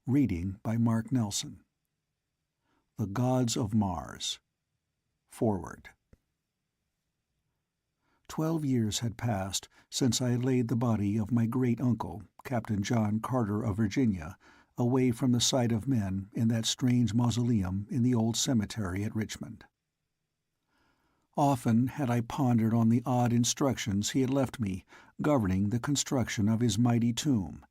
Reading by Mark Nelson. The Gods of Mars. Forward. 12 years had passed since I had laid the body of my great-uncle, Captain John Carter of Virginia, away from the sight of men in that strange mausoleum in the old cemetery at Richmond. Often had I pondered on the odd instructions he had left me governing the construction of his mighty tomb,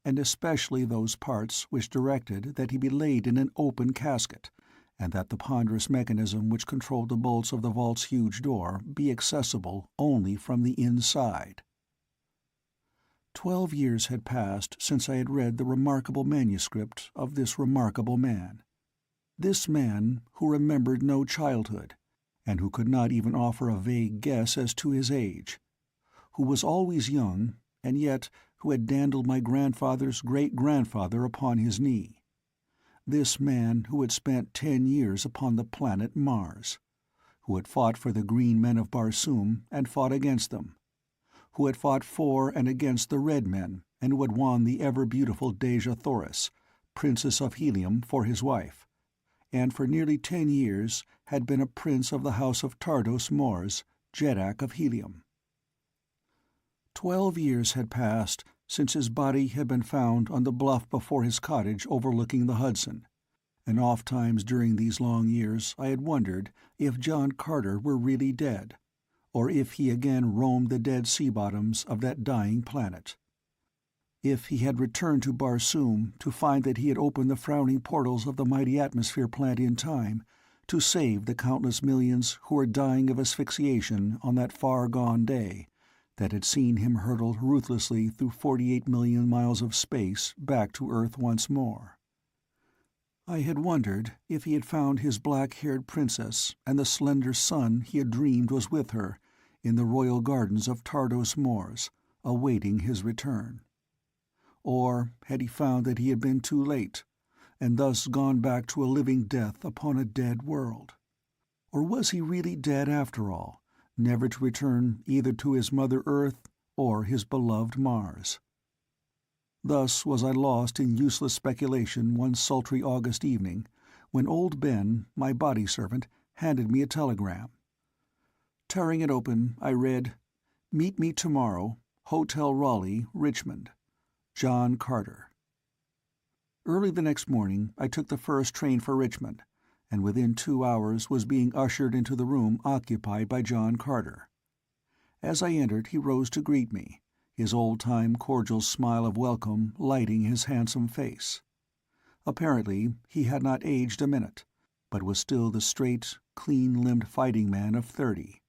and especially those parts which directed that he be laid in an open casket, and that the ponderous mechanism which controlled the bolts of the vault's huge door be accessible only from the inside. 12 years had passed since I had read the remarkable manuscript of this remarkable man. This man who remembered no childhood, and who could not even offer a vague guess as to his age, who was always young, and yet who had dandled my grandfather's great-grandfather upon his knee. This man who had spent 10 years upon the planet Mars, who had fought for the green men of Barsoom and fought against them, who had fought for and against the red men, and who had won the ever-beautiful Dejah Thoris, Princess of Helium, for his wife, and for nearly 10 years had been a prince of the house of Tardos Mors, Jeddak of Helium. 12 years had passed since his body had been found on the bluff before his cottage overlooking the Hudson, and ofttimes during these long years I had wondered if John Carter were really dead, or if he again roamed the dead sea bottoms of that dying planet. If he had returned to Barsoom to find that he had opened the frowning portals of the mighty atmosphere plant in time to save the countless millions who were dying of asphyxiation on that far-gone day that had seen him hurtled ruthlessly through 48 million miles of space back to Earth once more. I had wondered if he had found his black-haired princess and the slender son he had dreamed was with her in the royal gardens of Tardos Mors, awaiting his return. Or had he found that he had been too late, and thus gone back to a living death upon a dead world? Or was he really dead after all, never to return either to his mother Earth or his beloved Mars? Thus was I lost in useless speculation one sultry August evening, when old Ben, my body servant, handed me a telegram. Tearing it open, I read, "Meet me tomorrow, Hotel Raleigh, Richmond. John Carter." Early the next morning I took the first train for Richmond, and within 2 hours was being ushered into the room occupied by John Carter. As I entered he rose to greet me, his old-time cordial smile of welcome lighting his handsome face. Apparently he had not aged a minute, but was still the straight, clean-limbed fighting man of 30.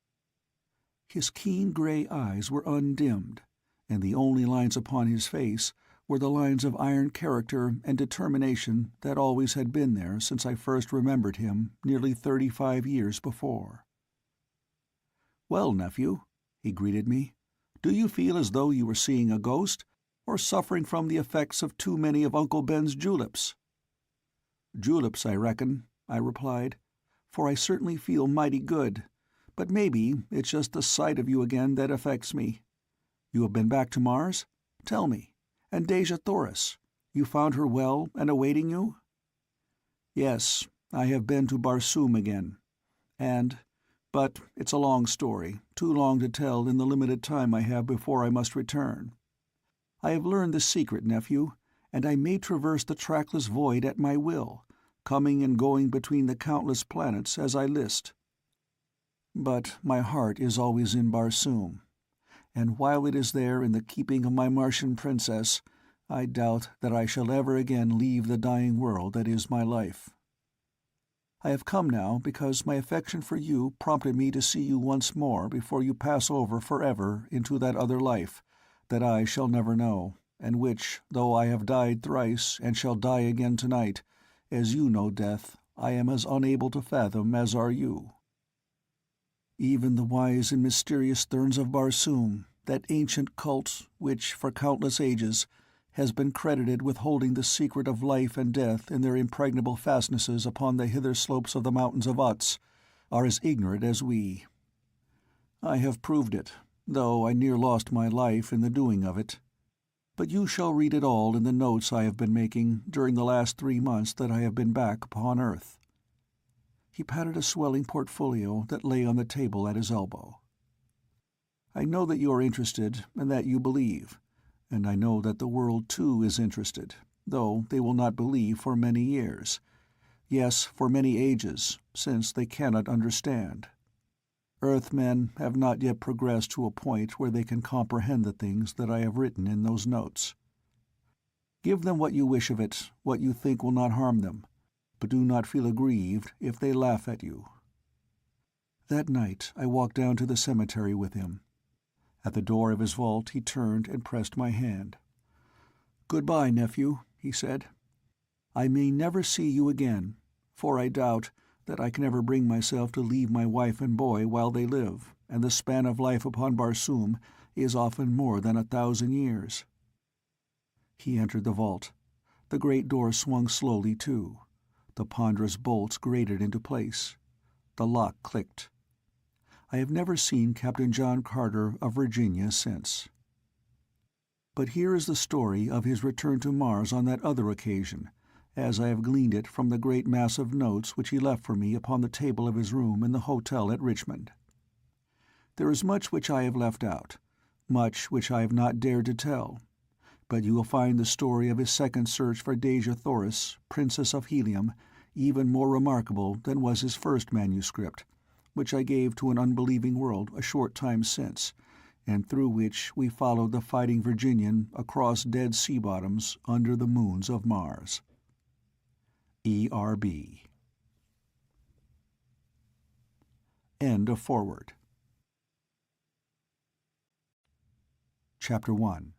His keen grey eyes were undimmed, and the only lines upon his face were the lines of iron character and determination that always had been there since I first remembered him nearly 35 years before. "Well, nephew," he greeted me, "do you feel as though you were seeing a ghost, or suffering from the effects of too many of Uncle Ben's juleps?" "Juleps, I reckon," I replied, "for I certainly feel mighty good, but maybe it's just the sight of you again that affects me. You have been back to Mars? Tell me. And Dejah Thoris, you found her well and awaiting you?" "Yes, I have been to Barsoom again. But it's a long story, too long to tell in the limited time I have before I must return. I have learned the secret, nephew, and I may traverse the trackless void at my will, coming and going between the countless planets as I list. But my heart is always in Barsoom, and while it is there in the keeping of my Martian princess, I doubt that I shall ever again leave the dying world that is my life. I have come now because my affection for you prompted me to see you once more before you pass over forever into that other life that I shall never know, and which, though I have died thrice and shall die again tonight, as you know death, I am as unable to fathom as are you. Even the wise and mysterious Therns of Barsoom, that ancient cult which, for countless ages, has been credited with holding the secret of life and death in their impregnable fastnesses upon the hither slopes of the mountains of Utz, are as ignorant as we. I have proved it, though I near lost my life in the doing of it. But you shall read it all in the notes I have been making during the last 3 months that I have been back upon earth." He patted a swelling portfolio that lay on the table at his elbow. "I know that you are interested and that you believe, and I know that the world too is interested, though they will not believe for many years. Yes, for many ages, since they cannot understand. Earthmen have not yet progressed to a point where they can comprehend the things that I have written in those notes. Give them what you wish of it, what you think will not harm them, but do not feel aggrieved if they laugh at you." That night I walked down to the cemetery with him. At the door of his vault he turned and pressed my hand. "Good-bye, nephew," he said. "I may never see you again, for I doubt that I can ever bring myself to leave my wife and boy while they live, and the span of life upon Barsoom is often more than 1,000 years." He entered the vault. The great door swung slowly to. The ponderous bolts grated into place. The lock clicked. I have never seen Captain John Carter of Virginia since. But here is the story of his return to Mars on that other occasion, as I have gleaned it from the great mass of notes which he left for me upon the table of his room in the hotel at Richmond. There is much which I have left out, much which I have not dared to tell, but you will find the story of his second search for Dejah Thoris, Princess of Helium, even more remarkable than was his first manuscript, which I gave to an unbelieving world a short time since, and through which we followed the Fighting Virginian across dead sea bottoms under the moons of Mars. E.R.B. End of foreword. Chapter 1.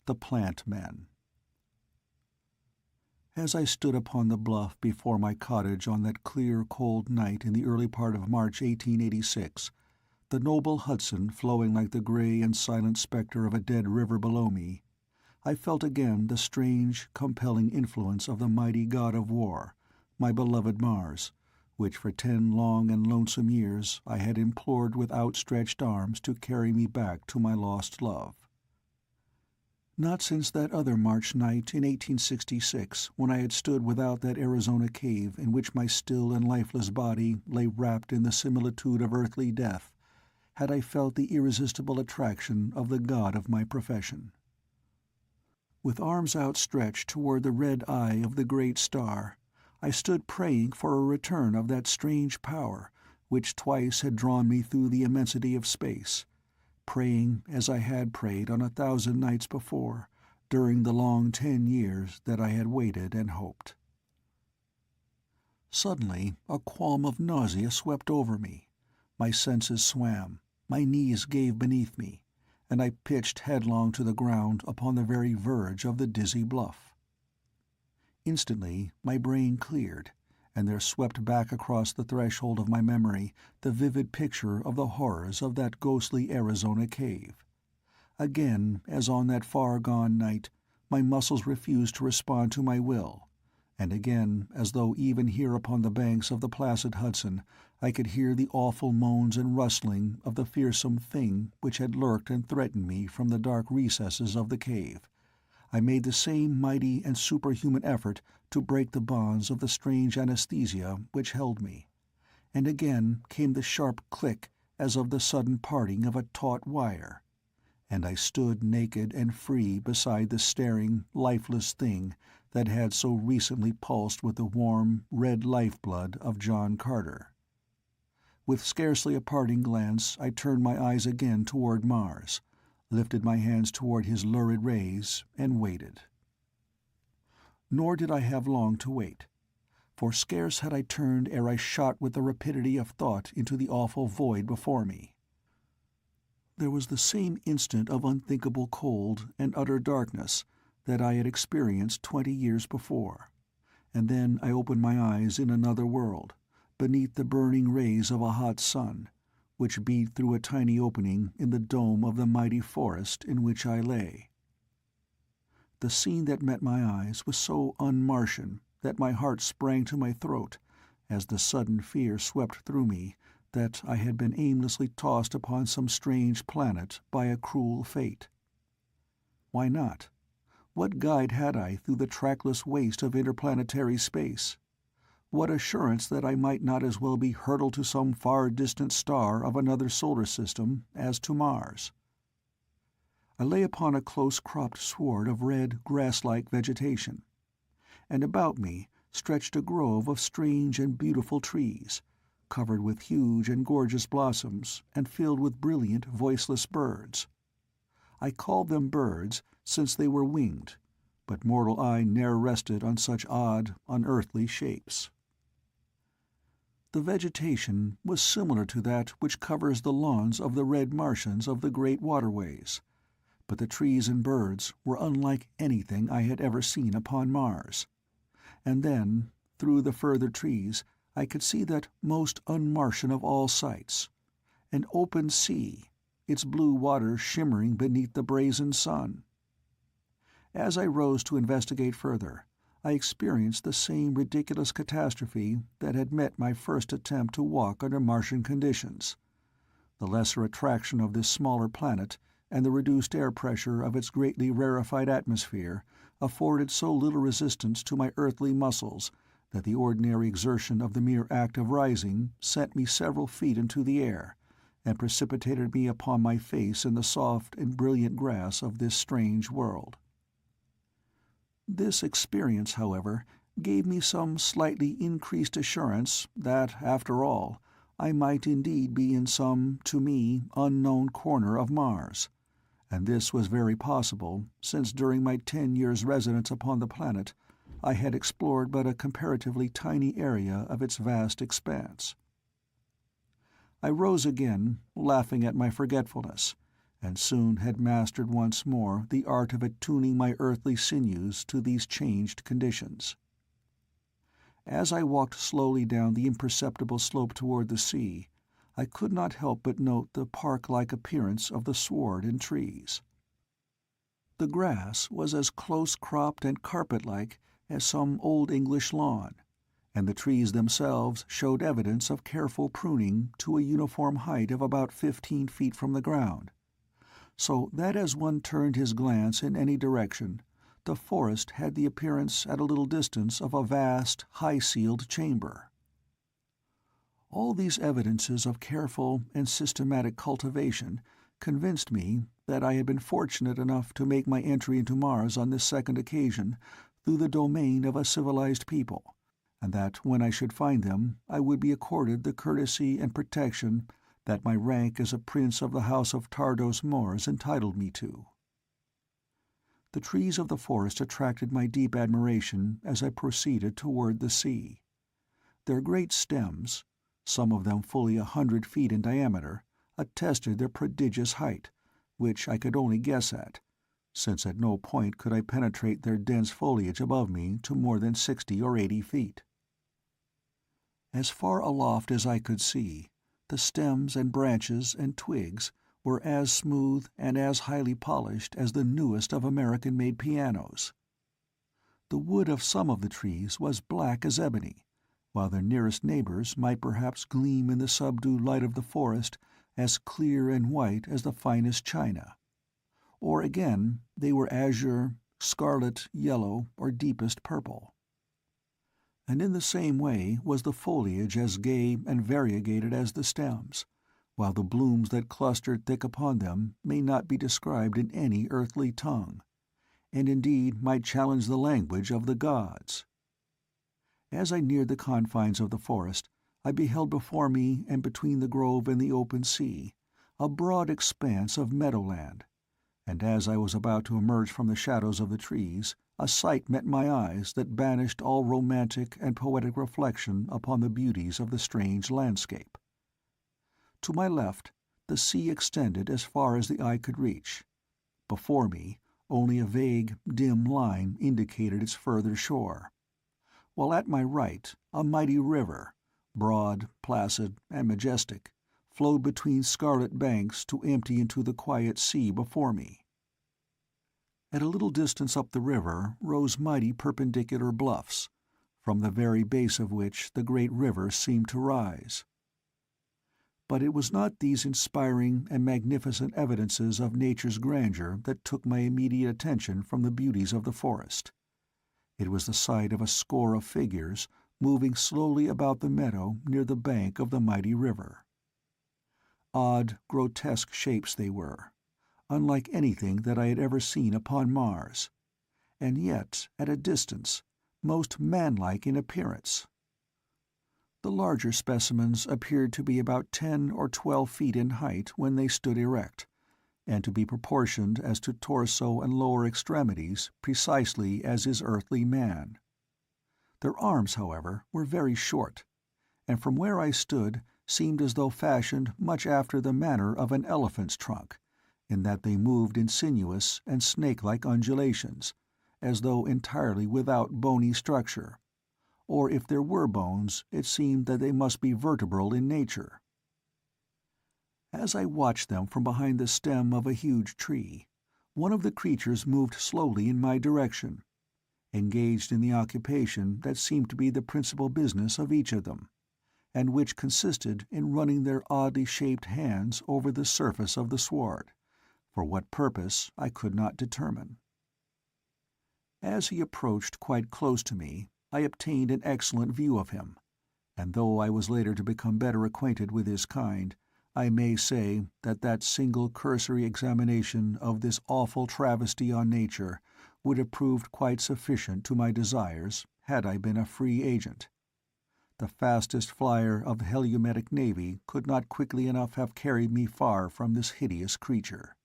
The Plant Men. As I stood upon the bluff before my cottage on that clear, cold night in the early part of March 1886, the noble Hudson flowing like the grey and silent spectre of a dead river below me, I felt again the strange, compelling influence of the mighty god of war, my beloved Mars, which for 10 long and lonesome years I had implored with outstretched arms to carry me back to my lost love. Not since that other March night in 1866, when I had stood without that Arizona cave in which my still and lifeless body lay wrapped in the similitude of earthly death, had I felt the irresistible attraction of the god of my profession. With arms outstretched toward the red eye of the great star, I stood praying for a return of that strange power which twice had drawn me through the immensity of space, praying as I had prayed on 1,000 nights before, during the long 10 years that I had waited and hoped. Suddenly a qualm of nausea swept over me. My senses swam, my knees gave beneath me, and I pitched headlong to the ground upon the very verge of the dizzy bluff. Instantly my brain cleared, and there swept back across the threshold of my memory the vivid picture of the horrors of that ghostly Arizona cave. Again, as on that far-gone night, my muscles refused to respond to my will, and again, as though even here upon the banks of the placid Hudson I could hear the awful moans and rustling of the fearsome thing which had lurked and threatened me from the dark recesses of the cave, I made the same mighty and superhuman effort to break the bonds of the strange anesthesia which held me, and again came the sharp click as of the sudden parting of a taut wire, and I stood naked and free beside the staring, lifeless thing that had so recently pulsed with the warm, red life-blood of John Carter. With scarcely a parting glance I turned my eyes again toward Mars, lifted my hands toward his lurid rays, and waited. Nor did I have long to wait, for scarce had I turned ere I shot with the rapidity of thought into the awful void before me. There was the same instant of unthinkable cold and utter darkness that I had experienced 20 years before, and then I opened my eyes in another world, beneath the burning rays of a hot sun, which beat through a tiny opening in the dome of the mighty forest in which I lay. The scene that met my eyes was so un-Martian that my heart sprang to my throat as the sudden fear swept through me that I had been aimlessly tossed upon some strange planet by a cruel fate. Why not? What guide had I through the trackless waste of interplanetary space? What assurance that I might not as well be hurtled to some far distant star of another solar system as to Mars? I lay upon a close-cropped sward of red, grass-like vegetation, and about me stretched a grove of strange and beautiful trees, covered with huge and gorgeous blossoms and filled with brilliant, voiceless birds. I called them birds since they were winged, but mortal eye ne'er rested on such odd, unearthly shapes. The vegetation was similar to that which covers the lawns of the red Martians of the great waterways, but the trees and birds were unlike anything I had ever seen upon Mars. And then, through the further trees, I could see that most un-Martian of all sights, an open sea, its blue water shimmering beneath the brazen sun. As I rose to investigate further, I experienced the same ridiculous catastrophe that had met my first attempt to walk under Martian conditions. The lesser attraction of this smaller planet and the reduced air pressure of its greatly rarefied atmosphere afforded so little resistance to my earthly muscles that the ordinary exertion of the mere act of rising sent me several feet into the air, and precipitated me upon my face in the soft and brilliant grass of this strange world. This experience, however, gave me some slightly increased assurance that, after all, I might indeed be in some, to me, unknown corner of Mars, and this was very possible, since during my 10 years' residence upon the planet I had explored but a comparatively tiny area of its vast expanse. I rose again, laughing at my forgetfulness, and soon had mastered once more the art of attuning my earthly sinews to these changed conditions. As I walked slowly down the imperceptible slope toward the sea, I could not help but note the park-like appearance of the sward and trees. The grass was as close-cropped and carpet-like as some old English lawn, and the trees themselves showed evidence of careful pruning to a uniform height of about 15 feet from the ground, so that as one turned his glance in any direction, the forest had the appearance at a little distance of a vast, high-ceiled chamber. All these evidences of careful and systematic cultivation convinced me that I had been fortunate enough to make my entry into Mars on this second occasion through the domain of a civilized people, and that when I should find them I would be accorded the courtesy and protection that my rank as a prince of the house of Tardos Mors entitled me to. The trees of the forest attracted my deep admiration as I proceeded toward the sea. Their great stems, some of them fully 100 feet in diameter, attested their prodigious height, which I could only guess at, since at no point could I penetrate their dense foliage above me to more than 60 or 80 feet. As far aloft as I could see, the stems and branches and twigs were as smooth and as highly polished as the newest of American-made pianos. The wood of some of the trees was black as ebony, while their nearest neighbors might perhaps gleam in the subdued light of the forest as clear and white as the finest china. Or again, they were azure, scarlet, yellow, or deepest purple. And in the same way was the foliage as gay and variegated as the stems, while the blooms that clustered thick upon them may not be described in any earthly tongue, and indeed might challenge the language of the gods. As I neared the confines of the forest, I beheld before me and between the grove and the open sea a broad expanse of meadowland, and as I was about to emerge from the shadows of the trees, a sight met my eyes that banished all romantic and poetic reflection upon the beauties of the strange landscape. To my left, the sea extended as far as the eye could reach. Before me, only a vague, dim line indicated its further shore, while at my right a mighty river, broad, placid, and majestic, flowed between scarlet banks to empty into the quiet sea before me. At a little distance up the river rose mighty perpendicular bluffs, from the very base of which the great river seemed to rise. But it was not these inspiring and magnificent evidences of nature's grandeur that took my immediate attention from the beauties of the forest. It was the sight of a score of figures moving slowly about the meadow near the bank of the mighty river. Odd, grotesque shapes they were, unlike anything that I had ever seen upon Mars, and yet, at a distance, most manlike in appearance. The larger specimens appeared to be about 10 or 12 feet in height when they stood erect, and to be proportioned as to torso and lower extremities precisely as is earthly man. Their arms, however, were very short, and from where I stood seemed as though fashioned much after the manner of an elephant's trunk, in that they moved in sinuous and snake-like undulations, as though entirely without bony structure, or if there were bones, it seemed that they must be vertebral in nature. As I watched them from behind the stem of a huge tree, one of the creatures moved slowly in my direction, engaged in the occupation that seemed to be the principal business of each of them, and which consisted in running their oddly shaped hands over the surface of the sward, for what purpose I could not determine. As he approached quite close to me, I obtained an excellent view of him, and though I was later to become better acquainted with his kind, I may say that that single cursory examination of this awful travesty on nature would have proved quite sufficient to my desires had I been a free agent. The fastest flyer of the Heliometic Navy could not quickly enough have carried me far from this hideous creature.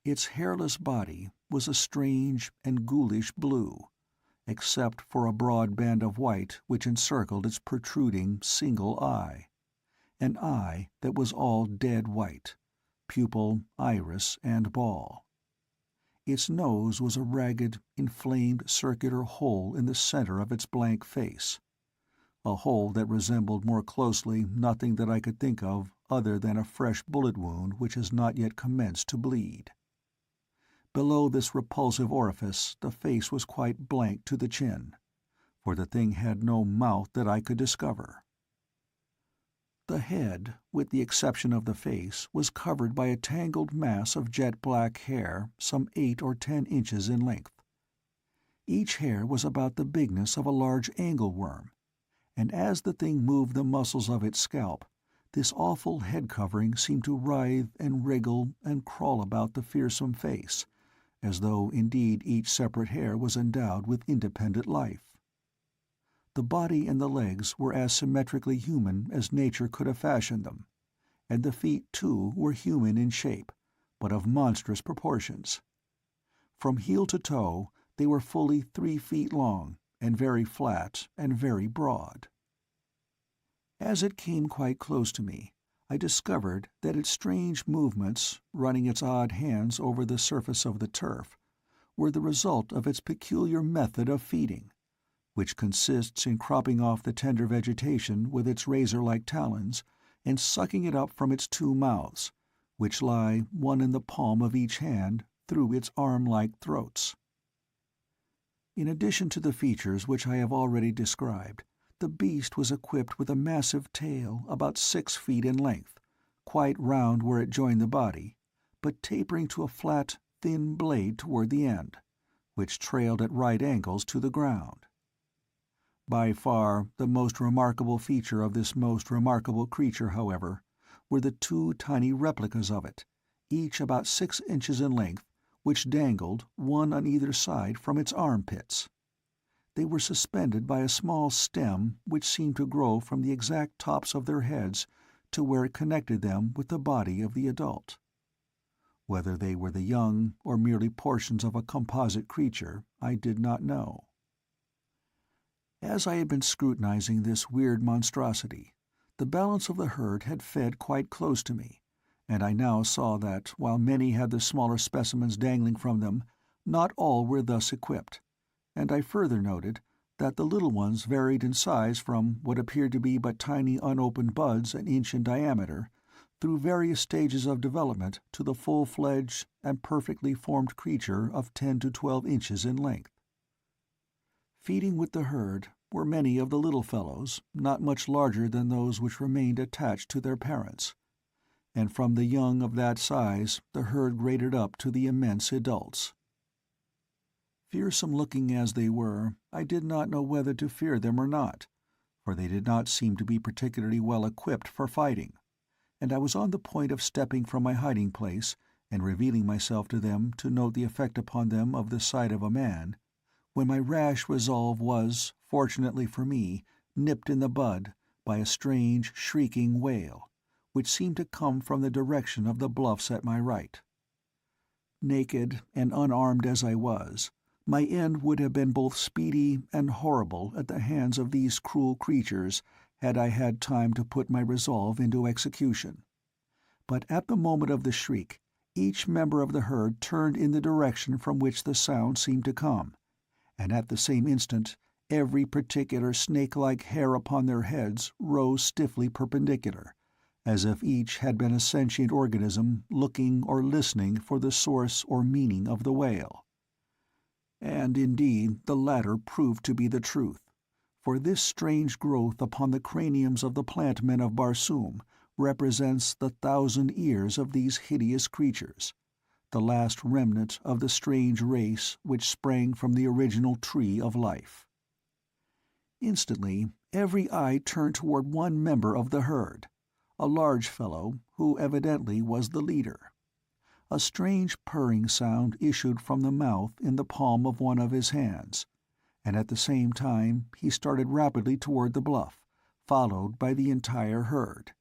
Its hairless body was a strange and ghoulish blue, except for a broad band of white which encircled its protruding single eye, an eye that was all dead white, pupil, iris, and ball. Its nose was a ragged, inflamed circular hole in the center of its blank face, a hole that resembled more closely nothing that I could think of other than a fresh bullet wound which has not yet commenced to bleed. Below this repulsive orifice the face was quite blank to the chin, for the thing had no mouth that I could discover. The head, with the exception of the face, was covered by a tangled mass of jet-black hair some 8 or 10 inches in length. Each hair was about the bigness of a large angleworm, and as the thing moved the muscles of its scalp, this awful head-covering seemed to writhe and wriggle and crawl about the fearsome face, as though indeed each separate hair was endowed with independent life. The body and the legs were as symmetrically human as nature could have fashioned them, and the feet too were human in shape, but of monstrous proportions. From heel to toe they were fully 3 feet long, and very flat and very broad. As it came quite close to me, I discovered that its strange movements, running its odd hands over the surface of the turf, were the result of its peculiar method of feeding, which consists in cropping off the tender vegetation with its razor-like talons and sucking it up from its 2 mouths, which lie one in the palm of each hand through its arm-like throats. In addition to the features which I have already described, the beast was equipped with a massive tail about 6 feet in length, quite round where it joined the body, but tapering to a flat, thin blade toward the end, which trailed at right angles to the ground. By far the most remarkable feature of this most remarkable creature, however, were the 2 tiny replicas of it, each about 6 inches in length, which dangled, one on either side, from its armpits. They were suspended by a small stem which seemed to grow from the exact tops of their heads to where it connected them with the body of the adult. Whether they were the young or merely portions of a composite creature, I did not know. As I had been scrutinizing this weird monstrosity, the balance of the herd had fed quite close to me, and I now saw that, while many had the smaller specimens dangling from them, not all were thus equipped, and I further noted that the little ones varied in size from what appeared to be but tiny unopened buds an inch in diameter, through various stages of development to the full-fledged and perfectly formed creature of 10 to 12 inches in length. Feeding with the herd, were many of the little fellows, not much larger than those which remained attached to their parents, and from the young of that size the herd graded up to the immense adults. Fearsome-looking as they were, I did not know whether to fear them or not, for they did not seem to be particularly well equipped for fighting, and I was on the point of stepping from my hiding-place and revealing myself to them to note the effect upon them of the sight of a man, when my rash resolve was, fortunately for me, nipped in the bud by a strange, shrieking wail, which seemed to come from the direction of the bluffs at my right. Naked and unarmed as I was, my end would have been both speedy and horrible at the hands of these cruel creatures had I had time to put my resolve into execution. But at the moment of the shriek, each member of the herd turned in the direction from which the sound seemed to come, and at the same instant every particular snake-like hair upon their heads rose stiffly perpendicular, as if each had been a sentient organism looking or listening for the source or meaning of the wail. And indeed the latter proved to be the truth, for this strange growth upon the craniums of the plant men of Barsoom represents the 1,000 ears of these hideous creatures, the last remnant of the strange race which sprang from the original tree of life. Instantly every eye turned toward one member of the herd, a large fellow who evidently was the leader. A strange purring sound issued from the mouth in the palm of one of his hands, and at the same time he started rapidly toward the bluff, followed by the entire herd.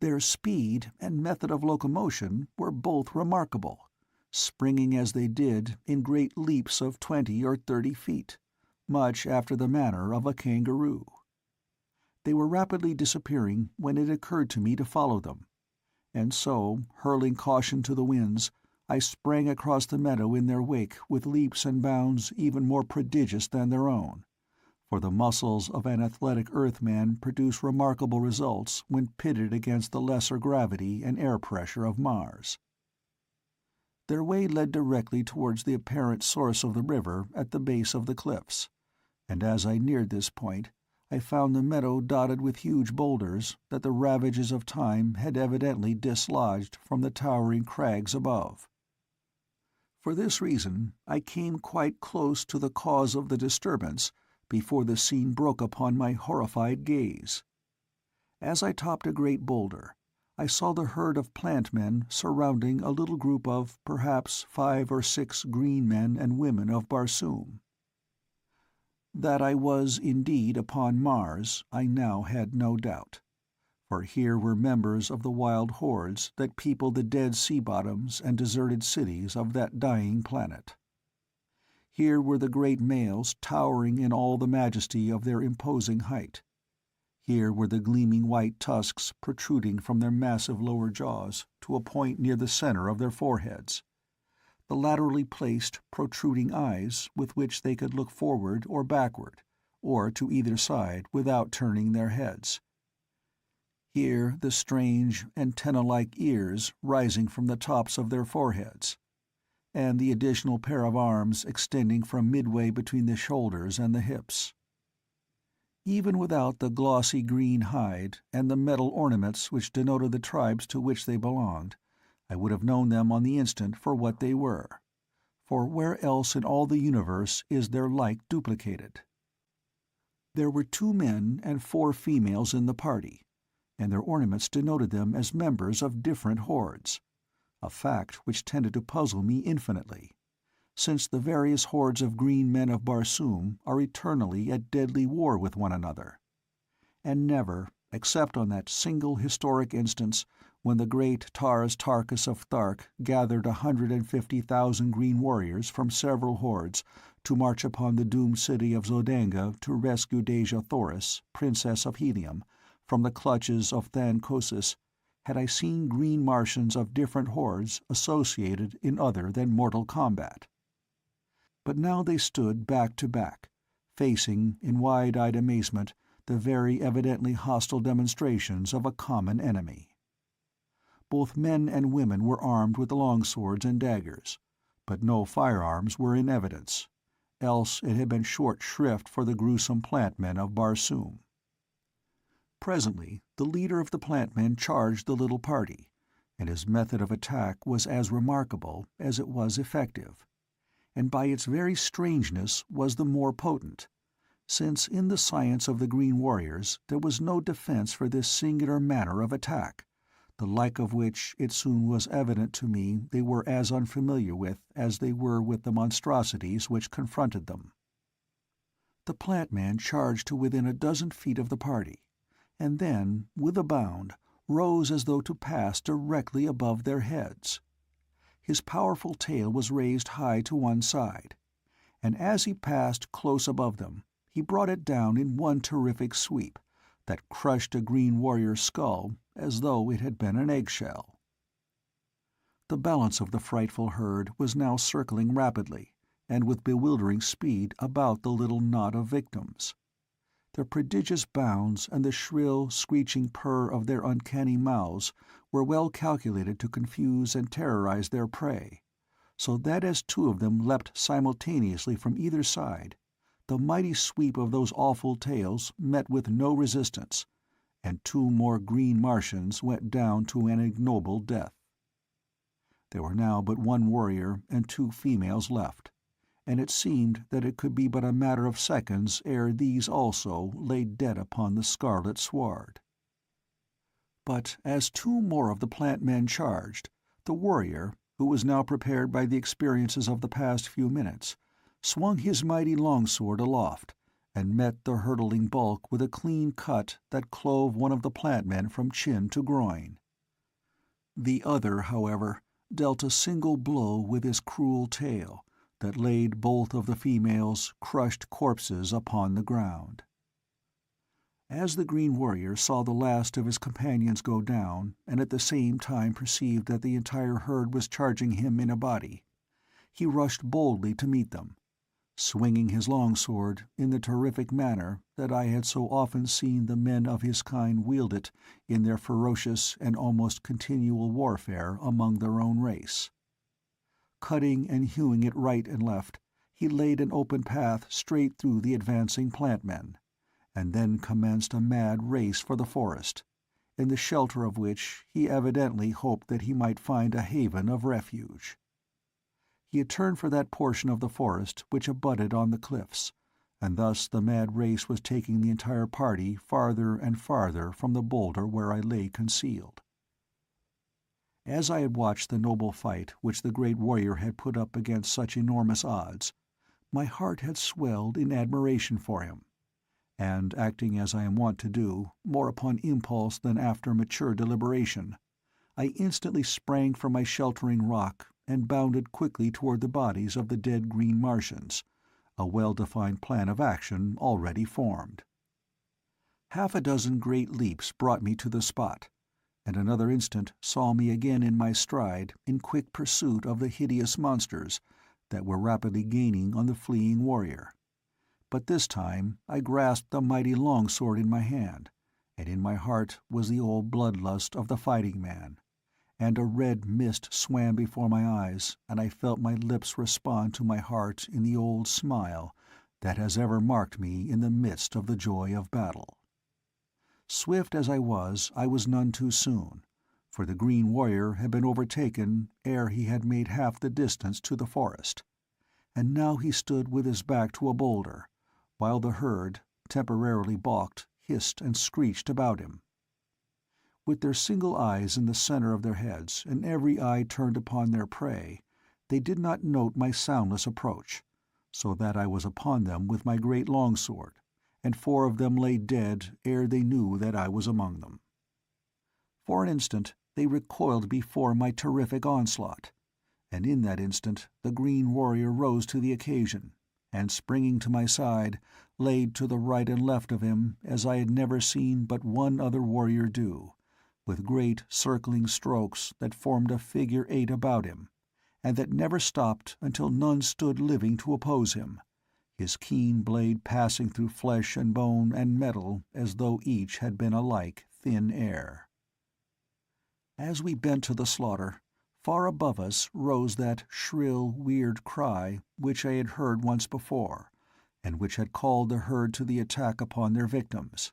Their speed and method of locomotion were both remarkable, springing as they did in great leaps of 20 or 30 feet, much after the manner of a kangaroo. They were rapidly disappearing when it occurred to me to follow them, and so, hurling caution to the winds, I sprang across the meadow in their wake with leaps and bounds even more prodigious than their own, for the muscles of an athletic Earthman produce remarkable results when pitted against the lesser gravity and air pressure of Mars. Their way led directly towards the apparent source of the river at the base of the cliffs, and as I neared this point, I found the meadow dotted with huge boulders that the ravages of time had evidently dislodged from the towering crags above. For this reason I came quite close to the cause of the disturbance before the scene broke upon my horrified gaze. As I topped a great boulder, I saw the herd of plant men surrounding a little group of perhaps 5 or 6 green men and women of Barsoom. That I was indeed upon Mars I now had no doubt, for here were members of the wild hordes that peopled the dead sea bottoms and deserted cities of that dying planet. Here were the great males towering in all the majesty of their imposing height. Here were the gleaming white tusks protruding from their massive lower jaws to a point near the center of their foreheads, the laterally placed, protruding eyes with which they could look forward or backward, or to either side without turning their heads. Here the strange, antenna-like ears rising from the tops of their foreheads, and the additional pair of arms extending from midway between the shoulders and the hips. Even without the glossy green hide and the metal ornaments which denoted the tribes to which they belonged, I would have known them on the instant for what they were, for where else in all the universe is their like duplicated? There were 2 men and 4 females in the party, and their ornaments denoted them as members of different hordes, a fact which tended to puzzle me infinitely, since the various hordes of green men of Barsoom are eternally at deadly war with one another, and never, except on that single historic instance when the great Tars Tarkas of Thark gathered 150,000 green warriors from several hordes to march upon the doomed city of Zodanga to rescue Dejah Thoris, Princess of Helium, from the clutches of Thankosis, had I seen green Martians of different hordes associated in other than mortal combat. But now they stood back to back, facing, in wide-eyed amazement, the very evidently hostile demonstrations of a common enemy. Both men and women were armed with longswords and daggers, but no firearms were in evidence, else it had been short shrift for the gruesome plant-men of Barsoom. Presently the leader of the plant-men charged the little party, and his method of attack was as remarkable as it was effective, and by its very strangeness was the more potent, since in the science of the Green Warriors there was no defense for this singular manner of attack, the like of which it soon was evident to me they were as unfamiliar with as they were with the monstrosities which confronted them. The plant-man charged to within a dozen feet of the party, and then, with a bound, rose as though to pass directly above their heads. His powerful tail was raised high to one side, and as he passed close above them, he brought it down in one terrific sweep that crushed a Green Warrior's skull as though it had been an eggshell. The balance of the frightful herd was now circling rapidly, and with bewildering speed about the little knot of victims. Their prodigious bounds and the shrill, screeching purr of their uncanny mouths were well calculated to confuse and terrorize their prey, so that as two of them leapt simultaneously from either side, the mighty sweep of those awful tails met with no resistance, and two more Green Martians went down to an ignoble death. There were now but one warrior and two females left, and it seemed that it could be but a matter of seconds ere these also lay dead upon the scarlet sward. But as two more of the plant-men charged, the warrior, who was now prepared by the experiences of the past few minutes, swung his mighty longsword aloft, and met the hurtling bulk with a clean cut that clove one of the plant-men from chin to groin. The other, however, dealt a single blow with his cruel tail, that laid both of the females' crushed corpses upon the ground. As the Green Warrior saw the last of his companions go down, and at the same time perceived that the entire herd was charging him in a body, he rushed boldly to meet them, swinging his longsword in the terrific manner that I had so often seen the men of his kind wield it in their ferocious and almost continual warfare among their own race. Cutting and hewing it right and left, he laid an open path straight through the advancing plant-men, and then commenced a mad race for the forest, in the shelter of which he evidently hoped that he might find a haven of refuge. He had turned for that portion of the forest which abutted on the cliffs, and thus the mad race was taking the entire party farther and farther from the boulder where I lay concealed. As I had watched the noble fight which the great warrior had put up against such enormous odds, my heart had swelled in admiration for him, and acting as I am wont to do, more upon impulse than after mature deliberation, I instantly sprang from my sheltering rock and bounded quickly toward the bodies of the dead Green Martians, a well-defined plan of action already formed. Half a dozen great leaps brought me to the spot, and another instant saw me again in my stride in quick pursuit of the hideous monsters that were rapidly gaining on the fleeing warrior. But this time I grasped the mighty longsword in my hand, and in my heart was the old bloodlust of the fighting man, and a red mist swam before my eyes, and I felt my lips respond to my heart in the old smile that has ever marked me in the midst of the joy of battle. Swift as I was none too soon, for the Green Warrior had been overtaken ere he had made half the distance to the forest, and now he stood with his back to a boulder, while the herd, temporarily balked, hissed and screeched about him. With their single eyes in the center of their heads and every eye turned upon their prey, they did not note my soundless approach, so that I was upon them with my great longsword, and 4 of them lay dead ere they knew that I was among them. For an instant they recoiled before my terrific onslaught, and in that instant the Green Warrior rose to the occasion, and springing to my side, laid to the right and left of him as I had never seen but one other warrior do, with great circling strokes that formed a figure 8 about him, and that never stopped until none stood living to oppose him, his keen blade passing through flesh and bone and metal as though each had been alike thin air. As we bent to the slaughter, Far above us rose that shrill, weird cry which I had heard once before, and which had called the herd to the attack upon their victims.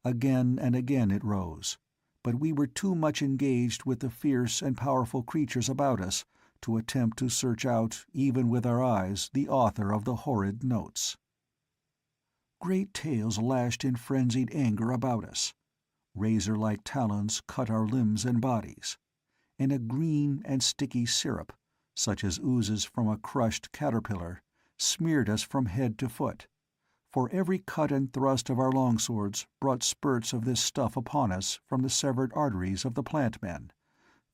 Again and again it rose, but we were too much engaged with the fierce and powerful creatures about us to attempt to search out, even with our eyes, the author of the horrid notes. Great tails lashed in frenzied anger about us. Razor-like talons cut our limbs and bodies, and a green and sticky syrup, such as oozes from a crushed caterpillar, smeared us from head to foot, for every cut and thrust of our longswords brought spurts of this stuff upon us from the severed arteries of the plant-men,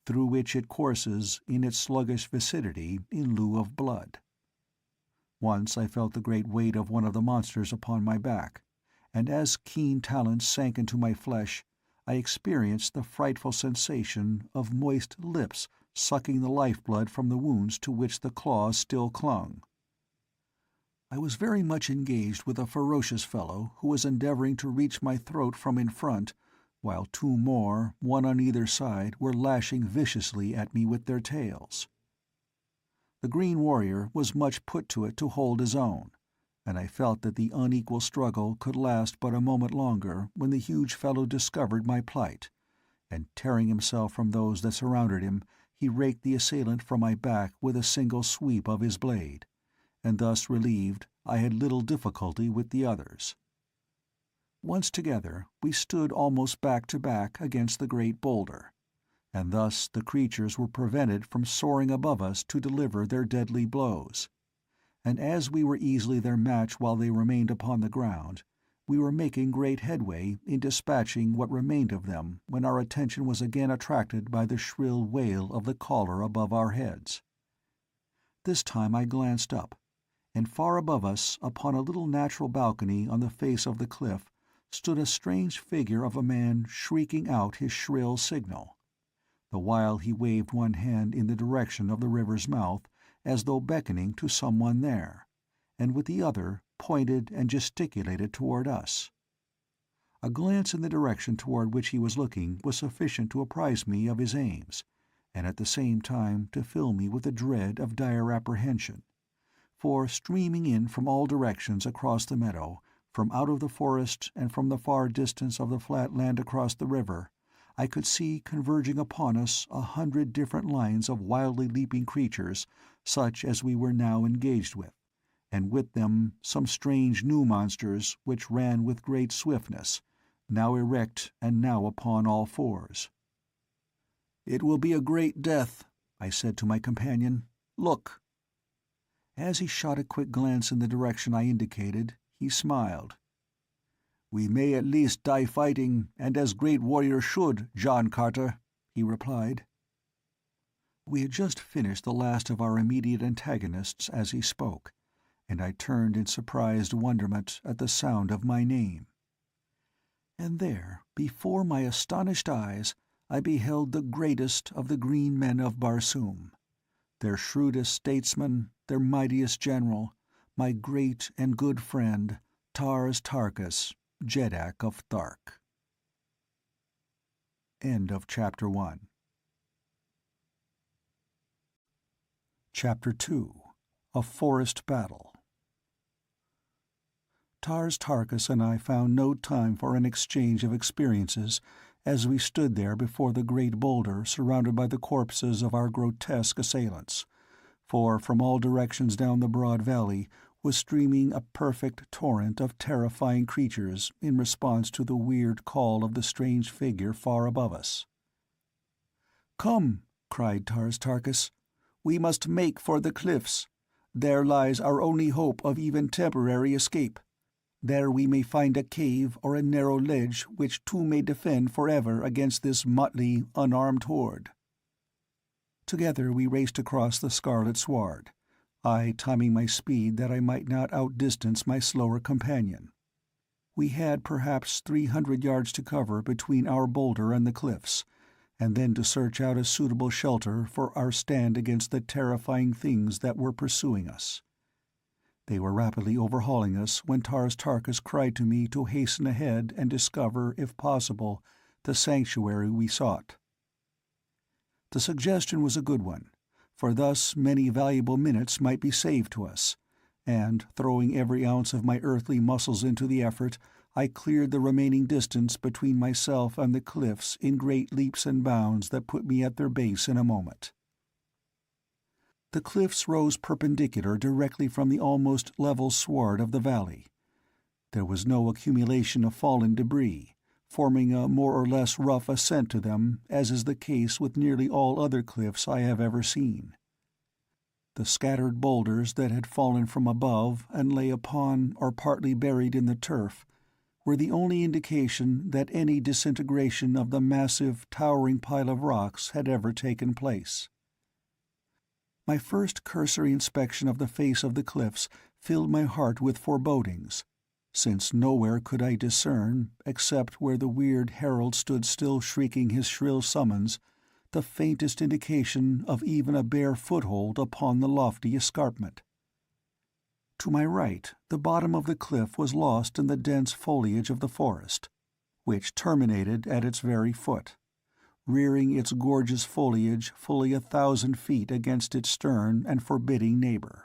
through which it courses in its sluggish vicinity in lieu of blood. Once I felt the great weight of one of the monsters upon my back, and as keen talons sank into my flesh, I experienced the frightful sensation of moist lips sucking the life-blood from the wounds to which the claws still clung. I was very much engaged with a ferocious fellow who was endeavouring to reach my throat from in front, while two more, one on either side, were lashing viciously at me with their tails. The green warrior was much put to it to hold his own, and I felt that the unequal struggle could last but a moment longer when the huge fellow discovered my plight, and tearing himself from those that surrounded him, he raked the assailant from my back with a single sweep of his blade, and thus relieved, I had little difficulty with the others. Once together, we stood almost back to back against the great boulder, and thus the creatures were prevented from soaring above us to deliver their deadly blows. And as we were easily their match while they remained upon the ground, we were making great headway in dispatching what remained of them when our attention was again attracted by the shrill wail of the caller above our heads. This time I glanced up, and far above us, upon a little natural balcony on the face of the cliff, stood a strange figure of a man shrieking out his shrill signal, the while he waved one hand in the direction of the river's mouth, as though beckoning to some one there, and with the other pointed and gesticulated toward us. A glance in the direction toward which he was looking was sufficient to apprise me of his aims, and at the same time to fill me with a dread of dire apprehension, for streaming in from all directions across the meadow, from out of the forest and from the far distance of the flat land across the river, I could see converging upon us 100 different lines of wildly leaping creatures such as we were now engaged with, and with them some strange new monsters which ran with great swiftness, now erect and now upon all fours. "It will be a great death," I said to my companion. "Look." As he shot a quick glance in the direction I indicated, he smiled. "We may at least die fighting, and as great warriors should, John Carter," he replied. We had just finished the last of our immediate antagonists as he spoke, and I turned in surprised wonderment at the sound of my name. And there, before my astonished eyes, I beheld the greatest of the green men of Barsoom, their shrewdest statesman, their mightiest general, my great and good friend, Tars Tarkas, Jeddak of Thark. End of Chapter 1. Chapter 2. A Forest Battle. Tars Tarkas and I found no time for an exchange of experiences as we stood there before the great boulder surrounded by the corpses of our grotesque assailants, for from all directions down the broad valley was streaming a perfect torrent of terrifying creatures in response to the weird call of the strange figure far above us. "Come," cried Tars Tarkas. "We must make for the cliffs. There lies our only hope of even temporary escape. There we may find a cave or a narrow ledge which two may defend forever against this motley, unarmed horde." Together we raced across the scarlet sward, I timing my speed that I might not outdistance my slower companion. We had perhaps 300 yards to cover between our boulder and the cliffs, and then to search out a suitable shelter for our stand against the terrifying things that were pursuing us. They were rapidly overhauling us when Tars Tarkas cried to me to hasten ahead and discover, if possible, the sanctuary we sought. The suggestion was a good one, for thus many valuable minutes might be saved to us, and, throwing every ounce of my earthly muscles into the effort, I cleared the remaining distance between myself and the cliffs in great leaps and bounds that put me at their base in a moment. The cliffs rose perpendicular directly from the almost level sward of the valley. There was no accumulation of fallen debris, forming a more or less rough ascent to them, as is the case with nearly all other cliffs I have ever seen. The scattered boulders that had fallen from above and lay upon or partly buried in the turf were the only indication that any disintegration of the massive, towering pile of rocks had ever taken place. My first cursory inspection of the face of the cliffs filled my heart with forebodings, since nowhere could I discern, except where the weird herald stood still shrieking his shrill summons, the faintest indication of even a bare foothold upon the lofty escarpment. To my right, the bottom of the cliff was lost in the dense foliage of the forest, which terminated at its very foot, rearing its gorgeous foliage fully 1,000 feet against its stern and forbidding neighbor.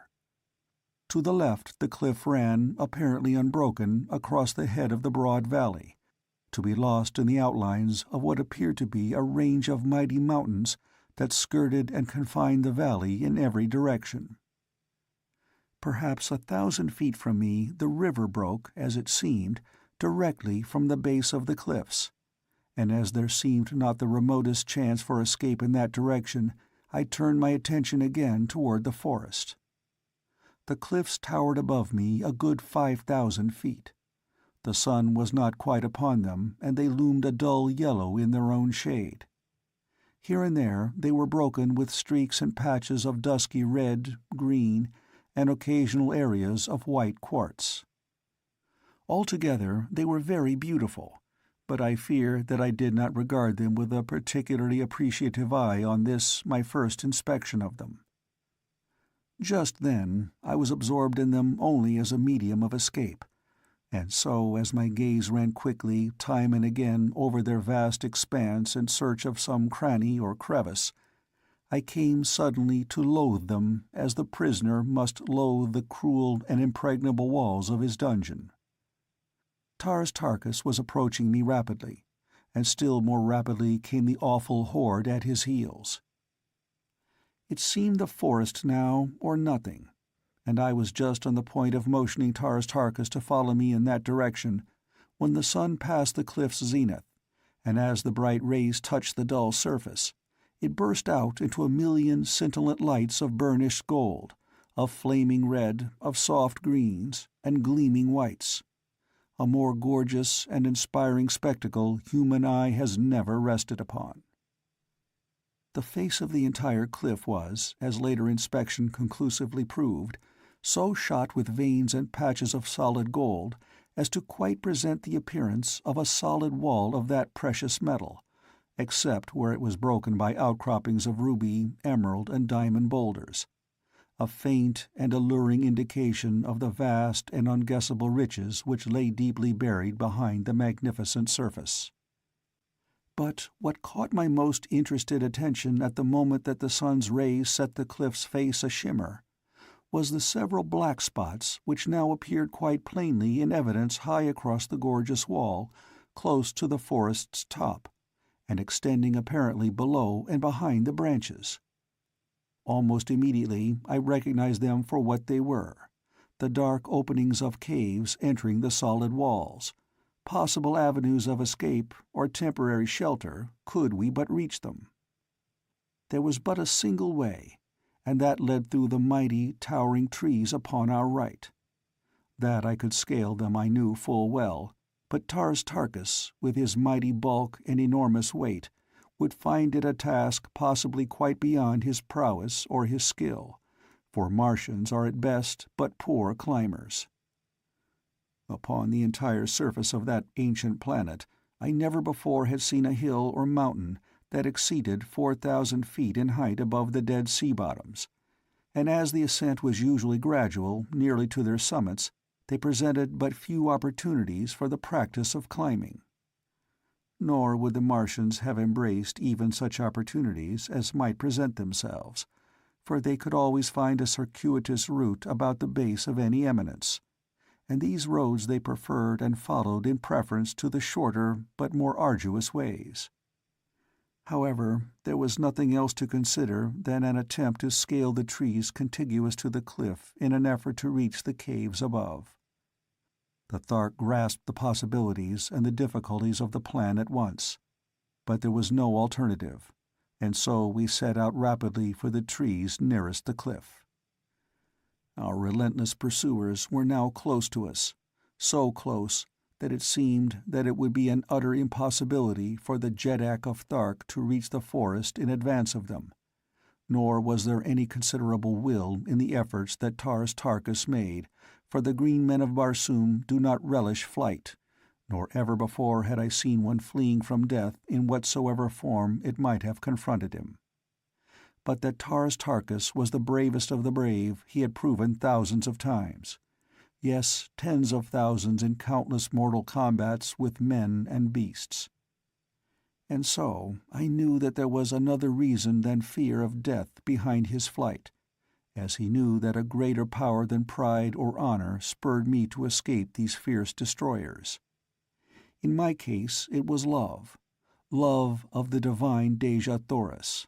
To the left the cliff ran, apparently unbroken, across the head of the broad valley, to be lost in the outlines of what appeared to be a range of mighty mountains that skirted and confined the valley in every direction. Perhaps 1,000 feet from me the river broke, as it seemed, directly from the base of the cliffs, and as there seemed not the remotest chance for escape in that direction, I turned my attention again toward the forest. The cliffs towered above me a good 5,000 feet. The sun was not quite upon them, and they loomed a dull yellow in their own shade. Here and there they were broken with streaks and patches of dusky red, green, and occasional areas of white quartz. Altogether they were very beautiful, but I fear that I did not regard them with a particularly appreciative eye on this, my first inspection of them. Just then I was absorbed in them only as a medium of escape, and so as my gaze ran quickly time and again over their vast expanse in search of some cranny or crevice, I came suddenly to loathe them as the prisoner must loathe the cruel and impregnable walls of his dungeon. Tars Tarkas was approaching me rapidly, and still more rapidly came the awful horde at his heels. It seemed the forest now, or nothing, and I was just on the point of motioning Tars Tarkas to follow me in that direction when the sun passed the cliff's zenith, and as the bright rays touched the dull surface, it burst out into a million scintillant lights of burnished gold, of flaming red, of soft greens, and gleaming whites. A more gorgeous and inspiring spectacle human eye has never rested upon. The face of the entire cliff was, as later inspection conclusively proved, so shot with veins and patches of solid gold as to quite present the appearance of a solid wall of that precious metal, except where it was broken by outcroppings of ruby, emerald, and diamond boulders, a faint and alluring indication of the vast and unguessable riches which lay deeply buried behind the magnificent surface. But what caught my most interested attention at the moment that the sun's rays set the cliff's face a-shimmer was the several black spots which now appeared quite plainly in evidence high across the gorgeous wall, close to the forest's top, and extending apparently below and behind the branches. Almost immediately I recognized them for what they were, the dark openings of caves entering the solid walls, possible avenues of escape or temporary shelter could we but reach them. There was but a single way, and that led through the mighty, towering trees upon our right. That I could scale them I knew full well, but Tars Tarkas, with his mighty bulk and enormous weight, would find it a task possibly quite beyond his prowess or his skill, for Martians are at best but poor climbers. Upon the entire surface of that ancient planet I never before had seen a hill or mountain that exceeded 4,000 feet in height above the dead sea bottoms, and as the ascent was usually gradual nearly to their summits, they presented but few opportunities for the practice of climbing. nor would the Martians have embraced even such opportunities as might present themselves, for they could always find a circuitous route about the base of any eminence, and these roads they preferred and followed in preference to the shorter but more arduous ways. However, there was nothing else to consider than an attempt to scale the trees contiguous to the cliff in an effort to reach the caves above. The Thark grasped the possibilities and the difficulties of the plan at once, but there was no alternative, and so we set out rapidly for the trees nearest the cliff. Our relentless pursuers were now close to us, so close that it seemed that it would be an utter impossibility for the Jeddak of Thark to reach the forest in advance of them, nor was there any considerable will in the efforts that Taras Tarkas made, for the green men of Barsoom do not relish flight, nor ever before had I seen one fleeing from death in whatsoever form it might have confronted him. But that Taras Tarkas was the bravest of the brave he had proven thousands of times. Yes, tens of thousands in countless mortal combats with men and beasts. And so I knew that there was another reason than fear of death behind his flight, as he knew that a greater power than pride or honor spurred me to escape these fierce destroyers. In my case it was love, love of the divine Dejah Thoris,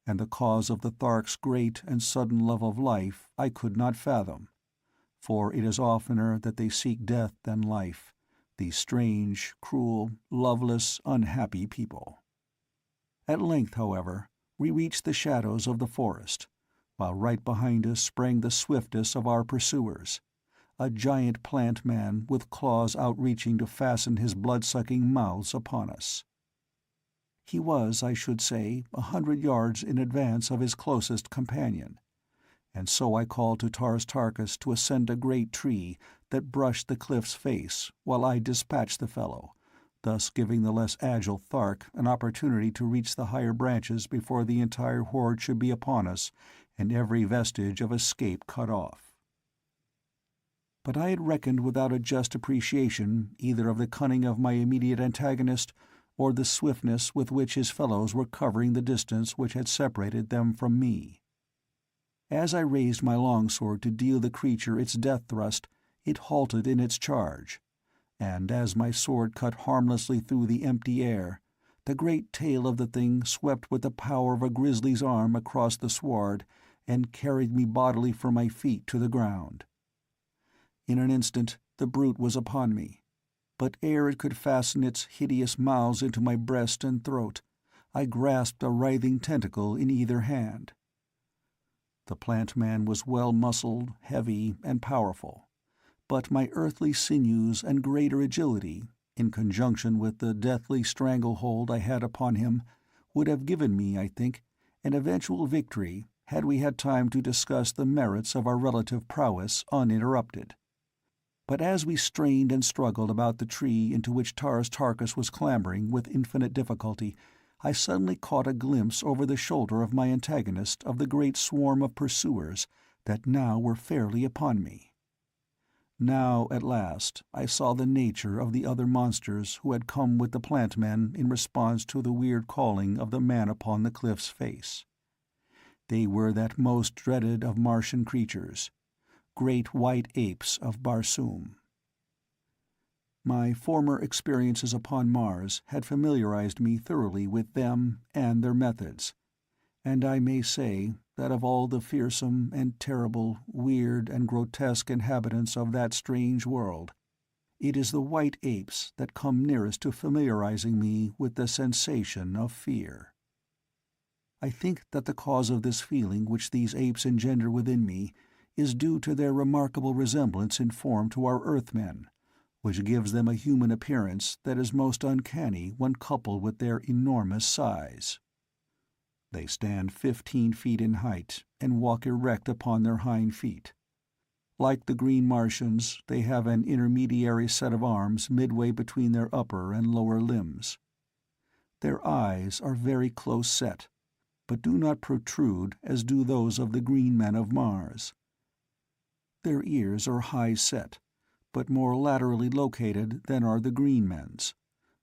and the cause of the Thark's great and sudden love of life I could not fathom, for it is oftener that they seek death than life, these strange, cruel, loveless, unhappy people. At length, however, we reached the shadows of the forest, while right behind us sprang the swiftest of our pursuers, a giant plant man with claws outreaching to fasten his blood-sucking mouths upon us. He was, I should say, 100 yards in advance of his closest companion, and so I called to Taras Tarkas to ascend a great tree that brushed the cliff's face while I dispatched the fellow, thus giving the less agile Thark an opportunity to reach the higher branches before the entire horde should be upon us and every vestige of escape cut off. But I had reckoned without a just appreciation either of the cunning of my immediate antagonist or the swiftness with which his fellows were covering the distance which had separated them from me. As I raised my longsword to deal the creature its death thrust, it halted in its charge, and as my sword cut harmlessly through the empty air, the great tail of the thing swept with the power of a grizzly's arm across the sward and carried me bodily from my feet to the ground. In an instant the brute was upon me, but ere it could fasten its hideous mouths into my breast and throat, I grasped a writhing tentacle in either hand. The plant man was well-muscled, heavy, and powerful, but my earthly sinews and greater agility, in conjunction with the deathly stranglehold I had upon him, would have given me, I think, an eventual victory had we had time to discuss the merits of our relative prowess uninterrupted. But as we strained and struggled about the tree into which Taras Tarkas was clambering with infinite difficulty, I suddenly caught a glimpse over the shoulder of my antagonist of the great swarm of pursuers that now were fairly upon me. Now, at last, I saw the nature of the other monsters who had come with the plant men in response to the weird calling of the man upon the cliff's face. They were that most dreaded of Martian creatures, great white apes of Barsoom. My former experiences upon Mars had familiarized me thoroughly with them and their methods, and I may say that of all the fearsome and terrible, weird and grotesque inhabitants of that strange world, it is the white apes that come nearest to familiarizing me with the sensation of fear. I think that the cause of this feeling which these apes engender within me is due to their remarkable resemblance in form to our Earthmen, which gives them a human appearance that is most uncanny when coupled with their enormous size. They stand 15 feet in height and walk erect upon their hind feet. Like the green Martians, they have an intermediary set of arms midway between their upper and lower limbs. Their eyes are very close set, but do not protrude as do those of the green men of Mars. Their ears are high set, but more laterally located than are the green men's,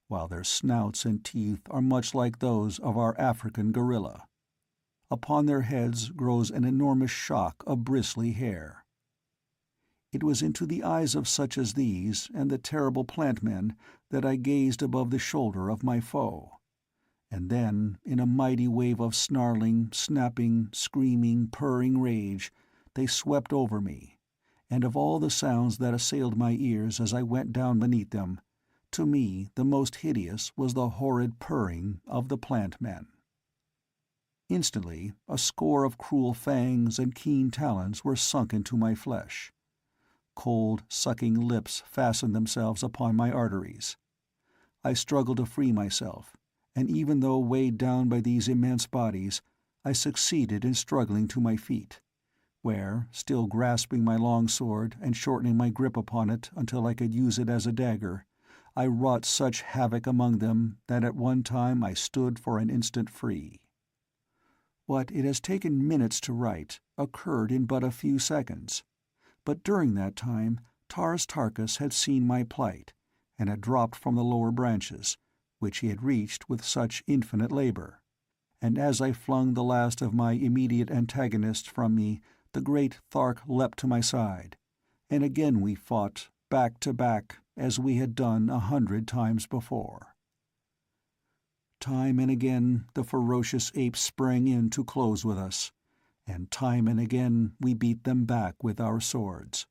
while their snouts and teeth are much like those of our African gorilla. Upon their heads grows an enormous shock of bristly hair. It was into the eyes of such as these and the terrible plant men that I gazed above the shoulder of my foe. And then, in a mighty wave of snarling, snapping, screaming, purring rage, they swept over me, and of all the sounds that assailed my ears as I went down beneath them, to me the most hideous was the horrid purring of the plant men. Instantly a score of cruel fangs and keen talons were sunk into my flesh. Cold, sucking lips fastened themselves upon my arteries. I struggled to free myself, and even though weighed down by these immense bodies, I succeeded in struggling to my feet, where, still grasping my long sword and shortening my grip upon it until I could use it as a dagger, I wrought such havoc among them that at one time I stood for an instant free. What it has taken minutes to write occurred in but a few seconds, but during that time Tars Tarkas had seen my plight, and had dropped from the lower branches, which he had reached with such infinite labor, and as I flung the last of my immediate antagonists from me, the great Thark leapt to my side, and again we fought, back to back, as we had done 100 times before. Time and again the ferocious apes sprang in to close with us, and time and again we beat them back with our swords.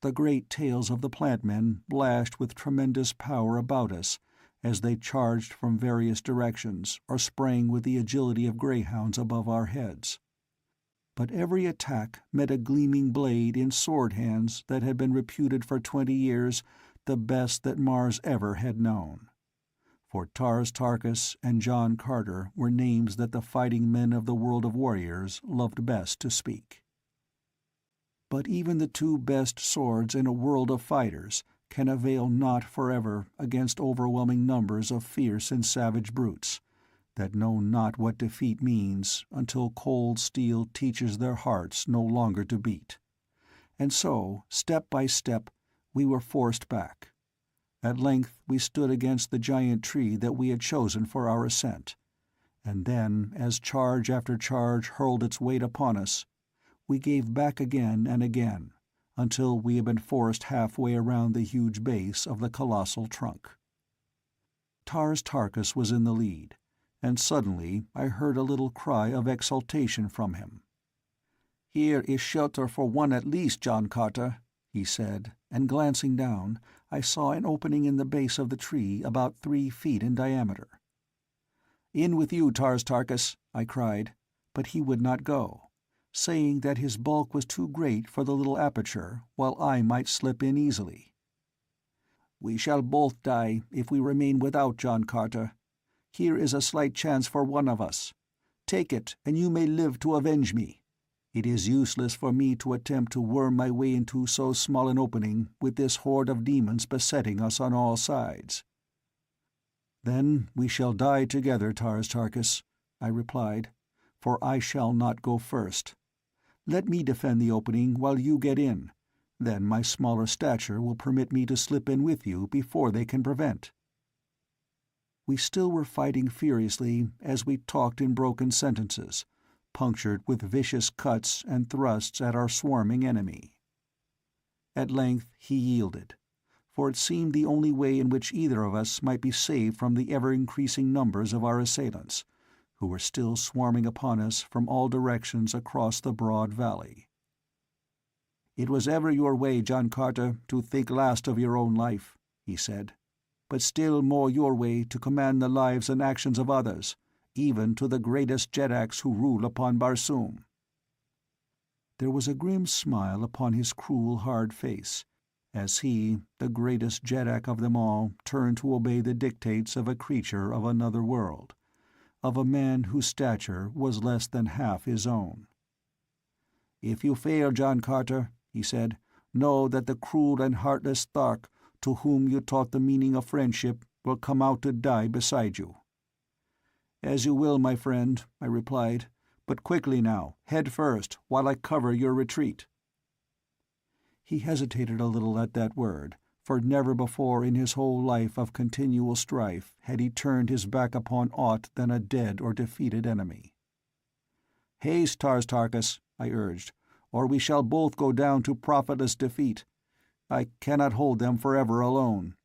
The great tails of the plant men lashed with tremendous power about us as they charged from various directions or sprang with the agility of greyhounds above our heads. But every attack met a gleaming blade in sword hands that had been reputed for 20 years the best that Mars ever had known. For Tars Tarkas and John Carter were names that the fighting men of the world of warriors loved best to speak. But even the two best swords in a world of fighters can avail not forever against overwhelming numbers of fierce and savage brutes, that know not what defeat means until cold steel teaches their hearts no longer to beat. And so, step by step, we were forced back. At length we stood against the giant tree that we had chosen for our ascent, and then, as charge after charge hurled its weight upon us, we gave back again and again, until we had been forced halfway around the huge base of the colossal trunk. Tars Tarkas was in the lead, and suddenly I heard a little cry of exultation from him. "Here is shelter for one at least, John Carter," he said, and glancing down, I saw an opening in the base of the tree about 3 feet in diameter. "In with you, Tars Tarkas," I cried, but he would not go, saying that his bulk was too great for the little aperture, while I might slip in easily. "We shall both die if we remain without, John Carter. Here is a slight chance for one of us. Take it, and you may live to avenge me. It is useless for me to attempt to worm my way into so small an opening with this horde of demons besetting us on all sides." "Then we shall die together, Tars Tarkas," I replied, "for I shall not go first. Let me defend the opening while you get in. Then my smaller stature will permit me to slip in with you before they can prevent." We still were fighting furiously as we talked in broken sentences, punctured with vicious cuts and thrusts at our swarming enemy. At length he yielded, for it seemed the only way in which either of us might be saved from the ever-increasing numbers of our assailants, who were still swarming upon us from all directions across the broad valley. "It was ever your way, John Carter, to think last of your own life," he said, "but still more your way to command the lives and actions of others, even to the greatest Jedaks who rule upon Barsoom." There was a grim smile upon his cruel, hard face, as he, the greatest Jedak of them all, turned to obey the dictates of a creature of another world, of a man whose stature was less than half his own. "If you fail, John Carter," he said, "know that the cruel and heartless Thark, to whom you taught the meaning of friendship, will come out to die beside you." "As you will, my friend," I replied, "but quickly now, head first, while I cover your retreat." He hesitated a little at that word, for never before in his whole life of continual strife had he turned his back upon aught than a dead or defeated enemy. "Haste, Tarkis," I urged, "or we shall both go down to profitless defeat. I cannot hold them forever alone."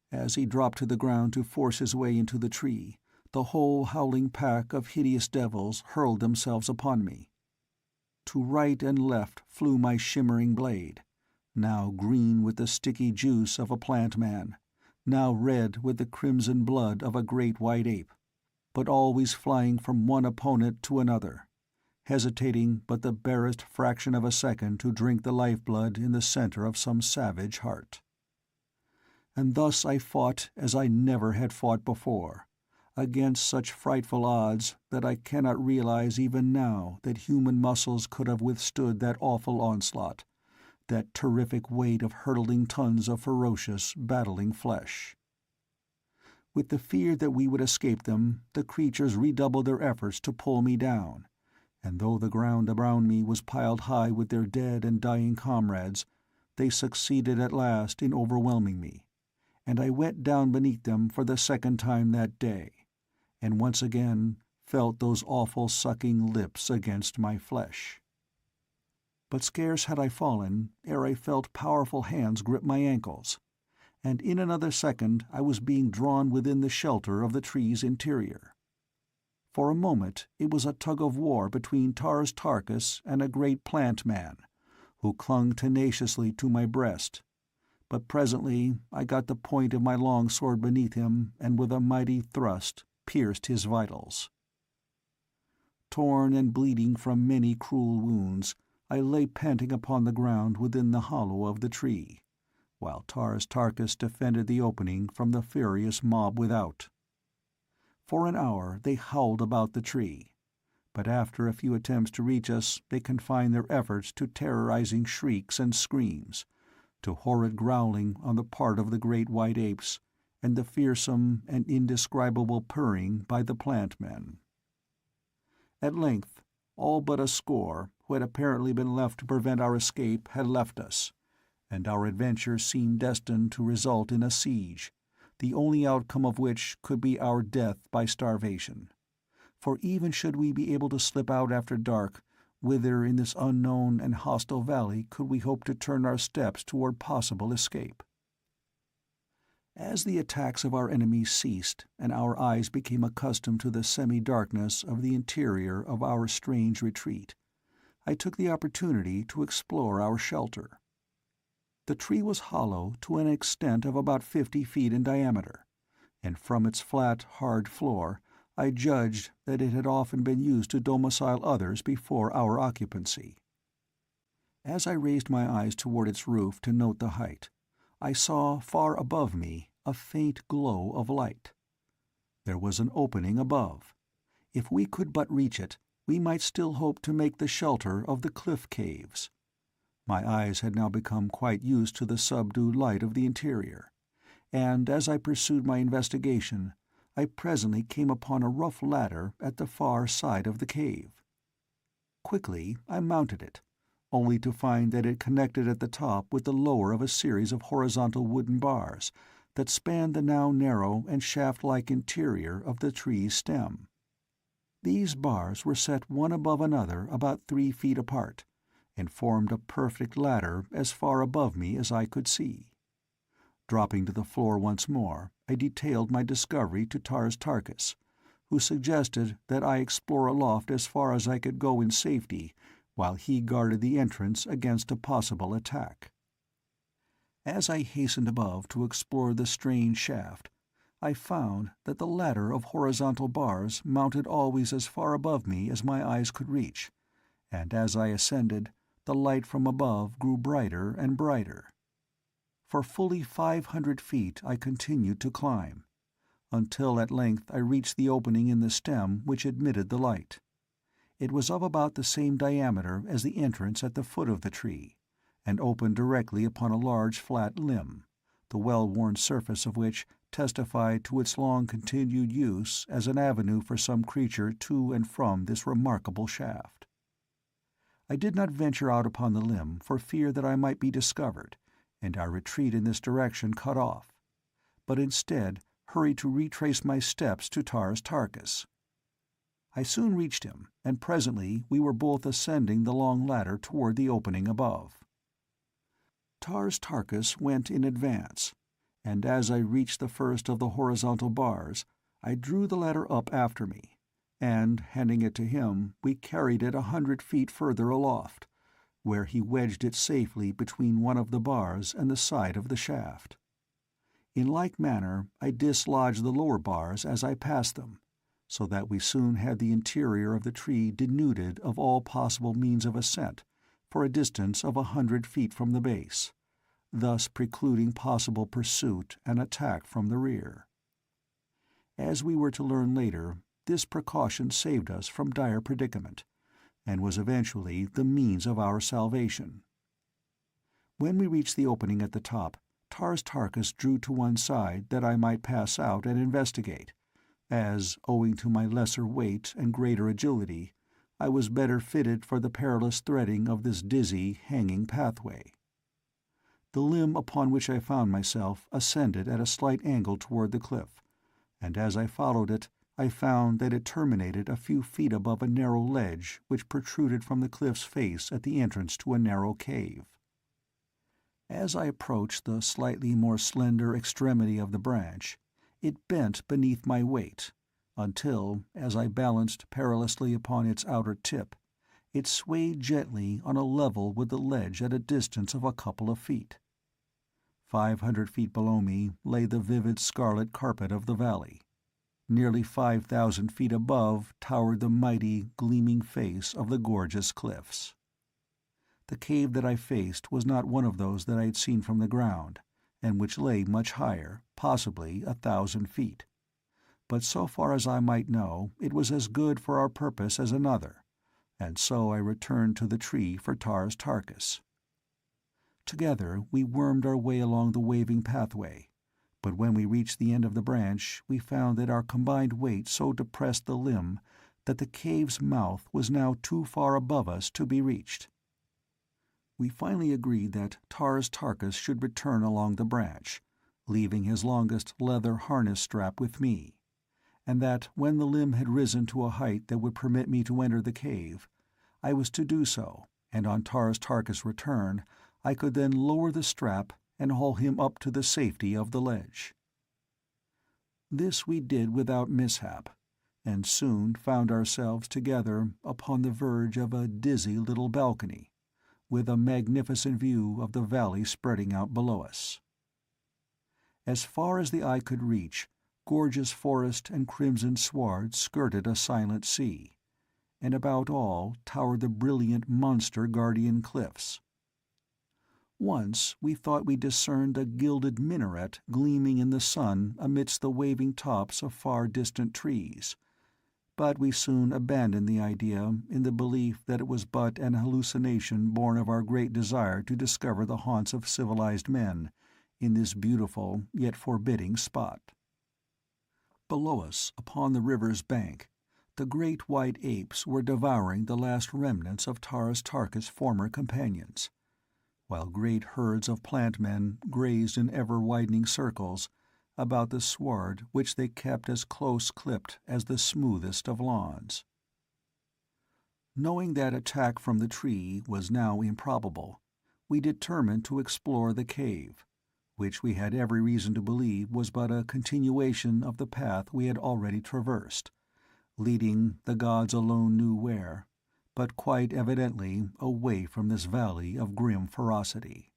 As he dropped to the ground to force his way into the tree, the whole howling pack of hideous devils hurled themselves upon me. To right and left flew my shimmering blade, now green with the sticky juice of a plant man, now red with the crimson blood of a great white ape, but always flying from one opponent to another, hesitating but the barest fraction of a second to drink the lifeblood in the center of some savage heart. And thus I fought as I never had fought before, against such frightful odds that I cannot realize even now that human muscles could have withstood that awful onslaught, that terrific weight of hurtling tons of ferocious, battling flesh. With the fear that we would escape them, the creatures redoubled their efforts to pull me down, and though the ground around me was piled high with their dead and dying comrades, they succeeded at last in overwhelming me, and I went down beneath them for the second time that day, and once again felt those awful sucking lips against my flesh. But scarce had I fallen ere I felt powerful hands grip my ankles, and in another second I was being drawn within the shelter of the tree's interior. For a moment it was a tug-of-war between Tarkis and a great plant man, who clung tenaciously to my breast, but presently I got the point of my long sword beneath him and with a mighty thrust pierced his vitals. Torn and bleeding from many cruel wounds, I lay panting upon the ground within the hollow of the tree, while Tarkis defended the opening from the furious mob without. For an hour they howled about the tree, but after a few attempts to reach us they confined their efforts to terrorizing shrieks and screams, to horrid growling on the part of the great white apes, and the fearsome and indescribable purring by the plant men. At length, all but a score, who had apparently been left to prevent our escape, had left us, and our adventure seemed destined to result in a siege, the only outcome of which could be our death by starvation. For even should we be able to slip out after dark, whither in this unknown and hostile valley could we hope to turn our steps toward possible escape? As the attacks of our enemies ceased and our eyes became accustomed to the semi-darkness of the interior of our strange retreat, I took the opportunity to explore our shelter. The tree was hollow to an extent of about 50 feet in diameter, and from its flat, hard floor I judged that it had often been used to domicile others before our occupancy. As I raised my eyes toward its roof to note the height, I saw far above me a faint glow of light. There was an opening above. If we could but reach it, we might still hope to make the shelter of the cliff caves. My eyes had now become quite used to the subdued light of the interior, and as I pursued my investigation, I presently came upon a rough ladder at the far side of the cave. Quickly I mounted it, only to find that it connected at the top with the lower of a series of horizontal wooden bars that spanned the now narrow and shaft-like interior of the tree's stem. These bars were set one above another about 3 feet apart, and formed a perfect ladder as far above me as I could see. Dropping to the floor once more, I detailed my discovery to Tarkis, who suggested that I explore aloft as far as I could go in safety while he guarded the entrance against a possible attack. As I hastened above to explore the strange shaft, I found that the ladder of horizontal bars mounted always as far above me as my eyes could reach, and as I ascended, the light from above grew brighter and brighter. For fully 500 feet I continued to climb, until at length I reached the opening in the stem which admitted the light. It was of about the same diameter as the entrance at the foot of the tree, and opened directly upon a large flat limb, the well-worn surface of which testified to its long-continued use as an avenue for some creature to and from this remarkable shaft. I did not venture out upon the limb for fear that I might be discovered, and our retreat in this direction cut off, but instead hurried to retrace my steps to Tars Tarkas. I soon reached him, and presently we were both ascending the long ladder toward the opening above. Tars Tarkas went in advance, and as I reached the first of the horizontal bars, I drew the ladder up after me, and, handing it to him, we carried it 100 feet further aloft, where he wedged it safely between one of the bars and the side of the shaft. In like manner I dislodged the lower bars as I passed them, so that we soon had the interior of the tree denuded of all possible means of ascent for a distance of 100 feet from the base, thus precluding possible pursuit and attack from the rear. As we were to learn later, this precaution saved us from dire predicament, and was eventually the means of our salvation. When we reached the opening at the top, Tars Tarkas drew to one side that I might pass out and investigate, as, owing to my lesser weight and greater agility, I was better fitted for the perilous threading of this dizzy, hanging pathway. The limb upon which I found myself ascended at a slight angle toward the cliff, and as I followed it, I found that it terminated a few feet above a narrow ledge which protruded from the cliff's face at the entrance to a narrow cave. As I approached the slightly more slender extremity of the branch, it bent beneath my weight, until, as I balanced perilously upon its outer tip, it swayed gently on a level with the ledge at a distance of a couple of feet. 500 feet below me lay the vivid scarlet carpet of the valley. Nearly 5,000 feet above towered the mighty, gleaming face of the gorgeous cliffs. The cave that I faced was not one of those that I had seen from the ground, and which lay much higher, possibly 1,000 feet. But so far as I might know, it was as good for our purpose as another, and so I returned to the tree for Tars Tarkas. Together we wormed our way along the waving pathway, but when we reached the end of the branch we found that our combined weight so depressed the limb that the cave's mouth was now too far above us to be reached. We finally agreed that Tars Tarkas should return along the branch, leaving his longest leather harness strap with me, and that when the limb had risen to a height that would permit me to enter the cave, I was to do so, and on Tars Tarkas' return I could then lower the strap and haul him up to the safety of the ledge. This we did without mishap, and soon found ourselves together upon the verge of a dizzy little balcony, with a magnificent view of the valley spreading out below us. As far as the eye could reach, gorgeous forest and crimson sward skirted a silent sea, and about all towered the brilliant monster guardian cliffs. Once we thought we discerned a gilded minaret gleaming in the sun amidst the waving tops of far distant trees, but we soon abandoned the idea in the belief that it was but an hallucination born of our great desire to discover the haunts of civilized men in this beautiful yet forbidding spot. Below us, upon the river's bank, the great white apes were devouring the last remnants of Tars Tarkas' former companions, while great herds of plant-men grazed in ever-widening circles about the sward which they kept as close-clipped as the smoothest of lawns. Knowing that attack from the tree was now improbable, we determined to explore the cave, which we had every reason to believe was but a continuation of the path we had already traversed, leading the gods alone knew where, but quite evidently away from this valley of grim ferocity.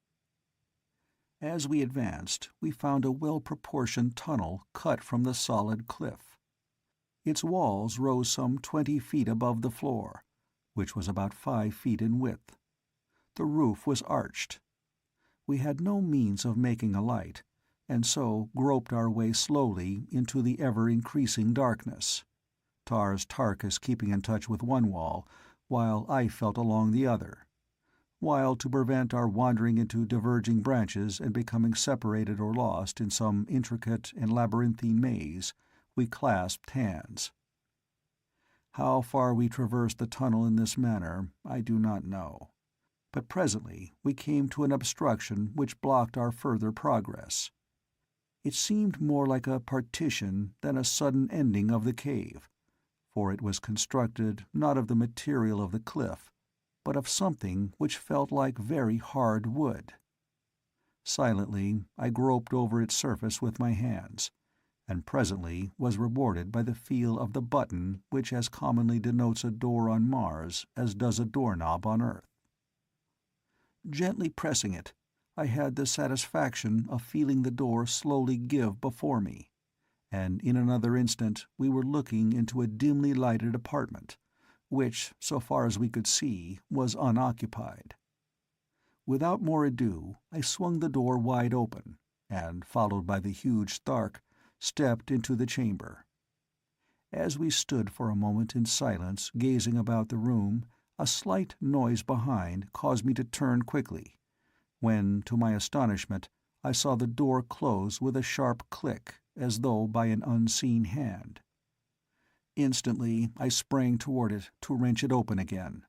As we advanced, we found a well-proportioned tunnel cut from the solid cliff. Its walls rose some 20 feet above the floor, which was about 5 feet in width. The roof was arched. We had no means of making a light, and so groped our way slowly into the ever-increasing darkness, Tars Tarkas keeping in touch with one wall, while I felt along the other, while to prevent our wandering into diverging branches and becoming separated or lost in some intricate and labyrinthine maze, we clasped hands. How far we traversed the tunnel in this manner I do not know, but presently we came to an obstruction which blocked our further progress. It seemed more like a partition than a sudden ending of the cave, for it was constructed not of the material of the cliff, but of something which felt like very hard wood. Silently I groped over its surface with my hands, and presently was rewarded by the feel of the button which as commonly denotes a door on Mars as does a doorknob on Earth. Gently pressing it, I had the satisfaction of feeling the door slowly give before me, and in another instant we were looking into a dimly lighted apartment, which, so far as we could see, was unoccupied. Without more ado, I swung the door wide open, and, followed by the huge Thark, stepped into the chamber. As we stood for a moment in silence gazing about the room, a slight noise behind caused me to turn quickly, when, to my astonishment, I saw the door close with a sharp click as though by an unseen hand. Instantly I sprang toward it to wrench it open again,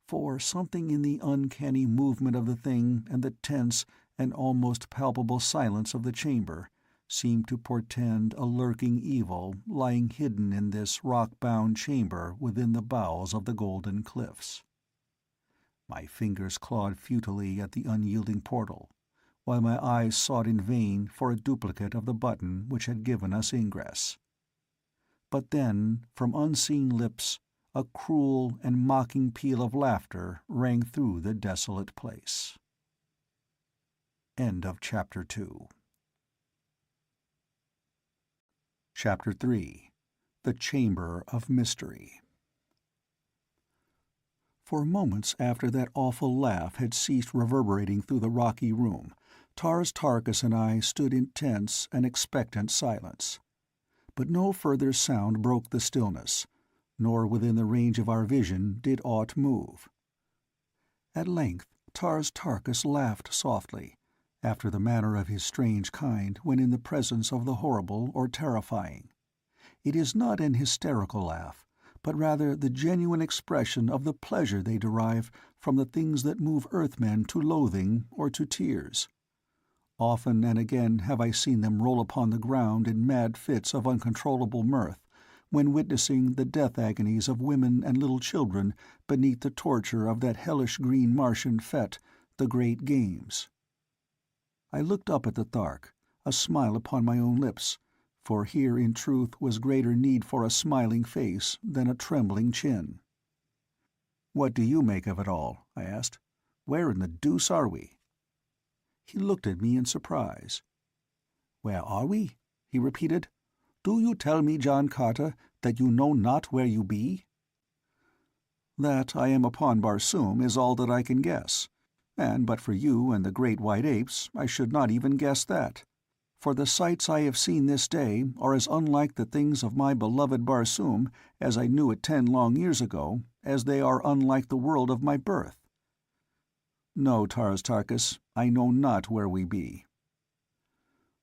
for something in the uncanny movement of the thing and the tense and almost palpable silence of the chamber seemed to portend a lurking evil lying hidden in this rock-bound chamber within the bowels of the golden cliffs. My fingers clawed futilely at the unyielding portal, while my eyes sought in vain for a duplicate of the button which had given us ingress. But then, from unseen lips, a cruel and mocking peal of laughter rang through the desolate place. End of Chapter 2. Chapter 3. The Chamber of Mystery. For moments after that awful laugh had ceased reverberating through the rocky room, Tars Tarkas and I stood in tense and expectant silence. But no further sound broke the stillness, nor within the range of our vision did aught move. At length Tars Tarkas laughed softly, after the manner of his strange kind when in the presence of the horrible or terrifying. It is not an hysterical laugh, but rather the genuine expression of the pleasure they derive from the things that move Earthmen to loathing or to tears. Often and again have I seen them roll upon the ground in mad fits of uncontrollable mirth, when witnessing the death agonies of women and little children beneath the torture of that hellish green Martian fete, the Great Games. I looked up at the Thark, a smile upon my own lips, for here in truth was greater need for a smiling face than a trembling chin. "What do you make of it all?" I asked. "Where in the deuce are we?" He looked at me in surprise. "Where are we?" he repeated. "Do you tell me, John Carter, that you know not where you be?" "That I am upon Barsoom is all that I can guess. And but for you and the great white apes, I should not even guess that. For the sights I have seen this day are as unlike the things of my beloved Barsoom, as I knew it 10 long years ago, as they are unlike the world of my birth. No, Tars Tarkas, I know not where we be."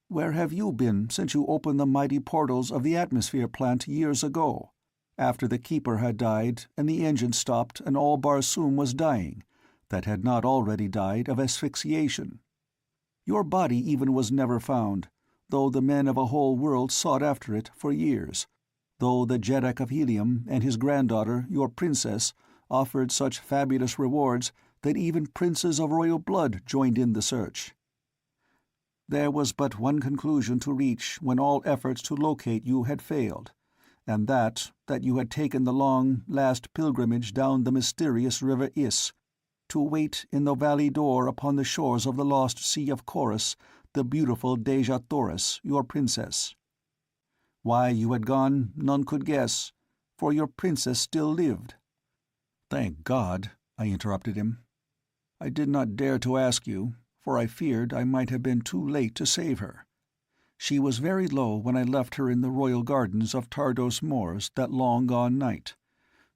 "Where have you been since you opened the mighty portals of the atmosphere plant years ago, after the Keeper had died and the engine stopped and all Barsoom was dying, that had not already died of asphyxiation? Your body even was never found, though the men of a whole world sought after it for years, though the Jeddak of Helium and his granddaughter, your princess, offered such fabulous rewards that even princes of royal blood joined in the search. There was but one conclusion to reach when all efforts to locate you had failed, and that you had taken the long, last pilgrimage down the mysterious river Is, to await in the valley door upon the shores of the lost Sea of Chorus the beautiful Dejah Thoris, your princess. Why you had gone none could guess, for your princess still lived." "Thank God," I interrupted him. "I did not dare to ask you, for I feared I might have been too late to save her. She was very low when I left her in the royal gardens of Tardos Mors that long-gone night,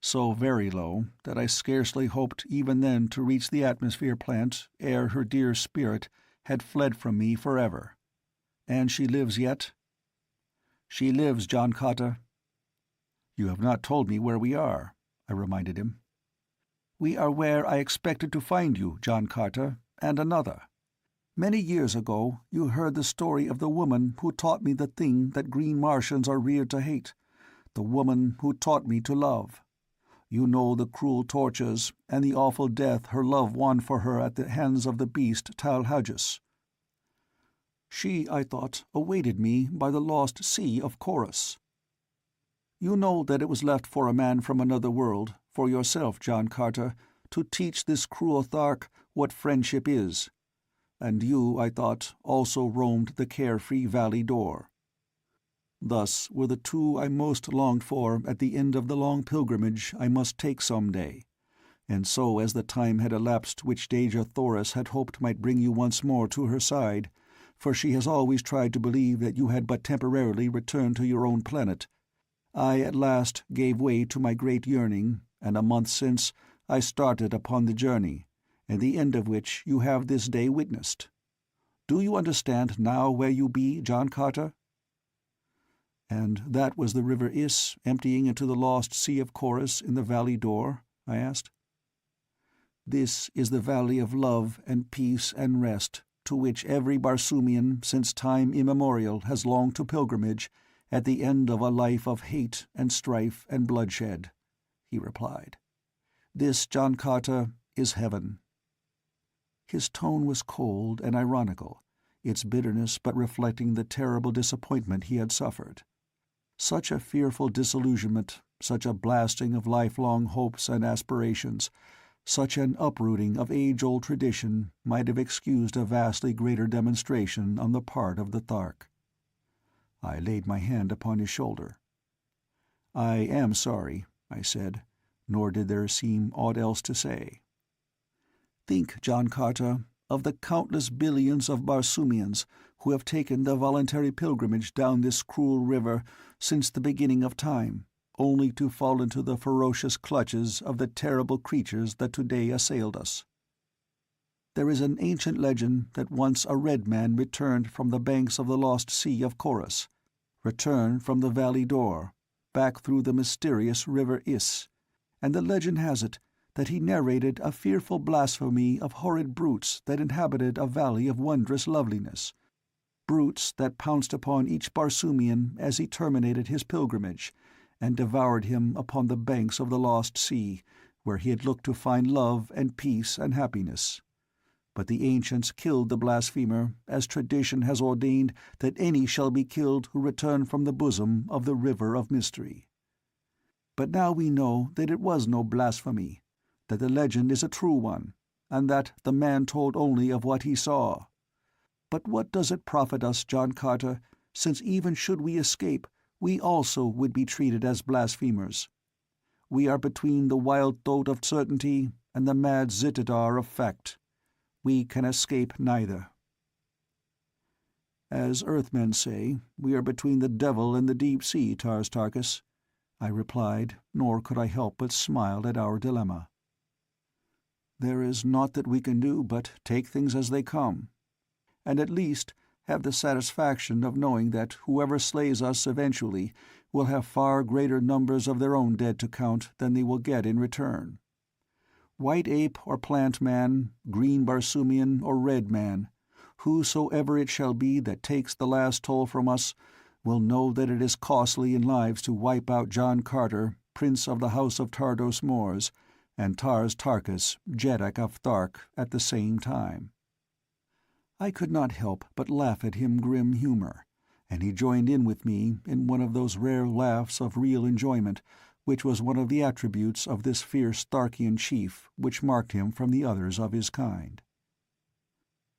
so very low that I scarcely hoped even then to reach the atmosphere plant ere her dear spirit had fled from me forever. And she lives yet?" "She lives, John Cotta." "You have not told me where we are," I reminded him. We are where I expected to find you, John Carter, and another. Many years ago, you heard the story of the woman who taught me the thing that green Martians are reared to hate, the woman who taught me to love. You know the cruel tortures and the awful death her love won for her at the hands of the beast Tal Hajus. She, I thought, awaited me by the lost sea of Chorus. You know that it was left for a man from another world, for yourself, John Carter, to teach this cruel Thark what friendship is. And you, I thought, also roamed the carefree valley door. Thus were the two I most longed for at the end of the long pilgrimage I must take some day, and so as the time had elapsed which Dejah Thoris had hoped might bring you once more to her side, for she has always tried to believe that you had but temporarily returned to your own planet, I at last gave way to my great yearning, and a month since I started upon the journey, and the end of which you have this day witnessed. Do you understand now where you be, John Carter?" "And that was the river Is emptying into the lost sea of Chorus in the valley door?" I asked. "This is the valley of love and peace and rest, to which every Barsoomian since time immemorial has longed to pilgrimage at the end of a life of hate and strife and bloodshed," he replied. "This, John Carter, is heaven." His tone was cold and ironical, its bitterness but reflecting the terrible disappointment he had suffered. Such a fearful disillusionment, such a blasting of lifelong hopes and aspirations, such an uprooting of age-old tradition might have excused a vastly greater demonstration on the part of the Thark. I laid my hand upon his shoulder. "I am sorry," I said, nor did there seem aught else to say. "Think, John Carter, of the countless billions of Barsoomians who have taken the voluntary pilgrimage down this cruel river since the beginning of time, only to fall into the ferocious clutches of the terrible creatures that today assailed us. There is an ancient legend that once a red man returned from the banks of the lost sea of Chorus, returned from the valley door, back through the mysterious river Is, and the legend has it that he narrated a fearful blasphemy of horrid brutes that inhabited a valley of wondrous loveliness, brutes that pounced upon each Barsoomian as he terminated his pilgrimage, and devoured him upon the banks of the lost sea, where he had looked to find love and peace and happiness. But the ancients killed the blasphemer, as tradition has ordained that any shall be killed who return from the bosom of the river of mystery. But now we know that it was no blasphemy, that the legend is a true one, and that the man told only of what he saw. But what does it profit us, John Carter, since even should we escape, we also would be treated as blasphemers? We are between the wild throat of certainty and the mad zitidar of fact. We can escape neither. As Earthmen say, we are between the devil and the deep sea, Tars Tarkas, I replied, nor could I help but smile at our dilemma. There is naught that we can do but take things as they come, and at least have the satisfaction of knowing that whoever slays us eventually will have far greater numbers of their own dead to count than they will get in return. White ape or plant man, green Barsoomian or red man, whosoever it shall be that takes the last toll from us, will know that it is costly in lives to wipe out John Carter, Prince of the House of Tardos Mors, and Tars Tarkas, Jeddak of Thark, at the same time. I could not help but laugh at him grim humor, and he joined in with me in one of those rare laughs of real enjoyment which was one of the attributes of this fierce Tharkian chief which marked him from the others of his kind.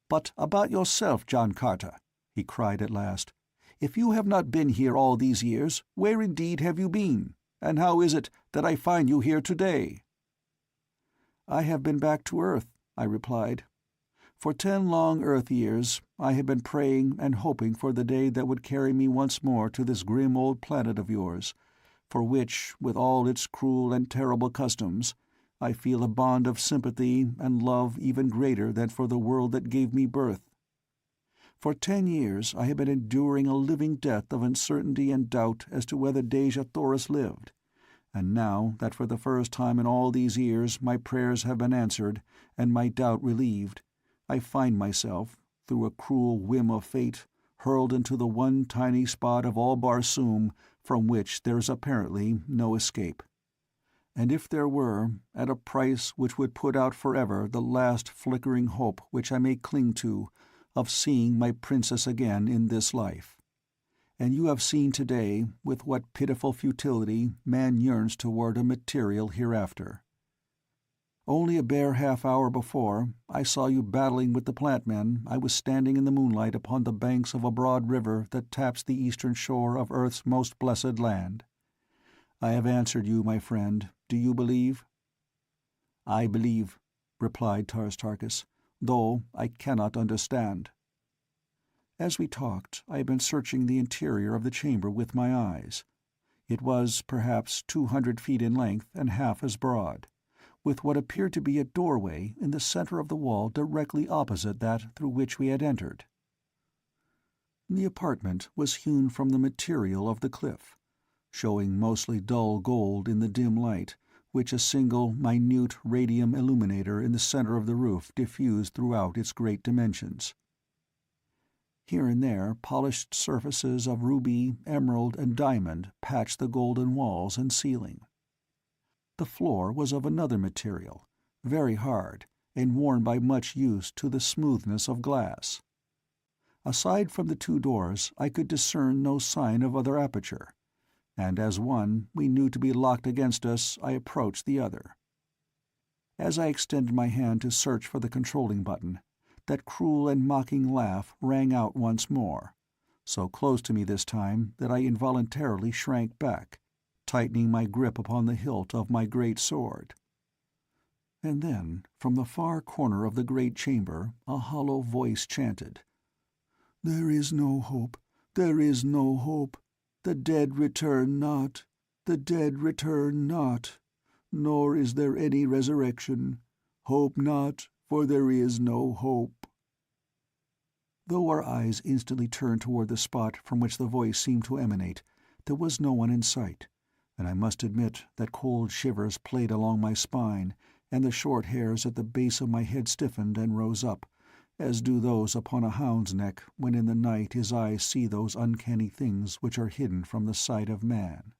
"But about yourself, John Carter," he cried at last. "If you have not been here all these years, where indeed have you been, and how is it that I find you here today?" "I have been back to Earth," I replied. "For 10 long Earth years I have been praying and hoping for the day that would carry me once more to this grim old planet of yours, for which, with all its cruel and terrible customs, I feel a bond of sympathy and love even greater than for the world that gave me birth. For 10 years I have been enduring a living death of uncertainty and doubt as to whether Dejah Thoris lived, and now that for the first time in all these years my prayers have been answered and my doubt relieved, I find myself, through a cruel whim of fate, hurled into the one tiny spot of all Barsoom from which there is apparently no escape. And if there were, at a price which would put out forever the last flickering hope which I may cling to of seeing my princess again in this life. And you have seen today with what pitiful futility man yearns toward a material hereafter. Only a bare half-hour before, I saw you battling with the plant men. I was standing in the moonlight upon the banks of a broad river that taps the eastern shore of Earth's most blessed land. I have answered you, my friend. Do you believe?" "I believe," replied Tarstarchus, "though I cannot understand." As we talked, I had been searching the interior of the chamber with my eyes. It was, perhaps, 200 feet in length and half as broad, with what appeared to be a doorway in the center of the wall directly opposite that through which we had entered. The apartment was hewn from the material of the cliff, showing mostly dull gold in the dim light which a single minute radium illuminator in the center of the roof diffused throughout its great dimensions. Here and there polished surfaces of ruby, emerald, and diamond patched the golden walls and ceiling. The floor was of another material, very hard, and worn by much use to the smoothness of glass. Aside from the two doors, I could discern no sign of other aperture, and as one we knew to be locked against us, I approached the other. As I extended my hand to search for the controlling button, that cruel and mocking laugh rang out once more, so close to me this time that I involuntarily shrank back, tightening my grip upon the hilt of my great sword. And then, from the far corner of the great chamber, a hollow voice chanted, "There is no hope, there is no hope. The dead return not, the dead return not, nor is there any resurrection. Hope not, for there is no hope." Though our eyes instantly turned toward the spot from which the voice seemed to emanate, there was no one in sight, and I must admit that cold shivers played along my spine, and the short hairs at the base of my head stiffened and rose up, as do those upon a hound's neck when in the night his eyes see those uncanny things which are hidden from the sight of man.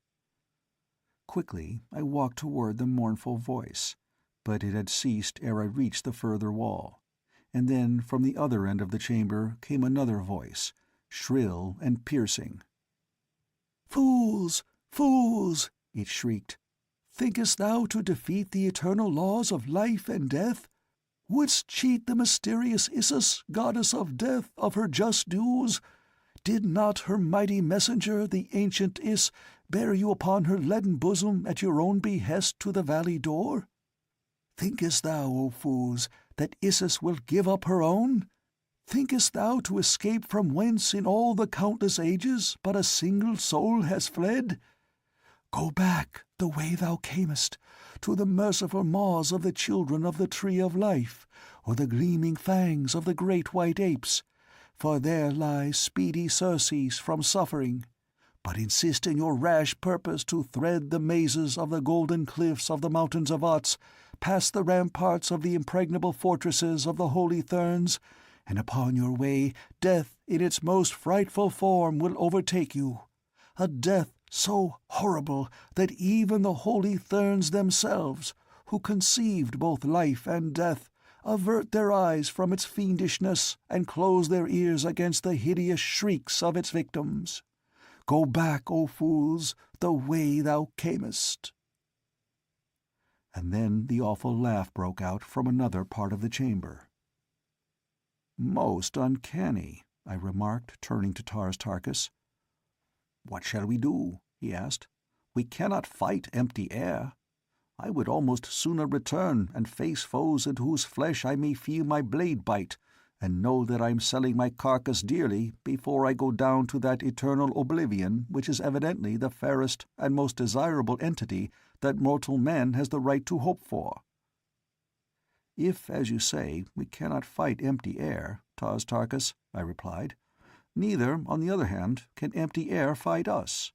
Quickly I walked toward the mournful voice, but it had ceased ere I reached the further wall, and then from the other end of the chamber came another voice, shrill and piercing. "Fools! Fools!" it shrieked. "Thinkest thou to defeat the eternal laws of life and death? Wouldst cheat the mysterious Isis, goddess of death, of her just dues? Did not her mighty messenger, the ancient Is, bear you upon her leaden bosom at your own behest to the valley door? Thinkest thou, O fools, that Isis will give up her own? Thinkest thou to escape from whence in all the countless ages but a single soul has fled? Go back the way thou camest, to the merciful maws of the children of the tree of life, or the gleaming fangs of the great white apes, for there lies speedy surcease from suffering. But insist in your rash purpose to thread the mazes of the golden cliffs of the mountains of Ots, past the ramparts of the impregnable fortresses of the holy Therns, and upon your way death in its most frightful form will overtake you, a death so horrible that even the holy Therns themselves, who conceived both life and death, avert their eyes from its fiendishness and close their ears against the hideous shrieks of its victims. Go back, O fools, the way thou camest." And then the awful laugh broke out from another part of the chamber. "Most uncanny," I remarked, turning to Tarstarchus. "What shall we do?" he asked. "We cannot fight empty air. I would almost sooner return and face foes into whose flesh I may feel my blade bite, and know that I am selling my carcass dearly before I go down to that eternal oblivion which is evidently the fairest and most desirable entity that mortal man has the right to hope for." "If, as you say, we cannot fight empty air, Tarstarchus," I replied, "neither, on the other hand, can empty air fight us.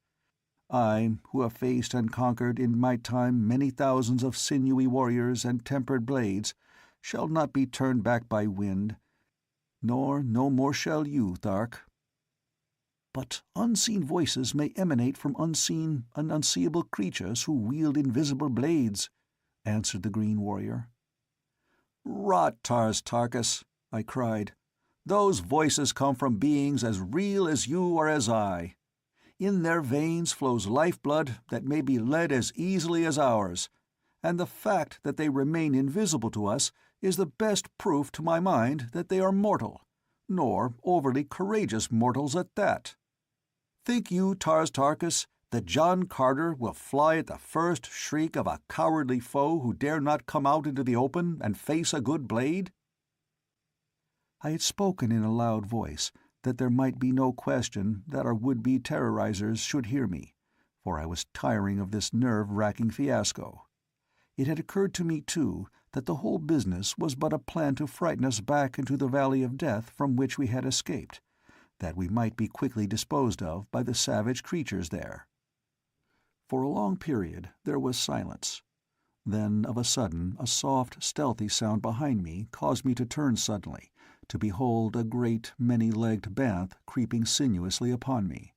I, who have faced and conquered in my time many thousands of sinewy warriors and tempered blades, shall not be turned back by wind, nor no more shall you, Thark. But unseen voices may emanate from unseen and unseeable creatures who wield invisible blades, answered the green warrior. Rot, Tarkus, I cried. Those voices come from beings as real as you or as I. In their veins flows lifeblood that may be led as easily as ours, and the fact that they remain invisible to us is the best proof to my mind that they are mortal, nor overly courageous mortals at that. Think you, Tarkus, that John Carter will fly at the first shriek of a cowardly foe who dare not come out into the open and face a good blade? I had spoken in a loud voice, that there might be no question that our would-be terrorizers should hear me, for I was tiring of this nerve-racking fiasco. It had occurred to me, too, that the whole business was but a plan to frighten us back into the valley of death from which we had escaped, that we might be quickly disposed of by the savage creatures there. For a long period there was silence. Then, of a sudden, a soft, stealthy sound behind me caused me to turn suddenly, to behold a great, many-legged banth creeping sinuously upon me.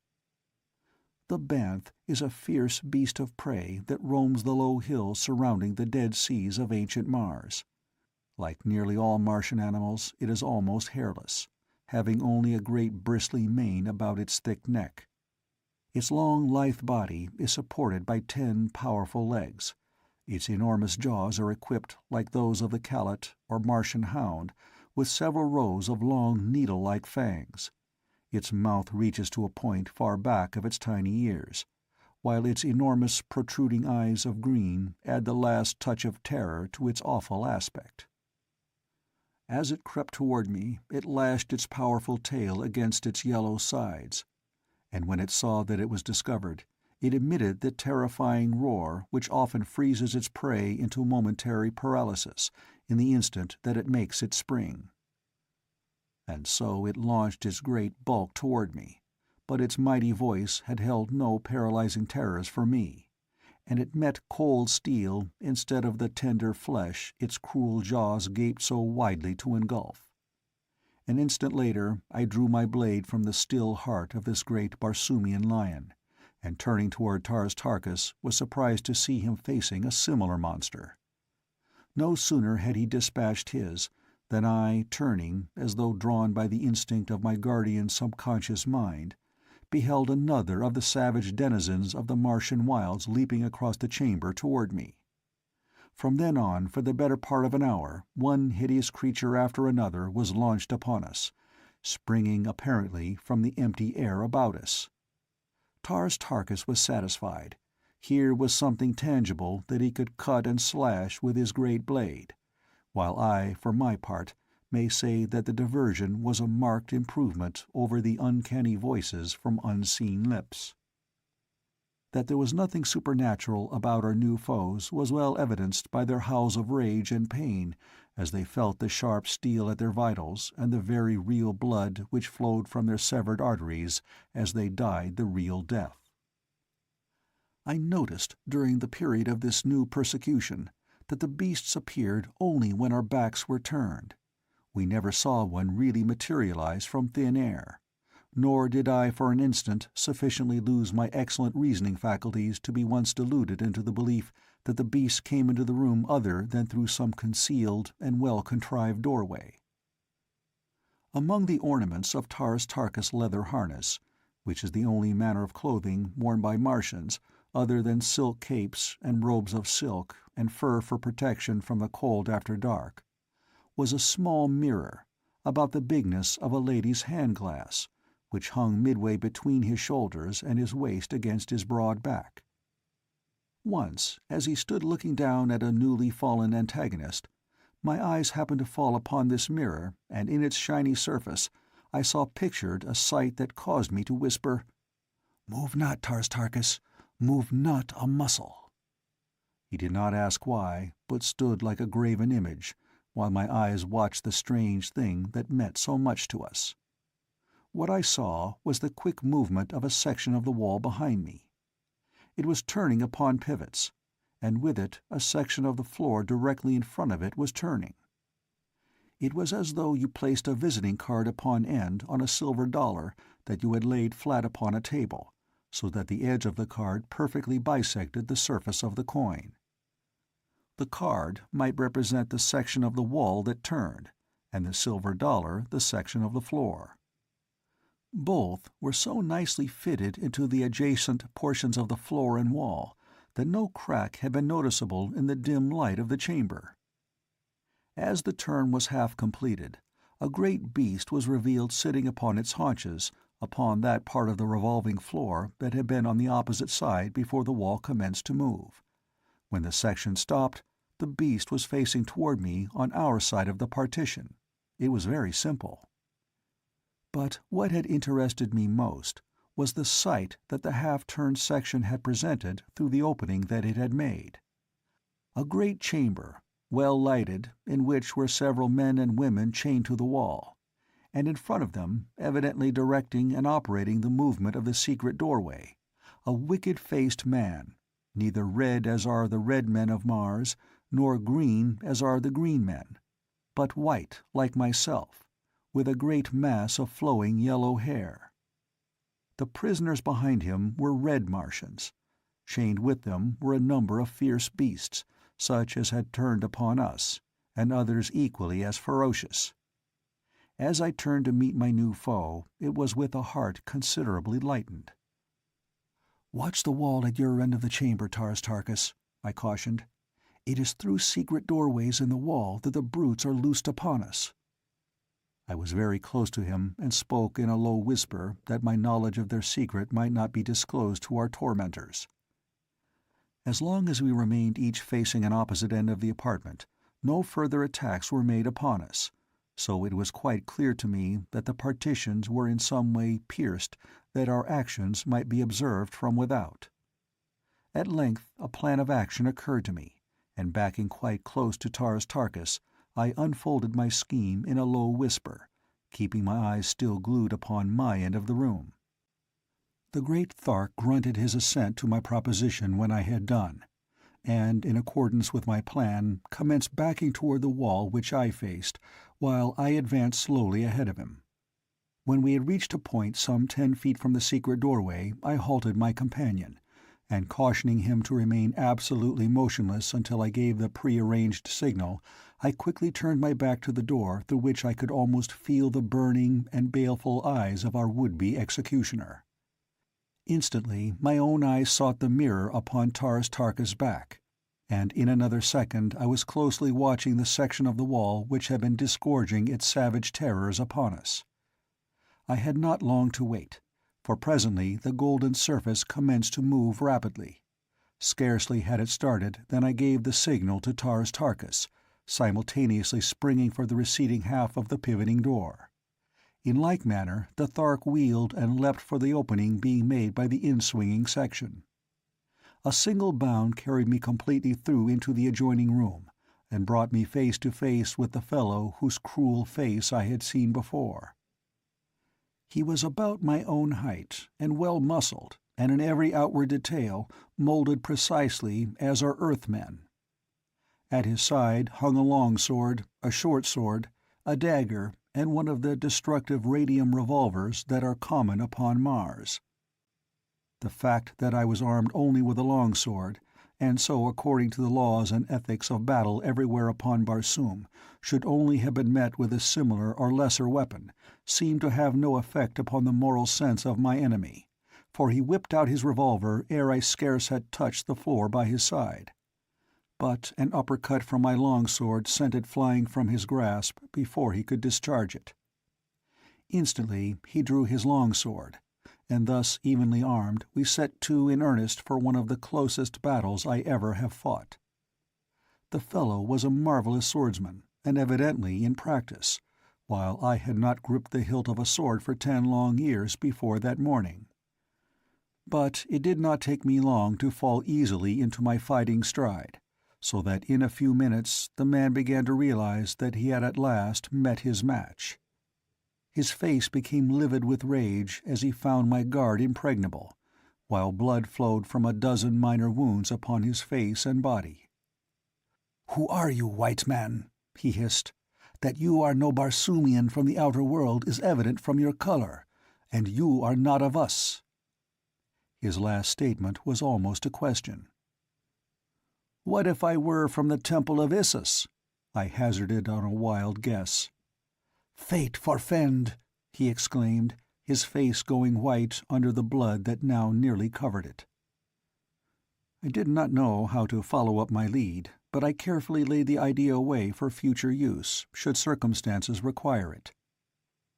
The banth is a fierce beast of prey that roams the low hills surrounding the dead seas of ancient Mars. Like nearly all Martian animals, it is almost hairless, having only a great bristly mane about its thick neck. Its long, lithe body is supported by 10 powerful legs. Its enormous jaws are equipped like those of the Kalat or Martian hound, with several rows of long needle-like fangs. Its mouth reaches to a point far back of its tiny ears, while its enormous protruding eyes of green add the last touch of terror to its awful aspect. As it crept toward me, it lashed its powerful tail against its yellow sides, and when it saw that it was discovered, it emitted the terrifying roar which often freezes its prey into momentary paralysis in the instant that it makes its spring. And so it launched its great bulk toward me, but its mighty voice had held no paralyzing terrors for me, and it met cold steel instead of the tender flesh its cruel jaws gaped so widely to engulf. An instant later I drew my blade from the still heart of this great Barsoomian lion, and turning toward Tarkus was surprised to see him facing a similar monster. No sooner had he dispatched his than I, turning, as though drawn by the instinct of my guardian's subconscious mind, beheld another of the savage denizens of the Martian wilds leaping across the chamber toward me. From then on, for the better part of an hour, one hideous creature after another was launched upon us, springing apparently from the empty air about us. Tarkus was satisfied. Here was something tangible that he could cut and slash with his great blade, while I, for my part, may say that the diversion was a marked improvement over the uncanny voices from unseen lips. That there was nothing supernatural about our new foes was well evidenced by their howls of rage and pain as they felt the sharp steel at their vitals and the very real blood which flowed from their severed arteries as they died the real death. I noticed during the period of this new persecution that the beasts appeared only when our backs were turned. We never saw one really materialize from thin air, nor did I for an instant sufficiently lose my excellent reasoning faculties to be once deluded into the belief that the beast came into the room other than through some concealed and well-contrived doorway. Among the ornaments of Tarkus' leather harness, which is the only manner of clothing worn by Martians other than silk capes and robes of silk and fur for protection from the cold after dark, was a small mirror, about the bigness of a lady's hand-glass, which hung midway between his shoulders and his waist against his broad back. Once, as he stood looking down at a newly fallen antagonist, my eyes happened to fall upon this mirror, and in its shiny surface I saw pictured a sight that caused me to whisper, "Move not, Tarkus, move not a muscle." He did not ask why, but stood like a graven image, while my eyes watched the strange thing that meant so much to us. What I saw was the quick movement of a section of the wall behind me. It was turning upon pivots, and with it a section of the floor directly in front of it was turning. It was as though you placed a visiting card upon end on a silver dollar that you had laid flat upon a table, so that the edge of the card perfectly bisected the surface of the coin. The card might represent the section of the wall that turned, and the silver dollar the section of the floor. Both were so nicely fitted into the adjacent portions of the floor and wall that no crack had been noticeable in the dim light of the chamber. As the turn was half completed, a great beast was revealed sitting upon its haunches upon that part of the revolving floor that had been on the opposite side before the wall commenced to move. When the section stopped, the beast was facing toward me on our side of the partition. It was very simple. But what had interested me most was the sight that the half-turned section had presented through the opening that it had made. A great chamber, well lighted, in which were several men and women chained to the wall, and in front of them, evidently directing and operating the movement of the secret doorway, a wicked-faced man, neither red as are the red men of Mars, nor green as are the green men, but white like myself, with a great mass of flowing yellow hair. The prisoners behind him were red Martians. Chained with them were a number of fierce beasts, such as had turned upon us, and others equally as ferocious. As I turned to meet my new foe, it was with a heart considerably lightened. "Watch the wall at your end of the chamber, Tarkis," I cautioned. "It is through secret doorways in the wall that the brutes are loosed upon us." I was very close to him and spoke in a low whisper that my knowledge of their secret might not be disclosed to our tormentors. As long as we remained each facing an opposite end of the apartment, no further attacks were made upon us, so it was quite clear to me that the partitions were in some way pierced that our actions might be observed from without. At length a plan of action occurred to me, and backing quite close to Tarkis, I unfolded my scheme in a low whisper, keeping my eyes still glued upon my end of the room. The great Thark grunted his assent to my proposition when I had done, and, in accordance with my plan, commenced backing toward the wall which I faced, while I advanced slowly ahead of him. When we had reached a point some 10 feet from the secret doorway, I halted my companion, and cautioning him to remain absolutely motionless until I gave the prearranged signal, I quickly turned my back to the door through which I could almost feel the burning and baleful eyes of our would-be executioner. Instantly my own eyes sought the mirror upon Tarkis' back, and in another second I was closely watching the section of the wall which had been disgorging its savage terrors upon us. I had not long to wait, for presently the golden surface commenced to move rapidly. Scarcely had it started than I gave the signal to Tarkis, simultaneously springing for the receding half of the pivoting door. In like manner the Thark wheeled and leapt for the opening being made by the in-swinging section. A single bound carried me completely through into the adjoining room, and brought me face to face with the fellow whose cruel face I had seen before. He was about my own height, and well muscled, and in every outward detail moulded precisely as are Earthmen. At his side hung a long sword, a short sword, a dagger, and one of the destructive radium revolvers that are common upon Mars. The fact that I was armed only with a long sword, and so according to the laws and ethics of battle everywhere upon Barsoom should only have been met with a similar or lesser weapon, seemed to have no effect upon the moral sense of my enemy, for he whipped out his revolver ere I scarce had touched the floor by his side. But an uppercut from my long sword sent it flying from his grasp before he could discharge it. Instantly he drew his long sword, and thus evenly armed we set to in earnest for one of the closest battles I ever have fought. The fellow was a marvellous swordsman, and evidently in practice, while I had not gripped the hilt of a sword for 10 long years before that morning. But it did not take me long to fall easily into my fighting stride, so that in a few minutes the man began to realize that he had at last met his match. His face became livid with rage as he found my guard impregnable, while blood flowed from a dozen minor wounds upon his face and body. "Who are you, white man?" he hissed. "That you are no Barsoomian from the outer world is evident from your color, and you are not of us." His last statement was almost a question. "What if I were from the Temple of Issus?" I hazarded on a wild guess. "Fate forfend!" he exclaimed, his face going white under the blood that now nearly covered it. I did not know how to follow up my lead, but I carefully laid the idea away for future use, should circumstances require it.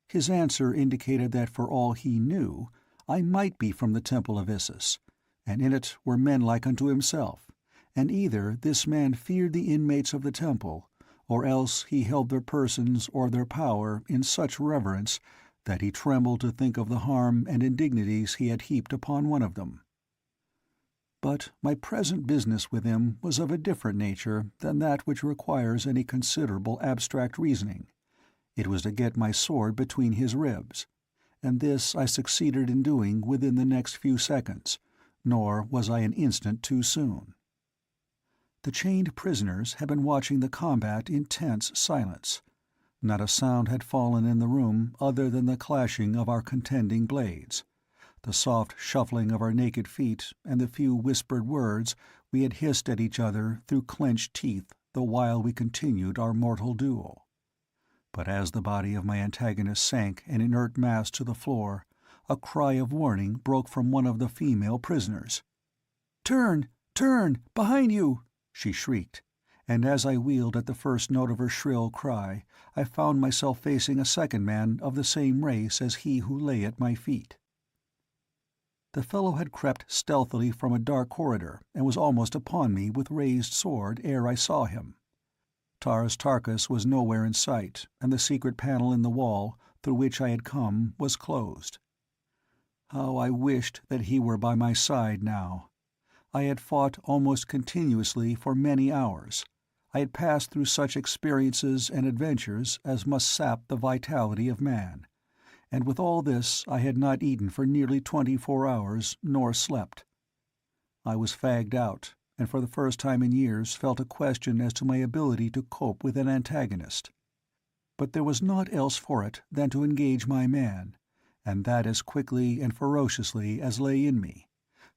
His answer indicated that for all he knew, I might be from the Temple of Issus, and in it were men like unto himself, and either this man feared the inmates of the temple, or else he held their persons or their power in such reverence that he trembled to think of the harm and indignities he had heaped upon one of them. But my present business with him was of a different nature than that which requires any considerable abstract reasoning. It was to get my sword between his ribs, and this I succeeded in doing within the next few seconds, nor was I an instant too soon. The chained prisoners had been watching the combat in tense silence. Not a sound had fallen in the room other than the clashing of our contending blades, the soft shuffling of our naked feet, and the few whispered words we had hissed at each other through clenched teeth the while we continued our mortal duel. But as the body of my antagonist sank an inert mass to the floor, a cry of warning broke from one of the female prisoners. "Turn! Turn! Behind you!" she shrieked, and as I wheeled at the first note of her shrill cry, I found myself facing a second man of the same race as he who lay at my feet. The fellow had crept stealthily from a dark corridor and was almost upon me with raised sword ere I saw him. Taras Tarkas was nowhere in sight, and the secret panel in the wall through which I had come was closed. How I wished that he were by my side now! I had fought almost continuously for many hours. I had passed through such experiences and adventures as must sap the vitality of man, and with all this I had not eaten for nearly 24 hours, nor slept. I was fagged out, and for the first time in years felt a question as to my ability to cope with an antagonist. But there was naught else for it than to engage my man, and that as quickly and ferociously as lay in me,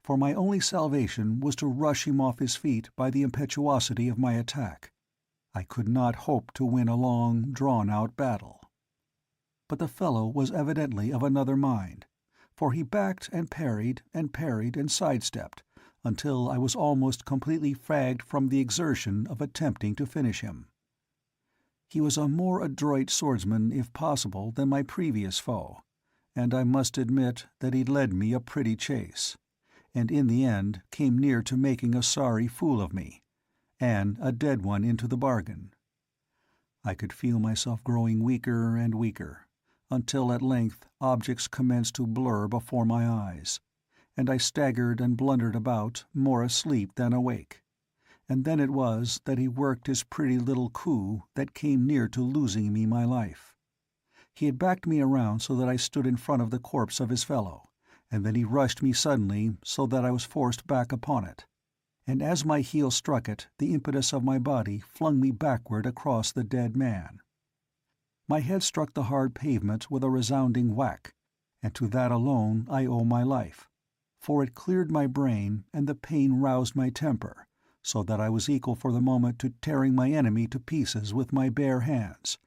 for my only salvation was to rush him off his feet by the impetuosity of my attack. I could not hope to win a long, drawn-out battle. But the fellow was evidently of another mind, for he backed and parried and sidestepped, until I was almost completely fagged from the exertion of attempting to finish him. He was a more adroit swordsman, if possible, than my previous foe, and I must admit that he led me a pretty chase, and in the end came near to making a sorry fool of me, and a dead one into the bargain. I could feel myself growing weaker and weaker, until at length objects commenced to blur before my eyes, and I staggered and blundered about, more asleep than awake. And then it was that he worked his pretty little coup that came near to losing me my life. He had backed me around so that I stood in front of the corpse of his fellow, and then he rushed me suddenly so that I was forced back upon it. And as my heel struck it, the impetus of my body flung me backward across the dead man. My head struck the hard pavement with a resounding whack, and to that alone I owe my life, for it cleared my brain and the pain roused my temper, so that I was equal for the moment to tearing my enemy to pieces with my bare hands,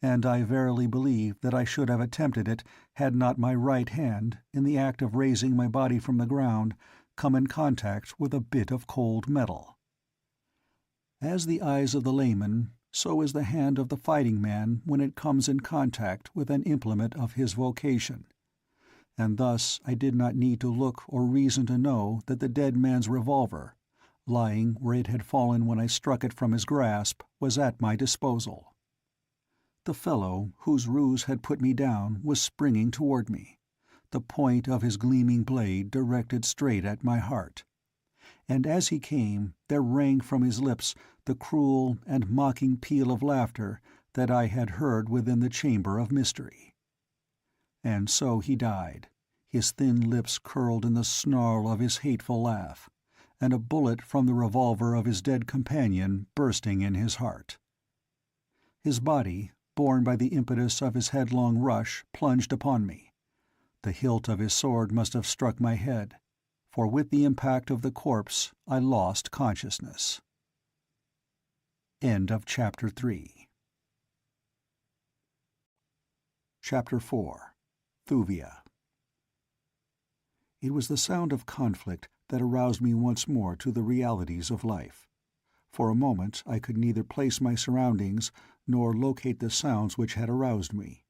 and I verily believe that I should have attempted it had not my right hand, in the act of raising my body from the ground, come in contact with a bit of cold metal. As the eyes of the layman, so is the hand of the fighting man when it comes in contact with an implement of his vocation, and thus I did not need to look or reason to know that the dead man's revolver, lying where it had fallen when I struck it from his grasp, was at my disposal. The fellow whose ruse had put me down was springing toward me, the point of his gleaming blade directed straight at my heart. And as he came, there rang from his lips the cruel and mocking peal of laughter that I had heard within the chamber of mystery. And so he died, his thin lips curled in the snarl of his hateful laugh, and a bullet from the revolver of his dead companion bursting in his heart. His body, borne by the impetus of his headlong rush, plunged upon me. The hilt of his sword must have struck my head, for with the impact of the corpse I lost consciousness. End of Chapter 3. Chapter 4. Thuvia. It was the sound of conflict that aroused me once more to the realities of life. For a moment I could neither place my surroundings nor locate the sounds which had aroused me.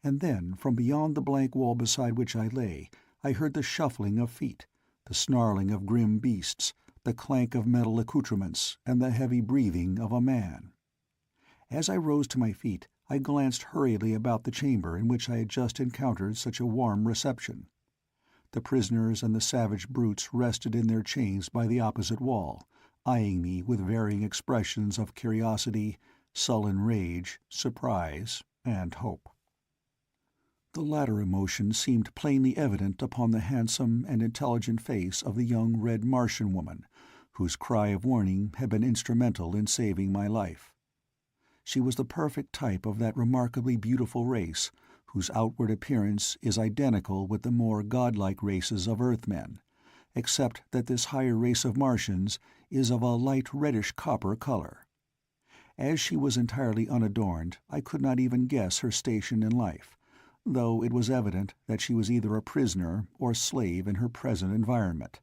And then, from beyond the blank wall beside which I lay, I heard the shuffling of feet, the snarling of grim beasts, the clank of metal accoutrements, and the heavy breathing of a man. As I rose to my feet, I glanced hurriedly about the chamber in which I had just encountered such a warm reception. The prisoners and the savage brutes rested in their chains by the opposite wall, eyeing me with varying expressions of curiosity, sullen rage, surprise, and hope. The latter emotion seemed plainly evident upon the handsome and intelligent face of the young red Martian woman, whose cry of warning had been instrumental in saving my life. She was the perfect type of that remarkably beautiful race whose outward appearance is identical with the more godlike races of Earthmen, except that this higher race of Martians is of a light reddish-copper color. As she was entirely unadorned, I could not even guess her station in life, though it was evident that she was either a prisoner or slave in her present environment.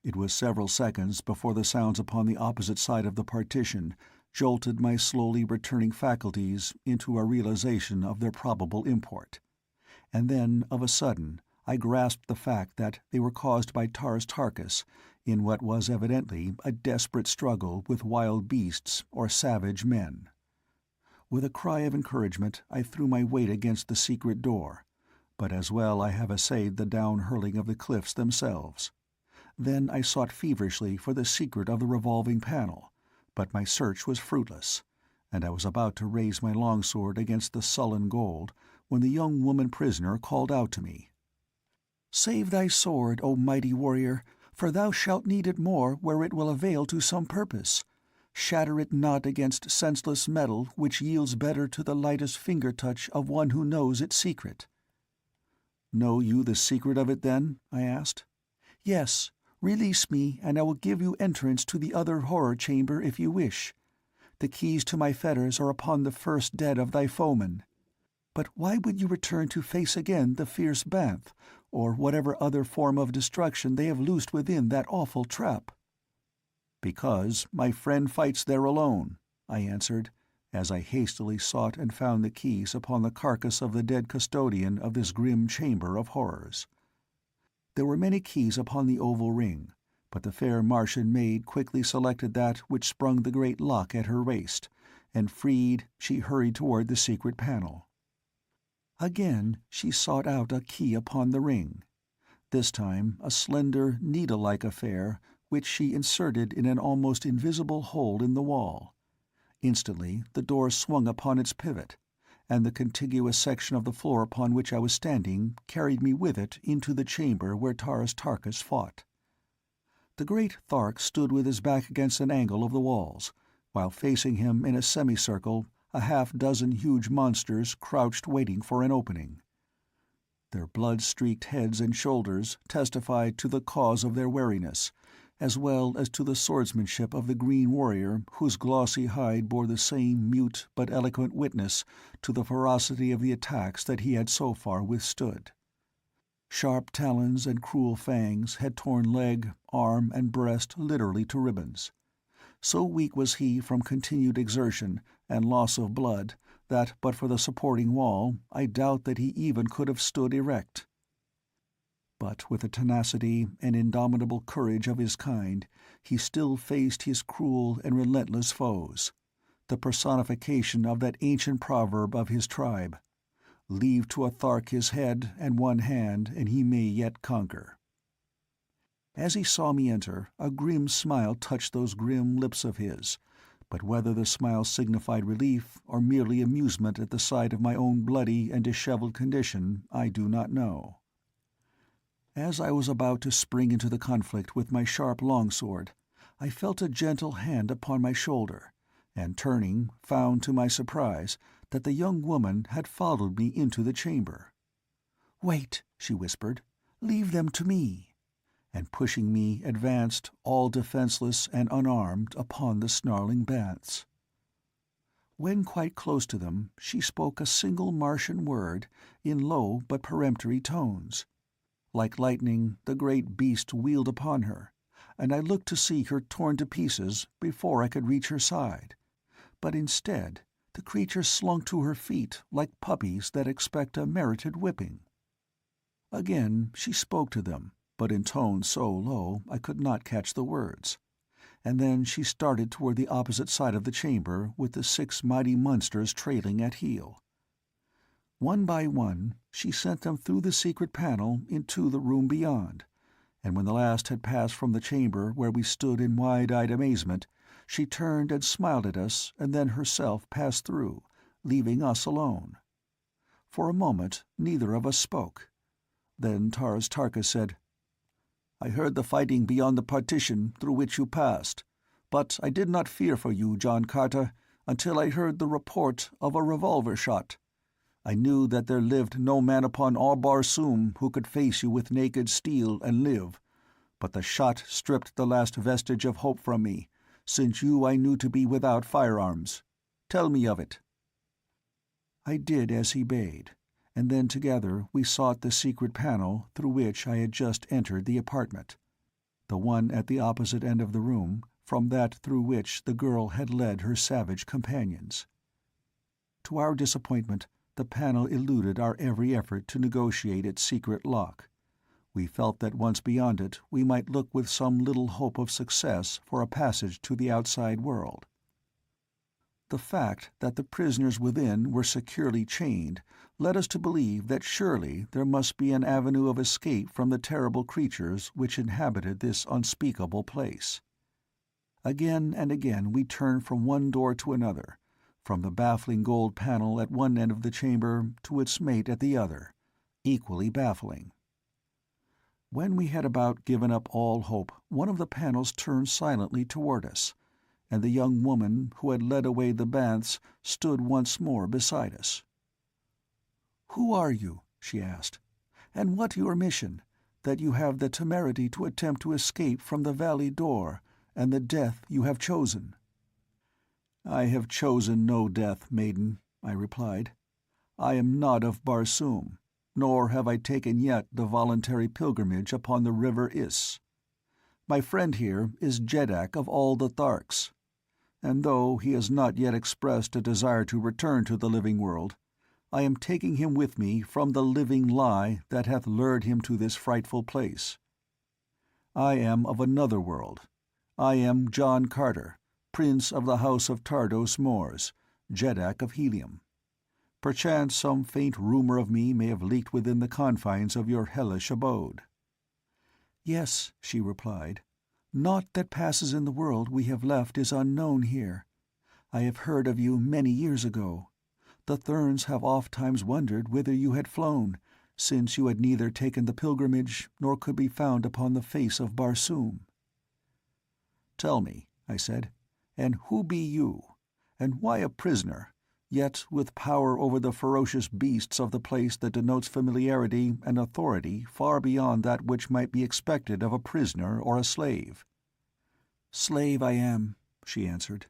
It was several seconds before the sounds upon the opposite side of the partition jolted my slowly returning faculties into a realization of their probable import. And then, of a sudden, I grasped the fact that they were caused by Taras Tarkas in what was evidently a desperate struggle with wild beasts or savage men. With a cry of encouragement I threw my weight against the secret door, but as well I have essayed the down-hurling of the cliffs themselves. Then I sought feverishly for the secret of the revolving panel, but my search was fruitless, and I was about to raise my longsword against the sullen gold when the young woman prisoner called out to me. "Save thy sword, O mighty warrior, for thou shalt need it more where it will avail to some purpose. Shatter it not against senseless metal which yields better to the lightest finger-touch of one who knows its secret." "Know you the secret of it, then?" I asked. "Yes. Release me, and I will give you entrance to the other horror chamber if you wish. The keys to my fetters are upon the first dead of thy foemen. But why would you return to face again the fierce Banth, or whatever other form of destruction they have loosed within that awful trap?" "Because my friend fights there alone," I answered, as I hastily sought and found the keys upon the carcass of the dead custodian of this grim chamber of horrors. There were many keys upon the oval ring, but the fair Martian maid quickly selected that which sprung the great lock at her waist, and freed, she hurried toward the secret panel. Again she sought out a key upon the ring, this time a slender, needle-like affair which she inserted in an almost invisible hole in the wall. Instantly the door swung upon its pivot, and the contiguous section of the floor upon which I was standing carried me with it into the chamber where Taras Tarkas fought. The great Thark stood with his back against an angle of the walls, while facing him in a semicircle a half-dozen huge monsters crouched waiting for an opening. Their blood-streaked heads and shoulders testified to the cause of their wariness, as well as to the swordsmanship of the green warrior whose glossy hide bore the same mute but eloquent witness to the ferocity of the attacks that he had so far withstood. Sharp talons and cruel fangs had torn leg, arm, and breast literally to ribbons. So weak was he from continued exertion and loss of blood that but for the supporting wall I doubt that he even could have stood erect. But with the tenacity and indomitable courage of his kind, he still faced his cruel and relentless foes, the personification of that ancient proverb of his tribe, "Leave to a Thark his head and one hand, and he may yet conquer." As he saw me enter, a grim smile touched those grim lips of his, but whether the smile signified relief or merely amusement at the sight of my own bloody and disheveled condition I do not know. As I was about to spring into the conflict with my sharp longsword, I felt a gentle hand upon my shoulder, and turning, found to my surprise that the young woman had followed me into the chamber. "Wait," she whispered. "Leave them to me," and pushing me advanced, all defenseless and unarmed, upon the snarling bants. When quite close to them, she spoke a single Martian word in low but peremptory tones. Like lightning, the great beast wheeled upon her, and I looked to see her torn to pieces before I could reach her side. But instead, the creature slunk to her feet like puppies that expect a merited whipping. Again she spoke to them, but in tones so low I could not catch the words. And then she started toward the opposite side of the chamber with the 6 mighty monsters trailing at heel. One by one, she sent them through the secret panel into the room beyond, and when the last had passed from the chamber where we stood in wide-eyed amazement, she turned and smiled at us and then herself passed through, leaving us alone. For a moment neither of us spoke. Then Taras Tarka said, "I heard the fighting beyond the partition through which you passed, but I did not fear for you, John Carter, until I heard the report of a revolver shot. I knew that there lived no man upon all Barsoom who could face you with naked steel and live, but the shot stripped the last vestige of hope from me, since you I knew to be without firearms. Tell me of it." I did as he bade, and then together we sought the secret panel through which I had just entered the apartment, the one at the opposite end of the room from that through which the girl had led her savage companions. To our disappointment, the panel eluded our every effort to negotiate its secret lock. We felt that once beyond it we might look with some little hope of success for a passage to the outside world. The fact that the prisoners within were securely chained led us to believe that surely there must be an avenue of escape from the terrible creatures which inhabited this unspeakable place. Again and again we turned from one door to another, from the baffling gold panel at one end of the chamber to its mate at the other, equally baffling. When we had about given up all hope, one of the panels turned silently toward us, and the young woman who had led away the Banths stood once more beside us. "Who are you?" she asked, "and what your mission, that you have the temerity to attempt to escape from the valley door, and the death you have chosen?" "I have chosen no death, maiden," I replied. "I am not of Barsoom, nor have I taken yet the voluntary pilgrimage upon the river Is. My friend here is Jeddak of all the Tharks, and though he has not yet expressed a desire to return to the living world, I am taking him with me from the living lie that hath lured him to this frightful place. I am of another world. I am John Carter, Prince of the House of Tardos Mors, Jeddak of Helium. Perchance some faint rumor of me may have leaked within the confines of your hellish abode." "Yes," she replied, "naught that passes in the world we have left is unknown here. I have heard of you many years ago. The Therns have oft-times wondered whither you had flown, since you had neither taken the pilgrimage nor could be found upon the face of Barsoom." "Tell me," I said, "and who be you? And why a prisoner, yet with power over the ferocious beasts of the place that denotes familiarity and authority far beyond that which might be expected of a prisoner or a slave?" "Slave I am," she answered.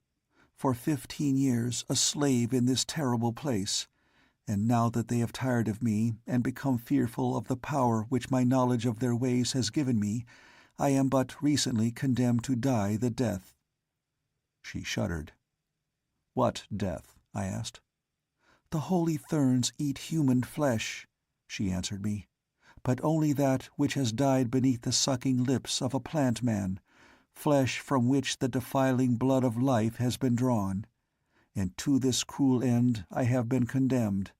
"For 15 years a slave in this terrible place, and now that they have tired of me and become fearful of the power which my knowledge of their ways has given me, I am but recently condemned to die the death." She shuddered. "What death?" I asked. "The holy Therns eat human flesh," she answered me, "but only that which has died beneath the sucking lips of a plant man, flesh from which the defiling blood of life has been drawn. And to this cruel end I have been condemned.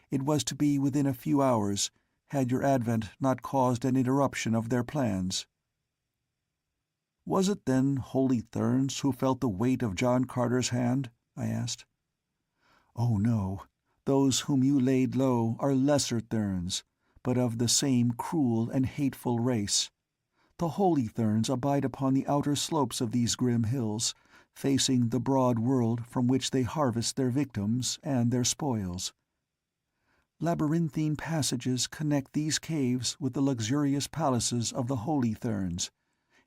It was to be within a few hours, had your advent not caused an interruption of their plans." "Was it then holy Therns who felt the weight of John Carter's hand?" I asked. "Oh no, those whom you laid low are lesser Therns, but of the same cruel and hateful race. The holy Therns abide upon the outer slopes of these grim hills, facing the broad world from which they harvest their victims and their spoils. Labyrinthine passages connect these caves with the luxurious palaces of the holy Therns,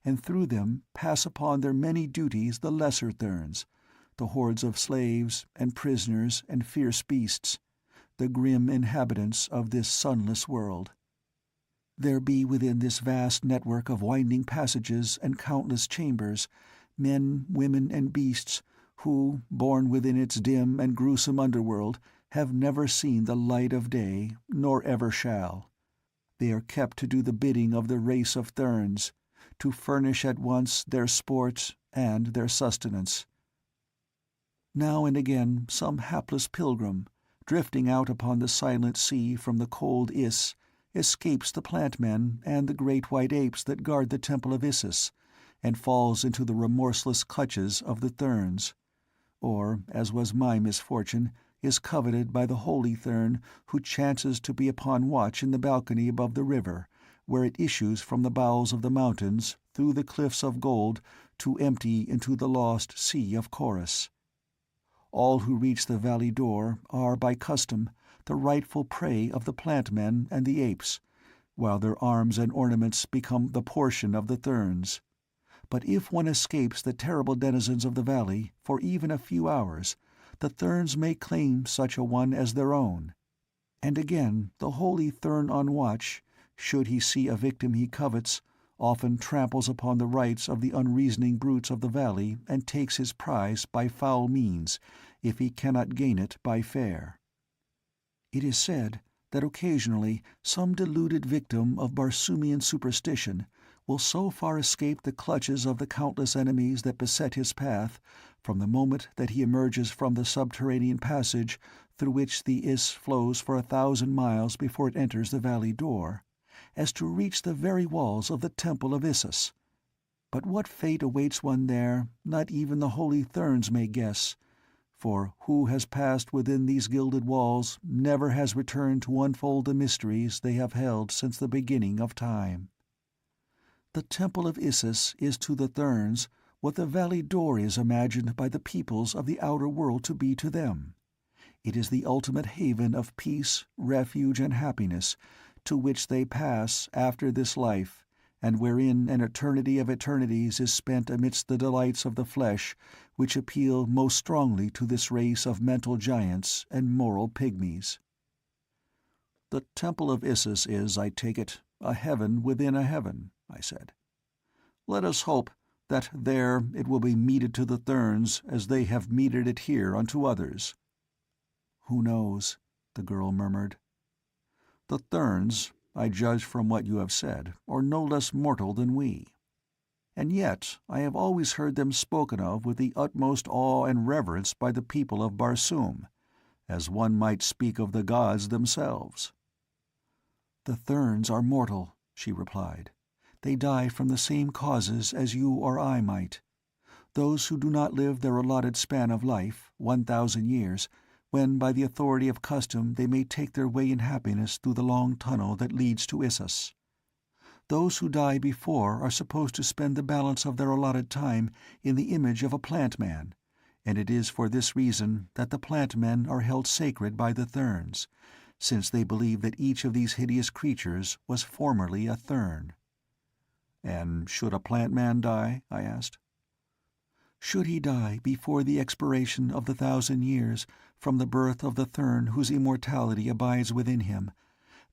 and through them pass upon their many duties the lesser Therns, the hordes of slaves and prisoners and fierce beasts, the grim inhabitants of this sunless world. There be within this vast network of winding passages and countless chambers men, women, and beasts who, born within its dim and gruesome underworld, have never seen the light of day, nor ever shall. They are kept to do the bidding of the race of Therns, to furnish at once their sport and their sustenance. Now and again some hapless pilgrim, drifting out upon the silent sea from the cold Is, escapes the plant-men and the great white apes that guard the temple of Isis, and falls into the remorseless clutches of the Therns, or, as was my misfortune, is coveted by the holy Thern who chances to be upon watch in the balcony above the river, where it issues from the bowels of the mountains through the cliffs of gold to empty into the lost sea of Chorus. All who reach the valley door are, by custom, the rightful prey of the plant-men and the apes, while their arms and ornaments become the portion of the Therns. But if one escapes the terrible denizens of the valley for even a few hours, the Therns may claim such a one as their own. And again the holy Thern on watch, should he see a victim he covets, often tramples upon the rights of the unreasoning brutes of the valley and takes his prize by foul means, if he cannot gain it by fair. It is said that occasionally some deluded victim of Barsoomian superstition will so far escape the clutches of the countless enemies that beset his path, from the moment that he emerges from the subterranean passage through which the Is flows for 1,000 miles before it enters the valley door, as to reach the very walls of the temple of Isis. But what fate awaits one there, not even the holy Therns may guess, for who has passed within these gilded walls never has returned to unfold the mysteries they have held since the beginning of time. The temple of Isis is to the Therns what the valley door is imagined by the peoples of the outer world to be to them. It is the ultimate haven of peace, refuge, and happiness, to which they pass after this life, and wherein an eternity of eternities is spent amidst the delights of the flesh which appeal most strongly to this race of mental giants and moral pygmies. "The temple of Isis is, I take it, a heaven within a heaven," I said. "Let us hope that there it will be meted to the Therns as they have meted it here unto others." "Who knows?" the girl murmured. "The Therns, I judge from what you have said, are no less mortal than we. And yet I have always heard them spoken of with the utmost awe and reverence by the people of Barsoom, as one might speak of the gods themselves." "The Therns are mortal," she replied. "They die from the same causes as you or I might. Those who do not live their allotted span of life, 1,000 years, when by the authority of custom they may take their way in happiness through the long tunnel that leads to Issus. Those who die before are supposed to spend the balance of their allotted time in the image of a plant-man, and it is for this reason that the plant-men are held sacred by the Therns, since they believe that each of these hideous creatures was formerly a Thern." "And should a plant-man die?" I asked. "Should he die before the expiration of the 1,000 years from the birth of the Thern whose immortality abides within him,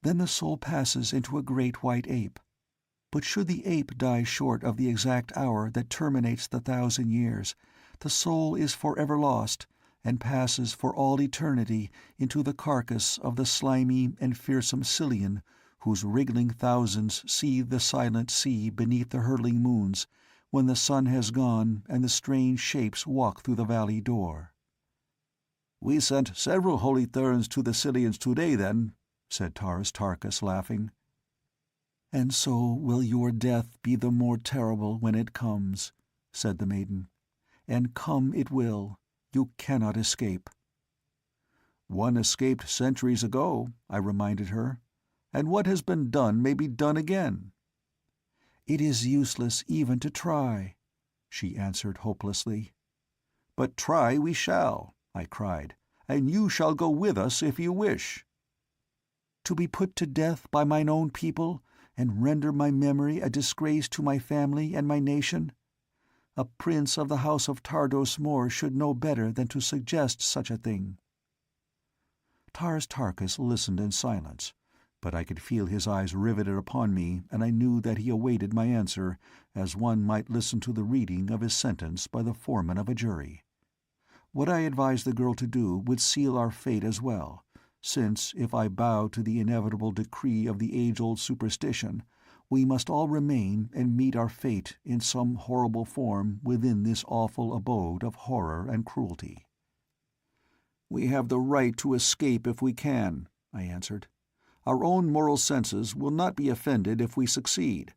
then the soul passes into a great white ape. But should the ape die short of the exact hour that terminates the 1,000 years, the soul is forever lost, and passes for all eternity into the carcass of the slimy and fearsome Cillian, whose wriggling thousands seethe the silent sea beneath the hurtling moons, when the sun has gone and the strange shapes walk through the valley door." "We sent several holy Therns to the Cillians today, then," said Taurus Tarkas, laughing. "And so will your death be the more terrible when it comes," said the maiden. "And come it will. You cannot escape." "One escaped centuries ago," I reminded her. and what has been done may be done again." "It is useless even to try," she answered hopelessly. "But try we shall," I cried, "and you shall go with us if you wish." "To be put to death by mine own people, and render my memory a disgrace to my family and my nation? A prince of the house of Tardos Mor should know better than to suggest such a thing." Tars Tarkas listened in silence, but I could feel his eyes riveted upon me, and I knew that he awaited my answer, as one might listen to the reading of his sentence by the foreman of a jury. What I advised the girl to do would seal our fate as well, since if I bowed to the inevitable decree of the age-old superstition, we must all remain and meet our fate in some horrible form within this awful abode of horror and cruelty. "We have the right to escape if we can," I answered. "Our own moral senses will not be offended if we succeed,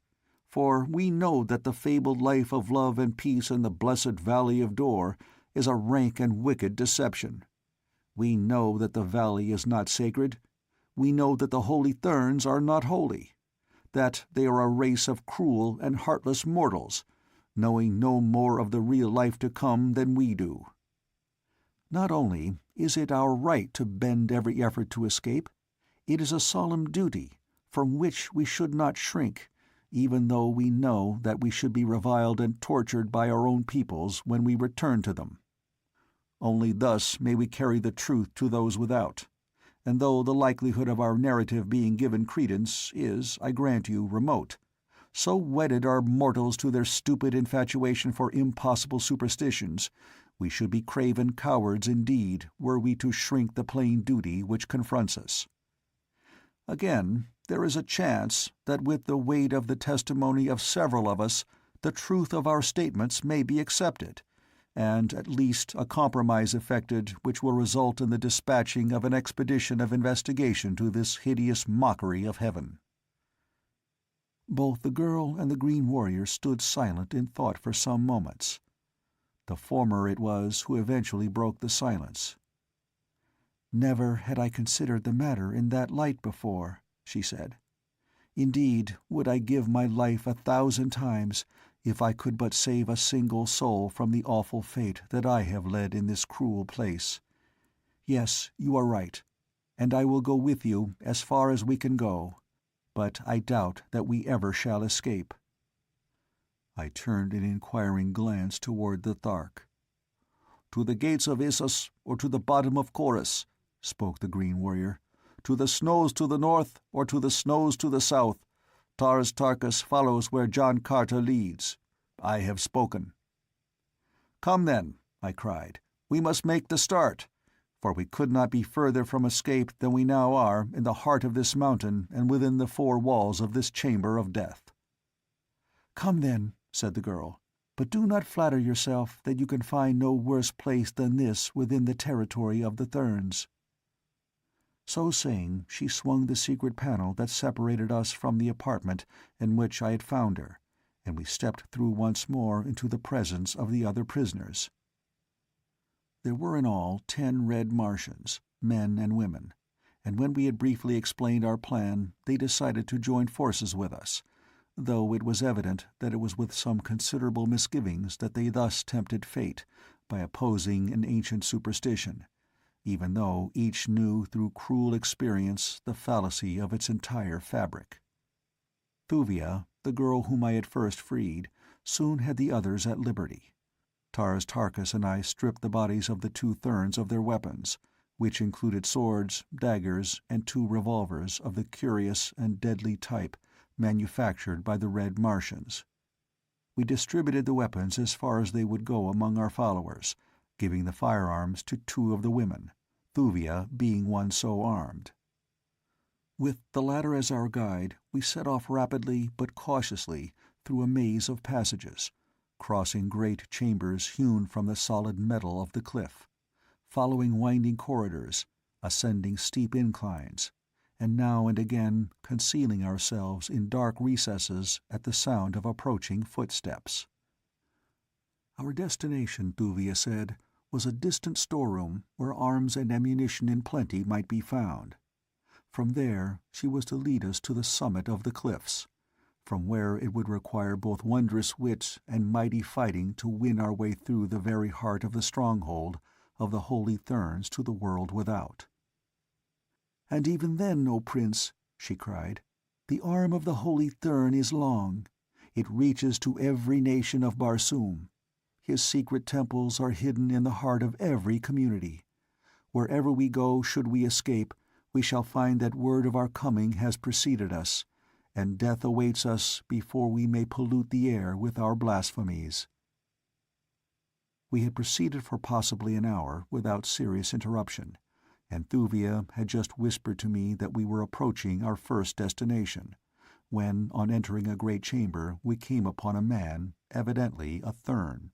for we know that the fabled life of love and peace in the blessed Valley of Dor is a rank and wicked deception. We know that the valley is not sacred. We know that the Holy Therns are not holy, that they are a race of cruel and heartless mortals, knowing no more of the real life to come than we do. Not only is it our right to bend every effort to escape, it is a solemn duty from which we should not shrink, even though we know that we should be reviled and tortured by our own peoples when we return to them. Only thus may we carry the truth to those without, and though the likelihood of our narrative being given credence is, I grant you, remote, so wedded are mortals to their stupid infatuation for impossible superstitions, we should be craven cowards indeed were we to shrink the plain duty which confronts us. Again, there is a chance that with the weight of the testimony of several of us, the truth of our statements may be accepted, and at least a compromise effected which will result in the dispatching of an expedition of investigation to this hideous mockery of heaven." Both the girl and the green warrior stood silent in thought for some moments. The former it was who eventually broke the silence. "Never had I considered the matter in that light before," she said. "Indeed, would I give my life 1,000 times if I could but save a single soul from the awful fate that I have led in this cruel place. Yes, you are right, and I will go with you as far as we can go, but I doubt that we ever shall escape." I turned an inquiring glance toward the Thark. "To the gates of Issus, or to the bottom of Chorus?" spoke the green warrior. "To the snows to the north, or to the snows to the south? Tars Tarkas follows where John Carter leads. I have spoken." "Come then," I cried. "We must make the start, for we could not be further from escape than we now are in the heart of this mountain and within the 4 walls of this chamber of death." "Come then," said the girl, "but do not flatter yourself that you can find no worse place than this within the territory of the Therns." So saying, she swung the secret panel that separated us from the apartment in which I had found her, and we stepped through once more into the presence of the other prisoners. There were in all 10 red Martians, men and women, and when we had briefly explained our plan, they decided to join forces with us, though it was evident that it was with some considerable misgivings that they thus tempted fate by opposing an ancient superstition, even though each knew through cruel experience the fallacy of its entire fabric. Thuvia, the girl whom I had first freed, soon had the others at liberty. Tars Tarkas and I stripped the bodies of the 2 Therns of their weapons, which included swords, daggers, and 2 revolvers of the curious and deadly type manufactured by the Red Martians. We distributed the weapons as far as they would go among our followers, giving the firearms to 2 of the women, Thuvia being one so armed. With the latter as our guide, we set off rapidly but cautiously through a maze of passages, crossing great chambers hewn from the solid metal of the cliff, following winding corridors, ascending steep inclines, and now and again concealing ourselves in dark recesses at the sound of approaching footsteps. Our destination, Thuvia said, was a distant storeroom where arms and ammunition in plenty might be found. From there she was to lead us to the summit of the cliffs, from where it would require both wondrous wit and mighty fighting to win our way through the very heart of the stronghold of the Holy Therns to the world without. "And even then, O Prince," she cried, "the arm of the Holy Thern is long. It reaches to every nation of Barsoom. His secret temples are hidden in the heart of every community. Wherever we go should we escape, we shall find that word of our coming has preceded us, and death awaits us before we may pollute the air with our blasphemies." We had proceeded for possibly an hour without serious interruption, and Thuvia had just whispered to me that we were approaching our first destination, when, on entering a great chamber, we came upon a man, evidently a Thern.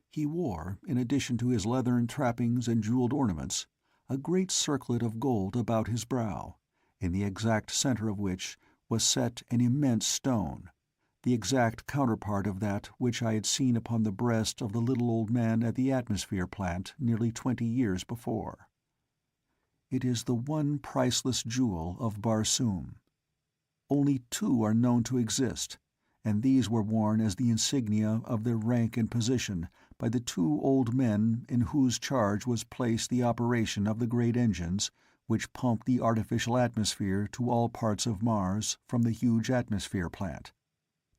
He wore, in addition to his leathern trappings and jeweled ornaments, a great circlet of gold about his brow, in the exact center of which was set an immense stone, the exact counterpart of that which I had seen upon the breast of the little old man at the atmosphere plant nearly 20 years before. It is the one priceless jewel of Barsoom. Only 2 are known to exist, and these were worn as the insignia of their rank and position by the 2 old men in whose charge was placed the operation of the great engines which pumped the artificial atmosphere to all parts of Mars from the huge atmosphere plant,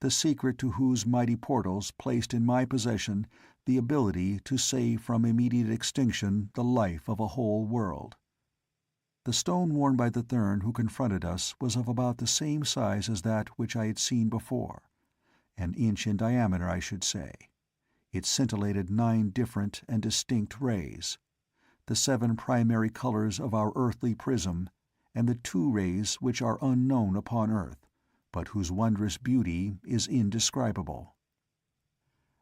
the secret to whose mighty portals placed in my possession the ability to save from immediate extinction the life of a whole world. The stone worn by the Thern who confronted us was of about the same size as that which I had seen before, an inch in diameter, I should say. It scintillated 9 different and distinct rays, the 7 primary colors of our earthly prism, and the 2 rays which are unknown upon Earth, but whose wondrous beauty is indescribable.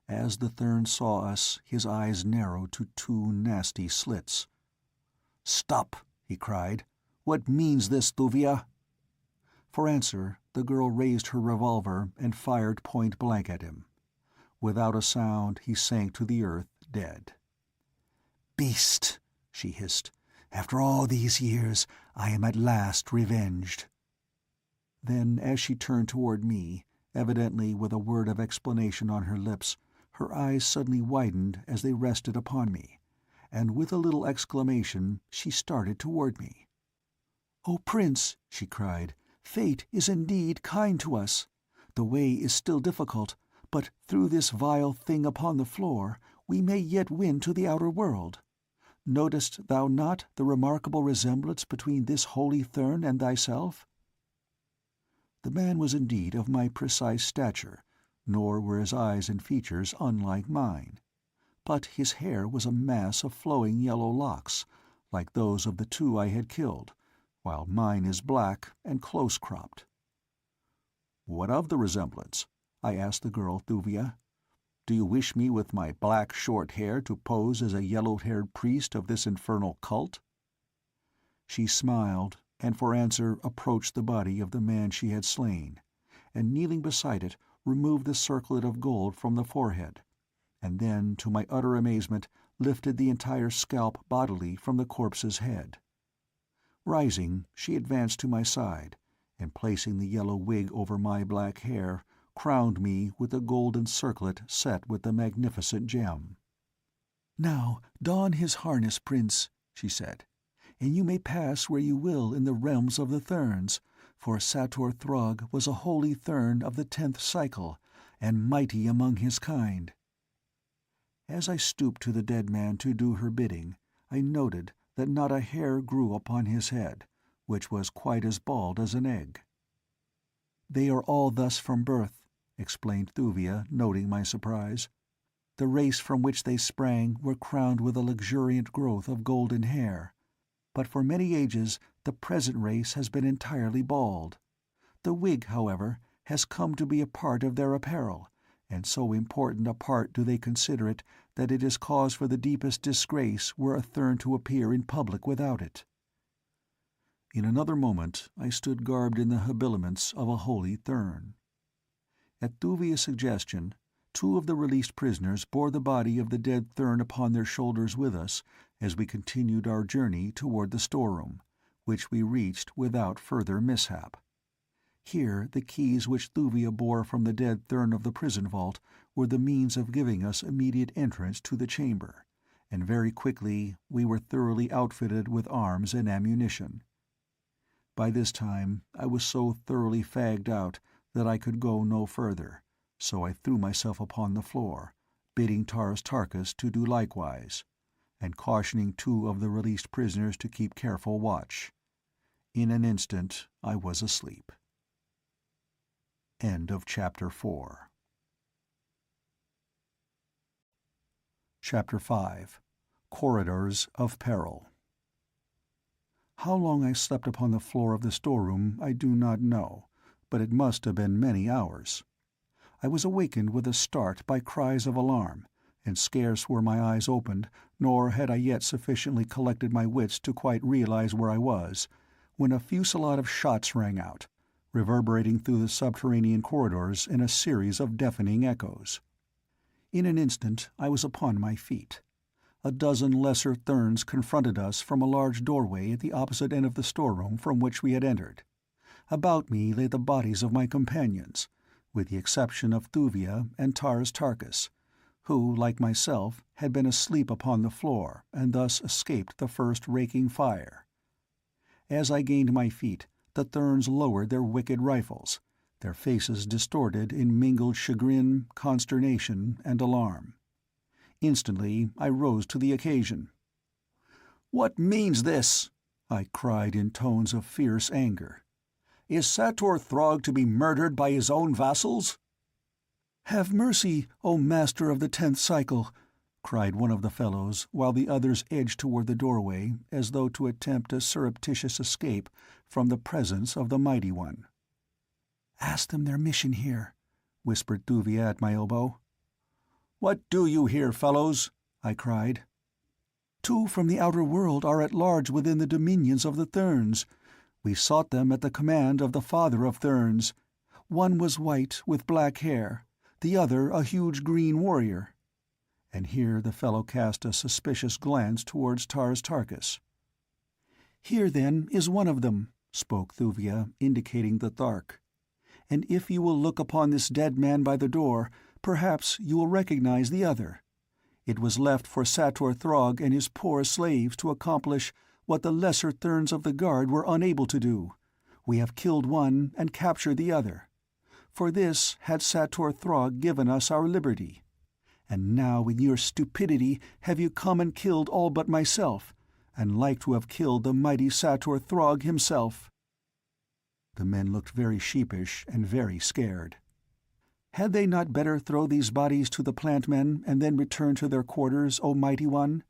As the Thern saw us, his eyes narrowed to 2 nasty slits. "Stop!" he cried. "What means this, Thuvia?" For answer, the girl raised her revolver and fired point blank at him. Without a sound he sank to the earth, dead. "Beast!" she hissed. "After all these years, I am at last revenged." Then, as she turned toward me, evidently with a word of explanation on her lips, her eyes suddenly widened as they rested upon me, and with a little exclamation she started toward me. "O Prince," she cried, "fate is indeed kind to us. The way is still difficult, but through this vile thing upon the floor we may yet win to the outer world. Notest thou not the remarkable resemblance between this holy Thern and thyself?" The man was indeed of my precise stature, nor were his eyes and features unlike mine. But his hair was a mass of flowing yellow locks, like those of the 2 I had killed, while mine is black and close-cropped. "What of the resemblance?" I asked the girl Thuvia. "Do you wish me with my black short hair to pose as a yellow-haired priest of this infernal cult?" She smiled, and for answer approached the body of the man she had slain, and kneeling beside it removed the circlet of gold from the forehead, and then, to my utter amazement, lifted the entire scalp bodily from the corpse's head. Rising, she advanced to my side, and placing the yellow wig over my black hair, crowned me with the golden circlet set with the magnificent gem. "Now don his harness, Prince," she said, "and you may pass where you will in the realms of the Therns, for Sator Throg was a holy Thern of the 10th cycle, and mighty among his kind." As I stooped to the dead man to do her bidding, I noted that not a hair grew upon his head, which was quite as bald as an egg. "They are all thus from birth," explained Thuvia, noting my surprise. "The race from which they sprang were crowned with a luxuriant growth of golden hair, but for many ages the present race has been entirely bald. The wig, however, has come to be a part of their apparel, and so important a part do they consider it that it is cause for the deepest disgrace were a Thern to appear in public without it." In another moment I stood garbed in the habiliments of a holy Thern. At Thuvia's suggestion, 2 of the released prisoners bore the body of the dead Thern upon their shoulders with us as we continued our journey toward the storeroom, which we reached without further mishap. Here the keys which Thuvia bore from the dead Thurn of the prison vault were the means of giving us immediate entrance to the chamber, and very quickly we were thoroughly outfitted with arms and ammunition. By this time I was so thoroughly fagged out that I could go no further, so I threw myself upon the floor, bidding Taurus Tarkas to do likewise, and cautioning 2 of the released prisoners to keep careful watch. In an instant I was asleep. End of Chapter 4. Chapter 5. Corridors of Peril. How long I slept upon the floor of the storeroom I do not know, but it must have been many hours. I was awakened with a start by cries of alarm, and scarce were my eyes opened, nor had I yet sufficiently collected my wits to quite realize where I was, when a fusillade of shots rang out, reverberating through the subterranean corridors in a series of deafening echoes. In an instant I was upon my feet. A dozen lesser Thurns confronted us from a large doorway at the opposite end of the storeroom from which we had entered. About me lay the bodies of my companions, with the exception of Thuvia and Taurus Tarkas, who, like myself, had been asleep upon the floor and thus escaped the first raking fire. As I gained my feet, the Thurns lowered their wicked rifles, their faces distorted in mingled chagrin, consternation, and alarm. Instantly I rose to the occasion. "What means this?" I cried in tones of fierce anger. "Is Sator Throg to be murdered by his own vassals?" "Have mercy, O Master of the 10th Cycle!" cried one of the fellows, while the others edged toward the doorway as though to attempt a surreptitious escape from the presence of the Mighty One. "Ask them their mission here," whispered Thuvia at my elbow. "What do you here, fellows?" I cried. "2 from the outer world are at large within the dominions of the Thurns. We sought them at the command of the Father of Thurns. One was white, with black hair, the other a huge green warrior." And here the fellow cast a suspicious glance towards Taurus Tarkas. "Here, then, is one of them," spoke Thuvia, indicating the Thark. "And if you will look upon this dead man by the door, perhaps you will recognize the other. It was left for Sator Throg and his poor slaves to accomplish what the lesser Thurns of the Guard were unable to do. We have killed one and captured the other. For this had Sator Throg given us our liberty. And now in your stupidity have you come and killed all but myself, and like to have killed the mighty Sator Throg himself." The men looked very sheepish and very scared. "Had they not better throw these bodies to the plant men and then return to their quarters, O Mighty One?"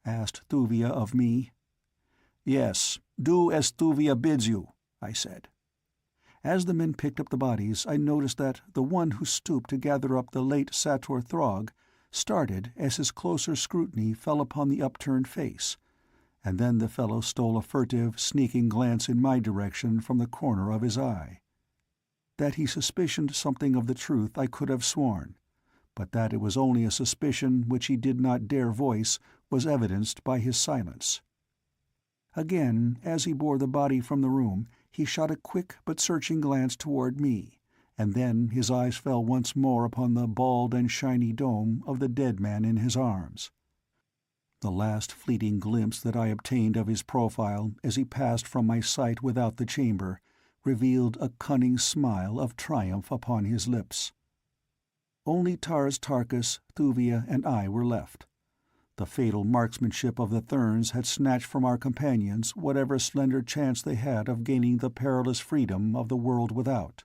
asked Thuvia of me. "Yes, do as Thuvia bids you," I said. As the men picked up the bodies, I noticed that the one who stooped to gather up the late Sator Throg started as his closer scrutiny fell upon the upturned face, and then the fellow stole a furtive, sneaking glance in my direction from the corner of his eye. That he suspicioned something of the truth I could have sworn, but that it was only a suspicion which he did not dare voice was evidenced by his silence. Again, as he bore the body from the room, he shot a quick but searching glance toward me, and then his eyes fell once more upon the bald and shiny dome of the dead man in his arms. The last fleeting glimpse that I obtained of his profile as he passed from my sight without the chamber revealed a cunning smile of triumph upon his lips. Only Taurus Tarkas, Thuvia, and I were left. The fatal marksmanship of the Thurns had snatched from our companions whatever slender chance they had of gaining the perilous freedom of the world without.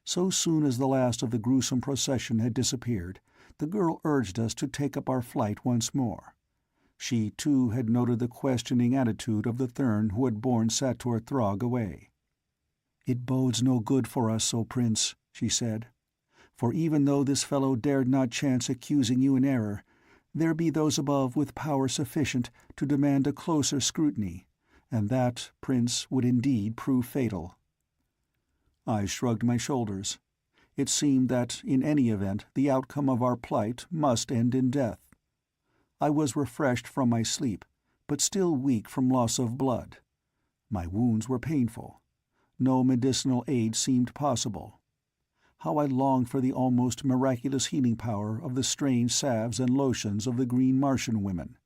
So soon as the last of the gruesome procession had disappeared, the girl urged us to take up our flight once more. She, too, had noted the questioning attitude of the Thurn who had borne Sator Throg away. "It bodes no good for us, O Prince," she said. "For even though this fellow dared not chance accusing you in error, there be those above with power sufficient to demand a closer scrutiny, and that, Prince, would indeed prove fatal." I shrugged my shoulders. It seemed that, in any event, the outcome of our plight must end in death. I was refreshed from my sleep, but still weak from loss of blood. My wounds were painful. No medicinal aid seemed possible. How I longed for the almost miraculous healing power of the strange salves and lotions of the green Martian women.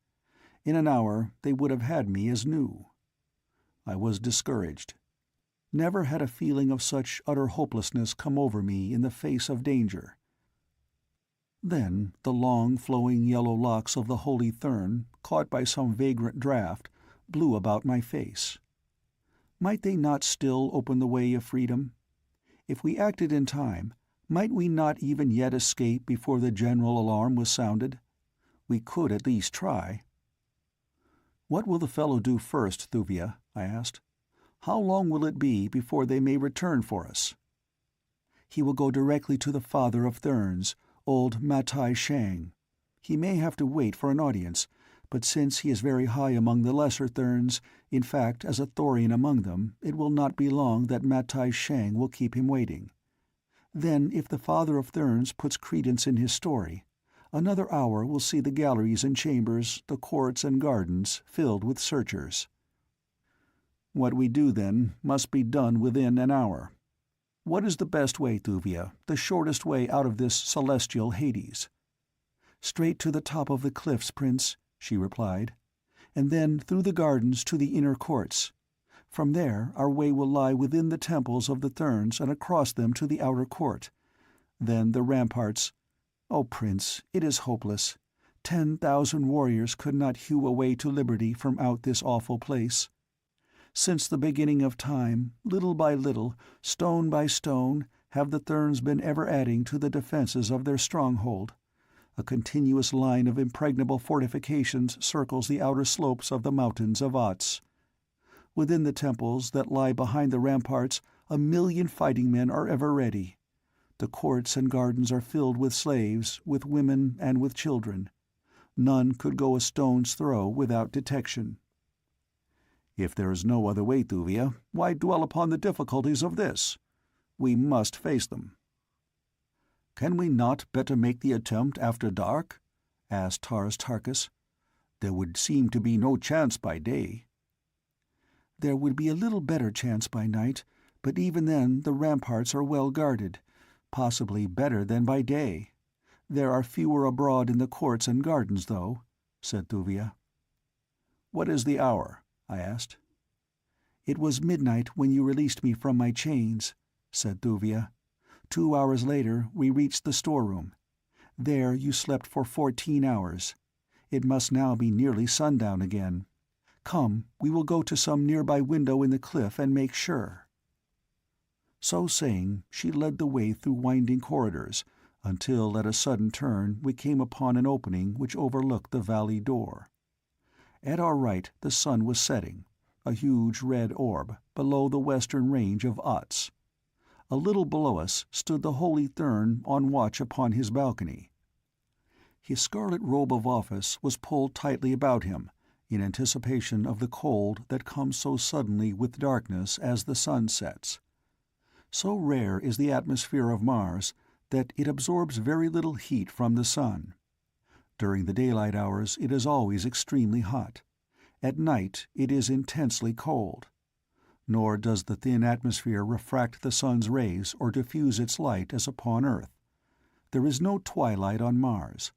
In an hour they would have had me as new. I was discouraged. Never had a feeling of such utter hopelessness come over me in the face of danger. Then the long, flowing yellow locks of the holy Thurn, caught by some vagrant draught, blew about my face. Might they not still open the way of freedom? If we acted in time, might we not even yet escape before the general alarm was sounded? We could at least try. "What will the fellow do first, Thuvia?" I asked. "How long will it be before they may return for us?" "He will go directly to the father of Thurns, old Matai Shang. He may have to wait for an audience, but since he is very high among the lesser Thurns, in fact as a Thorian among them, it will not be long that Matai Shang will keep him waiting. Then if the father of Thurns puts credence in his story, another hour will see the galleries and chambers, the courts and gardens, filled with searchers." "What we do, then, must be done within an hour. What is the best way, Thuvia, the shortest way out of this celestial Hades?" "Straight to the top of the cliffs, Prince," she replied, "and then through the gardens to the inner courts. From there our way will lie within the temples of the Thurns and across them to the outer court. Then the ramparts— Oh, Prince, it is hopeless. 10,000 warriors could not hew a way to liberty from out this awful place. Since the beginning of time, little by little, stone by stone, have the Thurns been ever adding to the defenses of their stronghold. A continuous line of impregnable fortifications circles the outer slopes of the mountains of Otz. Within the temples that lie behind the ramparts, 1,000,000 fighting men are ever ready. The courts and gardens are filled with slaves, with women, and with children. None could go a stone's throw without detection." "If there is no other way, Thuvia, why dwell upon the difficulties of this? We must face them." "Can we not better make the attempt after dark?" asked Taras Tarkas. "There would seem to be no chance by day." "There would be a little better chance by night, but even then the ramparts are well guarded, possibly better than by day. There are fewer abroad in the courts and gardens, though," said Thuvia. "What is the hour?" I asked. "It was midnight when you released me from my chains," said Thuvia. 2 hours later we reached the storeroom. There you slept for 14 hours. It must now be nearly sundown again. Come, we will go to some nearby window in the cliff and make sure." So saying, she led the way through winding corridors, until at a sudden turn we came upon an opening which overlooked the valley door. At our right the sun was setting, a huge red orb, below the western range of Otz. A little below us stood the holy Thurn on watch upon his balcony. His scarlet robe of office was pulled tightly about him, in anticipation of the cold that comes so suddenly with darkness as the sun sets. So rare is the atmosphere of Mars that it absorbs very little heat from the sun. During the daylight hours it is always extremely hot. At night it is intensely cold. Nor does the thin atmosphere refract the sun's rays or diffuse its light as upon Earth. There is no twilight on Mars.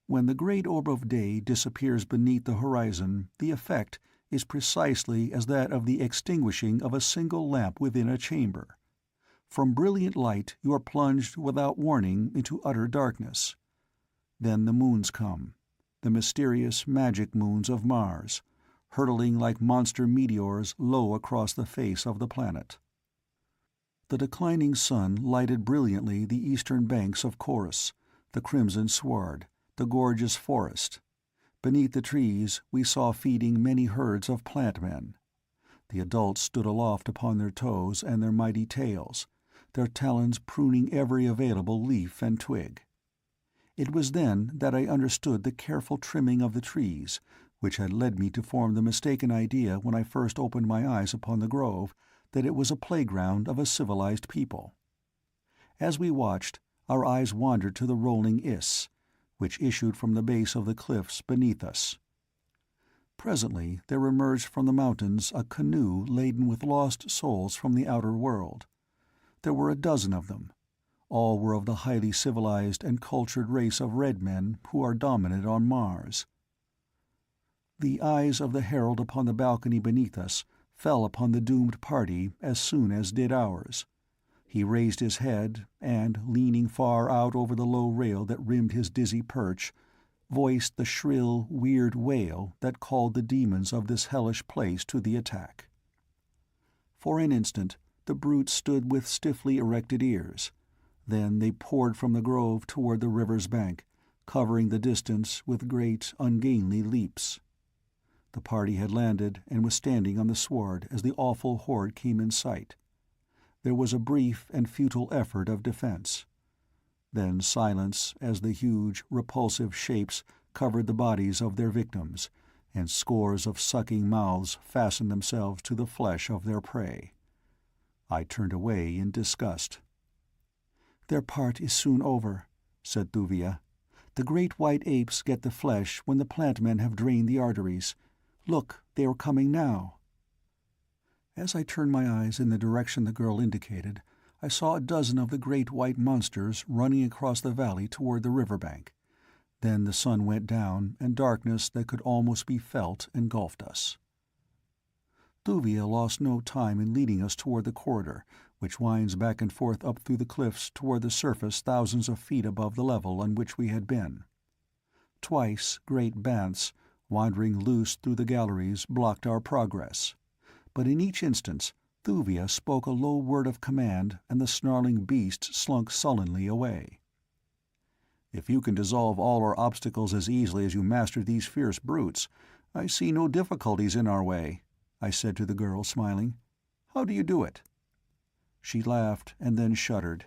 When the great orb of day disappears beneath the horizon, the effect is precisely as that of the extinguishing of a single lamp within a chamber. From brilliant light you are plunged without warning into utter darkness. Then the moons come, the mysterious magic moons of Mars, hurtling like monster meteors low across the face of the planet. The declining sun lighted brilliantly the eastern banks of Chorus, the crimson sward, the gorgeous forest. Beneath the trees we saw feeding many herds of plant-men. The adults stood aloft upon their toes and their mighty tails, their talons pruning every available leaf and twig. It was then that I understood the careful trimming of the trees, which had led me to form the mistaken idea when I first opened my eyes upon the grove that it was a playground of a civilized people. As we watched, our eyes wandered to the rolling Iss, which issued from the base of the cliffs beneath us. Presently there emerged from the mountains a canoe laden with lost souls from the outer world. There were a dozen of them. All were of the highly civilized and cultured race of red men who are dominant on Mars. The eyes of the herald upon the balcony beneath us fell upon the doomed party as soon as did ours. He raised his head and, leaning far out over the low rail that rimmed his dizzy perch, voiced the shrill, weird wail that called the demons of this hellish place to the attack. For an instant the brutes stood with stiffly erected ears. Then they poured from the grove toward the river's bank, covering the distance with great, ungainly leaps. The party had landed and was standing on the sward as the awful horde came in sight. There was a brief and futile effort of defense. Then silence as the huge, repulsive shapes covered the bodies of their victims, and scores of sucking mouths fastened themselves to the flesh of their prey. I turned away in disgust. "Their part is soon over," said Thuvia. "The great white apes get the flesh when the plant men have drained the arteries. Look, they are coming now." As I turned my eyes in the direction the girl indicated, I saw a dozen of the great white monsters running across the valley toward the riverbank. Then the sun went down, and darkness that could almost be felt engulfed us. Thuvia lost no time in leading us toward the corridor, which winds back and forth up through the cliffs toward the surface thousands of feet above the level on which we had been. Twice great banths, wandering loose through the galleries, blocked our progress, but in each instance Thuvia spoke a low word of command and the snarling beasts slunk sullenly away. "If you can dissolve all our obstacles as easily as you mastered these fierce brutes, I see no difficulties in our way," I said to the girl, smiling. "How do you do it?" She laughed and then shuddered.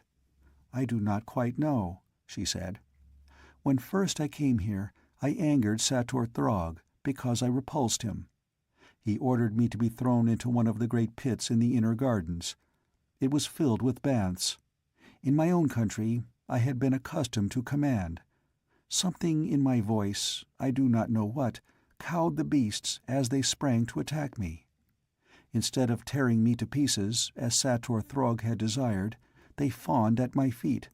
"I do not quite know," she said. "When first I came here, I angered Sator Throg because I repulsed him. He ordered me to be thrown into one of the great pits in the inner gardens. It was filled with banths. In my own country, I had been accustomed to command. Something in my voice, I do not know what, cowed the beasts as they sprang to attack me. Instead of tearing me to pieces, as Sator Throg had desired, they fawned at my feet.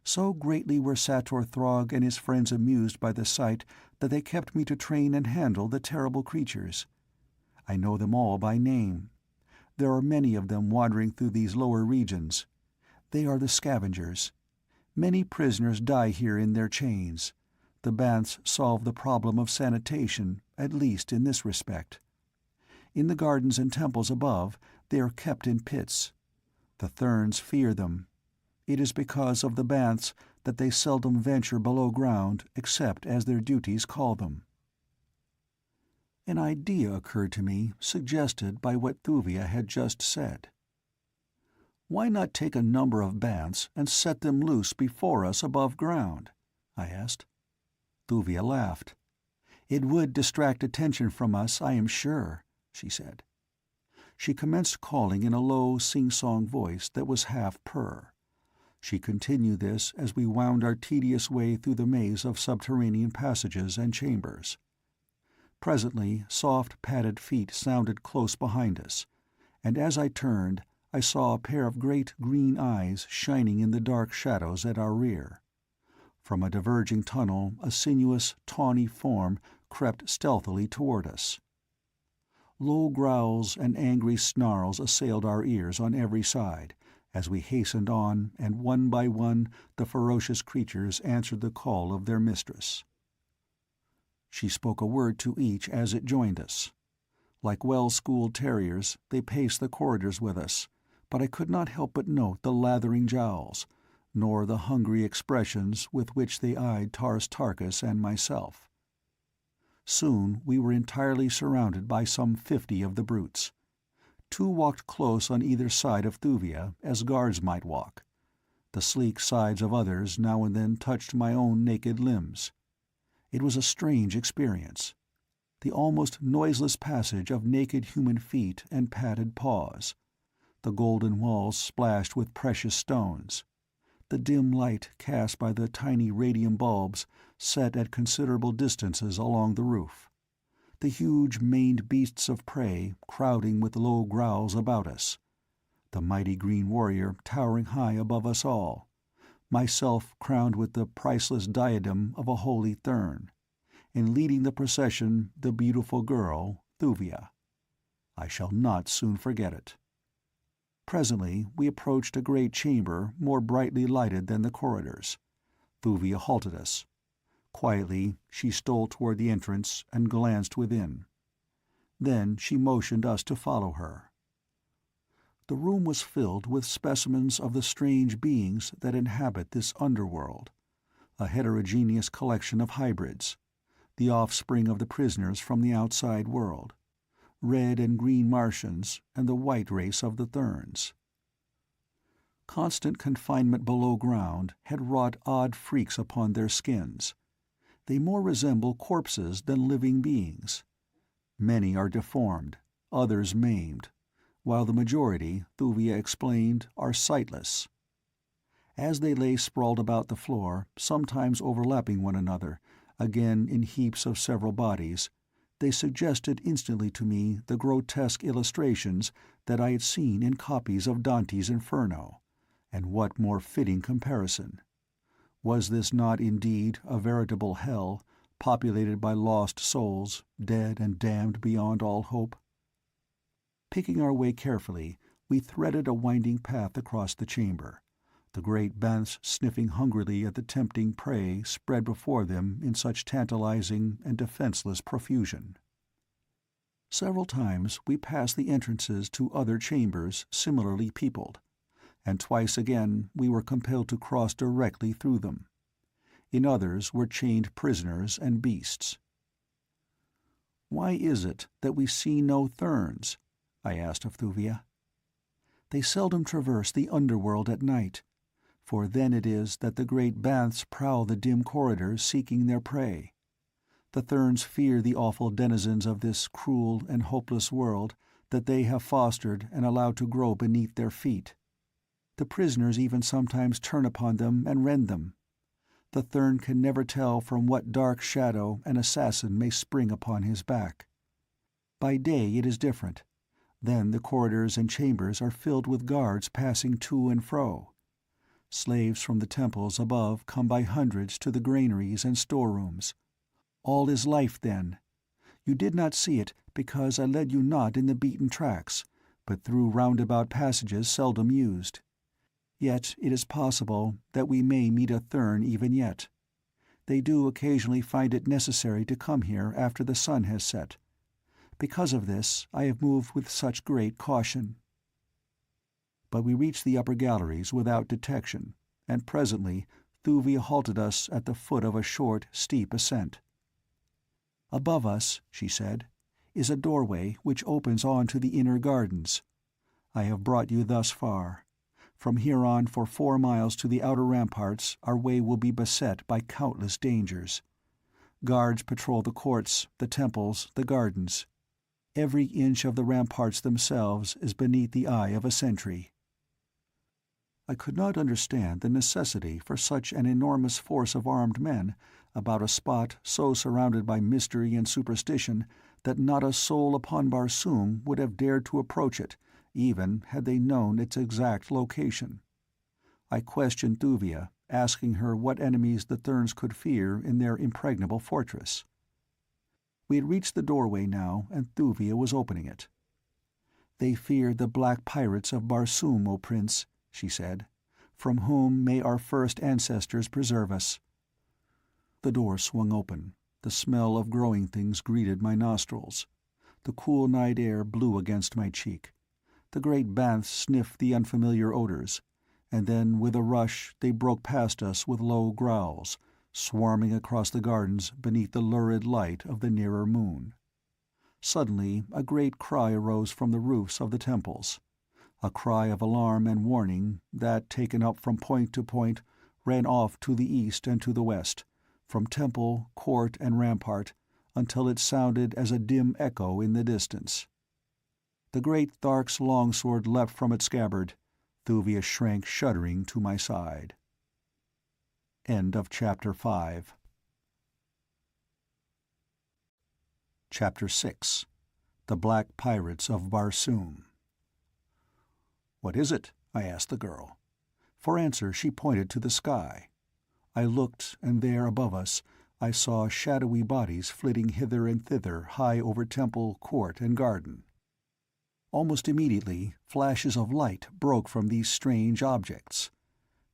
So greatly were Sator Throg and his friends amused by the sight that they kept me to train and handle the terrible creatures. I know them all by name. There are many of them wandering through these lower regions. They are the scavengers. Many prisoners die here in their chains. The banths solve the problem of sanitation, at least in this respect. In the gardens and temples above, they are kept in pits. The Therns fear them. It is because of the banths that they seldom venture below ground except as their duties call them. An idea occurred to me, suggested by what Thuvia had just said. "Why not take a number of banths and set them loose before us above ground?" I asked. Thuvia laughed. "It would distract attention from us, I am sure," she said. She commenced calling in a low, sing-song voice that was half purr. She continued this as we wound our tedious way through the maze of subterranean passages and chambers. Presently soft padded feet sounded close behind us, and as I turned I saw a pair of great green eyes shining in the dark shadows at our rear. From a diverging tunnel a sinuous, tawny form crept stealthily toward us. Low growls and angry snarls assailed our ears on every side as we hastened on, and one by one the ferocious creatures answered the call of their mistress. She spoke a word to each as it joined us. Like well-schooled terriers, they paced the corridors with us, but I could not help but note the lathering jowls, nor the hungry expressions with which they eyed Tars Tarkas and myself. Soon we were entirely surrounded by some 50 of the brutes. 2 walked close on either side of Thuvia, as guards might walk. The sleek sides of others now and then touched my own naked limbs. It was a strange experience. The almost noiseless passage of naked human feet and padded paws. The golden walls splashed with precious stones. The dim light cast by the tiny radium bulbs set at considerable distances along the roof. the huge maned beasts of prey crowding with low growls about us, the mighty green warrior towering high above us all, myself crowned with the priceless diadem of a holy Thurn, and leading the procession the beautiful girl, Thuvia. I shall not soon forget it. Presently we approached a great chamber more brightly lighted than the corridors. Thuvia halted us. Quietly she stole toward the entrance and glanced within. Then she motioned us to follow her. The room was filled with specimens of the strange beings that inhabit this underworld, a heterogeneous collection of hybrids, the offspring of the prisoners from the outside world, red and green Martians and the white race of the Thurns. Constant confinement below ground had wrought odd freaks upon their skins. They more resemble corpses than living beings. Many are deformed, others maimed, while the majority, Thuvia explained, are sightless. As they lay sprawled about the floor, sometimes overlapping one another, again in heaps of several bodies, they suggested instantly to me the grotesque illustrations that I had seen in copies of Dante's Inferno. And what more fitting comparison? Was this not indeed a veritable hell, populated by lost souls, dead and damned beyond all hope? Picking our way carefully, we threaded a winding path across the chamber, the great banths sniffing hungrily at the tempting prey spread before them in such tantalizing and defenseless profusion. Several times we passed the entrances to other chambers similarly peopled, and twice again we were compelled to cross directly through them. In others were chained prisoners and beasts. "Why is it that we see no Thurns?" I asked of Thuvia. "They seldom traverse the underworld at night, for then it is that the great banths prowl the dim corridors seeking their prey. The Thurns fear the awful denizens of this cruel and hopeless world that they have fostered and allowed to grow beneath their feet. The prisoners even sometimes turn upon them and rend them. The Thurn can never tell from what dark shadow an assassin may spring upon his back. By day it is different. Then the corridors and chambers are filled with guards passing to and fro. Slaves from the temples above come by hundreds to the granaries and storerooms. All is life then. You did not see it because I led you not in the beaten tracks, but through roundabout passages seldom used. Yet it is possible that we may meet a Thurn even yet. They do occasionally find it necessary to come here after the sun has set. Because of this, I have moved with such great caution." But we reached the upper galleries without detection, and presently Thuvia halted us at the foot of a short, steep ascent. "Above us," she said, "is a doorway which opens on to the inner gardens. I have brought you thus far. From here on for 4 miles to the outer ramparts our way will be beset by countless dangers. Guards patrol the courts, the temples, the gardens. Every inch of the ramparts themselves is beneath the eye of a sentry." I could not understand the necessity for such an enormous force of armed men about a spot so surrounded by mystery and superstition that not a soul upon Barsoom would have dared to approach it, even had they known its exact location. I questioned Thuvia, asking her what enemies the Thurns could fear in their impregnable fortress. We had reached the doorway now, and Thuvia was opening it. "They fear the black pirates of Barsoom, O Prince," she said, "from whom may our first ancestors preserve us." The door swung open. The smell of growing things greeted my nostrils. The cool night air blew against my cheek. The great banths sniffed the unfamiliar odors, and then with a rush they broke past us with low growls, swarming across the gardens beneath the lurid light of the nearer moon. Suddenly a great cry arose from the roofs of the temples, a cry of alarm and warning that, taken up from point to point, ran off to the east and to the west, from temple, court, and rampart, until it sounded as a dim echo in the distance. The great Thark's longsword leapt from its scabbard. Thuvia shrank shuddering to my side. End of Chapter 5. Chapter 6. The Black Pirates of Barsoom. "What is it?" I asked the girl. For answer she pointed to the sky. I looked, and there above us I saw shadowy bodies flitting hither and thither high over temple, court, and garden. Almost immediately flashes of light broke from these strange objects.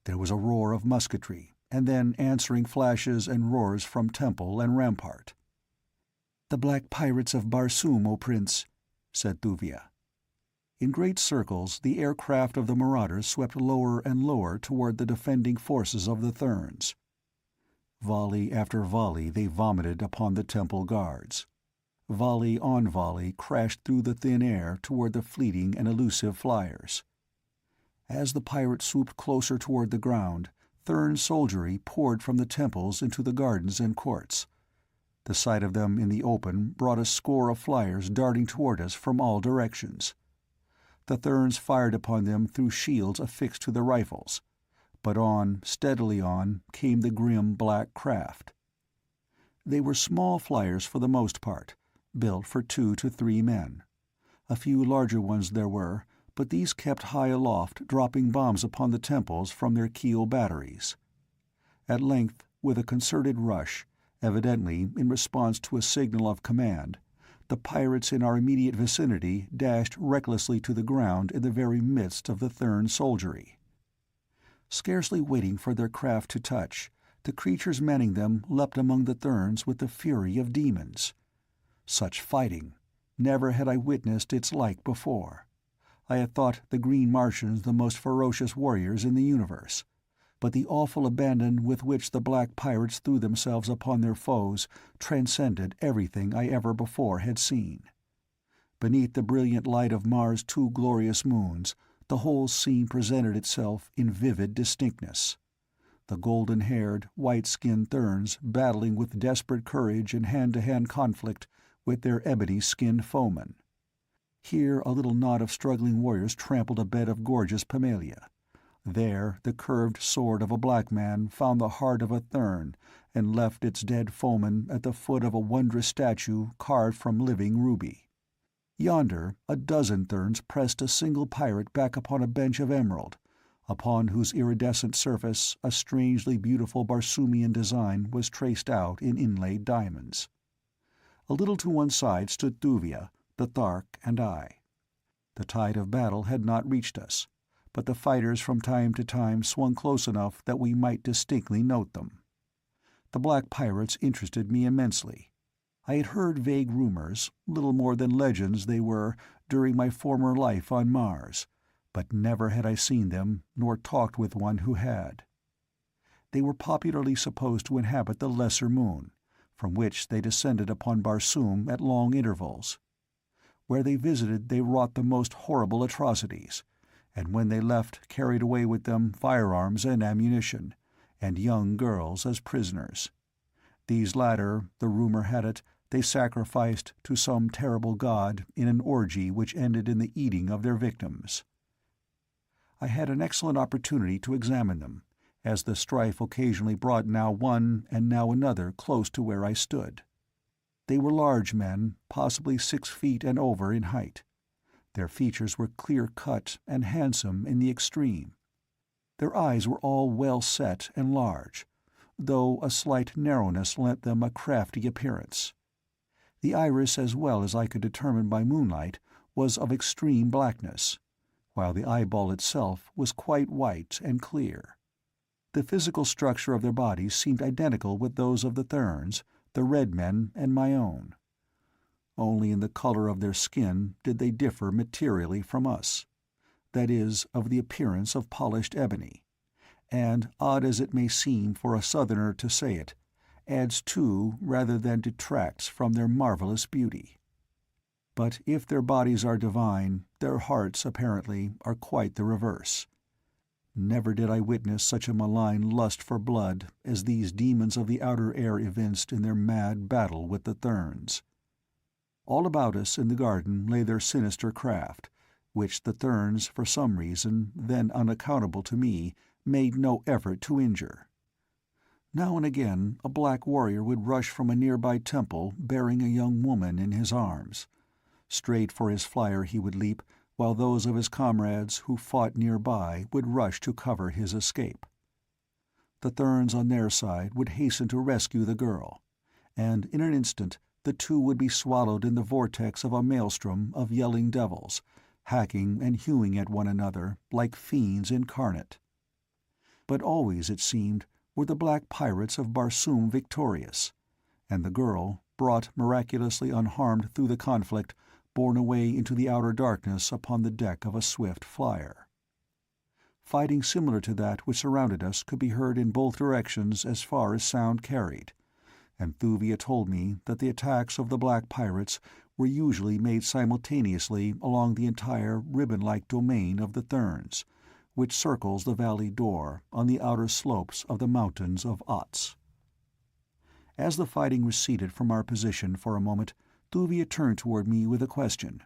There was a roar of musketry, and then answering flashes and roars from temple and rampart. "The Black Pirates of Barsoom, O Prince," said Thuvia. In great circles the aircraft of the marauders swept lower and lower toward the defending forces of the Therns. Volley after volley they vomited upon the temple guards. Volley on volley crashed through the thin air toward the fleeting and elusive flyers. As the pirates swooped closer toward the ground, Thern soldiery poured from the temples into the gardens and courts. The sight of them in the open brought a score of flyers darting toward us from all directions. The Therns fired upon them through shields affixed to their rifles, but on, steadily on, came the grim black craft. They were small flyers for the most part, built for 2 to 3 men. A few larger ones there were, but these kept high aloft, dropping bombs upon the temples from their keel batteries. At length, with a concerted rush, evidently in response to a signal of command, the pirates in our immediate vicinity dashed recklessly to the ground in the very midst of the Thern soldiery. Scarcely waiting for their craft to touch, the creatures manning them leapt among the Therns with the fury of demons. Such fighting! Never had I witnessed its like before. I had thought the Green Martians the most ferocious warriors in the universe, but the awful abandon with which the black pirates threw themselves upon their foes transcended everything I ever before had seen. Beneath the brilliant light of Mars' 2 glorious moons, the whole scene presented itself in vivid distinctness. The golden-haired, white-skinned Therns battling with desperate courage in hand-to-hand conflict with their ebony-skinned foemen. Here a little knot of struggling warriors trampled a bed of gorgeous Pimalia. There the curved sword of a black man found the heart of a Thern and left its dead foeman at the foot of a wondrous statue carved from living ruby. Yonder a dozen Therns pressed a single pirate back upon a bench of emerald, upon whose iridescent surface a strangely beautiful Barsoomian design was traced out in inlaid diamonds. A little to one side stood Thuvia, the Thark, and I. The tide of battle had not reached us, but the fighters from time to time swung close enough that we might distinctly note them. The black pirates interested me immensely. I had heard vague rumors, little more than legends they were, during my former life on Mars, but never had I seen them nor talked with one who had. They were popularly supposed to inhabit the Lesser Moon, from which they descended upon Barsoom at long intervals. Where they visited they wrought the most horrible atrocities, and when they left carried away with them firearms and ammunition, and young girls as prisoners. These latter, the rumor had it, they sacrificed to some terrible god in an orgy which ended in the eating of their victims. I had an excellent opportunity to examine them, as the strife occasionally brought now one and now another close to where I stood. They were large men, possibly 6 feet and over in height. Their features were clear-cut and handsome in the extreme. Their eyes were all well set and large, though a slight narrowness lent them a crafty appearance. The iris, as well as I could determine by moonlight, was of extreme blackness, while the eyeball itself was quite white and clear. The physical structure of their bodies seemed identical with those of the Therns, the Red Men, and my own. Only in the color of their skin did they differ materially from us, that is, of the appearance of polished ebony, and, odd as it may seem for a Southerner to say it, adds to rather than detracts from their marvelous beauty. But if their bodies are divine, their hearts, apparently, are quite the reverse. Never did I witness such a malign lust for blood as these demons of the outer air evinced in their mad battle with the Therns. All about us in the garden lay their sinister craft, which the Therns, for some reason, then unaccountable to me, made no effort to injure. Now and again a black warrior would rush from a nearby temple bearing a young woman in his arms. Straight for his flyer he would leap, while those of his comrades who fought nearby would rush to cover his escape. The Therns on their side would hasten to rescue the girl, and in an instant the two would be swallowed in the vortex of a maelstrom of yelling devils, hacking and hewing at one another like fiends incarnate. But always, it seemed, were the black pirates of Barsoom victorious, and the girl, brought miraculously unharmed through the conflict, borne away into the outer darkness upon the deck of a swift flyer. Fighting similar to that which surrounded us could be heard in both directions as far as sound carried, and Thuvia told me that the attacks of the black pirates were usually made simultaneously along the entire ribbon-like domain of the Therns, which circles the valley door on the outer slopes of the mountains of Otz. As the fighting receded from our position for a moment, Thuvia turned toward me with a question.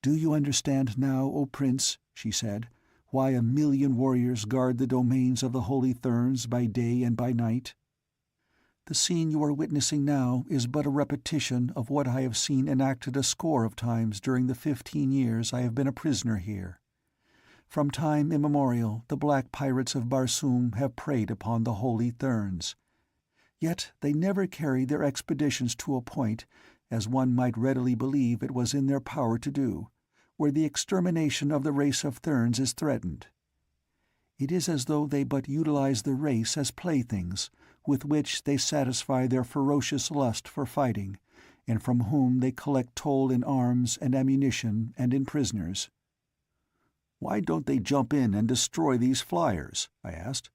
"Do you understand now, O Prince," she said, "why 1,000,000 warriors guard the domains of the Holy Therns by day and by night? The scene you are witnessing now is but a repetition of what I have seen enacted a score of times during the 15 years I have been a prisoner here. From time immemorial the black pirates of Barsoom have preyed upon the Holy Therns. Yet they never carried their expeditions to a point, as one might readily believe it was in their power to do, where the extermination of the race of Therns is threatened. It is as though they but utilize the race as playthings, with which they satisfy their ferocious lust for fighting, and from whom they collect toll in arms and ammunition and in prisoners." "Why don't they jump in and destroy these flyers?" I asked.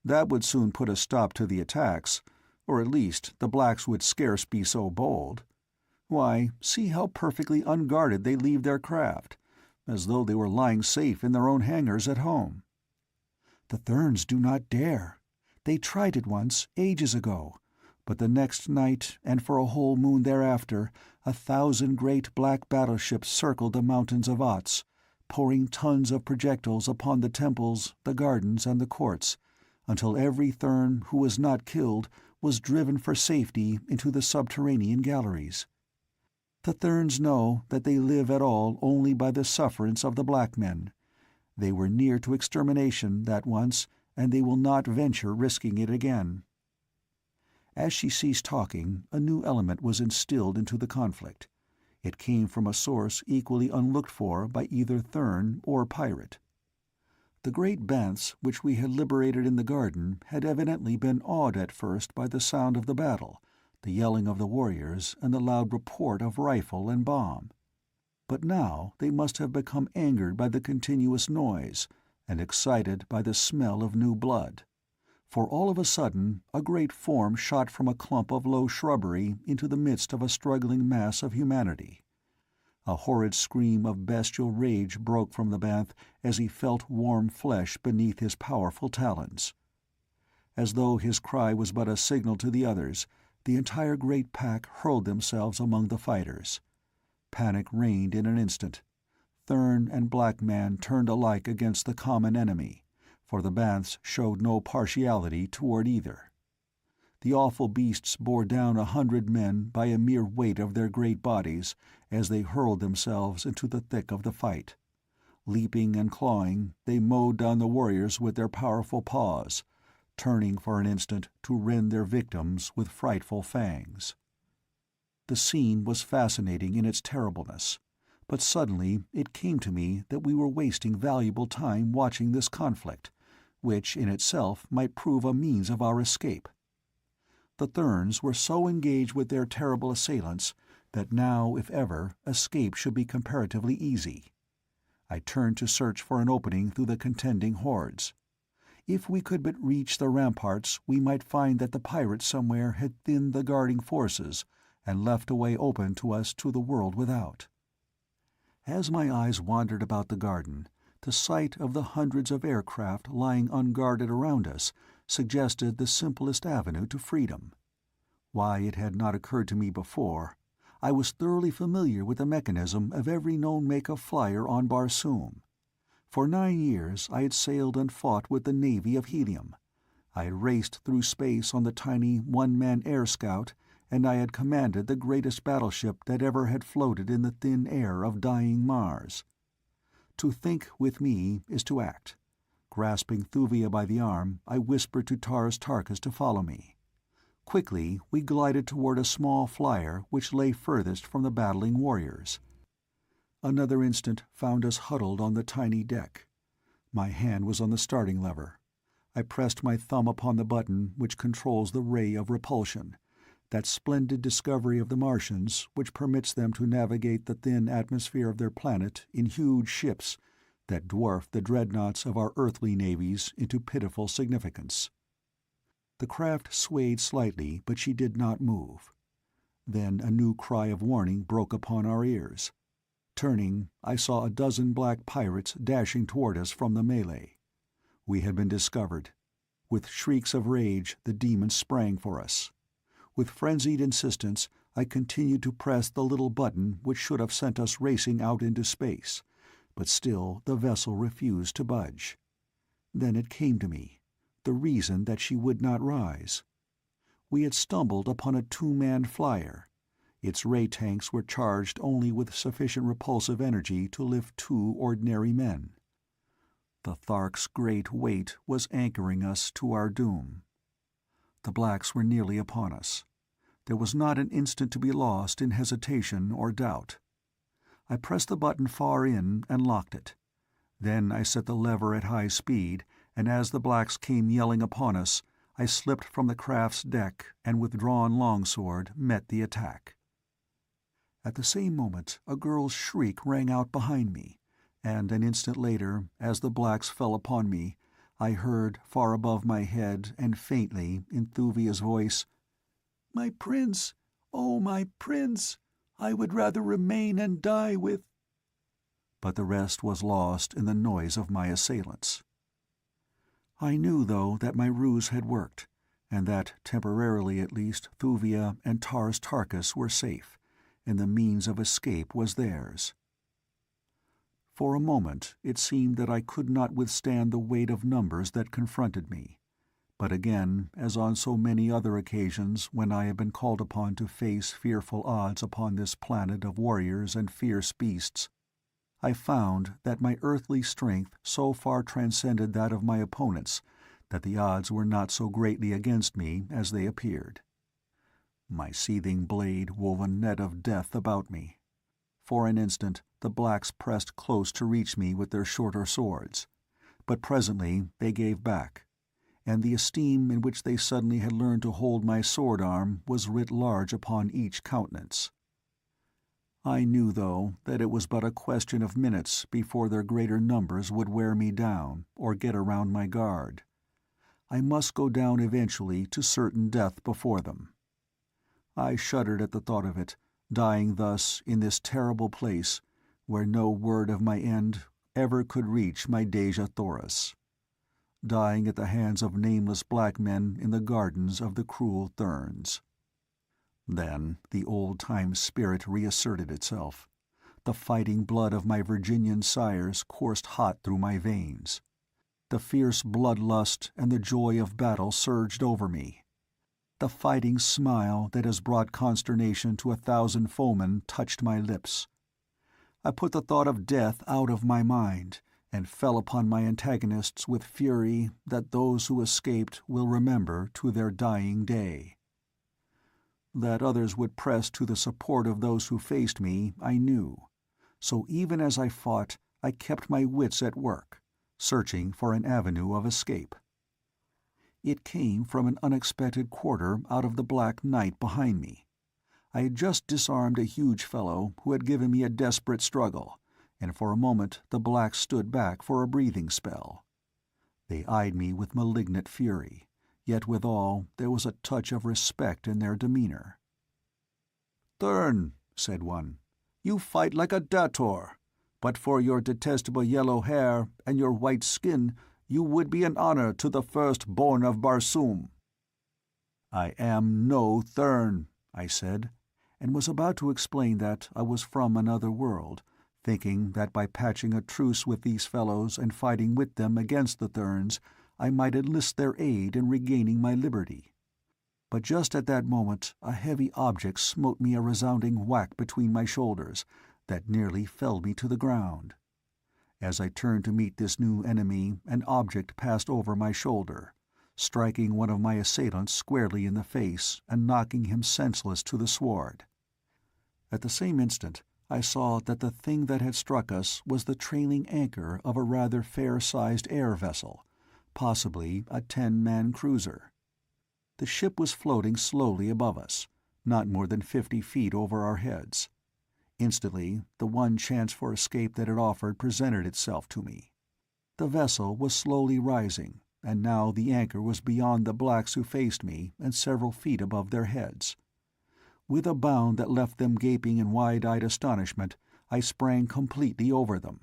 "That would soon put a stop to the attacks, or at least the blacks would scarce be so bold. Why, see how perfectly unguarded they leave their craft, as though they were lying safe in their own hangars at home." "The Therns do not dare. They tried it once, ages ago, but the next night, and for a whole moon thereafter, 1,000 great black battleships circled the mountains of Otz, pouring tons of projectiles upon the temples, the gardens, and the courts, until every Thern who was not killed was driven for safety into the subterranean galleries. The Therns know that they live at all only by the sufferance of the black men. They were near to extermination that once, and they will not venture risking it again." As she ceased talking, a new element was instilled into the conflict. It came from a source equally unlooked for by either Thern or pirate. The great banths which we had liberated in the garden had evidently been awed at first by the sound of the battle, the yelling of the warriors, and the loud report of rifle and bomb. But now they must have become angered by the continuous noise, and excited by the smell of new blood. For all of a sudden a great form shot from a clump of low shrubbery into the midst of a struggling mass of humanity. A horrid scream of bestial rage broke from the banth as he felt warm flesh beneath his powerful talons. As though his cry was but a signal to the others, the entire great pack hurled themselves among the fighters. Panic reigned in an instant. Thern and black man turned alike against the common enemy, for the banths showed no partiality toward either. The awful beasts bore down 100 men by a mere weight of their great bodies as they hurled themselves into the thick of the fight. Leaping and clawing, they mowed down the warriors with their powerful paws, turning for an instant to rend their victims with frightful fangs. The scene was fascinating in its terribleness, but suddenly it came to me that we were wasting valuable time watching this conflict, which in itself might prove a means of our escape. The Therns were so engaged with their terrible assailants that now, if ever, escape should be comparatively easy. I turned to search for an opening through the contending hordes. If we could but reach the ramparts, we might find that the pirates somewhere had thinned the guarding forces and left a way open to us to the world without. As my eyes wandered about the garden, the sight of the hundreds of aircraft lying unguarded around us suggested the simplest avenue to freedom. Why it had not occurred to me before, I was thoroughly familiar with the mechanism of every known make of flyer on Barsoom. For 9 years I had sailed and fought with the navy of Helium. I had raced through space on the tiny one-man air scout, and I had commanded the greatest battleship that ever had floated in the thin air of dying Mars. To think with me is to act. Grasping Thuvia by the arm, I whispered to Taras Tarkas to follow me. Quickly we glided toward a small flyer which lay furthest from the battling warriors. Another instant found us huddled on the tiny deck. My hand was on the starting lever. I pressed my thumb upon the button which controls the ray of repulsion, that splendid discovery of the Martians which permits them to navigate the thin atmosphere of their planet in huge ships that dwarf the dreadnoughts of our earthly navies into pitiful significance. The craft swayed slightly, but she did not move. Then a new cry of warning broke upon our ears. Turning, I saw a dozen black pirates dashing toward us from the melee. We had been discovered. With shrieks of rage, the demons sprang for us. With frenzied insistence, I continued to press the little button which should have sent us racing out into space, but still the vessel refused to budge. Then it came to me, the reason that she would not rise. We had stumbled upon a two-man flyer. Its ray tanks were charged only with sufficient repulsive energy to lift two ordinary men. The Thark's great weight was anchoring us to our doom. The blacks were nearly upon us. There was not an instant to be lost in hesitation or doubt. I pressed the button far in and locked it. Then I set the lever at high speed, and as the blacks came yelling upon us, I slipped from the craft's deck and with drawn longsword met the attack. At the same moment a girl's shriek rang out behind me, and an instant later, as the blacks fell upon me, I heard, far above my head and faintly, in Thuvia's voice, "My prince! Oh, my prince! I would rather remain and die with—" But the rest was lost in the noise of my assailants. I knew, though, that my ruse had worked, and that, temporarily at least, Thuvia and Taras Tarkas were safe, and the means of escape was theirs. For a moment it seemed that I could not withstand the weight of numbers that confronted me, but again, as on so many other occasions when I have been called upon to face fearful odds upon this planet of warriors and fierce beasts, I found that my earthly strength so far transcended that of my opponents that the odds were not so greatly against me as they appeared. My seething blade wove a net of death about me. For an instant the blacks pressed close to reach me with their shorter swords, but presently they gave back, and the esteem in which they suddenly had learned to hold my sword-arm was writ large upon each countenance. I knew, though, that it was but a question of minutes before their greater numbers would wear me down or get around my guard. I must go down eventually to certain death before them. I shuddered at the thought of it, dying thus in this terrible place, where no word of my end ever could reach my Dejah Thoris. Dying at the hands of nameless black men in the gardens of the cruel Therns. Then the old-time spirit reasserted itself. The fighting blood of my Virginian sires coursed hot through my veins. The fierce bloodlust and the joy of battle surged over me. The fighting smile that has brought consternation to 1,000 foemen touched my lips. I put the thought of death out of my mind, and fell upon my antagonists with fury that those who escaped will remember to their dying day. That others would press to the support of those who faced me, I knew, so even as I fought, I kept my wits at work, searching for an avenue of escape. It came from an unexpected quarter out of the black night behind me. I had just disarmed a huge fellow who had given me a desperate struggle, and for a moment the blacks stood back for a breathing spell. They eyed me with malignant fury, yet withal there was a touch of respect in their demeanor. "Thurn," said one, "you fight like a dator. But for your detestable yellow hair and your white skin, you would be an honor to the first-born of Barsoom." "I am no Thurn," I said, and was about to explain that I was from another world, thinking that by patching a truce with these fellows and fighting with them against the Therns, I might enlist their aid in regaining my liberty. But just at that moment a heavy object smote me a resounding whack between my shoulders that nearly felled me to the ground. As I turned to meet this new enemy, an object passed over my shoulder, striking one of my assailants squarely in the face and knocking him senseless to the sward. At the same instant I saw that the thing that had struck us was the trailing anchor of a rather fair-sized air vessel, possibly a 10-man cruiser. The ship was floating slowly above us, not more than 50 feet over our heads. Instantly, the one chance for escape that it offered presented itself to me. The vessel was slowly rising, and now the anchor was beyond the blacks who faced me and several feet above their heads. With a bound that left them gaping in wide-eyed astonishment, I sprang completely over them.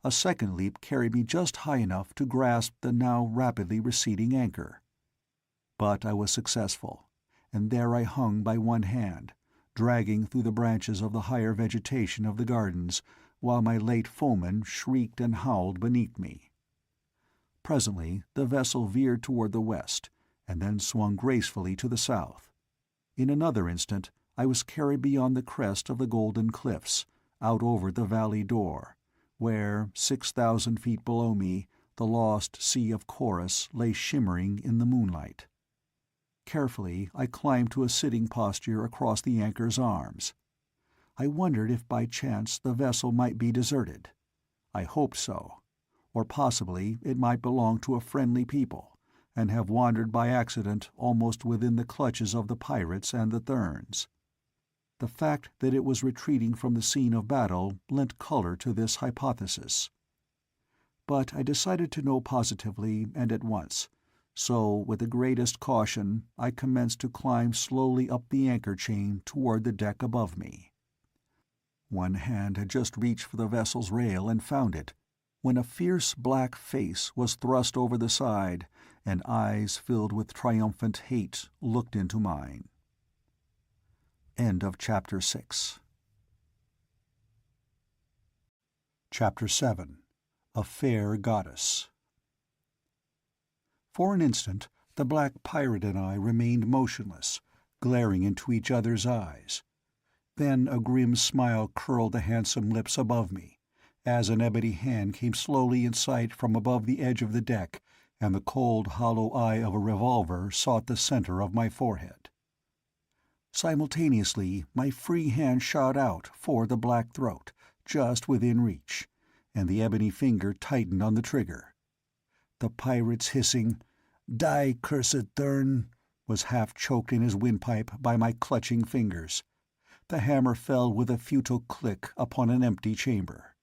A second leap carried me just high enough to grasp the now rapidly receding anchor. But I was successful, and there I hung by one hand, dragging through the branches of the higher vegetation of the gardens, while my late foeman shrieked and howled beneath me. Presently the vessel veered toward the west, and then swung gracefully to the south. In another instant I was carried beyond the crest of the golden cliffs, out over the valley door, where, 6,000 feet below me, the lost Sea of Chorus lay shimmering in the moonlight. Carefully I climbed to a sitting posture across the anchor's arms. I wondered if by chance the vessel might be deserted. I hoped so, or possibly it might belong to a friendly people, and have wandered by accident almost within the clutches of the pirates and the Therns. The fact that it was retreating from the scene of battle lent color to this hypothesis. But I decided to know positively and at once, so with the greatest caution I commenced to climb slowly up the anchor chain toward the deck above me. One hand had just reached for the vessel's rail and found it, when a fierce black face was thrust over the side, and eyes filled with triumphant hate looked into mine. End of Chapter 6. Chapter 7. A Fair Goddess. For an instant the black pirate and I remained motionless, glaring into each other's eyes. Then a grim smile curled the handsome lips above me, as an ebony hand came slowly in sight from above the edge of the deck, and the cold hollow eye of a revolver sought the center of my forehead. Simultaneously my free hand shot out for the black throat, just within reach, and the ebony finger tightened on the trigger. The pirate's hissing, "Die, cursed Thurn," was half choked in his windpipe by my clutching fingers. The hammer fell with a futile click upon an empty chamber.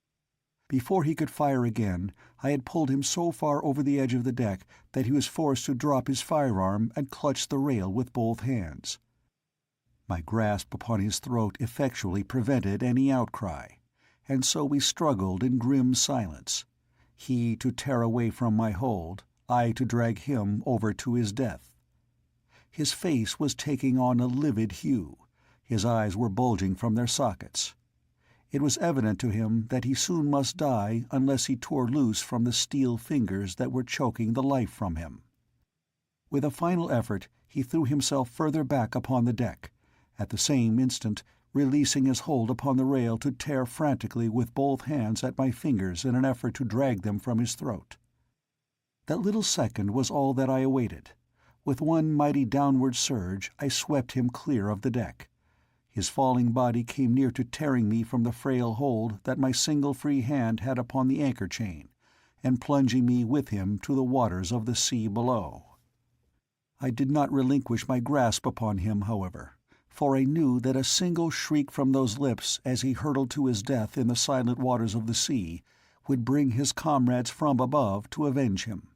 Before he could fire again, I had pulled him so far over the edge of the deck that he was forced to drop his firearm and clutch the rail with both hands. My grasp upon his throat effectually prevented any outcry, and so we struggled in grim silence, he to tear away from my hold, I to drag him over to his death. His face was taking on a livid hue, his eyes were bulging from their sockets. It was evident to him that he soon must die unless he tore loose from the steel fingers that were choking the life from him. With a final effort he threw himself further back upon the deck, at the same instant releasing his hold upon the rail to tear frantically with both hands at my fingers in an effort to drag them from his throat. That little second was all that I awaited. With one mighty downward surge I swept him clear of the deck. His falling body came near to tearing me from the frail hold that my single free hand had upon the anchor chain, and plunging me with him to the waters of the sea below. I did not relinquish my grasp upon him, however, for I knew that a single shriek from those lips as he hurtled to his death in the silent waters of the sea would bring his comrades from above to avenge him.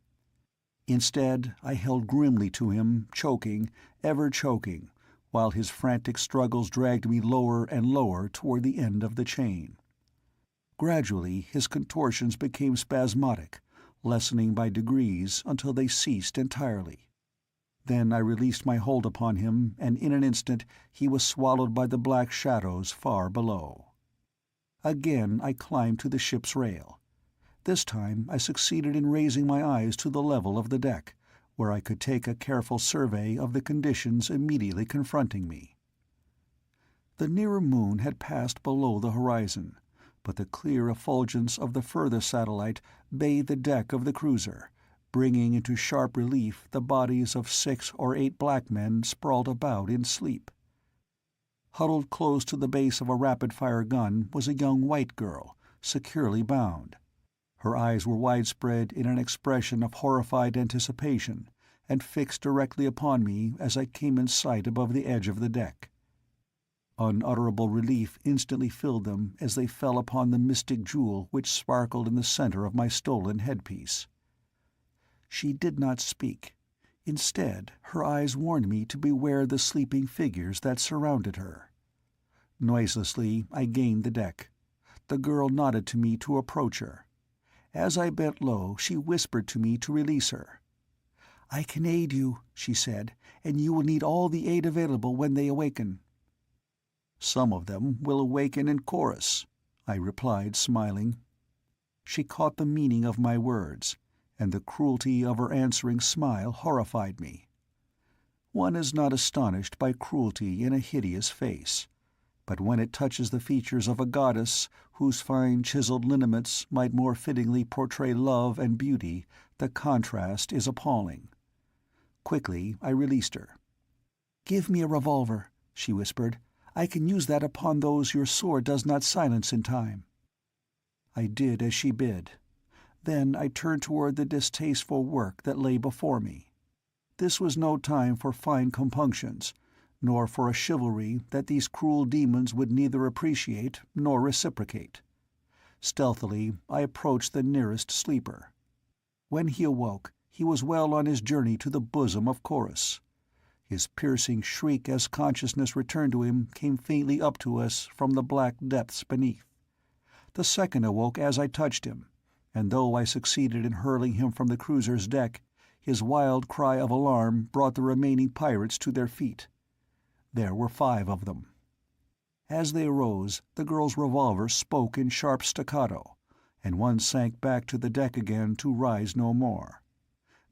Instead, I held grimly to him, choking, ever choking, while his frantic struggles dragged me lower and lower toward the end of the chain. Gradually his contortions became spasmodic, lessening by degrees until they ceased entirely. Then I released my hold upon him, and in an instant he was swallowed by the black shadows far below. Again I climbed to the ship's rail. This time I succeeded in raising my eyes to the level of the deck, where I could take a careful survey of the conditions immediately confronting me. The nearer moon had passed below the horizon, but the clear effulgence of the further satellite bathed the deck of the cruiser, bringing into sharp relief the bodies of 6 or 8 black men sprawled about in sleep. Huddled close to the base of a rapid-fire gun was a young white girl, securely bound. Her eyes were widespread in an expression of horrified anticipation, and fixed directly upon me as I came in sight above the edge of the deck. Unutterable relief instantly filled them as they fell upon the mystic jewel which sparkled in the center of my stolen headpiece. She did not speak. Instead, her eyes warned me to beware the sleeping figures that surrounded her. Noiselessly, I gained the deck. The girl nodded to me to approach her. As I bent low, she whispered to me to release her. "I can aid you," she said, "and you will need all the aid available when they awaken." "Some of them will awaken in chorus," I replied, smiling. She caught the meaning of my words, and the cruelty of her answering smile horrified me. One is not astonished by cruelty in a hideous face, but when it touches the features of a goddess whose fine chiseled lineaments might more fittingly portray love and beauty, the contrast is appalling. Quickly I released her. "Give me a revolver," she whispered. "I can use that upon those your sword does not silence in time." I did as she bid. Then I turned toward the distasteful work that lay before me. This was no time for fine compunctions, nor for a chivalry that these cruel demons would neither appreciate nor reciprocate. Stealthily I approached the nearest sleeper. When he awoke, he was well on his journey to the bosom of Chorus. His piercing shriek as consciousness returned to him came faintly up to us from the black depths beneath. The second awoke as I touched him, and though I succeeded in hurling him from the cruiser's deck, his wild cry of alarm brought the remaining pirates to their feet. There were 5 of them. As they arose, the girl's revolver spoke in sharp staccato, and one sank back to the deck again to rise no more.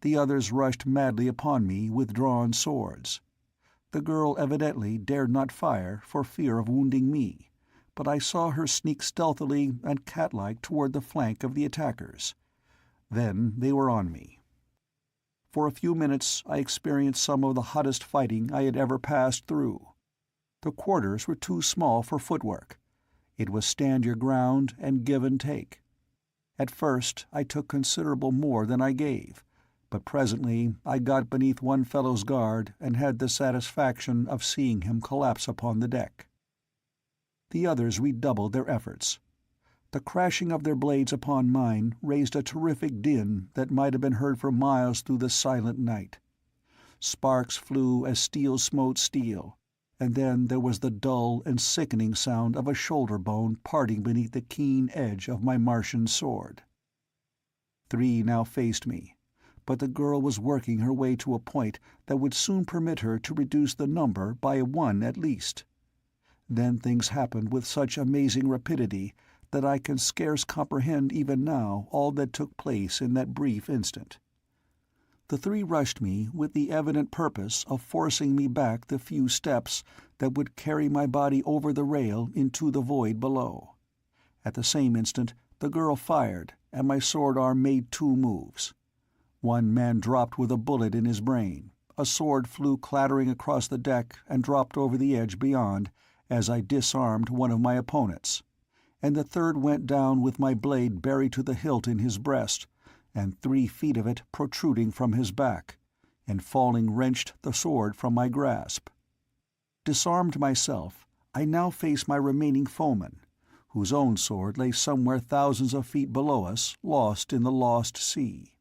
The others rushed madly upon me with drawn swords. The girl evidently dared not fire for fear of wounding me, but I saw her sneak stealthily and cat-like toward the flank of the attackers. Then they were on me. For a few minutes I experienced some of the hottest fighting I had ever passed through. The quarters were too small for footwork. It was stand your ground and give and take. At first I took considerable more than I gave, but presently I got beneath one fellow's guard and had the satisfaction of seeing him collapse upon the deck. The others redoubled their efforts. The crashing of their blades upon mine raised a terrific din that might have been heard for miles through the silent night. Sparks flew as steel smote steel, and then there was the dull and sickening sound of a shoulder bone parting beneath the keen edge of my Martian sword. 3 now faced me, but the girl was working her way to a point that would soon permit her to reduce the number by 1 at least. Then things happened with such amazing rapidity that I can scarce comprehend even now all that took place in that brief instant. The 3 rushed me with the evident purpose of forcing me back the few steps that would carry my body over the rail into the void below. At the same instant the girl fired, and my sword arm made 2 moves. One man dropped with a bullet in his brain, a sword flew clattering across the deck and dropped over the edge beyond as I disarmed one of my opponents, and the third went down with my blade buried to the hilt in his breast, and 3 feet of it protruding from his back, and falling wrenched the sword from my grasp. Disarmed myself, I now faced my remaining foeman, whose own sword lay somewhere thousands of feet below us, lost in the lost sea.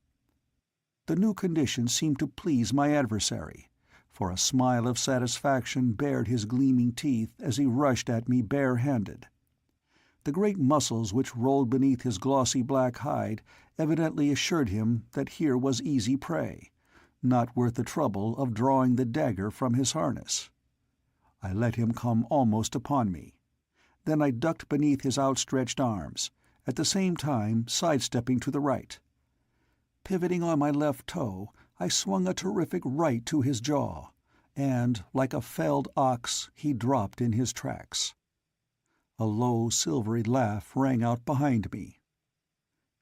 The new condition seemed to please my adversary, for a smile of satisfaction bared his gleaming teeth as he rushed at me bare-handed. The great muscles which rolled beneath his glossy black hide evidently assured him that here was easy prey, not worth the trouble of drawing the dagger from his harness. I let him come almost upon me. Then I ducked beneath his outstretched arms, at the same time sidestepping to the right. Pivoting on my left toe, I swung a terrific right to his jaw, and, like a felled ox, he dropped in his tracks. A low, silvery laugh rang out behind me.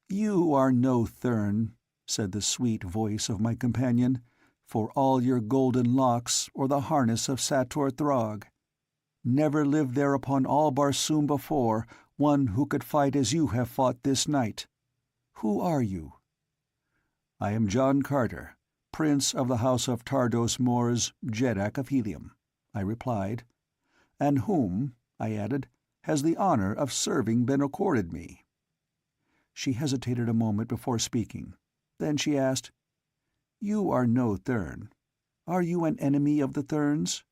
"You are no Thurn," said the sweet voice of my companion, "for all your golden locks or the harness of Sator Throg. Never lived there upon all Barsoom before one who could fight as you have fought this night. Who are you?" "I am John Carter, Prince of the House of Tardos Mors, Jeddak of Helium," I replied. "And whom," I added, "has the honor of serving been accorded me?" She hesitated a moment before speaking. Then she asked, "You are no Thurn. Are you an enemy of the Thurns?"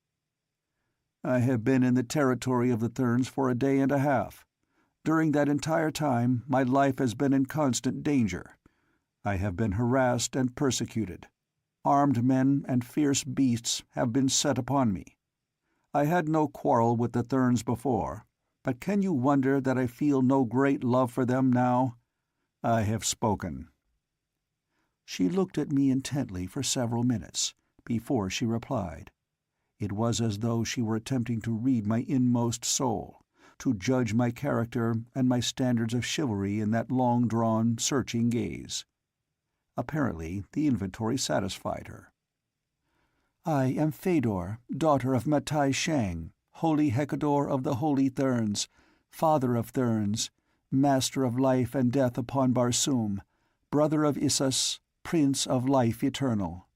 "I have been in the territory of the Thurns for a day and a half. During that entire time my life has been in constant danger. I have been harassed and persecuted. Armed men and fierce beasts have been set upon me. I had no quarrel with the Thurns before, but can you wonder that I feel no great love for them now? I have spoken." She looked at me intently for several minutes, before she replied. It was as though she were attempting to read my inmost soul, to judge my character and my standards of chivalry in that long-drawn, searching gaze. Apparently the inventory satisfied her. "I am Fedor, daughter of Matai Shang, Holy Hecador of the Holy Thurns, father of Thurns, master of life and death upon Barsoom, brother of Issus, prince of life eternal."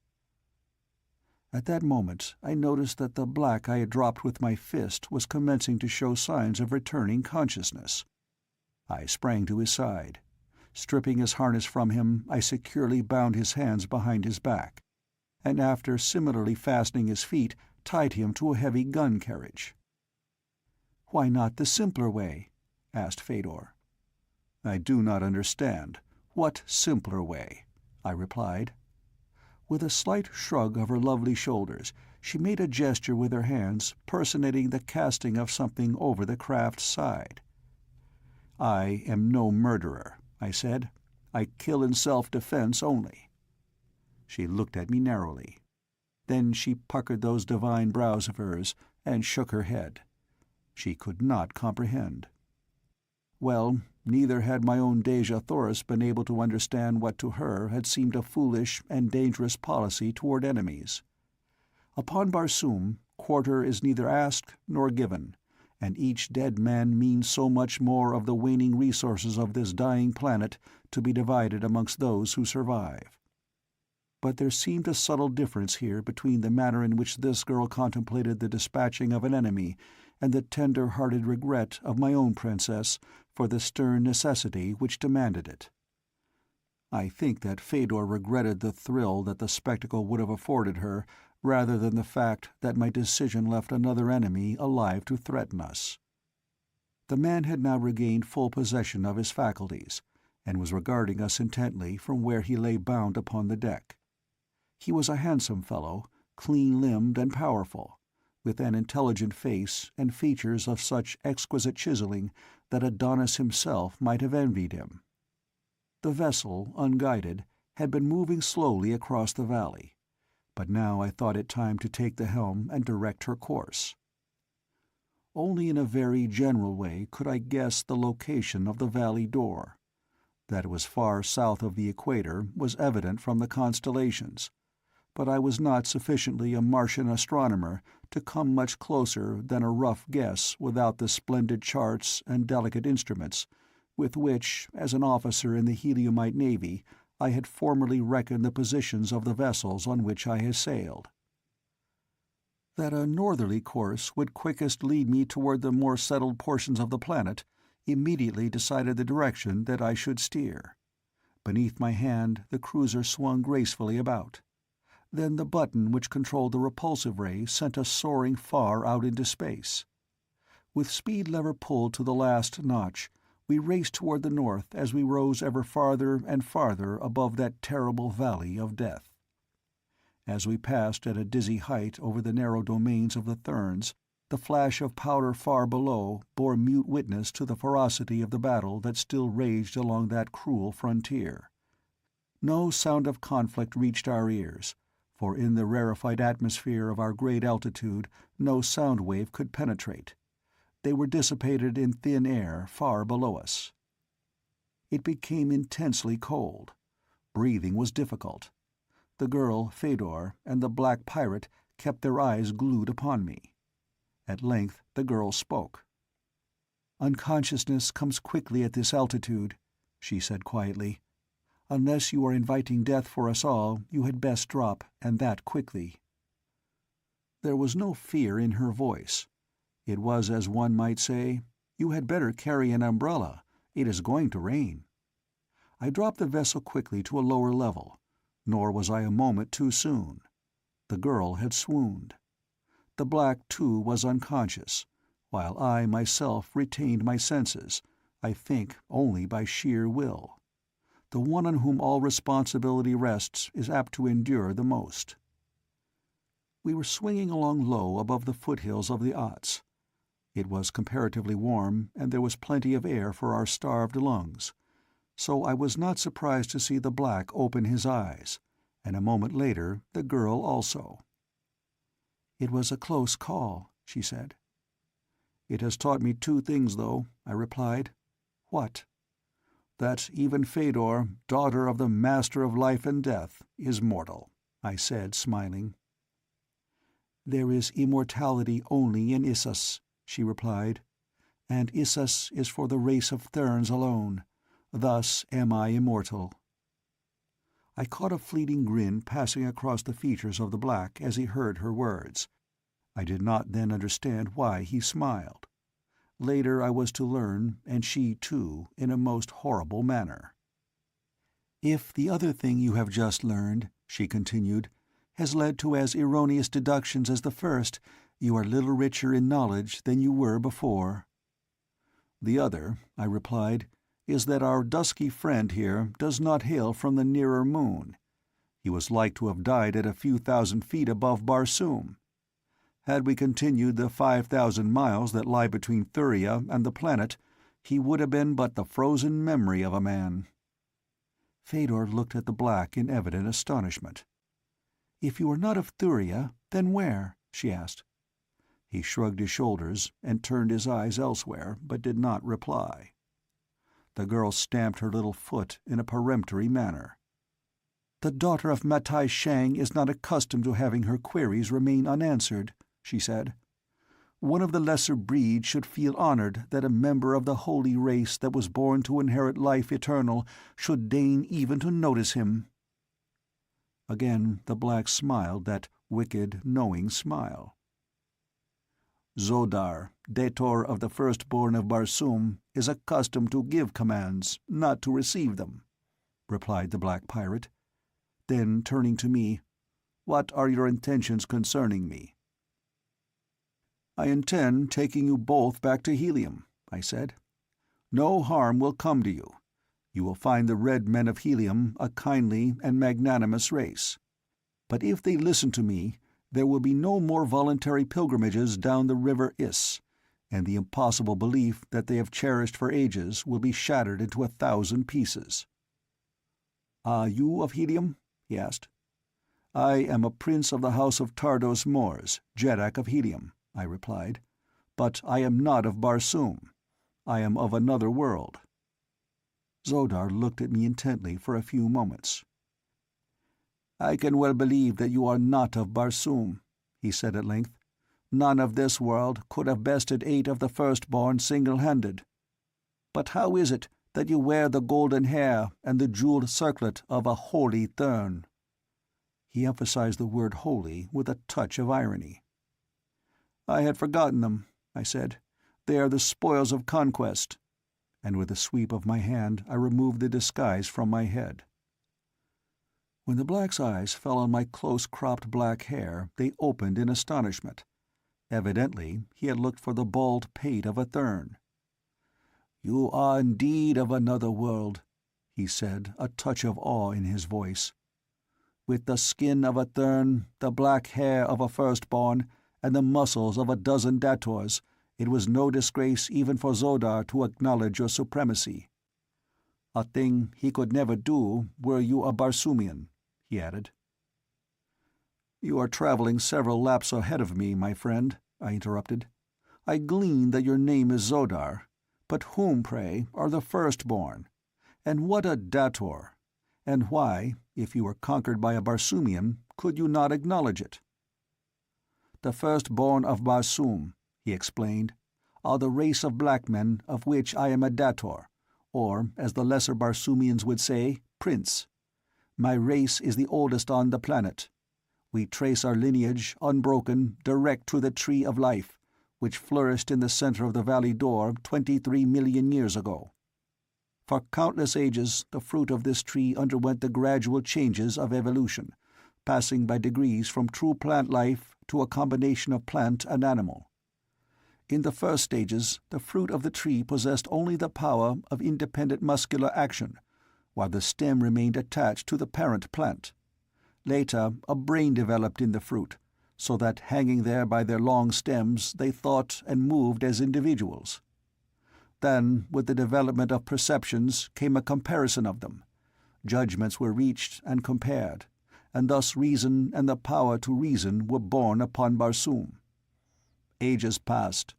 At that moment I noticed that the black I had dropped with my fist was commencing to show signs of returning consciousness. I sprang to his side. Stripping his harness from him, I securely bound his hands behind his back, and after similarly fastening his feet, tied him to a heavy gun carriage. "Why not the simpler way?" asked Fedor. "I do not understand. What simpler way?" I replied. With a slight shrug of her lovely shoulders, she made a gesture with her hands, personating the casting of something over the craft's side. "I am no murderer," I said. "I kill in self-defense only." She looked at me narrowly. Then she puckered those divine brows of hers and shook her head. She could not comprehend. Well, neither had my own Dejah Thoris been able to understand what to her had seemed a foolish and dangerous policy toward enemies. Upon Barsoom, quarter is neither asked nor given, and each dead man means so much more of the waning resources of this dying planet to be divided amongst those who survive. But there seemed a subtle difference here between the manner in which this girl contemplated the dispatching of an enemy and the tender-hearted regret of my own princess for the stern necessity which demanded it. I think that Fedor regretted the thrill that the spectacle would have afforded her, rather than the fact that my decision left another enemy alive to threaten us. The man had now regained full possession of his faculties, and was regarding us intently from where he lay bound upon the deck. He was a handsome fellow, clean-limbed and powerful, with an intelligent face and features of such exquisite chiseling that Adonis himself might have envied him. The vessel, unguided, had been moving slowly across the valley, but now I thought it time to take the helm and direct her course. Only in a very general way could I guess the location of the valley door. That it was far south of the equator was evident from the constellations, but I was not sufficiently a Martian astronomer to come much closer than a rough guess without the splendid charts and delicate instruments with which, as an officer in the Heliumite Navy, I had formerly reckoned the positions of the vessels on which I had sailed. That a northerly course would quickest lead me toward the more settled portions of the planet immediately decided the direction that I should steer. Beneath my hand the cruiser swung gracefully about. Then the button which controlled the repulsive ray sent us soaring far out into space. With speed lever pulled to the last notch, we raced toward the north as we rose ever farther and farther above that terrible valley of death. As we passed at a dizzy height over the narrow domains of the Thurns, The flash of powder far below bore mute witness to the ferocity of the battle that still raged along that cruel frontier. No sound of conflict reached our ears, for in the rarefied atmosphere of our great altitude no sound wave could penetrate. They were dissipated in thin air far below us. It became intensely cold. Breathing was difficult. The girl, Fedor, and the black pirate kept their eyes glued upon me. At length the girl spoke. "Unconsciousness comes quickly at this altitude," she said quietly. "Unless you are inviting death for us all, you had best drop, and that quickly." There was no fear in her voice. It was as one might say, "You had better carry an umbrella. It is going to rain." I dropped the vessel quickly to a lower level, nor was I a moment too soon. The girl had swooned. The black, too, was unconscious, while I myself retained my senses, I think only by sheer will. The one on whom all responsibility rests is apt to endure the most. We were swinging along low above the foothills of the Ots. It was comparatively warm, and there was plenty of air for our starved lungs, so I was not surprised to see the black open his eyes, and a moment later the girl also. "It was a close call," she said. "It has taught me two things, though," I replied. "What?" "That even Fedor, daughter of the Master of Life and Death, is mortal," I said, smiling. "There is immortality only in Issus," she replied, "and Issus is for the race of Therns alone. Thus am I immortal." I caught a fleeting grin passing across the features of the black as he heard her words. I did not then understand why he smiled. Later I was to learn, and she too, in a most horrible manner. "If the other thing you have just learned," she continued, "has led to as erroneous deductions as the first, you are little richer in knowledge than you were before." "The other," I replied, "is that our dusky friend here does not hail from the nearer moon. He was like to have died at a few thousand feet above Barsoom. Had we continued the 5,000 miles that lie between Thuria and the planet, he would have been but the frozen memory of a man." Fedor looked at the black in evident astonishment. "If you are not of Thuria, then where?" she asked. He shrugged his shoulders and turned his eyes elsewhere, but did not reply. The girl stamped her little foot in a peremptory manner. "The daughter of Matai Shang is not accustomed to having her queries remain unanswered," she said. "One of the lesser breed should feel honored that a member of the holy race that was born to inherit life eternal should deign even to notice him." Again the black smiled that wicked, knowing smile. "Zodar, Dator of the firstborn of Barsoom, is accustomed to give commands, not to receive them," replied the black pirate. Then, turning to me, "What are your intentions concerning me?" "I intend taking you both back to Helium," I said. "No harm will come to you. You will find the Red Men of Helium a kindly and magnanimous race. But if they listen to me, there will be no more voluntary pilgrimages down the river Is, and the impossible belief that they have cherished for ages will be shattered into 1,000 pieces." "Are you of Helium?" he asked. "I am a prince of the house of Tardos Mors, Jeddak of Helium," I replied. "But I am not of Barsoom. I am of another world." Zodar looked at me intently for a few moments. "I can well believe that you are not of Barsoom," he said at length. "None of this world could have bested 8 of the firstborn single-handed. But how is it that you wear the golden hair and the jeweled circlet of a holy Thurn?" He emphasized the word holy with a touch of irony. "I had forgotten them," I said. "They are the spoils of conquest." And with a sweep of my hand I removed the disguise from my head. When the black's eyes fell on my close-cropped black hair, they opened in astonishment. Evidently he had looked for the bald pate of a Thurn. "You are indeed of another world," he said, a touch of awe in his voice. "With the skin of a Thurn, the black hair of a firstborn, and the muscles of a dozen dators, it was no disgrace even for Zodar to acknowledge your supremacy. A thing he could never do were you a Barsoomian, he added. You are traveling several laps ahead of me, my friend, I interrupted. I glean that your name is Zodar, but whom, pray, are the firstborn? And what a dator? And why, if you were conquered by a Barsoomian, could you not acknowledge it? The firstborn of Barsoom, he explained, are the race of black men of which I am a dator, or, as the lesser Barsoomians would say, prince. My race is the oldest on the planet. We trace our lineage, unbroken, direct to the Tree of Life, which flourished in the center of the Valley Door 23 million years ago. For countless ages, the fruit of this tree underwent the gradual changes of evolution, passing by degrees from true plant life to a combination of plant and animal. In the first stages, the fruit of the tree possessed only the power of independent muscular action, while the stem remained attached to the parent plant. Later, a brain developed in the fruit, so that hanging there by their long stems they thought and moved as individuals. Then, with the development of perceptions, came a comparison of them. Judgments were reached and compared, and thus reason and the power to reason were born upon Barsoom. Ages passed.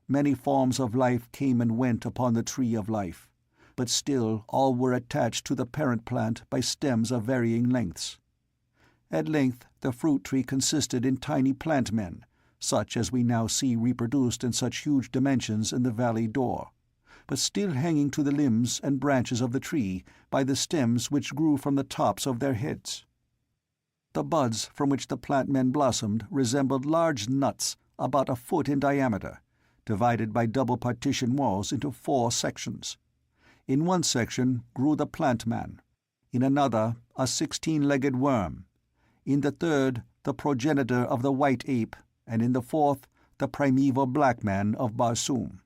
Many forms of life came and went upon the Tree of Life, but still all were attached to the parent plant by stems of varying lengths. At length the fruit tree consisted in tiny plant men, such as we now see reproduced in such huge dimensions in the Valley Door, but still hanging to the limbs and branches of the tree by the stems which grew from the tops of their heads. The buds from which the plant men blossomed resembled large nuts about a foot in diameter, divided by double partition walls into 4 sections. In one section grew the plant man, in another a 16-legged worm, in the third the progenitor of the white ape, and in the fourth the primeval black man of Barsoom.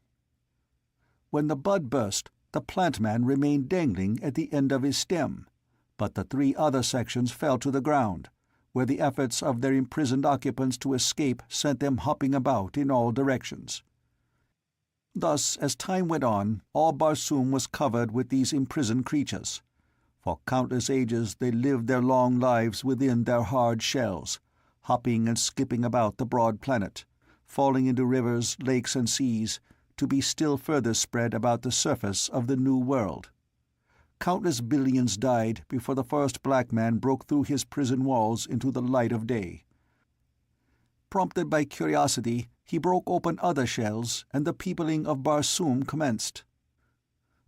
When the bud burst, the plant man remained dangling at the end of his stem, but the 3 other sections fell to the ground, where the efforts of their imprisoned occupants to escape sent them hopping about in all directions. Thus, as time went on, all Barsoom was covered with these imprisoned creatures. For countless ages they lived their long lives within their hard shells, hopping and skipping about the broad planet, falling into rivers, lakes, and seas, to be still further spread about the surface of the new world. Countless billions died before the first black man broke through his prison walls into the light of day. Prompted by curiosity, he broke open other shells, and the peopling of Barsoom commenced.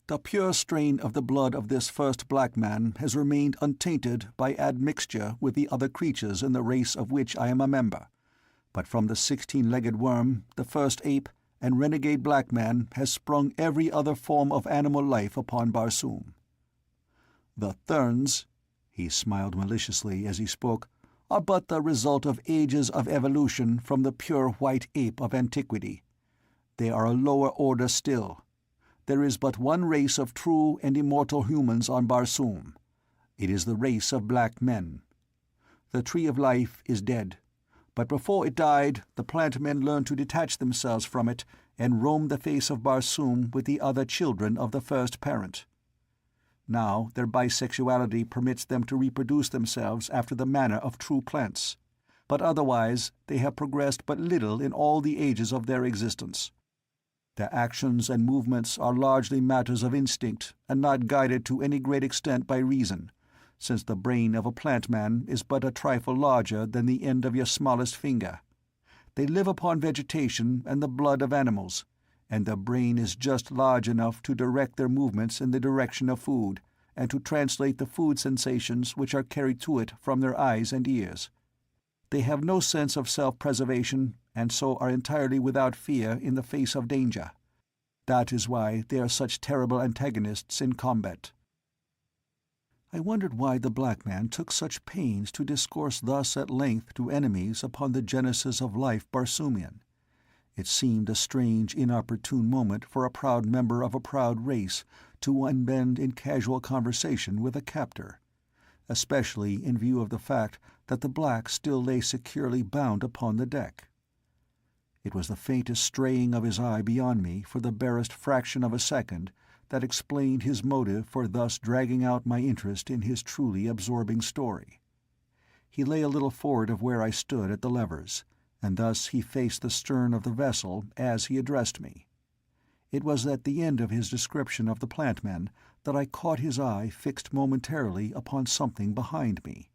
The pure strain of the blood of this first black man has remained untainted by admixture with the other creatures in the race of which I am a member, but from the 16-legged worm, the first ape, and renegade black man has sprung every other form of animal life upon Barsoom. The Therns, he smiled maliciously as he spoke, are but the result of ages of evolution from the pure white ape of antiquity. They are a lower order still. There is but one race of true and immortal humans on Barsoom. It is the race of black men. The Tree of Life is dead, but before it died, the plant men learned to detach themselves from it and roam the face of Barsoom with the other children of the first parent. Now their bisexuality permits them to reproduce themselves after the manner of true plants, but otherwise they have progressed but little in all the ages of their existence. Their actions and movements are largely matters of instinct and not guided to any great extent by reason, since the brain of a plant man is but a trifle larger than the end of your smallest finger. They live upon vegetation and the blood of animals, and their brain is just large enough to direct their movements in the direction of food, and to translate the food sensations which are carried to it from their eyes and ears. They have no sense of self-preservation, and so are entirely without fear in the face of danger. That is why they are such terrible antagonists in combat. I wondered why the black man took such pains to discourse thus at length to enemies upon the genesis of life Barsoomian. It seemed a strange, inopportune moment for a proud member of a proud race to unbend in casual conversation with a captor, especially in view of the fact that the black still lay securely bound upon the deck. It was the faintest straying of his eye beyond me for the barest fraction of a second that explained his motive for thus dragging out my interest in his truly absorbing story. He lay a little forward of where I stood at the levers, and thus he faced the stern of the vessel as he addressed me. It was at the end of his description of the plant men that I caught his eye fixed momentarily upon something behind me.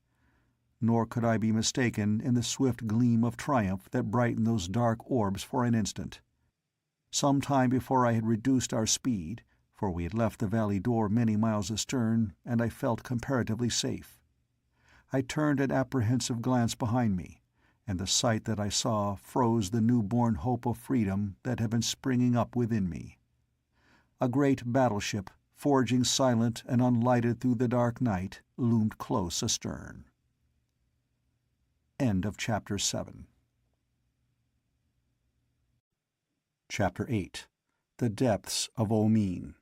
Nor could I be mistaken in the swift gleam of triumph that brightened those dark orbs for an instant. Some time before I had reduced our speed, for we had left the valley door many miles astern, and I felt comparatively safe, I turned an apprehensive glance behind me, and the sight that I saw froze the new-born hope of freedom that had been springing up within me. A great battleship, forging silent and unlighted through the dark night, loomed close astern. End of Chapter 7. Chapter 8. The Depths of Omine.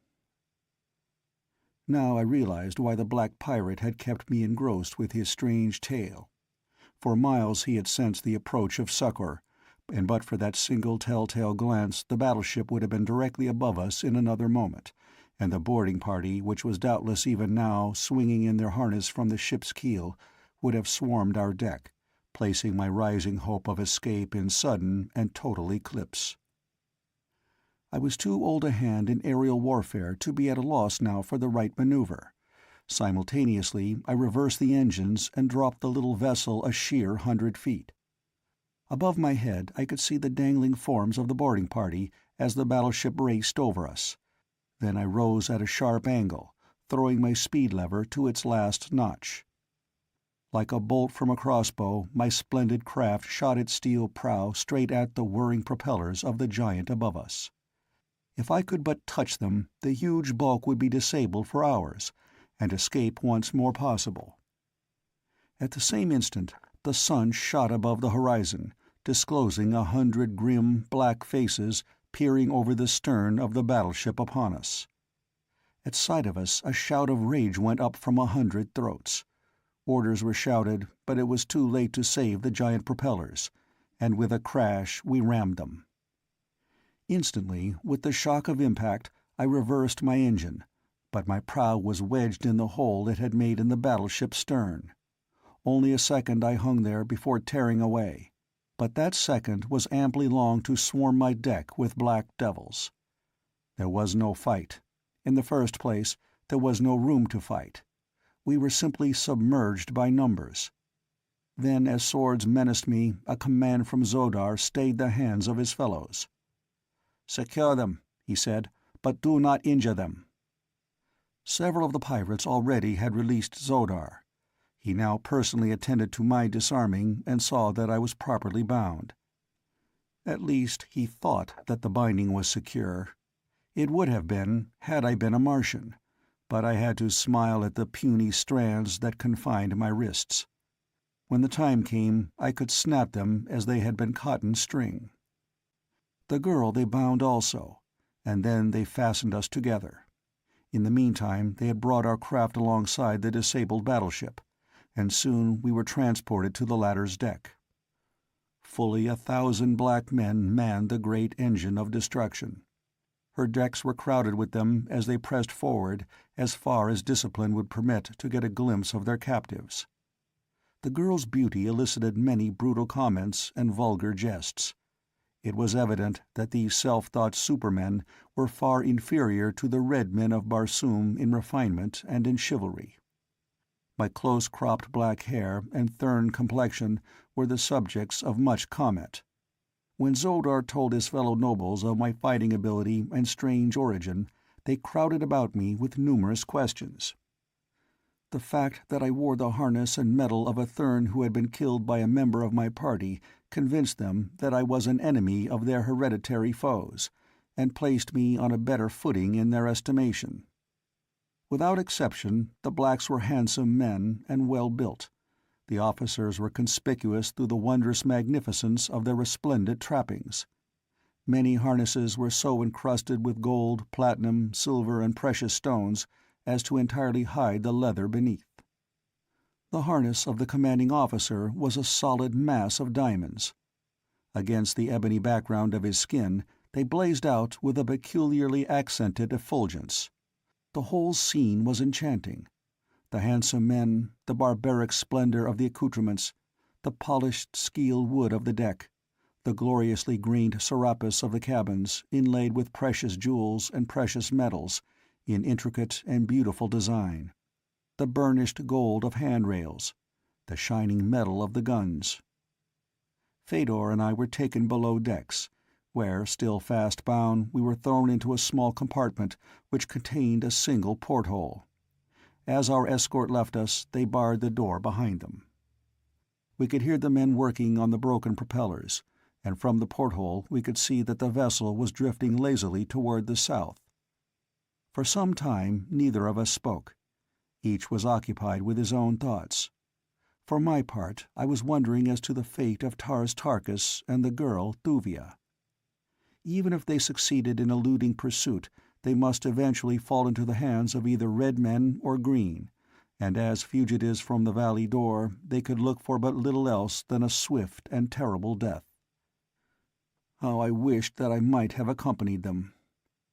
Now I realized why the black pirate had kept me engrossed with his strange tale. For miles he had sensed the approach of succor, and but for that single telltale glance the battleship would have been directly above us in another moment, and the boarding party, which was doubtless even now swinging in their harness from the ship's keel, would have swarmed our deck, placing my rising hope of escape in sudden and total eclipse. I was too old a hand in aerial warfare to be at a loss now for the right maneuver. Simultaneously I reversed the engines and dropped the little vessel a sheer 100 feet. Above my head I could see the dangling forms of the boarding party as the battleship raced over us. Then I rose at a sharp angle, throwing my speed lever to its last notch. Like a bolt from a crossbow, my splendid craft shot its steel prow straight at the whirring propellers of the giant above us. If I could but touch them, the huge bulk would be disabled for hours, and escape once more possible. At the same instant, the sun shot above the horizon, disclosing 100 grim, black faces peering over the stern of the battleship upon us. At sight of us, a shout of rage went up from 100 throats. Orders were shouted, but it was too late to save the giant propellers, and with a crash we rammed them. Instantly, with the shock of impact, I reversed my engine, but my prow was wedged in the hole it had made in the battleship's stern. Only a second I hung there before tearing away, but that second was amply long to swarm my deck with black devils. There was no fight. In the first place, there was no room to fight. We were simply submerged by numbers. Then, as swords menaced me, a command from Zodar stayed the hands of his fellows. "Secure them," he said, "but do not injure them." Several of the pirates already had released Zodar. He now personally attended to my disarming and saw that I was properly bound. At least he thought that the binding was secure. It would have been, had I been a Martian, but I had to smile at the puny strands that confined my wrists. When the time came, I could snap them as they had been cotton string. The girl they bound also, and then they fastened us together. In the meantime they had brought our craft alongside the disabled battleship, and soon we were transported to the latter's deck. Fully 1,000 black men manned the great engine of destruction. Her decks were crowded with them as they pressed forward as far as discipline would permit to get a glimpse of their captives. The girl's beauty elicited many brutal comments and vulgar jests. It was evident that these self-thought supermen were far inferior to the red men of Barsoom in refinement and in chivalry. My close-cropped black hair and Thurn complexion were the subjects of much comment. When Zodar told his fellow nobles of my fighting ability and strange origin, they crowded about me with numerous questions. The fact that I wore the harness and metal of a Thurn who had been killed by a member of my party convinced them that I was an enemy of their hereditary foes, and placed me on a better footing in their estimation. Without exception, the blacks were handsome men and well built. The officers were conspicuous through the wondrous magnificence of their resplendent trappings. Many harnesses were so encrusted with gold, platinum, silver, and precious stones as to entirely hide the leather beneath. The harness of the commanding officer was a solid mass of diamonds. Against the ebony background of his skin, they blazed out with a peculiarly accented effulgence. The whole scene was enchanting. The handsome men, the barbaric splendor of the accoutrements, the polished steel wood of the deck, the gloriously grained serapes of the cabins, inlaid with precious jewels and precious metals, in intricate and beautiful design, the burnished gold of handrails, the shining metal of the guns. Fedor and I were taken below decks, where, still fast bound, we were thrown into a small compartment which contained a single porthole. As our escort left us, they barred the door behind them. We could hear the men working on the broken propellers, and from the porthole we could see that the vessel was drifting lazily toward the south. For some time neither of us spoke. Each was occupied with his own thoughts. For my part, I was wondering as to the fate of Tars Tarkas and the girl Thuvia. Even if they succeeded in eluding pursuit, they must eventually fall into the hands of either red men or green, and as fugitives from the valley door they could look for but little else than a swift and terrible death. How I wished that I might have accompanied them.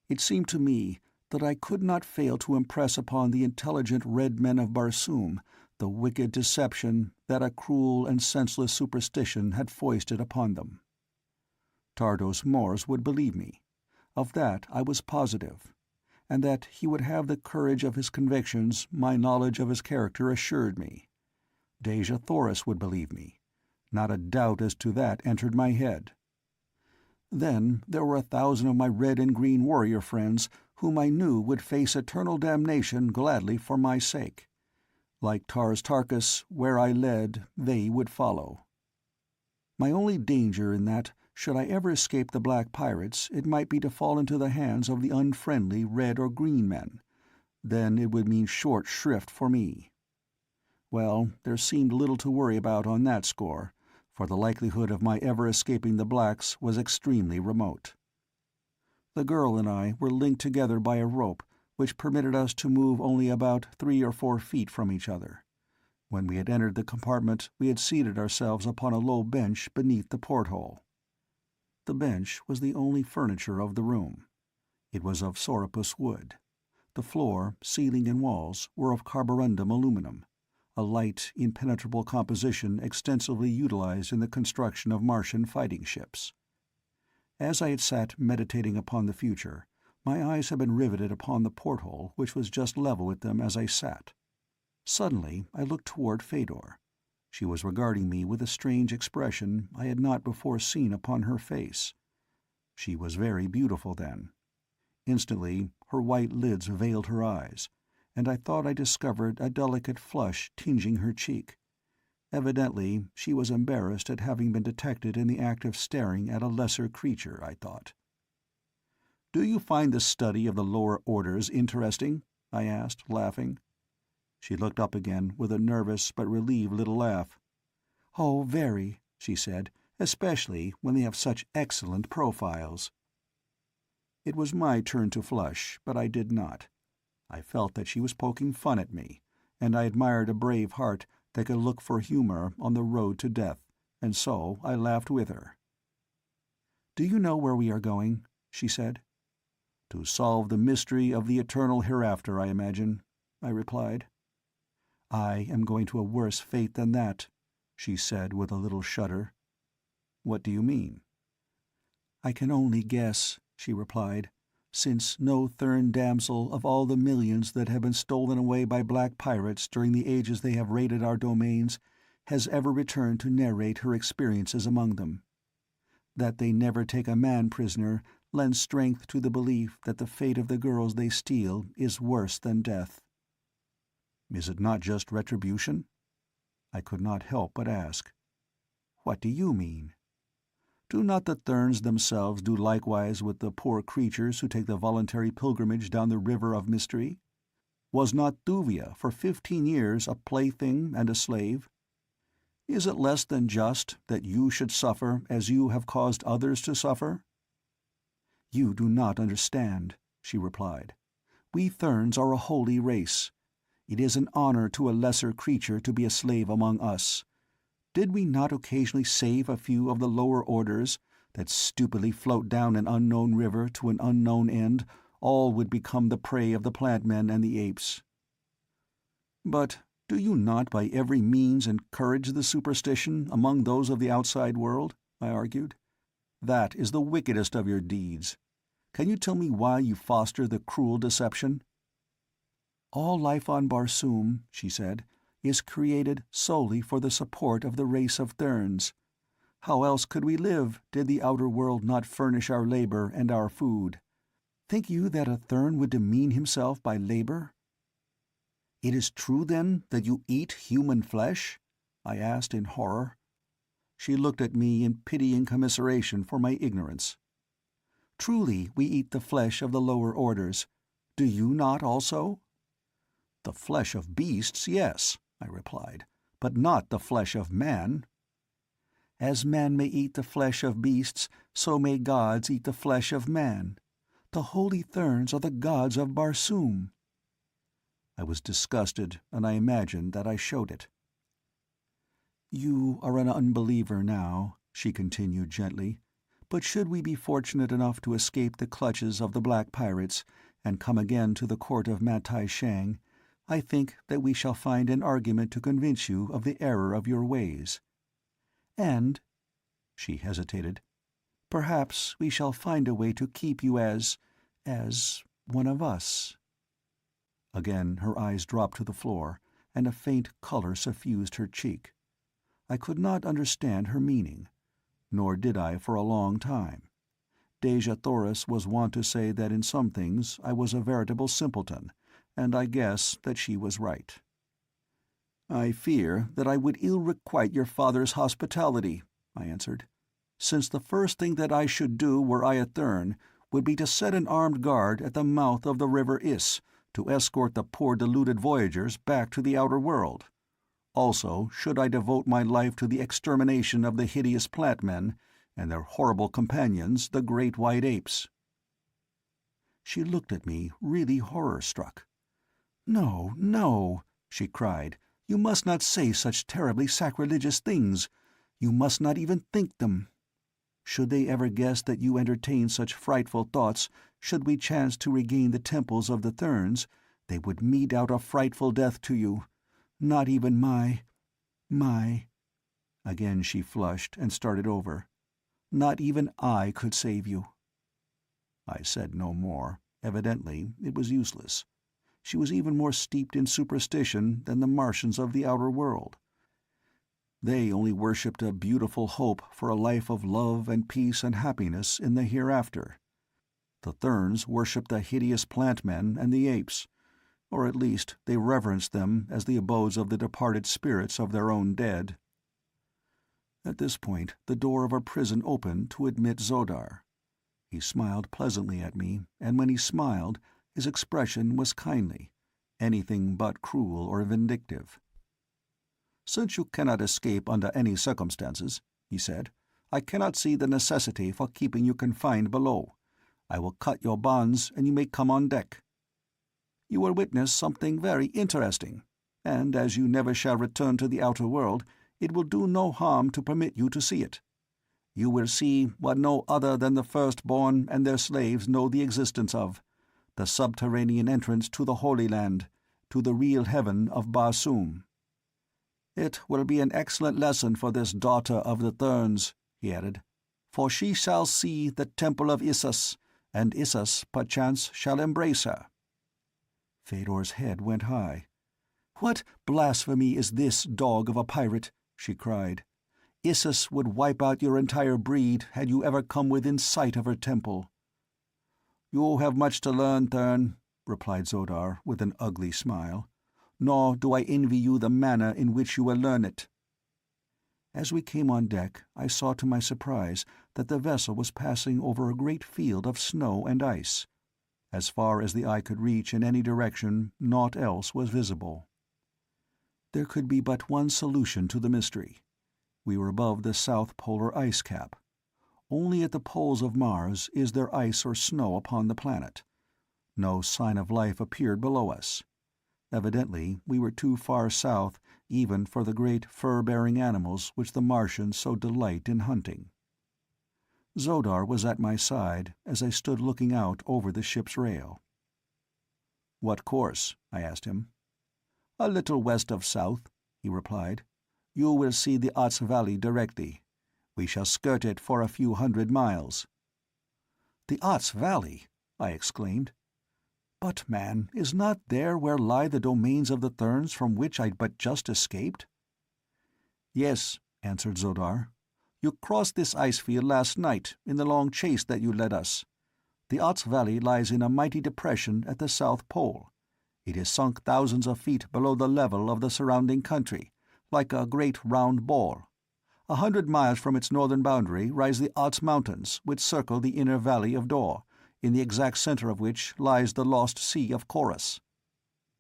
It seemed to me that I could not fail to impress upon the intelligent red men of Barsoom the wicked deception that a cruel and senseless superstition had foisted upon them. Tardos Mors would believe me. Of that I was positive, and that he would have the courage of his convictions my knowledge of his character assured me. Dejah Thoris would believe me. Not a doubt as to that entered my head. Then there were 1,000 of my red and green warrior friends whom I knew would face eternal damnation gladly for my sake. Like Tars Tarkas, where I led, they would follow. My only danger in that, should I ever escape the black pirates, it might be to fall into the hands of the unfriendly red or green men. Then it would mean short shrift for me. Well, there seemed little to worry about on that score, for the likelihood of my ever escaping the blacks was extremely remote. The girl and I were linked together by a rope which permitted us to move only about 3 or 4 feet from each other. When we had entered the compartment, we had seated ourselves upon a low bench beneath the porthole. The bench was the only furniture of the room. It was of sorapus wood. The floor, ceiling and walls were of carborundum aluminum, a light, impenetrable composition extensively utilized in the construction of Martian fighting ships. As I had sat meditating upon the future, my eyes had been riveted upon the porthole which was just level with them as I sat. Suddenly I looked toward Fedor. She was regarding me with a strange expression I had not before seen upon her face. She was very beautiful then. Instantly her white lids veiled her eyes, and I thought I discovered a delicate flush tingeing her cheek. Evidently she was embarrassed at having been detected in the act of staring at a lesser creature, I thought. "Do you find the study of the lower orders interesting?" I asked, laughing. She looked up again with a nervous but relieved little laugh. "Oh, very," she said, "especially when they have such excellent profiles." It was my turn to flush, but I did not. I felt that she was poking fun at me, and I admired a brave heart that could look for humor on the road to death, and so I laughed with her. "Do you know where we are going?" she said. "To solve the mystery of the eternal hereafter, I imagine," I replied. "I am going to a worse fate than that," she said with a little shudder. "What do you mean?" "I can only guess," she replied, "since no Thurn damsel of all the millions that have been stolen away by black pirates during the ages they have raided our domains has ever returned to narrate her experiences among them. That they never take a man prisoner lends strength to the belief that the fate of the girls they steal is worse than death." "Is it not just retribution?" I could not help but ask. "What do you mean?" "Do not the Therns themselves do likewise with the poor creatures who take the voluntary pilgrimage down the river of mystery? Was not Thuvia for 15 years a plaything and a slave? Is it less than just that you should suffer as you have caused others to suffer?" "You do not understand," she replied. "We Therns are a holy race. It is an honor to a lesser creature to be a slave among us. Did we not occasionally save a few of the lower orders that stupidly float down an unknown river to an unknown end? All would become the prey of the plant men and the apes. But do you not by every means encourage the superstition among those of the outside world? I argued. That is the wickedest of your deeds. Can you tell me why you foster the cruel deception? All life on Barsoom, she said, is created solely for the support of the race of Therns. How else could we live, did the outer world not furnish our labor and our food? Think you that a Thern would demean himself by labor? It is true, then, that you eat human flesh? I asked in horror. She looked at me in pitying commiseration for my ignorance. Truly, we eat the flesh of the lower orders. Do you not also? The flesh of beasts, yes, I replied, but not the flesh of man. As man may eat the flesh of beasts, so may gods eat the flesh of man. The holy Therns are the gods of Barsoom. I was disgusted, and I imagined that I showed it. You are an unbeliever now, she continued gently, but should we be fortunate enough to escape the clutches of the black pirates and come again to the court of Matai Shang, I think that we shall find an argument to convince you of the error of your ways. And, she hesitated, perhaps we shall find a way to keep you as one of us. Again her eyes dropped to the floor, and a faint color suffused her cheek. I could not understand her meaning, nor did I for a long time. Dejah Thoris was wont to say that in some things I was a veritable simpleton, and I guess that she was right. I fear that I would ill requite your father's hospitality, I answered, since the first thing that I should do were I a Thern would be to set an armed guard at the mouth of the river Is, to escort the poor deluded voyagers back to the outer world. Also, should I devote my life to the extermination of the hideous plant men and their horrible companions, the great white apes. She looked at me, really horror-struck. "No, no," she cried. "You must not say such terribly sacrilegious things. You must not even think them. Should they ever guess that you entertain such frightful thoughts, should we chance to regain the temples of the Therns, they would mete out a frightful death to you. Not even my... Again she flushed and started over. Not even I could save you." I said no more. Evidently it was useless. She was even more steeped in superstition than the Martians of the outer world. They only worshipped a beautiful hope for a life of love and peace and happiness in the hereafter. The Therns worshipped the hideous plant men and the apes, or at least they reverenced them as the abodes of the departed spirits of their own dead. At this point the door of our prison opened to admit Zodar. He smiled pleasantly at me, and when he smiled, his expression was kindly, anything but cruel or vindictive. "Since you cannot escape under any circumstances," he said, "I cannot see the necessity for keeping you confined below. I will cut your bonds, and you may come on deck. You will witness something very interesting, and as you never shall return to the outer world, it will do no harm to permit you to see it. You will see what no other than the firstborn and their slaves know the existence of, the subterranean entrance to the Holy Land, to the real heaven of Barsoom. It will be an excellent lesson for this daughter of the Therns," he added, "for she shall see the temple of Issus, and Issus perchance shall embrace her." Fedor's head went high. "What blasphemy is this, dog of a pirate?" she cried. "Issus would wipe out your entire breed had you ever come within sight of her temple." "You have much to learn, Thern," replied Zodar with an ugly smile. "Nor do I envy you the manner in which you will learn it." As we came on deck, I saw to my surprise that the vessel was passing over a great field of snow and ice. As far as the eye could reach in any direction, naught else was visible. There could be but one solution to the mystery. We were above the south polar ice cap. Only at the poles of Mars is there ice or snow upon the planet. No sign of life appeared below us. Evidently we were too far south even for the great fur-bearing animals which the Martians so delight in hunting. Zodar was at my side as I stood looking out over the ship's rail. "What course?" I asked him. "A little west of south," he replied. "You will see the Ots Valley directly. We shall skirt it for a few 100 miles." "The Ots Valley!" I exclaimed. "But, man, is not there where lie the domains of the Therns from which I'd but just escaped?" "Yes," answered Zodar. "You crossed this ice field last night, in the long chase that you led us. The Ots Valley lies in a mighty depression at the South Pole. It is sunk thousands of feet below the level of the surrounding country, like a great round ball. 100 miles from its northern boundary rise the Ots Mountains, which circle the inner valley of Dor, in the exact center of which lies the lost sea of Chorus.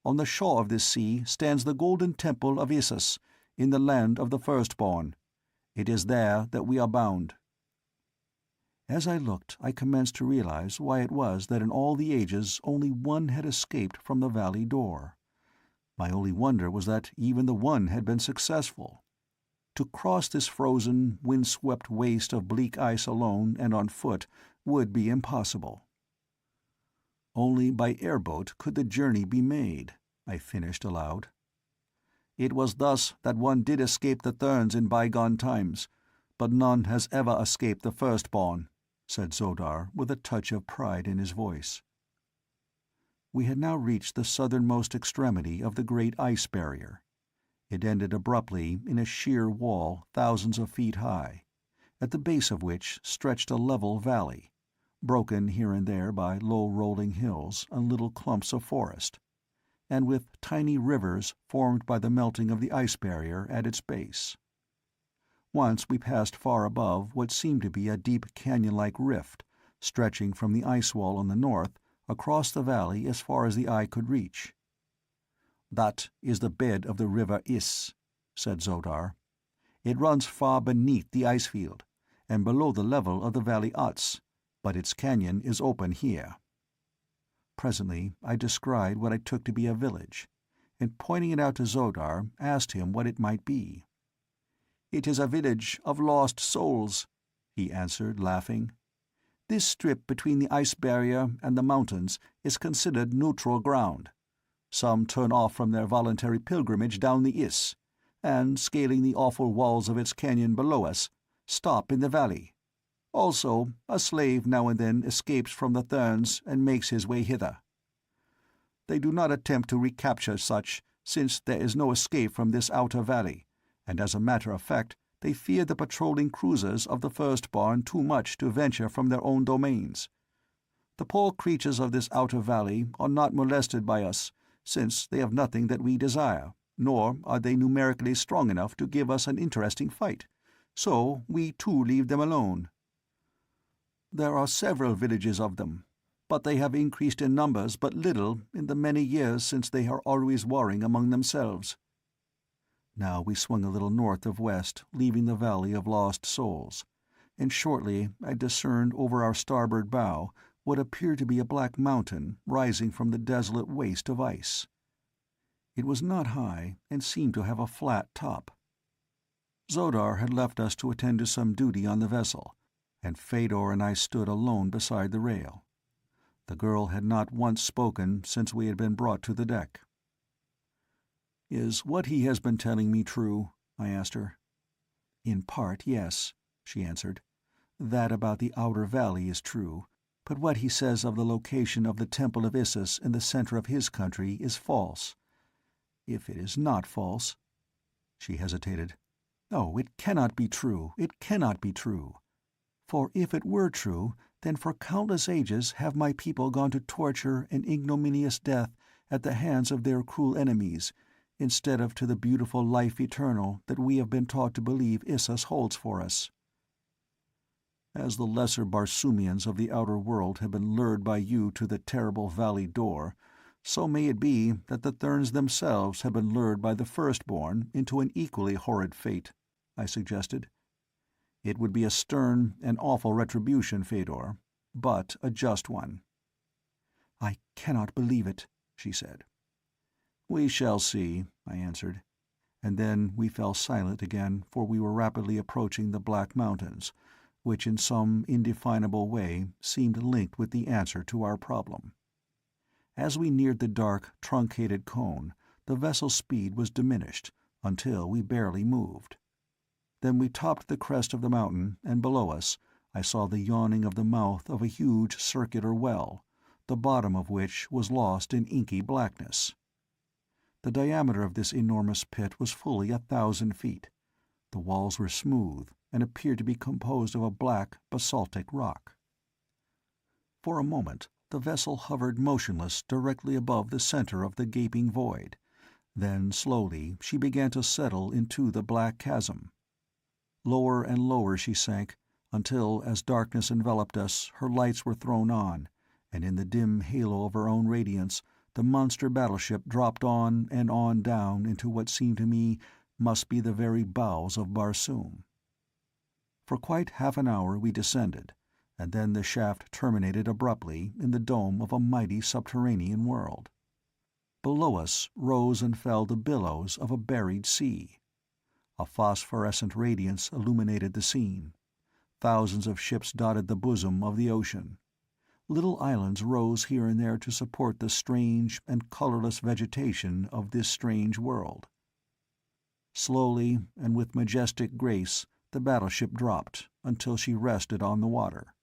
On the shore of this sea stands the golden temple of Issus, in the land of the firstborn. It is there that we are bound." As I looked, I commenced to realize why it was that in all the ages only one had escaped from the valley door. My only wonder was that even the one had been successful. To cross this frozen, wind-swept waste of bleak ice alone and on foot would be impossible. "Only by airboat could the journey be made," I finished aloud. "It was thus that one did escape the Therns in bygone times, but none has ever escaped the firstborn," said Zodar, with a touch of pride in his voice. We had now reached the southernmost extremity of the great ice barrier. It ended abruptly in a sheer wall thousands of feet high, at the base of which stretched a level valley, broken here and there by low rolling hills and little clumps of forest, and with tiny rivers formed by the melting of the ice barrier at its base. Once we passed far above what seemed to be a deep canyon-like rift, stretching from the ice wall on the north across the valley as far as the eye could reach. "That is the bed of the river Iss," said Zodar. "It runs far beneath the ice field, and below the level of the valley Ots, but its canyon is open here." Presently I descried what I took to be a village, and pointing it out to Zodar, asked him what it might be. "It is a village of lost souls," he answered, laughing. "This strip between the ice barrier and the mountains is considered neutral ground. Some turn off from their voluntary pilgrimage down the Iss, and, scaling the awful walls of its canyon below us, stop in the valley. Also, a slave now and then escapes from the Therns and makes his way hither. They do not attempt to recapture such, since there is no escape from this outer valley, and as a matter of fact they fear the patrolling cruisers of the firstborn too much to venture from their own domains. The poor creatures of this outer valley are not molested by us, since they have nothing that we desire, nor are they numerically strong enough to give us an interesting fight, so we too leave them alone. There are several villages of them, but they have increased in numbers but little in the many years since they are always warring among themselves." Now we swung a little north of west, leaving the Valley of Lost Souls, and shortly I discerned over our starboard bow what appeared to be a black mountain rising from the desolate waste of ice. It was not high, and seemed to have a flat top. Zodar had left us to attend to some duty on the vessel, and Fedor and I stood alone beside the rail. The girl had not once spoken since we had been brought to the deck. "Is what he has been telling me true?" I asked her. "In part, yes," she answered. "That about the outer valley is true, but what he says of the location of the Temple of Issus in the center of his country is false. If it is not false—" She hesitated. "Oh, it cannot be true, it cannot be true. For if it were true, then for countless ages have my people gone to torture and ignominious death at the hands of their cruel enemies, instead of to the beautiful life eternal that we have been taught to believe Issus holds for us. As the lesser Barsoomians of the outer world have been lured by you to the terrible valley door, so may it be that the Therns themselves have been lured by the firstborn into an equally horrid fate," I suggested. "It would be a stern and awful retribution, Fedor, but a just one." "I cannot believe it," she said. "We shall see," I answered. and then we fell silent again, for we were rapidly approaching the Black Mountains, which in some indefinable way seemed linked with the answer to our problem. As we neared the dark, truncated cone, the vessel's speed was diminished, until we barely moved. Then we topped the crest of the mountain, and below us I saw the yawning of the mouth of a huge circular well, the bottom of which was lost in inky blackness. The diameter of this enormous pit was fully 1,000 feet. The walls were smooth, and appeared to be composed of a black basaltic rock. For a moment the vessel hovered motionless directly above the center of the gaping void. Then slowly she began to settle into the black chasm. Lower and lower she sank, until as darkness enveloped us her lights were thrown on, and in the dim halo of her own radiance the monster battleship dropped on and on down into what seemed to me must be the very bowels of Barsoom. For quite half an hour we descended, and then the shaft terminated abruptly in the dome of a mighty subterranean world. Below us rose and fell the billows of a buried sea. A phosphorescent radiance illuminated the scene. Thousands of ships dotted the bosom of the ocean. Little islands rose here and there to support the strange and colorless vegetation of this strange world. Slowly and with majestic grace the battleship dropped until she rested on the water.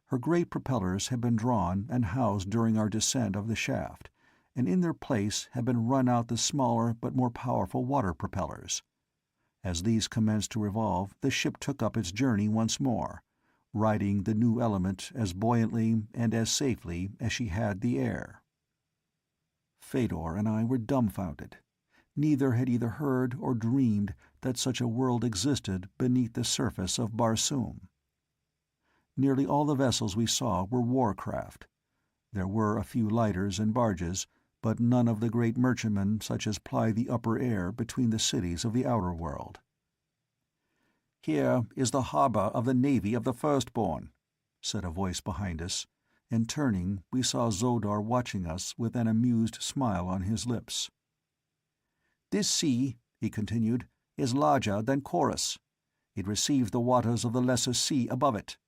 Her great propellers had been drawn and housed during our descent of the shaft, and in their place had been run out the smaller but more powerful water propellers. As these commenced to revolve, the ship took up its journey once more, riding the new element as buoyantly and as safely as she had the air. Fedor and I were dumbfounded. Neither had either heard or dreamed that such a world existed beneath the surface of Barsoom. Nearly all the vessels we saw were war craft. There were a few lighters and barges, but none of the great merchantmen such as ply the upper air between the cities of the outer world. "Here is the harbor of the navy of the Firstborn," said a voice behind us, and turning we saw Zodar watching us with an amused smile on his lips. "This sea," he continued, "is larger than Chorus. It receives the waters of the lesser sea above it.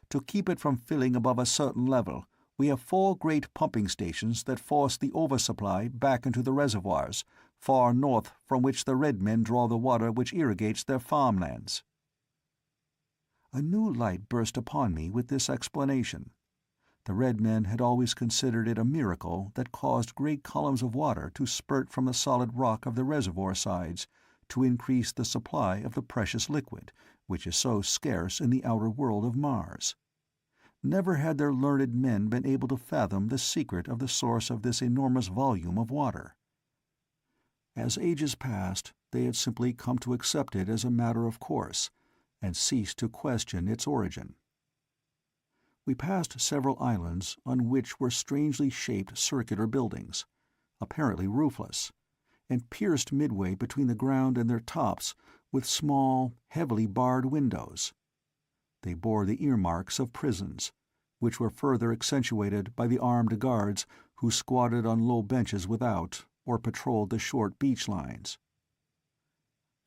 To keep it from filling above a certain level, we have 4 great pumping stations that force the oversupply back into the reservoirs, far north from which the Red Men draw the water which irrigates their farmlands." A new light burst upon me with this explanation. The Red Men had always considered it a miracle that caused great columns of water to spurt from the solid rock of the reservoir sides, to increase the supply of the precious liquid, which is so scarce in the outer world of Mars. Never had their learned men been able to fathom the secret of the source of this enormous volume of water. As ages passed, they had simply come to accept it as a matter of course, and ceased to question its origin. We passed several islands on which were strangely shaped circular buildings, apparently roofless, and pierced midway between the ground and their tops with small, heavily barred windows. They bore the earmarks of prisons, which were further accentuated by the armed guards who squatted on low benches without or patrolled the short beach lines.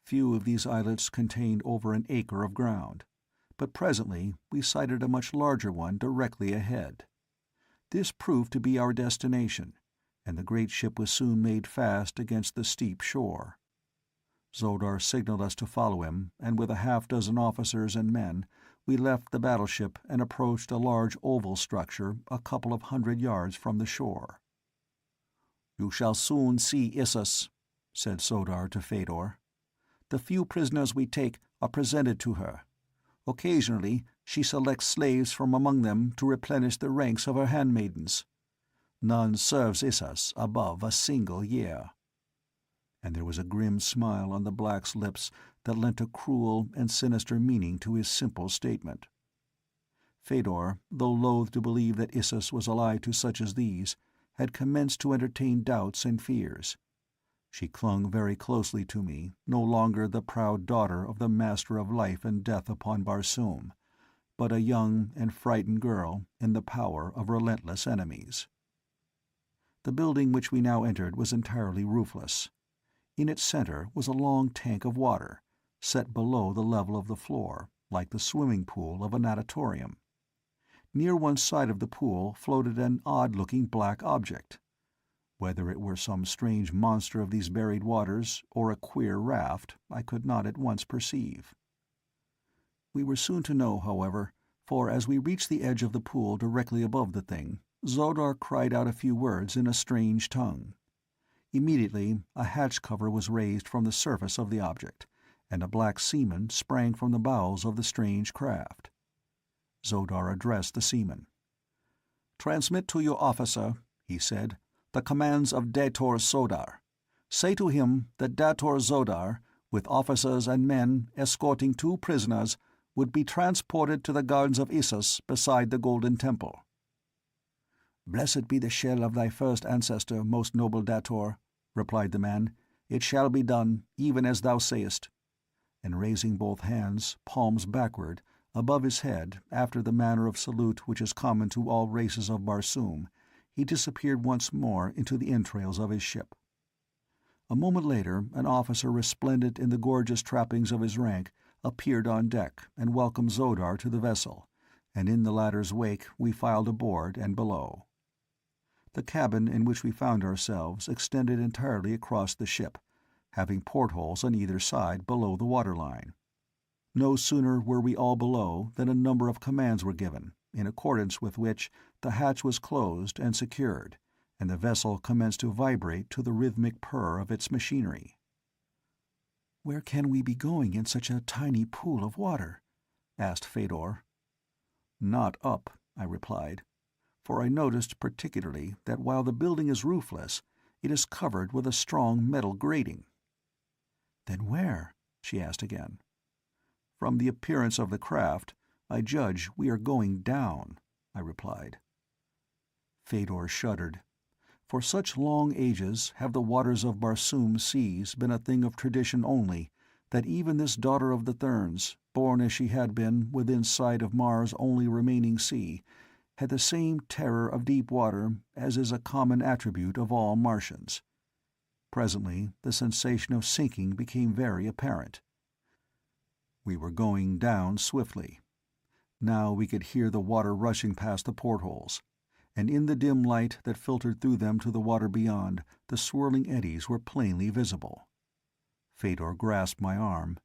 Few of these islets contained over an acre of ground, but presently we sighted a much larger one directly ahead. This proved to be our destination, and the great ship was soon made fast against the steep shore. Zodar signaled us to follow him, and with a half-dozen officers and men, we left the battleship and approached a large oval structure a couple of 100 yards from the shore. "You shall soon see Issus," said Sodar to Fedor. "The few prisoners we take are presented to her. Occasionally she selects slaves from among them to replenish the ranks of her handmaidens. None serves Issus above a single year." And there was a grim smile on the black's lips that lent a cruel and sinister meaning to his simple statement. Fedor, though loath to believe that Issus was allied to such as these, had commenced to entertain doubts and fears. She clung very closely to me, no longer the proud daughter of the master of life and death upon Barsoom, but a young and frightened girl in the power of relentless enemies. The building which we now entered was entirely roofless. In its center was a long tank of water, set below the level of the floor, like the swimming pool of a natatorium. Near one side of the pool floated an odd-looking black object. Whether it were some strange monster of these buried waters, or a queer raft, I could not at once perceive. We were soon to know, however, for as we reached the edge of the pool directly above the thing, Zodar cried out a few words in a strange tongue. Immediately a hatch cover was raised from the surface of the object, and a black seaman sprang from the bowels of the strange craft. Zodar addressed the seaman. "Transmit to your officer," he said, "the commands of Dator Zodar. Say to him that Dator Zodar, with officers and men escorting 2 prisoners, would be transported to the gardens of Issus beside the Golden Temple." "Blessed be the shell of thy first ancestor, most noble Dator," replied the man. "It shall be done, even as thou sayest." And raising both hands, palms backward, above his head, after the manner of salute which is common to all races of Barsoom, he disappeared once more into the entrails of his ship. A moment later an officer resplendent in the gorgeous trappings of his rank appeared on deck and welcomed Zodar to the vessel, and in the latter's wake we filed aboard and below. The cabin in which we found ourselves extended entirely across the ship, having portholes on either side below the waterline. No sooner were we all below than a number of commands were given, in accordance with which the hatch was closed and secured, and the vessel commenced to vibrate to the rhythmic purr of its machinery. "Where can we be going in such a tiny pool of water?" asked Fedor. "Not up," I replied, for I noticed particularly that while the building is roofless, it is covered with a strong metal grating. "Then where?" she asked again. "From the appearance of the craft, I judge we are going down," I replied. Fedor shuddered. For such long ages have the waters of Barsoom's seas been a thing of tradition only, that even this daughter of the Therns, born as she had been within sight of Mars' only remaining sea, had the same terror of deep water as is a common attribute of all Martians. Presently the sensation of sinking became very apparent. We were going down swiftly. Now we could hear the water rushing past the portholes, and in the dim light that filtered through them to the water beyond, the swirling eddies were plainly visible. Fedor grasped my arm.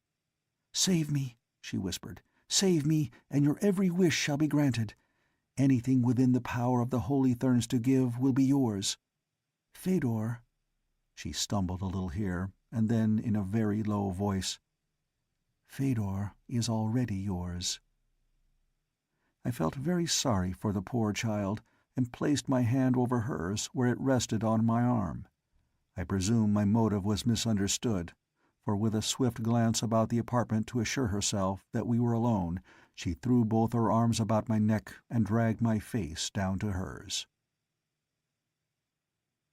"Save me," she whispered. "Save me, and your every wish shall be granted. Anything within the power of the Holy Therns to give will be yours. Fedor—" She stumbled a little here, and then in a very low voice, "Fedor is already yours." I felt very sorry for the poor child, and placed my hand over hers where it rested on my arm. I presume my motive was misunderstood, for with a swift glance about the apartment to assure herself that we were alone, she threw both her arms about my neck and dragged my face down to hers.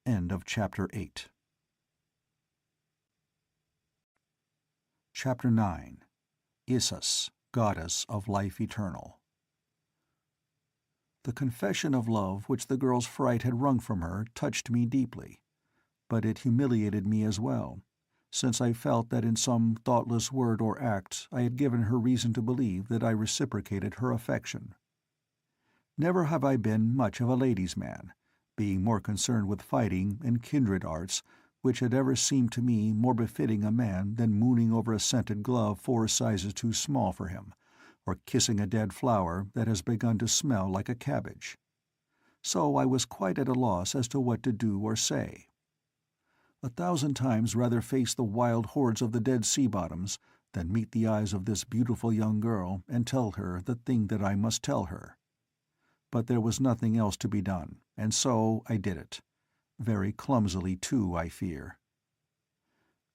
End of Chapter 8. Chapter 9. Issus, Goddess of Life Eternal. The confession of love which the girl's fright had wrung from her touched me deeply, but it humiliated me as well, since I felt that in some thoughtless word or act I had given her reason to believe that I reciprocated her affection. Never have I been much of a ladies' man, being more concerned with fighting and kindred arts, which had ever seemed to me more befitting a man than mooning over a scented glove 4 sizes too small for him, or kissing a dead flower that has begun to smell like a cabbage. So I was quite at a loss as to what to do or say. 1,000 times rather face the wild hordes of the dead sea-bottoms than meet the eyes of this beautiful young girl and tell her the thing that I must tell her. But there was nothing else to be done, and so I did it. Very clumsily, too, I fear.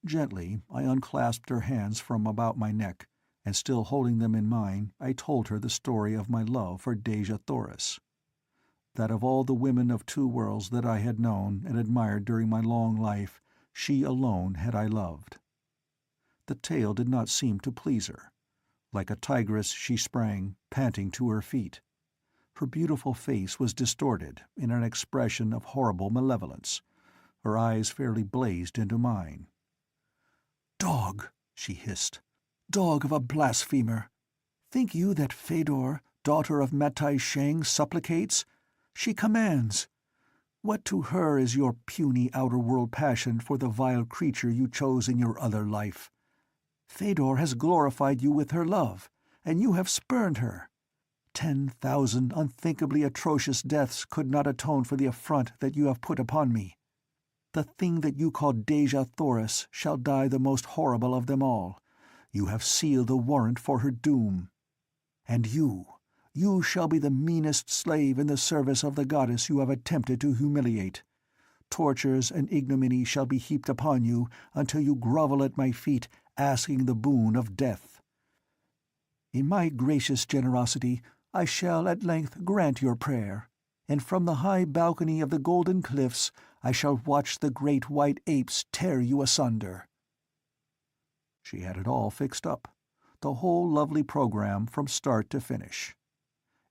Gently I unclasped her hands from about my neck, and still holding them in mine, I told her the story of my love for Dejah Thoris. That of all the women of 2 worlds that I had known and admired during my long life, she alone had I loved. The tale did not seem to please her. Like a tigress she sprang, panting, to her feet. Her beautiful face was distorted in an expression of horrible malevolence. Her eyes fairly blazed into mine. Dog, she hissed. Dog of a blasphemer! Think you that Fedor, daughter of Matai Sheng, supplicates? She commands. What to her is your puny outer-world passion for the vile creature you chose in your other life? Fedor has glorified you with her love, and you have spurned her. 10,000 unthinkably atrocious deaths could not atone for the affront that you have put upon me. The thing that you call Dejah Thoris shall die the most horrible of them all. You have sealed the warrant for her doom. And you shall be the meanest slave in the service of the goddess you have attempted to humiliate. Tortures and ignominy shall be heaped upon you until you grovel at my feet, asking the boon of death. In my gracious generosity, I shall at length grant your prayer, and from the high balcony of the golden cliffs I shall watch the great white apes tear you asunder." She had it all fixed up, the whole lovely program from start to finish.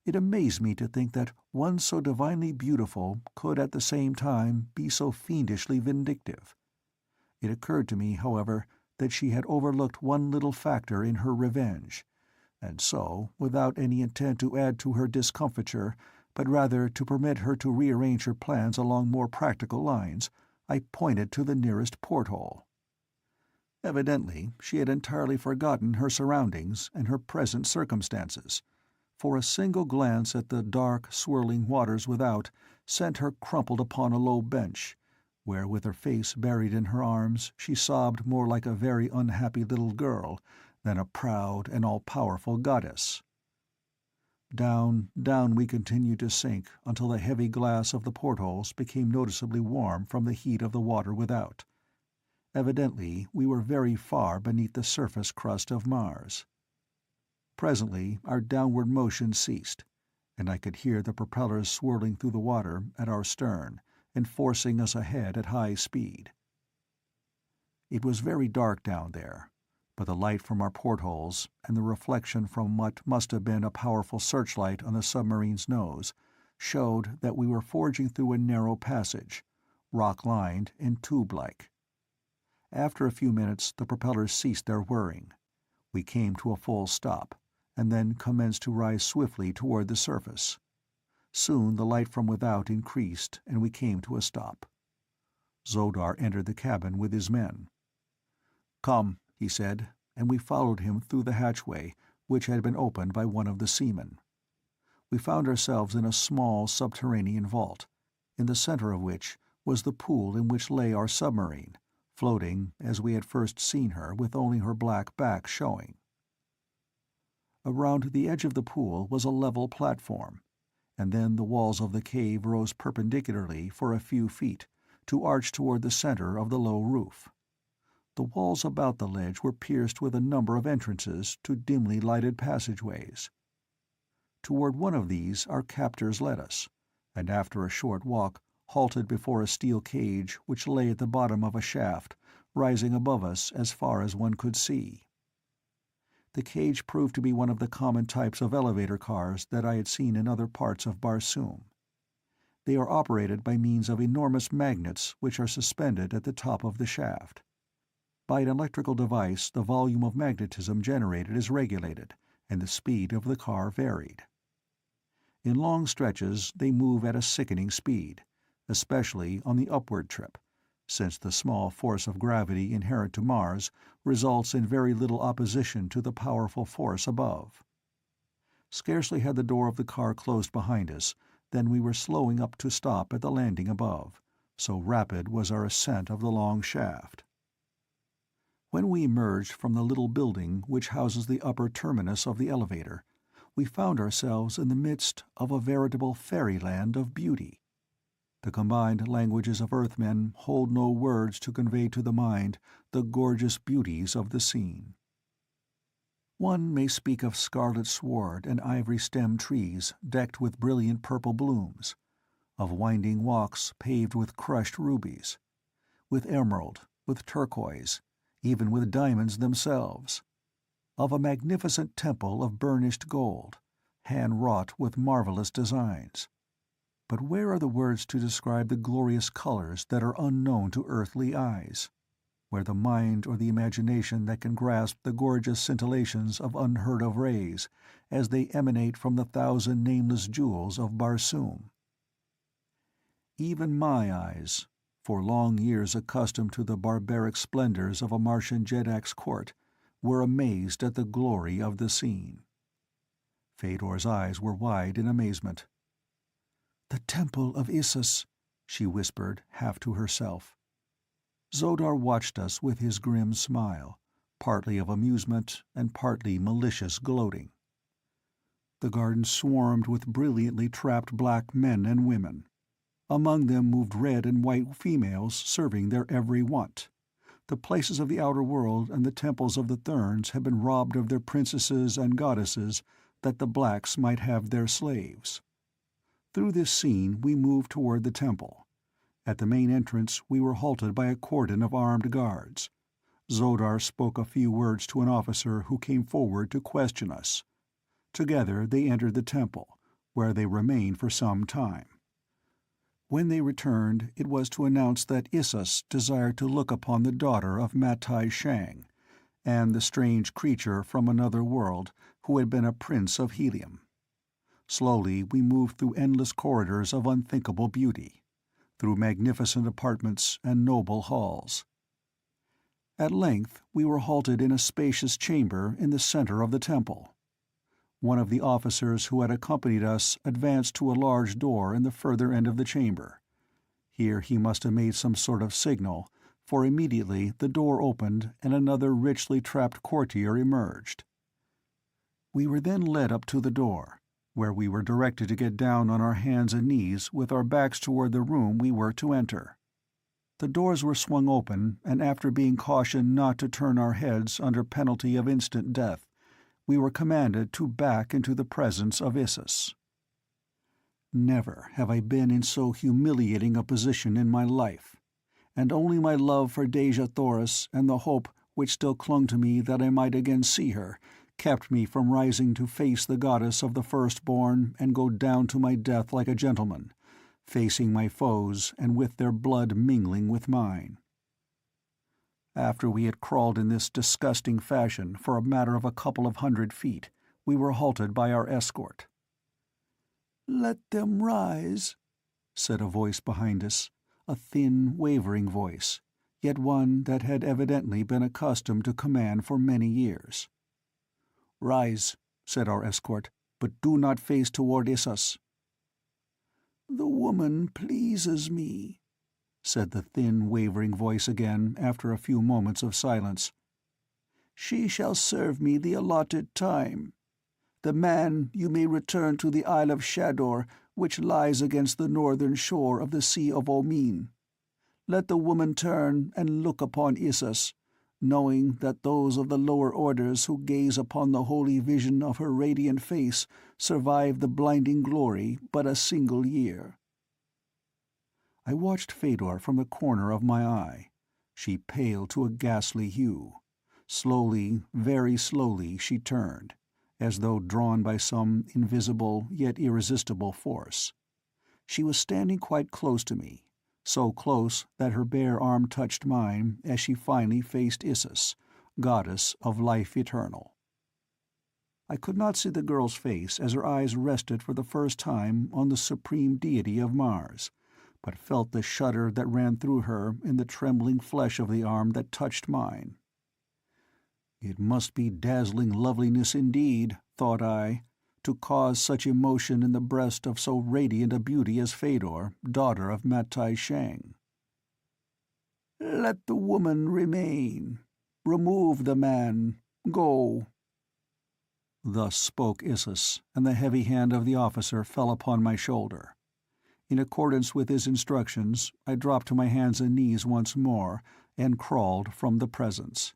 It amazed me to think that one so divinely beautiful could at the same time be so fiendishly vindictive. It occurred to me, however, that she had overlooked one little factor in her revenge, and so, without any intent to add to her discomfiture, but rather to permit her to rearrange her plans along more practical lines, I pointed to the nearest porthole. Evidently she had entirely forgotten her surroundings and her present circumstances, for a single glance at the dark, swirling waters without sent her crumpled upon a low bench, where with her face buried in her arms she sobbed more like a very unhappy little girl than a proud and all-powerful goddess. Down, down we continued to sink until the heavy glass of the portholes became noticeably warm from the heat of the water without. Evidently we were very far beneath the surface crust of Mars. Presently our downward motion ceased, and I could hear the propellers swirling through the water at our stern and forcing us ahead at high speed. It was very dark down there, but the light from our portholes and the reflection from what must have been a powerful searchlight on the submarine's nose showed that we were forging through a narrow passage, rock-lined and tube-like. After a few minutes the propellers ceased their whirring. We came to a full stop, and then commenced to rise swiftly toward the surface. Soon the light from without increased, and we came to a stop. Zodar entered the cabin with his men. "Come," he said, and we followed him through the hatchway, which had been opened by one of the seamen. We found ourselves in a small subterranean vault, in the center of which was the pool in which lay our submarine, floating as we had first seen her, with only her black back showing. Around the edge of the pool was a level platform, and then the walls of the cave rose perpendicularly for a few feet, to arch toward the center of the low roof. The walls about the ledge were pierced with a number of entrances to dimly lighted passageways. Toward one of these our captors led us, and after a short walk halted before a steel cage which lay at the bottom of a shaft, rising above us as far as one could see. The cage proved to be one of the common types of elevator cars that I had seen in other parts of Barsoom. They are operated by means of enormous magnets which are suspended at the top of the shaft. By an electrical device the volume of magnetism generated is regulated, and the speed of the car varied. In long stretches they move at a sickening speed, especially on the upward trip, since the small force of gravity inherent to Mars results in very little opposition to the powerful force above. Scarcely had the door of the car closed behind us than we were slowing up to stop at the landing above, so rapid was our ascent of the long shaft. When we emerged from the little building which houses the upper terminus of the elevator, we found ourselves in the midst of a veritable fairyland of beauty. The combined languages of Earthmen hold no words to convey to the mind the gorgeous beauties of the scene. One may speak of scarlet sward and ivory-stemmed trees decked with brilliant purple blooms, of winding walks paved with crushed rubies, with emerald, with turquoise, even with diamonds themselves, of a magnificent temple of burnished gold, hand-wrought with marvelous designs. But where are the words to describe the glorious colors that are unknown to earthly eyes? where the mind or the imagination that can grasp the gorgeous scintillations of unheard-of rays as they emanate from the thousand nameless jewels of Barsoom. Even my eyes, for long years accustomed to the barbaric splendors of a Martian Jedak's court, were amazed at the glory of the scene. Fedor's eyes were wide in amazement. "The Temple of Issus," she whispered, half to herself. Zodar watched us with his grim smile, partly of amusement and partly malicious gloating. The garden swarmed with brilliantly trapped black men and women. Among them moved red and white females serving their every want. The places of the outer world and the temples of the Therns had been robbed of their princesses and goddesses that the blacks might have their slaves. Through this scene we moved toward the temple. At the main entrance we were halted by a cordon of armed guards. Zodar spoke a few words to an officer who came forward to question us. Together they entered the temple, where they remained for some time. When they returned, it was to announce that Issus desired to look upon the daughter of Matai Shang, and the strange creature from another world who had been a prince of Helium. Slowly we moved through endless corridors of unthinkable beauty, through magnificent apartments and noble halls. At length we were halted in a spacious chamber in the center of the temple. One of the officers who had accompanied us advanced to a large door in the further end of the chamber. Here he must have made some sort of signal, for immediately the door opened and another richly trapped courtier emerged. We were then led up to the door, where we were directed to get down on our hands and knees with our backs toward the room we were to enter. The doors were swung open, and after being cautioned not to turn our heads under penalty of instant death, we were commanded to back into the presence of Issus. Never have I been in so humiliating a position in my life, and only my love for Dejah Thoris and the hope which still clung to me that I might again see her kept me from rising to face the goddess of the firstborn and go down to my death like a gentleman, facing my foes and with their blood mingling with mine. After we had crawled in this disgusting fashion for a matter of a couple of 100 feet, we were halted by our escort. "Let them rise," said a voice behind us, a thin, wavering voice, yet one that had evidently been accustomed to command for many years. "Rise," said our escort, "but do not face toward Issus." "The woman pleases me," said the thin, wavering voice again after a few moments of silence. "She shall serve me the allotted time. The man you may return to the Isle of Shador, which lies against the northern shore of the Sea of Omin. Let the woman turn and look upon Issus, knowing that those of the lower orders who gaze upon the holy vision of her radiant face survive the blinding glory but a single year." I watched Fedor from the corner of my eye. She paled to a ghastly hue. Slowly, very slowly, she turned, as though drawn by some invisible yet irresistible force. She was standing quite close to me, so close that her bare arm touched mine as she finally faced Issus, goddess of life eternal. I could not see the girl's face as her eyes rested for the first time on the supreme deity of Mars, but felt the shudder that ran through her in the trembling flesh of the arm that touched mine. It must be dazzling loveliness indeed, thought I, to cause such emotion in the breast of so radiant a beauty as Fedor, daughter of Matai Shang. "Let the woman remain. Remove the man. Go." Thus spoke Issus, and the heavy hand of the officer fell upon my shoulder. In accordance with his instructions, I dropped to my hands and knees once more and crawled from the presence.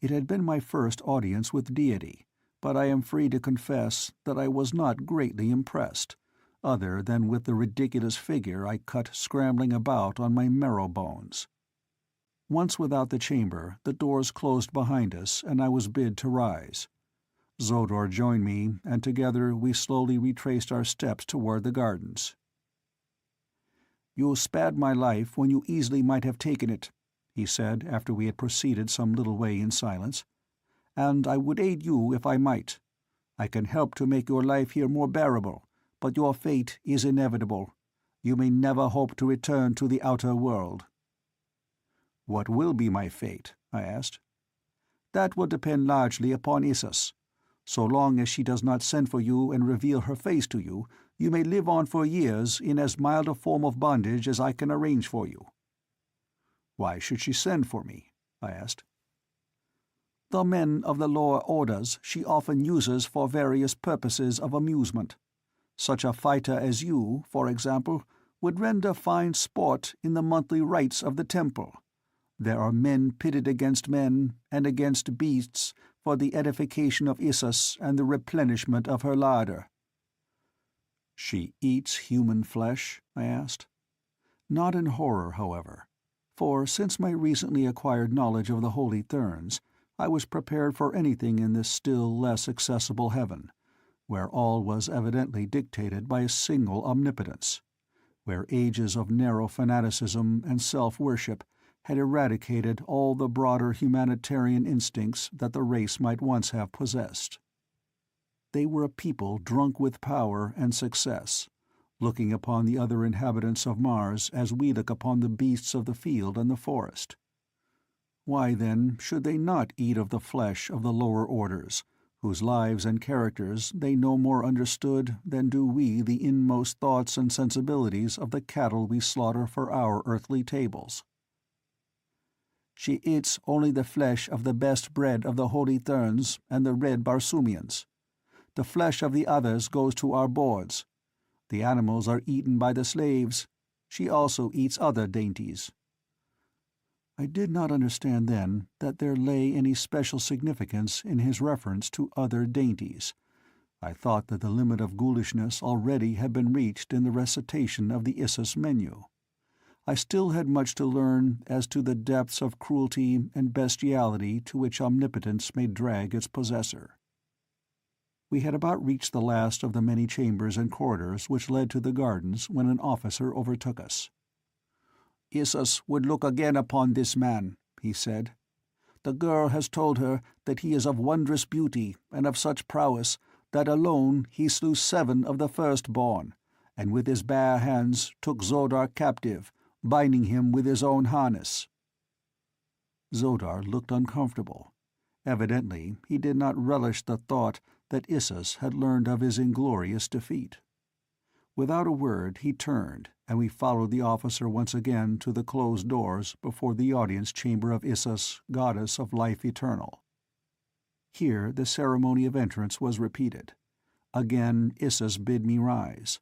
It had been my first audience with deity, but I am free to confess that I was not greatly impressed, other than with the ridiculous figure I cut scrambling about on my marrow bones. Once without the chamber, the doors closed behind us and I was bid to rise. Zodar joined me, and together we slowly retraced our steps toward the gardens. "You spared my life when you easily might have taken it," he said after we had proceeded some little way in silence, "and I would aid you if I might. I can help to make your life here more bearable, but your fate is inevitable. You may never hope to return to the outer world." "What will be my fate?" I asked. "That will depend largely upon Issus. So long as she does not send for you and reveal her face to you, you may live on for years in as mild a form of bondage as I can arrange for you." "Why should she send for me?" I asked. "The men of the lower orders she often uses for various purposes of amusement. Such a fighter as you, for example, would render fine sport in the monthly rites of the temple. There are men pitted against men, and against beasts, for the edification of Issus and the replenishment of her larder." "She eats human flesh?" I asked. Not in horror, however, for since my recently acquired knowledge of the Holy Therns, I was prepared for anything in this still less accessible heaven, where all was evidently dictated by a single omnipotence, where ages of narrow fanaticism and self-worship had eradicated all the broader humanitarian instincts that the race might once have possessed. They were a people drunk with power and success, looking upon the other inhabitants of Mars as we look upon the beasts of the field and the forest. Why, then, should they not eat of the flesh of the lower orders, whose lives and characters they no more understood than do we the inmost thoughts and sensibilities of the cattle we slaughter for our earthly tables? "She eats only the flesh of the best bred of the Holy Therns and the red Barsoomians. The flesh of the others goes to our boards. The animals are eaten by the slaves. She also eats other dainties." I did not understand then that there lay any special significance in his reference to other dainties. I thought that the limit of ghoulishness already had been reached in the recitation of the Issus menu. I still had much to learn as to the depths of cruelty and bestiality to which omnipotence may drag its possessor. We had about reached the last of the many chambers and corridors which led to the gardens when an officer overtook us. "Issus would look again upon this man," he said. "The girl has told her that he is of wondrous beauty and of such prowess that alone he slew 7 of the firstborn, and with his bare hands took Zodar captive, binding him with his own harness." Zodar looked uncomfortable. Evidently he did not relish the thought that Issus had learned of his inglorious defeat. Without a word he turned, and we followed the officer once again to the closed doors before the audience chamber of Issus, goddess of life eternal. Here the ceremony of entrance was repeated. Again Issus bid me rise.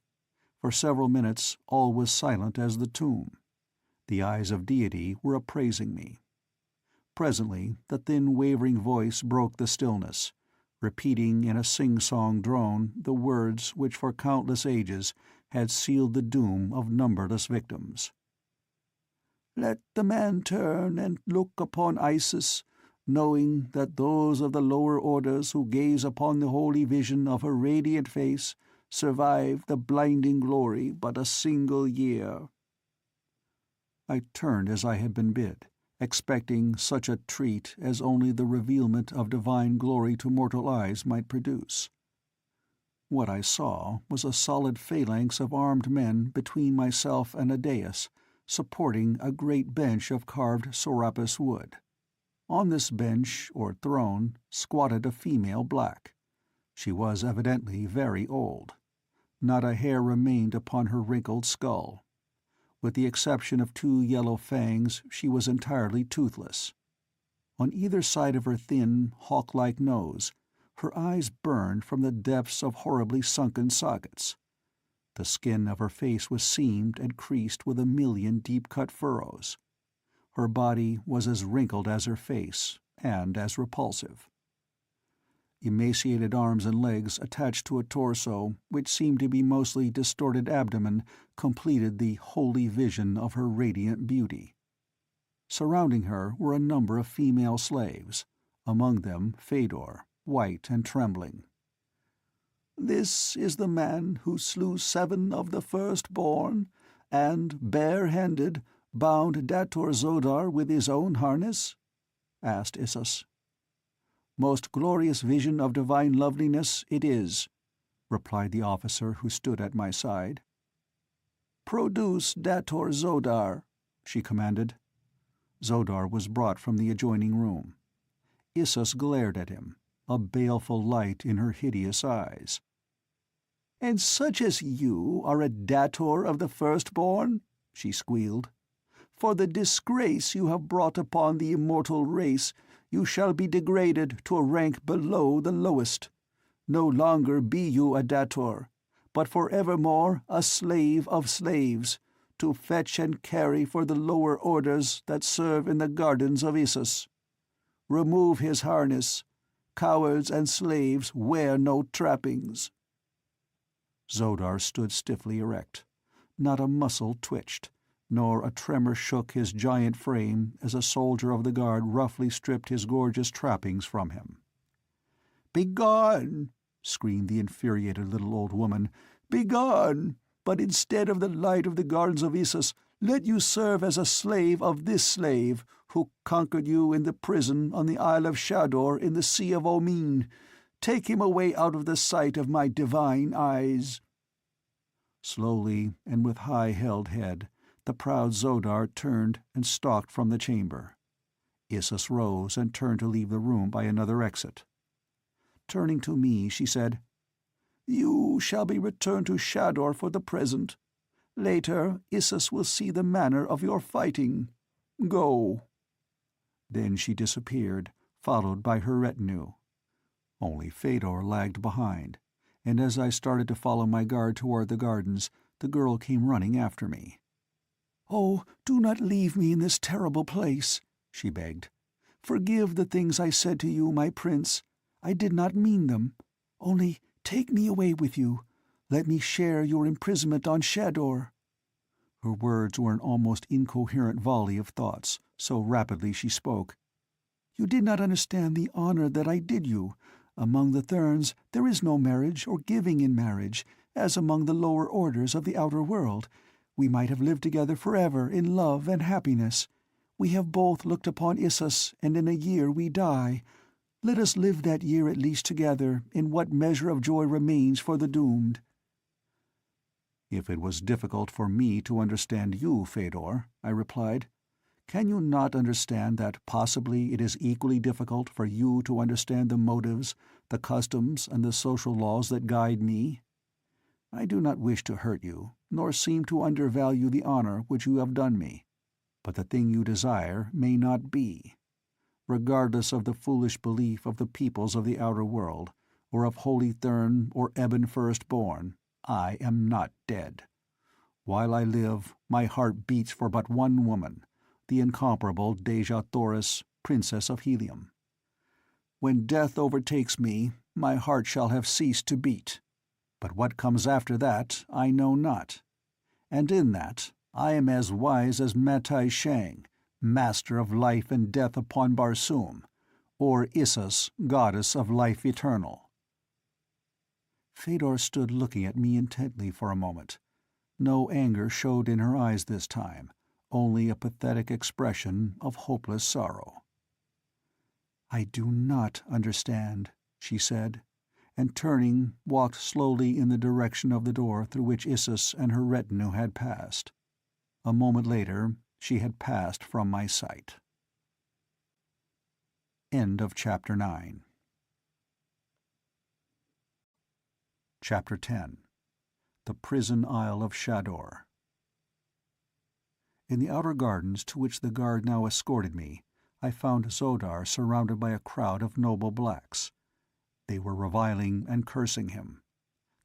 For several minutes all was silent as the tomb. The eyes of deity were appraising me. Presently the thin wavering voice broke the stillness, repeating in a sing-song drone the words which for countless ages had sealed the doom of numberless victims. "Let the man turn and look upon Isis, knowing that those of the lower orders who gaze upon the holy vision of her radiant face survive the blinding glory but a single year." I turned as I had been bid, expecting such a treat as only the revealment of divine glory to mortal eyes might produce. What I saw was a solid phalanx of armed men between myself and a dais, supporting a great bench of carved sorapus wood. On this bench, or throne, squatted a female black. She was evidently very old. Not a hair remained upon her wrinkled skull. With the exception of 2 yellow fangs, she was entirely toothless. On either side of her thin, hawk-like nose, her eyes burned from the depths of horribly sunken sockets. The skin of her face was seamed and creased with 1,000,000 deep-cut furrows. Her body was as wrinkled as her face, and as repulsive. Emaciated arms and legs attached to a torso which seemed to be mostly distorted abdomen completed the holy vision of her radiant beauty. Surrounding her were a number of female slaves, among them Fedor, white and trembling. "This is the man who slew 7 of the firstborn, and, bare-handed, Bound Dator Zodar with his own harness?" asked Issus. "Most glorious vision of divine loveliness it is," replied the officer who stood at my side. "Produce Dator Zodar," she commanded. Zodar was brought from the adjoining room. Issus glared at him, a baleful light in her hideous eyes. "And such as you are a dator of the firstborn?" she squealed. "For the disgrace you have brought upon the immortal race, you shall be degraded to a rank below the lowest. No longer be you a dator, but for evermore a slave of slaves, to fetch and carry for the lower orders that serve in the gardens of Issus. Remove his harness. Cowards and slaves wear no trappings." Zodar stood stiffly erect. Not a muscle twitched, nor a tremor shook his giant frame as a soldier of the guard roughly stripped his gorgeous trappings from him. "Begone!" screamed the infuriated little old woman. "Begone! But instead of the light of the gardens of Issus, let you serve as a slave of this slave, who conquered you in the prison on the Isle of Shador in the Sea of Omin. Take him away out of the sight of my divine eyes." Slowly, and with high-held head, the proud Zodar turned and stalked from the chamber. Issus rose and turned to leave the room by another exit. Turning to me, she said, "You shall be returned to Shador for the present. Later, Issus will see the manner of your fighting. Go." Then she disappeared, followed by her retinue. Only Fedor lagged behind, and as I started to follow my guard toward the gardens, the girl came running after me. "Oh, do not leave me in this terrible place," she begged. "Forgive the things I said to you, my prince. I did not mean them. Only take me away with you. Let me share your imprisonment on Shador." Her words were an almost incoherent volley of thoughts, so rapidly she spoke. "You did not understand the honor that I did you. Among the Therns there is no marriage or giving in marriage, as among the lower orders of the outer world. We might have lived together forever in love and happiness. We have both looked upon Issus, and in a year we die. Let us live that year at least together, in what measure of joy remains for the doomed." "If it was difficult for me to understand you, Fedor," I replied, "can you not understand that possibly it is equally difficult for you to understand the motives, the customs, and the social laws that guide me? I do not wish to hurt you, nor seem to undervalue the honor which you have done me, but the thing you desire may not be. Regardless of the foolish belief of the peoples of the outer world, or of Holy Thurn or Ebon Firstborn, I am not dead. While I live, my heart beats for but one woman, the incomparable Dejah Thoris, Princess of Helium. When death overtakes me, my heart shall have ceased to beat. But what comes after that I know not. And in that I am as wise as Matai Shang, master of life and death upon Barsoom, or Issus, goddess of life eternal." Fedor stood looking at me intently for a moment. No anger showed in her eyes this time, only a pathetic expression of hopeless sorrow. "I do not understand," she said, and turning, walked slowly in the direction of the door through which Issus and her retinue had passed. A moment later she had passed from my sight. End of Chapter 9. Chapter 10. The Prison Isle of Shador. In the outer gardens to which the guard now escorted me, I found Zodar surrounded by a crowd of noble blacks. They were reviling and cursing him.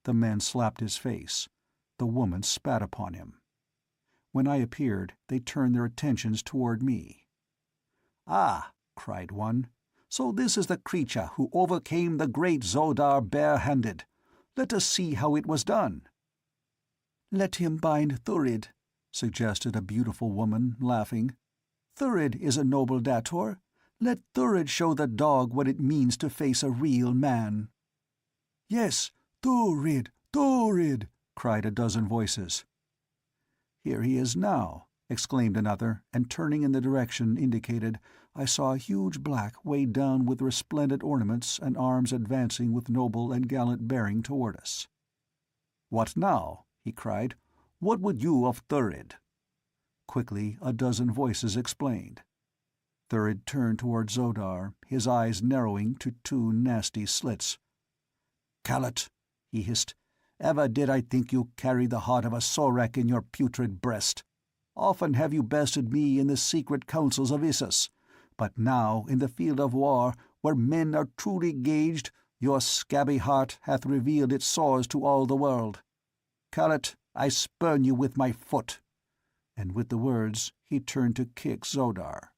The men slapped his face. The woman spat upon him. When I appeared, they turned their attentions toward me. "Ah," cried one, "so this is the creature who overcame the great Zodar bare-handed. Let us see how it was done." "Let him bind Thurid," suggested a beautiful woman, laughing. "Thurid is a noble dator. Let Thurid show the dog what it means to face a real man." "Yes, Thurid, Thurid," cried a dozen voices. "Here he is now," exclaimed another, and turning in the direction indicated, I saw a huge black weighed down with resplendent ornaments and arms advancing with noble and gallant bearing toward us. "What now?" he cried. "What would you of Thurid?" Quickly a dozen voices explained. Thurid turned toward Zodar, his eyes narrowing to two nasty slits. "Callet," he hissed, "ever did I think you carried the heart of a Sorek in your putrid breast. Often have you bested me in the secret councils of Issus, but now in the field of war, where men are truly gauged, your scabby heart hath revealed its sores to all the world. Callet, I spurn you with my foot." And with the words he turned to kick Zodar.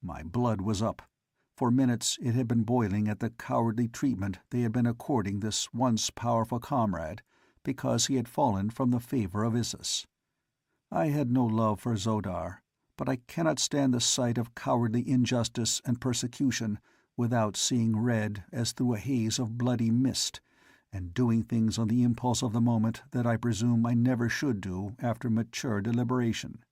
My blood was up. For minutes it had been boiling at the cowardly treatment they had been according this once powerful comrade, because he had fallen from the favor of Issus. I had no love for Zodar, but I cannot stand the sight of cowardly injustice and persecution without seeing red as through a haze of bloody mist, and doing things on the impulse of the moment that I presume I never should do after mature deliberation.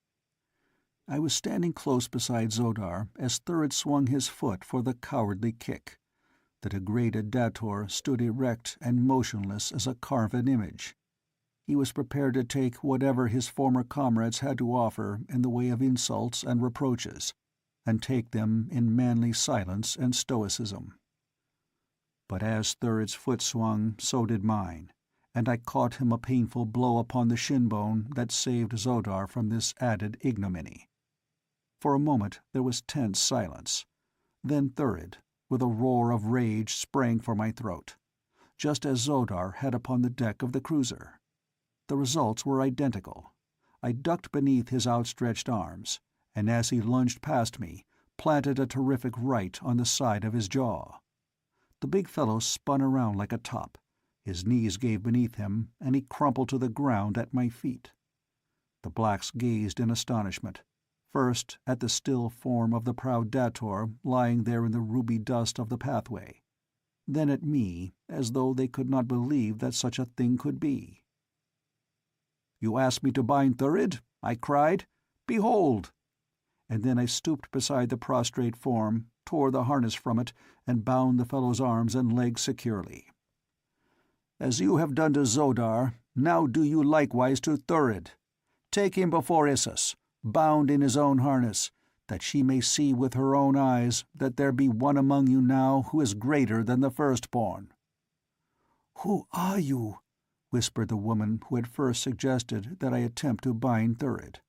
I was standing close beside Zodar as Thurid swung his foot for the cowardly kick. The degraded dator stood erect and motionless as a carven image. He was prepared to take whatever his former comrades had to offer in the way of insults and reproaches, and take them in manly silence and stoicism. But as Thurid's foot swung, so did mine, and I caught him a painful blow upon the shin bone that saved Zodar from this added ignominy. For a moment there was tense silence. Then Thurid, with a roar of rage, sprang for my throat, just as Zodar had upon the deck of the cruiser. The results were identical. I ducked beneath his outstretched arms, and as he lunged past me, planted a terrific right on the side of his jaw. The big fellow spun around like a top. His knees gave beneath him, and he crumpled to the ground at my feet. The blacks gazed in astonishment, first at the still form of the proud dator lying there in the ruby dust of the pathway, then at me, as though they could not believe that such a thing could be. "You asked me to bind Thurid?" I cried. "Behold!" And then I stooped beside the prostrate form, tore the harness from it, and bound the fellow's arms and legs securely. "As you have done to Zodar, now do you likewise to Thurid. Take him before Issus, bound in his own harness, that she may see with her own eyes that there be one among you now who is greater than the firstborn." "Who are you?" whispered the woman who had first suggested that I attempt to bind Thurid.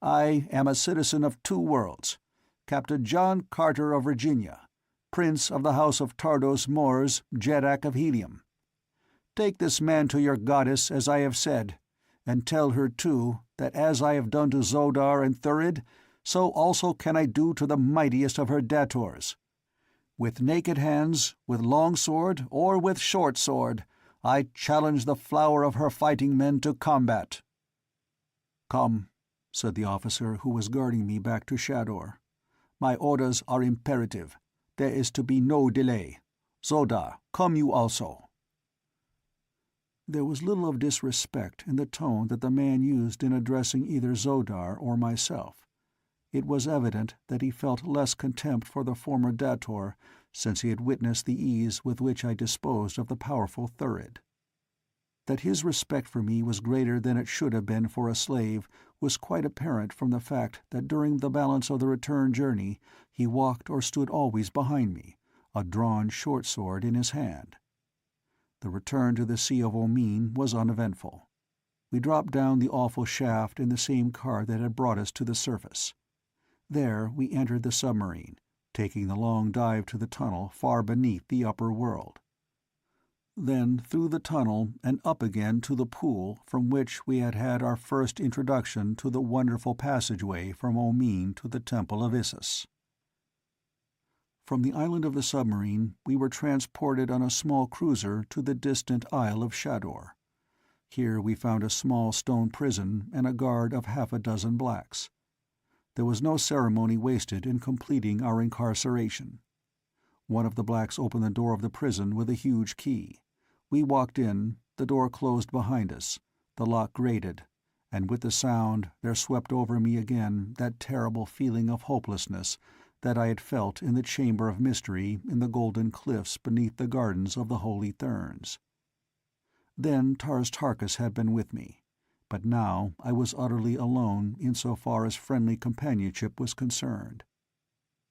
"I am a citizen of two worlds, Captain John Carter of Virginia, Prince of the House of Tardos Mors, Jeddak of Helium. Take this man to your goddess as I have said, and tell her, too, that as I have done to Zodar and Thurid, so also can I do to the mightiest of her dators. With naked hands, with long sword, or with short sword, I challenge the flower of her fighting men to combat." "Come," said the officer who was guarding me back to Shador. "My orders are imperative. There is to be no delay. Zodar, come you also." There was little of disrespect in the tone that the man used in addressing either Zodar or myself. It was evident that he felt less contempt for the former dator since he had witnessed the ease with which I disposed of the powerful Thurid. That his respect for me was greater than it should have been for a slave was quite apparent from the fact that during the balance of the return journey he walked or stood always behind me, a drawn short sword in his hand. The return to the Sea of Omin was uneventful. We dropped down the awful shaft in the same car that had brought us to the surface. There we entered the submarine, taking the long dive to the tunnel far beneath the upper world. Then through the tunnel and up again to the pool from which we had had our first introduction to the wonderful passageway from Omin to the Temple of Issus. From the island of the submarine we were transported on a small cruiser to the distant Isle of Shador. Here we found a small stone prison and a guard of half a dozen blacks. There was no ceremony wasted in completing our incarceration. One of the blacks opened the door of the prison with a huge key. We walked in, the door closed behind us, the lock grated, and with the sound there swept over me again that terrible feeling of hopelessness that I had felt in the chamber of mystery in the golden cliffs beneath the gardens of the Holy Therns. Then Tars Tarkas had been with me, but now I was utterly alone in so far as friendly companionship was concerned.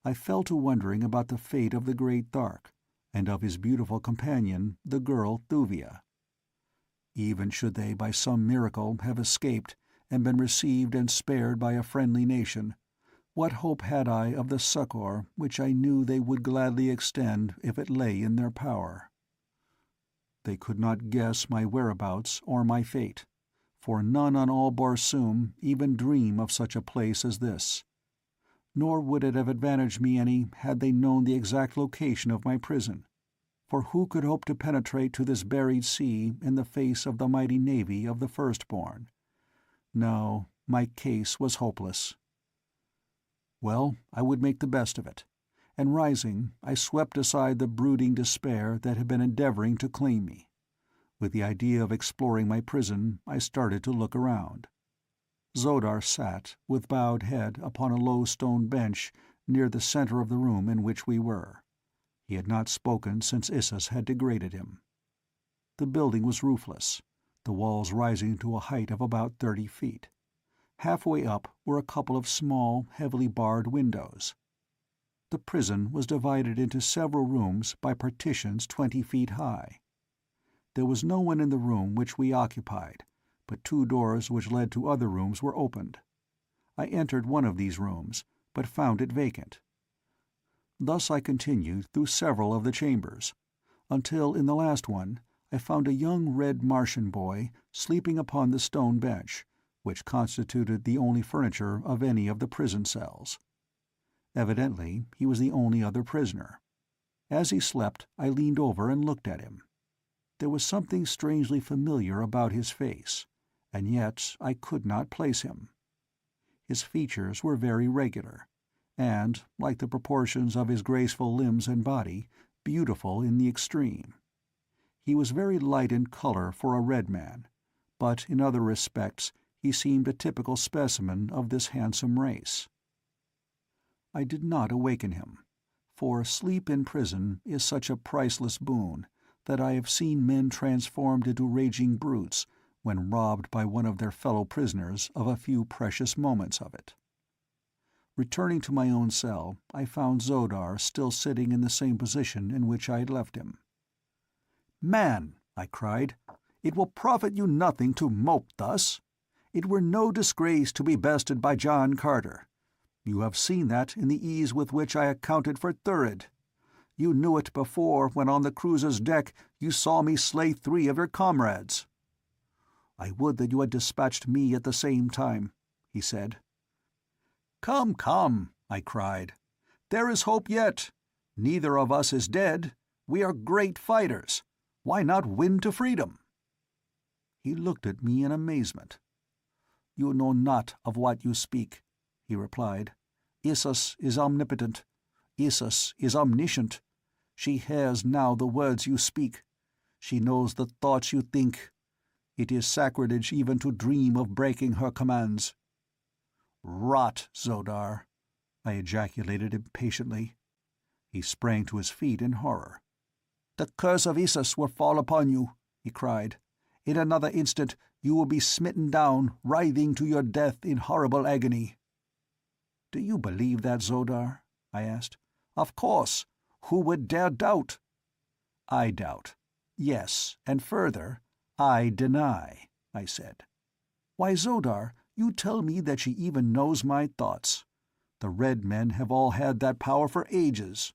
I fell to wondering about the fate of the great Thark, and of his beautiful companion, the girl Thuvia. Even should they by some miracle have escaped and been received and spared by a friendly nation, what hope had I of the succour which I knew they would gladly extend if it lay in their power? They could not guess my whereabouts or my fate, for none on all Barsoom even dream of such a place as this. Nor would it have advantaged me any had they known the exact location of my prison, for who could hope to penetrate to this buried sea in the face of the mighty navy of the Firstborn? No, my case was hopeless. Well, I would make the best of it, and rising, I swept aside the brooding despair that had been endeavoring to claim me. With the idea of exploring my prison, I started to look around. Zodar sat, with bowed head, upon a low stone bench near the center of the room in which we were. He had not spoken since Issus had degraded him. The building was roofless, the walls rising to a height of about 30 feet. Halfway up were a couple of small, heavily barred windows. The prison was divided into several rooms by partitions 20 feet high. There was no one in the room which we occupied, but 2 doors which led to other rooms were opened. I entered one of these rooms, but found it vacant. Thus I continued through several of the chambers, until in the last one I found a young red Martian boy sleeping upon the stone bench, which constituted the only furniture of any of the prison cells. Evidently he was the only other prisoner. As he slept, I leaned over and looked at him. There was something strangely familiar about his face, and yet I could not place him. His features were very regular, and, like the proportions of his graceful limbs and body, beautiful in the extreme. He was very light in color for a red man, but in other respects he seemed a typical specimen of this handsome race. I did not awaken him, for sleep in prison is such a priceless boon that I have seen men transformed into raging brutes when robbed by one of their fellow prisoners of a few precious moments of it. Returning to my own cell, I found Zodar still sitting in the same position in which I had left him. "Man," I cried, "it will profit you nothing to mope thus. It were no disgrace to be bested by John Carter. You have seen that in the ease with which I accounted for Thurid. You knew it before when on the cruiser's deck you saw me slay 3 of your comrades." "I would that you had dispatched me at the same time," he said. "Come, come," I cried. "There is hope yet. Neither of us is dead. We are great fighters. Why not win to freedom?" He looked at me in amazement. "You know not of what you speak," he replied. "Issus is omnipotent. Issus is omniscient. She hears now the words you speak. She knows the thoughts you think. It is sacrilege even to dream of breaking her commands." "Rot, Zodar," I ejaculated impatiently. He sprang to his feet in horror. "The curse of Issus will fall upon you," he cried. "In another instant you will be smitten down, writhing to your death in horrible agony." "Do you believe that, Zodar?" I asked. "Of course. Who would dare doubt?" "I doubt. Yes, and further, I deny," I said. "Why, Zodar, you tell me that she even knows my thoughts. The Red Men have all had that power for ages.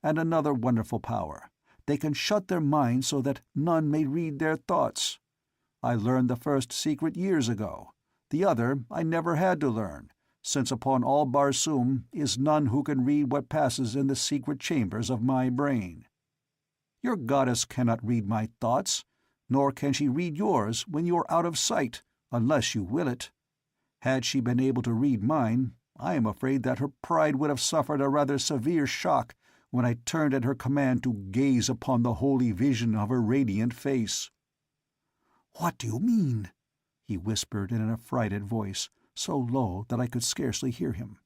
And another wonderful power. They can shut their minds so that none may read their thoughts. I learned the first secret years ago. The other I never had to learn, since upon all Barsoom is none who can read what passes in the secret chambers of my brain. Your goddess cannot read my thoughts, nor can she read yours when you are out of sight, unless you will it. Had she been able to read mine, I am afraid that her pride would have suffered a rather severe shock when I turned at her command to gaze upon the holy vision of her radiant face." "What do you mean?" he whispered in an affrighted voice, so low that I could scarcely hear him.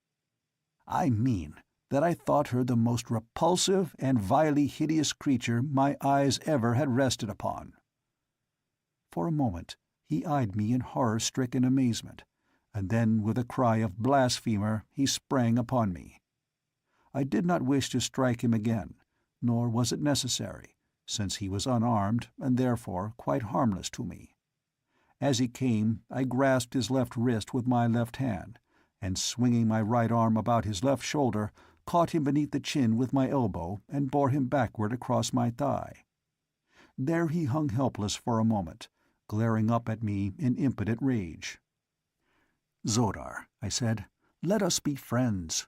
"I mean that I thought her the most repulsive and vilely hideous creature my eyes ever had rested upon." For a moment he eyed me in horror-stricken amazement, and then with a cry of blasphemer he sprang upon me. I did not wish to strike him again, nor was it necessary, since he was unarmed and therefore quite harmless to me. As he came, I grasped his left wrist with my left hand, and swinging my right arm about his left shoulder, caught him beneath the chin with my elbow and bore him backward across my thigh. There he hung helpless for a moment, glaring up at me in impotent rage. "Zodar," I said, "let us be friends.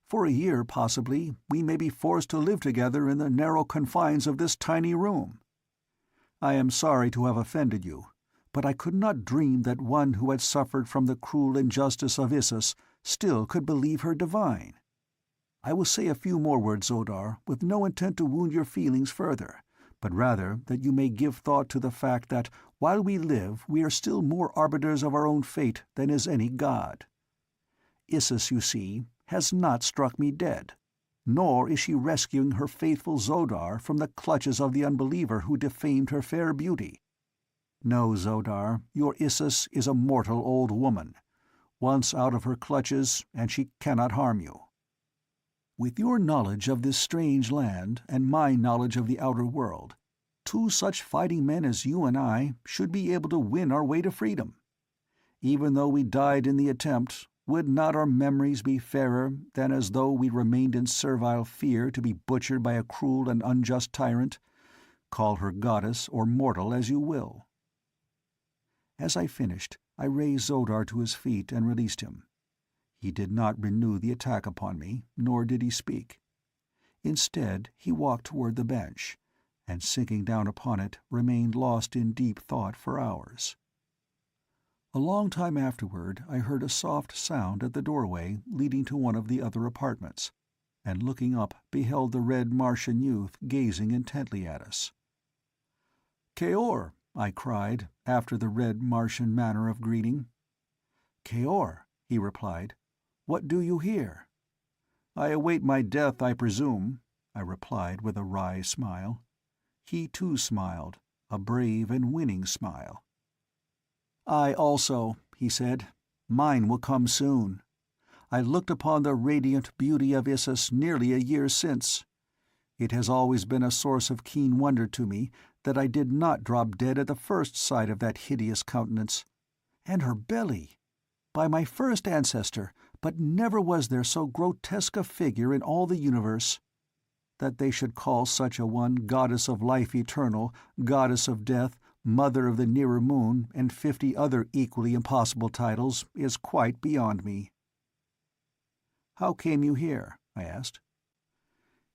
For a year, possibly, we may be forced to live together in the narrow confines of this tiny room. I am sorry to have offended you, but I could not dream that one who had suffered from the cruel injustice of Issus still could believe her divine. I will say a few more words, Zodar, with no intent to wound your feelings further, but rather that you may give thought to the fact that while we live we are still more arbiters of our own fate than is any god. Issus, you see, has not struck me dead, nor is she rescuing her faithful Zodar from the clutches of the unbeliever who defamed her fair beauty. No, Zodar, your Issus is a mortal old woman. Once out of her clutches, and she cannot harm you. With your knowledge of this strange land and my knowledge of the outer world, two such fighting men as you and I should be able to win our way to freedom. Even though we died in the attempt, would not our memories be fairer than as though we remained in servile fear to be butchered by a cruel and unjust tyrant? Call her goddess or mortal as you will." As I finished, I raised Zodar to his feet and released him. He did not renew the attack upon me, nor did he speak. Instead, he walked toward the bench, and sinking down upon it, remained lost in deep thought for hours. A long time afterward I heard a soft sound at the doorway leading to one of the other apartments, and looking up beheld the red Martian youth gazing intently at us. "Kaor," I cried, after the red Martian manner of greeting. "Kaor," he replied, "what do you here?" "I await my death, I presume," I replied with a wry smile. He too smiled, a brave and winning smile. "I also," he said. "Mine will come soon. I looked upon the radiant beauty of Issus nearly a year since. It has always been a source of keen wonder to me that I did not drop dead at the first sight of that hideous countenance. And her belly! By my first ancestor, but never was there so grotesque a figure in all the universe. That they should call such a one goddess of life eternal, goddess of death, mother of the nearer moon, and 50 other equally impossible titles, is quite beyond me." "How came you here?" I asked.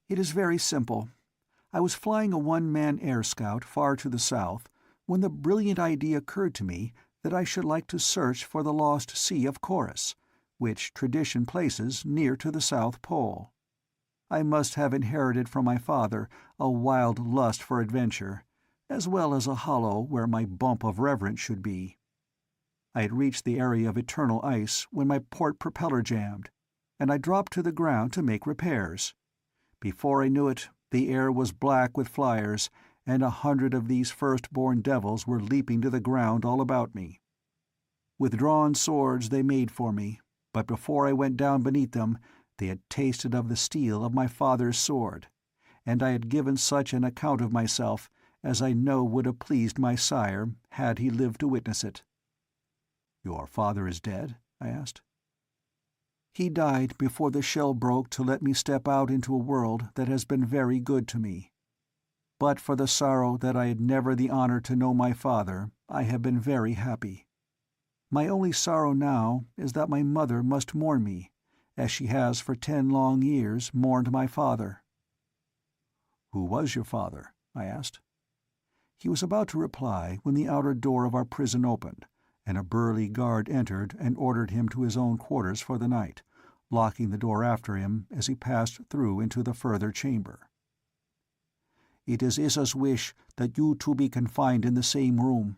"It is very simple. I was flying a one-man air scout far to the south when the brilliant idea occurred to me that I should like to search for the lost Sea of Chorus, which tradition places near to the South Pole. I must have inherited from my father a wild lust for adventure, as well as a hollow where my bump of reverence should be. I had reached the area of eternal ice when my port propeller jammed, and I dropped to the ground to make repairs. Before I knew it, the air was black with flyers, and 100 of these first-born devils were leaping to the ground all about me. With drawn swords they made for me, but before I went down beneath them, they had tasted of the steel of my father's sword, and I had given such an account of myself as I know would have pleased my sire had he lived to witness it." "Your father is dead?" I asked. "He died before the shell broke to let me step out into a world that has been very good to me. But for the sorrow that I had never the honor to know my father, I have been very happy. My only sorrow now is that my mother must mourn me, as she has for 10 long years mourned my father." "Who was your father?" I asked. He was about to reply when the outer door of our prison opened, and a burly guard entered and ordered him to his own quarters for the night, locking the door after him as he passed through into the further chamber. "It is Issa's wish that you two be confined in the same room.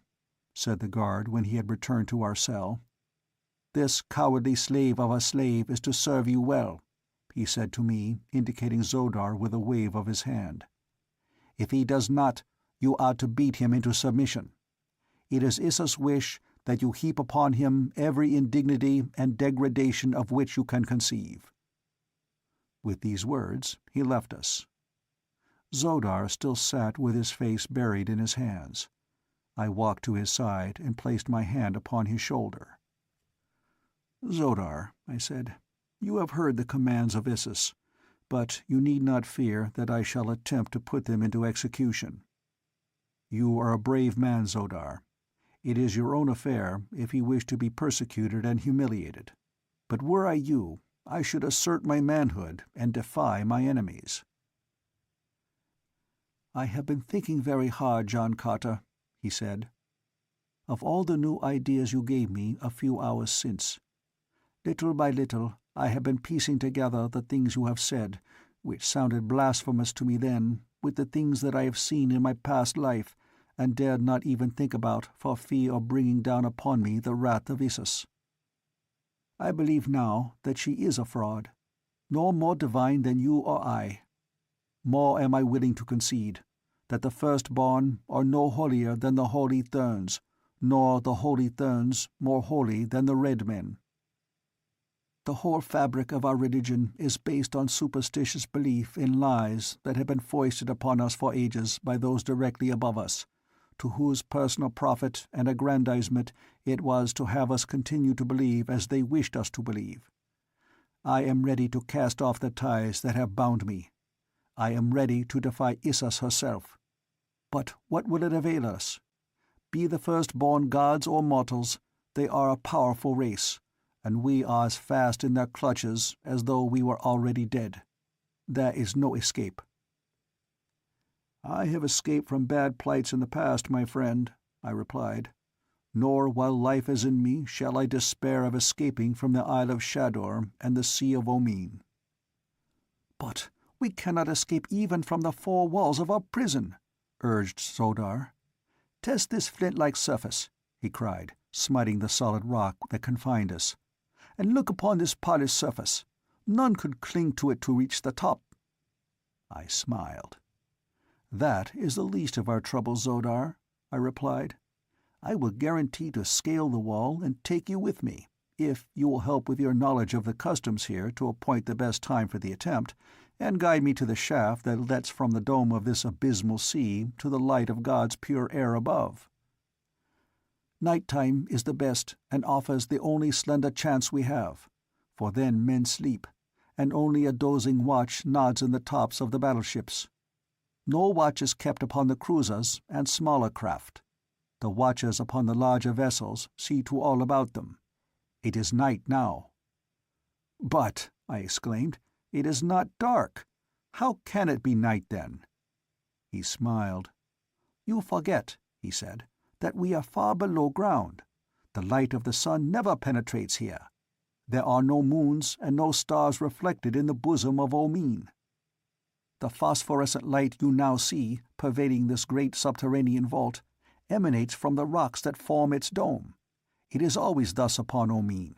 said the guard when he had returned to our cell. "This cowardly slave of a slave is to serve you well," he said to me, indicating Zodar with a wave of his hand. "If he does not, you are to beat him into submission. It is Issa's wish that you heap upon him every indignity and degradation of which you can conceive." With these words he left us. Zodar still sat with his face buried in his hands. I walked to his side and placed my hand upon his shoulder. "Zodar," I said, "you have heard the commands of Issus, but you need not fear that I shall attempt to put them into execution. You are a brave man, Zodar. It is your own affair if you wish to be persecuted and humiliated. But were I you, I should assert my manhood and defy my enemies." "I have been thinking very hard, John Carter," he said, "of all the new ideas you gave me a few hours since. Little by little I have been piecing together the things you have said, which sounded blasphemous to me then, with the things that I have seen in my past life and dared not even think about for fear of bringing down upon me the wrath of Issus. I believe now that she is a fraud, no more divine than you or I. More am I willing to concede, that the firstborn are no holier than the holy Therns, nor the holy Therns more holy than the red men. The whole fabric of our religion is based on superstitious belief in lies that have been foisted upon us for ages by those directly above us, to whose personal profit and aggrandizement it was to have us continue to believe as they wished us to believe. I am ready to cast off the ties that have bound me. I am ready to defy Issus herself. But what will it avail us? Be the firstborn gods or mortals, they are a powerful race, and we are as fast in their clutches as though we were already dead. There is no escape." "I have escaped from bad plights in the past, my friend," I replied. "Nor while life is in me shall I despair of escaping from the Isle of Shador and the Sea of Omin." "But we cannot escape even from the four walls of our prison," urged Zodar. "Test this flint-like surface," he cried, smiting the solid rock that confined us, "and look upon this polished surface. None could cling to it to reach the top." I smiled. "That is the least of our troubles, Zodar," I replied. "I will guarantee to scale the wall and take you with me, if you will help with your knowledge of the customs here to appoint the best time for the attempt, and guide me to the shaft that lets from the dome of this abysmal sea to the light of God's pure air above. Night-time is the best and offers the only slender chance we have, for then men sleep, and only a dozing watch nods in the tops of the battleships. No watch is kept upon the cruisers and smaller craft. The watchers upon the larger vessels see to all about them. It is night now." "But," I exclaimed, "it is not dark. How can it be night then?" He smiled. "You forget," he said, "that we are far below ground. The light of the sun never penetrates here. There are no moons and no stars reflected in the bosom of Omin. The phosphorescent light you now see, pervading this great subterranean vault, emanates from the rocks that form its dome. It is always thus upon Omin,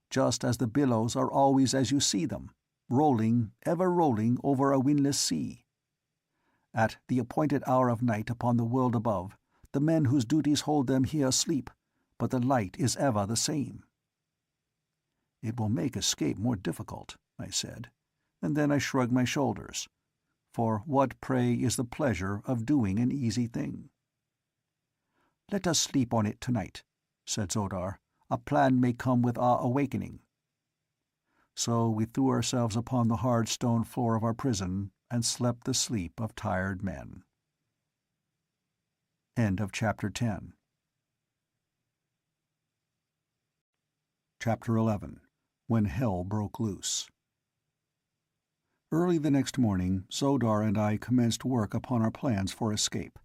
just as the billows are always as you see them, rolling, ever rolling over a windless sea. At the appointed hour of night upon the world above, the men whose duties hold them here sleep, but the light is ever the same." "It will make escape more difficult," I said, and then I shrugged my shoulders. For what, pray, is the pleasure of doing an easy thing? "Let us sleep on it tonight," said Zodar. "A plan may come with our awakening." So we threw ourselves upon the hard stone floor of our prison and slept the sleep of tired men. End of Chapter 10. Chapter 11. When Hell Broke Loose. Early the next morning, Zodar and I commenced work upon our plans for escape.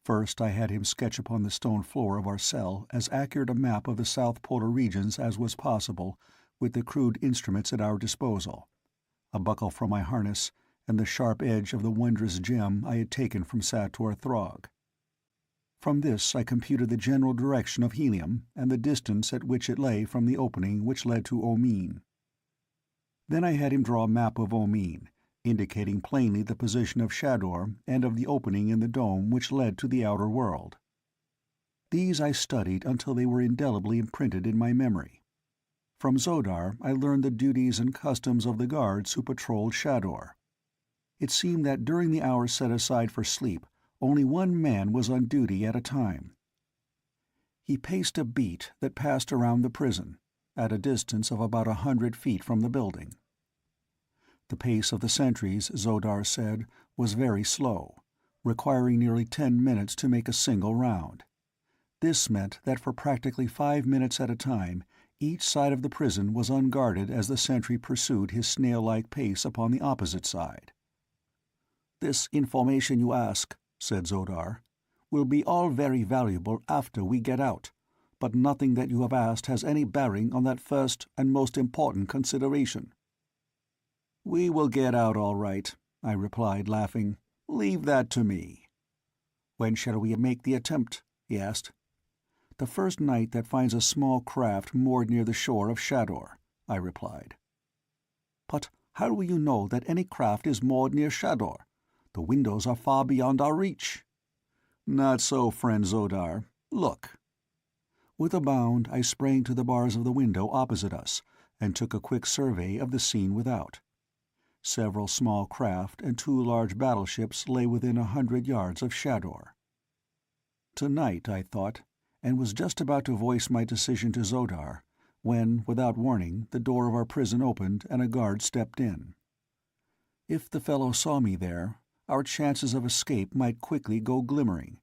First I had him sketch upon the stone floor of our cell as accurate a map of the South Polar regions as was possible, with the crude instruments at our disposal, a buckle from my harness, and the sharp edge of the wondrous gem I had taken from Sator Throg. From this I computed the general direction of helium and the distance at which it lay from the opening which led to Omine. Then I had him draw a map of Omine, indicating plainly the position of Shador and of the opening in the dome which led to the outer world. These I studied until they were indelibly imprinted in my memory. From Zodar I learned the duties and customs of the guards who patrolled Shador. It seemed that during the hours set aside for sleep, only one man was on duty at a time. He paced a beat that passed around the prison, at a distance of about 100 feet from the building. The pace of the sentries, Zodar said, was very slow, requiring nearly 10 minutes to make a single round. This meant that for practically 5 minutes at a time, each side of the prison was unguarded as the sentry pursued his snail-like pace upon the opposite side. "This information you ask," said Zodar, "will be all very valuable after we get out, but nothing that you have asked has any bearing on that first and most important consideration." "We will get out all right," I replied, laughing. "Leave that to me." "When shall we make the attempt?" he asked. "The first night that finds a small craft moored near the shore of Shador," I replied. "But how will you know that any craft is moored near Shador? The windows are far beyond our reach." "Not so, friend Zodar. Look." With a bound I sprang to the bars of the window opposite us, and took a quick survey of the scene without. Several small craft and 2 large battleships lay within 100 yards of Shador. Tonight, I thought, and was just about to voice my decision to Zodar, when, without warning, the door of our prison opened and a guard stepped in. If the fellow saw me there, our chances of escape might quickly go glimmering,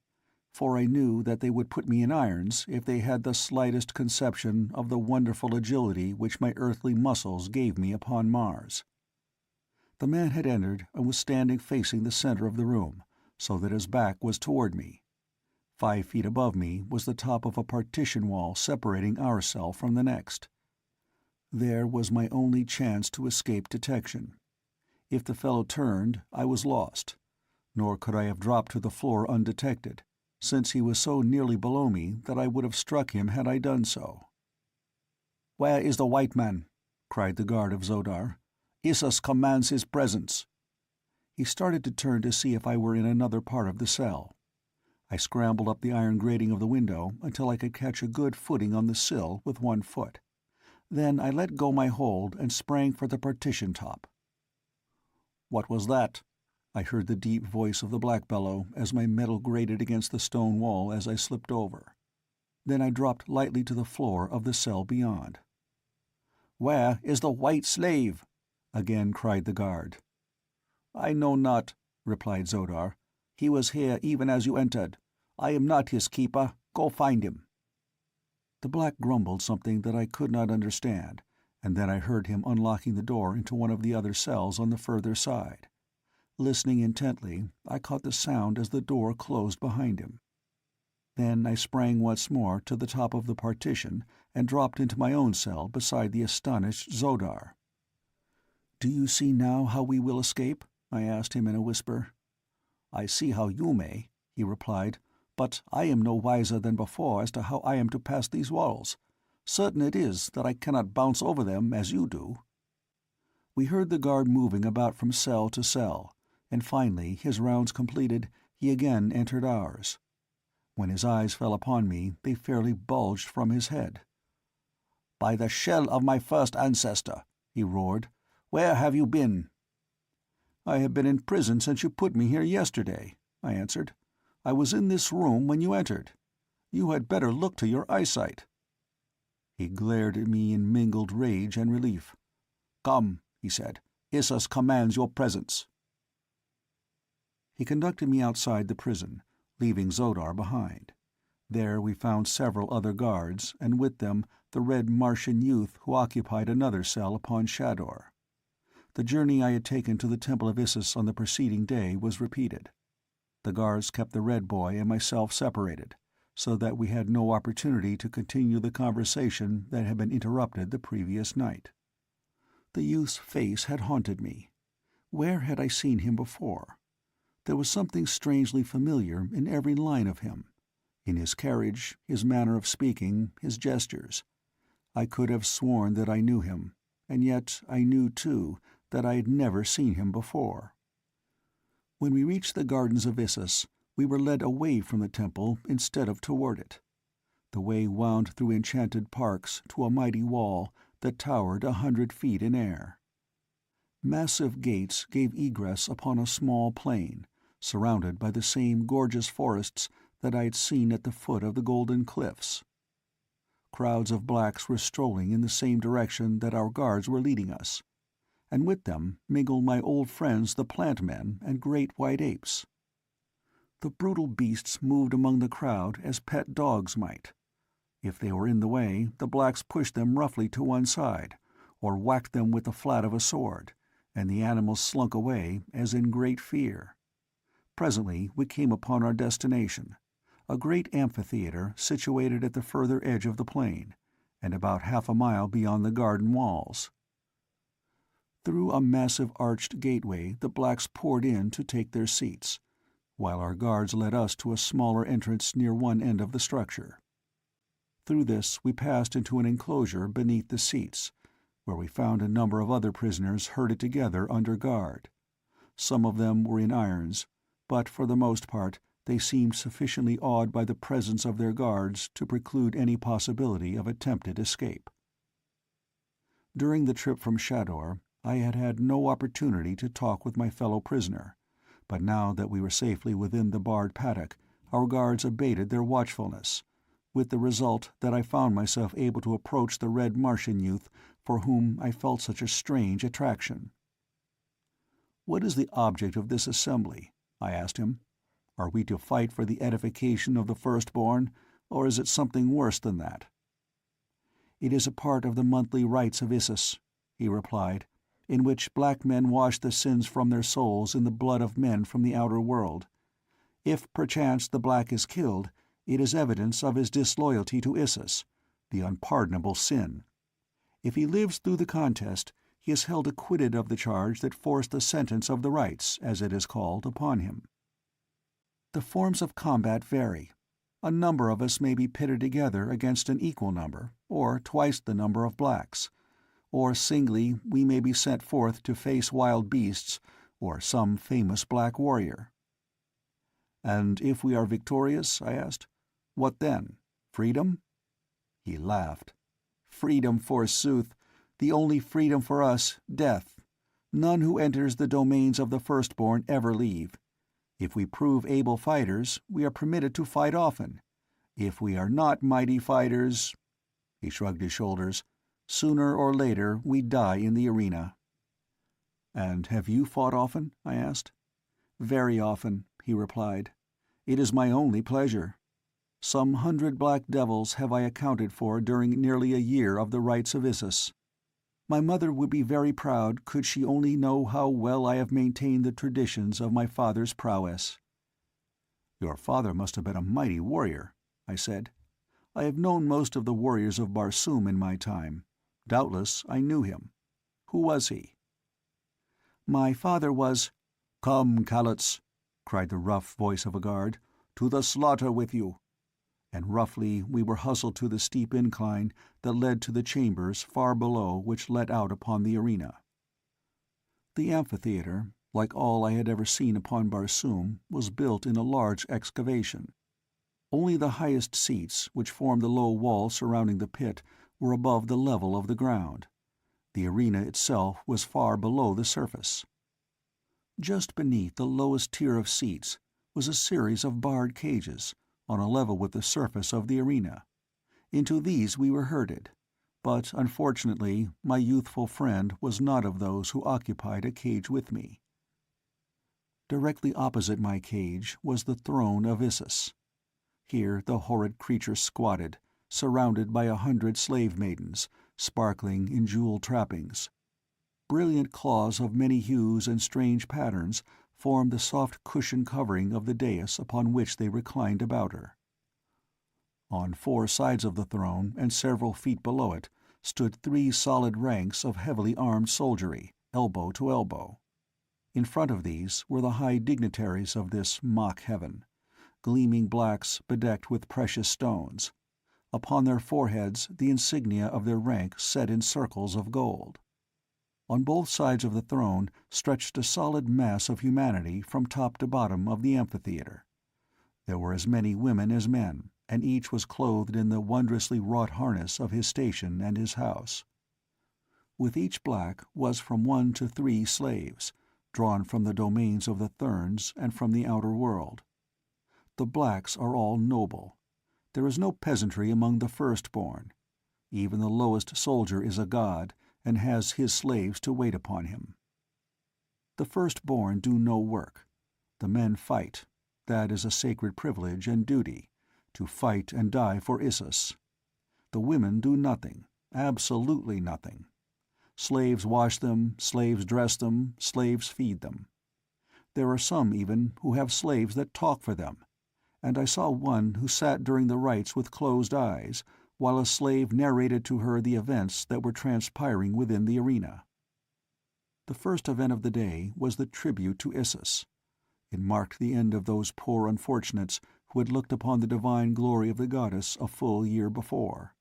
for I knew that they would put me in irons if they had the slightest conception of the wonderful agility which my earthly muscles gave me upon Mars. The man had entered and was standing facing the center of the room, so that his back was toward me. 5 feet above me was the top of a partition wall separating our cell from the next. There was my only chance to escape detection. If the fellow turned, I was lost, nor could I have dropped to the floor undetected, since he was so nearly below me that I would have struck him had I done so. "Where is the white man?" cried the guard of Zodar. "Issus commands his presence." He started to turn to see if I were in another part of the cell. I scrambled up the iron grating of the window until I could catch a good footing on the sill with one foot. Then I let go my hold and sprang for the partition top. "What was that?" I heard the deep voice of the black bellow as my metal grated against the stone wall as I slipped over. Then I dropped lightly to the floor of the cell beyond. "Where is the white slave?" again cried the guard. "I know not," replied Zodar. "He was here even as you entered. I am not his keeper. Go find him." The black grumbled something that I could not understand, and then I heard him unlocking the door into one of the other cells on the further side. Listening intently, I caught the sound as the door closed behind him. Then I sprang once more to the top of the partition and dropped into my own cell beside the astonished Zodar. "Do you see now how we will escape?" I asked him in a whisper. "I see how you may," he replied, "but I am no wiser than before as to how I am to pass these walls. Certain it is that I cannot bounce over them as you do." We heard the guard moving about from cell to cell, and finally, his rounds completed, he again entered ours. When his eyes fell upon me, they fairly bulged from his head. "By the shell of my first ancestor," he roared, "where have you been?" "I have been in prison since you put me here yesterday," I answered. "I was in this room when you entered. You had better look to your eyesight." He glared at me in mingled rage and relief. "Come," he said. "Issus commands your presence." He conducted me outside the prison, leaving Zodar behind. There we found several other guards, and with them the red Martian youth who occupied another cell upon Shador. The journey I had taken to the Temple of Issus on the preceding day was repeated. The guards kept the red boy and myself separated, so that we had no opportunity to continue the conversation that had been interrupted the previous night. The youth's face had haunted me. Where had I seen him before? There was something strangely familiar in every line of him, In his carriage, his manner of speaking, his gestures. I could have sworn that I knew him, and yet I knew, too, that I had never seen him before. When we reached the gardens of Issus, we were led away from the temple instead of toward it. The way wound through enchanted parks to a mighty wall that towered 100 feet in air. Massive gates gave egress upon a small plain, surrounded by the same gorgeous forests that I had seen at the foot of the Golden Cliffs. Crowds of blacks were strolling in the same direction that our guards were leading us, and with them mingled my old friends the plant men and great white apes. The brutal beasts moved among the crowd as pet dogs might. If they were in the way, the blacks pushed them roughly to one side, or whacked them with the flat of a sword, and the animals slunk away as in great fear. Presently we came upon our destination, a great amphitheatre situated at the further edge of the plain, and about half a mile beyond the garden walls. Through a massive arched gateway the blacks poured in to take their seats, while our guards led us to a smaller entrance near one end of the structure. Through this we passed into an enclosure beneath the seats, where we found a number of other prisoners herded together under guard. Some of them were in irons, but for the most part they seemed sufficiently awed by the presence of their guards to preclude any possibility of attempted escape. During the trip from Shador, I had had no opportunity to talk with my fellow prisoner, but now that we were safely within the barred paddock, our guards abated their watchfulness, with the result that I found myself able to approach the red Martian youth for whom I felt such a strange attraction. "What is the object of this assembly?" I asked him. "Are we to fight for the edification of the firstborn, or is it something worse than that?" "It is a part of the monthly rites of Issus," he replied, "in which black men wash the sins from their souls in the blood of men from the outer world. If perchance the black is killed, it is evidence of his disloyalty to Issus, the unpardonable sin. If he lives through the contest, he is held acquitted of the charge that forced the sentence of the rites, as it is called, upon him. The forms of combat vary. A number of us may be pitted together against an equal number, or twice the number of blacks, or singly we may be sent forth to face wild beasts, or some famous black warrior." "And if we are victorious," I asked, "what then? Freedom?" He laughed. "Freedom, forsooth! The only freedom for us, death. None who enters the domains of the firstborn ever leave. If we prove able fighters, we are permitted to fight often. If we are not mighty fighters—" he shrugged his shoulders. "Sooner or later we die in the arena." "And have you fought often?" I asked. "Very often," he replied. "It is my only pleasure. Some 100 black devils have I accounted for during nearly a year of the rites of Issus. My mother would be very proud could she only know how well I have maintained the traditions of my father's prowess." "Your father must have been a mighty warrior," I said. "I have known most of the warriors of Barsoom in my time. Doubtless I knew him. Who was he?" "My father was—" "Come, calots," cried the rough voice of a guard. "To the slaughter with you!" And roughly we were hustled to the steep incline that led to the chambers far below which let out upon the arena. The amphitheatre, like all I had ever seen upon Barsoom, was built in a large excavation. Only the highest seats, which formed the low wall surrounding the pit, were above the level of the ground. The arena itself was far below the surface. Just beneath the lowest tier of seats was a series of barred cages, on a level with the surface of the arena. Into these we were herded, but unfortunately my youthful friend was not of those who occupied a cage with me. Directly opposite my cage was the throne of Issus. Here the horrid creature squatted, surrounded by 100 slave maidens, sparkling in jeweled trappings. Brilliant cloths of many hues and strange patterns formed the soft cushioned covering of the dais upon which they reclined about her. On 4 sides of the throne, and several feet below it, stood 3 solid ranks of heavily armed soldiery, elbow to elbow. In front of these were the high dignitaries of this mock heaven, gleaming blacks bedecked with precious stones. Upon their foreheads the insignia of their rank set in circles of gold. On both sides of the throne stretched a solid mass of humanity from top to bottom of the amphitheater. There were as many women as men, and each was clothed in the wondrously wrought harness of his station and his house. With each black was from 1 to 3 slaves, drawn from the domains of the Therns and from the outer world. The blacks are all noble. There is no peasantry among the firstborn. Even the lowest soldier is a god, and has his slaves to wait upon him. The firstborn do no work. The men fight. That is a sacred privilege and duty, to fight and die for Issus. The women do nothing, absolutely nothing. Slaves wash them, slaves dress them, slaves feed them. There are some, even, who have slaves that talk for them, and I saw one who sat during the rites with closed eyes, while a slave narrated to her the events that were transpiring within the arena. The first event of the day was the tribute to Issus. It marked the end of those poor unfortunates who had looked upon the divine glory of the goddess a full year before.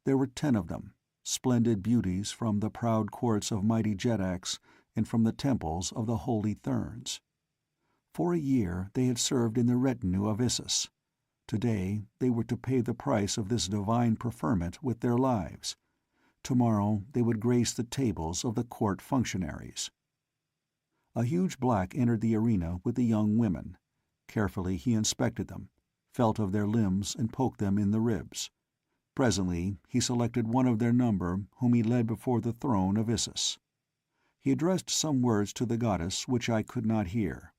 There were 10 of them, splendid beauties from the proud courts of mighty Jedaks and from the temples of the holy Therns. For a year they had served in the retinue of Issus. Today they were to pay the price of this divine preferment with their lives. Tomorrow they would grace the tables of the court functionaries. A huge black entered the arena with the young women. Carefully he inspected them, felt of their limbs and poked them in the ribs. Presently he selected one of their number whom he led before the throne of Issus. He addressed some words to the goddess which I could not hear.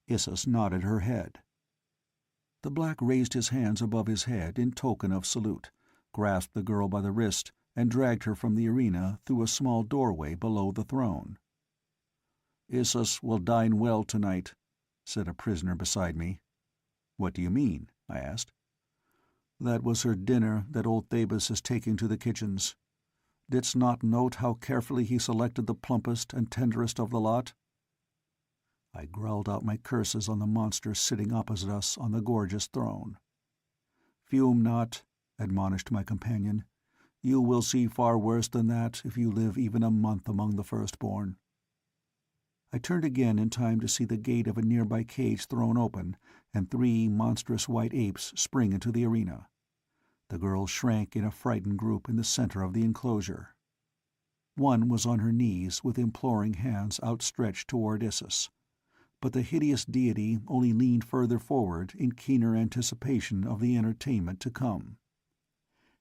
Issus nodded her head. The black raised his hands above his head in token of salute, grasped the girl by the wrist, and dragged her from the arena through a small doorway below the throne. "Issus will dine well tonight," said a prisoner beside me. "What do you mean?" I asked. "That was her dinner that old Thebus is taking to the kitchens. Didst not note how carefully he selected the plumpest and tenderest of the lot?" I growled out my curses on the monster sitting opposite us on the gorgeous throne. "Fume not," admonished my companion. "You will see far worse than that if you live even a month among the firstborn." I turned again in time to see the gate of a nearby cage thrown open, and 3 monstrous white apes spring into the arena. The girls shrank in a frightened group in the center of the enclosure. One was on her knees with imploring hands outstretched toward Issus, but the hideous deity only leaned further forward in keener anticipation of the entertainment to come.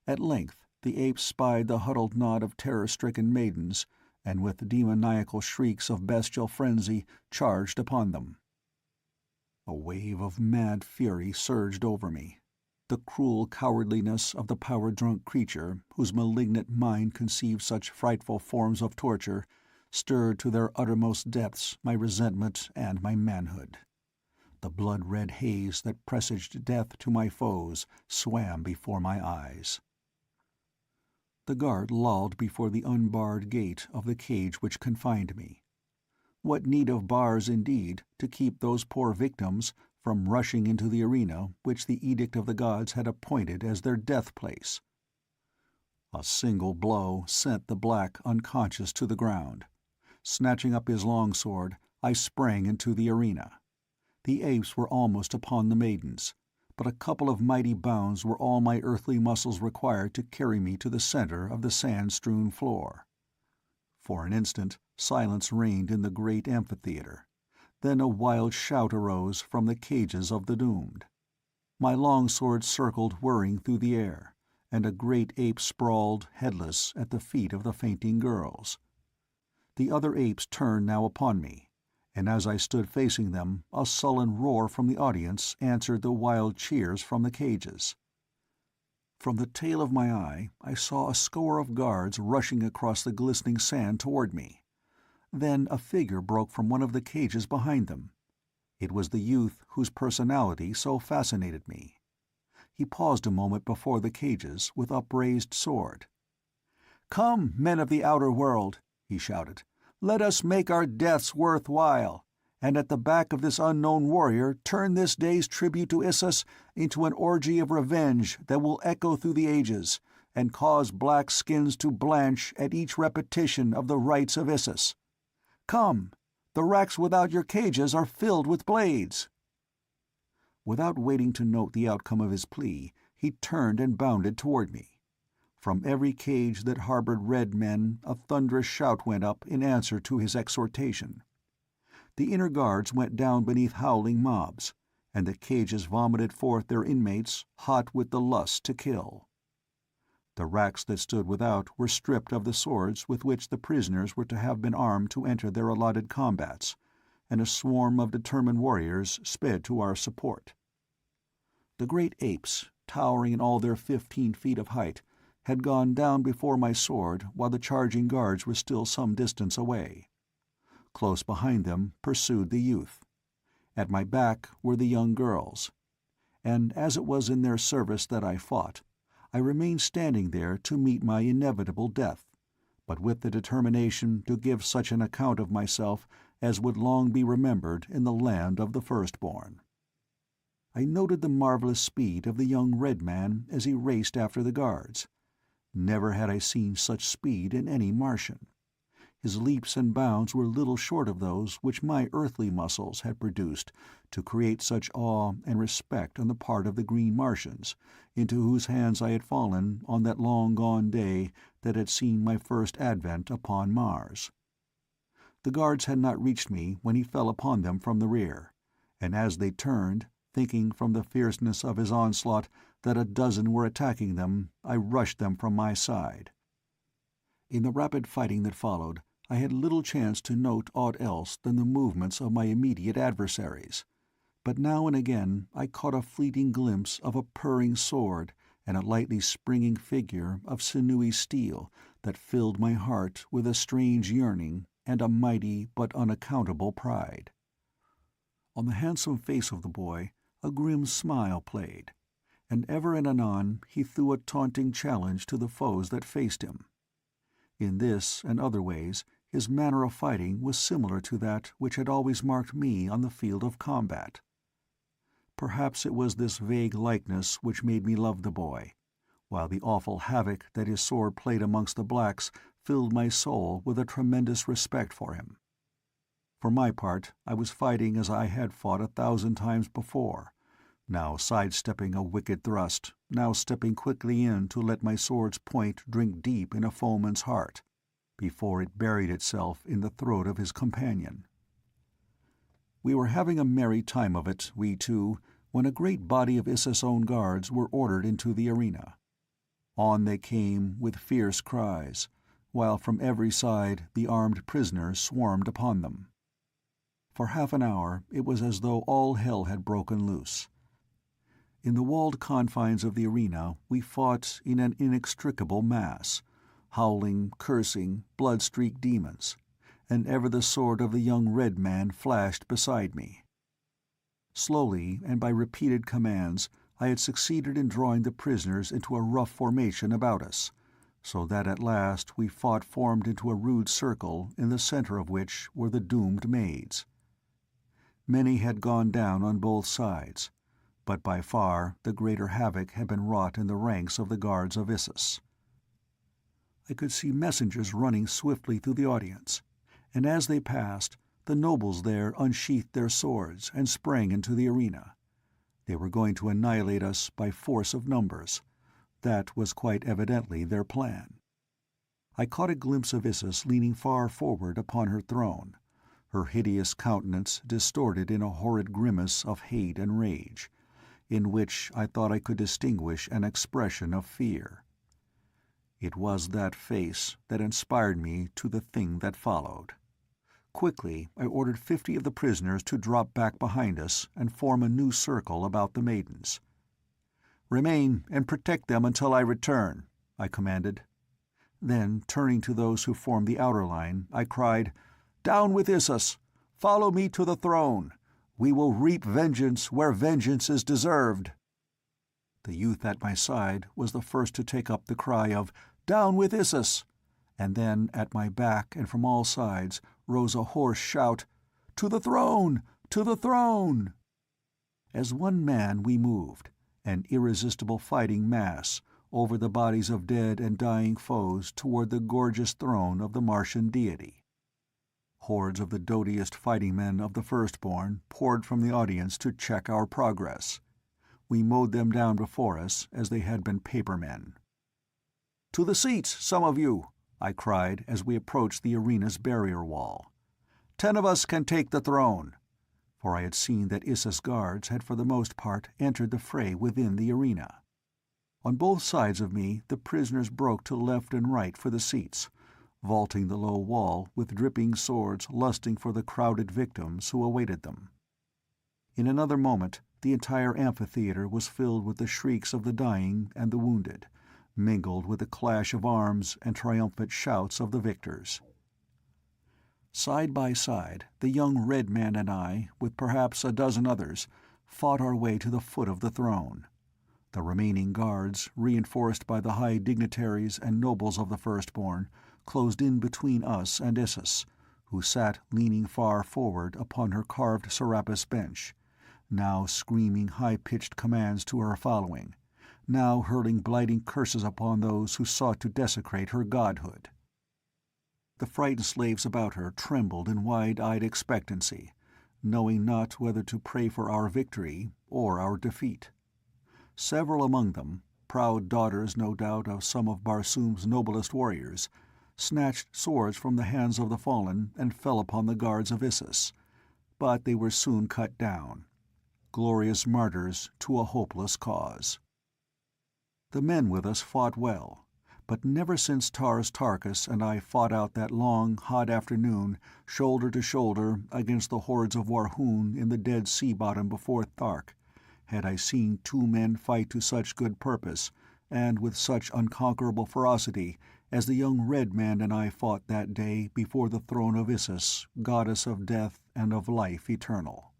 At length the apes spied the huddled knot of terror-stricken maidens, and with demoniacal shrieks of bestial frenzy charged upon them. A wave of mad fury surged over me. The cruel cowardliness of the power-drunk creature whose malignant mind conceived such frightful forms of torture stirred to their uttermost depths my resentment and my manhood. The blood-red haze that presaged death to my foes swam before my eyes. The guard lolled before the unbarred gate of the cage which confined me. What need of bars, indeed, to keep those poor victims from rushing into the arena which the edict of the gods had appointed as their death-place? A single blow sent the black unconscious to the ground. Snatching up his longsword, I sprang into the arena. The apes were almost upon the maidens, but a couple of mighty bounds were all my earthly muscles required to carry me to the center of the sand-strewn floor. For an instant silence reigned in the great amphitheater. Then a wild shout arose from the cages of the doomed. My longsword circled whirring through the air, and a great ape sprawled, headless, at the feet of the fainting girls. The other apes turned now upon me, and as I stood facing them, a sullen roar from the audience answered the wild cheers from the cages. From the tail of my eye I saw a score of guards rushing across the glistening sand toward me. Then a figure broke from one of the cages behind them. It was the youth whose personality so fascinated me. He paused a moment before the cages with upraised sword. "Come, men of the outer world," he shouted. "Let us make our deaths worth while, and at the back of this unknown warrior turn this day's tribute to Issus into an orgy of revenge that will echo through the ages, and cause black skins to blanch at each repetition of the rites of Issus. Come, the racks without your cages are filled with blades." Without waiting to note the outcome of his plea, he turned and bounded toward me. From every cage that harbored red men a thunderous shout went up in answer to his exhortation. The inner guards went down beneath howling mobs, and the cages vomited forth their inmates hot with the lust to kill. The racks that stood without were stripped of the swords with which the prisoners were to have been armed to enter their allotted combats, and a swarm of determined warriors sped to our support. The great apes, towering in all their 15 feet of height, had gone down before my sword while the charging guards were still some distance away. Close behind them pursued the youth. At my back were the young girls. And as it was in their service that I fought, I remained standing there to meet my inevitable death, but with the determination to give such an account of myself as would long be remembered in the land of the firstborn. I noted the marvelous speed of the young red man as he raced after the guards. Never had I seen such speed in any Martian. His leaps and bounds were little short of those which my earthly muscles had produced to create such awe and respect on the part of the green Martians, into whose hands I had fallen on that long-gone day that had seen my first advent upon Mars. The guards had not reached me when he fell upon them from the rear, and as they turned, thinking from the fierceness of his onslaught that a dozen were attacking them, I rushed them from my side. In the rapid fighting that followed, I had little chance to note aught else than the movements of my immediate adversaries, but now and again I caught a fleeting glimpse of a purring sword and a lightly springing figure of sinewy steel that filled my heart with a strange yearning and a mighty but unaccountable pride. On the handsome face of the boy a grim smile played, and ever and anon he threw a taunting challenge to the foes that faced him. In this and other ways his manner of fighting was similar to that which had always marked me on the field of combat. Perhaps it was this vague likeness which made me love the boy, while the awful havoc that his sword played amongst the blacks filled my soul with a tremendous respect for him. For my part, I was fighting as I had fought 1,000 times before, now sidestepping a wicked thrust, now stepping quickly in to let my sword's point drink deep in a foeman's heart, before it buried itself in the throat of his companion. We were having a merry time of it, we two, when a great body of Issa's own guards were ordered into the arena. On they came with fierce cries, while from every side the armed prisoners swarmed upon them. For half an hour it was as though all hell had broken loose. In the walled confines of the arena we fought in an inextricable mass, howling, cursing, blood-streaked demons, and ever the sword of the young red man flashed beside me. Slowly, and by repeated commands, I had succeeded in drawing the prisoners into a rough formation about us, so that at last we fought formed into a rude circle in the center of which were the doomed maids. Many had gone down on both sides, but by far the greater havoc had been wrought in the ranks of the guards of Issus. I could see messengers running swiftly through the audience, and as they passed, the nobles there unsheathed their swords and sprang into the arena. They were going to annihilate us by force of numbers. That was quite evidently their plan. I caught a glimpse of Issus leaning far forward upon her throne, her hideous countenance distorted in a horrid grimace of hate and rage, in which I thought I could distinguish an expression of fear. It was that face that inspired me to the thing that followed. Quickly I ordered 50 of the prisoners to drop back behind us and form a new circle about the maidens. "Remain and protect them until I return," I commanded. Then, turning to those who formed the outer line, I cried, "Down with Issus! Follow me to the throne! We will reap vengeance where vengeance is deserved!" The youth at my side was the first to take up the cry of "Down with Issus!" and then at my back and from all sides rose a hoarse shout, To the throne! To the throne!" As one man we moved, an irresistible fighting mass, over the bodies of dead and dying foes toward the gorgeous throne of the Martian deity. Hordes of the doughtiest fighting men of the Firstborn poured from the audience to check our progress. We mowed them down before us as they had been papermen. "To the seats, some of you!" I cried as we approached the arena's barrier wall. "10 of us can take the throne," for I had seen that Issa's guards had for the most part entered the fray within the arena. On both sides of me the prisoners broke to left and right for the seats, vaulting the low wall with dripping swords lusting for the crowded victims who awaited them. In another moment the entire amphitheatre was filled with the shrieks of the dying and the wounded, mingled with the clash of arms and triumphant shouts of the victors. Side by side, the young red man and I, with perhaps a dozen others, fought our way to the foot of the throne. The remaining guards, reinforced by the high dignitaries and nobles of the Firstborn, closed in between us and Issus, who sat leaning far forward upon her carved Serapis bench, now screaming high-pitched commands to her following, now hurling blighting curses upon those who sought to desecrate her godhood. The frightened slaves about her trembled in wide-eyed expectancy, knowing not whether to pray for our victory or our defeat. Several among them, proud daughters no doubt of some of Barsoom's noblest warriors, snatched swords from the hands of the fallen and fell upon the guards of Issus, but they were soon cut down, glorious martyrs to a hopeless cause. The men with us fought well, but never since Tars Tarkas and I fought out that long, hot afternoon, shoulder to shoulder against the hordes of Warhoon in the dead sea bottom before Thark, had I seen 2 men fight to such good purpose, and with such unconquerable ferocity, as the young red man and I fought that day before the throne of Issus, goddess of death and of life eternal.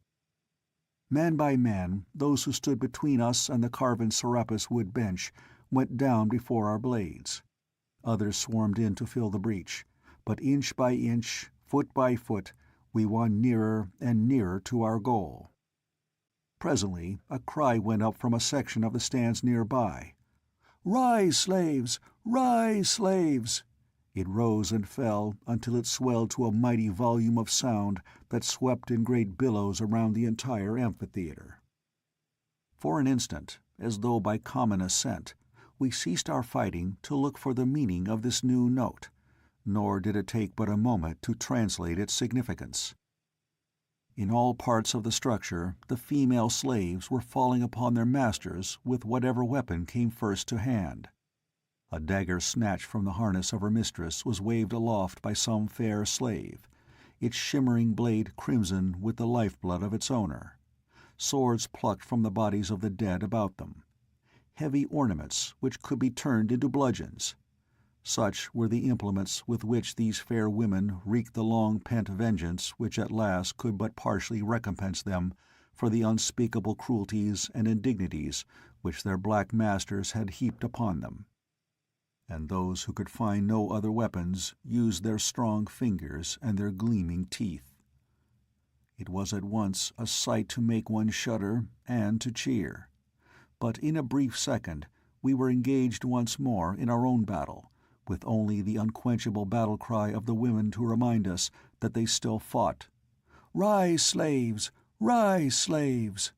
Man by man, those who stood between us and the carven Serapis wood bench went down before our blades. Others swarmed in to fill the breach, but inch by inch, foot by foot, we won nearer and nearer to our goal. Presently a cry went up from a section of the stands nearby. "Rise, slaves! Rise, slaves!" It rose and fell until it swelled to a mighty volume of sound that swept in great billows around the entire amphitheatre. For an instant, as though by common assent, we ceased our fighting to look for the meaning of this new note, nor did it take but a moment to translate its significance. In all parts of the structure the female slaves were falling upon their masters with whatever weapon came first to hand. A dagger snatched from the harness of her mistress was waved aloft by some fair slave, its shimmering blade crimson with the lifeblood of its owner. Swords plucked from the bodies of the dead about them. Heavy ornaments which could be turned into bludgeons. Such were the implements with which these fair women wreaked the long-pent vengeance which at last could but partially recompense them for the unspeakable cruelties and indignities which their black masters had heaped upon them. And those who could find no other weapons used their strong fingers and their gleaming teeth. It was at once a sight to make one shudder and to cheer. But in a brief second we were engaged once more in our own battle, with only the unquenchable battle-cry of the women to remind us that they still fought. "Rise, slaves! Rise, slaves!"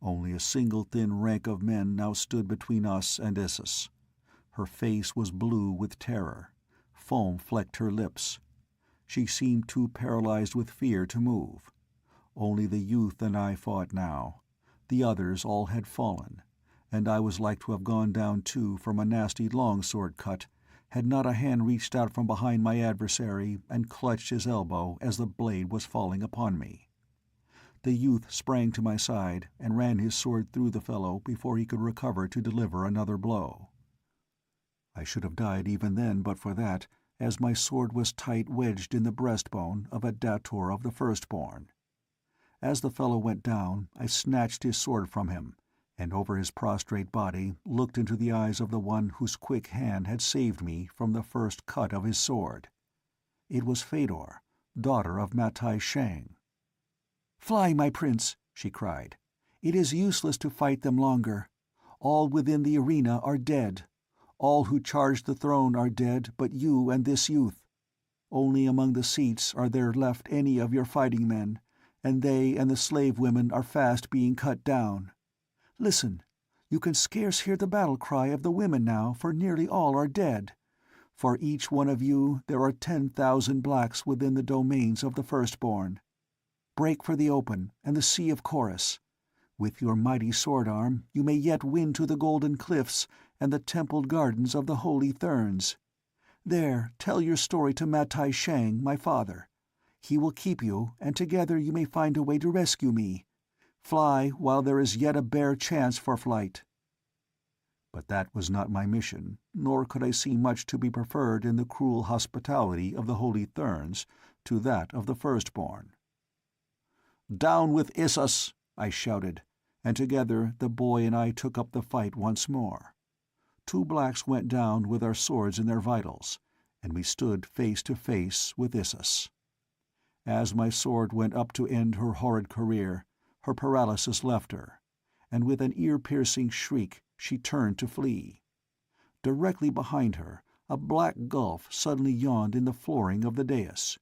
Only a single thin rank of men now stood between us and Issus. Her face was blue with terror. Foam flecked her lips. She seemed too paralyzed with fear to move. Only the youth and I fought now. The others all had fallen, and I was like to have gone down too from a nasty longsword cut, had not a hand reached out from behind my adversary and clutched his elbow as the blade was falling upon me. The youth sprang to my side and ran his sword through the fellow before he could recover to deliver another blow. I should have died even then but for that, as my sword was tight wedged in the breastbone of a dator of the Firstborn. As the fellow went down, I snatched his sword from him, and over his prostrate body looked into the eyes of the one whose quick hand had saved me from the first cut of his sword. It was Fedor, daughter of Matai Shang. "Fly, my prince," she cried. "It is useless to fight them longer. All within the arena are dead. All who charged the throne are dead but you and this youth. Only among the seats are there left any of your fighting men, and they and the slave women are fast being cut down. Listen, you can scarce hear the battle cry of the women now, for nearly all are dead. For each one of you there are 10,000 blacks within the domains of the Firstborn. Break for the open and the Sea of Chorus. With your mighty sword-arm you may yet win to the Golden Cliffs and the templed gardens of the Holy Therns. There, tell your story to Matai Shang, my father. He will keep you, and together you may find a way to rescue me. Fly while there is yet a bare chance for flight." But that was not my mission, nor could I see much to be preferred in the cruel hospitality of the Holy Therns to that of the Firstborn. "Down with Issus!" I shouted, and together the boy and I took up the fight once more. 2 blacks went down with our swords in their vitals, and we stood face to face with Issus. As my sword went up to end her horrid career, her paralysis left her, and with an ear-piercing shriek she turned to flee. Directly behind her, a black gulf suddenly yawned in the flooring of the dais.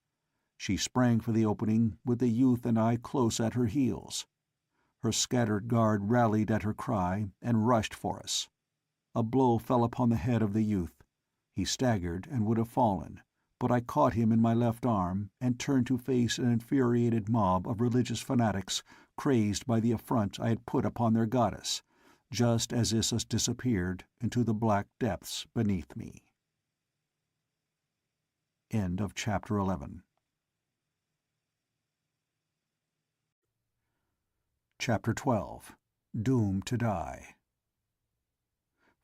She sprang for the opening, with the youth and I close at her heels. Her scattered guard rallied at her cry and rushed for us. A blow fell upon the head of the youth. He staggered and would have fallen, but I caught him in my left arm and turned to face an infuriated mob of religious fanatics crazed by the affront I had put upon their goddess, just as Issus disappeared into the black depths beneath me. End of Chapter 11. Chapter 12. Doomed to Die.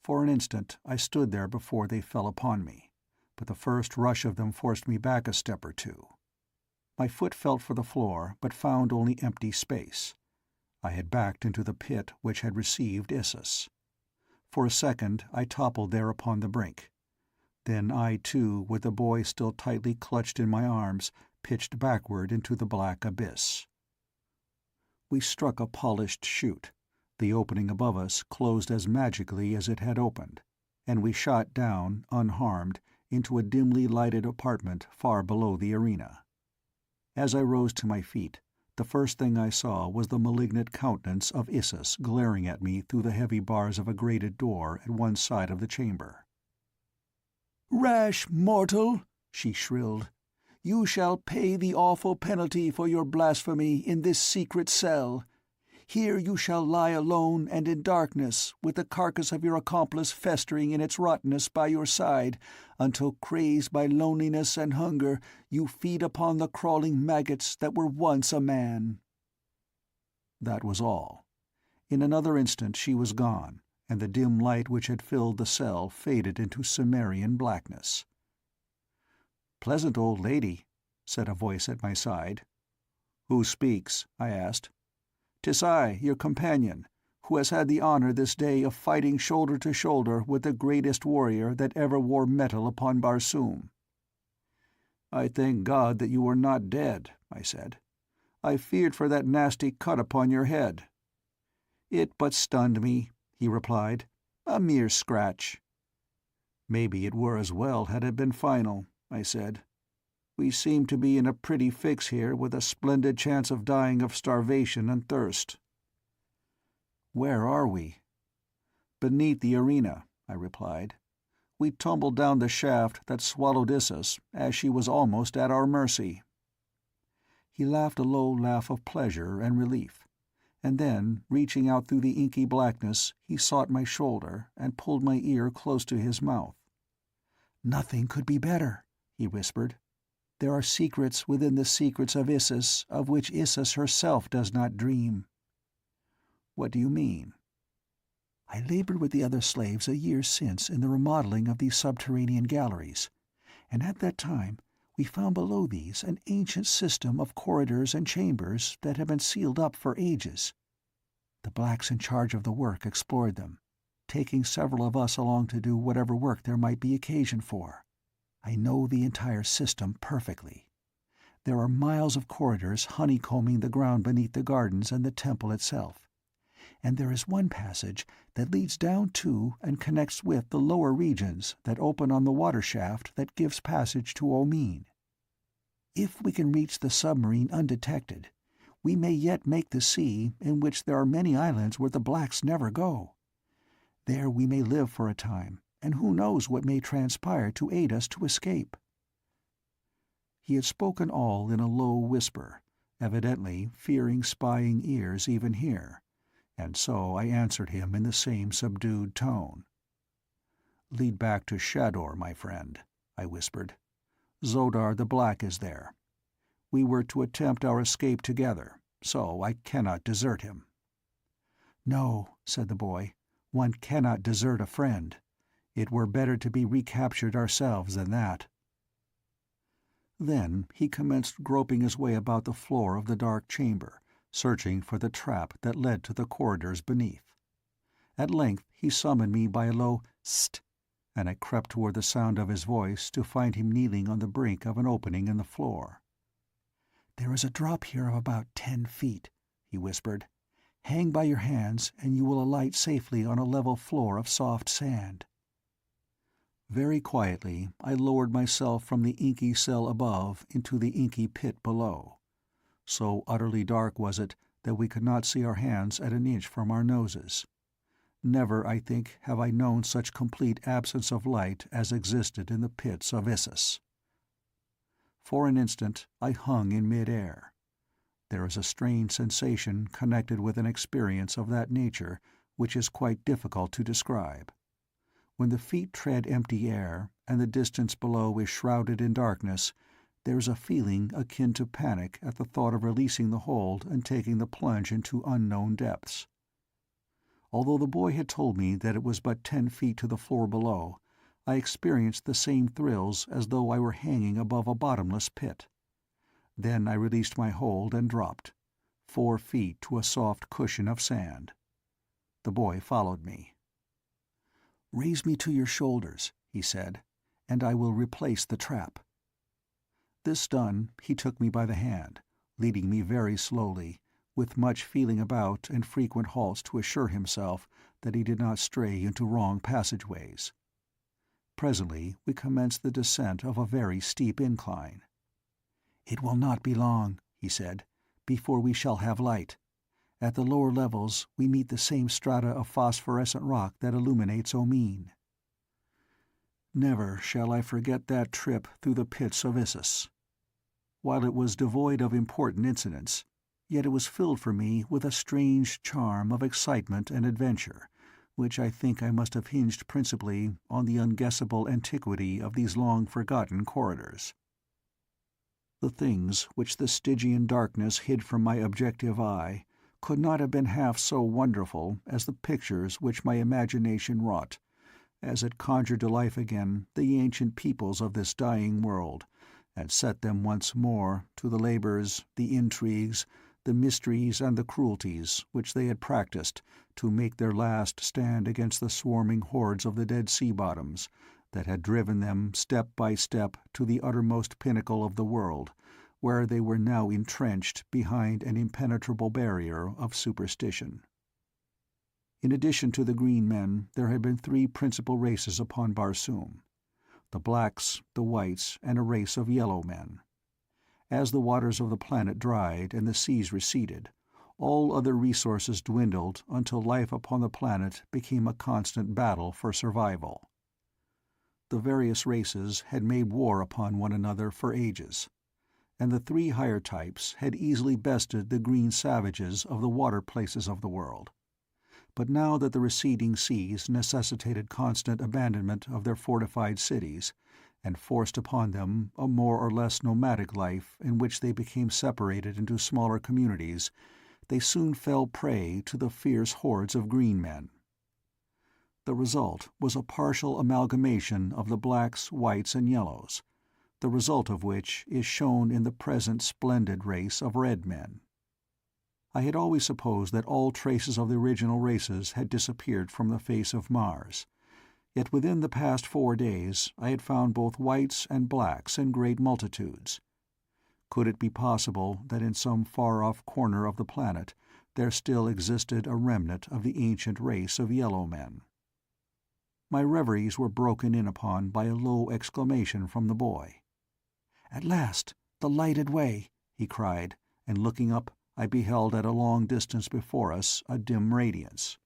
For an instant I stood there before they fell upon me, but the first rush of them forced me back a step or two. My foot felt for the floor, but found only empty space. I had backed into the pit which had received Issus. For a second I toppled there upon the brink. Then I, too, with the boy still tightly clutched in my arms, pitched backward into the black abyss. We struck a polished chute. The opening above us closed as magically as it had opened, and we shot down, unharmed, into a dimly lighted apartment far below the arena. As I rose to my feet, the first thing I saw was the malignant countenance of Issus glaring at me through the heavy bars of a grated door at one side of the chamber. "Rash mortal!" she shrilled. "You shall pay the awful penalty for your blasphemy in this secret cell. Here you shall lie alone and in darkness, with the carcass of your accomplice festering in its rottenness by your side, until, crazed by loneliness and hunger, you feed upon the crawling maggots that were once a man." That was all. In another instant she was gone, and the dim light which had filled the cell faded into Cimmerian blackness. "Pleasant old lady," said a voice at my side. "Who speaks?" I asked. "'Tis I, your companion, who has had the honor this day of fighting shoulder to shoulder with the greatest warrior that ever wore metal upon Barsoom." "I thank God that you are not dead," I said. "I feared for that nasty cut upon your head." "It but stunned me," he replied. "A mere scratch." "Maybe it were as well had it been final," I said. "We seem to be in a pretty fix here, with a splendid chance of dying of starvation and thirst." "Where are we?" "Beneath the arena," I replied. "We tumbled down the shaft that swallowed Issus, as she was almost at our mercy." He laughed a low laugh of pleasure and relief, and then, reaching out through the inky blackness, he sought my shoulder and pulled my ear close to his mouth. "Nothing could be better," he whispered. "There are secrets within the secrets of Issus of which Issus herself does not dream." "What do you mean?" "I labored with the other slaves a year since in the remodeling of these subterranean galleries, and at that time we found below these an ancient system of corridors and chambers that had been sealed up for ages. The blacks in charge of the work explored them, taking several of us along to do whatever work there might be occasion for. I know the entire system perfectly. There are miles of corridors honeycombing the ground beneath the gardens and the temple itself. And there is one passage that leads down to and connects with the lower regions that open on the water shaft that gives passage to Omeen. If we can reach the submarine undetected, we may yet make the sea in which there are many islands where the blacks never go. There we may live for a time, and who knows what may transpire to aid us to escape." He had spoken all in a low whisper, evidently fearing spying ears even here, and so I answered him in the same subdued tone. "Lead back to Shador, my friend," I whispered. "Zodar the Black is there. We were to attempt our escape together, so I cannot desert him." "No," said the boy, "one cannot desert a friend. It were better to be recaptured ourselves than that." Then he commenced groping his way about the floor of the dark chamber, searching for the trap that led to the corridors beneath. At length he summoned me by a low "Sst," and I crept toward the sound of his voice to find him kneeling on the brink of an opening in the floor. "There is a drop here of about 10 feet," he whispered. "Hang by your hands, and you will alight safely on a level floor of soft sand." Very quietly I lowered myself from the inky cell above into the inky pit below. So utterly dark was it that we could not see our hands at an inch from our noses. Never, I think, have I known such complete absence of light as existed in the pits of Issus. For an instant I hung in mid-air. There is a strange sensation connected with an experience of that nature which is quite difficult to describe. When the feet tread empty air, and the distance below is shrouded in darkness, there is a feeling akin to panic at the thought of releasing the hold and taking the plunge into unknown depths. Although the boy had told me that it was but 10 feet to the floor below, I experienced the same thrills as though I were hanging above a bottomless pit. Then I released my hold and dropped, 4 feet to a soft cushion of sand. The boy followed me. "Raise me to your shoulders," he said, "and I will replace the trap." This done, he took me by the hand, leading me very slowly, with much feeling about and frequent halts to assure himself that he did not stray into wrong passageways. Presently we commenced the descent of a very steep incline. "It will not be long," he said, "before we shall have light. At the lower levels we meet the same strata of phosphorescent rock that illuminates Omeen." Never shall I forget that trip through the pits of Issus. While it was devoid of important incidents, yet it was filled for me with a strange charm of excitement and adventure, which I think I must have hinged principally on the unguessable antiquity of these long-forgotten corridors. The things which the Stygian darkness hid from my objective eye could not have been half so wonderful as the pictures which my imagination wrought, as it conjured to life again the ancient peoples of this dying world, and set them once more to the labours, the intrigues, the mysteries and the cruelties which they had practised to make their last stand against the swarming hordes of the dead sea-bottoms that had driven them step by step to the uttermost pinnacle of the world, where they were now entrenched behind an impenetrable barrier of superstition. In addition to the green men, there had been 3 principal races upon Barsoom: the blacks, the whites, and a race of yellow men. As the waters of the planet dried and the seas receded, all other resources dwindled until life upon the planet became a constant battle for survival. The various races had made war upon one another for ages, and the 3 higher types had easily bested the green savages of the water places of the world. But now that the receding seas necessitated constant abandonment of their fortified cities, and forced upon them a more or less nomadic life in which they became separated into smaller communities, they soon fell prey to the fierce hordes of green men. The result was a partial amalgamation of the blacks, whites, and yellows, the result of which is shown in the present splendid race of red men. I had always supposed that all traces of the original races had disappeared from the face of Mars, yet within the past 4 days I had found both whites and blacks in great multitudes. Could it be possible that in some far-off corner of the planet there still existed a remnant of the ancient race of yellow men? My reveries were broken in upon by a low exclamation from the boy. "At last! The lighted way!" he cried, and looking up I beheld at a long distance before us a dim radiance.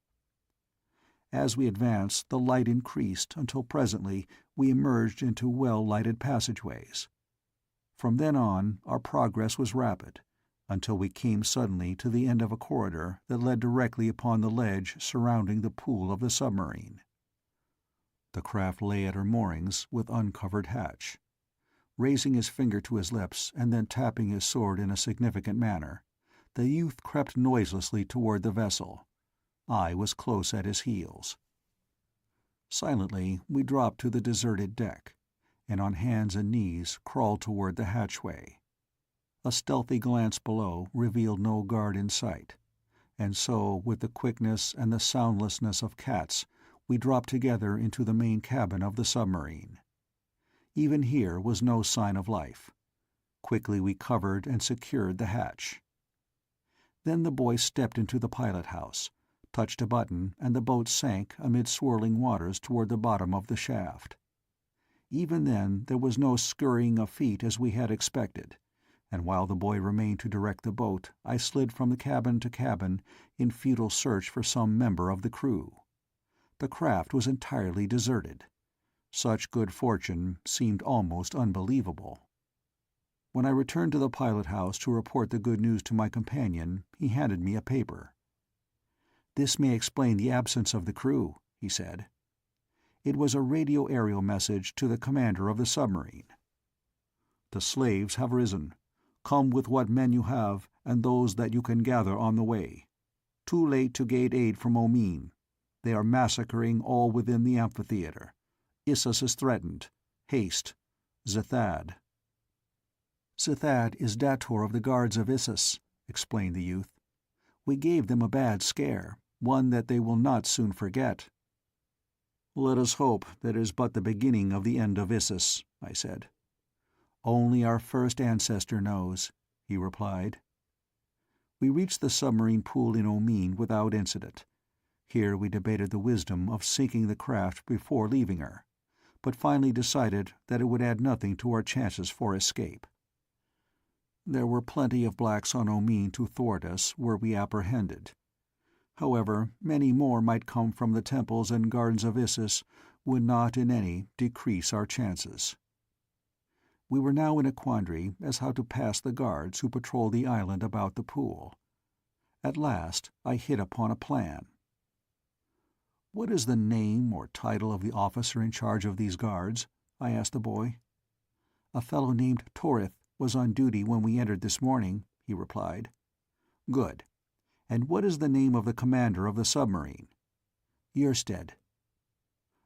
As we advanced the light increased until presently we emerged into well-lighted passageways. From then on our progress was rapid, until we came suddenly to the end of a corridor that led directly upon the ledge surrounding the pool of the submarine. The craft lay at her moorings with uncovered hatch. Raising his finger to his lips and then tapping his sword in a significant manner, the youth crept noiselessly toward the vessel. I was close at his heels. Silently we dropped to the deserted deck, and on hands and knees crawled toward the hatchway. A stealthy glance below revealed no guard in sight, and so, with the quickness and the soundlessness of cats, we dropped together into the main cabin of the submarine. Even here was no sign of life. Quickly we covered and secured the hatch. Then the boy stepped into the pilot-house, touched a button, and the boat sank amid swirling waters toward the bottom of the shaft. Even then there was no scurrying of feet as we had expected, and while the boy remained to direct the boat I slid from the cabin to cabin in futile search for some member of the crew. The craft was entirely deserted. Such good fortune seemed almost unbelievable. When I returned to the pilot-house to report the good news to my companion, he handed me a paper. "This may explain the absence of the crew," he said. It was a radio-aerial message to the commander of the submarine. "The slaves have risen. Come with what men you have and those that you can gather on the way. Too late to get aid from Omine. They are massacring all within the amphitheater. Issus is threatened. Haste. Zethad." "Zethad is Dator of the guards of Issus," explained the youth. "We gave them a bad scare, one that they will not soon forget." "Let us hope that it is but the beginning of the end of Issus," I said. "Only our first ancestor knows," he replied. We reached the submarine pool in Omine without incident. Here we debated the wisdom of sinking the craft before leaving her, but finally decided that it would add nothing to our chances for escape. There were plenty of blacks on Omine to thwart us were we apprehended. However, many more might come from the temples and gardens of Issus would not in any decrease our chances. We were now in a quandary as how to pass the guards who patrolled the island about the pool. At last I hit upon a plan. "What is the name or title of the officer in charge of these guards?" I asked the boy. "A fellow named Torith was on duty when we entered this morning," he replied. "Good. And what is the name of the commander of the submarine?" "Yersted."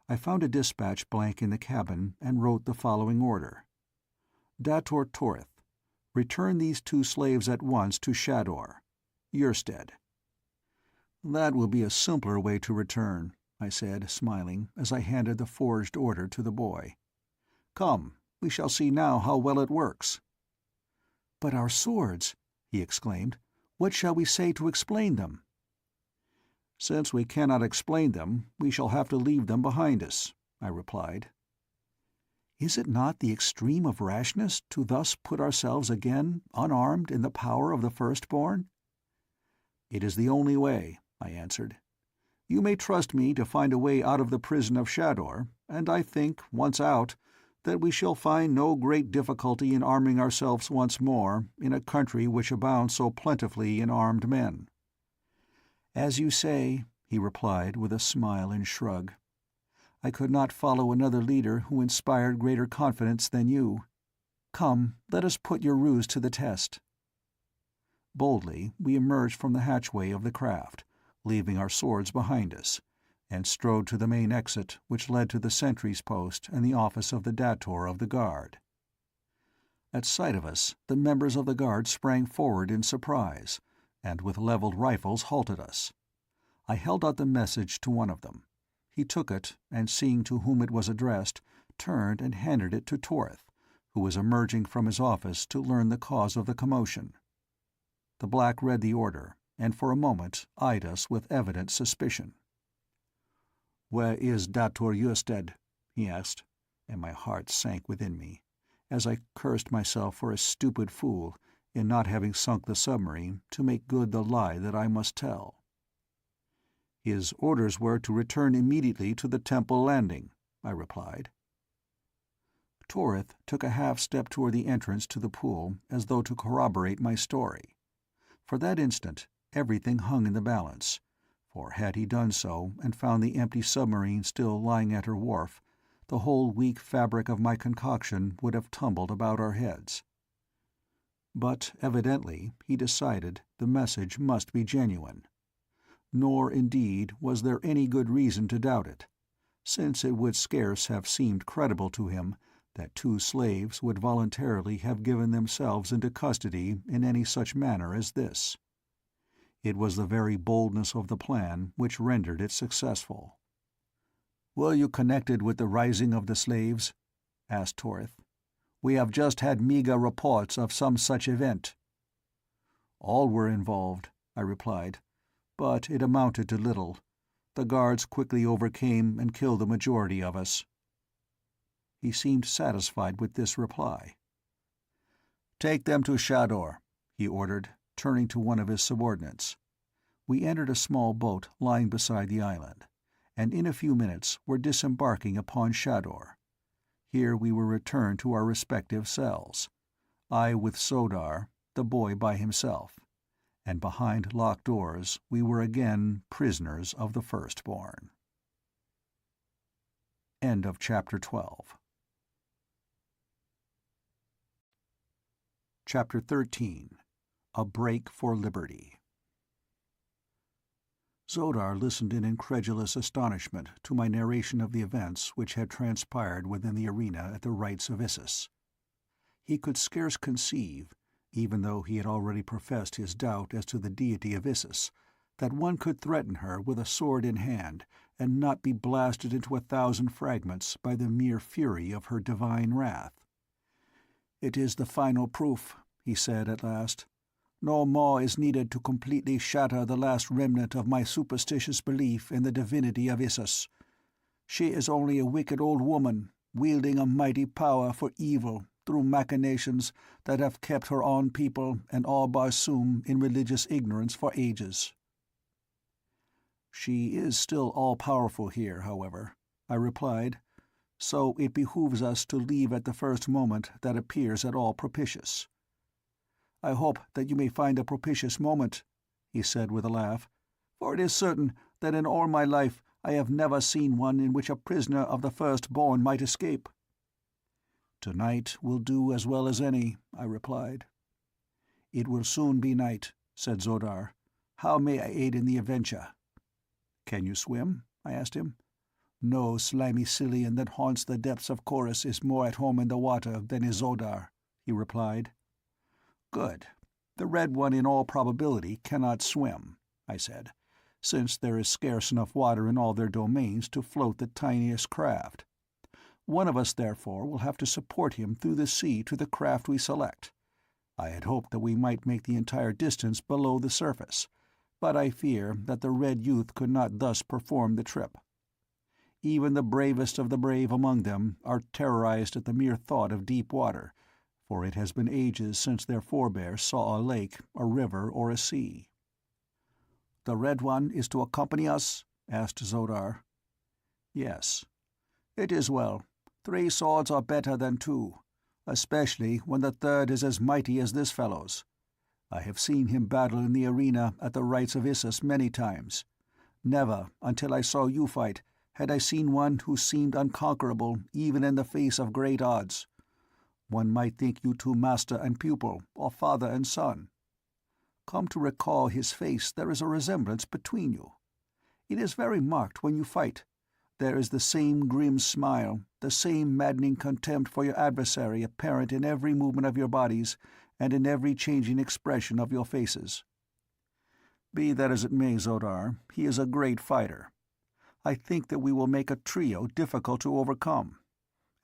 I found a dispatch blank in the cabin and wrote the following order: "Dator Torith, return these 2 slaves at once to Shador. Yersted." "That will be a simpler way to return," I said, smiling, as I handed the forged order to the boy. "Come, we shall see now how well it works." "But our swords," he exclaimed. "What shall we say to explain them?" "Since we cannot explain them, we shall have to leave them behind us," I replied. "Is it not the extreme of rashness to thus put ourselves again, unarmed, in the power of the Firstborn?" "It is the only way," I answered. "You may trust me to find a way out of the prison of Shador, and I think, once out, that we shall find no great difficulty in arming ourselves once more in a country which abounds so plentifully in armed men." "As you say," he replied with a smile and shrug. "I could not follow another leader who inspired greater confidence than you. Come, let us put your ruse to the test." Boldly we emerged from the hatchway of the craft, leaving our swords behind us, and strode to the main exit which led to the sentry's post and the office of the Dator of the guard. At sight of us the members of the guard sprang forward in surprise, and with levelled rifles halted us. I held out the message to one of them. He took it, and seeing to whom it was addressed, turned and handed it to Torith, who was emerging from his office to learn the cause of the commotion. The black read the order, and for a moment eyed us with evident suspicion. "Where is Dr. Eusted?" he asked, and my heart sank within me, as I cursed myself for a stupid fool in not having sunk the submarine to make good the lie that I must tell. "His orders were to return immediately to the Temple Landing," I replied. Torith took a half-step toward the entrance to the pool as though to corroborate my story. For that instant everything hung in the balance, for had he done so and found the empty submarine still lying at her wharf, the whole weak fabric of my concoction would have tumbled about our heads. But evidently he decided the message must be genuine. Nor, indeed, was there any good reason to doubt it, since it would scarce have seemed credible to him that two slaves would voluntarily have given themselves into custody in any such manner as this. It was the very boldness of the plan which rendered it successful. "Were you connected with the rising of the slaves?" asked Torith. "We have just had meagre reports of some such event." "All were involved," I replied, "but it amounted to little. The guards quickly overcame and killed the majority of us." He seemed satisfied with this reply. "Take them to Shador," he ordered, turning to one of his subordinates. We entered a small boat lying beside the island, and in a few minutes were disembarking upon Shador. Here we were returned to our respective cells, I with Sodar, the boy by himself, and behind locked doors we were again prisoners of the Firstborn. End of Chapter 12. Chapter 13. A Break for Liberty. Sodar listened in incredulous astonishment to my narration of the events which had transpired within the arena at the rites of Issus. He could scarce conceive, even though he had already professed his doubt as to the deity of Issus, that one could threaten her with a sword in hand and not be blasted into 1,000 fragments by the mere fury of her divine wrath. "It is the final proof," he said at last. "No more is needed to completely shatter the last remnant of my superstitious belief in the divinity of Issus. She is only a wicked old woman, wielding a mighty power for evil through machinations that have kept her own people and all Barsoom in religious ignorance for ages." "She is still all-powerful here, however," I replied, "so it behooves us to leave at the first moment that appears at all propitious." "I hope that you may find a propitious moment," he said with a laugh, "for it is certain that in all my life I have never seen one in which a prisoner of the Firstborn might escape." "Tonight will do as well as any," I replied. "It will soon be night," said Sodar. "How may I aid in the adventure?" "Can you swim?" I asked him. "No slimy Cillian that haunts the depths of Chorus is more at home in the water than is Sodar," he replied. "Good. The Red One in all probability cannot swim," I said, "since there is scarce enough water in all their domains to float the tiniest craft. One of us, therefore, will have to support him through the sea to the craft we select. I had hoped that we might make the entire distance below the surface, but I fear that the Red Youth could not thus perform the trip. Even the bravest of the brave among them are terrorized at the mere thought of deep water, for it has been ages since their forebears saw a lake, a river, or a sea." "The Red One is to accompany us?" asked Sodar. "Yes." "It is well. 3 swords are better than 2, especially when the third is as mighty as this fellow's. I have seen him battle in the arena at the rites of Issus many times. Never, until I saw you fight, had I seen one who seemed unconquerable even in the face of great odds. One might think you two master and pupil, or father and son. Come to recall his face, there is a resemblance between you. It is very marked when you fight. There is the same grim smile, the same maddening contempt for your adversary apparent in every movement of your bodies and in every changing expression of your faces. Be that as it may, Sodar, he is a great fighter. I think that we will make a trio difficult to overcome.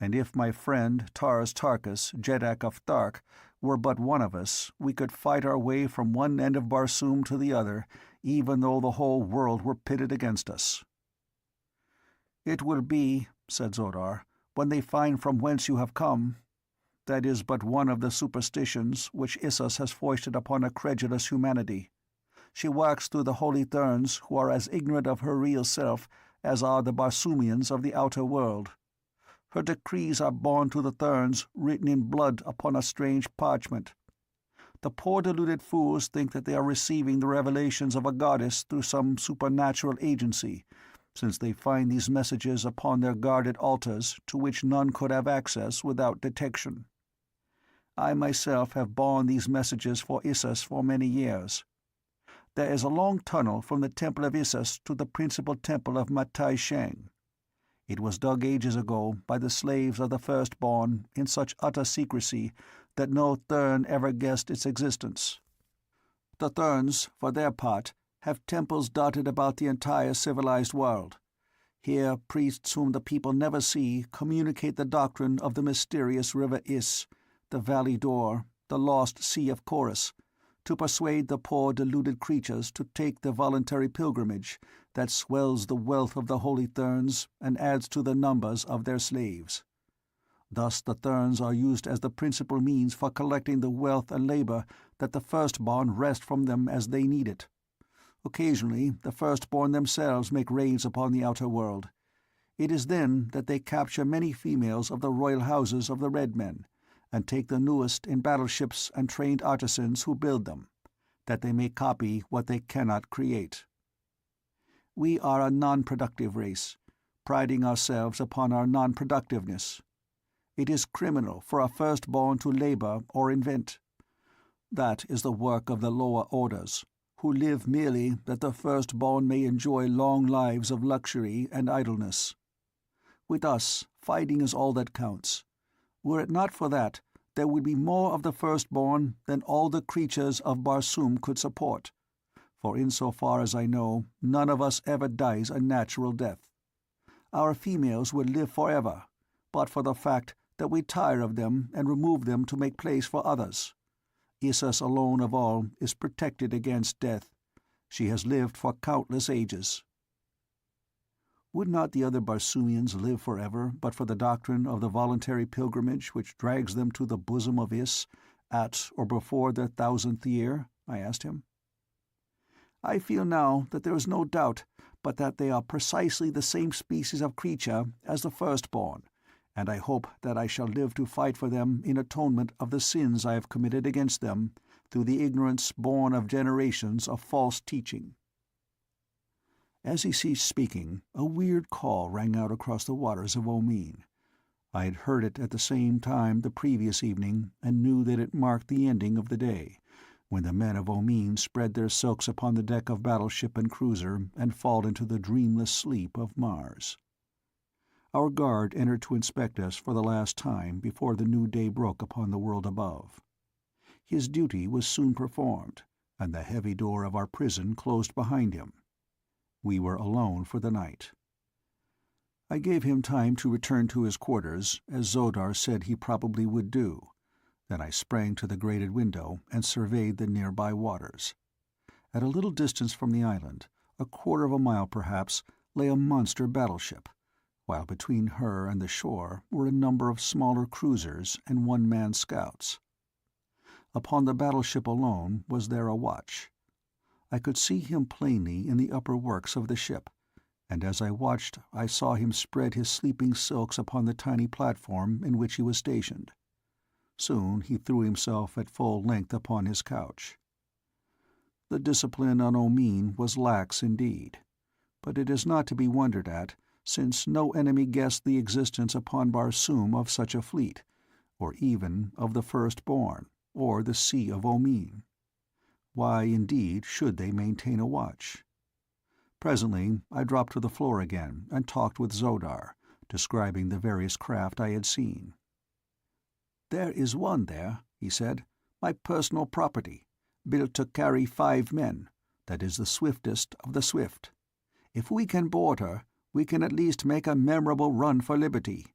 and if my friend Tars Tarkas, Jeddak of Thark, were but one of us, we could fight our way from one end of Barsoom to the other, even though the whole world were pitted against us." "It will be," said Zodar, "when they find from whence you have come. That is but one of the superstitions which Issus has foisted upon a credulous humanity. She works through the Holy Therns, who are as ignorant of her real self as are the Barsoomians of the outer world. Her decrees are borne to the Therns, written in blood upon a strange parchment. The poor deluded fools think that they are receiving the revelations of a goddess through some supernatural agency, since they find these messages upon their guarded altars to which none could have access without detection. I myself have borne these messages for Issus for many years. There is a long tunnel from the Temple of Issus to the principal temple of Matai Sheng. It was dug ages ago by the slaves of the Firstborn in such utter secrecy that no Thern ever guessed its existence. The Therns, for their part, have temples dotted about the entire civilized world. Here priests whom the people never see communicate the doctrine of the mysterious River Is, the Valley Door, the lost Sea of Chorus, to persuade the poor deluded creatures to take the voluntary pilgrimage that swells the wealth of the Holy Therns and adds to the numbers of their slaves. Thus the Therns are used as the principal means for collecting the wealth and labor that the Firstborn wrest from them as they need it. Occasionally the Firstborn themselves make raids upon the outer world. It is then that they capture many females of the royal houses of the Red Men, and take the newest in battleships and trained artisans who build them, that they may copy what they cannot create. We are a non-productive race, priding ourselves upon our non-productiveness. It is criminal for a Firstborn to labor or invent. That is the work of the lower orders, who live merely that the Firstborn may enjoy long lives of luxury and idleness. With us, fighting is all that counts. Were it not for that, there would be more of the Firstborn than all the creatures of Barsoom could support, for insofar as I know, none of us ever dies a natural death. Our females would live forever, but for the fact that we tire of them and remove them to make place for others. Issus alone of all is protected against death. She has lived for countless ages. Would not the other Barsoomians live forever but for the doctrine of the voluntary pilgrimage which drags them to the bosom of Is, at or before their 1000th year? I asked him. I feel now that there is no doubt but that they are precisely the same species of creature as the Firstborn, and I hope that I shall live to fight for them in atonement of the sins I have committed against them through the ignorance born of generations of false teaching. As he ceased speaking, a weird call rang out across the waters of Omeen. I had heard it at the same time the previous evening, and knew that it marked the ending of the day, when the men of Omeen spread their silks upon the deck of battleship and cruiser and fall into the dreamless sleep of Mars. Our guard entered to inspect us for the last time before the new day broke upon the world above. His duty was soon performed, and the heavy door of our prison closed behind him. We were alone for the night. I gave him time to return to his quarters, as Zodar said he probably would do. Then I sprang to the grated window and surveyed the nearby waters. At a little distance from the island, a quarter of a mile perhaps, lay a monster battleship, while between her and the shore were a number of smaller cruisers and one-man scouts. Upon the battleship alone was there a watch. I could see him plainly in the upper works of the ship, and as I watched I saw him spread his sleeping silks upon the tiny platform in which he was stationed. Soon he threw himself at full length upon his couch. The discipline on Omeen was lax indeed, but it is not to be wondered at, since no enemy guessed the existence upon Barsoom of such a fleet, or even of the Firstborn, or the Sea of Omeen. Why, indeed, should they maintain a watch? Presently I dropped to the floor again and talked with Zodar, describing the various craft I had seen. "There is one there," he said, "my personal property, built to carry 5 men, that is the swiftest of the swift. If we can board her, we can at least make a memorable run for liberty.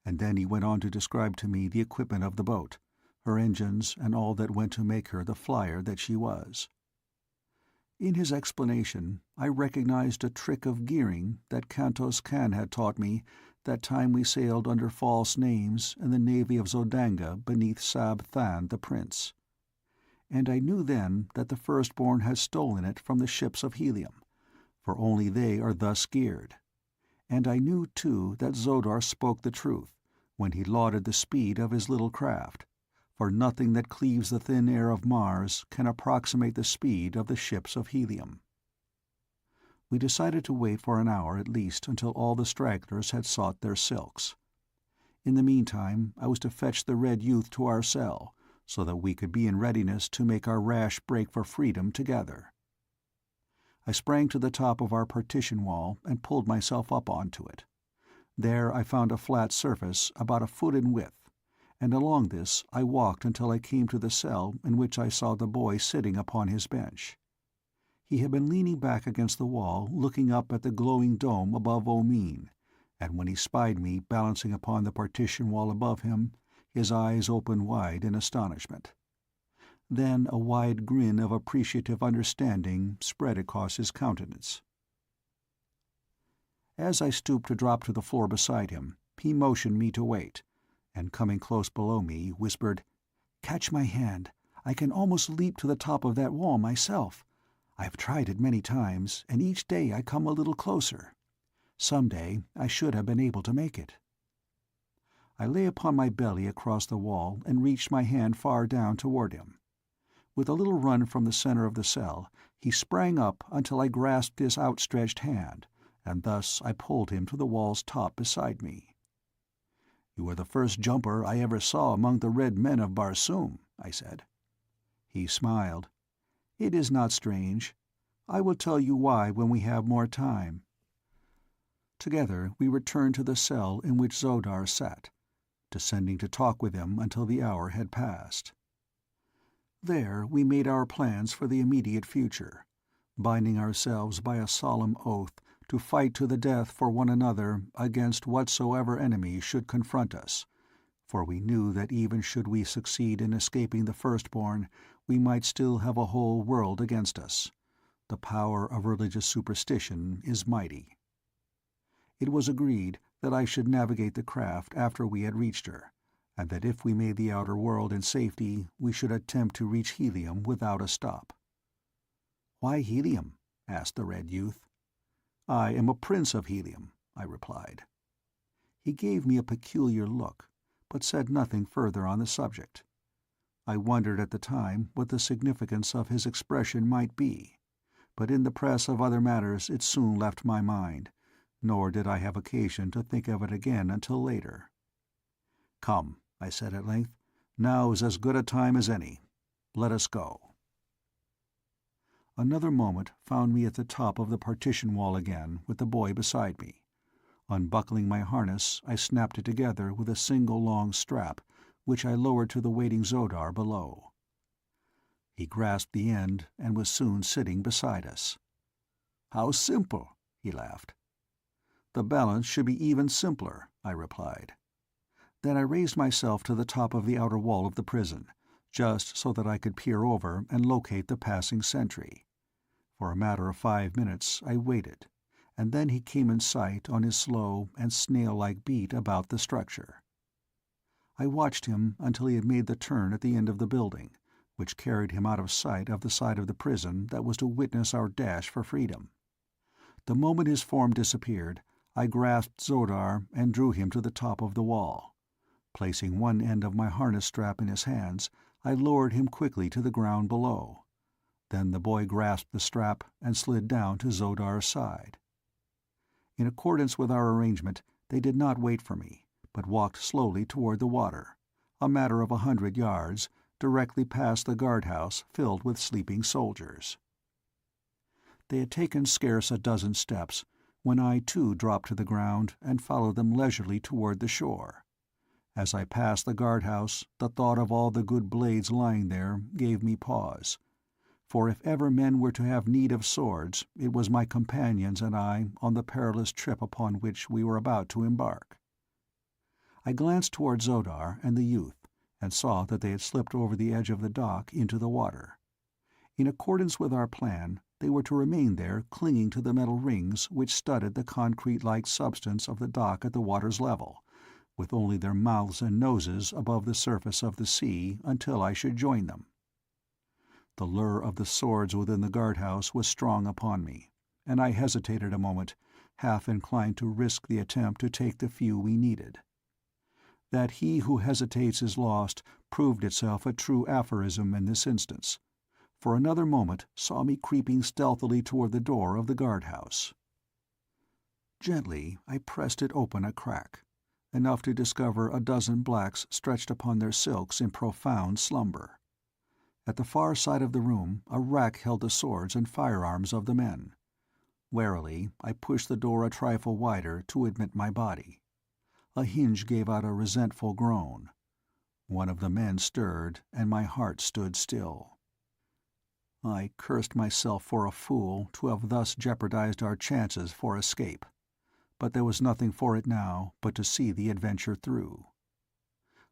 And then he went on to describe to me the equipment of the boat, her engines, and all that went to make her the flyer that she was. In his explanation, I recognized a trick of gearing that Kantos Kan had taught me that time we sailed under false names in the navy of Zodanga beneath Sab Than the Prince. And I knew then that the Firstborn had stolen it from the ships of Helium, for only they are thus geared. And I knew, too, that Zodar spoke the truth when he lauded the speed of his little craft, for nothing that cleaves the thin air of Mars can approximate the speed of the ships of Helium. We decided to wait for an hour at least until all the stragglers had sought their silks. In the meantime, I was to fetch the Red Youth to our cell, so that we could be in readiness to make our rash break for freedom together. I sprang to the top of our partition wall and pulled myself up onto it. There I found a flat surface about a foot in width, and along this I walked until I came to the cell in which I saw the boy sitting upon his bench. He had been leaning back against the wall, looking up at the glowing dome above Omine, and when he spied me balancing upon the partition wall above him, his eyes opened wide in astonishment. Then a wide grin of appreciative understanding spread across his countenance. As I stooped to drop to the floor beside him, he motioned me to wait, and coming close below me, whispered, "Catch my hand. I can almost leap to the top of that wall myself. I've tried it many times, and each day I come a little closer. Some day I should have been able to make it." I lay upon my belly across the wall and reached my hand far down toward him. With a little run from the center of the cell, he sprang up until I grasped his outstretched hand, and thus I pulled him to the wall's top beside me. "You are the first jumper I ever saw among the red men of Barsoom," I said. He smiled. "It is not strange. I will tell you why when we have more time." Together we returned to the cell in which Zodar sat, descending to talk with him until the hour had passed. There we made our plans for the immediate future, binding ourselves by a solemn oath to fight to the death for one another against whatsoever enemy should confront us, for we knew that even should we succeed in escaping the Firstborn, we might still have a whole world against us. The power of religious superstition is mighty. It was agreed that I should navigate the craft after we had reached her, and that if we made the outer world in safety, we should attempt to reach Helium without a stop. "Why Helium?" asked the Red Youth. "I am a prince of Helium," I replied. He gave me a peculiar look, but said nothing further on the subject. I wondered at the time what the significance of his expression might be, but in the press of other matters it soon left my mind, nor did I have occasion to think of it again until later. "Come," I said at length, "now is as good a time as any. Let us go." Another moment found me at the top of the partition wall again, with the boy beside me. Unbuckling my harness, I snapped it together with a single long strap, which I lowered to the waiting Zodar below. He grasped the end and was soon sitting beside us. "How simple," he laughed. "The balance should be even simpler," I replied. Then I raised myself to the top of the outer wall of the prison, just so that I could peer over and locate the passing sentry. For a matter of 5 minutes I waited, and then he came in sight on his slow and snail-like beat about the structure. I watched him until he had made the turn at the end of the building, which carried him out of sight of the side of the prison that was to witness our dash for freedom. The moment his form disappeared, I grasped Zodar and drew him to the top of the wall. Placing one end of my harness strap in his hands, I lowered him quickly to the ground below. Then the boy grasped the strap and slid down to Zodar's side. In accordance with our arrangement, they did not wait for me, but walked slowly toward the water, a matter of 100 yards, directly past the guardhouse filled with sleeping soldiers. They had taken scarce a dozen steps when I too dropped to the ground and followed them leisurely toward the shore. As I passed the guardhouse, the thought of all the good blades lying there gave me pause, for if ever men were to have need of swords, it was my companions and I on the perilous trip upon which we were about to embark. I glanced toward Zodar and the youth, and saw that they had slipped over the edge of the dock into the water. In accordance with our plan, they were to remain there clinging to the metal rings which studded the concrete-like substance of the dock at the water's level, with only their mouths and noses above the surface of the sea until I should join them. The lure of the swords within the guardhouse was strong upon me, and I hesitated a moment, half inclined to risk the attempt to take the few we needed. That he who hesitates is lost proved itself a true aphorism in this instance, for another moment saw me creeping stealthily toward the door of the guardhouse. Gently I pressed it open a crack, enough to discover a dozen blacks stretched upon their silks in profound slumber. At the far side of the room a rack held the swords and firearms of the men. Warily I pushed the door a trifle wider to admit my body. A hinge gave out a resentful groan. One of the men stirred, and my heart stood still. I cursed myself for a fool to have thus jeopardized our chances for escape, but there was nothing for it now but to see the adventure through.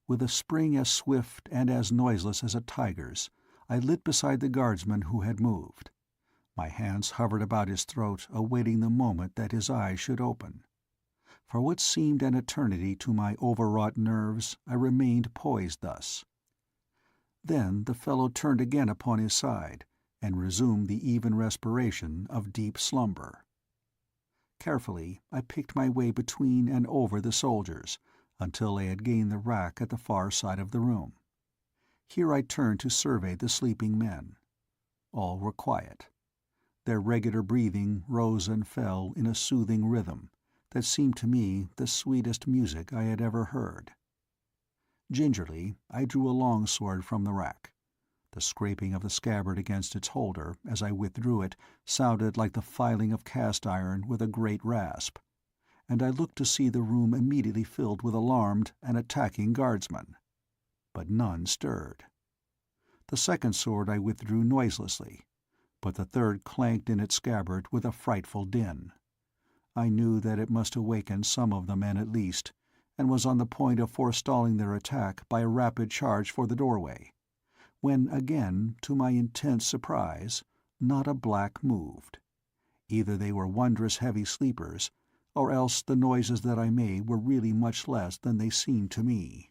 With a spring as swift and as noiseless as a tiger's, I lit beside the guardsman who had moved. My hands hovered about his throat, awaiting the moment that his eyes should open. For what seemed an eternity to my overwrought nerves, I remained poised thus. Then the fellow turned again upon his side, and resumed the even respiration of deep slumber. Carefully I picked my way between and over the soldiers, until I had gained the rack at the far side of the room. Here I turned to survey the sleeping men. All were quiet. Their regular breathing rose and fell in a soothing rhythm that seemed to me the sweetest music I had ever heard. Gingerly I drew a long sword from the rack. The scraping of the scabbard against its holder as I withdrew it sounded like the filing of cast iron with a great rasp, and I looked to see the room immediately filled with alarmed and attacking guardsmen. But none stirred. The second sword I withdrew noiselessly, but the third clanked in its scabbard with a frightful din. I knew that it must awaken some of the men at least, and was on the point of forestalling their attack by a rapid charge for the doorway, when again, to my intense surprise, not a black moved. Either they were wondrous heavy sleepers, or else the noises that I made were really much less than they seemed to me.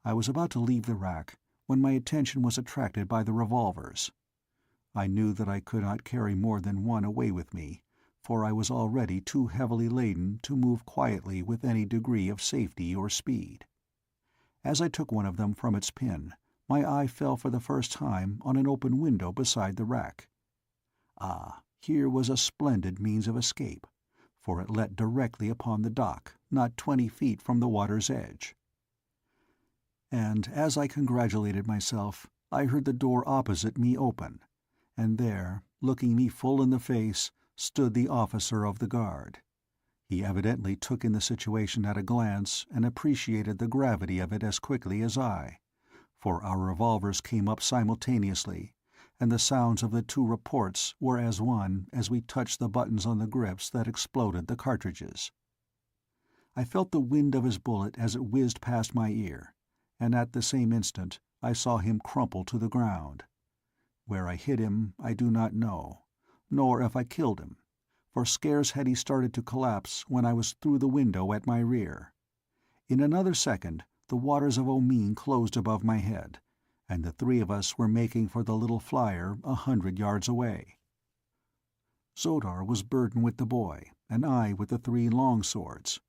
I was about to leave the rack when my attention was attracted by the revolvers. I knew that I could not carry more than one away with me, for I was already too heavily laden to move quietly with any degree of safety or speed. As I took one of them from its pin, my eye fell for the first time on an open window beside the rack. Ah, here was a splendid means of escape, for it let directly upon the dock, not 20 feet from the water's edge. And as I congratulated myself, I heard the door opposite me open, and there, looking me full in the face, stood the officer of the guard. He evidently took in the situation at a glance and appreciated the gravity of it as quickly as I, for our revolvers came up simultaneously, and the sounds of the two reports were as one as we touched the buttons on the grips that exploded the cartridges. I felt the wind of his bullet as it whizzed past my ear, and at the same instant I saw him crumple to the ground. Where I hit him I do not know, nor if I killed him, for scarce had he started to collapse when I was through the window at my rear. In another second the waters of Omin closed above my head, and the three of us were making for the little flyer 100 yards away. Zodar was burdened with the boy, and I with the 3 long swords.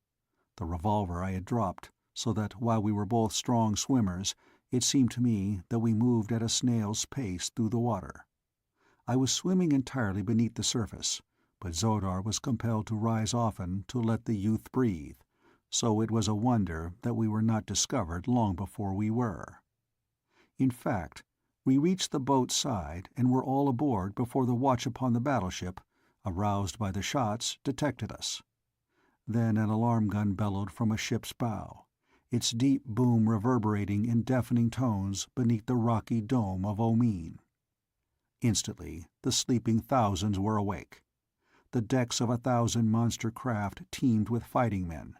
The revolver I had dropped, so that while we were both strong swimmers, it seemed to me that we moved at a snail's pace through the water. I was swimming entirely beneath the surface, but Zodar was compelled to rise often to let the youth breathe, so it was a wonder that we were not discovered long before we were. In fact, we reached the boat's side and were all aboard before the watch upon the battleship, aroused by the shots, detected us. Then an alarm gun bellowed from a ship's bow, its deep boom reverberating in deafening tones beneath the rocky dome of Omin. Instantly the sleeping thousands were awake. The decks of 1,000 monster craft teemed with fighting men.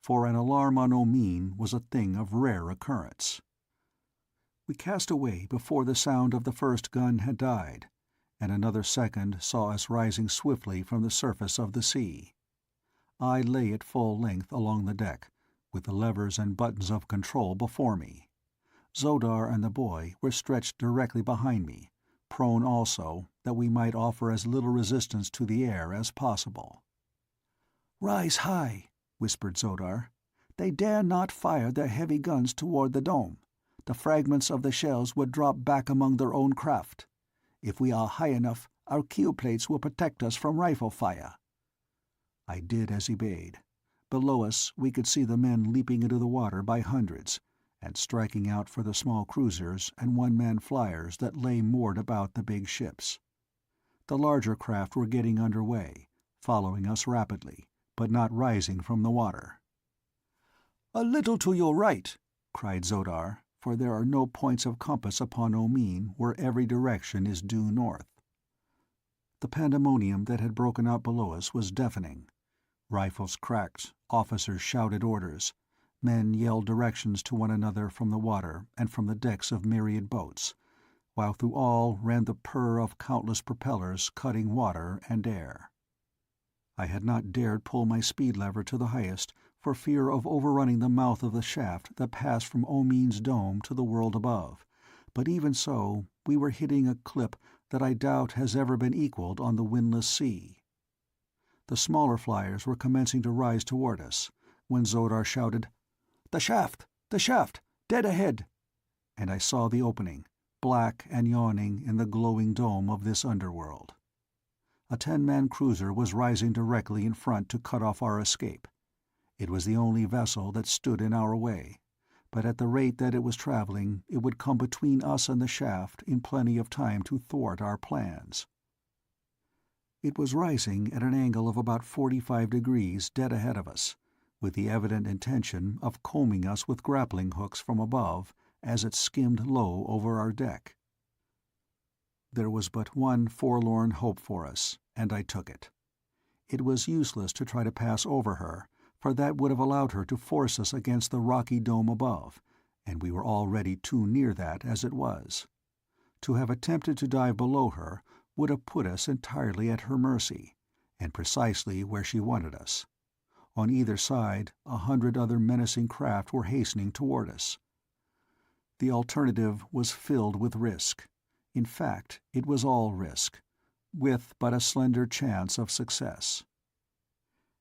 for an alarm on Omine was a thing of rare occurrence. We cast away before the sound of the first gun had died, and another second saw us rising swiftly from the surface of the sea. I lay at full length along the deck, with the levers and buttons of control before me. Zodar and the boy were stretched directly behind me, prone also, that we might offer as little resistance to the air as possible. "Rise high," whispered Zodar. "They dare not fire their heavy guns toward the dome. The fragments of the shells would drop back among their own craft. If we are high enough, our keel plates will protect us from rifle fire." I did as he bade. Below us we could see the men leaping into the water by hundreds, and striking out for the small cruisers and one-man flyers that lay moored about the big ships. The larger craft were getting under way, following us rapidly, but not rising from the water. "A little to your right," cried Zodar, for there are no points of compass upon Omine where every direction is due north. The pandemonium that had broken out below us was deafening. Rifles cracked, officers shouted orders, men yelled directions to one another from the water and from the decks of myriad boats, while through all ran the purr of countless propellers cutting water and air. I had not dared pull my speed lever to the highest, for fear of overrunning the mouth of the shaft that passed from Omine's dome to the world above, but even so we were hitting a clip that I doubt has ever been equalled on the windless sea. The smaller flyers were commencing to rise toward us, when Zodar shouted, "The shaft! The shaft! Dead ahead!" And I saw the opening, black and yawning in the glowing dome of this underworld. A 10-man cruiser was rising directly in front to cut off our escape. It was the only vessel that stood in our way, but at the rate that it was traveling it would come between us and the shaft in plenty of time to thwart our plans. It was rising at an angle of about 45 degrees dead ahead of us, with the evident intention of combing us with grappling hooks from above as it skimmed low over our deck. There was but one forlorn hope for us, and I took it. It was useless to try to pass over her, for that would have allowed her to force us against the rocky dome above, and we were already too near that as it was. To have attempted to dive below her would have put us entirely at her mercy, and precisely where she wanted us. On either side 100 other menacing craft were hastening toward us. The alternative was filled with risk. In fact, it was all risk, with but a slender chance of success.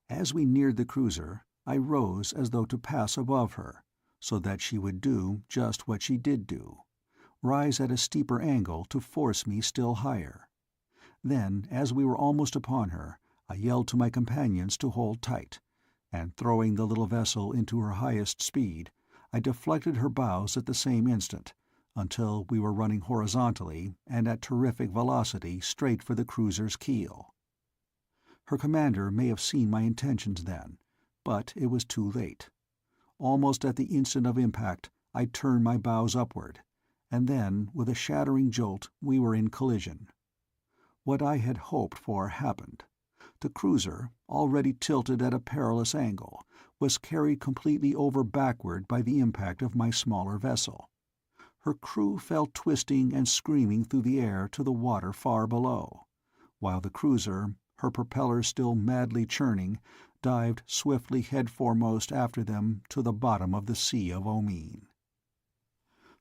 As we neared the cruiser, I rose as though to pass above her, so that she would do just what she did do, rise at a steeper angle to force me still higher. Then, as we were almost upon her, I yelled to my companions to hold tight, and throwing the little vessel into her highest speed, I deflected her bows at the same instant, until we were running horizontally and at terrific velocity straight for the cruiser's keel. Her commander may have seen my intentions then, but it was too late. Almost at the instant of impact I turned my bows upward, and then, with a shattering jolt, we were in collision. What I had hoped for happened. The cruiser, already tilted at a perilous angle, was carried completely over backward by the impact of my smaller vessel. Her crew fell twisting and screaming through the air to the water far below, while the cruiser, her propellers still madly churning, dived swiftly head foremost after them to the bottom of the Sea of Omine.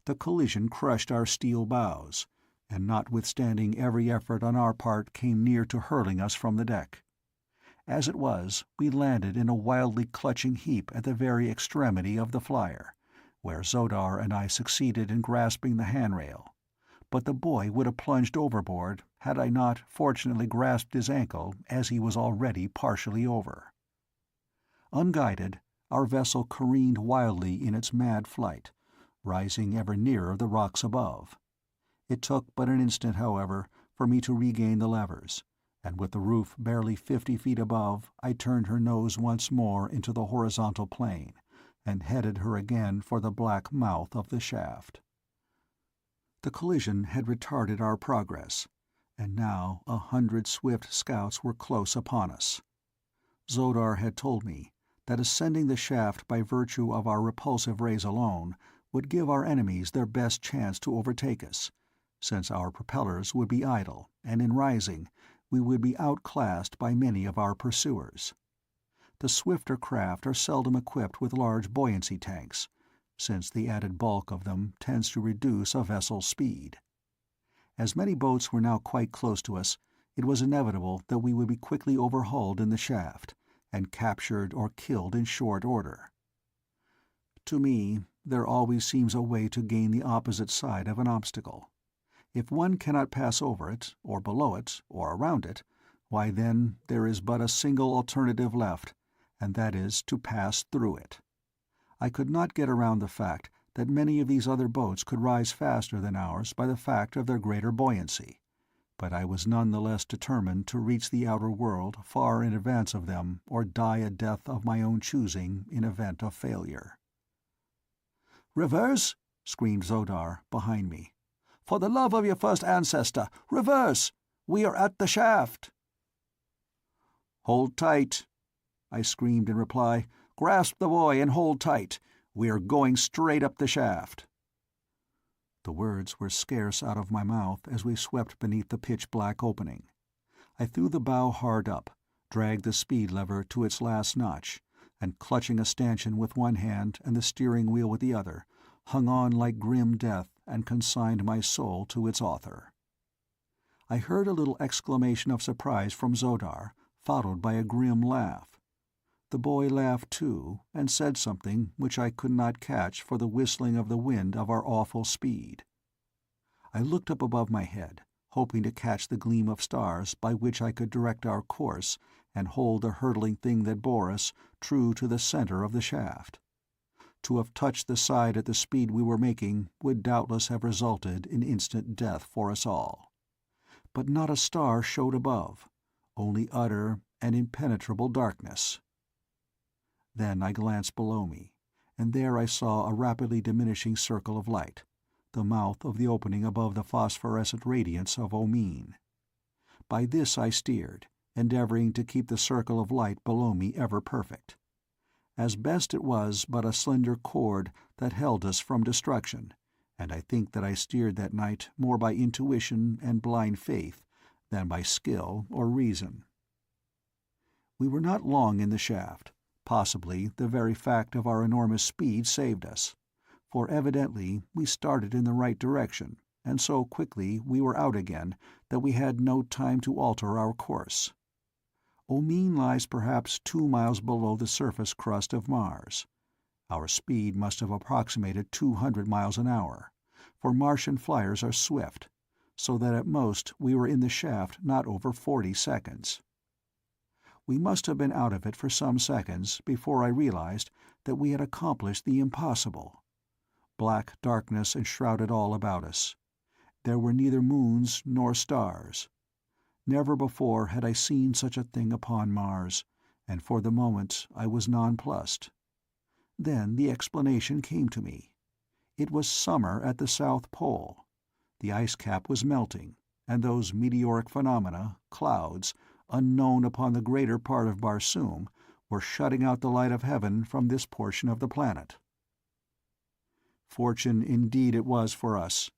The collision crushed our steel bows, and notwithstanding every effort on our part came near to hurling us from the deck. As it was, we landed in a wildly clutching heap at the very extremity of the flyer, where Zodar and I succeeded in grasping the handrail, but the boy would have plunged overboard had I not fortunately grasped his ankle as he was already partially over. Unguided, our vessel careened wildly in its mad flight, rising ever nearer the rocks above. It took but an instant, however, for me to regain the levers, and with the roof barely 50 feet above, I turned her nose once more into the horizontal plane, and headed her again for the black mouth of the shaft. The collision had retarded our progress, and now 100 swift scouts were close upon us. Zodar had told me that ascending the shaft by virtue of our repulsive rays alone would give our enemies their best chance to overtake us, since our propellers would be idle, and in rising we would be outclassed by many of our pursuers. The swifter craft are seldom equipped with large buoyancy tanks, since the added bulk of them tends to reduce a vessel's speed. As many boats were now quite close to us, it was inevitable that we would be quickly overhauled in the shaft, and captured or killed in short order. To me, there always seems a way to gain the opposite side of an obstacle. If one cannot pass over it, or below it, or around it, why then there is but a single alternative left, and that is to pass through it. I could not get around the fact that many of these other boats could rise faster than ours by the fact of their greater buoyancy, but I was none the less determined to reach the outer world far in advance of them or die a death of my own choosing in event of failure. "Reverse!" screamed Zodar, behind me. "For the love of your first ancestor, reverse! We are at the shaft!" "Hold tight!" I screamed in reply. "Grasp the buoy and hold tight. We are going straight up the shaft." The words were scarce out of my mouth as we swept beneath the pitch-black opening. I threw the bow hard up, dragged the speed lever to its last notch, and clutching a stanchion with one hand and the steering wheel with the other, hung on like grim death and consigned my soul to its author. I heard a little exclamation of surprise from Zodar, followed by a grim laugh. The boy laughed too, and said something which I could not catch for the whistling of the wind of our awful speed. I looked up above my head, hoping to catch the gleam of stars by which I could direct our course and hold the hurtling thing that bore us true to the center of the shaft. To have touched the side at the speed we were making would doubtless have resulted in instant death for us all. But not a star showed above, only utter and impenetrable darkness. Then I glanced below me, and there I saw a rapidly diminishing circle of light, the mouth of the opening above the phosphorescent radiance of Omine. By this I steered, endeavoring to keep the circle of light below me ever perfect. As best it was but a slender cord that held us from destruction, and I think that I steered that night more by intuition and blind faith than by skill or reason. We were not long in the shaft. Possibly the very fact of our enormous speed saved us, for evidently we started in the right direction, and so quickly we were out again that we had no time to alter our course. Omine lies perhaps 2 miles below the surface crust of Mars. Our speed must have approximated 200 miles an hour, for Martian flyers are swift, so that at most we were in the shaft not over 40 seconds. We must have been out of it for some seconds before I realized that we had accomplished the impossible. Black darkness enshrouded all about us. There were neither moons nor stars. Never before had I seen such a thing upon Mars, and for the moment I was nonplussed. Then the explanation came to me. It was summer at the South Pole. The ice cap was melting, and those meteoric phenomena, clouds, unknown upon the greater part of Barsoom, were shutting out the light of heaven from this portion of the planet. Fortune indeed it was for us,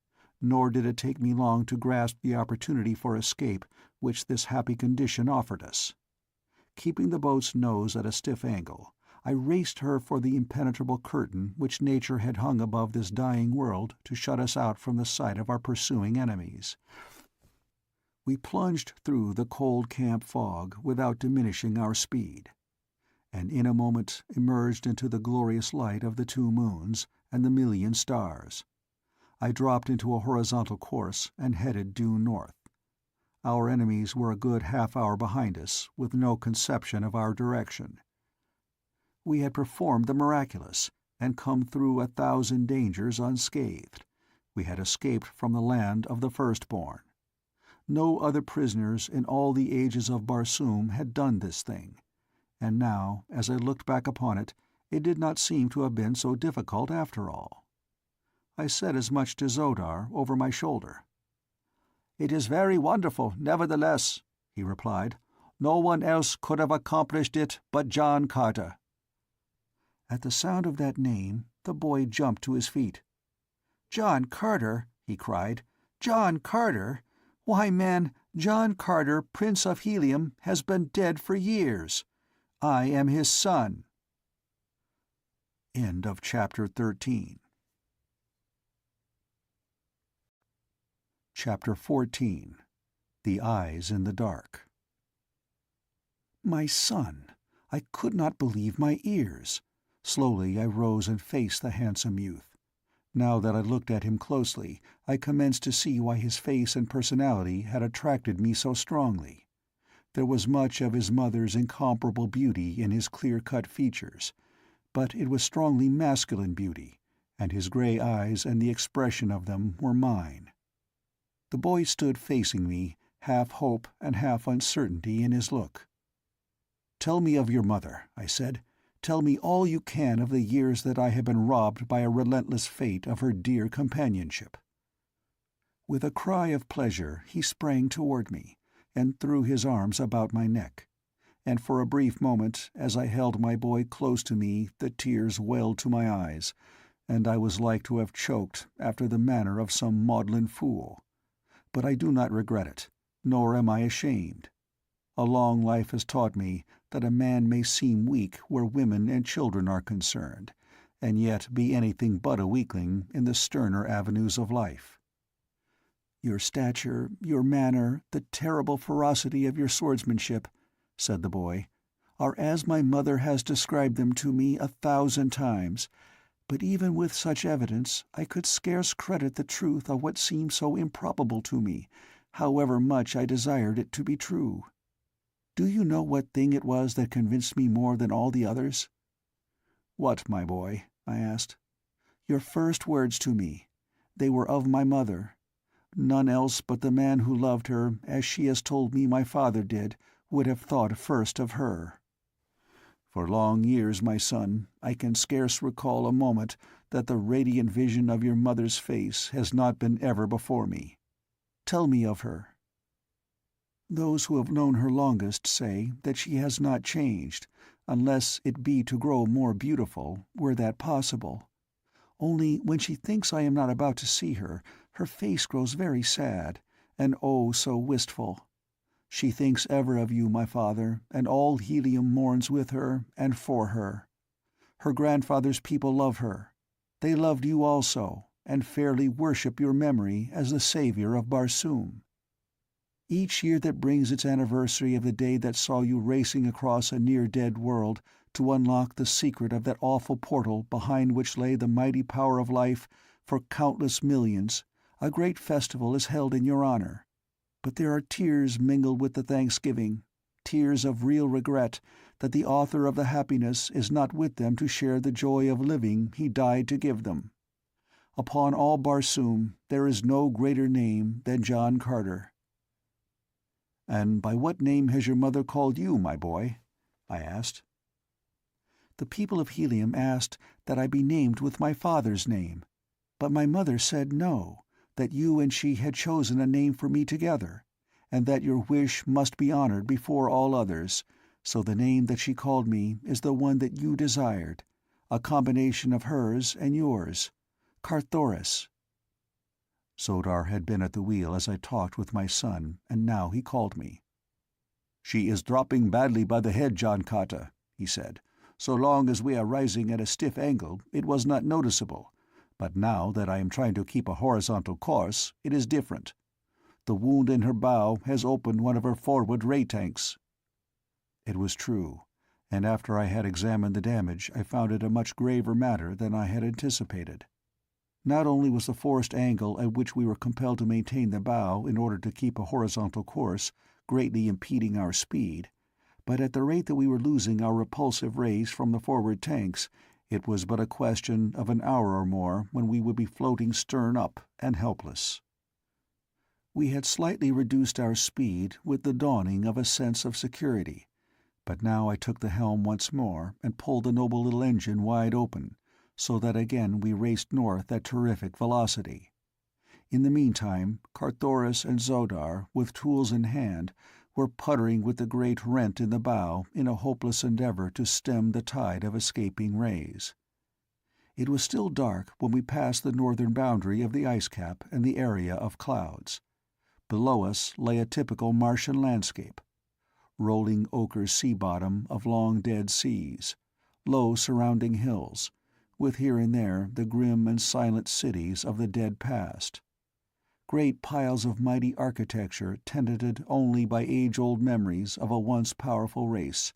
nor did it take me long to grasp the opportunity for escape which this happy condition offered us. Keeping the boat's nose at a stiff angle, I raced her for the impenetrable curtain which nature had hung above this dying world to shut us out from the sight of our pursuing enemies. We plunged through the cold camp fog without diminishing our speed, and in a moment emerged into the glorious light of the 2 moons and the million stars. I dropped into a horizontal course and headed due north. Our enemies were a good half-hour behind us, with no conception of our direction. We had performed the miraculous, and come through 1,000 dangers unscathed. We had escaped from the land of the firstborn. No other prisoners in all the ages of Barsoom had done this thing, and now, as I looked back upon it, it did not seem to have been so difficult after all. I said as much to Zodar over my shoulder. "It is very wonderful, nevertheless," he replied. "No one else could have accomplished it but John Carter." At the sound of that name, the boy jumped to his feet. "John Carter!" he cried. "John Carter! Why, man, John Carter, Prince of Helium, has been dead for years. I am his son." End of chapter 13. Chapter 14. The Eyes in the Dark. My son! I could not believe my ears. Slowly I rose and faced the handsome youth. Now that I looked at him closely, I commenced to see why his face and personality had attracted me so strongly. There was much of his mother's incomparable beauty in his clear-cut features, but it was strongly masculine beauty, and his grey eyes and the expression of them were mine. The boy stood facing me, half hope and half uncertainty in his look. "Tell me of your mother," I said. "Tell me all you can of the years that I have been robbed by a relentless fate of her dear companionship." With a cry of pleasure he sprang toward me, and threw his arms about my neck, and for a brief moment as I held my boy close to me the tears welled to my eyes, and I was like to have choked after the manner of some maudlin fool. But I do not regret it, nor am I ashamed. A long life has taught me that a man may seem weak where women and children are concerned, and yet be anything but a weakling in the sterner avenues of life. "Your stature, your manner, the terrible ferocity of your swordsmanship," said the boy, "are as my mother has described them to me 1,000 times, but even with such evidence I could scarce credit the truth of what seemed so improbable to me, however much I desired it to be true. Do you know what thing it was that convinced me more than all the others?" "What, my boy?" I asked. "Your first words to me. They were of my mother. None else but the man who loved her, as she has told me my father did, would have thought first of her. For long years, my son, I can scarce recall a moment that the radiant vision of your mother's face has not been ever before me. Tell me of her." "Those who have known her longest say that she has not changed, unless it be to grow more beautiful, were that possible. Only when she thinks I am not about to see her, her face grows very sad, and oh so wistful. She thinks ever of you, my father, and all Helium mourns with her and for her. Her grandfather's people love her. They loved you also, and fairly worship your memory as the savior of Barsoom. Each year that brings its anniversary of the day that saw you racing across a near-dead world to unlock the secret of that awful portal behind which lay the mighty power of life for countless millions, a great festival is held in your honor. But there are tears mingled with the thanksgiving, tears of real regret that the author of the happiness is not with them to share the joy of living he died to give them. Upon all Barsoom there is no greater name than John Carter." "And by what name has your mother called you, my boy?" I asked. "The people of Helium asked that I be named with my father's name, but my mother said no, that you and she had chosen a name for me together, and that your wish must be honored before all others, so the name that she called me is the one that you desired, a combination of hers and yours, Carthoris." Sodar had been at the wheel as I talked with my son, and now he called me. "She is dropping badly by the head, John Carter," he said. "So long as we are rising at a stiff angle, it was not noticeable, but now that I am trying to keep a horizontal course, it is different. The wound in her bow has opened one of her forward ray tanks." It was true, and after I had examined the damage I found it a much graver matter than I had anticipated. Not only was the forced angle at which we were compelled to maintain the bow in order to keep a horizontal course greatly impeding our speed, but at the rate that we were losing our repulsive rays from the forward tanks, it was but a question of an hour or more when we would be floating stern up and helpless. We had slightly reduced our speed with the dawning of a sense of security, but now I took the helm once more and pulled the noble little engine wide open, so that again we raced north at terrific velocity. In the meantime, Carthoris and Sodar, with tools in hand, were puttering with the great rent in the bow in a hopeless endeavor to stem the tide of escaping rays. It was still dark when we passed the northern boundary of the ice cap and the area of clouds. Below us lay a typical Martian landscape: rolling ochre sea bottom of long dead seas, low surrounding hills, with here and there the grim and silent cities of the dead past. Great piles of mighty architecture tenanted only by age-old memories of a once powerful race,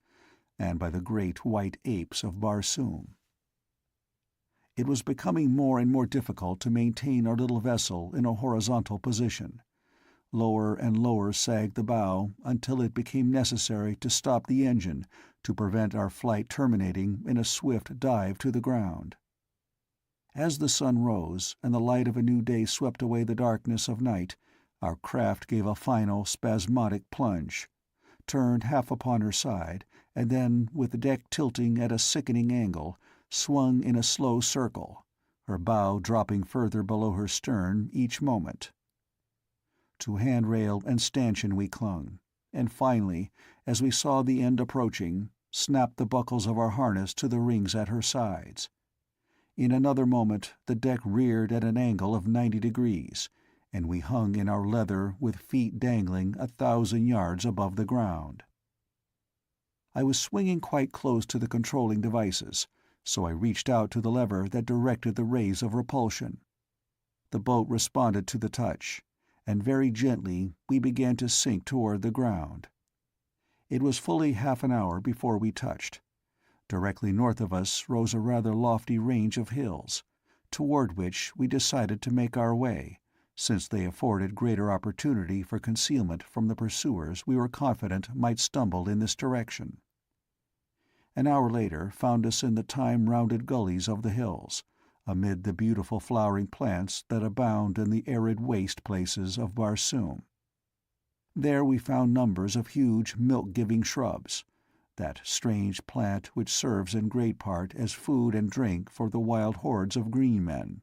and by the great white apes of Barsoom. It was becoming more and more difficult to maintain our little vessel in a horizontal position. Lower and lower sagged the bow until it became necessary to stop the engine to prevent our flight terminating in a swift dive to the ground. As the sun rose and the light of a new day swept away the darkness of night, our craft gave a final spasmodic plunge, turned half upon her side, and then, with the deck tilting at a sickening angle, swung in a slow circle, her bow dropping further below her stern each moment. To handrail and stanchion we clung, and finally, as we saw the end approaching, snapped the buckles of our harness to the rings at her sides. In another moment the deck reared at an angle of 90 degrees, and we hung in our leather with feet dangling 1,000 yards above the ground. I was swinging quite close to the controlling devices, so I reached out to the lever that directed the rays of repulsion. The boat responded to the touch, and very gently we began to sink toward the ground. It was fully half an hour before we touched. Directly north of us rose a rather lofty range of hills, toward which we decided to make our way, since they afforded greater opportunity for concealment from the pursuers we were confident might stumble in this direction. An hour later found us in the time-rounded gullies of the hills, amid the beautiful flowering plants that abound in the arid waste places of Barsoom. There we found numbers of huge milk-giving shrubs, that strange plant which serves in great part as food and drink for the wild hordes of green men.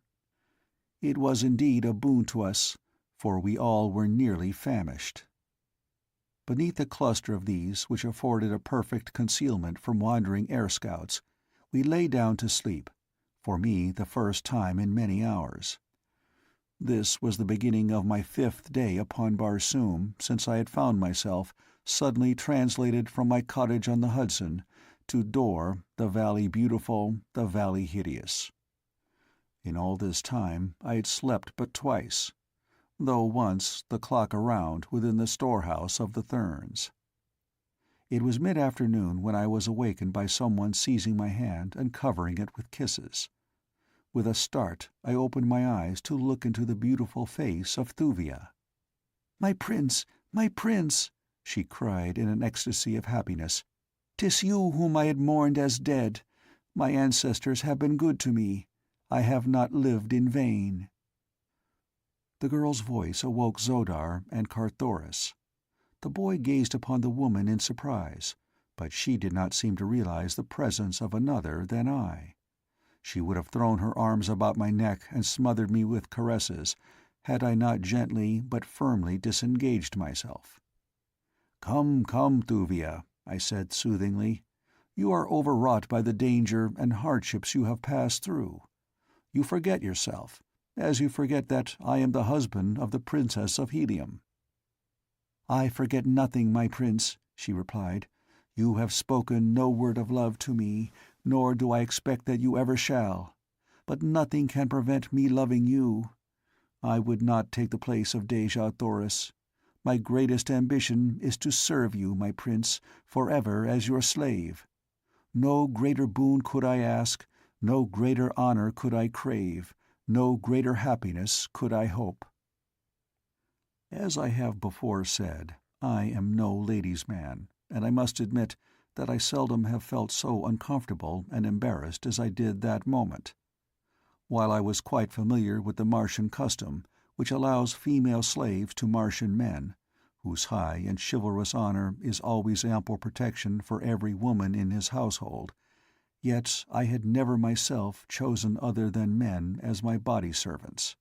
It was indeed a boon to us, for we all were nearly famished. Beneath a cluster of these, which afforded a perfect concealment from wandering air scouts, we lay down to sleep, for me the first time in many hours. This was the beginning of my 5th day upon Barsoom since I had found myself suddenly translated from my cottage on the Hudson to Dor, the valley beautiful, the valley hideous. In all this time I had slept but twice, though once the clock around within the storehouse of the Therns. It was mid-afternoon when I was awakened by someone seizing my hand and covering it with kisses. With a start I opened my eyes to look into the beautiful face of Thuvia. "My prince, my prince!" she cried in an ecstasy of happiness. "'Tis you whom I had mourned as dead. My ancestors have been good to me. I have not lived in vain." The girl's voice awoke Zodar and Carthoris. The boy gazed upon the woman in surprise, but she did not seem to realize the presence of another than I. She would have thrown her arms about my neck and smothered me with caresses, had I not gently but firmly disengaged myself. "Come, come, Thuvia," I said soothingly. "You are overwrought by the danger and hardships you have passed through. You forget yourself, as you forget that I am the husband of the Princess of Helium." "I forget nothing, my prince," she replied. "You have spoken no word of love to me, nor do I expect that you ever shall. But nothing can prevent me loving you. I would not take the place of Dejah Thoris. My greatest ambition is to serve you, my prince, forever as your slave. No greater boon could I ask, no greater honor could I crave, no greater happiness could I hope." As I have before said, I am no ladies' man, and I must admit that I seldom have felt so uncomfortable and embarrassed as I did that moment. While I was quite familiar with the Martian custom, which allows female slaves to Martian men, whose high and chivalrous honor is always ample protection for every woman in his household, yet I had never myself chosen other than men as my body servants.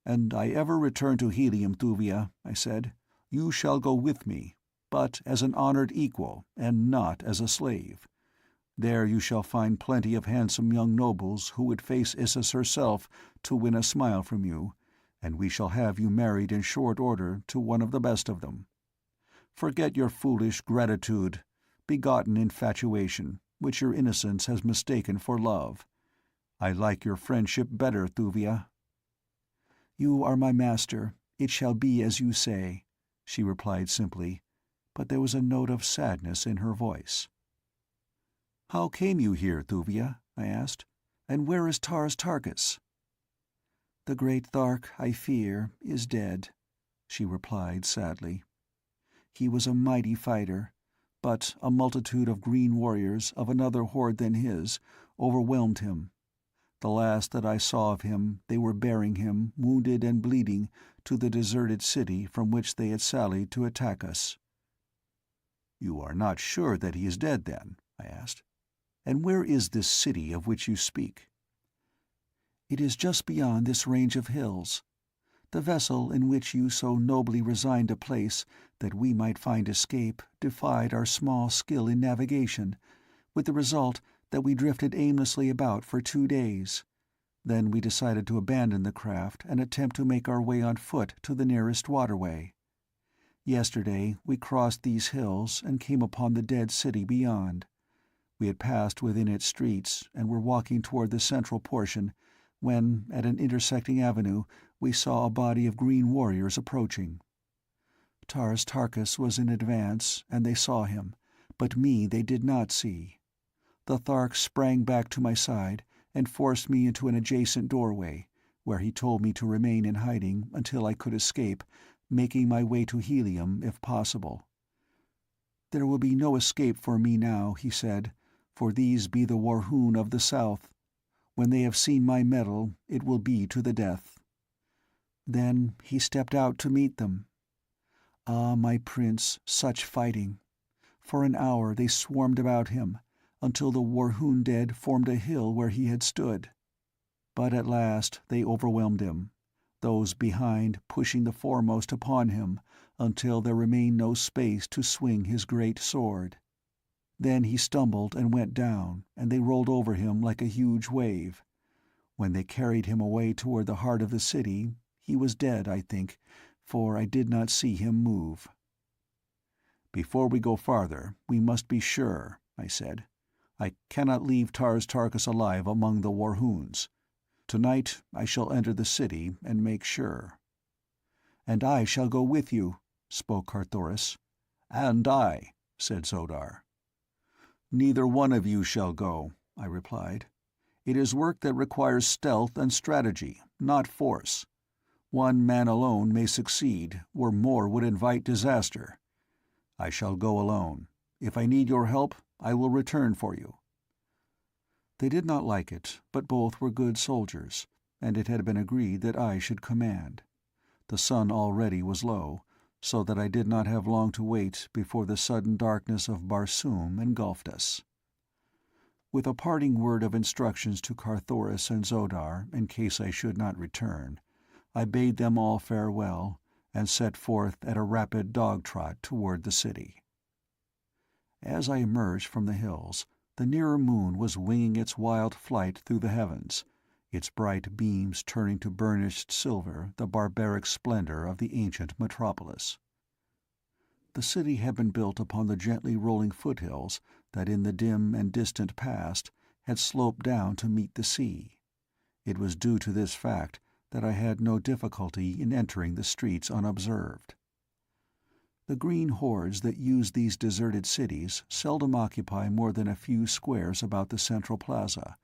"And I ever return to Helium, Thuvia," I said. You shall go with me, but as an honored equal, and not as a slave. There you shall find plenty of handsome young nobles who would face Issus herself to win a smile from you, and we shall have you married in short order to one of the best of them. Forget your foolish gratitude, begotten infatuation, which your innocence has mistaken for love. I like your friendship better, Thuvia." "You are my master. It shall be as you say," she replied simply, but there was a note of sadness in her voice. "How came you here, Thuvia?" I asked. "And where is Tars Tarkas?" "The great Thark, I fear, is dead," she replied sadly. "He was a mighty fighter, but a multitude of green warriors of another horde than his overwhelmed him. The last that I saw of him, they were bearing him, wounded and bleeding, to the deserted city from which they had sallied to attack us." "You are not sure that he is dead, then?" I asked. "And where is this city of which you speak?" "It is just beyond this range of hills. The vessel in which you so nobly resigned a place that we might find escape defied our small skill in navigation, with the result that we drifted aimlessly about for 2 days. Then we decided to abandon the craft and attempt to make our way on foot to the nearest waterway. Yesterday we crossed these hills and came upon the dead city beyond. We had passed within its streets and were walking toward the central portion when, at an intersecting avenue, we saw a body of green warriors approaching. Tars Tarkas was in advance, and they saw him, but me they did not see. The Thark sprang back to my side and forced me into an adjacent doorway, where he told me to remain in hiding until I could escape, making my way to Helium if possible. "There will be no escape for me now," he said, "for these be the Warhoon of the South. When they have seen my mettle, it will be to the death." Then he stepped out to meet them. Ah, my prince, such fighting! For an hour they swarmed about him, until the Warhoon dead formed a hill where he had stood. But at last they overwhelmed him, those behind pushing the foremost upon him until there remained no space to swing his great sword. Then he stumbled and went down, and they rolled over him like a huge wave. When they carried him away toward the heart of the city, he was dead, I think, for I did not see him move. "Before we go farther, we must be sure," I said. "I cannot leave Tars Tarkas alive among the Warhoons. Tonight I shall enter the city and make sure." "And I shall go with you," spoke Carthoris. "And I," said Zodar. "Neither one of you shall go," I replied. "It is work that requires stealth and strategy, not force. One man alone may succeed, where more would invite disaster. I shall go alone. If I need your help, I will return for you." They did not like it, but both were good soldiers, and it had been agreed that I should command. The sun already was low, so that I did not have long to wait before the sudden darkness of Barsoom engulfed us. With a parting word of instructions to Carthoris and Zodar in case I should not return, I bade them all farewell, and set forth at a rapid dog-trot toward the city. As I emerged from the hills, the nearer moon was winging its wild flight through the heavens, its bright beams turning to burnished silver the barbaric splendor of the ancient metropolis. The city had been built upon the gently rolling foothills that in the dim and distant past had sloped down to meet the sea. It was due to this fact that I had no difficulty in entering the streets unobserved. The green hordes that use these deserted cities seldom occupy more than a few squares about the central plaza,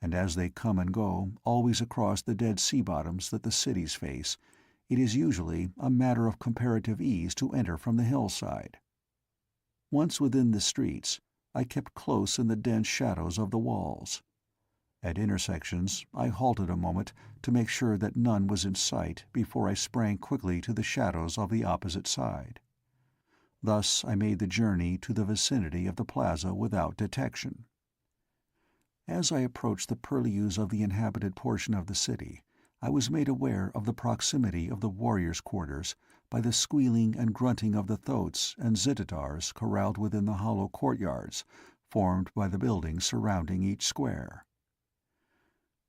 and as they come and go always across the dead sea bottoms that the cities face, it is usually a matter of comparative ease to enter from the hillside. Once within the streets, I kept close in the dense shadows of the walls. At intersections I halted a moment to make sure that none was in sight before I sprang quickly to the shadows of the opposite side. Thus I made the journey to the vicinity of the plaza without detection. As I approached the purlieus of the inhabited portion of the city, I was made aware of the proximity of the warriors' quarters by the squealing and grunting of the thoats and zitidars corralled within the hollow courtyards formed by the buildings surrounding each square.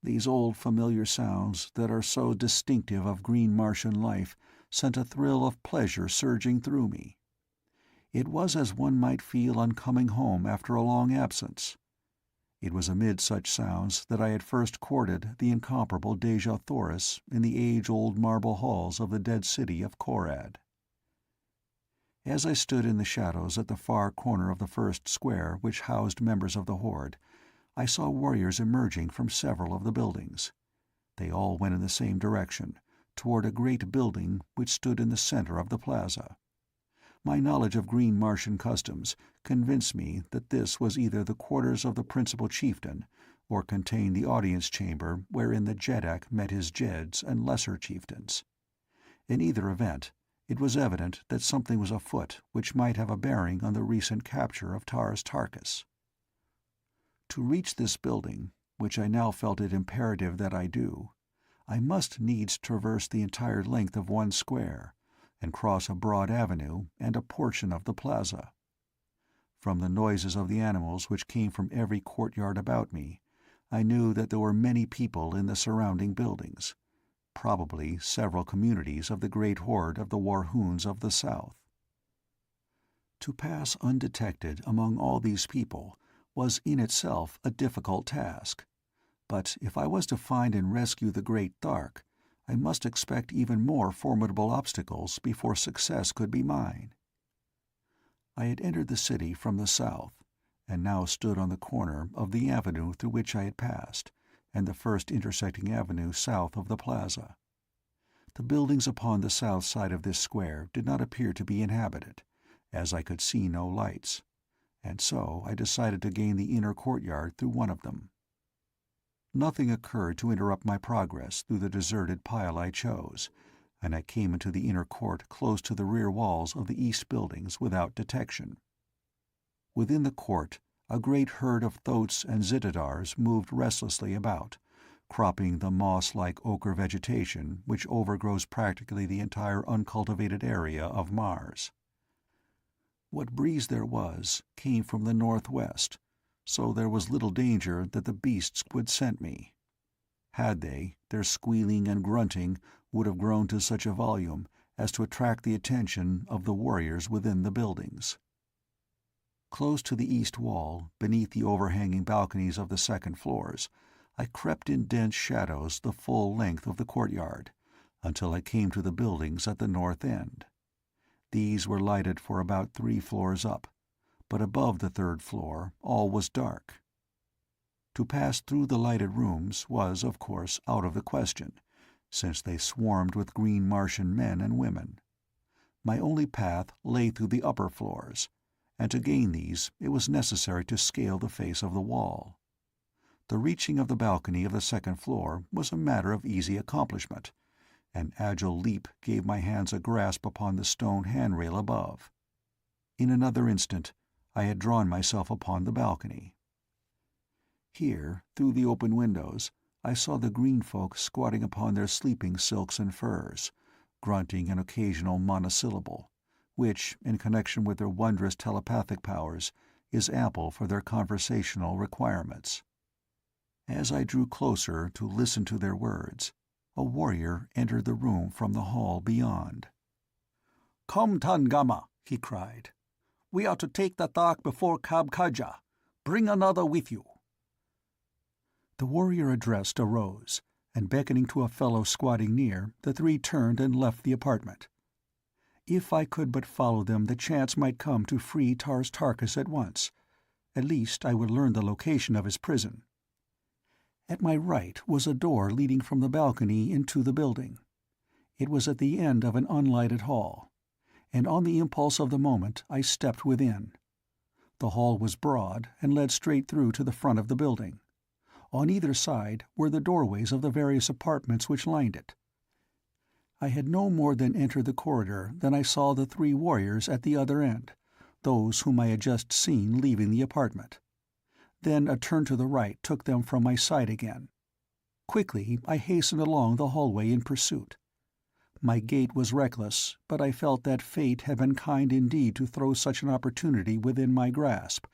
These old familiar sounds that are so distinctive of green Martian life sent a thrill of pleasure surging through me. It was as one might feel on coming home after a long absence. It was amid such sounds that I had first courted the incomparable Dejah Thoris in the age-old marble halls of the dead city of Korad. As I stood in the shadows at the far corner of the first square which housed members of the Horde, I saw warriors emerging from several of the buildings. They all went in the same direction, toward a great building which stood in the center of the plaza. My knowledge of green Martian customs convinced me that this was either the quarters of the principal chieftain, or contained the audience chamber wherein the Jeddak met his Jeds and lesser chieftains. In either event, it was evident that something was afoot which might have a bearing on the recent capture of Tars Tarkas. To reach this building, which I now felt it imperative that I do, I must needs traverse the entire length of one square, and cross a broad avenue and a portion of the plaza. From the noises of the animals which came from every courtyard about me, I knew that there were many people in the surrounding buildings, probably several communities of the great horde of the Warhoons of the South. To pass undetected among all these people was in itself a difficult task, but if I was to find and rescue the great Thark, I must expect even more formidable obstacles before success could be mine. I had entered the city from the south, and now stood on the corner of the avenue through which I had passed, and the first intersecting avenue south of the plaza. The buildings upon the south side of this square did not appear to be inhabited, as I could see no lights, and so I decided to gain the inner courtyard through one of them. Nothing occurred to interrupt my progress through the deserted pile I chose, and I came into the inner court close to the rear walls of the east buildings without detection. Within the court, a great herd of thoats and zitidars moved restlessly about, cropping the moss-like ochre vegetation which overgrows practically the entire uncultivated area of Mars. What breeze there was came from the northwest, so there was little danger that the beasts would scent me. Had they, their squealing and grunting would have grown to such a volume as to attract the attention of the warriors within the buildings. Close to the east wall, beneath the overhanging balconies of the second floors, I crept in dense shadows the full length of the courtyard, until I came to the buildings at the north end. These were lighted for about 3 floors up, but above the 3rd floor all was dark. To pass through the lighted rooms was, of course, out of the question, since they swarmed with green Martian men and women. My only path lay through the upper floors, and to gain these it was necessary to scale the face of the wall. The reaching of the balcony of the 2nd floor was a matter of easy accomplishment. An agile leap gave my hands a grasp upon the stone handrail above. In another instant I had drawn myself upon the balcony. Here, through the open windows, I saw the green folk squatting upon their sleeping silks and furs, grunting an occasional monosyllable, which, in connection with their wondrous telepathic powers, is ample for their conversational requirements. As I drew closer to listen to their words, a warrior entered the room from the hall beyond. "Come, Tangama," he cried. "We are to take the Thark before Kabkaja. Bring another with you." The warrior addressed arose, and beckoning to a fellow squatting near, the 3 turned and left the apartment. If I could but follow them, the chance might come to free Tars Tarkas at once. At least I would learn the location of his prison. At my right was a door leading from the balcony into the building. It was at the end of an unlighted hall, and on the impulse of the moment I stepped within. The hall was broad and led straight through to the front of the building. On either side were the doorways of the various apartments which lined it. I had no more than entered the corridor than I saw the 3 warriors at the other end, those whom I had just seen leaving the apartment. Then a turn to the right took them from my sight again. Quickly I hastened along the hallway in pursuit. My gait was reckless, but I felt that fate had been kind indeed to throw such an opportunity within my grasp,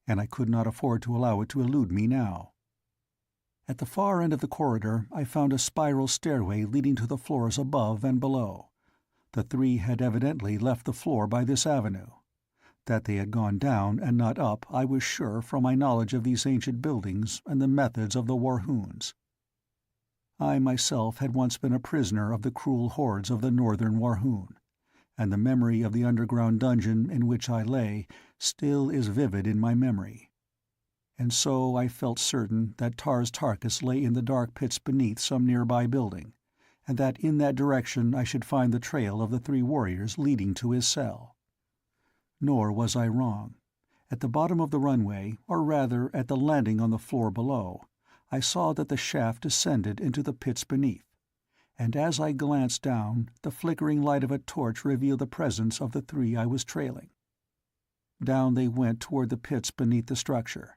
and I could not afford to allow it to elude me now. At the far end of the corridor I found a spiral stairway leading to the floors above and below. The three had evidently left the floor by this avenue. That they had gone down and not up I was sure from my knowledge of these ancient buildings and the methods of the Warhoons. I myself had once been a prisoner of the cruel hordes of the northern Warhoon, and the memory of the underground dungeon in which I lay still is vivid in my memory. And so I felt certain that Tars Tarkas lay in the dark pits beneath some nearby building, and that in that direction I should find the trail of the three warriors leading to his cell. Nor was I wrong. At the bottom of the runway, or rather at the landing on the floor below, I saw that the shaft descended into the pits beneath, and as I glanced down, the flickering light of a torch revealed the presence of the three I was trailing. Down they went toward the pits beneath the structure,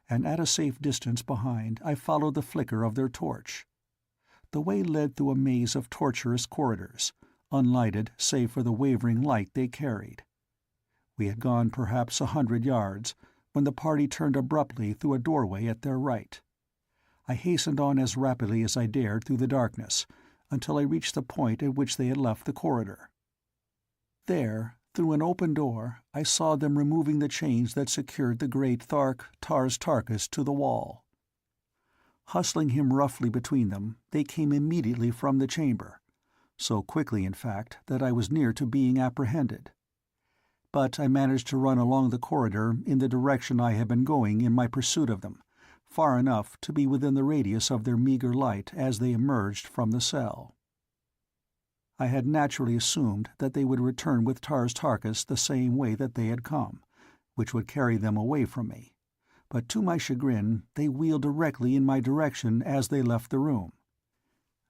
and at a safe distance behind I followed the flicker of their torch. The way led through a maze of tortuous corridors, unlighted save for the wavering light they carried. We had gone perhaps 100 yards, when the party turned abruptly through a doorway at their right. I hastened on as rapidly as I dared through the darkness, until I reached the point at which they had left the corridor. There, through an open door, I saw them removing the chains that secured the great Tars Tarkas to the wall. Hustling him roughly between them, they came immediately from the chamber, so quickly in fact that I was near to being apprehended. But I managed to run along the corridor in the direction I had been going in my pursuit of them, far enough to be within the radius of their meager light as they emerged from the cell. I had naturally assumed that they would return with Tars Tarkas the same way that they had come, which would carry them away from me, but to my chagrin they wheeled directly in my direction as they left the room.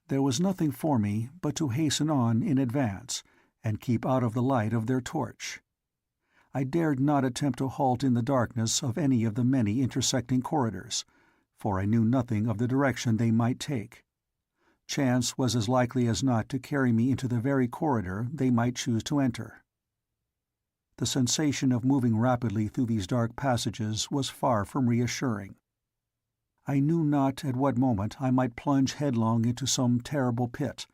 There was nothing for me but to hasten on in advance, and keep out of the light of their torch. I dared not attempt to halt in the darkness of any of the many intersecting corridors, for I knew nothing of the direction they might take. Chance was as likely as not to carry me into the very corridor they might choose to enter. The sensation of moving rapidly through these dark passages was far from reassuring. I knew not at what moment I might plunge headlong into some terrible pit,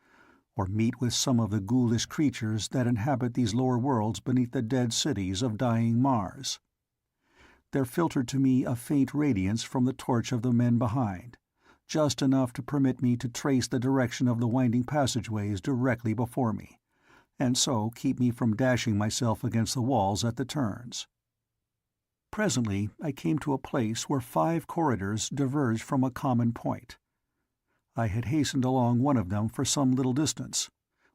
or meet with some of the ghoulish creatures that inhabit these lower worlds beneath the dead cities of dying Mars. There filtered to me a faint radiance from the torch of the men behind, just enough to permit me to trace the direction of the winding passageways directly before me, and so keep me from dashing myself against the walls at the turns. Presently I came to a place where 5 corridors diverged from a common point. I had hastened along one of them for some little distance,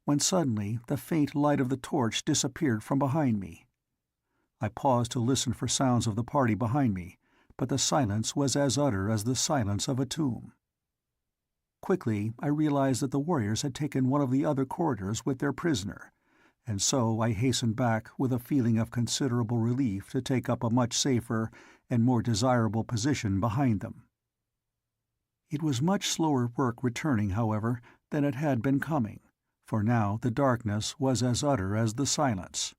when suddenly the faint light of the torch disappeared from behind me. I paused to listen for sounds of the party behind me, but the silence was as utter as the silence of a tomb. Quickly I realized that the warriors had taken one of the other corridors with their prisoner, and so I hastened back with a feeling of considerable relief to take up a much safer and more desirable position behind them. It was much slower work returning, however, than it had been coming, for now the darkness was as utter as the silence.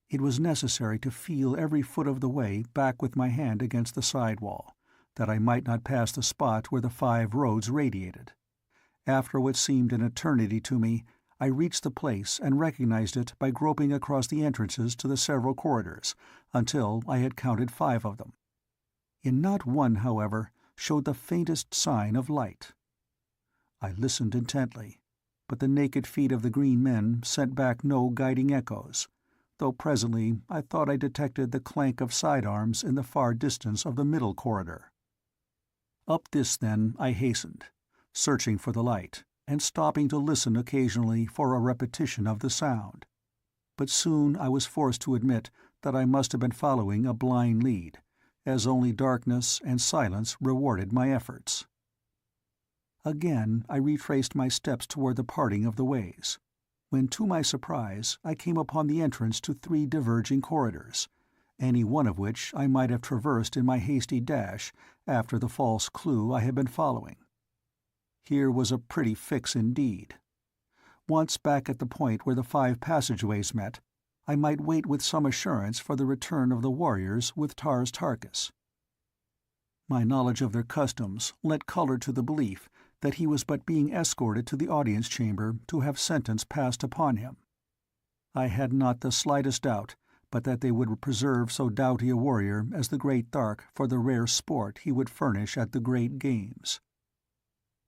It was necessary to feel every foot of the way back with my hand against the side wall, that I might not pass the spot where the 5 roads radiated. After what seemed an eternity to me, I reached the place and recognized it by groping across the entrances to the several corridors, until I had counted 5 of them. In not one, however, showed the faintest sign of light. I listened intently, but the naked feet of the green men sent back no guiding echoes, though presently I thought I detected the clank of sidearms in the far distance of the middle corridor. Up this, then, I hastened, searching for the light, and stopping to listen occasionally for a repetition of the sound. But soon I was forced to admit that I must have been following a blind lead, as only darkness and silence rewarded my efforts. Again I retraced my steps toward the parting of the ways, when to my surprise I came upon the entrance to 3 diverging corridors, any one of which I might have traversed in my hasty dash after the false clue I had been following. Here was a pretty fix indeed. Once back at the point where the 5 passageways met, I might wait with some assurance for the return of the warriors with Tars Tarkas. My knowledge of their customs lent color to the belief that he was but being escorted to the audience chamber to have sentence passed upon him. I had not the slightest doubt but that they would preserve so doughty a warrior as the Great Thark for the rare sport he would furnish at the great games.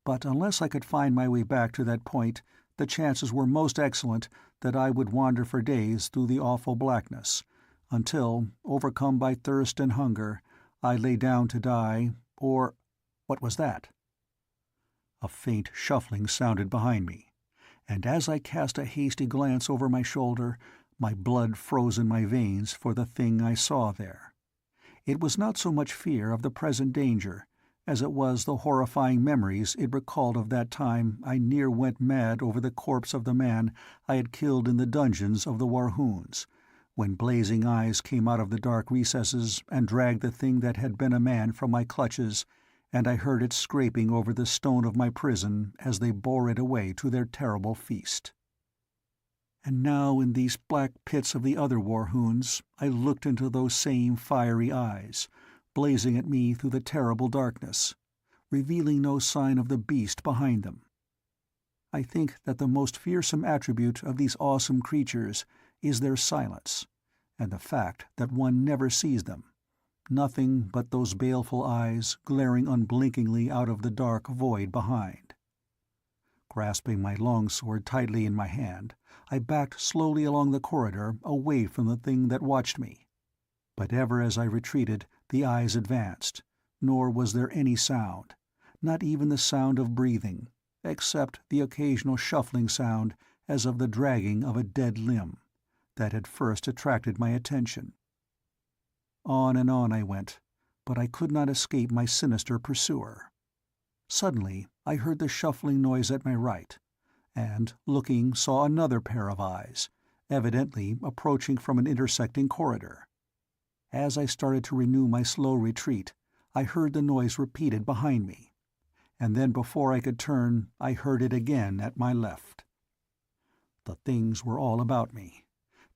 But unless I could find my way back to that point, the chances were most excellent that I would wander for days through the awful blackness, until, overcome by thirst and hunger, I lay down to die, or— what was that? A faint shuffling sounded behind me, and as I cast a hasty glance over my shoulder, my blood froze in my veins for the thing I saw there. It was not so much fear of the present danger as it was the horrifying memories it recalled of that time I near went mad over the corpse of the man I had killed in the dungeons of the Warhoons, when blazing eyes came out of the dark recesses and dragged the thing that had been a man from my clutches, and I heard it scraping over the stone of my prison as they bore it away to their terrible feast. And now in these black pits of the other Warhoons I looked into those same fiery eyes, blazing at me through the terrible darkness, revealing no sign of the beast behind them. I think that the most fearsome attribute of these awesome creatures is their silence, and the fact that one never sees them, nothing but those baleful eyes glaring unblinkingly out of the dark void behind. Grasping my longsword tightly in my hand, I backed slowly along the corridor away from the thing that watched me. But ever as I retreated, the eyes advanced, nor was there any sound, not even the sound of breathing, except the occasional shuffling sound as of the dragging of a dead limb, that had first attracted my attention. On and on I went, but I could not escape my sinister pursuer. Suddenly I heard the shuffling noise at my right, and, looking, saw another pair of eyes, evidently approaching from an intersecting corridor. As I started to renew my slow retreat, I heard the noise repeated behind me, and then before I could turn I heard it again at my left. The things were all about me.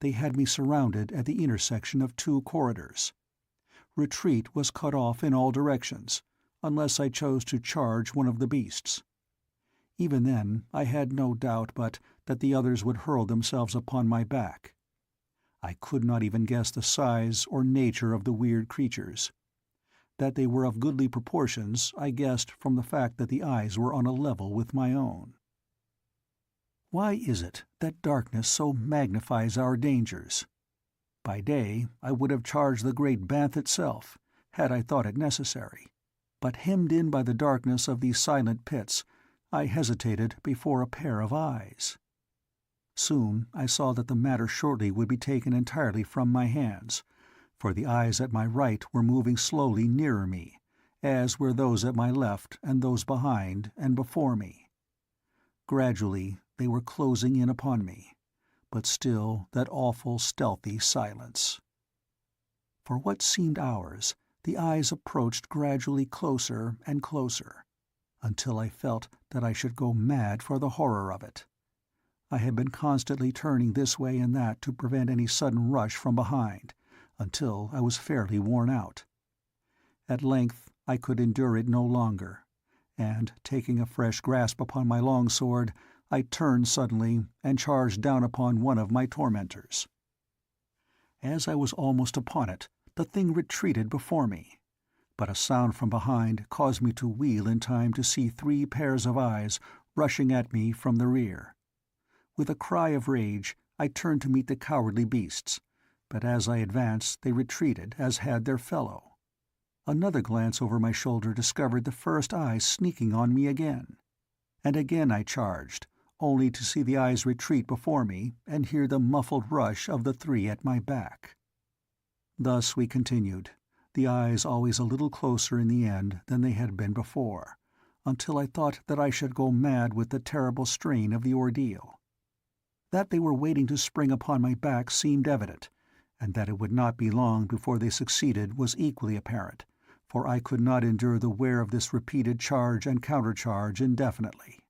They had me surrounded at the intersection of 2 corridors. Retreat was cut off in all directions, unless I chose to charge one of the beasts. Even then I had no doubt but that the others would hurl themselves upon my back. I could not even guess the size or nature of the weird creatures. That they were of goodly proportions I guessed from the fact that the eyes were on a level with my own. Why is it that darkness so magnifies our dangers? By day I would have charged the great Banth itself, had I thought it necessary, but hemmed in by the darkness of these silent pits, I hesitated before a pair of eyes. Soon I saw that the matter shortly would be taken entirely from my hands, for the eyes at my right were moving slowly nearer me, as were those at my left and those behind and before me. Gradually they were closing in upon me, but still that awful stealthy silence. For what seemed hours, the eyes approached gradually closer and closer, until I felt that I should go mad for the horror of it. I had been constantly turning this way and that to prevent any sudden rush from behind, until I was fairly worn out. At length I could endure it no longer, and, taking a fresh grasp upon my longsword, I turned suddenly and charged down upon one of my tormentors. As I was almost upon it, the thing retreated before me, but a sound from behind caused me to wheel in time to see 3 pairs of eyes rushing at me from the rear. With a cry of rage, I turned to meet the cowardly beasts, but as I advanced they retreated as had their fellow. Another glance over my shoulder discovered the first eyes sneaking on me again, and again I charged, only to see the eyes retreat before me and hear the muffled rush of the 3 at my back. Thus we continued, the eyes always a little closer in the end than they had been before, until I thought that I should go mad with the terrible strain of the ordeal. That they were waiting to spring upon my back seemed evident, and that it would not be long before they succeeded was equally apparent, for I could not endure the wear of this repeated charge and countercharge indefinitely.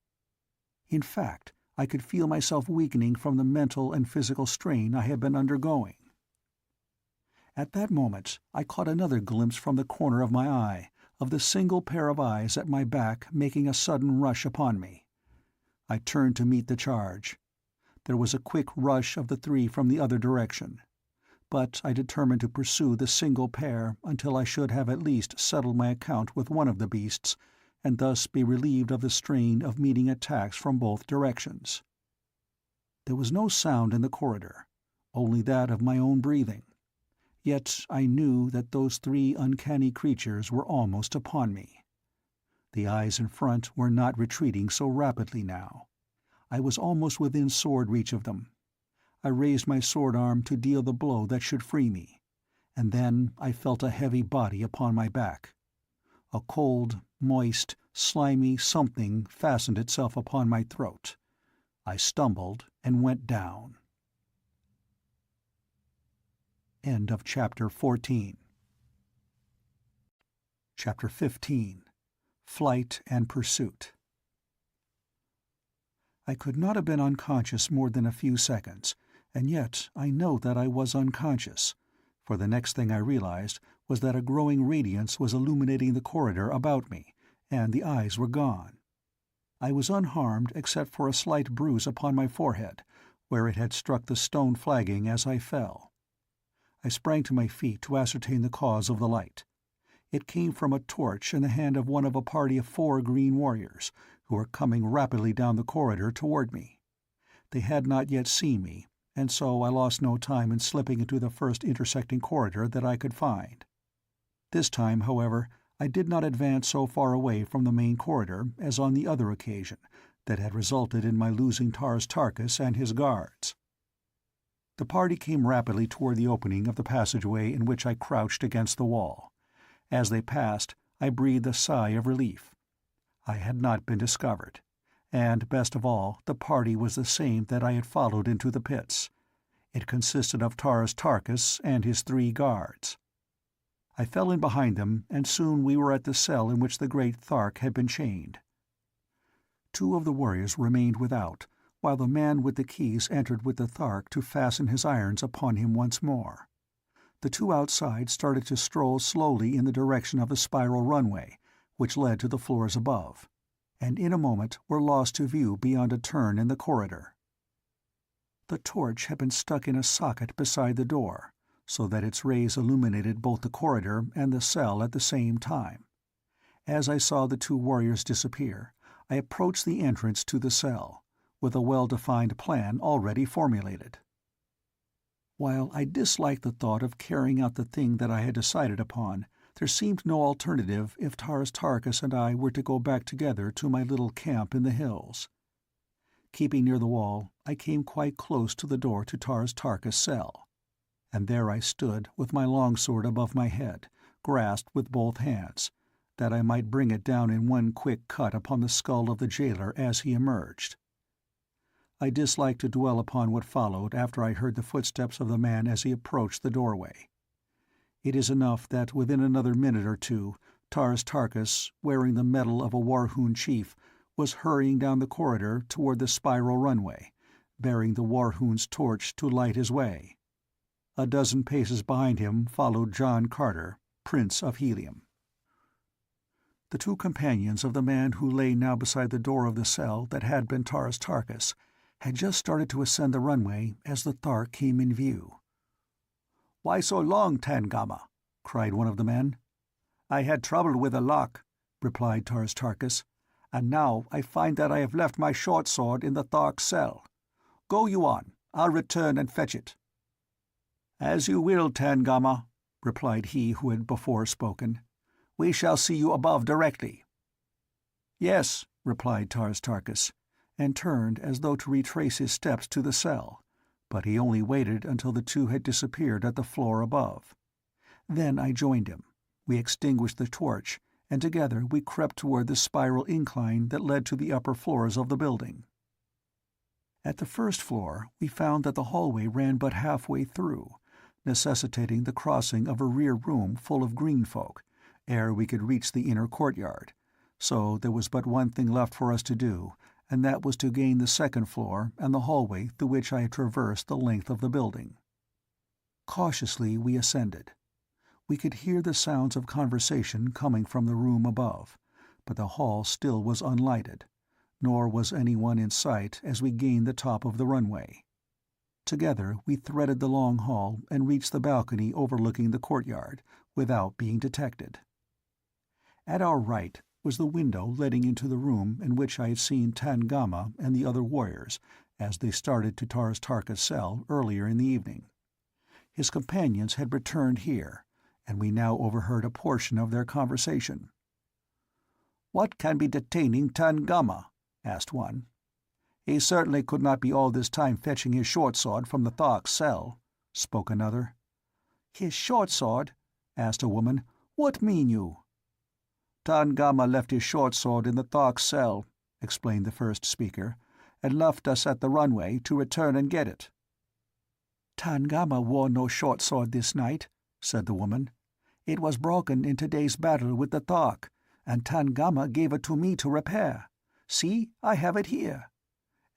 In fact, I could feel myself weakening from the mental and physical strain I had been undergoing. At that moment I caught another glimpse from the corner of my eye of the single pair of eyes at my back making a sudden rush upon me. I turned to meet the charge. There was a quick rush of the three from the other direction, but I determined to pursue the single pair until I should have at least settled my account with one of the beasts, and thus be relieved of the strain of meeting attacks from both directions. There was no sound in the corridor, only that of my own breathing. Yet I knew that those three uncanny creatures were almost upon me. The eyes in front were not retreating so rapidly now. I was almost within sword reach of them. I raised my sword arm to deal the blow that should free me, and then I felt a heavy body upon my back. A cold, moist, slimy something fastened itself upon my throat. I stumbled and went down. End of Chapter 14. Chapter 15. Flight and Pursuit. I could not have been unconscious more than a few seconds, and yet I know that I was unconscious, for the next thing I realized was that a growing radiance was illuminating the corridor about me, and the eyes were gone. I was unharmed except for a slight bruise upon my forehead, where it had struck the stone flagging as I fell. I sprang to my feet to ascertain the cause of the light. It came from a torch in the hand of one of a party of 4 green warriors, who were coming rapidly down the corridor toward me. They had not yet seen me, and so I lost no time in slipping into the first intersecting corridor that I could find. This time, however, I did not advance so far away from the main corridor as on the other occasion that had resulted in my losing Tars Tarkas and his guards. The party came rapidly toward the opening of the passageway in which I crouched against the wall. As they passed, I breathed a sigh of relief. I had not been discovered, and, best of all, the party was the same that I had followed into the pits. It consisted of Tars Tarkas and his 3 guards. I fell in behind them, and soon we were at the cell in which the great Thark had been chained. 2 of the warriors remained without, while the man with the keys entered with the Thark to fasten his irons upon him once more. The 2 outside started to stroll slowly in the direction of the spiral runway, which led to the floors above, and in a moment were lost to view beyond a turn in the corridor. The torch had been stuck in a socket beside the door, so that its rays illuminated both the corridor and the cell at the same time. As I saw the 2 warriors disappear, I approached the entrance to the cell, with a well-defined plan already formulated. While I disliked the thought of carrying out the thing that I had decided upon, there seemed no alternative if Tars Tarkas and I were to go back together to my little camp in the hills. Keeping near the wall, I came quite close to the door to Tars Tarkas' cell, and there I stood with my longsword above my head, grasped with both hands, that I might bring it down in one quick cut upon the skull of the jailer as he emerged. I disliked to dwell upon what followed after I heard the footsteps of the man as he approached the doorway. It is enough that within another minute or two, Tars Tarkas, wearing the medal of a Warhoon chief, was hurrying down the corridor toward the spiral runway, bearing the Warhoon's torch to light his way. A dozen paces behind him followed John Carter, Prince of Helium. The 2 companions of the man who lay now beside the door of the cell that had been Tars Tarkas had just started to ascend the runway as the Thark came in view. "Why so long, Tangama?" cried one of the men. "I had trouble with the lock," replied Tars Tarkas, "and now I find that I have left my short sword in the Thark's cell. Go you on, I'll return and fetch it." "As you will, Tangama," replied he who had before spoken. "We shall see you above directly." "Yes," replied Tars Tarkas, and turned as though to retrace his steps to the cell, but he only waited until the 2 had disappeared at the floor above. Then I joined him. We extinguished the torch, and together we crept toward the spiral incline that led to the upper floors of the building. At the first floor we found that the hallway ran but halfway through, necessitating the crossing of a rear room full of green folk, ere we could reach the inner courtyard, so there was but one thing left for us to do, and that was to gain the second floor and the hallway through which I had traversed the length of the building. Cautiously we ascended. We could hear the sounds of conversation coming from the room above, but the hall still was unlighted, nor was anyone in sight as we gained the top of the runway. Together we threaded the long hall and reached the balcony overlooking the courtyard, without being detected. At our right was the window letting into the room in which I had seen Tangama and the other warriors as they started to Tars Tarka's cell earlier in the evening. His companions had returned here, and we now overheard a portion of their conversation. "What can be detaining Tangama?" asked one. "He certainly could not be all this time fetching his short sword from the Thark's cell," spoke another. "His short sword?" asked a woman. "What mean you?" "Tangama left his short sword in the Thark's cell," explained the first speaker, "and left us at the runway to return and get it." "Tangama wore no short sword this night," said the woman. "It was broken in today's battle with the Thark, and Tangama gave it to me to repair. See, I have it here."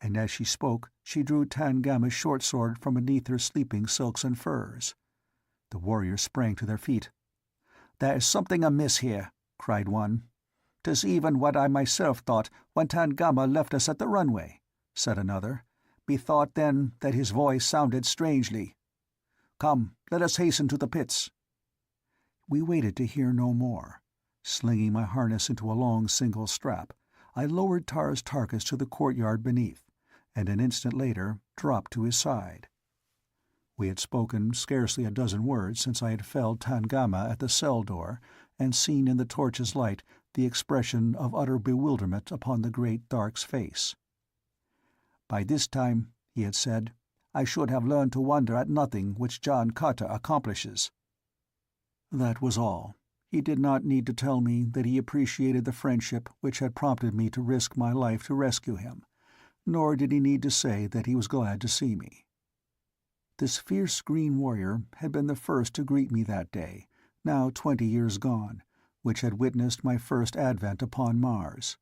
And as she spoke, she drew Tangama's short sword from beneath her sleeping silks and furs. The warriors sprang to their feet. "There is something amiss here," cried one. "'Tis even what I myself thought when Tangama left us at the runway," said another. "Methought then that his voice sounded strangely. Come, let us hasten to the pits." We waited to hear no more. Slinging my harness into a long single strap, I lowered Tars Tarkas to the courtyard beneath, and an instant later dropped to his side. We had spoken scarcely a dozen words since I had felled Tangama at the cell door and seen in the torch's light the expression of utter bewilderment upon the great Thark's face. "By this time," he had said, "I should have learned to wonder at nothing which John Carter accomplishes." That was all. He did not need to tell me that he appreciated the friendship which had prompted me to risk my life to rescue him, nor did he need to say that he was glad to see me. This fierce green warrior had been the first to greet me that day, now 20 years gone, which had witnessed my first advent upon Mars.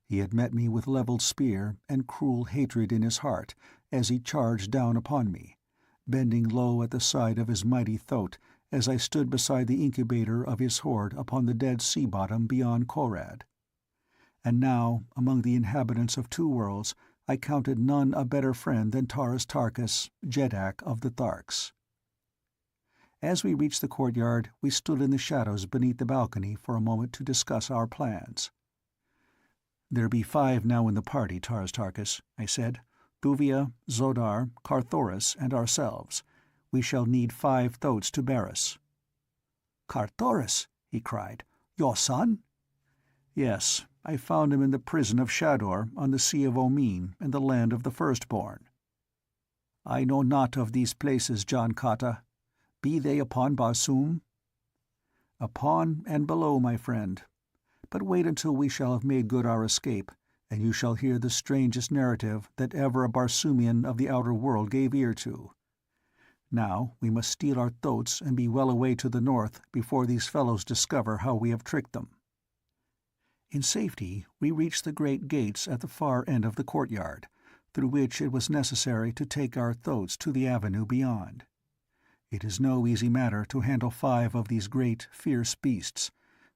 He had met me with levelled spear and cruel hatred in his heart as he charged down upon me, bending low at the side of his mighty throat as I stood beside the incubator of his horde upon the dead sea bottom beyond Korad. And now, among the inhabitants of two worlds, I counted none a better friend than Tars Tarkas, Jeddak of the Tharks. As we reached the courtyard, we stood in the shadows beneath the balcony for a moment to discuss our plans. "There be 5 now in the party, Tars Tarkas," I said. "Duvia, Zodar, Carthoris, and ourselves. We shall need 5 thoats to bear us." "Carthoris!" he cried. "Your son?" "Yes. I found him in the prison of Shador on the Sea of Omin, in the land of the Firstborn." "I know not of these places, John Carter. Be they upon Barsoom?" "Upon and below, my friend. But wait until we shall have made good our escape, and you shall hear the strangest narrative that ever a Barsoomian of the outer world gave ear to. Now we must steal our thoats and be well away to the north before these fellows discover how we have tricked them." In safety we reached the great gates at the far end of the courtyard, through which it was necessary to take our thoats to the avenue beyond. It is no easy matter to handle 5 of these great, fierce beasts,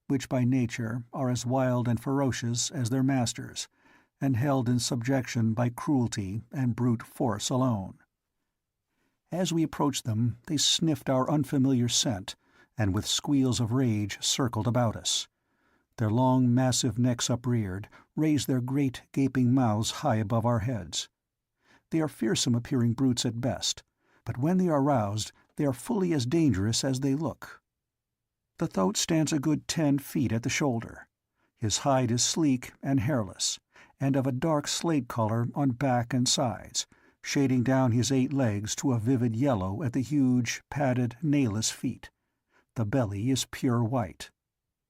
which by nature are as wild and ferocious as their masters, and held in subjection by cruelty and brute force alone. As we approached them, they sniffed our unfamiliar scent, and with squeals of rage circled about us. Their long, massive necks upreared, raised their great, gaping mouths high above our heads. They are fearsome-appearing brutes at best, but when they are roused, they are fully as dangerous as they look. The thoat stands a good 10 feet at the shoulder. His hide is sleek and hairless, and of a dark slate color on back and sides, shading down his 8 legs to a vivid yellow at the huge, padded, nailless feet. The belly is pure white.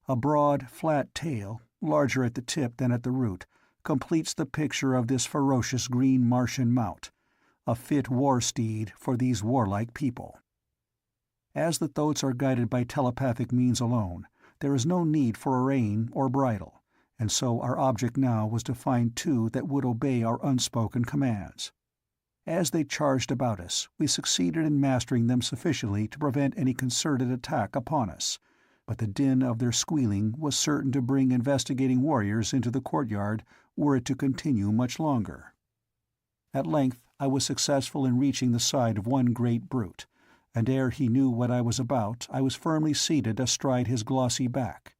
A broad, flat tail, larger at the tip than at the root, completes the picture of this ferocious green Martian mount, a fit war steed for these warlike people. As the thoats are guided by telepathic means alone, there is no need for a rein or bridle, and so our object now was to find two that would obey our unspoken commands. As they charged about us, we succeeded in mastering them sufficiently to prevent any concerted attack upon us, but the din of their squealing was certain to bring investigating warriors into the courtyard were it to continue much longer. At length I was successful in reaching the side of one great brute, and ere he knew what I was about I was firmly seated astride his glossy back.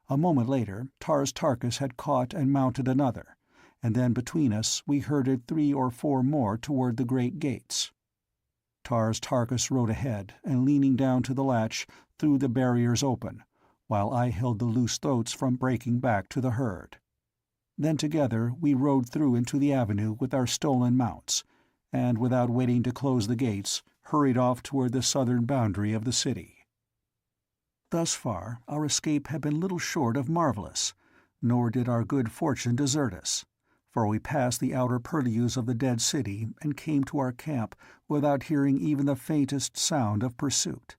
A moment later Tars Tarkas had caught and mounted another, and then between us we herded 3 or 4 more toward the great gates. Tars Tarkas rode ahead, and leaning down to the latch, threw the barriers open, while I held the loose throats from breaking back to the herd. Then together we rode through into the avenue with our stolen mounts, and without waiting to close the gates, hurried off toward the southern boundary of the city. Thus far our escape had been little short of marvelous, nor did our good fortune desert us, for we passed the outer purlieus of the dead city and came to our camp without hearing even the faintest sound of pursuit.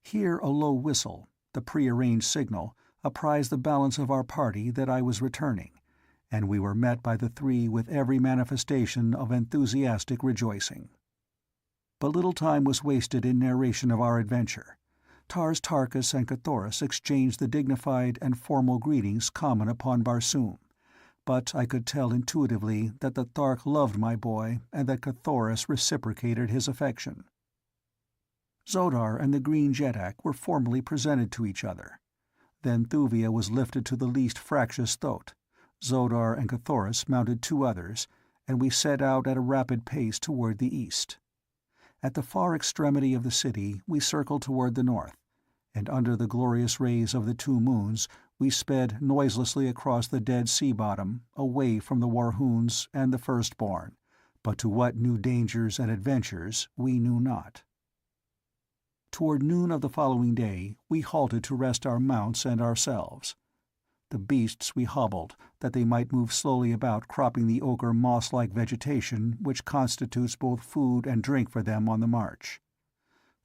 Here a low whistle, the prearranged signal, apprised the balance of our party that I was returning, and we were met by the 3 with every manifestation of enthusiastic rejoicing. But little time was wasted in narration of our adventure. Tars Tarkas and Cathoras exchanged the dignified and formal greetings common upon Barsoom, but I could tell intuitively that the Thark loved my boy and that Cathoras reciprocated his affection. Zodar and the green Jeddak were formally presented to each other. Then Thuvia was lifted to the least fractious thoat. Zodar and Cathoras mounted 2 others, and we set out at a rapid pace toward the east. At the far extremity of the city we circled toward the north, and under the glorious rays of the 2 moons we sped noiselessly across the dead sea bottom, away from the Warhoons and the Firstborn, but to what new dangers and adventures we knew not. Toward noon of the following day we halted to rest our mounts and ourselves. The beasts we hobbled, that they might move slowly about cropping the ochre moss-like vegetation which constitutes both food and drink for them on the march.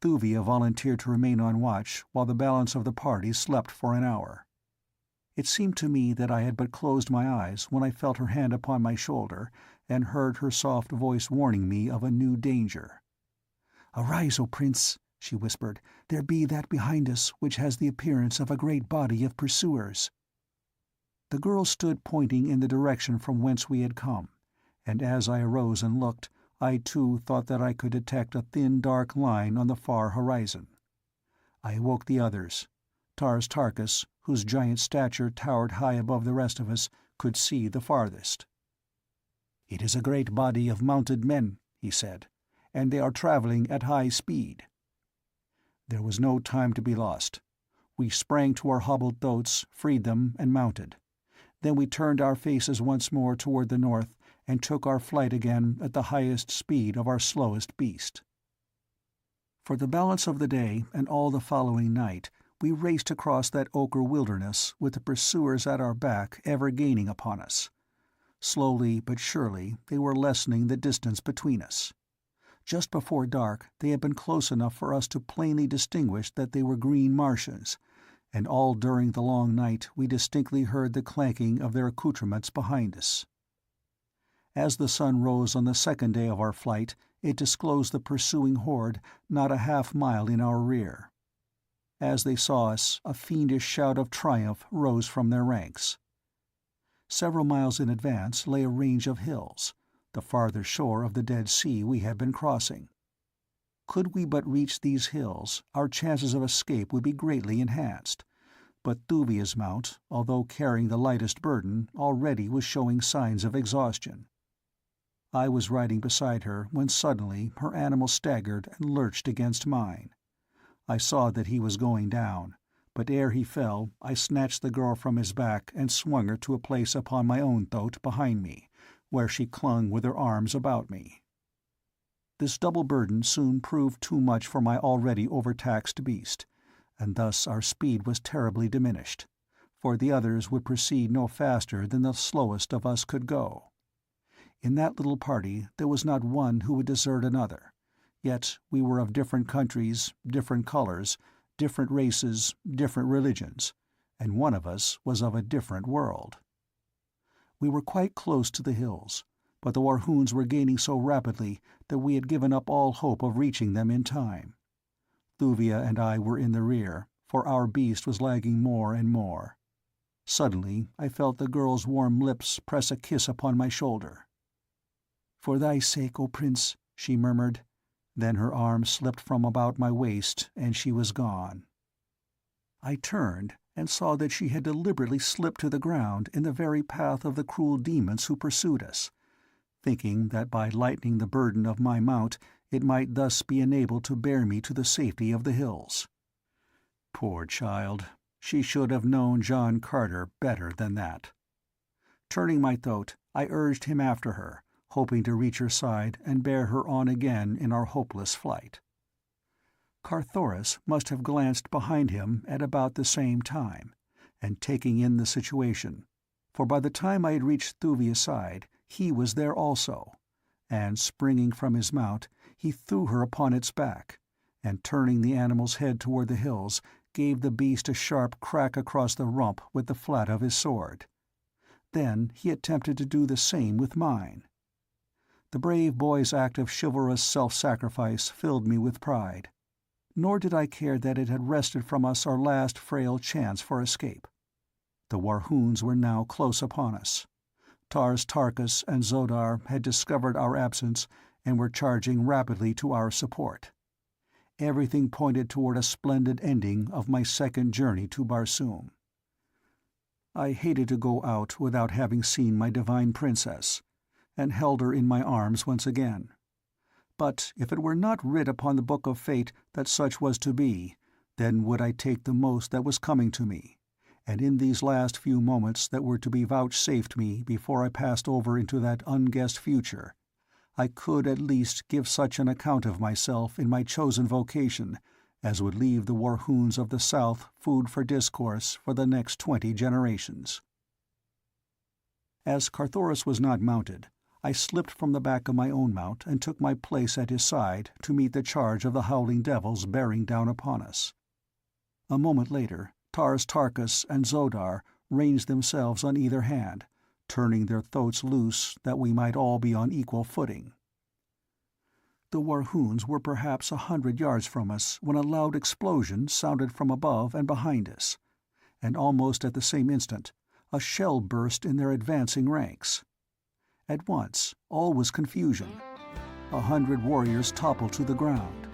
Thuvia volunteered to remain on watch while the balance of the party slept for an hour. It seemed to me that I had but closed my eyes when I felt her hand upon my shoulder and heard her soft voice warning me of a new danger. "Arise, O Prince," she whispered. "There be that behind us which has the appearance of a great body of pursuers." The girl stood pointing in the direction from whence we had come, and as I arose and looked, I too thought that I could detect a thin dark line on the far horizon. I awoke the others. Tars Tarkas, whose giant stature towered high above the rest of us, could see the farthest. "It is a great body of mounted men," he said, "and they are traveling at high speed." There was no time to be lost. We sprang to our hobbled thoats, freed them, and mounted. Then we turned our faces once more toward the north and took our flight again at the highest speed of our slowest beast. For the balance of the day and all the following night we raced across that ochre wilderness with the pursuers at our back ever gaining upon us. Slowly but surely they were lessening the distance between us. Just before dark they had been close enough for us to plainly distinguish that they were green Martians, and all during the long night we distinctly heard the clanking of their accoutrements behind us. As the sun rose on the second day of our flight, it disclosed the pursuing horde not a half-mile in our rear. As they saw us, a fiendish shout of triumph rose from their ranks. Several miles in advance lay a range of hills, the farther shore of the Dead Sea we had been crossing. Could we but reach these hills, our chances of escape would be greatly enhanced, but Thuvia's mount, although carrying the lightest burden, already was showing signs of exhaustion. I was riding beside her when suddenly her animal staggered and lurched against mine. I saw that he was going down, but ere he fell I snatched the girl from his back and swung her to a place upon my own thoat behind me, where she clung with her arms about me. This double burden soon proved too much for my already overtaxed beast, and thus our speed was terribly diminished, for the others would proceed no faster than the slowest of us could go. In that little party there was not one who would desert another, yet we were of different countries, different colors, different races, different religions, and one of us was of a different world. We were quite close to the hills, but the Warhoons were gaining so rapidly that we had given up all hope of reaching them in time. Thuvia and I were in the rear, for our beast was lagging more and more. Suddenly I felt the girl's warm lips press a kiss upon my shoulder. "For thy sake, O Prince," she murmured. Then her arm slipped from about my waist, and she was gone. I turned and saw that she had deliberately slipped to the ground in the very path of the cruel demons who pursued us, thinking that by lightening the burden of my mount it might thus be enabled to bear me to the safety of the hills. Poor child, she should have known John Carter better than that. Turning my throat, I urged him after her, hoping to reach her side and bear her on again in our hopeless flight. Carthoris must have glanced behind him at about the same time, and taking in the situation, for by the time I had reached Thuvia's side, he was there also, and springing from his mount, he threw her upon its back, and turning the animal's head toward the hills, gave the beast a sharp crack across the rump with the flat of his sword. Then he attempted to do the same with mine. The brave boy's act of chivalrous self-sacrifice filled me with pride, nor did I care that it had wrested from us our last frail chance for escape. The Warhoons were now close upon us. Tars Tarkas and Zodar had discovered our absence and were charging rapidly to our support. Everything pointed toward a splendid ending of my second journey to Barsoom. I hated to go out without having seen my divine princess, and held her in my arms once again. But if it were not writ upon the book of fate that such was to be, then would I take the most that was coming to me, and in these last few moments that were to be vouchsafed me before I passed over into that unguessed future, I could at least give such an account of myself in my chosen vocation as would leave the Warhoons of the South food for discourse for the next 20 generations. As Carthoris was not mounted, I slipped from the back of my own mount and took my place at his side to meet the charge of the howling devils bearing down upon us. A moment later, Tars Tarkas and Zodar ranged themselves on either hand, turning their throats loose that we might all be on equal footing. The Warhoons were perhaps 100 yards from us when a loud explosion sounded from above and behind us, and almost at the same instant a shell burst in their advancing ranks. At once all was confusion. 100 warriors toppled to the ground.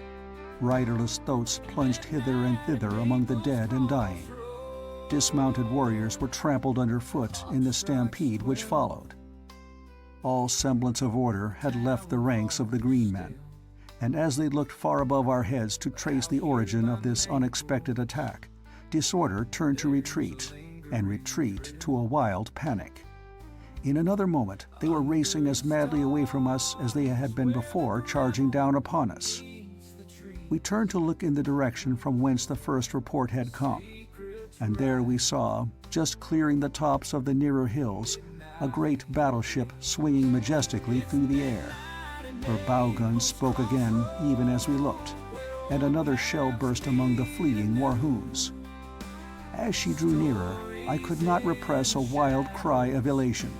Riderless thoats plunged hither and thither among the dead and dying. Dismounted warriors were trampled underfoot in the stampede which followed. All semblance of order had left the ranks of the Green Men, and as they looked far above our heads to trace the origin of this unexpected attack, disorder turned to retreat, and retreat to a wild panic. In another moment they were racing as madly away from us as they had been before charging down upon us. We turned to look in the direction from whence the first report had come, and there we saw, just clearing the tops of the nearer hills, a great battleship swinging majestically through the air. Her bow gun spoke again even as we looked, and another shell burst among the fleeing Warhoons. As she drew nearer, I could not repress a wild cry of elation,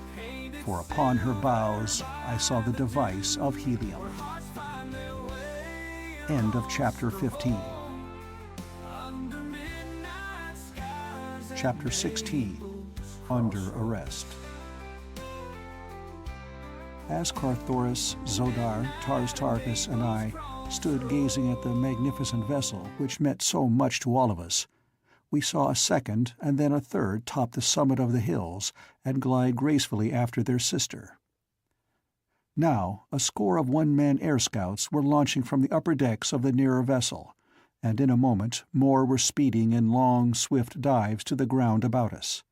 for upon her bows I saw the device of helium. End of Chapter 15. Chapter 16. Under Arrest. As Carthoris, Zodar, Tars Tarkas, and I stood gazing at the magnificent vessel which meant so much to all of us, we saw a second and then a third top the summit of the hills and glide gracefully after their sister. Now a score of one-man air scouts were launching from the upper decks of the nearer vessel, and in a moment more were speeding in long, swift dives to the ground about us.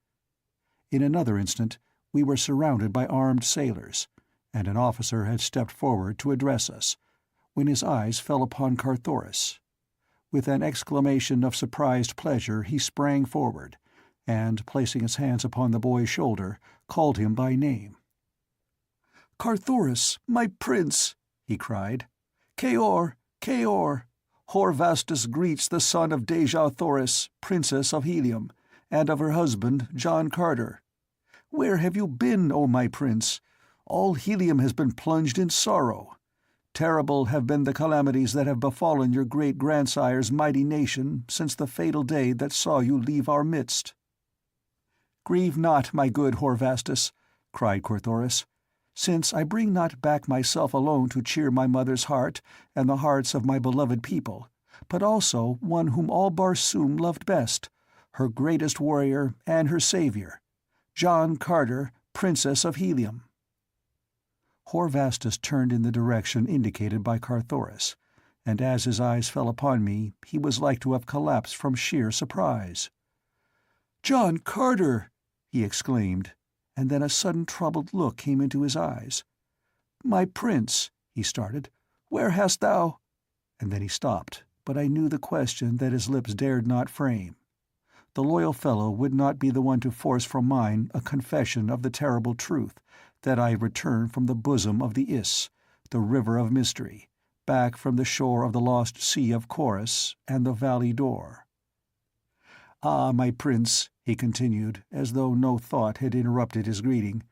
In another instant we were surrounded by armed sailors, and an officer had stepped forward to address us, when his eyes fell upon Carthoris. With an exclamation of surprised pleasure he sprang forward, and, placing his hands upon the boy's shoulder, called him by name. "Carthoris, my prince!" he cried. "Keor, Keor! Horvastus greets the son of Dejah Thoris, princess of Helium, and of her husband, John Carter. Where have you been, O my prince? All Helium has been plunged in sorrow. Terrible have been the calamities that have befallen your great-grandsire's mighty nation since the fatal day that saw you leave our midst." "Grieve not, my good Horvastus," cried Carthoris, "since I bring not back myself alone to cheer my mother's heart and the hearts of my beloved people, but also one whom all Barsoom loved best, her greatest warrior and her savior, John Carter, Princess of Helium." Horvastus turned in the direction indicated by Carthoris, and as his eyes fell upon me he was like to have collapsed from sheer surprise. "John Carter!" he exclaimed, and then a sudden troubled look came into his eyes. "My prince," he started, "where hast thou—" And then he stopped, but I knew the question that his lips dared not frame. The loyal fellow would not be the one to force from mine a confession of the terrible truth that I had returned from the bosom of the Iss, the river of mystery, back from the shore of the lost sea of Chorus and the Valley Dor. "Ah, my prince," he continued, as though no thought had interrupted his greeting,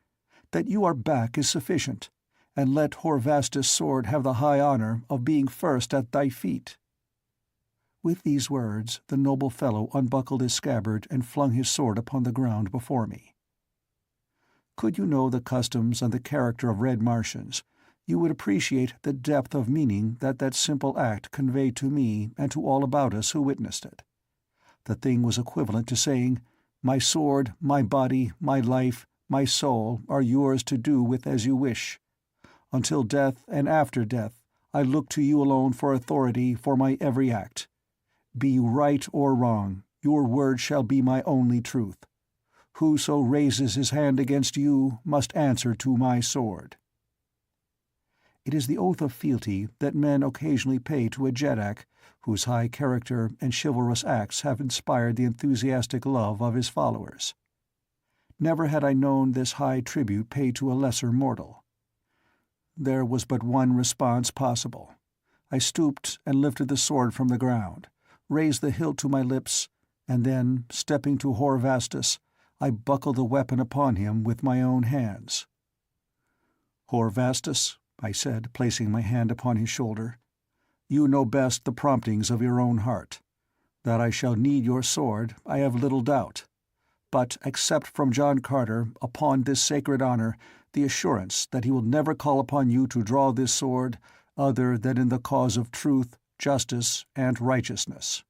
"that you are back is sufficient, and let Horvastus' sword have the high honor of being first at thy feet." With these words the noble fellow unbuckled his scabbard and flung his sword upon the ground before me. Could you know the customs and the character of Red Martians, you would appreciate the depth of meaning that that simple act conveyed to me and to all about us who witnessed it. The thing was equivalent to saying, "My sword, my body, my life, my soul are yours to do with as you wish. Until death and after death, I look to you alone for authority for my every act. Be you right or wrong, your word shall be my only truth. Whoso raises his hand against you must answer to my sword." It is the oath of fealty that men occasionally pay to a Jeddak whose high character and chivalrous acts have inspired the enthusiastic love of his followers. Never had I known this high tribute paid to a lesser mortal. There was but one response possible. I stooped and lifted the sword from the ground, raised the hilt to my lips, and then, stepping to Horvastus, I buckled the weapon upon him with my own hands. "Horvastus," I said, placing my hand upon his shoulder, "you know best the promptings of your own heart. That I shall need your sword, I have little doubt. But accept from John Carter, upon this sacred honor, the assurance that he will never call upon you to draw this sword other than in the cause of truth, justice, and righteousness."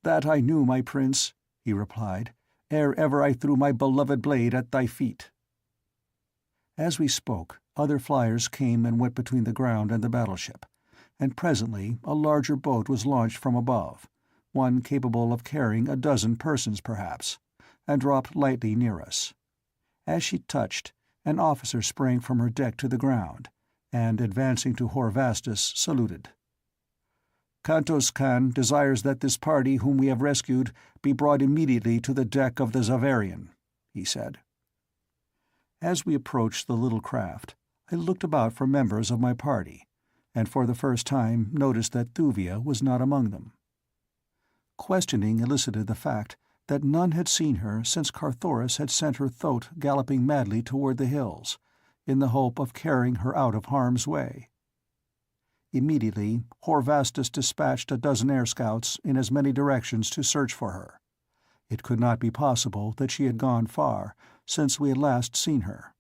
"That I knew, my prince," he replied, "ere ever I threw my beloved blade at thy feet." As we spoke, other flyers came and went between the ground and the battleship, and presently a larger boat was launched from above, one capable of carrying a dozen persons perhaps, and dropped lightly near us. As she touched, an officer sprang from her deck to the ground, and advancing to Horvastus, saluted. "Kantos Khan desires that this party whom we have rescued be brought immediately to the deck of the Zavarian," he said. As we approached the little craft, I looked about for members of my party, and for the first time noticed that Thuvia was not among them. Questioning elicited the fact that none had seen her since Carthoris had sent her thoat galloping madly toward the hills, in the hope of carrying her out of harm's way. Immediately, Horvastus dispatched a dozen air scouts in as many directions to search for her. It could not be possible that she had gone far, since we had last seen her.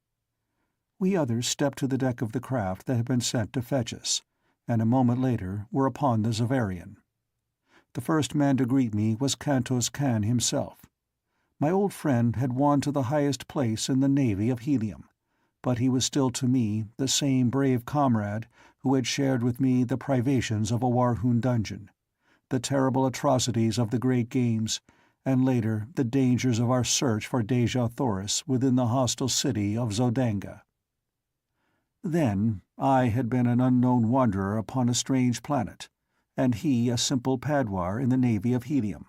We others stepped to the deck of the craft that had been sent to fetch us, and a moment later were upon the Zavarian. The first man to greet me was Kantos Khan himself. My old friend had won to the highest place in the navy of Helium, but he was still to me the same brave comrade who had shared with me the privations of a Warhoon dungeon, the terrible atrocities of the Great Games, and later the dangers of our search for Dejah Thoris within the hostile city of Zodanga. Then I had been an unknown wanderer upon a strange planet, and he a simple padwar in the navy of Helium.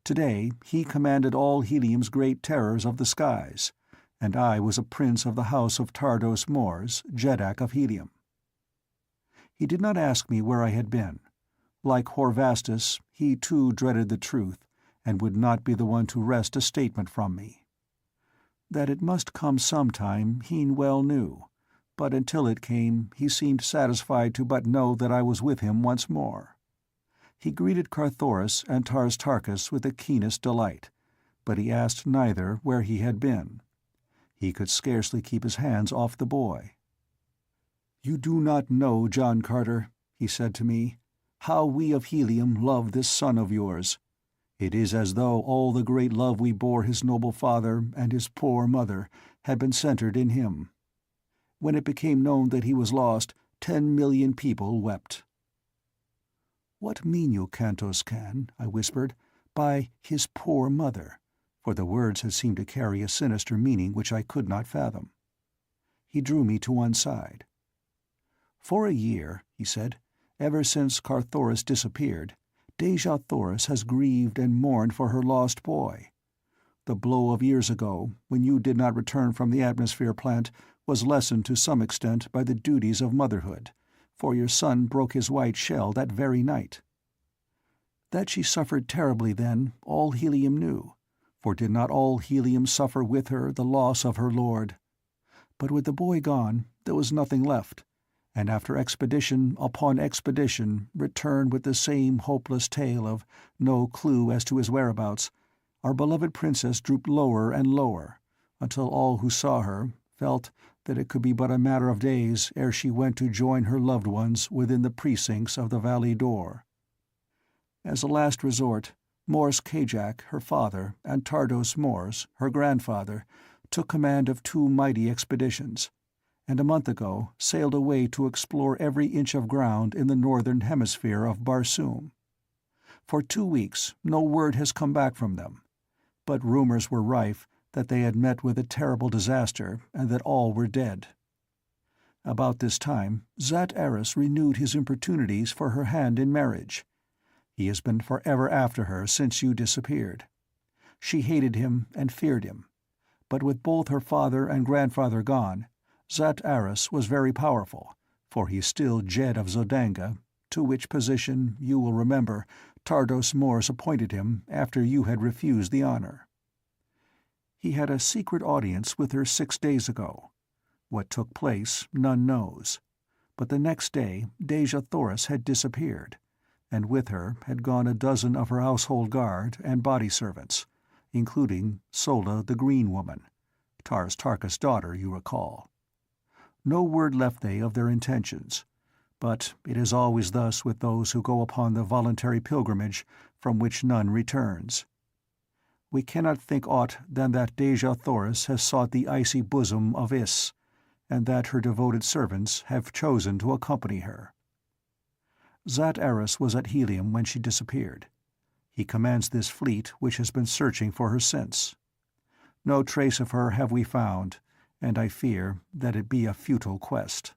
Today he commanded all Helium's great terrors of the skies, and I was a prince of the house of Tardos Mors, Jeddak of Helium. He did not ask me where I had been. Like Horvastus, he too dreaded the truth, and would not be the one to wrest a statement from me. That it must come sometime Heen well knew, but until it came he seemed satisfied to but know that I was with him once more. He greeted Carthoris and Tars Tarkas with the keenest delight, but he asked neither where he had been. He could scarcely keep his hands off the boy. "You do not know, John Carter," he said to me, "how we of Helium love this son of yours. It is as though all the great love we bore his noble father and his poor mother had been centered in him. When it became known that he was lost, 10 million people wept." "What mean you, Kantos Kan," I whispered, "by his poor mother?" For the words had seemed to carry a sinister meaning which I could not fathom. He drew me to one side. "For a year," he said, "ever since Carthoris disappeared, Dejah Thoris has grieved and mourned for her lost boy. The blow of years ago, when you did not return from the atmosphere plant, was lessened to some extent by the duties of motherhood, for your son broke his white shell that very night. That she suffered terribly then, all Helium knew, for did not all Helium suffer with her the loss of her lord? But with the boy gone, there was nothing left, and after expedition upon expedition returned with the same hopeless tale of no clue as to his whereabouts, our beloved princess drooped lower and lower, until all who saw her felt that it could be but a matter of days ere she went to join her loved ones within the precincts of the Valley d'Or. As a last resort, Morris Kajak, her father, and Tardos Mors, her grandfather, took command of 2 mighty expeditions, and a month ago sailed away to explore every inch of ground in the northern hemisphere of Barsoom. For 2 weeks no word has come back from them, but rumors were rife that they had met with a terrible disaster and that all were dead. About this time, Zat Aris renewed his importunities for her hand in marriage. He has been forever after her since you disappeared. She hated him and feared him, but with both her father and grandfather gone, Zat Aris was very powerful, for he is still Jed of Zodanga, to which position, you will remember, Tardos Mors appointed him after you had refused the honor. He had a secret audience with her 6 days ago. What took place, none knows. But the next day Dejah Thoris had disappeared, and with her had gone a dozen of her household guard and body servants, including Sola the Green Woman, Tars Tarkas' daughter, you recall. No word left they of their intentions, but it is always thus with those who go upon the voluntary pilgrimage from which none returns. We cannot think aught than that Dejah Thoris has sought the icy bosom of Is, and that her devoted servants have chosen to accompany her. Zat Aris was at Helium when she disappeared. He commands this fleet which has been searching for her since. No trace of her have we found, and I fear that it be a futile quest."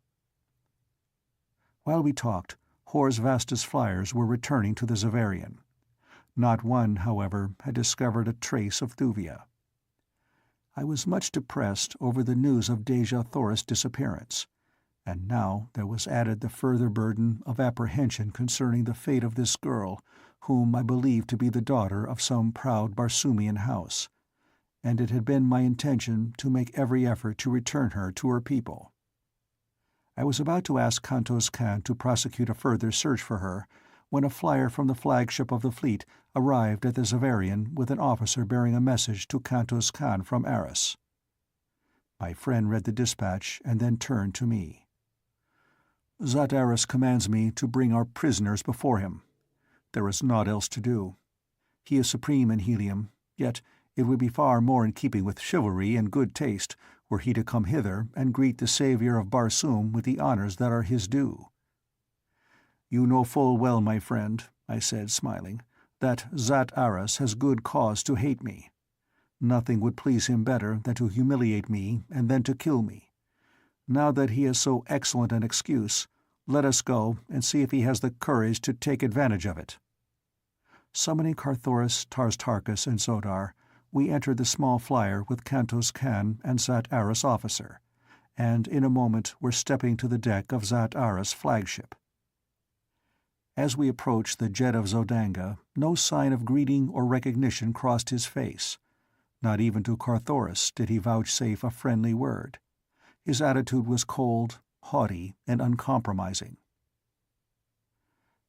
While we talked, Hor's Vastus flyers were returning to the Zavarian. Not one, however, had discovered a trace of Thuvia. I was much depressed over the news of Dejah Thoris' disappearance, and now there was added the further burden of apprehension concerning the fate of this girl, whom I believed to be the daughter of some proud Barsoomian house, and it had been my intention to make every effort to return her to her people. I was about to ask Kantos Kan to prosecute a further search for her, when a flyer from the flagship of the fleet arrived at the Zavarian with an officer bearing a message to Kantos Kan from Aris. My friend read the dispatch and then turned to me. "Zat Aris commands me to bring our prisoners before him. There is naught else to do. He is supreme in Helium, yet it would be far more in keeping with chivalry and good taste were he to come hither and greet the savior of Barsoom with the honors that are his due." "You know full well, my friend," I said, smiling, "that Zat Aris has good cause to hate me. Nothing would please him better than to humiliate me and then to kill me. Now that he has so excellent an excuse, let us go and see if he has the courage to take advantage of it." Summoning Carthoris, Tars Tarkas, and Zodar, we entered the small flyer with Kantos Kan and Zat Aris' officer, and in a moment were stepping to the deck of Zat Aris' flagship. As we approached the jet of Zodanga, no sign of greeting or recognition crossed his face. Not even to Carthoris did he vouchsafe a friendly word. His attitude was cold, haughty, and uncompromising.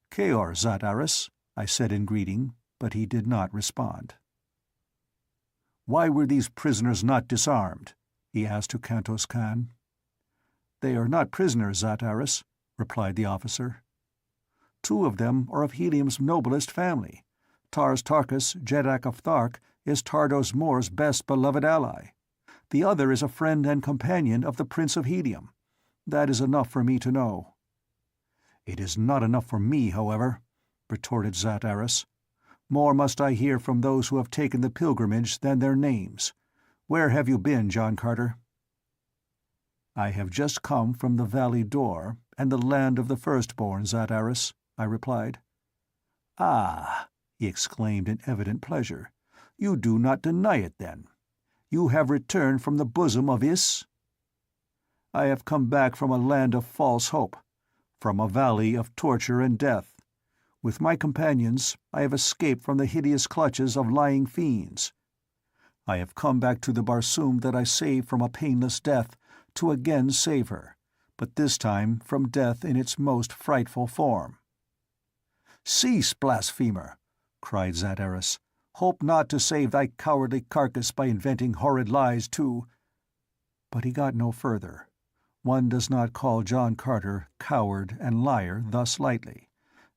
"Keor, Zat-Aris," I said in greeting, but he did not respond. "Why were these prisoners not disarmed?" he asked to Kantos Kan. "They are not prisoners, Zat-Aris," replied the officer. "Two of them are of Helium's noblest family. Tars Tarkas, Jeddak of Thark, is Tardos Mor's best beloved ally. The other is a friend and companion of the Prince of Helium. That is enough for me to know." "It is not enough for me, however," retorted Zat-Aris. "More must I hear from those who have taken the pilgrimage than their names. Where have you been, John Carter?" "I have just come from the Valley Dor and the land of the firstborn, Zat-Aris," I replied. "Ah," he exclaimed in evident pleasure. "You do not deny it, then? You have returned from the bosom of Is?" "I have come back from a land of false hope, from a valley of torture and death. With my companions, I have escaped from the hideous clutches of lying fiends. I have come back to the Barsoom that I saved from a painless death, to again save her, but this time from death in its most frightful form." "Cease, blasphemer!" cried Zat-Aris. "Hope not to save thy cowardly carcass by inventing horrid lies to—" But he got no further. One does not call John Carter coward and liar thus lightly,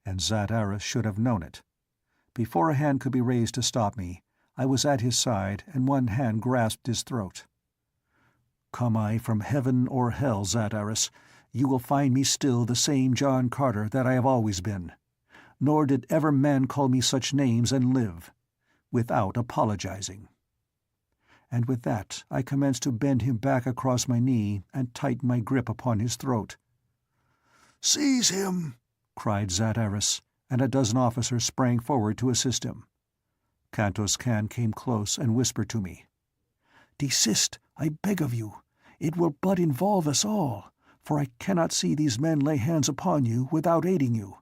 and Zat-Aris should have known it. Before a hand could be raised to stop me, I was at his side and one hand grasped his throat. "Come I from heaven or hell, Zat-Aris, you will find me still the same John Carter that I have always been. Nor did ever man call me such names and live, without apologizing." And with that I commenced to bend him back across my knee and tighten my grip upon his throat. "Seize him!" cried Zat-Aris, and a dozen officers sprang forward to assist him. Kantos Kan came close and whispered to me, "Desist, I beg of you. It will but involve us all, for I cannot see these men lay hands upon you without aiding you.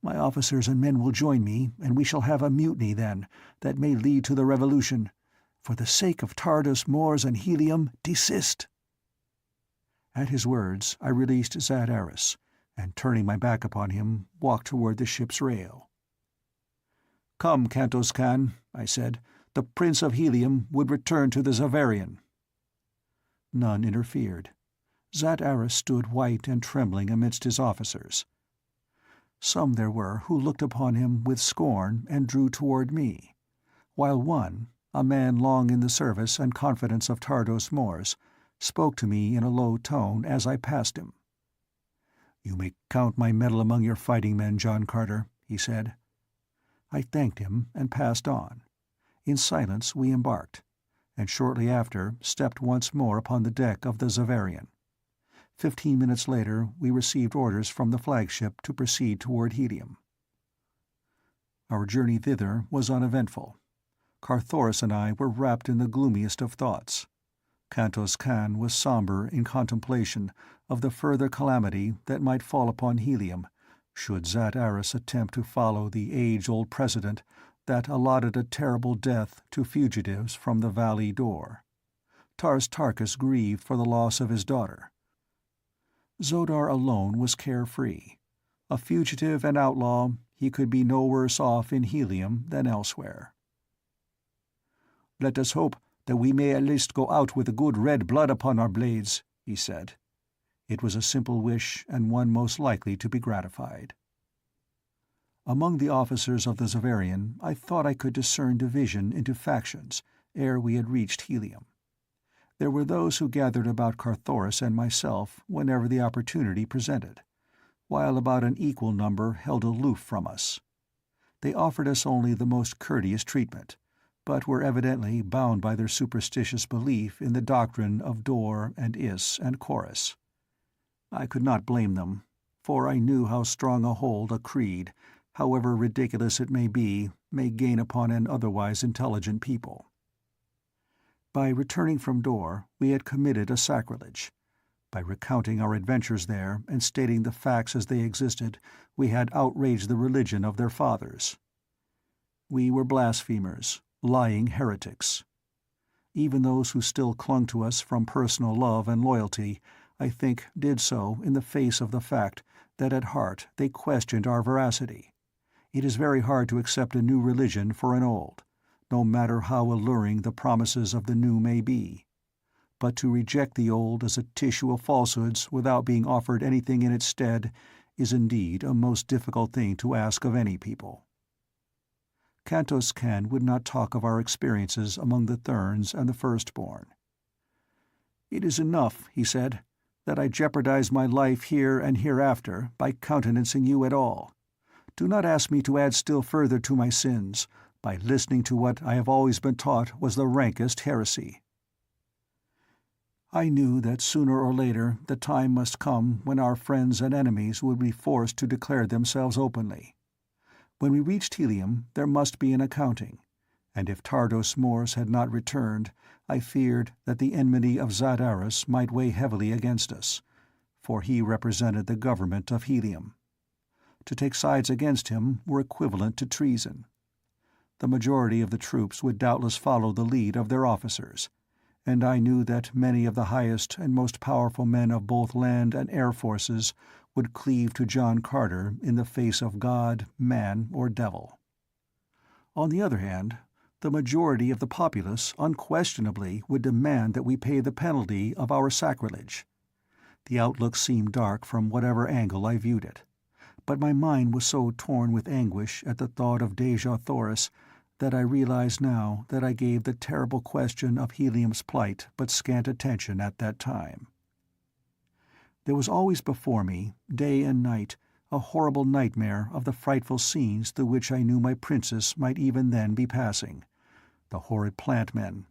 My officers and men will join me, and we shall have a mutiny then, that may lead to the revolution. For the sake of Tardos Mors and Helium, desist!" At his words I released Zat-Aris, and turning my back upon him, walked toward the ship's rail. "Come, Kantos Kan," I said. "The Prince of Helium would return to the Zavarian." None interfered. Zat-Aris stood white and trembling amidst his officers. Some there were who looked upon him with scorn and drew toward me, while one, a man long in the service and confidence of Tardos Mors, spoke to me in a low tone as I passed him. "You may count my medal among your fighting men, John Carter," he said. I thanked him and passed on. In silence we embarked, and shortly after stepped once more upon the deck of the Zavarian. 15 minutes later we received orders from the flagship to proceed toward Helium. Our journey thither was uneventful. Carthoris and I were wrapped in the gloomiest of thoughts. Kantos Kan was somber in contemplation of the further calamity that might fall upon Helium, should Zat-Aris attempt to follow the age-old precedent that allotted a terrible death to fugitives from the Valley Dor. Tars Tarkas grieved for the loss of his daughter. Zodar alone was carefree. A fugitive and outlaw, he could be no worse off in Helium than elsewhere. "Let us hope that we may at least go out with a good red blood upon our blades," he said. It was a simple wish, and one most likely to be gratified. Among the officers of the Zavarian I thought I could discern division into factions ere we had reached Helium. There were those who gathered about Carthoris and myself whenever the opportunity presented, while about an equal number held aloof from us. They offered us only the most courteous treatment, but were evidently bound by their superstitious belief in the doctrine of Dor and Is and Chorus. I could not blame them, for I knew how strong a hold a creed, however ridiculous it may be, may gain upon an otherwise intelligent people. By returning from Dor, we had committed a sacrilege. By recounting our adventures there and stating the facts as they existed, we had outraged the religion of their fathers. We were blasphemers, lying heretics. Even those who still clung to us from personal love and loyalty, I think, did so in the face of the fact that at heart they questioned our veracity. It is very hard to accept a new religion for an old, no matter how alluring the promises of the new may be. But to reject the old as a tissue of falsehoods without being offered anything in its stead is indeed a most difficult thing to ask of any people. Kantos Kan would not talk of our experiences among the Therns and the Firstborn. "It is enough," he said, "that I jeopardize my life here and hereafter by countenancing you at all. Do not ask me to add still further to my sins by listening to what I have always been taught was the rankest heresy." I knew that sooner or later the time must come when our friends and enemies would be forced to declare themselves openly. When we reached Helium there must be an accounting, and if Tardos Mors had not returned, I feared that the enmity of Zadaris might weigh heavily against us, for he represented the government of Helium. To take sides against him were equivalent to treason. The majority of the troops would doubtless follow the lead of their officers, and I knew that many of the highest and most powerful men of both land and air forces would cleave to John Carter in the face of God, man, or devil. On the other hand, the majority of the populace unquestionably would demand that we pay the penalty of our sacrilege. The outlook seemed dark from whatever angle I viewed it, but my mind was so torn with anguish at the thought of Dejah Thoris that I realize now that I gave the terrible question of Helium's plight but scant attention at that time. There was always before me, day and night, a horrible nightmare of the frightful scenes through which I knew my princess might even then be passing. The horrid plant men,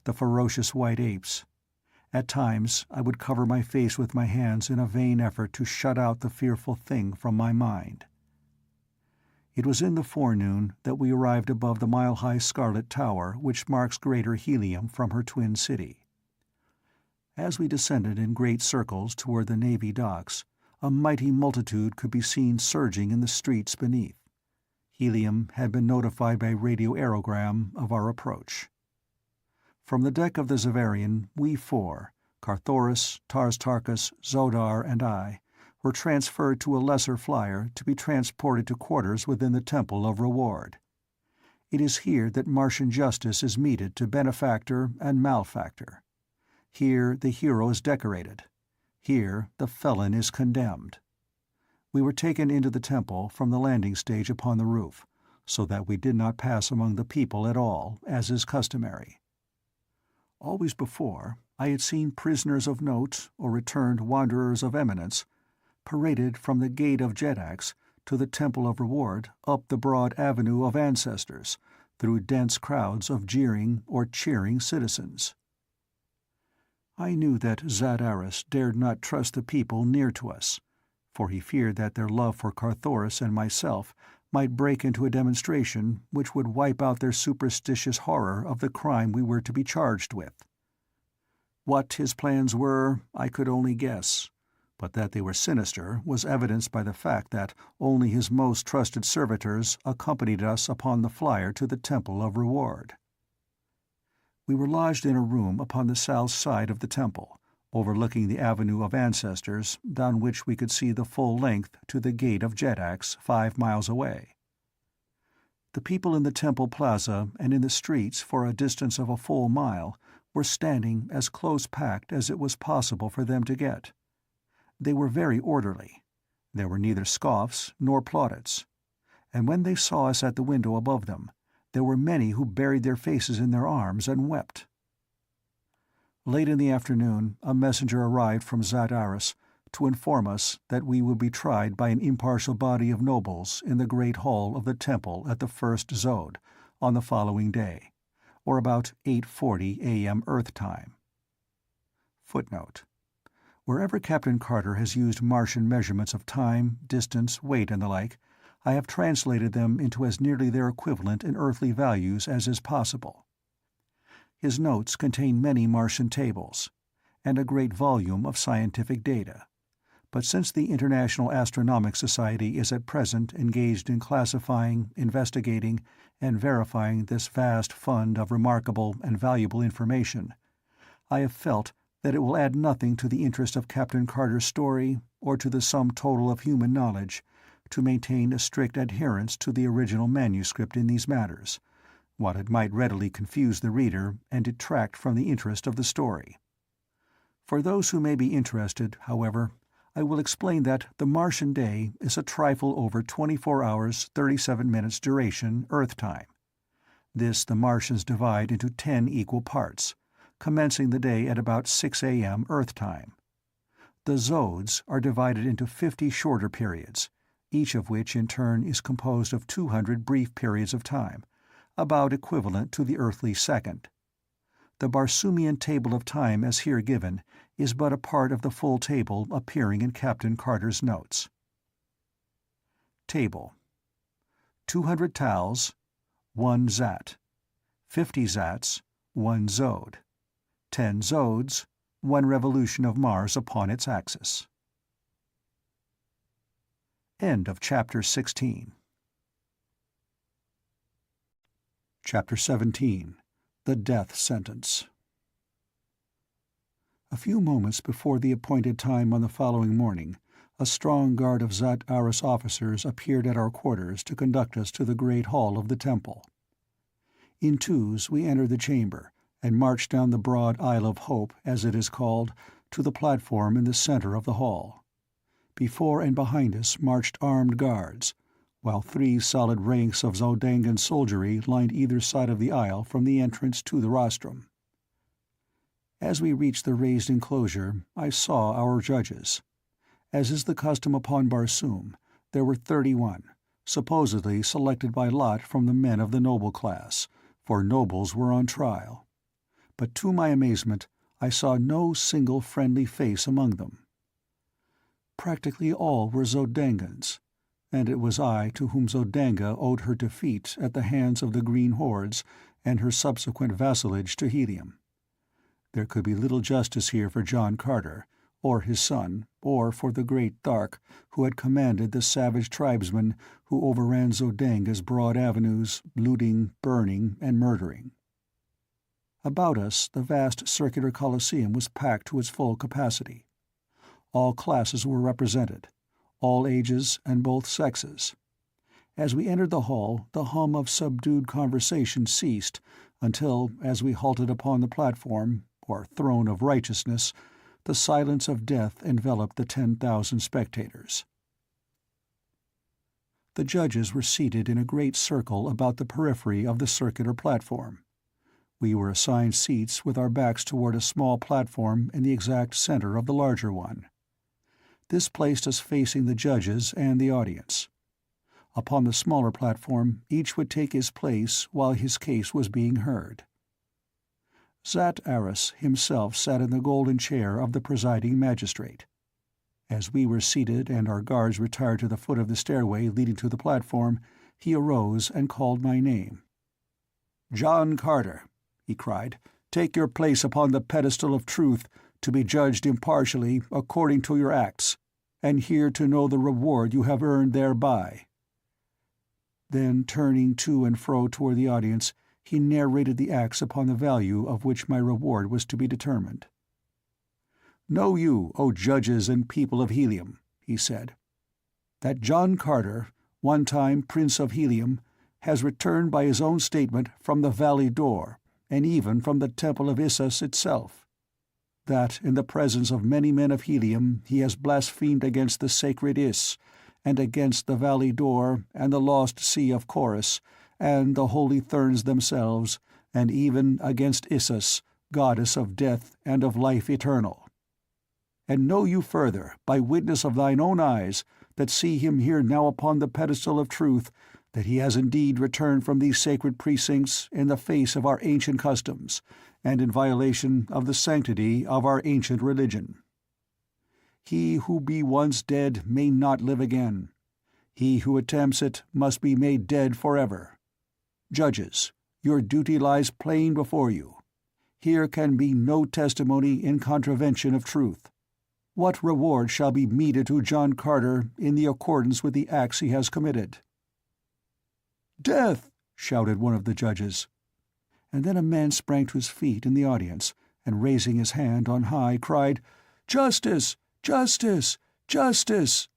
the ferocious white apes. At times I would cover my face with my hands in a vain effort to shut out the fearful thing from my mind. It was in the forenoon that we arrived above the mile-high scarlet tower which marks Greater Helium from her twin city. As we descended in great circles toward the Navy docks, a mighty multitude could be seen surging in the streets beneath. Helium had been notified by radio aerogram of our approach. From the deck of the Xaverian, we four, Carthoris, Tarstarchus, Zodar, and I, were transferred to a lesser flyer to be transported to quarters within the Temple of Reward. It is here that Martian justice is meted to benefactor and malefactor. Here the hero is decorated. Here the felon is condemned. We were taken into the temple from the landing stage upon the roof, so that we did not pass among the people at all, as is customary. Always before, I had seen prisoners of note, or returned wanderers of eminence, paraded from the Gate of Jedax to the Temple of Reward up the broad Avenue of Ancestors, through dense crowds of jeering or cheering citizens. I knew that Zadaris dared not trust the people near to us, for he feared that their love for Carthoris and myself might break into a demonstration which would wipe out their superstitious horror of the crime we were to be charged with. What his plans were, I could only guess, but that they were sinister was evidenced by the fact that only his most trusted servitors accompanied us upon the flyer to the Temple of Reward. We were lodged in a room upon the south side of the temple, overlooking the Avenue of Ancestors, down which we could see the full length to the Gate of Jedax 5 miles away. The people in the temple plaza and in the streets for a distance of a full mile were standing as close-packed as it was possible for them to get. They were very orderly. There were neither scoffs nor plaudits, and when they saw us at the window above them, there were many who buried their faces in their arms and wept. Late in the afternoon, a messenger arrived from Zadaris to inform us that we would be tried by an impartial body of nobles in the great hall of the temple at the first Zode on the following day, or about 8:40 a.m. Earth time. Footnote: wherever Captain Carter has used Martian measurements of time, distance, weight, and the like, I have translated them into as nearly their equivalent in earthly values as is possible. His notes contain many Martian tables, and a great volume of scientific data. But since the International Astronomical Society is at present engaged in classifying, investigating, and verifying this vast fund of remarkable and valuable information, I have felt that it will add nothing to the interest of Captain Carter's story or to the sum total of human knowledge to maintain a strict adherence to the original manuscript in these matters, while it might readily confuse the reader and detract from the interest of the story. For those who may be interested, however, I will explain that the Martian day is a trifle over 24 hours 37 minutes duration Earth time. This the Martians divide into 10 equal parts, commencing the day at about 6 a.m. Earth time. The zodes are divided into 50 shorter periods, each of which in turn is composed of 200 brief periods of time, about equivalent to the earthly second. The Barsoomian table of time as here given is but a part of the full table appearing in Captain Carter's notes. Table: 200 tals, 1 zat; 50 zats, 1 zode; 10 zodes, 1 revolution of Mars upon its axis. End of Chapter 16. Chapter 17. The Death Sentence. A few moments before the appointed time on the following morning, a strong guard of Zat Aris officers appeared at our quarters to conduct us to the great hall of the temple. In twos we entered the chamber, and marched down the broad Aisle of Hope, as it is called, to the platform in the center of the hall. Before and behind us marched armed guards, while 3 solid ranks of Zodangan soldiery lined either side of the aisle from the entrance to the rostrum. As we reached the raised enclosure, I saw our judges. As is the custom upon Barsoom, there were 31, supposedly selected by lot from the men of the noble class, for nobles were on trial. But to my amazement, I saw no single friendly face among them. Practically all were Zodangans, and it was I to whom Zodanga owed her defeat at the hands of the Green Hordes and her subsequent vassalage to Helium. There could be little justice here for John Carter, or his son, or for the great Thark who had commanded the savage tribesmen who overran Zodanga's broad avenues, looting, burning, and murdering. About us the vast circular coliseum was packed to its full capacity. All classes were represented, all ages and both sexes. As we entered the hall, the hum of subdued conversation ceased until, as we halted upon the platform, or throne of righteousness, the silence of death enveloped the 10,000 spectators. The judges were seated in a great circle about the periphery of the circular platform. We were assigned seats with our backs toward a small platform in the exact center of the larger one. This placed us facing the judges and the audience. Upon the smaller platform, each would take his place while his case was being heard. Zat Aris himself sat in the golden chair of the presiding magistrate. As we were seated and our guards retired to the foot of the stairway leading to the platform, he arose and called my name. "John Carter," he cried, "take your place upon the pedestal of truth, to be judged impartially according to your acts, and here to know the reward you have earned thereby." Then, turning to and fro toward the audience, he narrated the acts upon the value of which my reward was to be determined. "Know you, O judges and people of Helium," he said, "that John Carter, one time Prince of Helium, has returned by his own statement from the Valley Door, and even from the Temple of Issus itself. That in the presence of many men of Helium he has blasphemed against the sacred Is, and against the Valley Door, and the lost sea of Chorus, and the holy Therns themselves, and even against Issus, goddess of death and of life eternal. And know you further, by witness of thine own eyes, that see him here now upon the pedestal of truth, that he has indeed returned from these sacred precincts in the face of our ancient customs, and in violation of the sanctity of our ancient religion. He who be once dead may not live again. He who attempts it must be made dead forever. Judges, your duty lies plain before you. here can be no testimony in contravention of truth. What reward shall be meted to John Carter in the accordance with the acts he has committed?" "Death!" shouted one of the judges. And then a man sprang to his feet in the audience, and raising his hand on high, cried, "Justice! Justice! Justice!"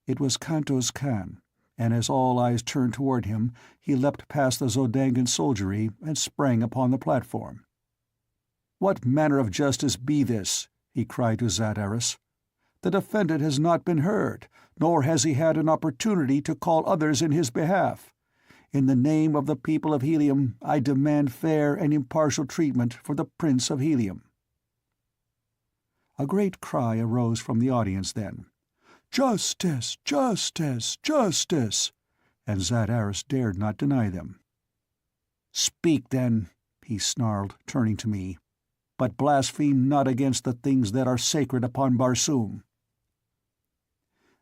It was Kantos Kan, and as all eyes turned toward him, he leapt past the Zodangan soldiery and sprang upon the platform. "What manner of justice be this?" he cried to Zadaris. "The defendant has not been heard, nor has he had an opportunity to call others in his behalf. In the name of the people of Helium, I demand fair and impartial treatment for the Prince of Helium." A great cry arose from the audience then. "Justice! Justice! Justice!" And Zadaris dared not deny them. "Speak, then," he snarled, turning to me, "but blaspheme not against the things that are sacred upon Barsoom."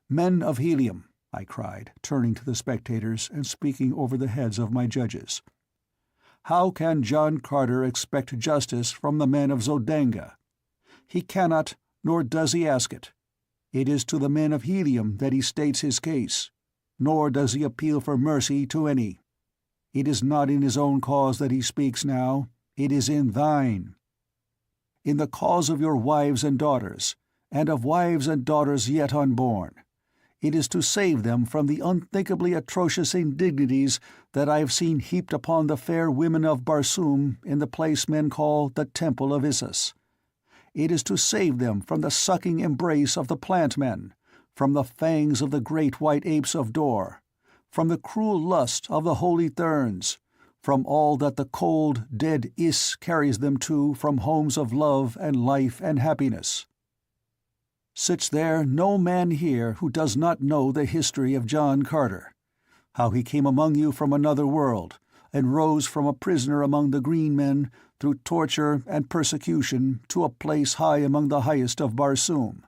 "Men of Helium," I cried, turning to the spectators and speaking over the heads of my judges, "how can John Carter expect justice from the men of Zodanga? He cannot, nor does he ask it. It is to the men of Helium that he states his case, nor does he appeal for mercy to any. It is not in his own cause that he speaks now, it is in thine. In the cause of your wives and daughters, and of wives and daughters yet unborn. It is to save them from the unthinkably atrocious indignities that I have seen heaped upon the fair women of Barsoom in the place men call the Temple of Issus. It is to save them from the sucking embrace of the plant men, from the fangs of the great white apes of Dor, from the cruel lust of the holy Therns, from all that the cold, dead Is carries them to from homes of love and life and happiness. Sits there no man here who does not know the history of John Carter, how he came among you from another world, and rose from a prisoner among the green men, through torture and persecution, to a place high among the highest of Barsoom.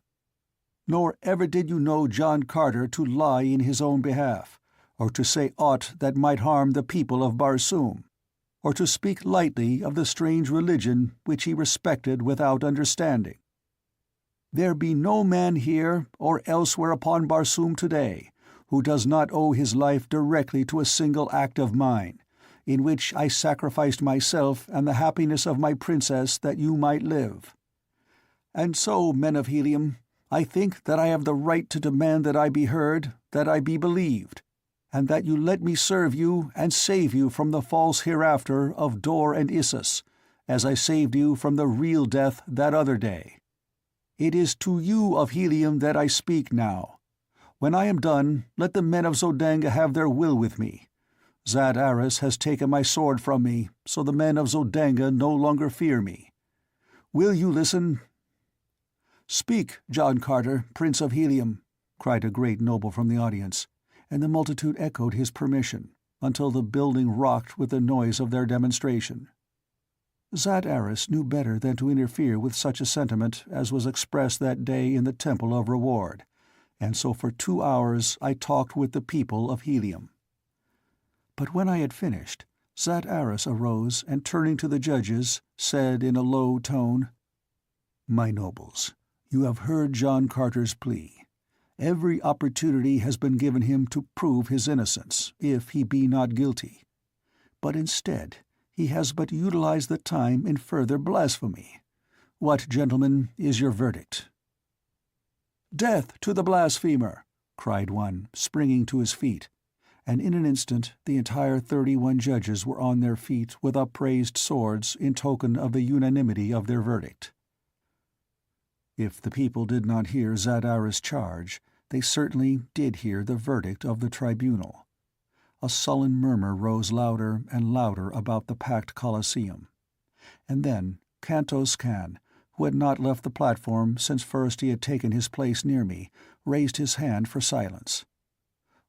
Nor ever did you know John Carter to lie in his own behalf, or to say aught that might harm the people of Barsoom, or to speak lightly of the strange religion which he respected without understanding. There be no man here or elsewhere upon Barsoom today who does not owe his life directly to a single act of mine, in which I sacrificed myself and the happiness of my princess that you might live. And so, men of Helium, I think that I have the right to demand that I be heard, that I be believed, and that you let me serve you and save you from the false hereafter of Dor and Issus, as I saved you from the real death that other day. It is to you of Helium that I speak now. When I am done, let the men of Zodanga have their will with me. Zadaris has taken my sword from me, so the men of Zodanga no longer fear me. Will you listen?" "Speak, John Carter, Prince of Helium," cried a great noble from the audience, and the multitude echoed his permission, until the building rocked with the noise of their demonstration. Zadaris knew better than to interfere with such a sentiment as was expressed that day in the Temple of Reward, and so for 2 hours I talked with the people of Helium. But when I had finished, Zadaris arose and, turning to the judges, said in a low tone, "My nobles, you have heard John Carter's plea. Every opportunity has been given him to prove his innocence, if he be not guilty. But instead, he has but utilized the time in further blasphemy. What, gentlemen, is your verdict?" "Death to the blasphemer!" cried one, springing to his feet, and in an instant the entire 31 judges were on their feet with upraised swords in token of the unanimity of their verdict. If the people did not hear Zadaris' charge, they certainly did hear the verdict of the tribunal. A sullen murmur rose louder and louder about the packed Colosseum. And then Kantos Kan, who had not left the platform since first he had taken his place near me, raised his hand for silence.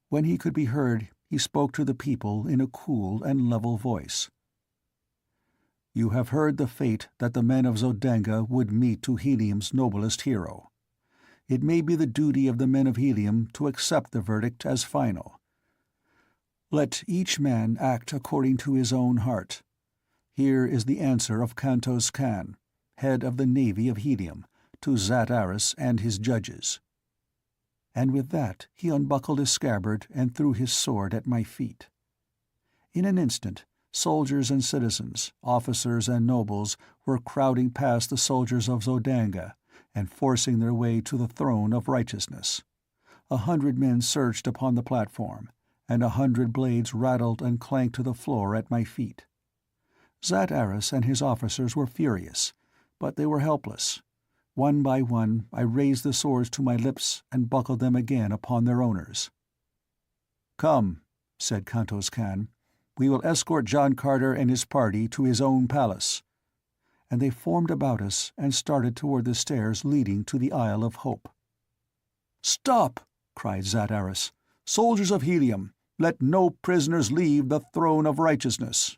When he could be heard, he spoke to the people in a cool and level voice. "You have heard the fate that the men of Zodanga would meet to Helium's noblest hero. It may be the duty of the men of Helium to accept the verdict as final. Let each man act according to his own heart. Here is the answer of Kantos Kan, head of the Navy of Helium, to Zat Aris and his judges." And with that he unbuckled his scabbard and threw his sword at my feet. In an instant, soldiers and citizens, officers and nobles were crowding past the soldiers of Zodanga and forcing their way to the throne of righteousness. 100 men surged upon the platform, and 100 blades rattled and clanked to the floor at my feet. Zat Aris and his officers were furious, but they were helpless. One by one I raised the swords to my lips and buckled them again upon their owners. "Come," said Kantos Kan, "we will escort John Carter and his party to his own palace." And they formed about us and started toward the stairs leading to the Isle of Hope. "Stop!" cried Zat Aris. "Soldiers of Helium, let no prisoners leave the throne of righteousness."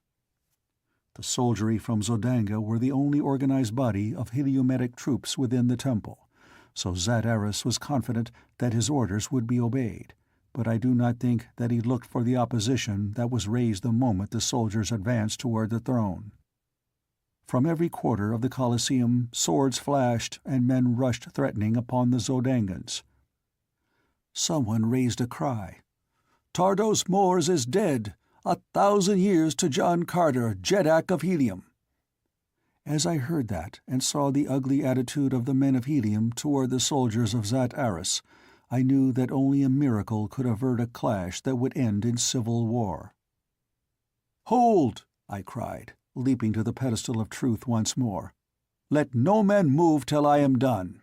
The soldiery from Zodanga were the only organized body of Heliometic troops within the temple, so Zat Aris was confident that his orders would be obeyed, but I do not think that he looked for the opposition that was raised the moment the soldiers advanced toward the throne. From every quarter of the Colosseum swords flashed and men rushed threatening upon the Zodangans. Someone raised a cry. "Tardos Mors is dead! 1,000 years to John Carter, Jeddak of Helium!" As I heard that and saw the ugly attitude of the men of Helium toward the soldiers of Zat Aris, I knew that only a miracle could avert a clash that would end in civil war. "Hold!" I cried, leaping to the pedestal of truth once more. "Let no man move till I am done.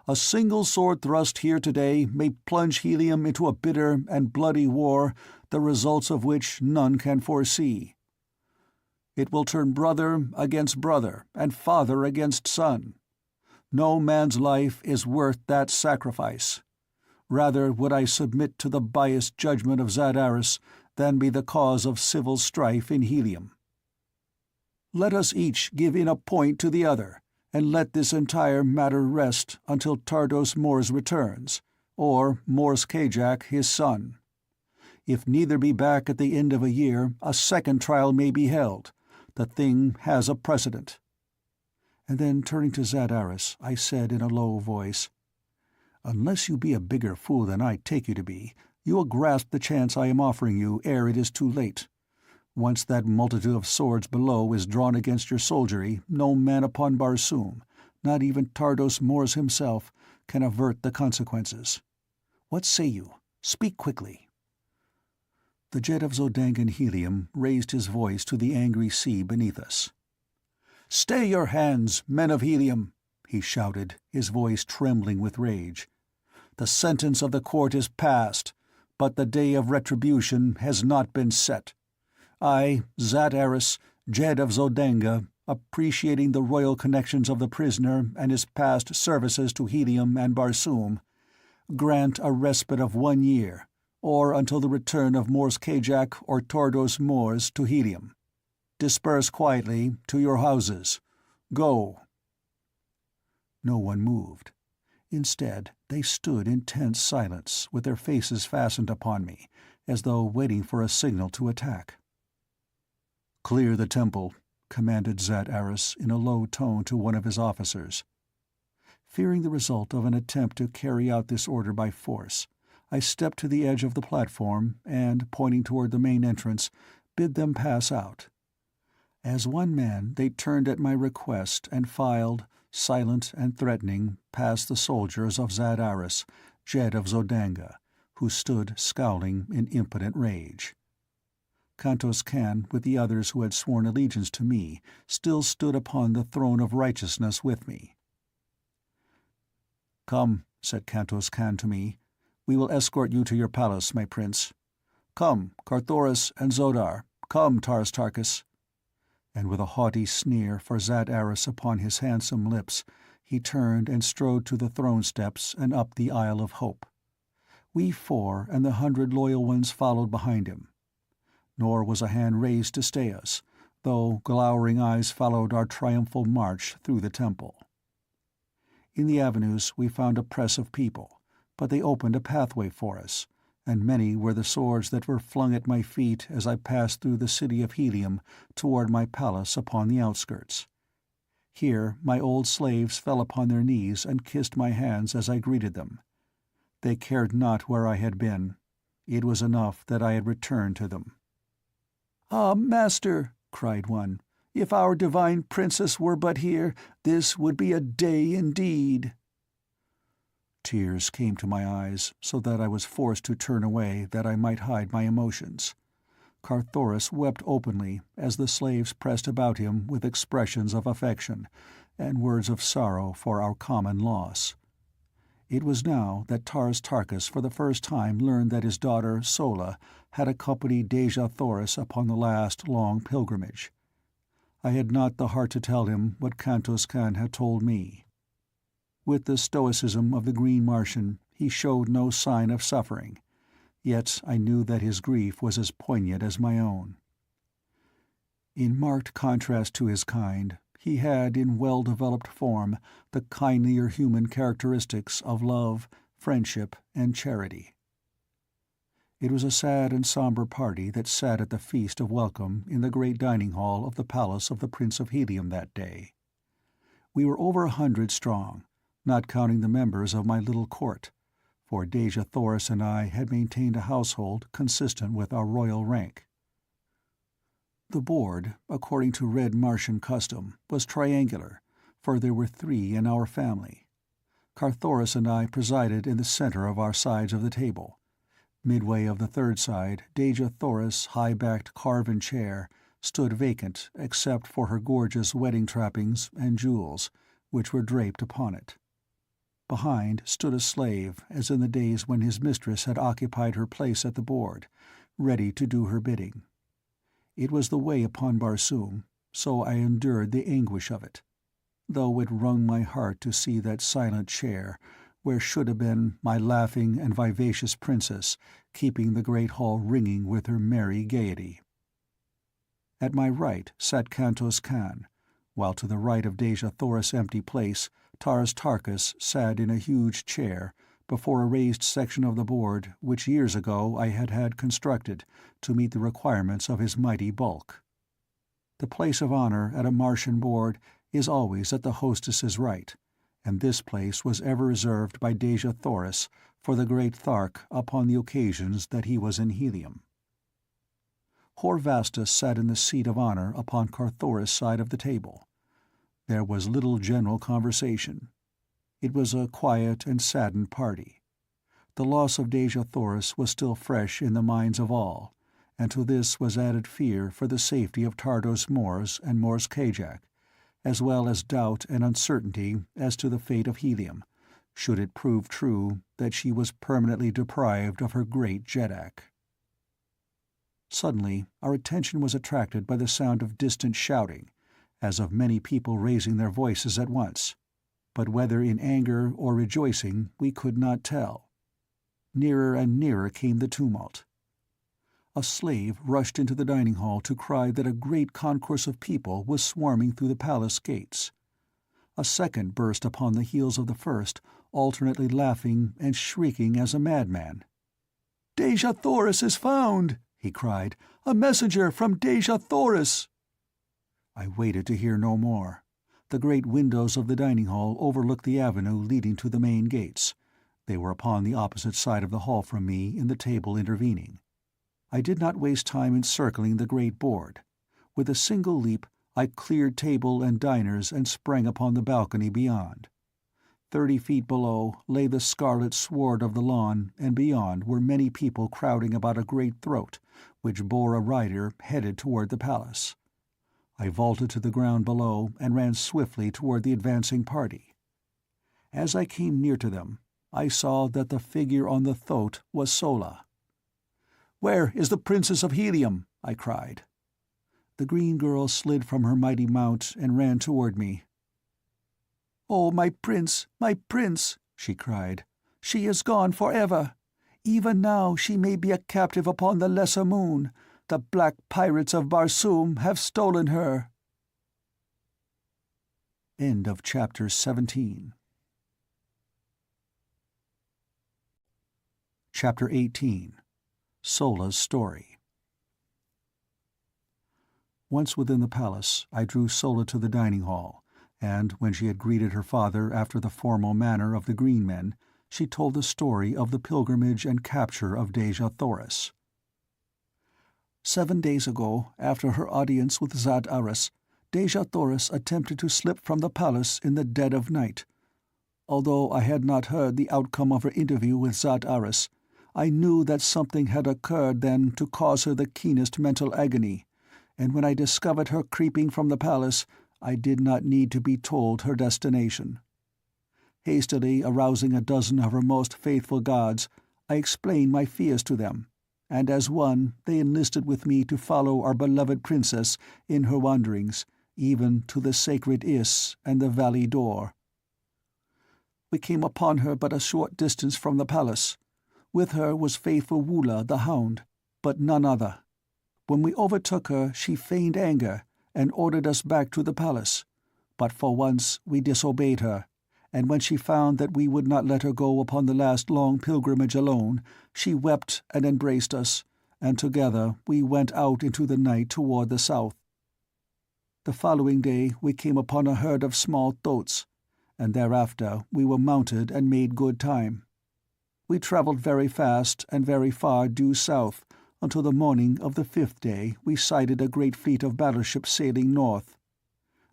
A single sword thrust here today may plunge Helium into a bitter and bloody war, the results of which none can foresee. It will turn brother against brother and father against son. No man's life is worth that sacrifice. Rather would I submit to the biased judgment of Zat Aris than be the cause of civil strife in Helium. Let us each give in a point to the other, and let this entire matter rest until Tardos Mors returns, or Mors Kajak his son. If neither be back at the end of a year, a second trial may be held. The thing has a precedent." And then, turning to Zat Aris, I said in a low voice, "Unless you be a bigger fool than I take you to be, you will grasp the chance I am offering you ere it is too late. Once that multitude of swords below is drawn against your soldiery, no man upon Barsoom, not even Tardos Mors himself, can avert the consequences. What say you? Speak quickly." The Jed of Zodangan Helium raised his voice to the angry sea beneath us. "Stay your hands, men of Helium!" he shouted, his voice trembling with rage. "The sentence of the court is passed, but the day of retribution has not been set. I, Zat Aris, Jed of Zodanga, appreciating the royal connections of the prisoner and his past services to Helium and Barsoom, grant a respite of 1 year, or until the return of Mors Kajak or Tardos Mors to Helium. Disperse quietly to your houses. Go." No one moved. Instead, they stood in tense silence, with their faces fastened upon me, as though waiting for a signal to attack. "Clear the temple," commanded Zat Aris in a low tone to one of his officers. Fearing the result of an attempt to carry out this order by force, I stepped to the edge of the platform and, pointing toward the main entrance, bid them pass out. As one man they turned at my request and filed, silent and threatening, past the soldiers of Zat Aris, Jed of Zodanga, who stood scowling in impotent rage. Kantos Kan, with the others who had sworn allegiance to me, still stood upon the throne of righteousness with me. "Come," said Kantos Kan to me, "we will escort you to your palace, my prince. Come, Carthoris and Zodar, come, Tarstarchus." And with a haughty sneer for Zat Aris upon his handsome lips, he turned and strode to the throne steps and up the Isle of Hope. We 4 and the 100 loyal ones followed behind him. Nor was a hand raised to stay us, though glowering eyes followed our triumphal march through the temple. In the avenues we found a press of people, but they opened a pathway for us, and many were the swords that were flung at my feet as I passed through the city of Helium toward my palace upon the outskirts. Here my old slaves fell upon their knees and kissed my hands as I greeted them. They cared not where I had been. It was enough that I had returned to them. "Ah, master," cried one, "if our divine princess were but here, this would be a day indeed." Tears came to my eyes, so that I was forced to turn away that I might hide my emotions. Carthoris wept openly as the slaves pressed about him with expressions of affection and words of sorrow for our common loss. It was now that Taras Tarkas for the first time learned that his daughter Sola had accompanied Dejah Thoris upon the last long pilgrimage. I had not the heart to tell him what Kantos Kan had told me. With the stoicism of the Green Martian, he showed no sign of suffering, yet I knew that his grief was as poignant as my own. In marked contrast to his kind, he had in well-developed form the kindlier human characteristics of love, friendship, and charity. It was a sad and somber party that sat at the feast of welcome in the great dining hall of the palace of the Prince of Helium that day. We were over 100 strong, not counting the members of my little court, for Dejah Thoris and I had maintained a household consistent with our royal rank. The board, according to Red Martian custom, was triangular, for there were 3 in our family. Carthoris and I presided in the center of our sides of the table. Midway of the third side, Dejah Thoris' high-backed carven chair stood vacant except for her gorgeous wedding trappings and jewels, which were draped upon it. Behind stood a slave, as in the days when his mistress had occupied her place at the board, ready to do her bidding. It was the way upon Barsoom, so I endured the anguish of it, though it wrung my heart to see that silent chair, where should have been my laughing and vivacious princess, keeping the great hall ringing with her merry gaiety. At my right sat Kantos Kan, while to the right of Dejah Thoris' empty place, Taras Tarkas sat in a huge chair before a raised section of the board which years ago I had had constructed to meet the requirements of his mighty bulk. The place of honor at a Martian board is always at the hostess's right, and this place was ever reserved by Dejah Thoris for the great Thark upon the occasions that he was in Helium. Horvastus sat in the seat of honor upon Carthoris' side of the table. There was little general conversation. It was a quiet and saddened party. The loss of Dejah Thoris was still fresh in the minds of all, and to this was added fear for the safety of Tardos Mors and Mors Kajak, as well as doubt and uncertainty as to the fate of Helium, should it prove true that she was permanently deprived of her great Jeddak. Suddenly our attention was attracted by the sound of distant shouting, as of many people raising their voices at once, but whether in anger or rejoicing we could not tell. Nearer and nearer came the tumult. A slave rushed into the dining hall to cry that a great concourse of people was swarming through the palace gates. A second burst upon the heels of the first, alternately laughing and shrieking as a madman. "Dejah Thoris is found!" he cried. "A messenger from Dejah Thoris!" I waited to hear no more. The great windows of the dining hall overlooked the avenue leading to the main gates. They were upon the opposite side of the hall from me, in the table intervening. I did not waste time in circling the great board. With a single leap I cleared table and diners and sprang upon the balcony beyond. 30 feet below lay the scarlet sward of the lawn, and beyond were many people crowding about a great throat, which bore a rider headed toward the palace. I vaulted to the ground below and ran swiftly toward the advancing party. As I came near to them, I saw that the figure on the thoat was Sola. "Where is the Princess of Helium?" I cried. The green girl slid from her mighty mount and ran toward me. "Oh, my prince, she cried. "She is gone forever. Even now she may be a captive upon the Lesser Moon. The black pirates of Barsoom have stolen her." End of chapter 17. Chapter 18. Sola's Story. Once within the palace, I drew Sola to the dining hall, and when she had greeted her father after the formal manner of the Green Men, she told the story of the pilgrimage and capture of Dejah Thoris. 7 days ago, after her audience with Zat Aris, Dejah Thoris attempted to slip from the palace in the dead of night. Although I had not heard the outcome of her interview with Zat Aris, I knew that something had occurred then to cause her the keenest mental agony, and when I discovered her creeping from the palace, I did not need to be told her destination. Hastily arousing a dozen of her most faithful guards, I explained my fears to them, and as one they enlisted with me to follow our beloved princess in her wanderings, even to the sacred Is and the Valley Door. We came upon her but a short distance from the palace. With her was faithful Wula the Hound, but none other. When we overtook her, she feigned anger and ordered us back to the palace. But for once we disobeyed her, and when she found that we would not let her go upon the last long pilgrimage alone, she wept and embraced us, and together we went out into the night toward the south. The following day we came upon a herd of small thoats, and thereafter we were mounted and made good time. We traveled very fast and very far due south, until the morning of the 5th day we sighted a great fleet of battleships sailing north.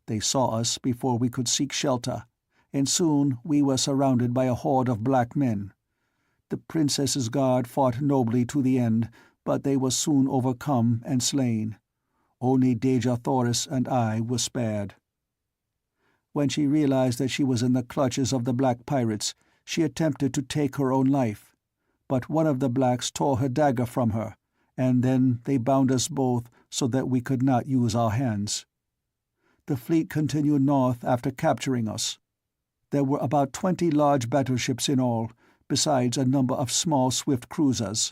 They saw us before we could seek shelter, and soon we were surrounded by a horde of black men. The princess's guard fought nobly to the end, but they were soon overcome and slain. Only Dejah Thoris and I were spared. When she realized that she was in the clutches of the black pirates, she attempted to take her own life, but one of the blacks tore her dagger from her, and then they bound us both so that we could not use our hands. The fleet continued north after capturing us. There were about 20 large battleships in all, besides a number of small swift cruisers.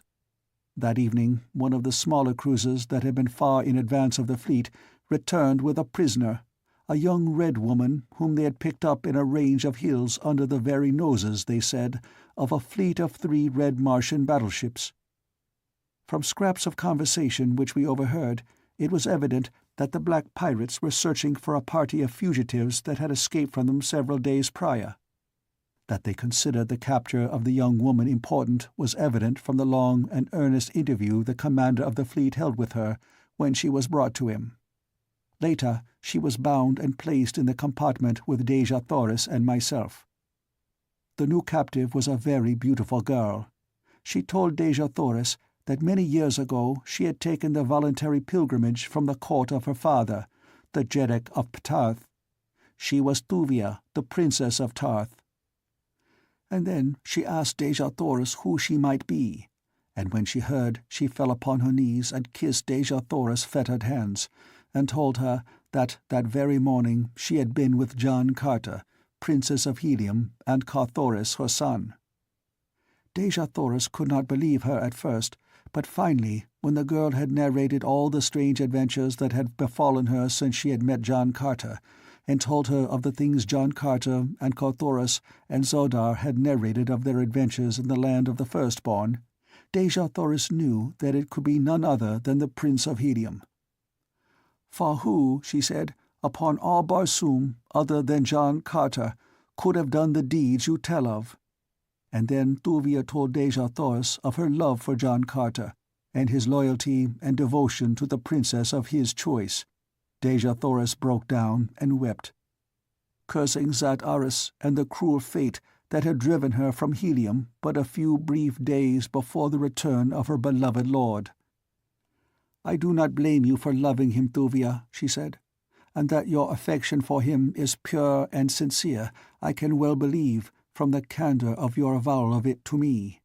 That evening, one of the smaller cruisers that had been far in advance of the fleet returned with a prisoner, a young red woman whom they had picked up in a range of hills under the very noses, they said, of a fleet of 3 red Martian battleships. From scraps of conversation which we overheard, it was evident that the black pirates were searching for a party of fugitives that had escaped from them several days prior. That they considered the capture of the young woman important was evident from the long and earnest interview the commander of the fleet held with her when she was brought to him. Later, she was bound and placed in the compartment with Dejah Thoris and myself. The new captive was a very beautiful girl. She told Dejah Thoris that many years ago she had taken the voluntary pilgrimage from the court of her father, the Jeddak of Ptarth. She was Thuvia, the princess of Tarth. And then she asked Dejah Thoris who she might be, and when she heard, she fell upon her knees and kissed Dejah Thoris' fettered hands, and told her that very morning she had been with John Carter, Princess of Helium, and Carthoris her son. Dejah Thoris could not believe her at first, but finally, when the girl had narrated all the strange adventures that had befallen her since she had met John Carter, and told her of the things John Carter and Carthoris and Zodar had narrated of their adventures in the land of the Firstborn, Dejah Thoris knew that it could be none other than the Prince of Helium. For who, she said, upon all Barsoom, other than John Carter, could have done the deeds you tell of? And then Thuvia told Dejah Thoris of her love for John Carter, and his loyalty and devotion to the princess of his choice. Dejah Thoris broke down and wept, cursing Zat Aris and the cruel fate that had driven her from Helium but a few brief days before the return of her beloved lord. "I do not blame you for loving him, Thuvia," she said, "and that your affection for him is pure and sincere I can well believe from the candor of your avowal of it to me."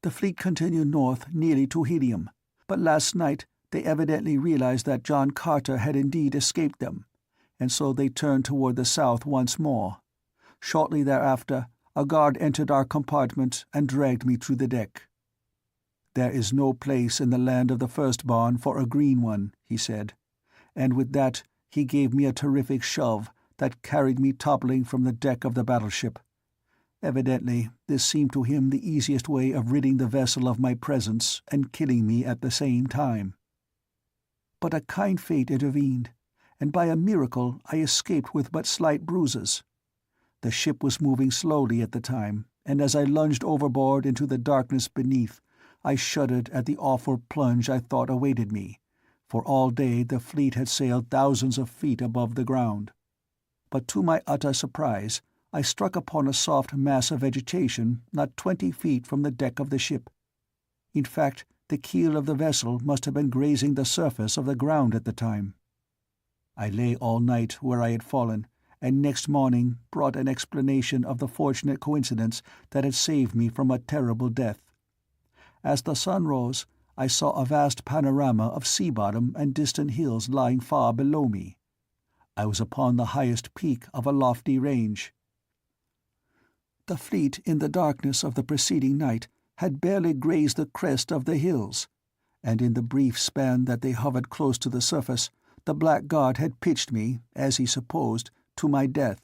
The fleet continued north nearly to Helium, but last night they evidently realized that John Carter had indeed escaped them, and so they turned toward the south once more. Shortly thereafter, a guard entered our compartment and dragged me to the deck. "There is no place in the land of the Firstborn for a green one," he said, and with that he gave me a terrific shove that carried me toppling from the deck of the battleship. Evidently, this seemed to him the easiest way of ridding the vessel of my presence and killing me at the same time. But a kind fate intervened, and by a miracle I escaped with but slight bruises. The ship was moving slowly at the time, and as I lunged overboard into the darkness beneath, I shuddered at the awful plunge I thought awaited me, for all day the fleet had sailed thousands of feet above the ground. But to my utter surprise, I struck upon a soft mass of vegetation not 20 feet from the deck of the ship. In fact, the keel of the vessel must have been grazing the surface of the ground at the time. I lay all night where I had fallen, and next morning brought an explanation of the fortunate coincidence that had saved me from a terrible death. As the sun rose, I saw a vast panorama of sea bottom and distant hills lying far below me. I was upon the highest peak of a lofty range. The fleet, in the darkness of the preceding night, had barely grazed the crest of the hills, and in the brief span that they hovered close to the surface, the blackguard had pitched me, as he supposed, to my death.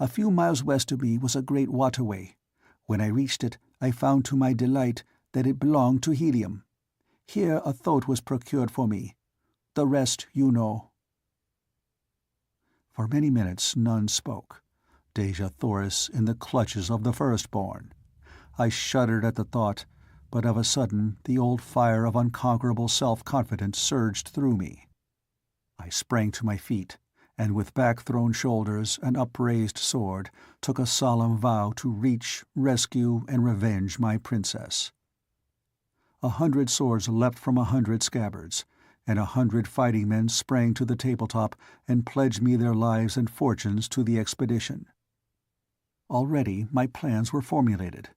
A few miles west of me was a great waterway. When I reached it, I found to my delight that it belonged to Helium. Here a thoat was procured for me. The rest you know. For many minutes none spoke. Dejah Thoris in the clutches of the firstborn. I shuddered at the thought, but of a sudden the old fire of unconquerable self-confidence surged through me. I sprang to my feet, and with back-thrown shoulders and upraised sword, took a solemn vow to reach, rescue, and revenge my princess. 100 swords leapt from 100 scabbards, and 100 fighting men sprang to the tabletop and pledged me their lives and fortunes to the expedition. Already my plans were formulated.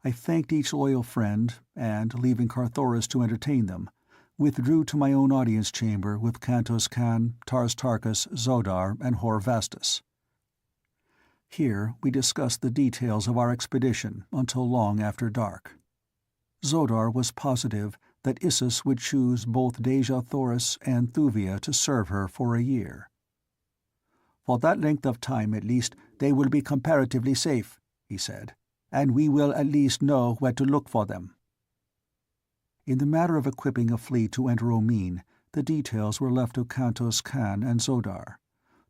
I thanked each loyal friend, and, leaving Carthoris to entertain them, withdrew to my own audience chamber with Kantos Kan, Tars Tarkas, Zodar, and Horvastus. Here we discussed the details of our expedition until long after dark. Zodar was positive that Issus would choose both Dejah Thoris and Thuvia to serve her for a year. "For that length of time, at least, they will be comparatively safe," he said, "and we will at least know where to look for them." In the matter of equipping a fleet to enter Omine, the details were left to Kantos Kan and Zodar.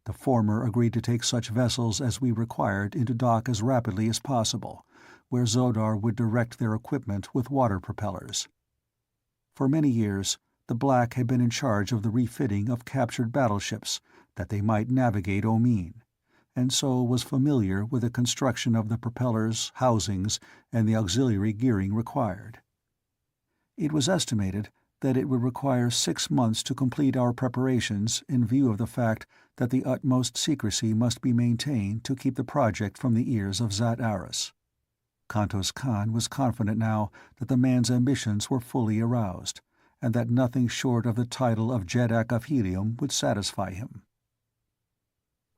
The former agreed to take such vessels as we required into dock as rapidly as possible, where Zodar would direct their equipment with water propellers. For many years, the Black had been in charge of the refitting of captured battleships, that they might navigate Omine, and so was familiar with the construction of the propellers, housings, and the auxiliary gearing required. It was estimated that it would require 6 months to complete our preparations in view of the fact that the utmost secrecy must be maintained to keep the project from the ears of Zat Aris. Kantos Kan was confident now that the man's ambitions were fully aroused, and that nothing short of the title of Jeddak of Helium would satisfy him.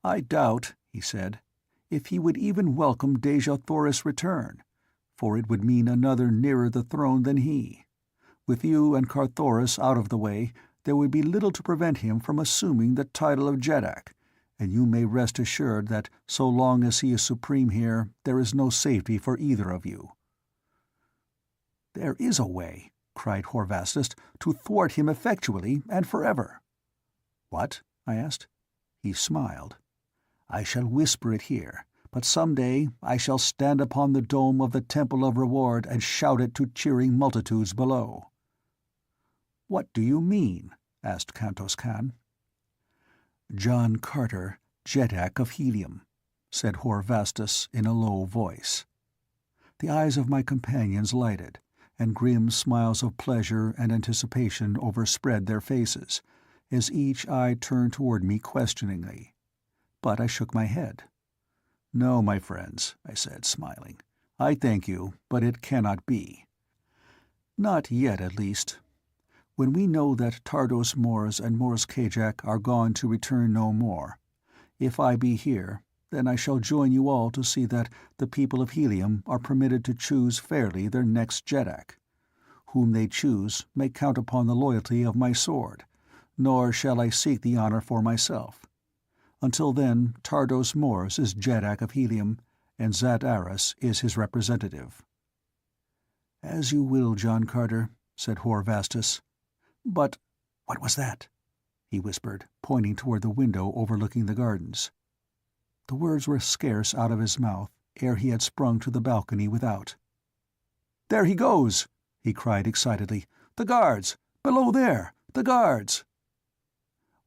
"I doubt," he said, "if he would even welcome Dejah Thoris' return, for it would mean another nearer the throne than he. With you and Carthoris out of the way, there would be little to prevent him from assuming the title of Jeddak, and you may rest assured that so long as he is supreme here, there is no safety for either of you." "There is a way," cried Horvastus, "to thwart him effectually and forever." "What?" I asked. He smiled. "I shall whisper it here, but some day I shall stand upon the dome of the Temple of Reward and shout it to cheering multitudes below." "What do you mean?" asked Kantos Kan. "John Carter, Jeddak of Helium," said Horvastus in a low voice. The eyes of my companions lighted, and grim smiles of pleasure and anticipation overspread their faces, as each eye turned toward me questioningly. But I shook my head. "No, my friends," I said, smiling. "I thank you, but it cannot be. Not yet, at least. When we know that Tardos Mors and Mors Kajak are gone to return no more, if I be here, then I shall join you all to see that the people of Helium are permitted to choose fairly their next Jeddak. Whom they choose may count upon the loyalty of my sword, nor shall I seek the honor for myself. Until then, Tardos Mors is Jeddak of Helium, and Zat Aris is his representative." "As you will, John Carter," said Horvastus. "But what was that?" he whispered, pointing toward the window overlooking the gardens. The words were scarce out of his mouth ere he had sprung to the balcony without. "There he goes!" he cried excitedly. "The guards! Below there! The guards!"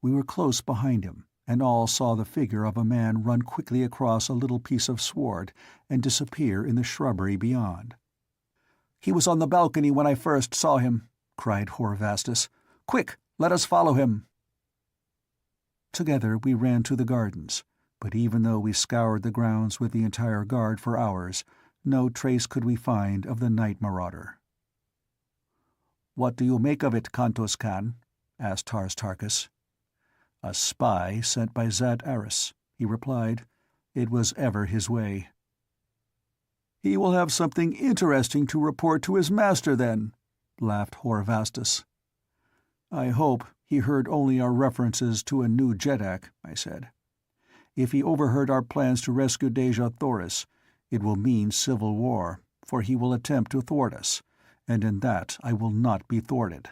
We were close behind him, and all saw the figure of a man run quickly across a little piece of sward and disappear in the shrubbery beyond. "He was on the balcony when I first saw him," cried Horvastus. "Quick, let us follow him." Together we ran to the gardens, but even though we scoured the grounds with the entire guard for hours, no trace could we find of the night marauder. "What do you make of it, Kantos Kan?" asked Tars Tarkas. "A spy sent by Zat Aris," he replied. "It was ever his way." "He will have something interesting to report to his master, then," laughed Horvastus. "I hope he heard only our references to a new Jeddak," I said. "If he overheard our plans to rescue Dejah Thoris, it will mean civil war, for he will attempt to thwart us, and in that I will not be thwarted.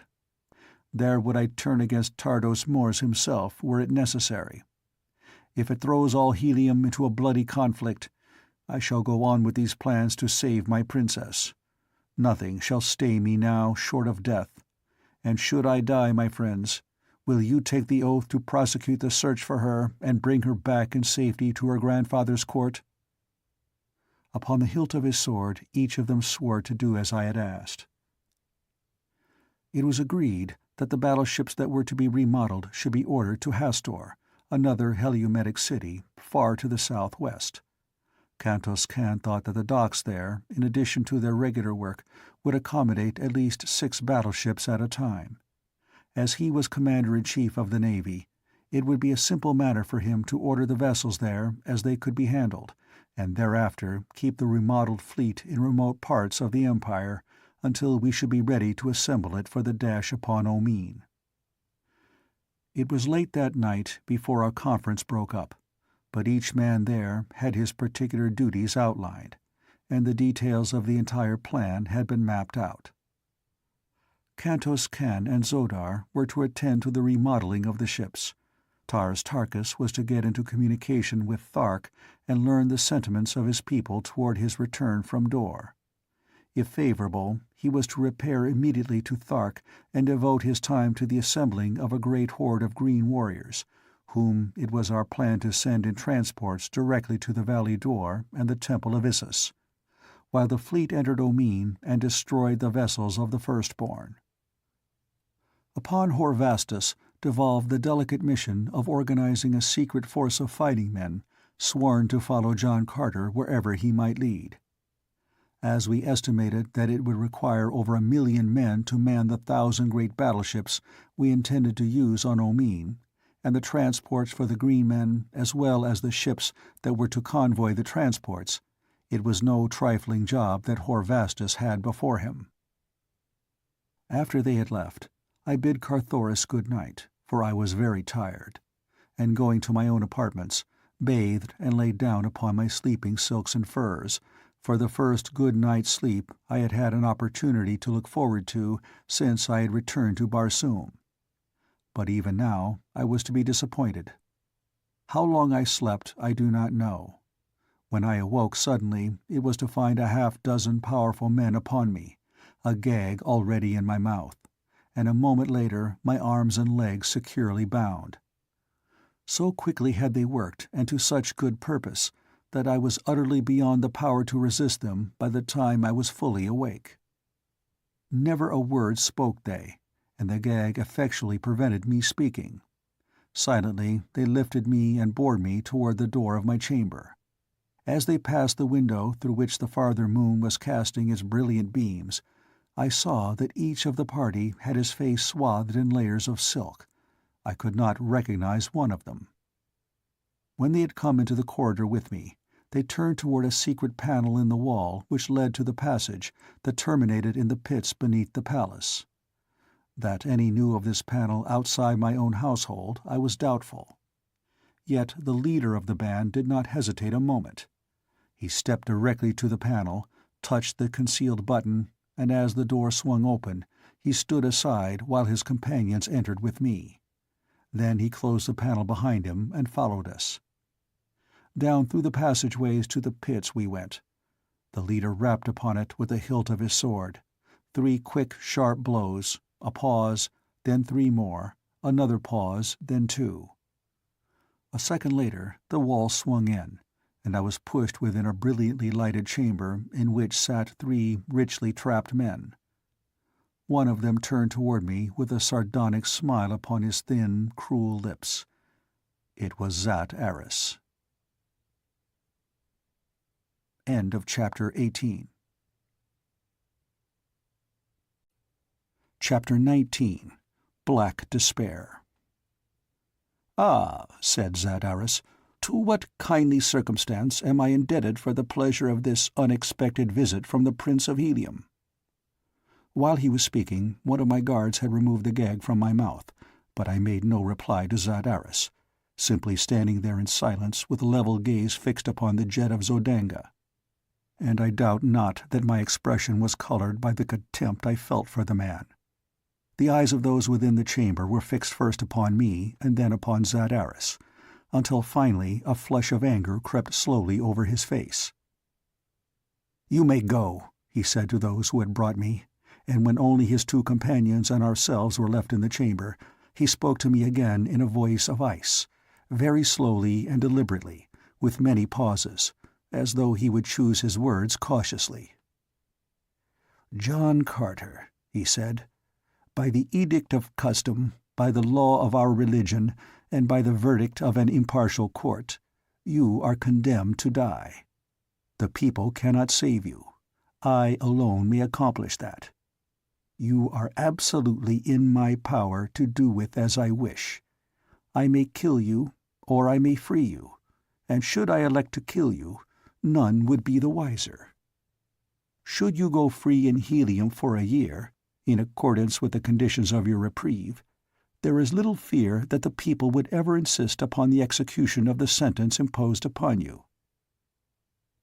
There would I turn against Tardos Mors himself, were it necessary. If it throws all Helium into a bloody conflict, I shall go on with these plans to save my princess. Nothing shall stay me now short of death. And should I die, my friends, will you take the oath to prosecute the search for her and bring her back in safety to her grandfather's court?" Upon the hilt of his sword each of them swore to do as I had asked. It was agreed that the battleships that were to be remodeled should be ordered to Hastor, another Heliometic city, far to the southwest. Kantos Kan thought that the docks there, in addition to their regular work, would accommodate at least 6 battleships at a time. As he was commander-in-chief of the Navy, it would be a simple matter for him to order the vessels there as they could be handled, and thereafter keep the remodeled fleet in remote parts of the Empire until we should be ready to assemble it for the dash upon Omine. It was late that night before our conference broke up, but each man there had his particular duties outlined, and the details of the entire plan had been mapped out. Kantos Kan and Zodar were to attend to the remodeling of the ships. Tars Tarkas was to get into communication with Thark and learn the sentiments of his people toward his return from Dor. If favorable, he was to repair immediately to Thark and devote his time to the assembling of a great horde of green warriors, whom it was our plan to send in transports directly to the Valley Dor and the Temple of Issus, while the fleet entered Omine and destroyed the vessels of the Firstborn. Upon Horvastus devolved the delicate mission of organizing a secret force of fighting men, sworn to follow John Carter wherever he might lead. As we estimated that it would require over 1,000,000 men to man the 1,000 great battleships we intended to use on Omine, and the transports for the Green Men, as well as the ships that were to convoy the transports, it was no trifling job that Horvastus had before him. After they had left, I bid Carthoris good night, for I was very tired, and going to my own apartments, bathed and lay down upon my sleeping silks and furs, for the first good night's sleep I had had an opportunity to look forward to since I had returned to Barsoom. But even now I was to be disappointed. How long I slept I do not know. When I awoke suddenly, it was to find a half-dozen powerful men upon me, a gag already in my mouth, and a moment later my arms and legs securely bound. So quickly had they worked, and to such good purpose, that I was utterly beyond the power to resist them by the time I was fully awake. Never a word spoke they, and the gag effectually prevented me speaking. Silently they lifted me and bore me toward the door of my chamber. As they passed the window through which the farther moon was casting its brilliant beams, I saw that each of the party had his face swathed in layers of silk. I could not recognize one of them. When they had come into the corridor with me, they turned toward a secret panel in the wall which led to the passage that terminated in the pits beneath the palace. That any knew of this panel outside my own household I was doubtful. Yet the leader of the band did not hesitate a moment. He stepped directly to the panel, touched the concealed button, and as the door swung open, he stood aside while his companions entered with me. Then he closed the panel behind him and followed us. Down through the passageways to the pits we went. The leader rapped upon it with the hilt of his sword. 3 quick, sharp blows, a pause, then 3 more, another pause, then 2. A second later the wall swung in, and I was pushed within a brilliantly lighted chamber in which sat 3 richly trapped men. One of them turned toward me with a sardonic smile upon his thin, cruel lips. It was Zat Aris. End of Chapter 18. Chapter 19. Black Despair. "Ah," said Zat Aris, "to what kindly circumstance am I indebted for the pleasure of this unexpected visit from the Prince of Helium?" While he was speaking, one of my guards had removed the gag from my mouth, but I made no reply to Zat Aris, simply standing there in silence with level gaze fixed upon the jet of Zodanga. And I doubt not that my expression was colored by the contempt I felt for the man. The eyes of those within the chamber were fixed first upon me and then upon Zat Aris, until finally a flush of anger crept slowly over his face. "You may go," he said to those who had brought me, and when only his 2 companions and ourselves were left in the chamber, he spoke to me again in a voice of ice, very slowly and deliberately, with many pauses, as though he would choose his words cautiously. "John Carter," he said, "by the edict of custom, by the law of our religion, and by the verdict of an impartial court, you are condemned to die. The people cannot save you. I alone may accomplish that. You are absolutely in my power to do with as I wish. I may kill you, or I may free you, and should I elect to kill you, none would be the wiser. Should you go free in Helium for a year, in accordance with the conditions of your reprieve, there is little fear that the people would ever insist upon the execution of the sentence imposed upon you.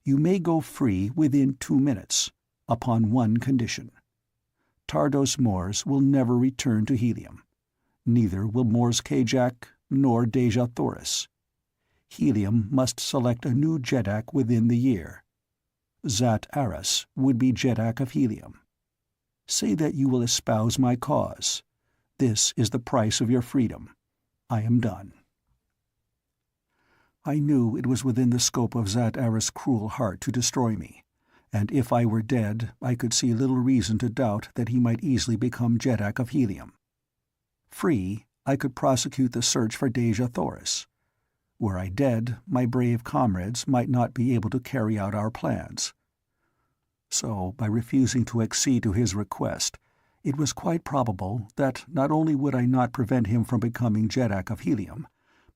You may go free within 2 minutes, upon one condition. Tardos Mors will never return to Helium. Neither will Mors Kajak nor Deja Thoris. Helium must select a new Jeddak within the year. Zat Aris would be Jeddak of Helium. Say that you will espouse my cause. This is the price of your freedom. I am done." I knew it was within the scope of Zat Aris' cruel heart to destroy me, and if I were dead I could see little reason to doubt that he might easily become Jeddak of Helium. Free, I could prosecute the search for Deja Thoris. Were I dead, my brave comrades might not be able to carry out our plans. So, by refusing to accede to his request, it was quite probable that not only would I not prevent him from becoming Jeddak of Helium,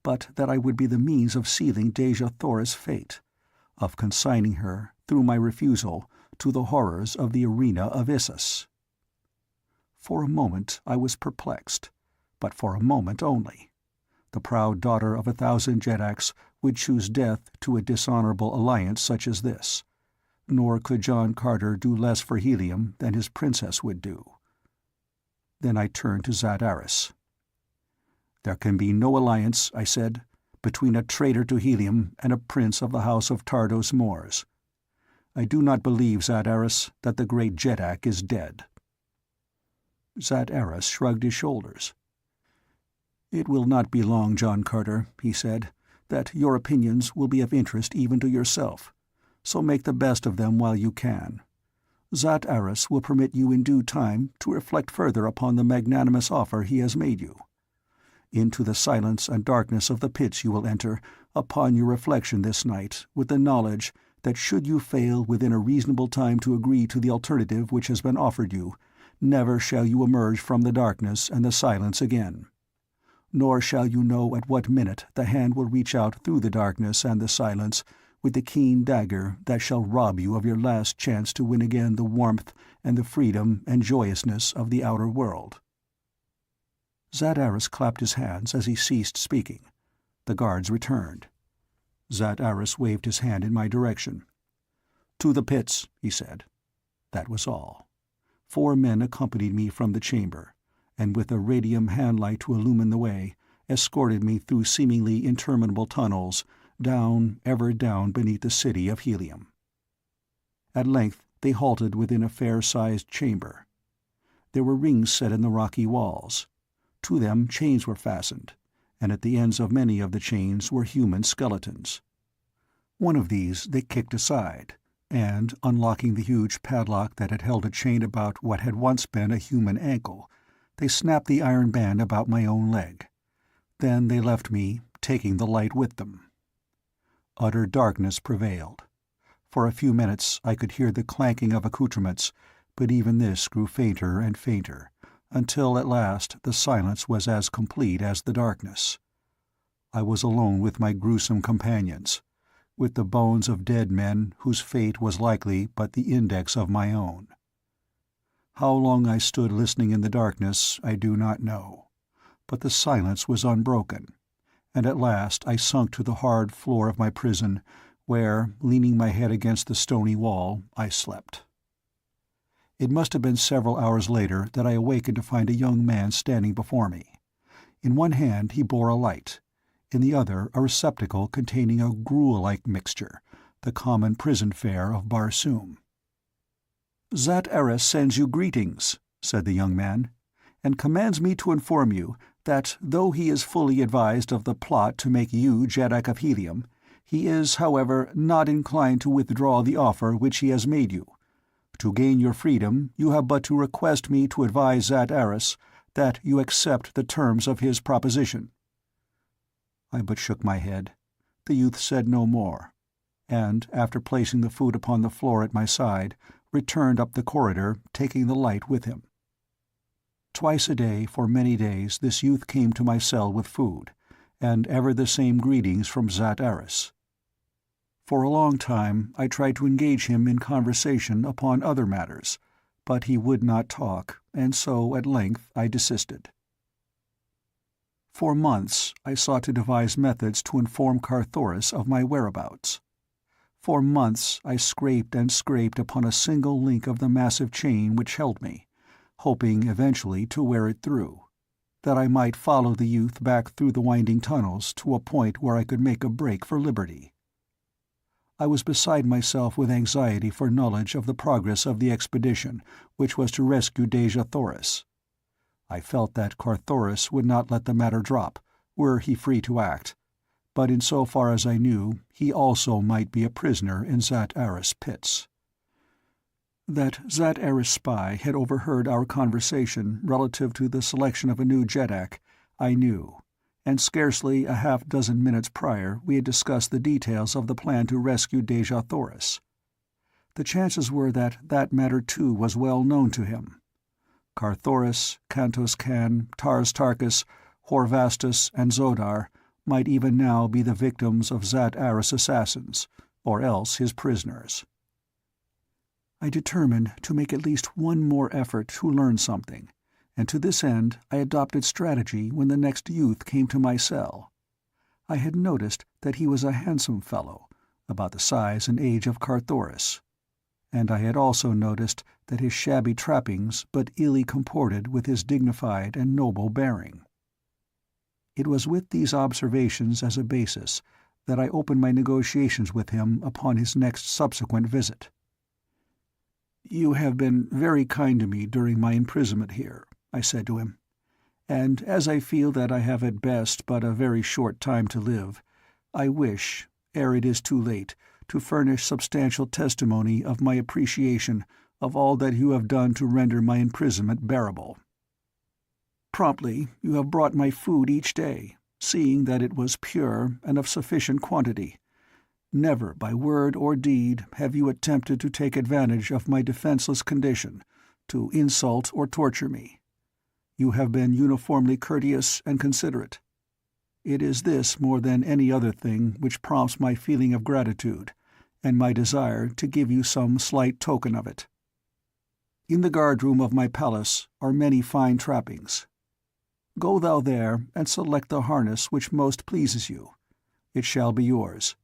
but that I would be the means of sealing Deja Thoris' fate, of consigning her, through my refusal, to the horrors of the arena of Issus. For a moment I was perplexed, but for a moment only. The proud daughter of 1,000 Jeddaks would choose death to a dishonorable alliance such as this, nor could John Carter do less for Helium than his princess would do. Then I turned to Zat Aris. "There can be no alliance," I said, "between a traitor to Helium and a prince of the house of Tardos Mors. I do not believe, Zat Aris, that the great Jeddak is dead." Zat Aris shrugged his shoulders. "It will not be long, John Carter," he said, "that your opinions will be of interest even to yourself, so make the best of them while you can. Zat Aris will permit you in due time to reflect further upon the magnanimous offer he has made you. Into the silence and darkness of the pits you will enter, upon your reflection this night, with the knowledge that should you fail within a reasonable time to agree to the alternative which has been offered you, never shall you emerge from the darkness and the silence again. Nor shall you know at what minute the hand will reach out through the darkness and the silence with the keen dagger that shall rob you of your last chance to win again the warmth and the freedom and joyousness of the outer world." Zat Aris clapped his hands as he ceased speaking. The guards returned. Zat Aris waved his hand in my direction. "To the pits," he said. That was all. 4 men accompanied me from the chamber, and with a radium handlight to illumine the way, escorted me through seemingly interminable tunnels, down, ever down beneath the city of helium. At length they halted within a fair-sized chamber. There were rings set in the rocky walls. To them chains were fastened, and at the ends of many of the chains were human skeletons. One of these they kicked aside, and, unlocking the huge padlock that had held a chain about what had once been a human ankle, they snapped the iron band about my own leg. Then they left me, taking the light with them. Utter darkness prevailed. For a few minutes I could hear the clanking of accoutrements, but even this grew fainter and fainter, until at last the silence was as complete as the darkness. I was alone with my gruesome companions, with the bones of dead men whose fate was likely but the index of my own. How long I stood listening in the darkness I do not know, but the silence was unbroken, and at last I sunk to the hard floor of my prison, where, leaning my head against the stony wall, I slept. It must have been several hours later that I awakened to find a young man standing before me. In one hand he bore a light, in the other a receptacle containing a gruel-like mixture, the common prison fare of Barsoom. "Zat Eris sends you greetings," said the young man, "and commands me to inform you that, though he is fully advised of the plot to make you Jeddak of Helium, he is, however, not inclined to withdraw the offer which he has made you. To gain your freedom, you have but to request me to advise Zat Eris that you accept the terms of his proposition." I but shook my head. The youth said no more, and, after placing the food upon the floor at my side, returned up the corridor, taking the light with him. Twice a day for many days this youth came to my cell with food, and ever the same greetings from Zat Eris. For a long time I tried to engage him in conversation upon other matters, but he would not talk, and so at length I desisted. For months I sought to devise methods to inform Carthoris of my whereabouts. For months I scraped and scraped upon a single link of the massive chain which held me, hoping eventually to wear it through, that I might follow the youth back through the winding tunnels to a point where I could make a break for liberty. I was beside myself with anxiety for knowledge of the progress of the expedition which was to rescue Dejah Thoris. I felt that Carthoris would not let the matter drop, were he free to act, but in so far as I knew, he also might be a prisoner in Zat Eris pits. That Zat Eris spy had overheard our conversation relative to the selection of a new Jeddak, I knew, and scarcely a half-dozen minutes prior we had discussed the details of the plan to rescue Dejah Thoris. The chances were that that matter too was well known to him. Carthoris, Kantos Kan, Tars Tarkas, Horvastus, and Zodar might even now be the victims of Zat Eris assassins, or else his prisoners. I determined to make at least one more effort to learn something, and to this end I adopted strategy when the next youth came to my cell. I had noticed that he was a handsome fellow, about the size and age of Carthoris, and I had also noticed that his shabby trappings but illy comported with his dignified and noble bearing. It was with these observations as a basis that I opened my negotiations with him upon his next subsequent visit. "You have been very kind to me during my imprisonment here," I said to him, "and as I feel that I have at best but a very short time to live, I wish, ere it is too late, to furnish substantial testimony of my appreciation of all that you have done to render my imprisonment bearable. Promptly you have brought my food each day, seeing that it was pure and of sufficient quantity. Never by word or deed have you attempted to take advantage of my defenseless condition, to insult or torture me. You have been uniformly courteous and considerate. It is this more than any other thing which prompts my feeling of gratitude, and my desire to give you some slight token of it. In the guard-room of my palace are many fine trappings. Go thou there and select the harness which most pleases you. It shall be yours.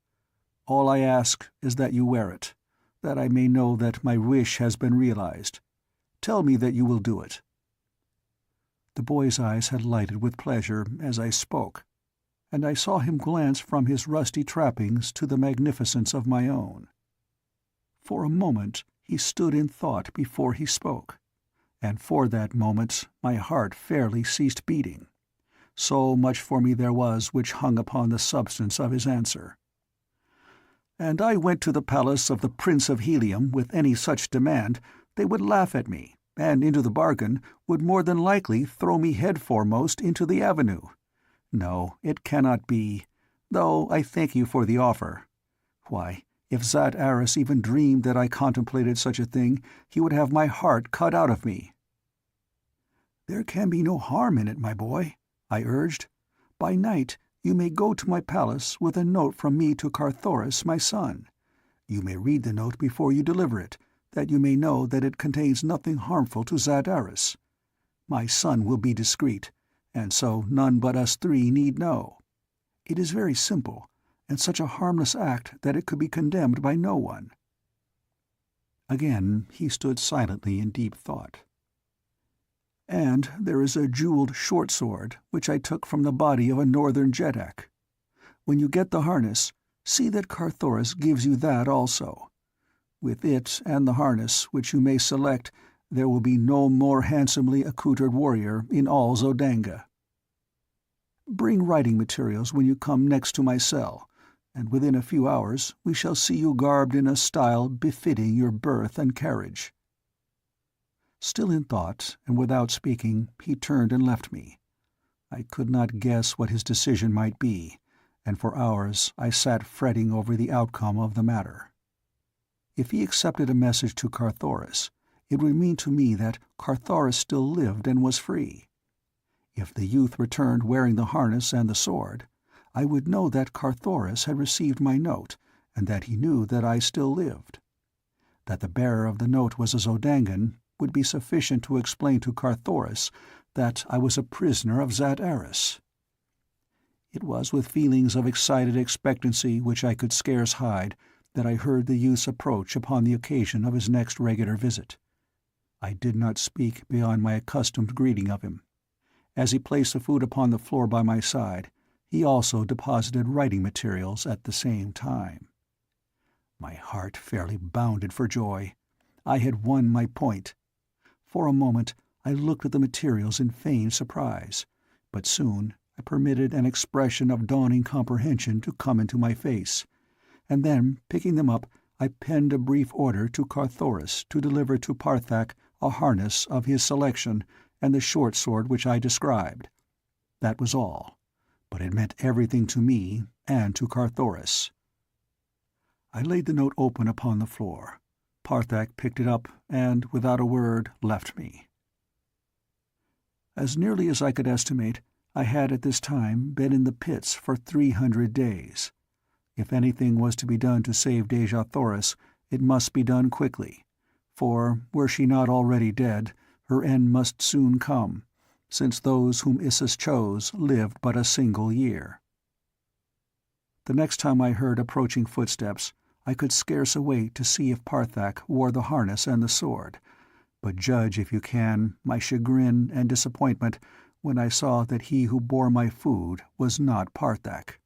All I ask is that you wear it, that I may know that my wish has been realized. Tell me that you will do it." The boy's eyes had lighted with pleasure as I spoke, and I saw him glance from his rusty trappings to the magnificence of my own. For a moment he stood in thought before he spoke, and for that moment my heart fairly ceased beating. So much for me there was which hung upon the substance of his answer. "And I went to the palace of the Prince of Helium with any such demand, they would laugh at me, and into the bargain would more than likely throw me head foremost into the avenue. No, it cannot be, though I thank you for the offer. Why, if Zat Aris even dreamed that I contemplated such a thing, he would have my heart cut out of me." "There can be no harm in it, my boy," I urged. "By night you may go to my palace with a note from me to Carthoris, my son. You may read the note before you deliver it, that you may know that it contains nothing harmful to Zat Aris. My son will be discreet, and so none but us three need know. It is very simple, and such a harmless act that it could be condemned by no one." Again he stood silently in deep thought. "And there is a jeweled short sword which I took from the body of a northern Jeddak. When you get the harness, see that Carthoris gives you that also. With it and the harness which you may select, there will be no more handsomely accoutred warrior in all Zodanga. Bring writing materials when you come next to my cell, and within a few hours we shall see you garbed in a style befitting your birth and carriage." Still in thought, and without speaking, he turned and left me. I could not guess what his decision might be, and for hours I sat fretting over the outcome of the matter. If he accepted a message to Carthoris, it would mean to me that Carthoris still lived and was free. If the youth returned wearing the harness and the sword, I would know that Carthoris had received my note, and that he knew that I still lived. That the bearer of the note was a Zodangan would be sufficient to explain to Carthoris that I was a prisoner of Zat Aris. It was with feelings of excited expectancy which I could scarce hide that I heard the youth's approach upon the occasion of his next regular visit. I did not speak beyond my accustomed greeting of him. As he placed the food upon the floor by my side, he also deposited writing materials at the same time. My heart fairly bounded for joy. I had won my point. For a moment I looked at the materials in feigned surprise, but soon I permitted an expression of dawning comprehension to come into my face, and then, picking them up, I penned a brief order to Carthoris to deliver to Parthak a harness of his selection and the short sword which I described. That was all, but it meant everything to me and to Carthoris. I laid the note open upon the floor. Parthak picked it up and, without a word, left me. As nearly as I could estimate, I had at this time been in the pits for 300 days. If anything was to be done to save Dejah Thoris, it must be done quickly, for, were she not already dead, her end must soon come, since those whom Issus chose lived but a single year. The next time I heard approaching footsteps, I could scarce await to see if Parthak wore the harness and the sword, but judge, if you can, my chagrin and disappointment when I saw that he who bore my food was not Parthak.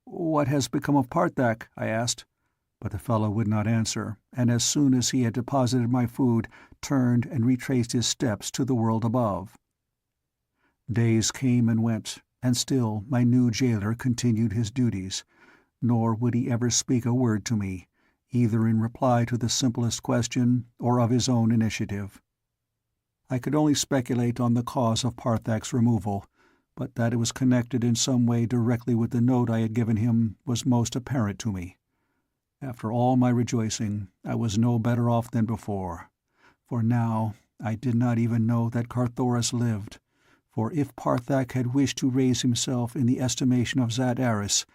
"What has become of Parthak?" I asked, but the fellow would not answer, and as soon as he had deposited my food, turned and retraced his steps to the world above. Days came and went, and still my new jailer continued his duties, nor would he ever speak a word to me, either in reply to the simplest question or of his own initiative. I could only speculate on the cause of Parthak's removal, but that it was connected in some way directly with the note I had given him was most apparent to me. After all my rejoicing, I was no better off than before, for now I did not even know that Carthoris lived, for if Parthak had wished to raise himself in the estimation of Zat Aris,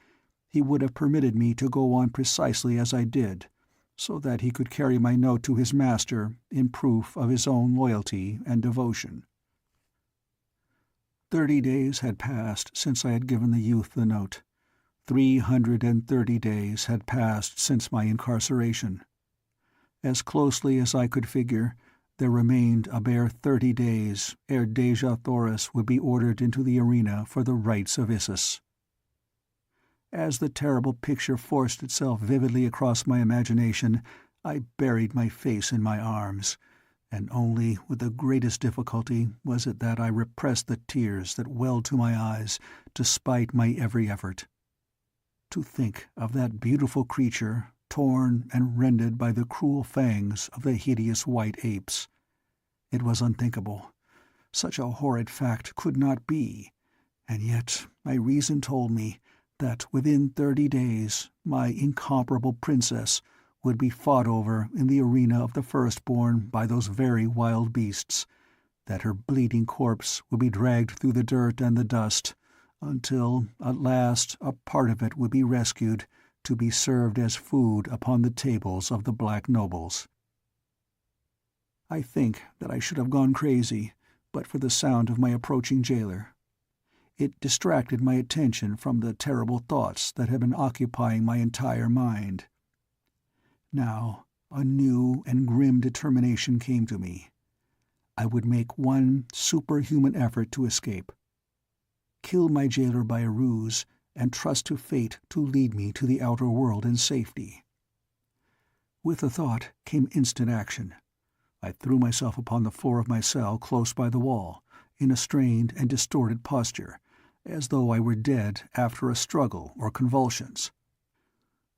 he would have permitted me to go on precisely as I did, so that he could carry my note to his master in proof of his own loyalty and devotion. 30 days had passed since I had given the youth the note. 330 days had passed since my incarceration. As closely as I could figure, there remained a bare 30 days ere Dejah Thoris would be ordered into the arena for the rites of Issus. As the terrible picture forced itself vividly across my imagination, I buried my face in my arms, and only with the greatest difficulty was it that I repressed the tears that welled to my eyes despite my every effort. To think of that beautiful creature torn and rended by the cruel fangs of the hideous white apes. It was unthinkable. Such a horrid fact could not be, and yet my reason told me that within 30 days my incomparable princess would be fought over in the arena of the firstborn by those very wild beasts, that her bleeding corpse would be dragged through the dirt and the dust, until at last a part of it would be rescued to be served as food upon the tables of the black nobles. I think that I should have gone crazy but for the sound of my approaching jailer. It distracted my attention from the terrible thoughts that had been occupying my entire mind. Now a new and grim determination came to me. I would make one superhuman effort to escape. Kill my jailer by a ruse, and trust to fate to lead me to the outer world in safety. With the thought came instant action. I threw myself upon the floor of my cell close by the wall, in a strained and distorted posture, as though I were dead after a struggle or convulsions.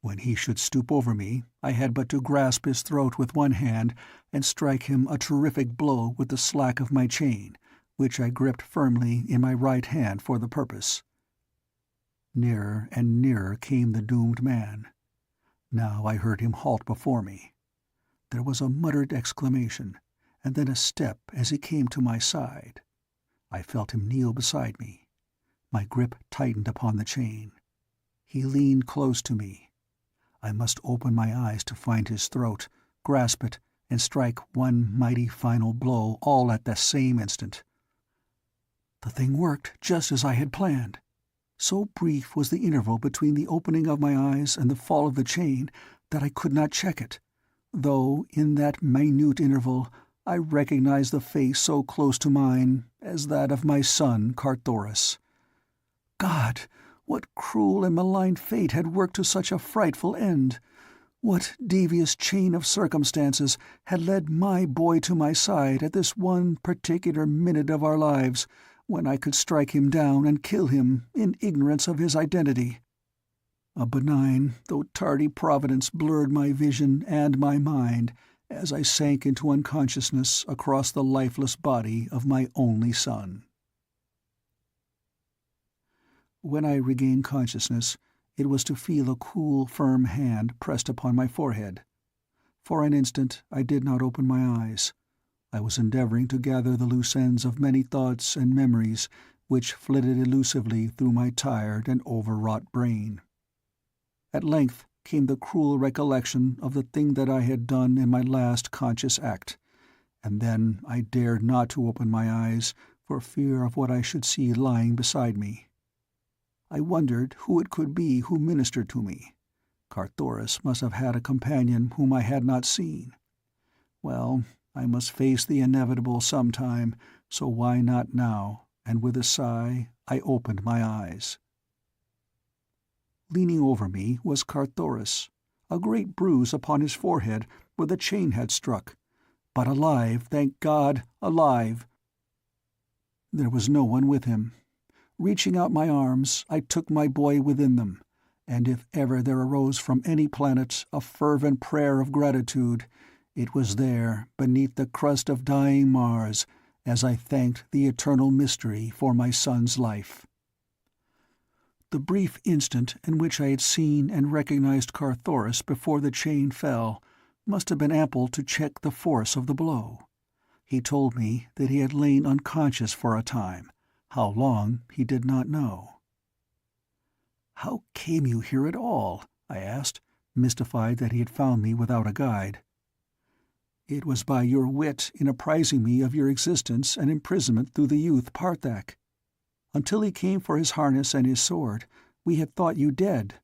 When he should stoop over me, I had but to grasp his throat with one hand and strike him a terrific blow with the slack of my chain, which I gripped firmly in my right hand for the purpose. Nearer and nearer came the doomed man. Now I heard him halt before me. There was a muttered exclamation, and then a step as he came to my side. I felt him kneel beside me. My grip tightened upon the chain. He leaned close to me. I must open my eyes to find his throat, grasp it, and strike one mighty final blow all at the same instant. The thing worked just as I had planned. So brief was the interval between the opening of my eyes and the fall of the chain that I could not check it, though in that minute interval I recognized the face so close to mine as that of my son Carthoris. God! What cruel and malign fate had worked to such a frightful end? What devious chain of circumstances had led my boy to my side at this one particular minute of our lives, when I could strike him down and kill him in ignorance of his identity? A benign, though tardy providence blurred my vision and my mind as I sank into unconsciousness across the lifeless body of my only son. When I regained consciousness, it was to feel a cool, firm hand pressed upon my forehead. For an instant I did not open my eyes. I was endeavoring to gather the loose ends of many thoughts and memories which flitted elusively through my tired and overwrought brain. At length came the cruel recollection of the thing that I had done in my last conscious act, and then I dared not to open my eyes for fear of what I should see lying beside me. I wondered who it could be who ministered to me. Carthoris must have had a companion whom I had not seen. Well, I must face the inevitable some time, so why not now? And with a sigh, I opened my eyes. Leaning over me was Carthoris, a great bruise upon his forehead where the chain had struck, but alive, thank God, alive. There was no one with him. Reaching out my arms, I took my boy within them, and if ever there arose from any planet a fervent prayer of gratitude, it was there, beneath the crust of dying Mars, as I thanked the eternal mystery for my son's life. The brief instant in which I had seen and recognized Carthoris before the chain fell must have been ample to check the force of the blow. He told me that he had lain unconscious for a time. How long, he did not know. "How came you here at all?" I asked, mystified that he had found me without a guide. "It was by your wit in apprising me of your existence and imprisonment through the youth Parthak. Until he came for his harness and his sword, We had thought you dead.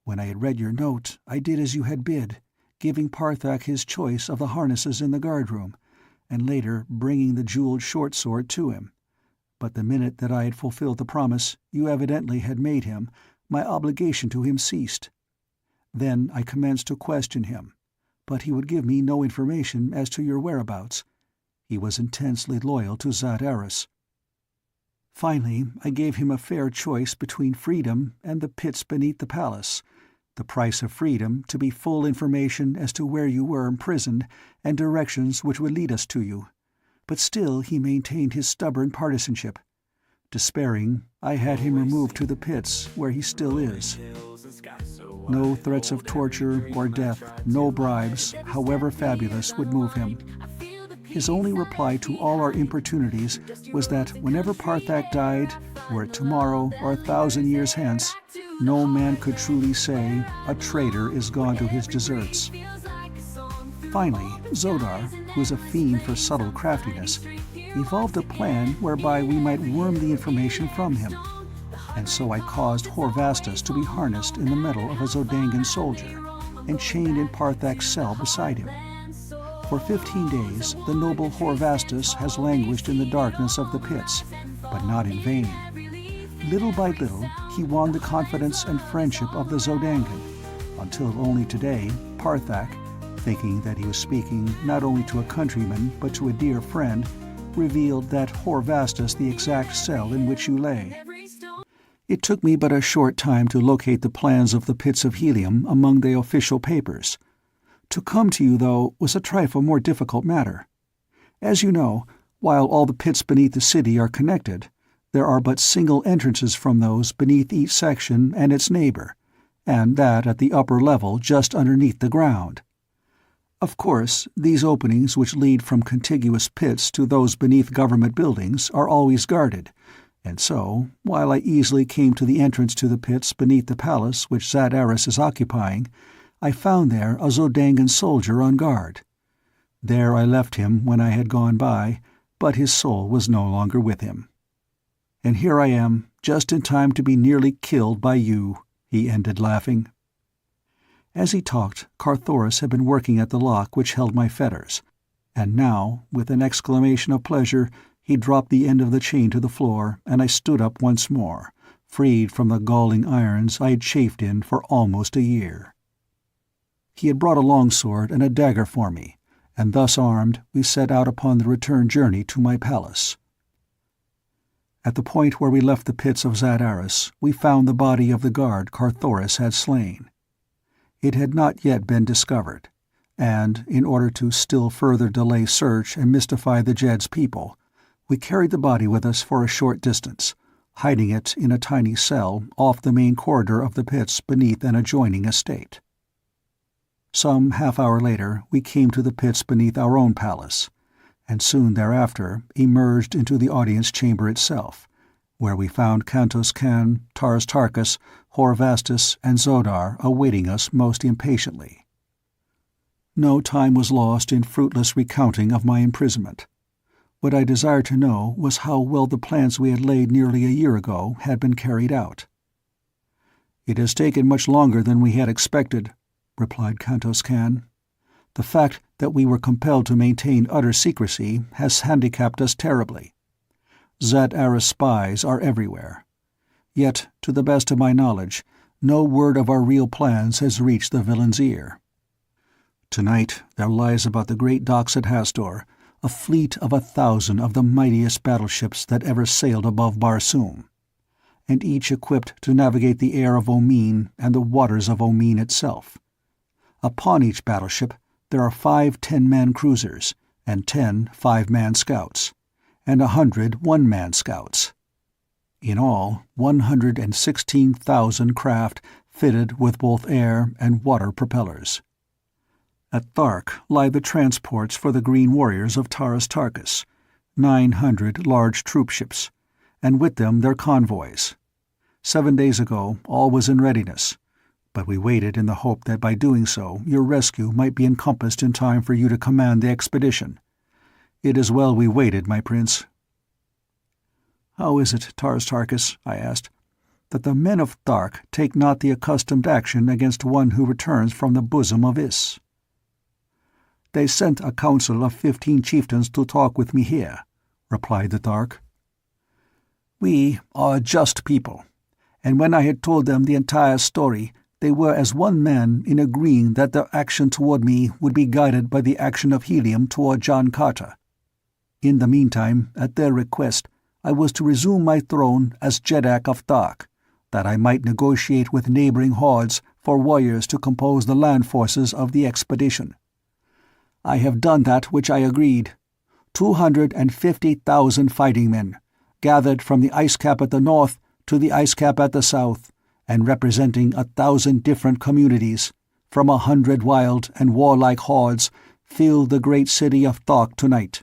When I had read your note, I did as you had bid, giving Parthak his choice of the harnesses in the guard-room, and later bringing the jeweled short-sword to him. But the minute that I had fulfilled the promise you evidently had made him, my obligation to him ceased. Then I commenced to question him, but he would give me no information as to your whereabouts. He was intensely loyal to Zat Aris. Finally, I gave him a fair choice between freedom and the pits beneath the palace. The price of freedom to be full information as to where you were imprisoned and directions which would lead us to you. But still he maintained his stubborn partisanship. Despairing, I had him removed to the pits, where he still is. No threats of torture or death, no bribes, however fabulous, would move him. His only reply to all our importunities was that whenever Parthak died, were it tomorrow or 1,000 years hence, no man could truly say, a traitor is gone to his deserts. Finally, Zodar, who is a fiend for subtle craftiness, evolved a plan whereby we might worm the information from him. And so I caused Horvastus to be harnessed in the metal of a Zodangan soldier, and chained in Parthak's cell beside him. For 15 days, the noble Horvastus has languished in the darkness of the pits, but not in vain. Little by little, he won the confidence and friendship of the Zodangan, until only today, Parthak, thinking that he was speaking not only to a countryman but to a dear friend, revealed that Horvastus the exact cell in which you lay. It took me but a short time to locate the plans of the pits of helium among the official papers. To come to you, though, was a trifle more difficult matter. As you know, while all the pits beneath the city are connected, there are but single entrances from those beneath each section and its neighbor, and that at the upper level just underneath the ground. Of course, these openings which lead from contiguous pits to those beneath government buildings are always guarded, and so, while I easily came to the entrance to the pits beneath the palace which Zat Aris is occupying, I found there a Zodangan soldier on guard. There I left him when I had gone by, but his soul was no longer with him. And here I am, just in time to be nearly killed by you, he ended, laughing. As he talked, Carthoris had been working at the lock which held my fetters, and now, with an exclamation of pleasure, he dropped the end of the chain to the floor, and I stood up once more, freed from the galling irons I had chafed in for almost a year. He had brought a longsword and a dagger for me, and thus armed we set out upon the return journey to my palace. At the point where we left the pits of Zat Aris, we found the body of the guard Carthoris had slain. It had not yet been discovered, and, in order to still further delay search and mystify the Jed's people, we carried the body with us for a short distance, hiding it in a tiny cell off the main corridor of the pits beneath an adjoining estate. Some half-hour later we came to the pits beneath our own palace, and soon thereafter emerged into the audience chamber itself, where we found Kantos Kan, Taras Tarkas, Horvastus, and Zodar awaiting us most impatiently. No time was lost in fruitless recounting of my imprisonment. What I desired to know was how well the plans we had laid nearly a year ago had been carried out. "It has taken much longer than we had expected," replied Kantos Kan. "The fact that we were compelled to maintain utter secrecy has handicapped us terribly. Zat Aris spies are everywhere. Yet, to the best of my knowledge, no word of our real plans has reached the villain's ear. Tonight there lies about the great docks at Hastor a fleet of 1,000 of the mightiest battleships that ever sailed above Barsoom, and each equipped to navigate the air of Omeen and the waters of Omeen itself. Upon each battleship there are 5 10-man cruisers, and 10 5-man scouts, and 100 1-man scouts. In all, 116,000 craft fitted with both air and water propellers. At Thark lie the transports for the Green Warriors of Taras Tarkas, 900 large troopships, and with them their convoys. 7 days ago all was in readiness, but we waited in the hope that by doing so your rescue might be encompassed in time for you to command the expedition. It is well we waited, my prince." "How is it, Taras Tarkas?" I asked. that the men of Thark take not the accustomed action against one who returns from the bosom of Is. They sent a council of 15 chieftains to talk with me here, replied the Thark. We are a just people, and when I had told them the entire story, they were as one man in agreeing that their action toward me would be guided by the action of Helium toward John Carter. In the meantime, at their request, I was to resume my throne as Jeddak of Thark, that I might negotiate with neighboring hordes for warriors to compose the land forces of the expedition. I have done that which I agreed. 250,000 fighting men, gathered from the ice cap at the north to the ice cap at the south, and representing 1,000 different communities, from 100 wild and warlike hordes, fill the great city of Thark tonight.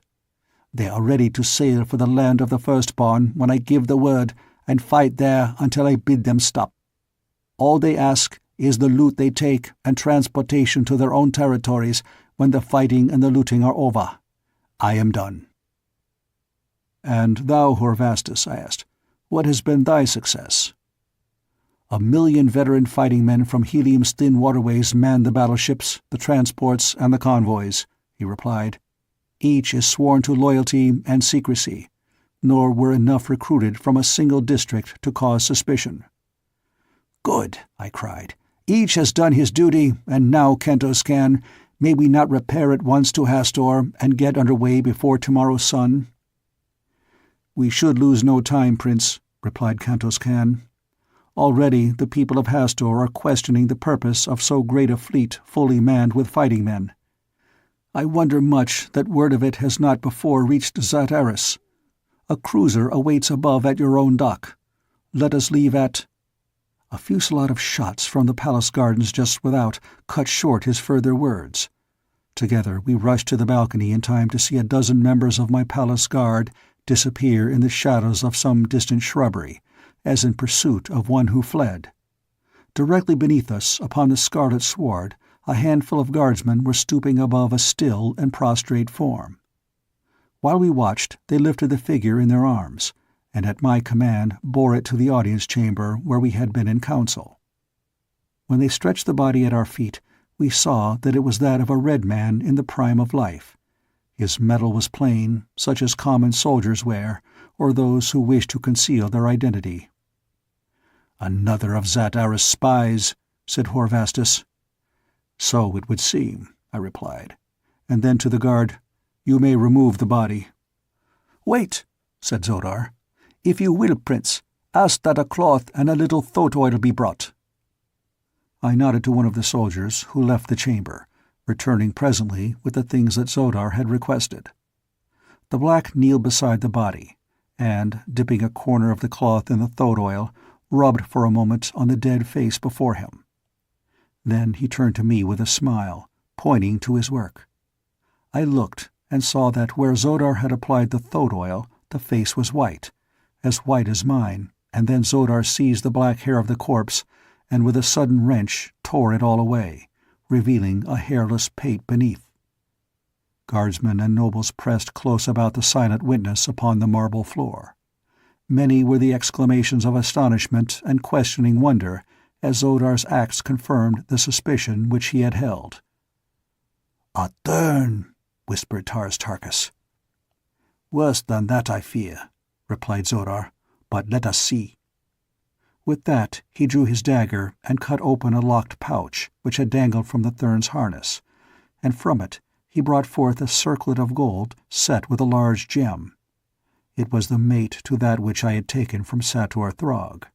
They are ready to sail for the land of the firstborn when I give the word, and fight there until I bid them stop. All they ask is the loot they take and transportation to their own territories when the fighting and the looting are over. I am done. And thou, Horvastus, I asked, what has been thy success? 1,000,000 veteran fighting men from Helium's thin waterways man the battleships, the transports, and the convoys, he replied. Each is sworn to loyalty and secrecy, nor were enough recruited from a single district to cause suspicion. Good, I cried. Each has done his duty, and now, Kentos can, may we not repair at once to Hastor and get under way before tomorrow's sun? We should lose no time, Prince, replied Kantos Kan. Already the people of Hastor are questioning the purpose of so great a fleet fully manned with fighting men. I wonder much that word of it has not before reached Zataris. A cruiser awaits above at your own dock. Let us leave at— A fusillade of shots from the palace gardens just without cut short his further words. Together we rushed to the balcony in time to see a dozen members of my palace guard disappear in the shadows of some distant shrubbery, as in pursuit of one who fled. Directly beneath us, upon the scarlet sward, a handful of guardsmen were stooping above a still and prostrate form. While we watched, they lifted the figure in their arms, and at my command bore it to the audience chamber where we had been in council. When they stretched the body at our feet, we saw that it was that of a red man in the prime of life. His metal was plain, such as common soldiers wear, or those who wish to conceal their identity. "Another of Zataris' spies," said Horvastus. "So it would seem," I replied, and then to the guard, "You may remove the body." "Wait," said Zodar. "If you will, Prince, ask that a cloth and a little throat oil be brought." I nodded to one of the soldiers, who left the chamber, returning presently with the things that Zodar had requested. The black kneeled beside the body, and, dipping a corner of the cloth in the throat oil, rubbed for a moment on the dead face before him. Then he turned to me with a smile, pointing to his work. I looked, and saw that where Zodar had applied the throat oil, the face was white as mine, and then Zodar seized the black hair of the corpse, and with a sudden wrench tore it all away, revealing a hairless pate beneath. Guardsmen and nobles pressed close about the silent witness upon the marble floor. Many were the exclamations of astonishment and questioning wonder as Zodar's acts confirmed the suspicion which he had held. "A turn," whispered Tars Tarkas. "Worse than that, I fear," replied Zodar, "but let us see." With that he drew his dagger and cut open a locked pouch which had dangled from the Thurn's harness, and from it he brought forth a circlet of gold set with a large gem. It was the mate to that which I had taken from Sator Throg.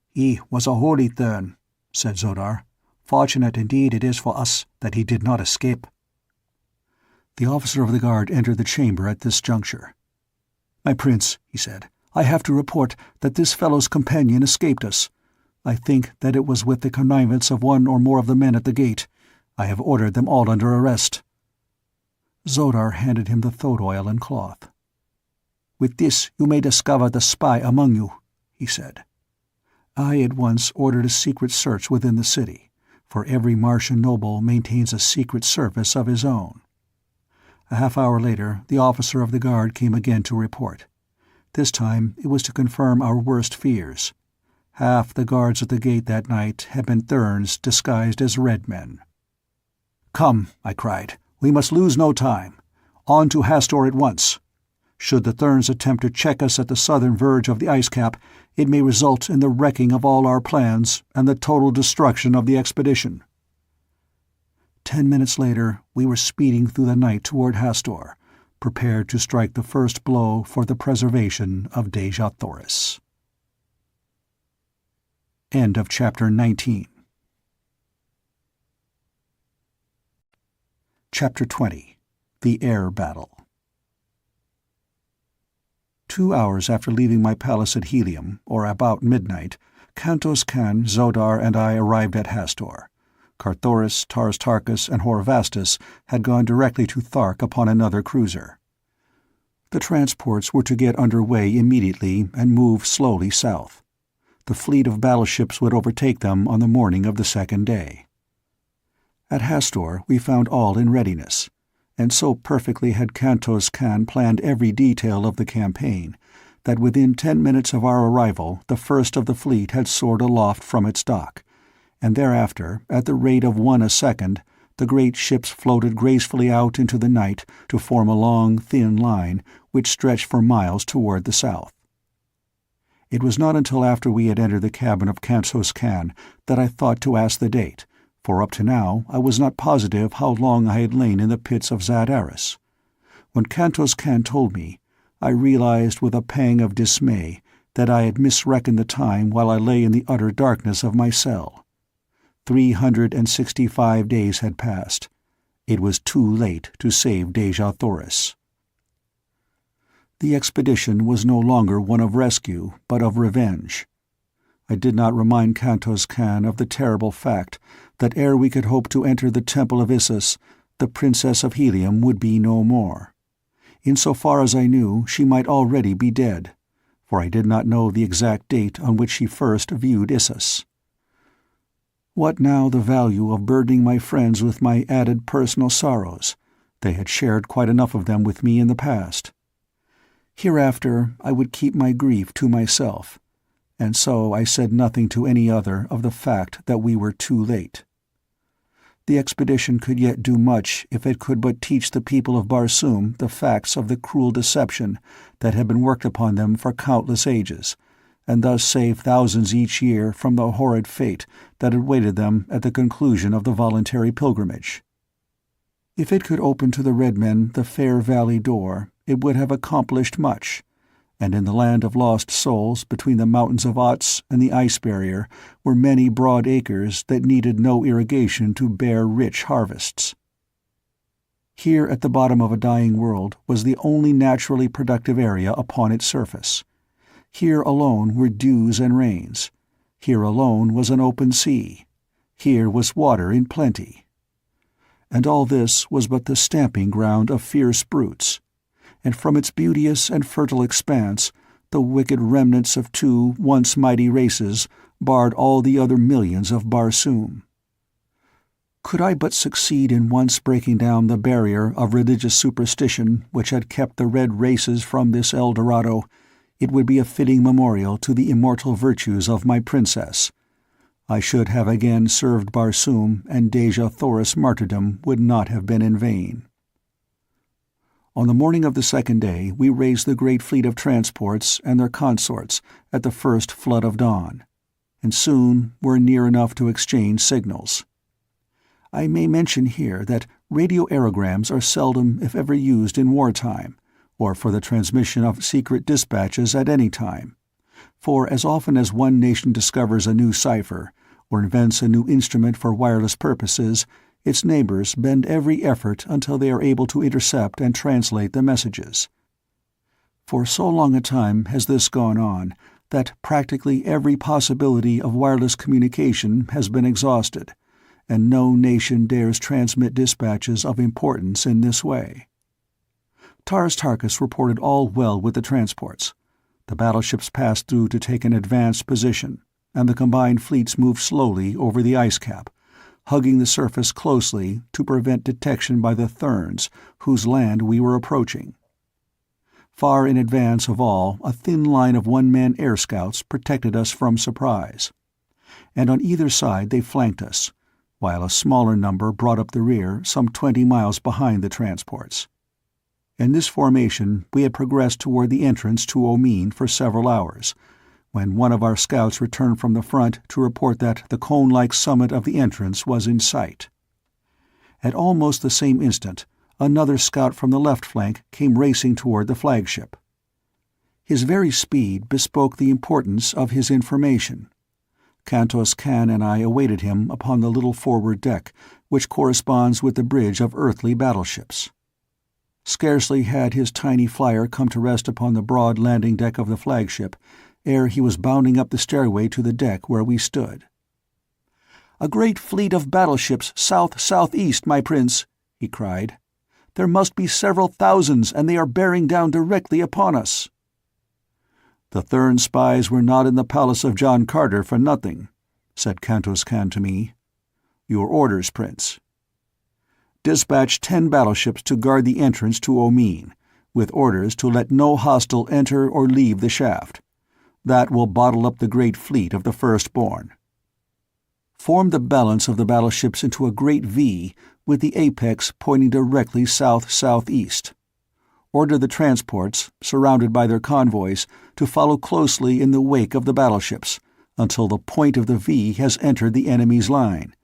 "He was a holy Thurn," said Zodar. "Fortunate indeed it is for us that he did not escape." The officer of the guard entered the chamber at this juncture. "My prince," he said, "I have to report that this fellow's companion escaped us. I think that it was with the connivance of one or more of the men at the gate. I have ordered them all under arrest." Zodar handed him the throat oil and cloth. "With this you may discover the spy among you," he said. I at once ordered a secret search within the city, for every Martian noble maintains a secret service of his own. A half-hour later the officer of the guard came again to report. This time it was to confirm our worst fears. Half the guards at the gate that night had been Therns disguised as red men. "Come," I cried. "We must lose no time. On to Hastur at once. Should the Therns attempt to check us at the southern verge of the ice cap, it may result in the wrecking of all our plans and the total destruction of the expedition." 10 minutes later, we were speeding through the night toward Hastur, prepared to strike the first blow for the preservation of Dejah Thoris. End of Chapter 19. Chapter 20. The Air Battle. 2 hours after leaving my palace at Helium, or about midnight, Kantos Kan, Zodar, and I arrived at Hastur. Carthoris, Tars Tarkas, and Horvastus had gone directly to Thark upon another cruiser. The transports were to get under way immediately and move slowly south. The fleet of battleships would overtake them on the morning of the second day. At Hastur we found all in readiness, and so perfectly had Kantos Kan planned every detail of the campaign that within 10 minutes of our arrival the first of the fleet had soared aloft from its dock, and thereafter, at the rate of one a second, the great ships floated gracefully out into the night to form a long, thin line which stretched for miles toward the south. It was not until after we had entered the cabin of Kantos Kan that I thought to ask the date, for up to now I was not positive how long I had lain in the pits of Zat Aris. When Kantos Kan told me, I realized with a pang of dismay that I had misreckoned the time while I lay in the utter darkness of my cell. 365 days had passed. It was too late to save Dejah Thoris. The expedition was no longer one of rescue, but of revenge. I did not remind Kantos Kan of the terrible fact that ere we could hope to enter the Temple of Issus, the Princess of Helium would be no more. In so far as I knew, she might already be dead, for I did not know the exact date on which she first viewed Issus. What now the value of burdening my friends with my added personal sorrows? They had shared quite enough of them with me in the past. Hereafter I would keep my grief to myself, and so I said nothing to any other of the fact that we were too late. The expedition could yet do much if it could but teach the people of Barsoom the facts of the cruel deception that had been worked upon them for countless ages, and thus save thousands each year from the horrid fate that awaited them at the conclusion of the voluntary pilgrimage. If it could open to the Red Men the fair valley door, it would have accomplished much, and in the land of lost souls between the mountains of Ots and the ice barrier were many broad acres that needed no irrigation to bear rich harvests. Here at the bottom of a dying world was the only naturally productive area upon its surface. Here alone were dews and rains. Here alone was an open sea. Here was water in plenty. And all this was but the stamping ground of fierce brutes, and from its beauteous and fertile expanse the wicked remnants of two once mighty races barred all the other millions of Barsoom. Could I but succeed in once breaking down the barrier of religious superstition which had kept the red races from this El Dorado, it would be a fitting memorial to the immortal virtues of my princess. I should have again served Barsoom, and Dejah Thoris' martyrdom would not have been in vain. On the morning of the second day we raised the great fleet of transports and their consorts at the first flood of dawn, and soon were near enough to exchange signals. I may mention here that radio aerograms are seldom if ever used in wartime, or for the transmission of secret dispatches at any time, for as often as one nation discovers a new cipher, or invents a new instrument for wireless purposes, its neighbors bend every effort until they are able to intercept and translate the messages. For so long a time has this gone on that practically every possibility of wireless communication has been exhausted, and no nation dares transmit dispatches of importance in this way. Tars Tarkas reported all well with the transports. The battleships passed through to take an advanced position, and the combined fleets moved slowly over the ice cap, hugging the surface closely to prevent detection by the Therns, whose land we were approaching. Far in advance of all, a thin line of one-man air scouts protected us from surprise, and on either side they flanked us, while a smaller number brought up the rear some 20 miles behind the transports. In this formation we had progressed toward the entrance to Omin for several hours, when one of our scouts returned from the front to report that the cone-like summit of the entrance was in sight. At almost the same instant, another scout from the left flank came racing toward the flagship. His very speed bespoke the importance of his information. Kantos Kan and I awaited him upon the little forward deck, which corresponds with the bridge of earthly battleships. Scarcely had his tiny flyer come to rest upon the broad landing deck of the flagship, ere he was bounding up the stairway to the deck where we stood. "A great fleet of battleships south-southeast, my prince," he cried. "There must be several thousands, and they are bearing down directly upon us." "The Thurn spies were not in the palace of John Carter for nothing," said Kantos Kan to me. "Your orders, Prince." "Dispatch 10 battleships to guard the entrance to Omin, with orders to let no hostile enter or leave the shaft. That will bottle up the great fleet of the Firstborn. Form the balance of the battleships into a great V, with the apex pointing directly south-southeast. Order the transports, surrounded by their convoys, to follow closely in the wake of the battleships, until the point of the V has entered the enemy's line.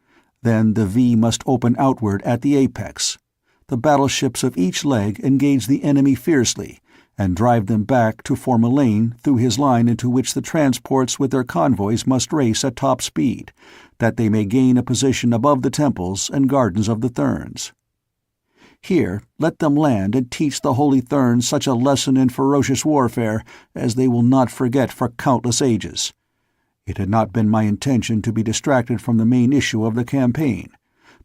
Then the V must open outward at the apex. The battleships of each leg engage the enemy fiercely, and drive them back to form a lane through his line into which the transports with their convoys must race at top speed, that they may gain a position above the temples and gardens of the Thurns. Here let them land and teach the Holy Thurns such a lesson in ferocious warfare as they will not forget for countless ages. It had not been my intention to be distracted from the main issue of the campaign,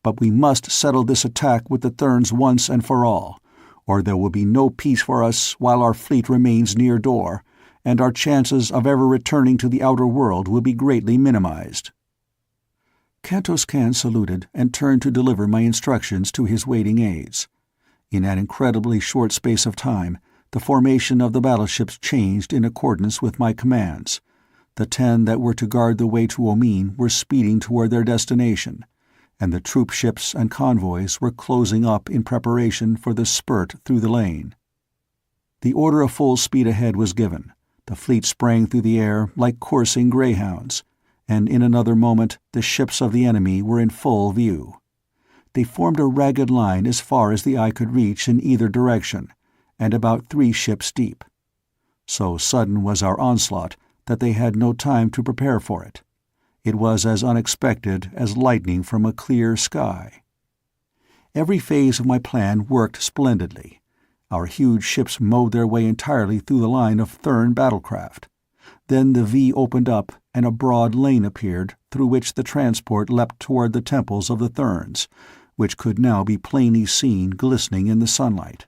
but we must settle this attack with the Thurns once and for all, or there will be no peace for us while our fleet remains near Dor, and our chances of ever returning to the outer world will be greatly minimized." Kantos Kan saluted and turned to deliver my instructions to his waiting aides. In an incredibly short space of time, the formation of the battleships changed in accordance with my commands. The 10 that were to guard the way to Omin were speeding toward their destination, and the troop ships and convoys were closing up in preparation for the spurt through the lane. The order of full speed ahead was given. The fleet sprang through the air like coursing greyhounds, and in another moment the ships of the enemy were in full view. They formed a ragged line as far as the eye could reach in either direction, and about 3 ships deep. So sudden was our onslaught that they had no time to prepare for it. It was as unexpected as lightning from a clear sky. Every phase of my plan worked splendidly. Our huge ships mowed their way entirely through the line of Thurn battlecraft. Then the V opened up, and a broad lane appeared through which the transport leapt toward the temples of the Thurns, which could now be plainly seen glistening in the sunlight.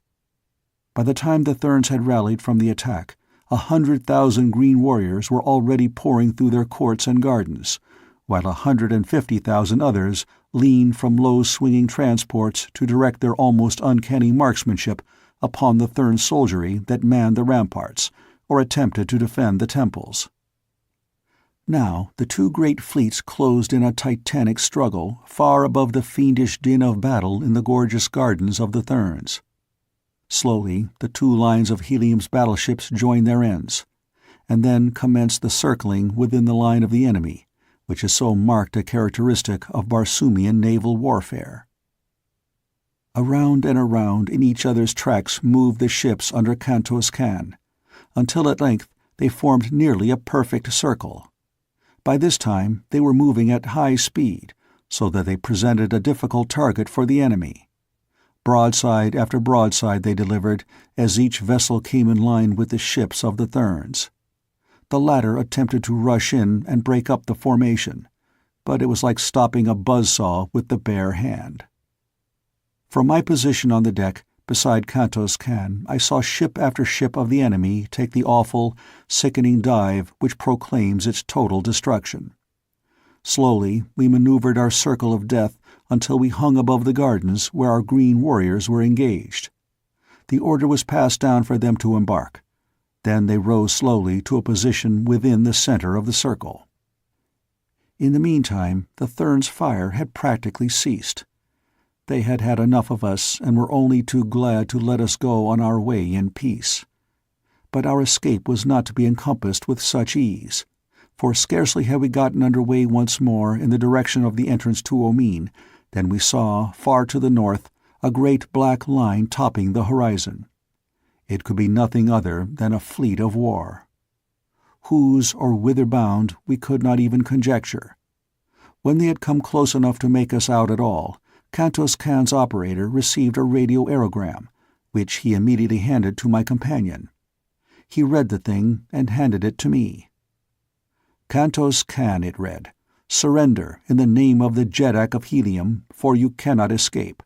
By the time the Thurns had rallied from the attack, 100,000 green warriors were already pouring through their courts and gardens, while 150,000 others leaned from low-swinging transports to direct their almost uncanny marksmanship upon the Thurn soldiery that manned the ramparts, or attempted to defend the temples. Now the 2 great fleets closed in a titanic struggle far above the fiendish din of battle in the gorgeous gardens of the Thurns. Slowly the 2 lines of Helium's battleships joined their ends, and then commenced the circling within the line of the enemy, which is so marked a characteristic of Barsoomian naval warfare. Around and around in each other's tracks moved the ships under Kantos Kan, until at length they formed nearly a perfect circle. By this time they were moving at high speed, so that they presented a difficult target for the enemy. Broadside after broadside they delivered, as each vessel came in line with the ships of the Thurns. The latter attempted to rush in and break up the formation, but it was like stopping a buzzsaw with the bare hand. From my position on the deck, beside Kantos Kan, I saw ship after ship of the enemy take the awful, sickening dive which proclaims its total destruction. Slowly we maneuvered our circle of death until we hung above the gardens where our green warriors were engaged. the order was passed down for them to embark. Then they rose slowly to a position within the center of the circle. In the meantime, the Therns' fire had practically ceased. They had had enough of us and were only too glad to let us go on our way in peace. But our escape was not to be encompassed with such ease, for scarcely had we gotten under way once more in the direction of the entrance to Omine than we saw, far to the north, a great black line topping the horizon. It could be nothing other than a fleet of war. Whose or whither bound we could not even conjecture. When they had come close enough to make us out at all, Kantos Kan's operator received a radio aerogram, which he immediately handed to my companion. He read the thing and handed it to me. Kantos Kan, it read. Surrender in the name of the Jeddak of Helium, for you cannot escape.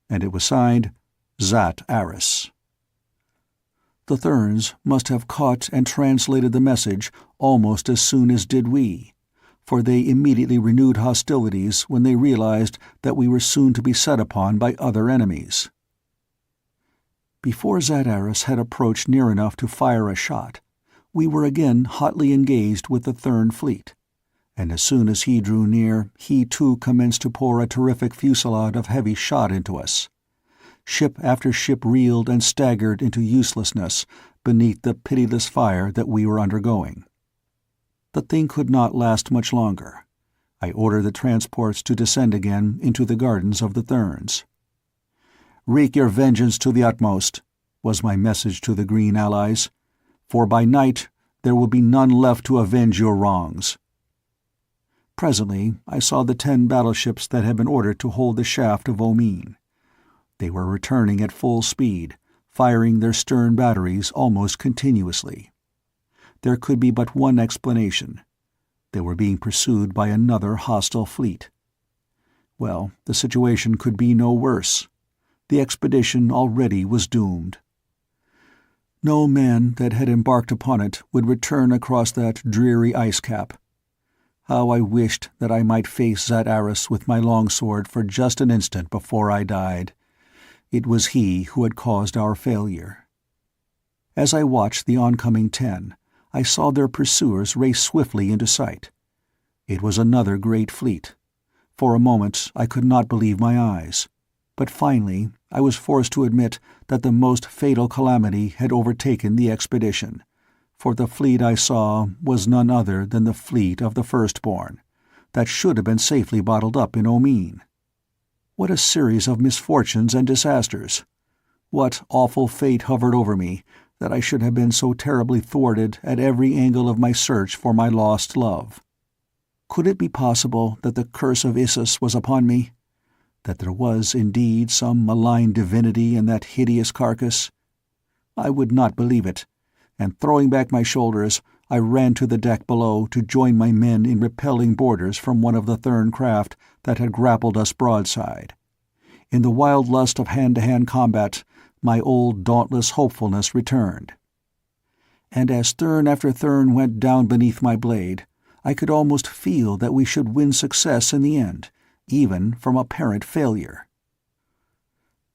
And it was signed, Zat Aris. The Therns must have caught and translated the message almost as soon as did we, for they immediately renewed hostilities when they realized that we were soon to be set upon by other enemies. Before Zat Aris had approached near enough to fire a shot, we were again hotly engaged with the Thern fleet, and as soon as he drew near, he too commenced to pour a terrific fusillade of heavy shot into us. Ship after ship reeled and staggered into uselessness beneath the pitiless fire that we were undergoing. The thing could not last much longer. I ordered the transports to descend again into the gardens of the Therns. "Wreak your vengeance to the utmost," was my message to the Green allies, "for by night there will be none left to avenge your wrongs." Presently I saw the 10 battleships that had been ordered to hold the shaft of Omine. They were returning at full speed, firing their stern batteries almost continuously. There could be but one explanation. They were being pursued by another hostile fleet. Well, the situation could be no worse. The expedition already was doomed. No man that had embarked upon it would return across that dreary ice cap. How I wished that I might face Zat Aris with my longsword for just an instant before I died. It was he who had caused our failure. As I watched the oncoming 10, I saw their pursuers race swiftly into sight. It was another great fleet. For a moment I could not believe my eyes, but finally I was forced to admit that the most fatal calamity had overtaken the expedition, for the fleet I saw was none other than the fleet of the Firstborn, that should have been safely bottled up in Omine. What a series of misfortunes and disasters! What awful fate hovered over me, that I should have been so terribly thwarted at every angle of my search for my lost love. Could it be possible that the curse of Issus was upon me? That there was indeed some malign divinity in that hideous carcass? I would not believe it, and throwing back my shoulders, I ran to the deck below to join my men in repelling boarders from one of the Thern craft that had grappled us broadside. In the wild lust of hand-to-hand combat, my old dauntless hopefulness returned. And as Thern after Thern went down beneath my blade, I could almost feel that we should win success in the end, even from apparent failure.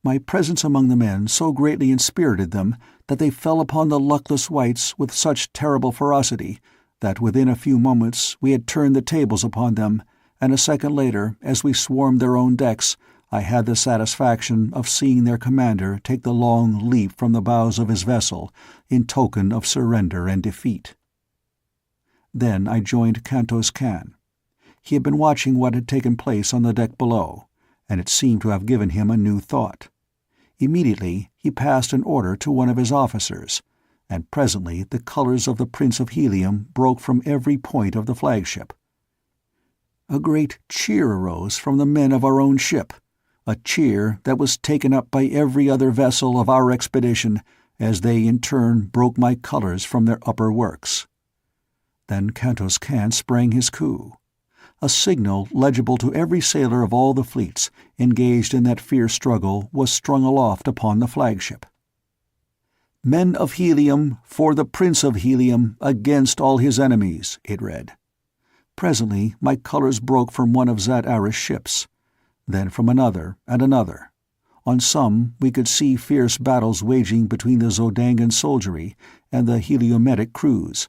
My presence among the men so greatly inspirited them that they fell upon the luckless wights with such terrible ferocity that within a few moments we had turned the tables upon them, and a second later, as we swarmed their own decks, I had the satisfaction of seeing their commander take the long leap from the bows of his vessel in token of surrender and defeat. Then I joined Kantos Kan. He had been watching what had taken place on the deck below, and it seemed to have given him a new thought. Immediately he passed an order to one of his officers, and presently the colors of the Prince of Helium broke from every point of the flagship. A great cheer arose from the men of our own ship, a cheer that was taken up by every other vessel of our expedition as they in turn broke my colors from their upper works. Then Kantos Kan sprang his coup. A signal legible to every sailor of all the fleets engaged in that fierce struggle was strung aloft upon the flagship. "Men of Helium, for the Prince of Helium, against all his enemies," it read. Presently my colors broke from one of Zat Aris' ships, then from another and another. On some we could see fierce battles waging between the Zodangan soldiery and the Heliometic crews,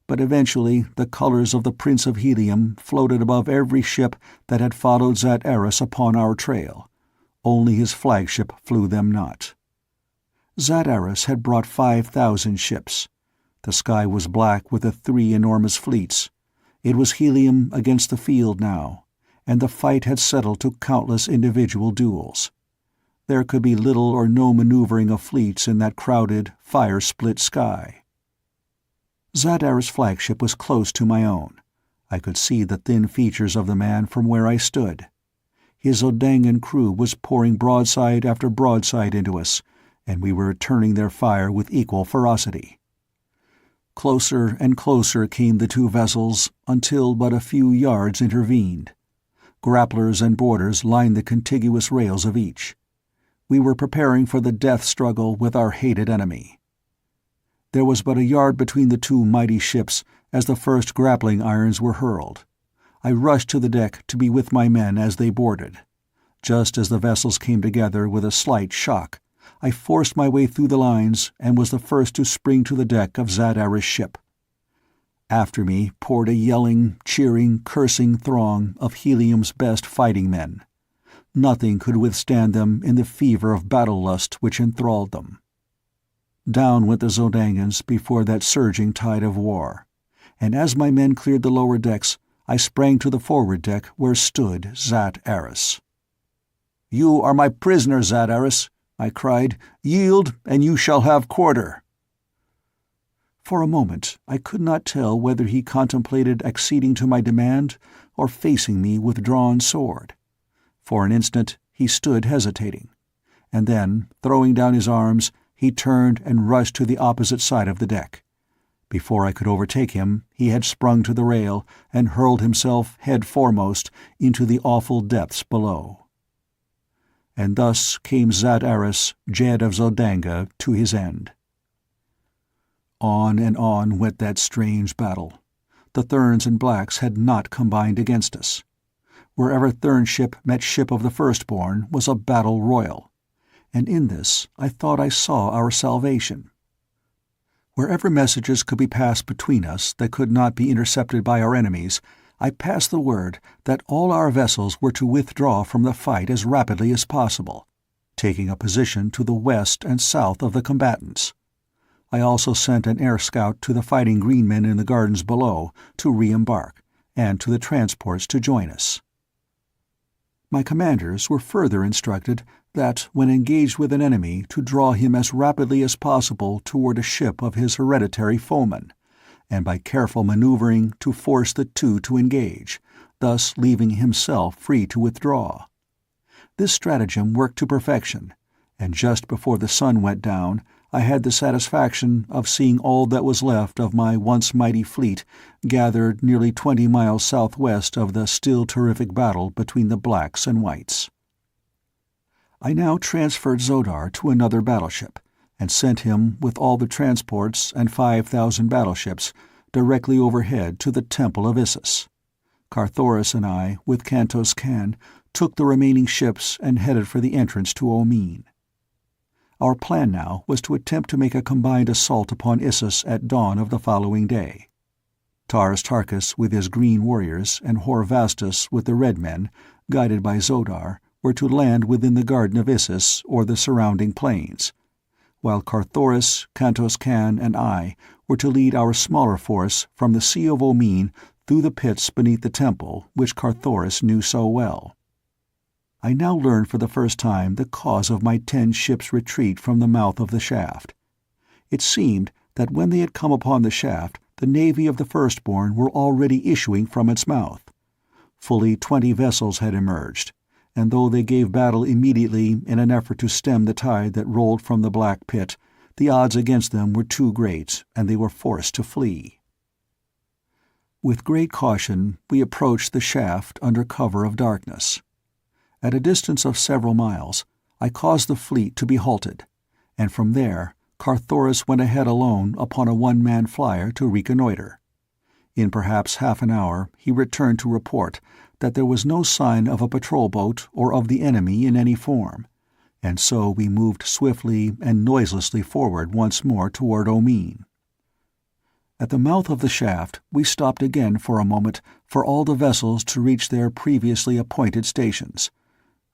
but eventually the colors of the Prince of Helium floated above every ship that had followed Zat Eris upon our trail. Only his flagship flew them not. Zat Eris had brought 5,000 ships. The sky was black with the 3 enormous fleets. It was helium against the field now, and the fight had settled to countless individual duels. There could be little or no maneuvering of fleets in that crowded, fire-split sky. Zat Eris' flagship was close to my own. I could see the thin features of the man from where I stood. His Zodangan crew was pouring broadside after broadside into us, and we were returning their fire with equal ferocity. Closer and closer came the two vessels until but a few yards intervened. Grapplers and boarders lined the contiguous rails of each. We were preparing for the death struggle with our hated enemy. There was but a yard between the two mighty ships as the first grappling irons were hurled. I rushed to the deck to be with my men as they boarded. Just as the vessels came together with a slight shock, I forced my way through the lines and was the first to spring to the deck of Zat Eris' ship. After me poured a yelling, cheering, cursing throng of Helium's best fighting men. Nothing could withstand them in the fever of battle lust which enthralled them. Down went the Zodangans before that surging tide of war, and as my men cleared the lower decks, I sprang to the forward deck where stood Zat Eris. "You are my prisoner, Zat Eris," I cried. "Yield, and you shall have quarter." For a moment I could not tell whether he contemplated acceding to my demand or facing me with drawn sword. For an instant he stood hesitating, and then, throwing down his arms, he turned and rushed to the opposite side of the deck. Before I could overtake him, he had sprung to the rail and hurled himself head foremost into the awful depths below. And thus came Zat Eris, Jed of Zodanga, to his end. On and on went that strange battle. The Therns and Blacks had not combined against us. Wherever Thern ship met ship of the Firstborn was a battle royal, and in this I thought I saw our salvation. Wherever messages could be passed between us that could not be intercepted by our enemies, I passed the word that all our vessels were to withdraw from the fight as rapidly as possible, taking a position to the west and south of the combatants. I also sent an air scout to the fighting green men in the gardens below to re-embark, and to the transports to join us. My commanders were further instructed that, when engaged with an enemy, to draw him as rapidly as possible toward a ship of his hereditary foeman, and by careful maneuvering to force the two to engage, thus leaving himself free to withdraw. This stratagem worked to perfection, and just before the sun went down, I had the satisfaction of seeing all that was left of my once mighty fleet gathered nearly 20 miles southwest of the still terrific battle between the Blacks and Whites. I now transferred Zodar to another battleship, and sent him with all the transports and 5,000 battleships directly overhead to the Temple of Issus. Carthoris and I, with Kantos Kan, took the remaining ships and headed for the entrance to Omine. Our plan now was to attempt to make a combined assault upon Issus at dawn of the following day. Taras Tarkas with his green warriors and Hor Vastus with the red men, guided by Zodar, were to land within the garden of Issus or the surrounding plains, while Carthoris, Kantos Kan, and I were to lead our smaller force from the Sea of Omine through the pits beneath the temple which Carthoris knew so well. I now learned for the first time the cause of my 10 ships' retreat from the mouth of the shaft. It seemed that when they had come upon the shaft, the navy of the Firstborn were already issuing from its mouth. Fully 20 vessels had emerged, and though they gave battle immediately in an effort to stem the tide that rolled from the Black Pit, the odds against them were too great, and they were forced to flee. With great caution we approached the shaft under cover of darkness. At a distance of several miles, I caused the fleet to be halted, and from there Carthoris went ahead alone upon a one-man flyer to reconnoiter. In perhaps half an hour he returned to report that there was no sign of a patrol boat or of the enemy in any form, and so we moved swiftly and noiselessly forward once more toward Omine. At the mouth of the shaft, we stopped again for a moment for all the vessels to reach their previously appointed stations.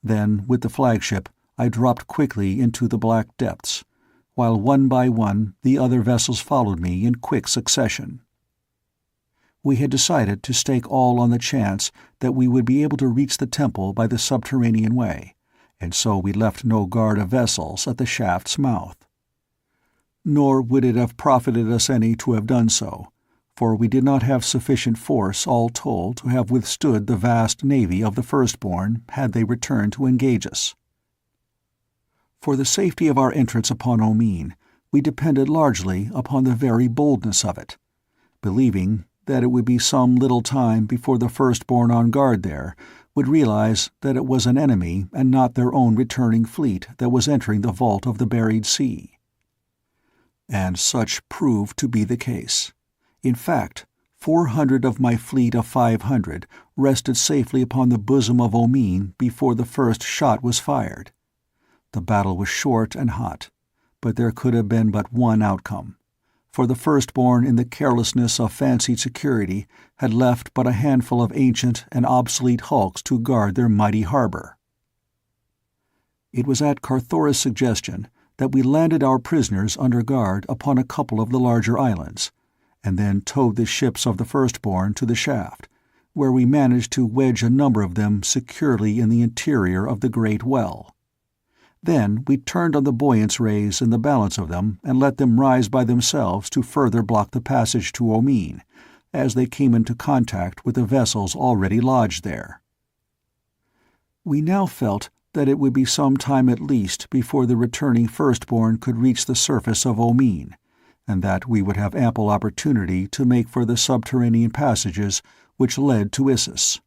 Then, with the flagship, I dropped quickly into the black depths, while one by one the other vessels followed me in quick succession. We had decided to stake all on the chance that we would be able to reach the temple by the subterranean way, and so we left no guard of vessels at the shaft's mouth. Nor would it have profited us any to have done so, for we did not have sufficient force all told to have withstood the vast navy of the Firstborn had they returned to engage us. For the safety of our entrance upon Omine, we depended largely upon the very boldness of it, believing that it would be some little time before the Firstborn on guard there would realize that it was an enemy and not their own returning fleet that was entering the vault of the buried sea. And such proved to be the case. In fact, 400 of my fleet of 500 rested safely upon the bosom of Omine before the first shot was fired. The battle was short and hot, but there could have been but one outcome, for the Firstborn in the carelessness of fancied security had left but a handful of ancient and obsolete hulks to guard their mighty harbor. It was at Carthoris' suggestion that we landed our prisoners under guard upon a couple of the larger islands, and then towed the ships of the Firstborn to the shaft, where we managed to wedge a number of them securely in the interior of the great well. Then we turned on the buoyance rays in the balance of them and let them rise by themselves to further block the passage to Omine, as they came into contact with the vessels already lodged there. We now felt that it would be some time at least before the returning Firstborn could reach the surface of Omine, and that we would have ample opportunity to make for the subterranean passages which led to Issus.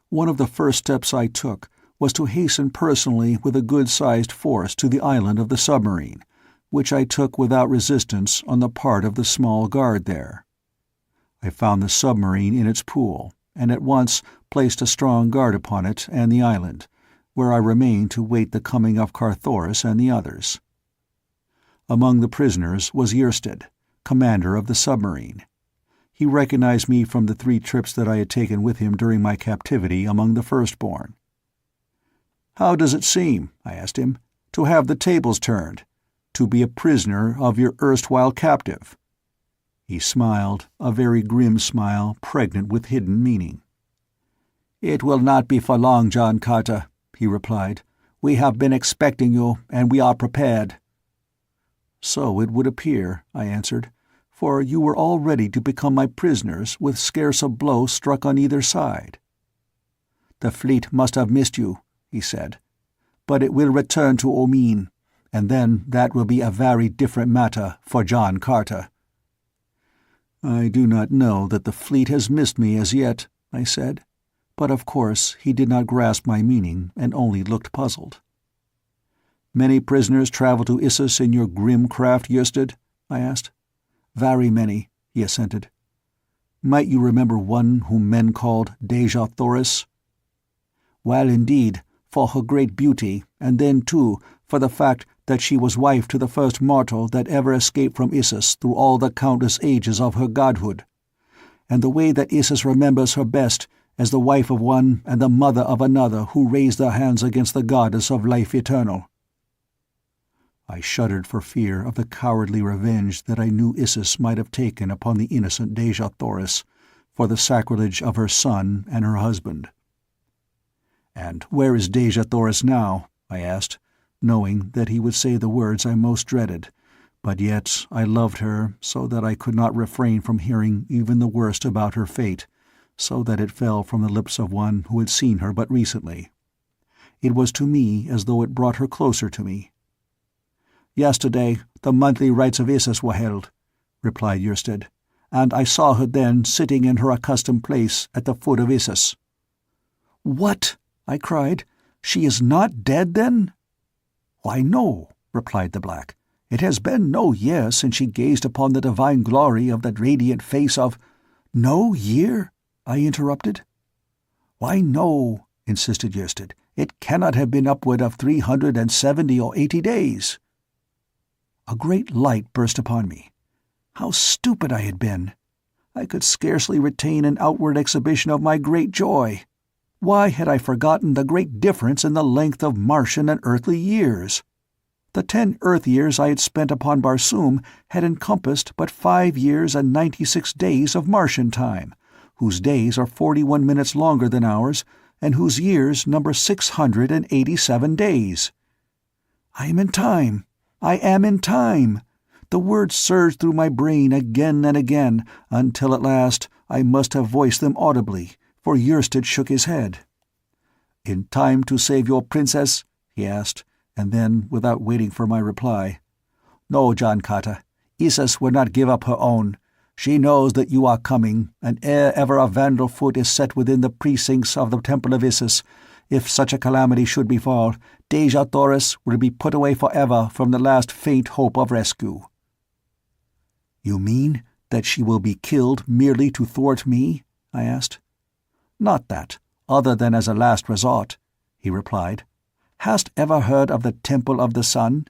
One of the first steps I took was to hasten personally with a good-sized force to the island of the submarine, which I took without resistance on the part of the small guard there. I found the submarine in its pool, and at once placed a strong guard upon it and the island, where I remained to wait the coming of Carthoris and the others. Among the prisoners was Yersted, commander of the submarine. He recognized me from the 3 trips that I had taken with him during my captivity among the Firstborn. "How does it seem," I asked him, "to have the tables turned, to be a prisoner of your erstwhile captive?" He smiled, a very grim smile pregnant with hidden meaning. "It will not be for long, John Carter," he replied. "We have been expecting you, and we are prepared." "So it would appear," I answered, "for you were all ready to become my prisoners with scarce a blow struck on either side." "The fleet must have missed you," he said, "but it will return to Omine, and then that will be a very different matter for John Carter." "I do not know that the fleet has missed me as yet," I said, but of course he did not grasp my meaning and only looked puzzled. "Many prisoners travel to Issus in your grim craft, Yersted?" I asked. "Very many," he assented. "Might you remember one whom men called Dejah Thoris?" "Well, indeed, for her great beauty, and then, too, for the fact that she was wife to the first mortal that ever escaped from Issus through all the countless ages of her godhood. And the way that Issus remembers her best as the wife of one and the mother of another who raised their hands against the goddess of life eternal." I shuddered for fear of the cowardly revenge that I knew Issus might have taken upon the innocent Dejah Thoris for the sacrilege of her son and her husband. "And where is Dejah Thoris now?" I asked, knowing that he would say the words I most dreaded, but yet I loved her so that I could not refrain from hearing even the worst about her fate, so that it fell from the lips of one who had seen her but recently. It was to me as though it brought her closer to me. "Yesterday the monthly rites of Issus were held," replied Yersted, "and I saw her then sitting in her accustomed place at the foot of Issus." "What?" I cried. "She is not dead, then?" "Why, no," replied the Black. "It has been no year since she gazed upon the divine glory of that radiant face of—" "No year?" I interrupted. "Why, no," insisted Yersted. It cannot have been upward of 370 or 80 days. A great light burst upon me. How stupid I had been! I could scarcely retain an outward exhibition of my great joy. Why had I forgotten the great difference in the length of Martian and earthly years? The 10 Earth years I had spent upon Barsoom had encompassed but 5 years and 96 days of Martian time, whose days are 41 minutes longer than ours, and whose years number 687 days. I am in time! I am in time! The words surged through my brain again and again, until at last I must have voiced them audibly, for Yersted shook his head. "In time to save your princess?" he asked, and then, without waiting for my reply, "No, John Carter, Isis will not give up her own. She knows that you are coming, and ere ever a vandal foot is set within the precincts of the Temple of Isis, if such a calamity should befall, Dejah Thoris will be put away forever from the last faint hope of rescue." "You mean that she will be killed merely to thwart me?" I asked. "Not that, other than as a last resort," he replied. "Hast ever heard of the Temple of the Sun?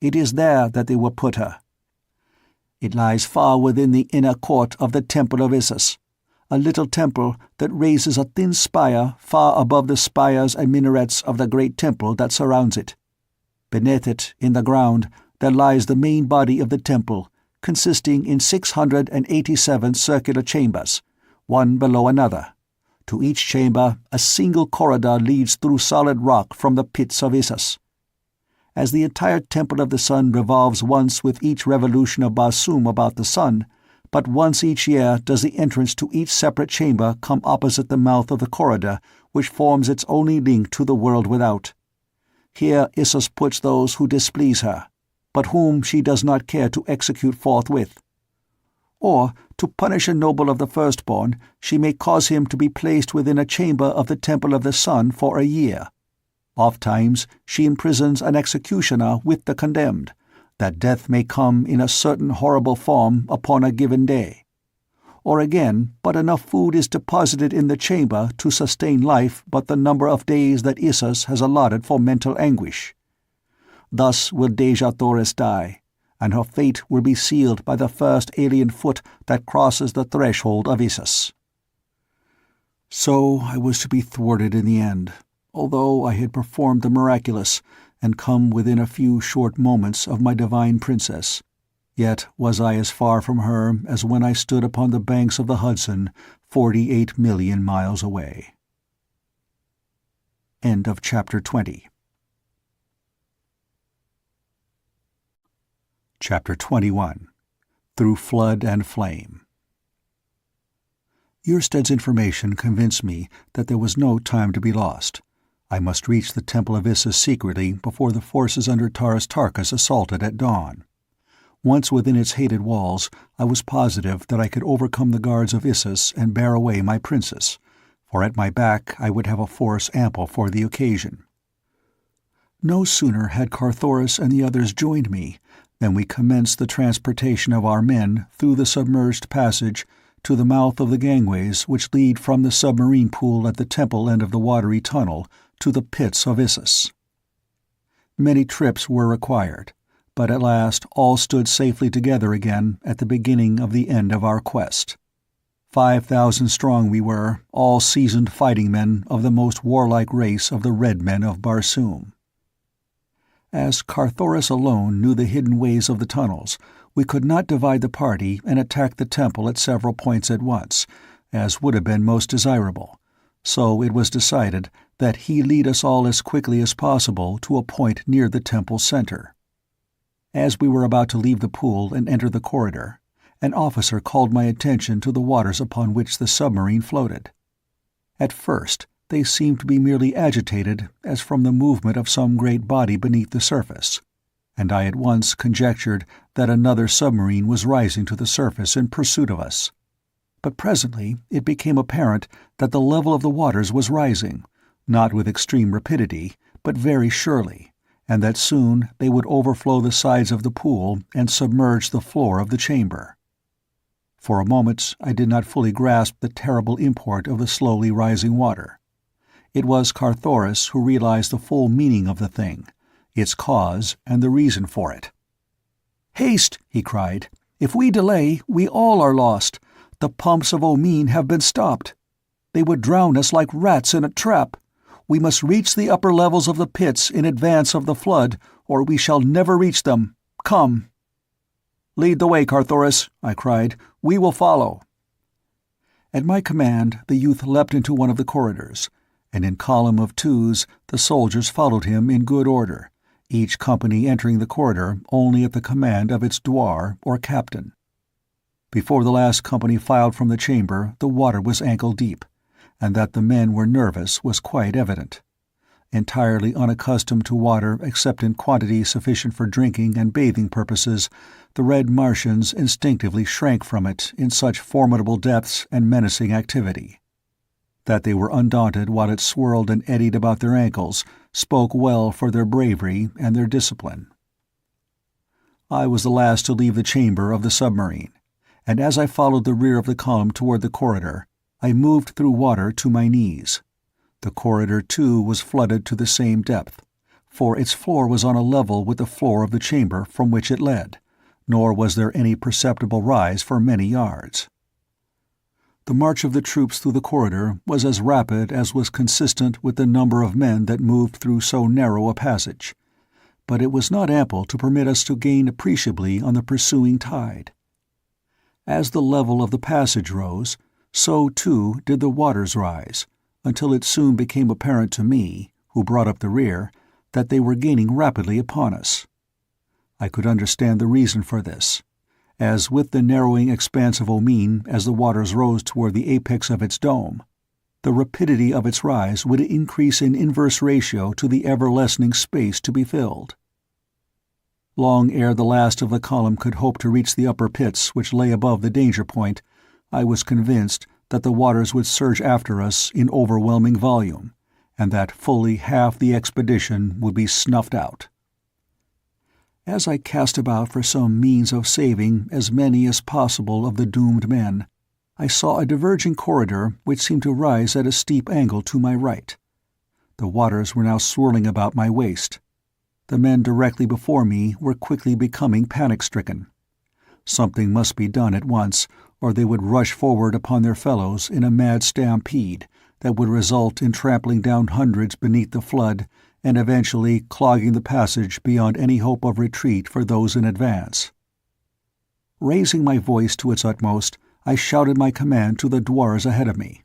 It is there that they will put her. It lies far within the inner court of the Temple of Isis, a little temple that raises a thin spire far above the spires and minarets of the great temple that surrounds it. Beneath it, in the ground, there lies the main body of the temple, consisting in 687 circular chambers, one below another. To each chamber a single corridor leads through solid rock from the pits of Isis. As the entire Temple of the Sun revolves once with each revolution of Barsoom about the sun, but once each year does the entrance to each separate chamber come opposite the mouth of the corridor which forms its only link to the world without. Here Isis puts those who displease her, but whom she does not care to execute forthwith. Or, to punish a noble of the firstborn, she may cause him to be placed within a chamber of the Temple of the Sun for a year. Ofttimes she imprisons an executioner with the condemned, that death may come in a certain horrible form upon a given day. Or again, but enough food is deposited in the chamber to sustain life but the number of days that Isis has allotted for mental anguish. Thus will Dejah Thoris die, and her fate will be sealed by the first alien foot that crosses the threshold of Isis. So I was to be thwarted in the end, although I had performed the miraculous and come within a few short moments of my divine princess. Yet was I as far from her as when I stood upon the banks of the Hudson 48 million miles away. End of Chapter 20. Chapter 21. Through Flood and Flame. Yersted's information convinced me that there was no time to be lost. I must reach the Temple of Isis secretly before the forces under Taurus Tarkas assaulted at dawn. Once within its hated walls, I was positive that I could overcome the guards of Isis and bear away my princess, for at my back I would have a force ample for the occasion. No sooner had Carthoris and the others joined me than we commenced the transportation of our men through the submerged passage to the mouth of the gangways which lead from the submarine pool at the temple end of the watery tunnel to the pits of Isis. Many trips were required, but at last all stood safely together again at the beginning of the end of our quest. 5,000 strong we were, all seasoned fighting men of the most warlike race of the Red Men of Barsoom. As Carthoris alone knew the hidden ways of the tunnels, we could not divide the party and attack the temple at several points at once, as would have been most desirable, so it was decided that he lead us all as quickly as possible to a point near the temple's center. As we were about to leave the pool and enter the corridor, an officer called my attention to the waters upon which the submarine floated. At first, they seemed to be merely agitated as from the movement of some great body beneath the surface, and I at once conjectured that another submarine was rising to the surface in pursuit of us. But presently it became apparent that the level of the waters was rising, not with extreme rapidity, but very surely, and that soon they would overflow the sides of the pool and submerge the floor of the chamber. For a moment I did not fully grasp the terrible import of the slowly rising water. It was Carthoris who realized the full meaning of the thing, its cause and the reason for it. "Haste!" he cried. "If we delay, we all are lost. The pumps of Omine have been stopped. They would drown us like rats in a trap. We must reach the upper levels of the pits in advance of the flood, or we shall never reach them. Come!" "Lead the way, Carthoris," I cried. "We will follow." At my command, the youth leapt into one of the corridors, and in column of twos the soldiers followed him in good order, each company entering the corridor only at the command of its douar or captain. Before the last company filed from the chamber, the water was ankle-deep, and that the men were nervous was quite evident. Entirely unaccustomed to water except in quantity sufficient for drinking and bathing purposes, the Red Martians instinctively shrank from it in such formidable depths and menacing activity. That they were undaunted while it swirled and eddied about their ankles spoke well for their bravery and their discipline. I was the last to leave the chamber of the submarine, and as I followed the rear of the column toward the corridor, I moved through water to my knees. The corridor, too, was flooded to the same depth, for its floor was on a level with the floor of the chamber from which it led, nor was there any perceptible rise for many yards. The march of the troops through the corridor was as rapid as was consistent with the number of men that moved through so narrow a passage, but it was not ample to permit us to gain appreciably on the pursuing tide. As the level of the passage rose, so too did the waters rise, until it soon became apparent to me, who brought up the rear, that they were gaining rapidly upon us. I could understand the reason for this, as with the narrowing expanse of Omine as the waters rose toward the apex of its dome, the rapidity of its rise would increase in inverse ratio to the ever-lessening space to be filled. Long ere the last of the column could hope to reach the upper pits which lay above the danger point, I was convinced that the waters would surge after us in overwhelming volume, and that fully half the expedition would be snuffed out. As I cast about for some means of saving as many as possible of the doomed men, I saw a diverging corridor which seemed to rise at a steep angle to my right. The waters were now swirling about my waist. The men directly before me were quickly becoming panic-stricken. Something must be done at once, or they would rush forward upon their fellows in a mad stampede that would result in trampling down hundreds beneath the flood and eventually clogging the passage beyond any hope of retreat for those in advance. Raising my voice to its utmost, I shouted my command to the douars ahead of me.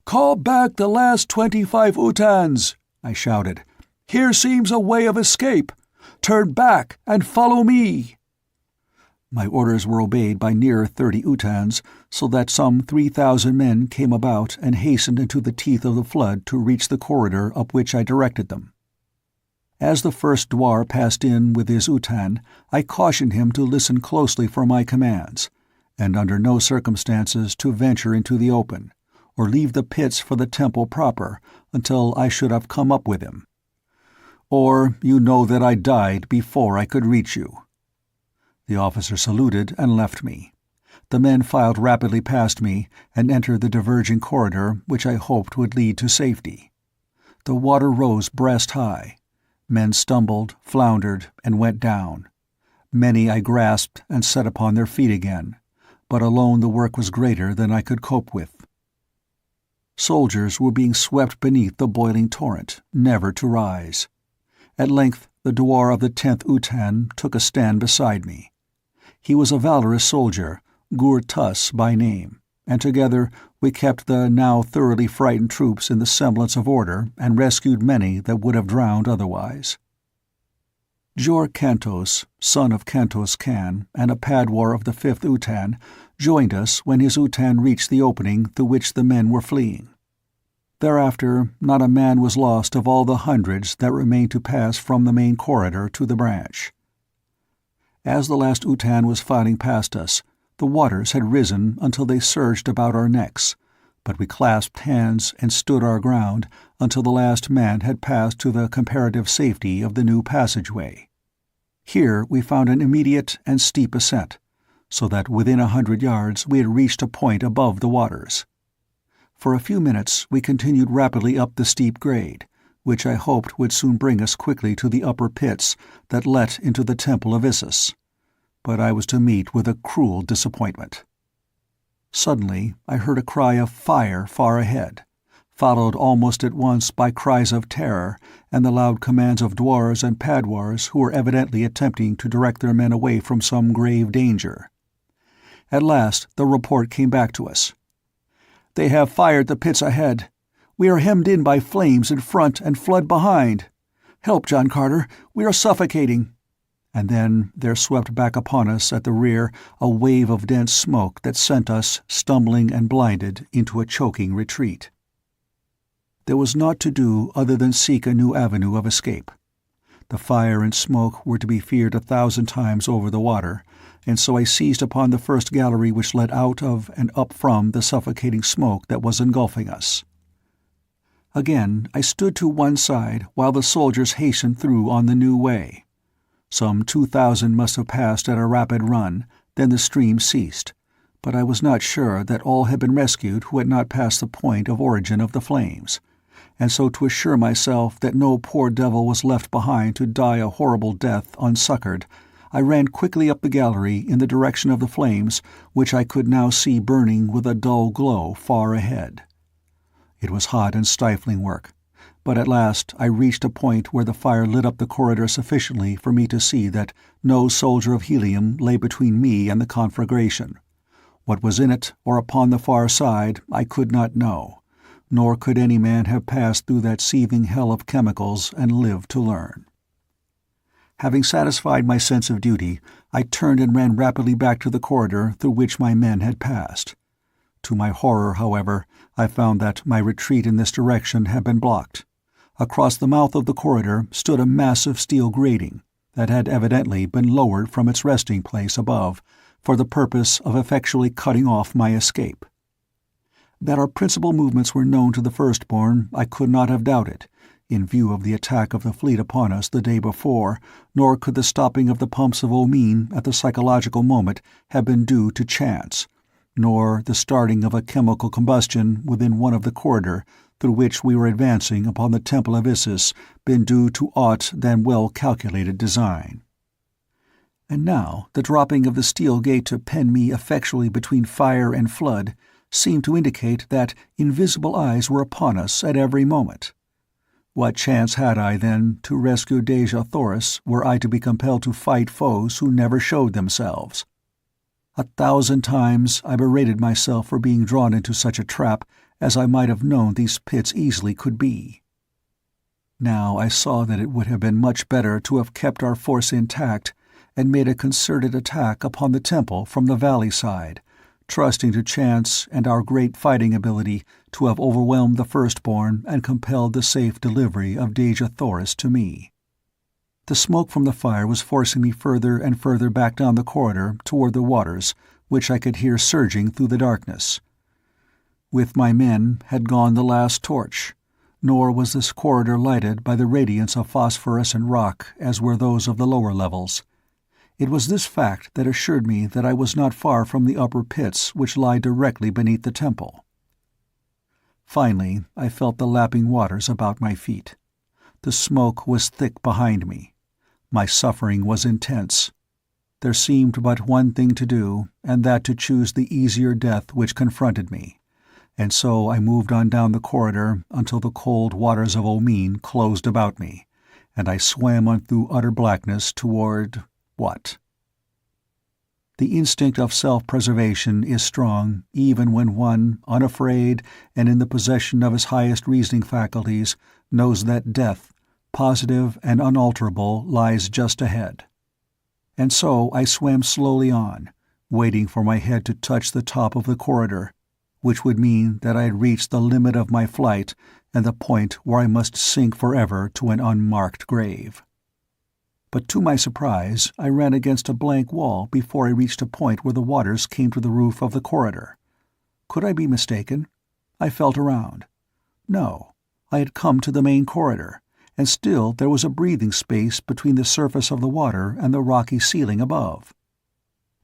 "Call back the last 25 Utans!" I shouted. "Here seems a way of escape. Turn back and follow me!" My orders were obeyed by near 30 Utans, so that some 3,000 men came about and hastened into the teeth of the flood to reach the corridor up which I directed them. As the first douar passed in with his Utan, I cautioned him to listen closely for my commands, and under no circumstances to venture into the open, or leave the pits for the temple proper until I should have come up with him. "Or you know that I died before I could reach you." The officer saluted and left me. The men filed rapidly past me and entered the diverging corridor which I hoped would lead to safety. The water rose breast-high. Men stumbled, floundered, and went down. Many I grasped and set upon their feet again, but alone the work was greater than I could cope with. Soldiers were being swept beneath the boiling torrent, never to rise. At length the douar of the 10th Utan took a stand beside me. He was a valorous soldier, Gur Tuss by name, and together we kept the now thoroughly frightened troops in the semblance of order and rescued many that would have drowned otherwise. Jor Kantos, son of Kantos Khan and a Padwar of the 5th Utan, joined us when his Utan reached the opening through which the men were fleeing. Thereafter not a man was lost of all the hundreds that remained to pass from the main corridor to the branch. As the last Utan was filing past us, the waters had risen until they surged about our necks, but we clasped hands and stood our ground until the last man had passed to the comparative safety of the new passageway. Here we found an immediate and steep ascent, so that within 100 yards we had reached a point above the waters. For a few minutes we continued rapidly up the steep grade, which I hoped would soon bring us quickly to the upper pits that let into the temple of Isis. But I was to meet with a cruel disappointment. Suddenly I heard a cry of fire far ahead, followed almost at once by cries of terror and the loud commands of dwarves and padwars who were evidently attempting to direct their men away from some grave danger. At last the report came back to us. "They have fired the pits ahead. We are hemmed in by flames in front and flood behind. Help, John Carter, we are suffocating." And then there swept back upon us at the rear a wave of dense smoke that sent us, stumbling and blinded, into a choking retreat. There was naught to do other than seek a new avenue of escape. The fire and smoke were to be feared 1,000 times over the water, and so I seized upon the first gallery which led out of and up from the suffocating smoke that was engulfing us. Again I stood to one side while the soldiers hastened through on the new way. Some 2,000 must have passed at a rapid run, then the stream ceased, but I was not sure that all had been rescued who had not passed the point of origin of the flames, and so to assure myself that no poor devil was left behind to die a horrible death unsuccoured, I ran quickly up the gallery in the direction of the flames, which I could now see burning with a dull glow far ahead. It was hot and stifling work, but at last I reached a point where the fire lit up the corridor sufficiently for me to see that no soldier of helium lay between me and the conflagration. What was in it or upon the far side I could not know, nor could any man have passed through that seething hell of chemicals and lived to learn. Having satisfied my sense of duty, I turned and ran rapidly back to the corridor through which my men had passed. To my horror, however, I found that my retreat in this direction had been blocked. Across the mouth of the corridor stood a massive steel grating that had evidently been lowered from its resting place above for the purpose of effectually cutting off my escape. That our principal movements were known to the Firstborn I could not have doubted, in view of the attack of the fleet upon us the day before, nor could the stopping of the pumps of Omine at the psychological moment have been due to chance, nor the starting of a chemical combustion within one of the corridor through which we were advancing upon the Temple of Isis been due to aught than well-calculated design. And now the dropping of the steel gate to pen me effectually between fire and flood seemed to indicate that invisible eyes were upon us at every moment. What chance had I, then, to rescue Dejah Thoris were I to be compelled to fight foes who never showed themselves? 1,000 times I berated myself for being drawn into such a trap, as I might have known these pits easily could be. Now I saw that it would have been much better to have kept our force intact and made a concerted attack upon the temple from the valley side, trusting to chance and our great fighting ability to have overwhelmed the Firstborn and compelled the safe delivery of Dejah Thoris to me. The smoke from the fire was forcing me further and further back down the corridor toward the waters, which I could hear surging through the darkness. With my men had gone the last torch, nor was this corridor lighted by the radiance of phosphorescent rock as were those of the lower levels. It was this fact that assured me that I was not far from the upper pits which lie directly beneath the temple. Finally, I felt the lapping waters about my feet. The smoke was thick behind me. My suffering was intense. There seemed but one thing to do, and that to choose the easier death which confronted me, and so I moved on down the corridor until the cold waters of Omine closed about me, and I swam on through utter blackness toward what? The instinct of self-preservation is strong even when one, unafraid and in the possession of his highest reasoning faculties, knows that death, positive and unalterable, lies just ahead. And so I swam slowly on, waiting for my head to touch the top of the corridor, which would mean that I had reached the limit of my flight and the point where I must sink forever to an unmarked grave. But to my surprise I ran against a blank wall before I reached a point where the waters came to the roof of the corridor. Could I be mistaken? I felt around. No, I had come to the main corridor, and still there was a breathing space between the surface of the water and the rocky ceiling above.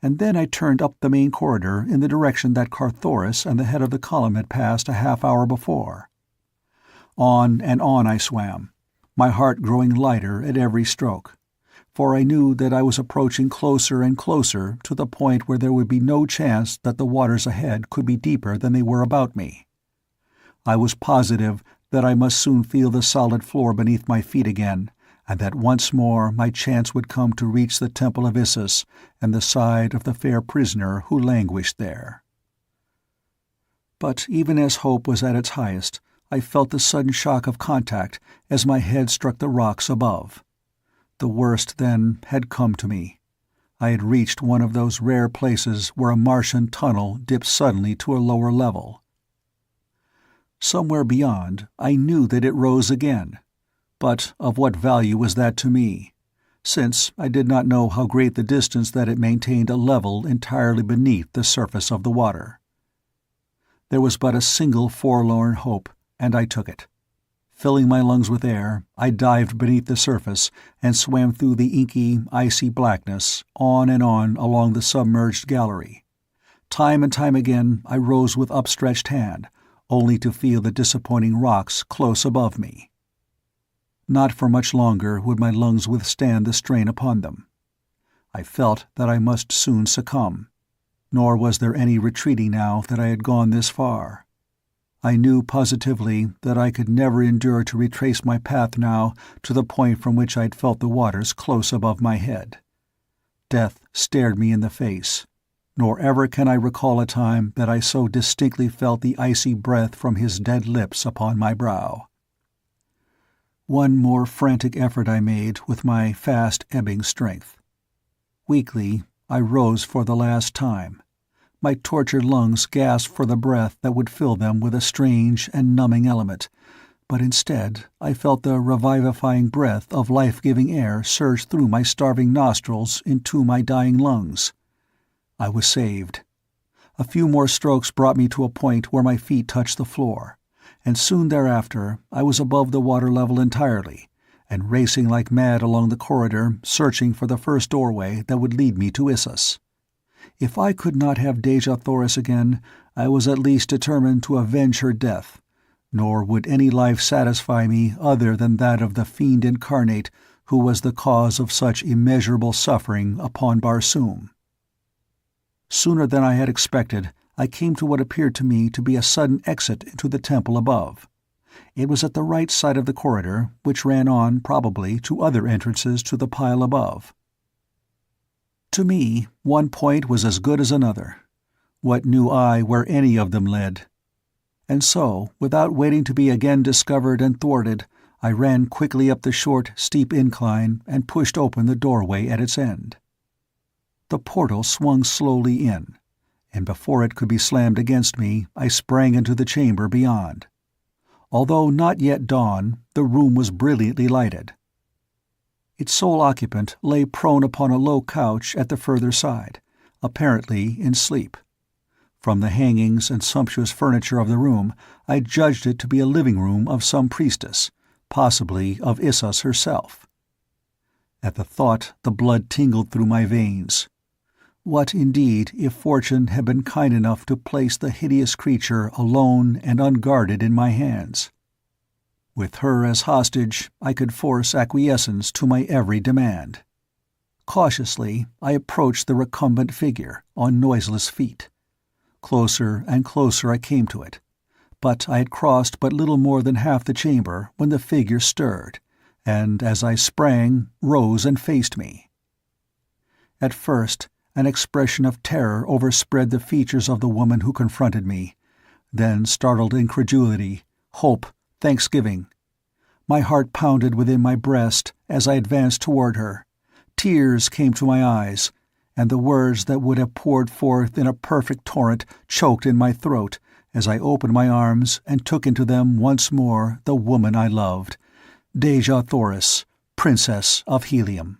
and then I turned up the main corridor in the direction that Carthoris and the head of the column had passed a half-hour before. On and on I swam, my heart growing lighter at every stroke, for I knew that I was approaching closer and closer to the point where there would be no chance that the waters ahead could be deeper than they were about me. I was positive that I must soon feel the solid floor beneath my feet again, and that once more my chance would come to reach the temple of Issus and the side of the fair prisoner who languished there. But even as hope was at its highest, I felt the sudden shock of contact as my head struck the rocks above. The worst, then, had come to me. I had reached one of those rare places where a Martian tunnel dips suddenly to a lower level. Somewhere beyond, I knew that it rose again. But of what value was that to me, since I did not know how great the distance that it maintained a level entirely beneath the surface of the water? There was but a single forlorn hope, and I took it. Filling my lungs with air, I dived beneath the surface and swam through the inky, icy blackness, on and on along the submerged gallery. Time and time again I rose with upstretched hand, only to feel the disappointing rocks close above me. Not for much longer would my lungs withstand the strain upon them. I felt that I must soon succumb, nor was there any retreating now that I had gone this far. I knew positively that I could never endure to retrace my path now to the point from which I had felt the waters close above my head. Death stared me in the face, nor ever can I recall a time that I so distinctly felt the icy breath from his dead lips upon my brow. One more frantic effort I made with my fast-ebbing strength. Weakly, I rose for the last time. My tortured lungs gasped for the breath that would fill them with a strange and numbing element, but instead I felt the revivifying breath of life-giving air surge through my starving nostrils into my dying lungs. I was saved. A few more strokes brought me to a point where my feet touched the floor, and soon thereafter I was above the water level entirely, and racing like mad along the corridor, searching for the first doorway that would lead me to Issus. If I could not have Dejah Thoris again, I was at least determined to avenge her death, nor would any life satisfy me other than that of the fiend incarnate who was the cause of such immeasurable suffering upon Barsoom. Sooner than I had expected, I came to what appeared to me to be a sudden exit into the temple above. It was at the right side of the corridor, which ran on, probably, to other entrances to the pile above. To me, one point was as good as another. What knew I where any of them led? And so, without waiting to be again discovered and thwarted, I ran quickly up the short, steep incline and pushed open the doorway at its end. The portal swung slowly in, and before it could be slammed against me, I sprang into the chamber beyond. Although not yet dawn, the room was brilliantly lighted. Its sole occupant lay prone upon a low couch at the further side, apparently in sleep. From the hangings and sumptuous furniture of the room, I judged it to be a living room of some priestess, possibly of Issus herself. At the thought, the blood tingled through my veins. What, indeed, if fortune had been kind enough to place the hideous creature alone and unguarded in my hands? With her as hostage, I could force acquiescence to my every demand. Cautiously, I approached the recumbent figure, on noiseless feet. Closer and closer I came to it, but I had crossed but little more than half the chamber when the figure stirred, and as I sprang, rose and faced me. At first, an expression of terror overspread the features of the woman who confronted me, then startled incredulity, hope, thanksgiving. My heart pounded within my breast as I advanced toward her. Tears came to my eyes, and the words that would have poured forth in a perfect torrent choked in my throat as I opened my arms and took into them once more the woman I loved, Dejah Thoris, Princess of Helium.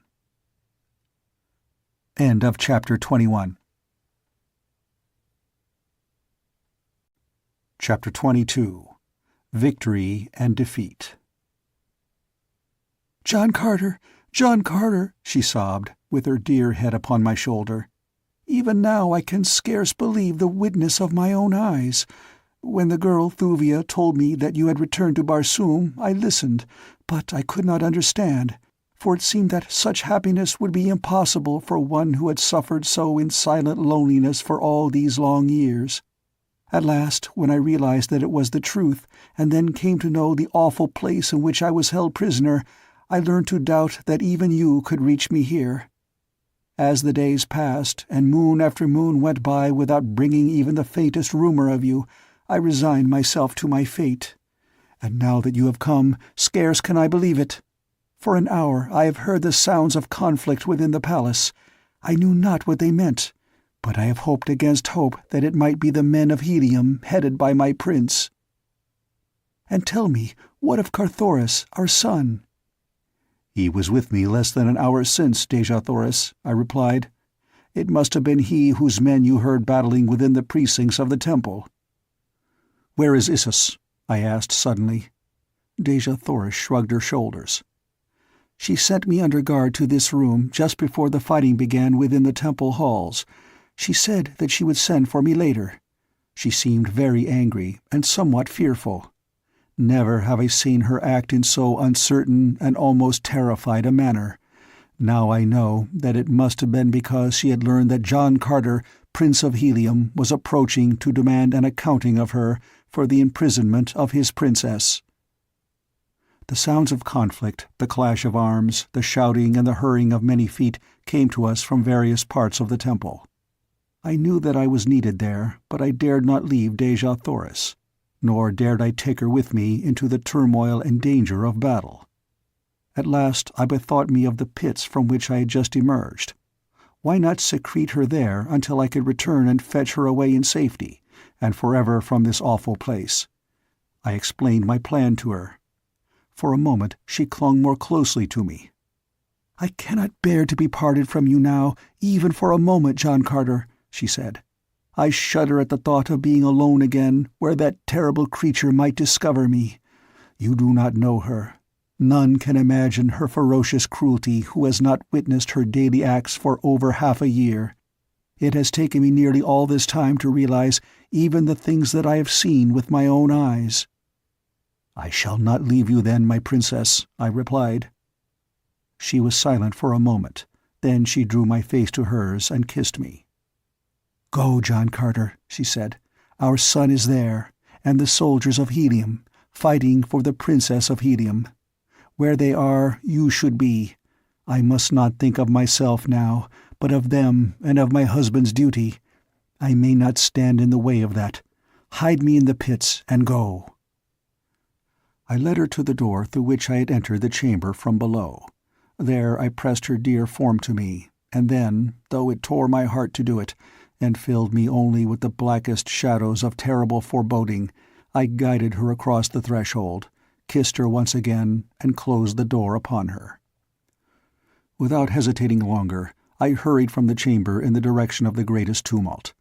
End of Chapter 21. Chapter 22. Victory and Defeat. John Carter, she sobbed, with her dear head upon my shoulder. even now I can scarce believe the witness of my own eyes. When the girl Thuvia told me that you had returned to Barsoom, I listened, but I could not understand, for it seemed that such happiness would be impossible for one who had suffered so in silent loneliness for all these long years. At last, when I realized that it was the truth, and then came to know the awful place in which I was held prisoner, I learned to doubt that even you could reach me here. As the days passed, and moon after moon went by without bringing even the faintest rumor of you, I resigned myself to my fate. And now that you have come, scarce can I believe it. For an hour I have heard the sounds of conflict within the palace. I knew not what they meant, but I have hoped against hope that it might be the men of Helium headed by my prince. And tell me, what of Carthoris, our son?" "He was with me less than an hour since, Dejathoris," I replied. "It must have been he whose men you heard battling within the precincts of the temple." "Where is Issus?" I asked suddenly. Dejathoris shrugged her shoulders. "She sent me under guard to this room just before the fighting began within the temple halls. She said that she would send for me later. She seemed very angry and somewhat fearful. Never have I seen her act in so uncertain and almost terrified a manner. Now I know that it must have been because she had learned that John Carter, Prince of Helium, was approaching to demand an accounting of her for the imprisonment of his princess." The sounds of conflict, the clash of arms, the shouting and the hurrying of many feet came to us from various parts of the temple. I knew that I was needed there, but I dared not leave Dejathoris, nor dared I take her with me into the turmoil and danger of battle. At last I bethought me of the pits from which I had just emerged. Why not secrete her there until I could return and fetch her away in safety, and forever from this awful place? I explained my plan to her. For a moment she clung more closely to me. "I cannot bear to be parted from you now, even for a moment, John Carter," she said. "I shudder at the thought of being alone again, where that terrible creature might discover me. You do not know her. None can imagine her ferocious cruelty who has not witnessed her daily acts for over half a year. It has taken me nearly all this time to realize even the things that I have seen with my own eyes." "I shall not leave you then, my princess," I replied. She was silent for a moment. Then she drew my face to hers and kissed me. "Go, John Carter," she said. "Our son is there, and the soldiers of Helium, fighting for the Princess of Helium. Where they are, you should be. I must not think of myself now, but of them and of my husband's duty. I may not stand in the way of that. Hide me in the pits and go." I led her to the door through which I had entered the chamber from below. There I pressed her dear form to me, and then, though it tore my heart to do it, and filled me only with the blackest shadows of terrible foreboding, I guided her across the threshold, kissed her once again, and closed the door upon her. Without hesitating longer, I hurried from the chamber in the direction of the greatest tumult.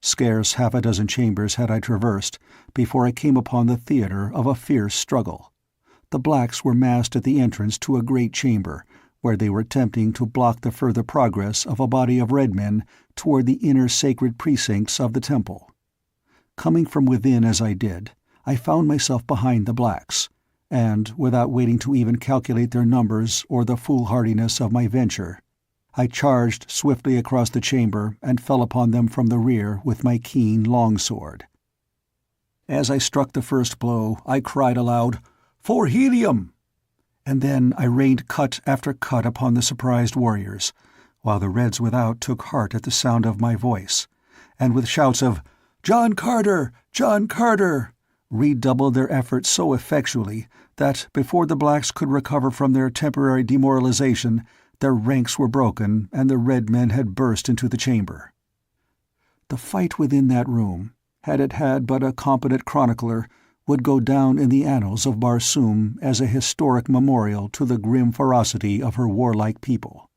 Scarce half a dozen chambers had I traversed before I came upon the theatre of a fierce struggle. The blacks were massed at the entrance to a great chamber, where they were attempting to block the further progress of a body of red men toward the inner sacred precincts of the temple. Coming from within as I did, I found myself behind the blacks, and, without waiting to even calculate their numbers or the foolhardiness of my venture, I charged swiftly across the chamber and fell upon them from the rear with my keen longsword. As I struck the first blow, I cried aloud, "For Helium!" And then I rained cut after cut upon the surprised warriors, while the Reds without took heart at the sound of my voice, and with shouts of "John Carter! John Carter!" redoubled their efforts so effectually that, before the blacks could recover from their temporary demoralization, their ranks were broken and the red men had burst into the chamber. The fight within that room, had it had but a competent chronicler, would go down in the annals of Barsoom as a historic memorial to the grim ferocity of her warlike people.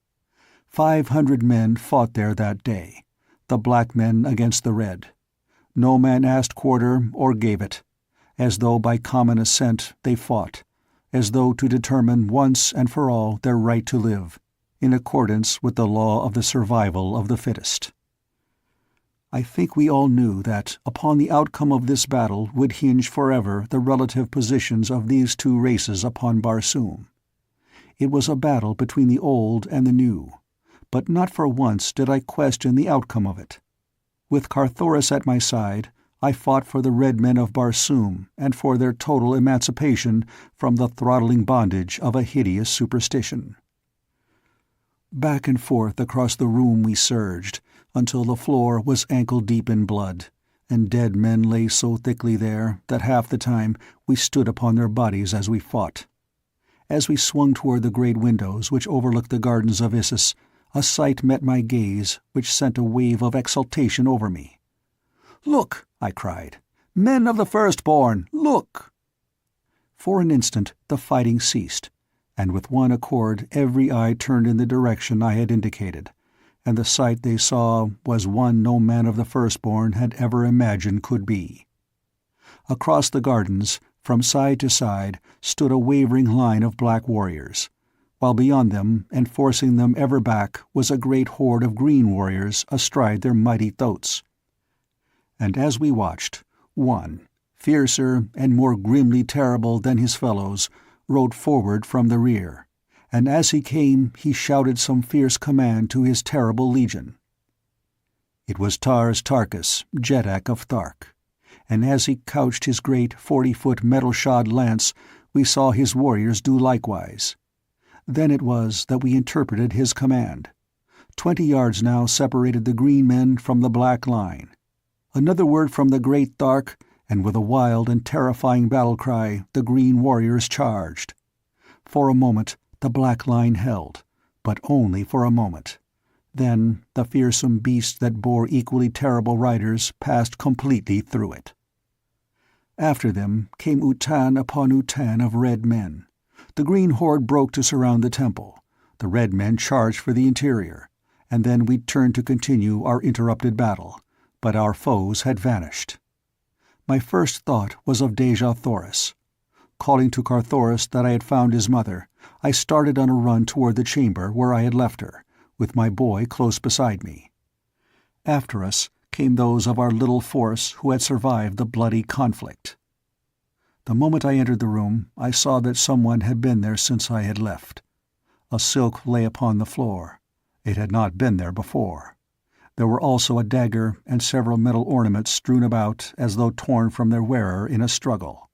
500 men fought there that day, the black men against the red. No man asked quarter or gave it. As though by common assent they fought, as though to determine once and for all their right to live, in accordance with the law of the survival of the fittest. I think we all knew that upon the outcome of this battle would hinge forever the relative positions of these two races upon Barsoom. It was a battle between the old and the new, but not for once did I question the outcome of it. With Carthoris at my side, I fought for the red men of Barsoom and for their total emancipation from the throttling bondage of a hideous superstition. Back and forth across the room we surged, until the floor was ankle-deep in blood, and dead men lay so thickly there that half the time we stood upon their bodies as we fought. As we swung toward the great windows which overlooked the gardens of Issus, a sight met my gaze which sent a wave of exultation over me. "Look!" I cried. "Men of the Firstborn, look!" For an instant the fighting ceased, and with one accord every eye turned in the direction I had indicated, and the sight they saw was one no man of the Firstborn had ever imagined could be. Across the gardens, from side to side, stood a wavering line of black warriors, while beyond them, and forcing them ever back, was a great horde of green warriors astride their mighty thoats. And as we watched, one, fiercer and more grimly terrible than his fellows, rode forward from the rear, and as he came he shouted some fierce command to his terrible legion. It was Tars Tarkas, Jeddak of Thark, and as he couched his great 40-foot metal-shod lance, we saw his warriors do likewise. Then it was that we interpreted his command. 20 yards now separated the green men from the black line. Another word from the great Thark, and with a wild and terrifying battle-cry the green warriors charged. For a moment the black line held, but only for a moment. Then the fearsome beasts that bore equally terrible riders passed completely through it. After them came Utan upon Utan of red men. The green horde broke to surround the temple. The red men charged for the interior, and then we turned to continue our interrupted battle, but our foes had vanished. My first thought was of Dejah Thoris. Calling to Carthoris that I had found his mother, I started on a run toward the chamber where I had left her, with my boy close beside me. After us came those of our little force who had survived the bloody conflict. The moment I entered the room, I saw that someone had been there since I had left. A silk lay upon the floor. It had not been there before. There were also a dagger and several metal ornaments strewn about as though torn from their wearer in a struggle.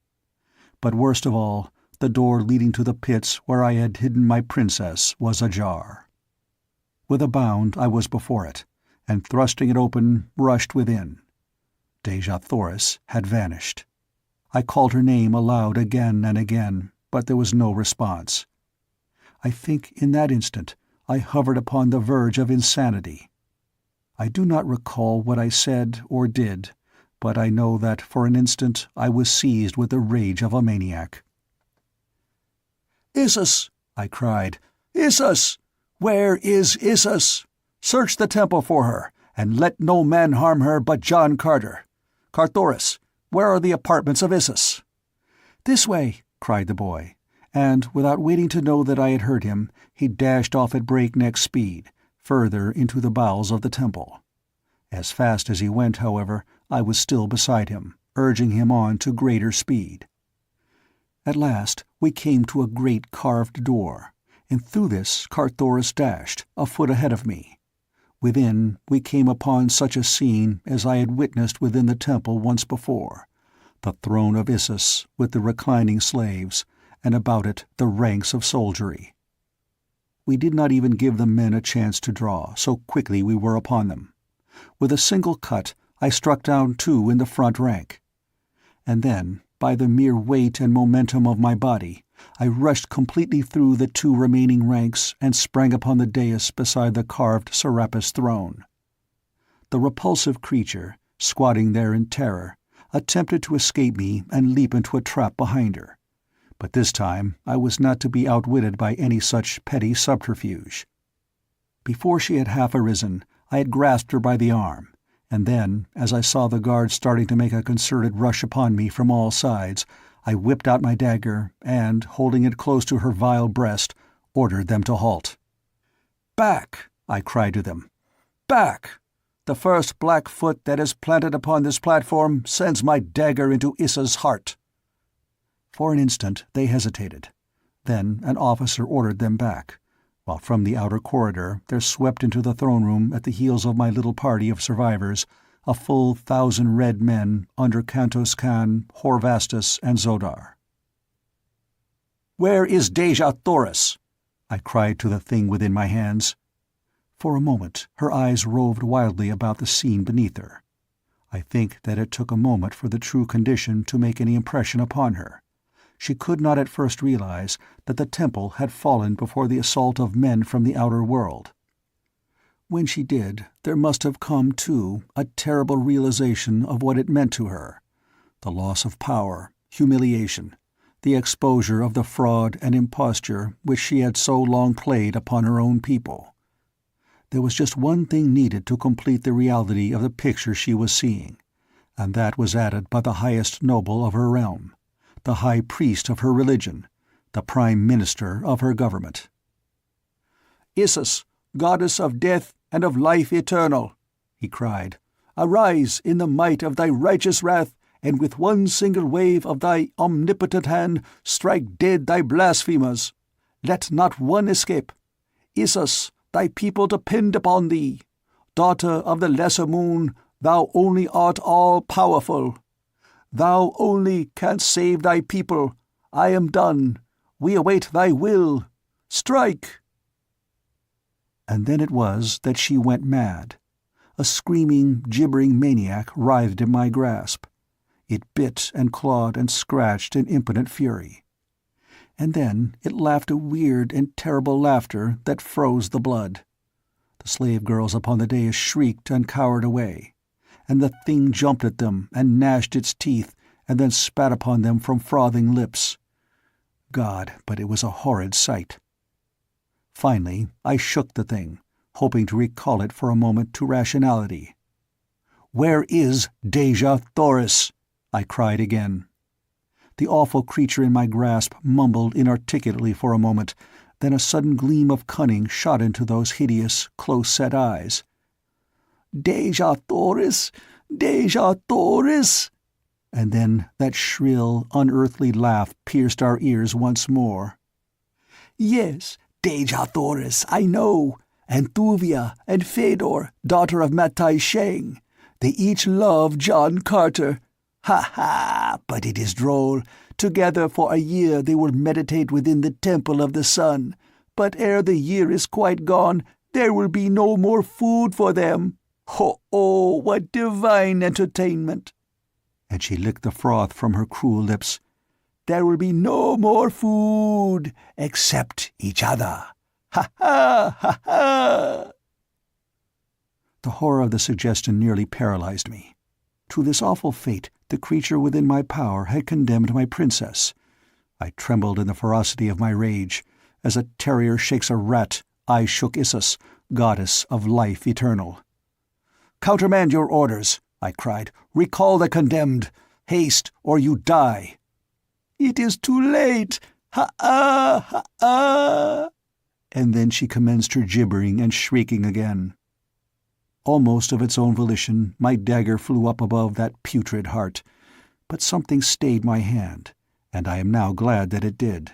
But worst of all, the door leading to the pits where I had hidden my princess was ajar. With a bound I was before it, and thrusting it open, rushed within. Dejah Thoris had vanished. I called her name aloud again and again, but there was no response. I think in that instant I hovered upon the verge of insanity. I do not recall what I said or did, but I know that for an instant I was seized with the rage of a maniac. "Issus!" I cried. "Issus! Where is Issus? Search the temple for her, and let no man harm her but John Carter. Carthoris, where are the apartments of Issus?" "This way!" cried the boy, and, without waiting to know that I had heard him, he dashed off at breakneck speed, further into the bowels of the temple. As fast as he went, however, I was still beside him, urging him on to greater speed. At last we came to a great carved door, and through this Carthoris dashed, a foot ahead of me. Within, we came upon such a scene as I had witnessed within the temple once before, the throne of Issus with the reclining slaves, and about it the ranks of soldiery. We did not even give the men a chance to draw, so quickly we were upon them. With a single cut I struck down 2 in the front rank. And then, by the mere weight and momentum of my body, I rushed completely through the 2 remaining ranks and sprang upon the dais beside the carved Serapis throne. The repulsive creature, squatting there in terror, attempted to escape me and leap into a trap behind her. But this time I was not to be outwitted by any such petty subterfuge. Before she had half arisen, I had grasped her by the arm, and then, as I saw the guards starting to make a concerted rush upon me from all sides, I whipped out my dagger and, holding it close to her vile breast, ordered them to halt. "Back!" I cried to them. "Back! The first black foot that is planted upon this platform sends my dagger into Issa's heart." For an instant they hesitated. Then an officer ordered them back, while from the outer corridor there swept into the throne room at the heels of my little party of survivors a full 1,000 red men under Kantos Kan, Horvastus, and Zodar. "Where is Dejah Thoris?" I cried to the thing within my hands. For a moment her eyes roved wildly about the scene beneath her. I think that it took a moment for the true condition to make any impression upon her. She could not at first realize that the temple had fallen before the assault of men from the outer world. When she did, there must have come, too, a terrible realization of what it meant to her: the loss of power, humiliation, the exposure of the fraud and imposture which she had so long played upon her own people. There was just one thing needed to complete the reality of the picture she was seeing, and that was added by the highest noble of her realm, the high priest of her religion, the prime minister of her government. "Isis, goddess of death and of life eternal," he cried, "arise in the might of thy righteous wrath, and with one single wave of thy omnipotent hand strike dead thy blasphemers. Let not one escape. Isis, thy people depend upon thee. Daughter of the lesser moon, thou only art all-powerful. Thou only canst save thy people. I am done. We await thy will. Strike!" And then it was that she went mad. A screaming, gibbering maniac writhed in my grasp. It bit and clawed and scratched in impotent fury. And then it laughed a weird and terrible laughter that froze the blood. The slave girls upon the dais shrieked and cowered away, and the thing jumped at them and gnashed its teeth and then spat upon them from frothing lips. God, but it was a horrid sight. Finally, I shook the thing, hoping to recall it for a moment to rationality. "Where is Dejah Thoris?" I cried again. The awful creature in my grasp mumbled inarticulately for a moment, then a sudden gleam of cunning shot into those hideous, close-set eyes. "Dejah Thoris! Dejah Thoris!" And then that shrill, unearthly laugh pierced our ears once more. "Yes, Dejah Thoris, I know, and Thuvia and Fedor, daughter of Matai Sheng. They each love John Carter. Ha ha! But it is droll. Together for a year they will meditate within the Temple of the Sun. But ere the year is quite gone, there will be no more food for them. Ho-oh, what divine entertainment!" And she licked the froth from her cruel lips. "There will be no more food, except each other. Ha ha, ha ha!" The horror of the suggestion nearly paralyzed me. To this awful fate the creature within my power had condemned my princess. I trembled in the ferocity of my rage. As a terrier shakes a rat, I shook Isis, goddess of life eternal. "Countermand your orders," I cried. "Recall the condemned. Haste, or you die." "It is too late! Ha-ah! Ha-ah!" And then she commenced her gibbering and shrieking again. Almost of its own volition, my dagger flew up above that putrid heart, but something stayed my hand, and I am now glad that it did.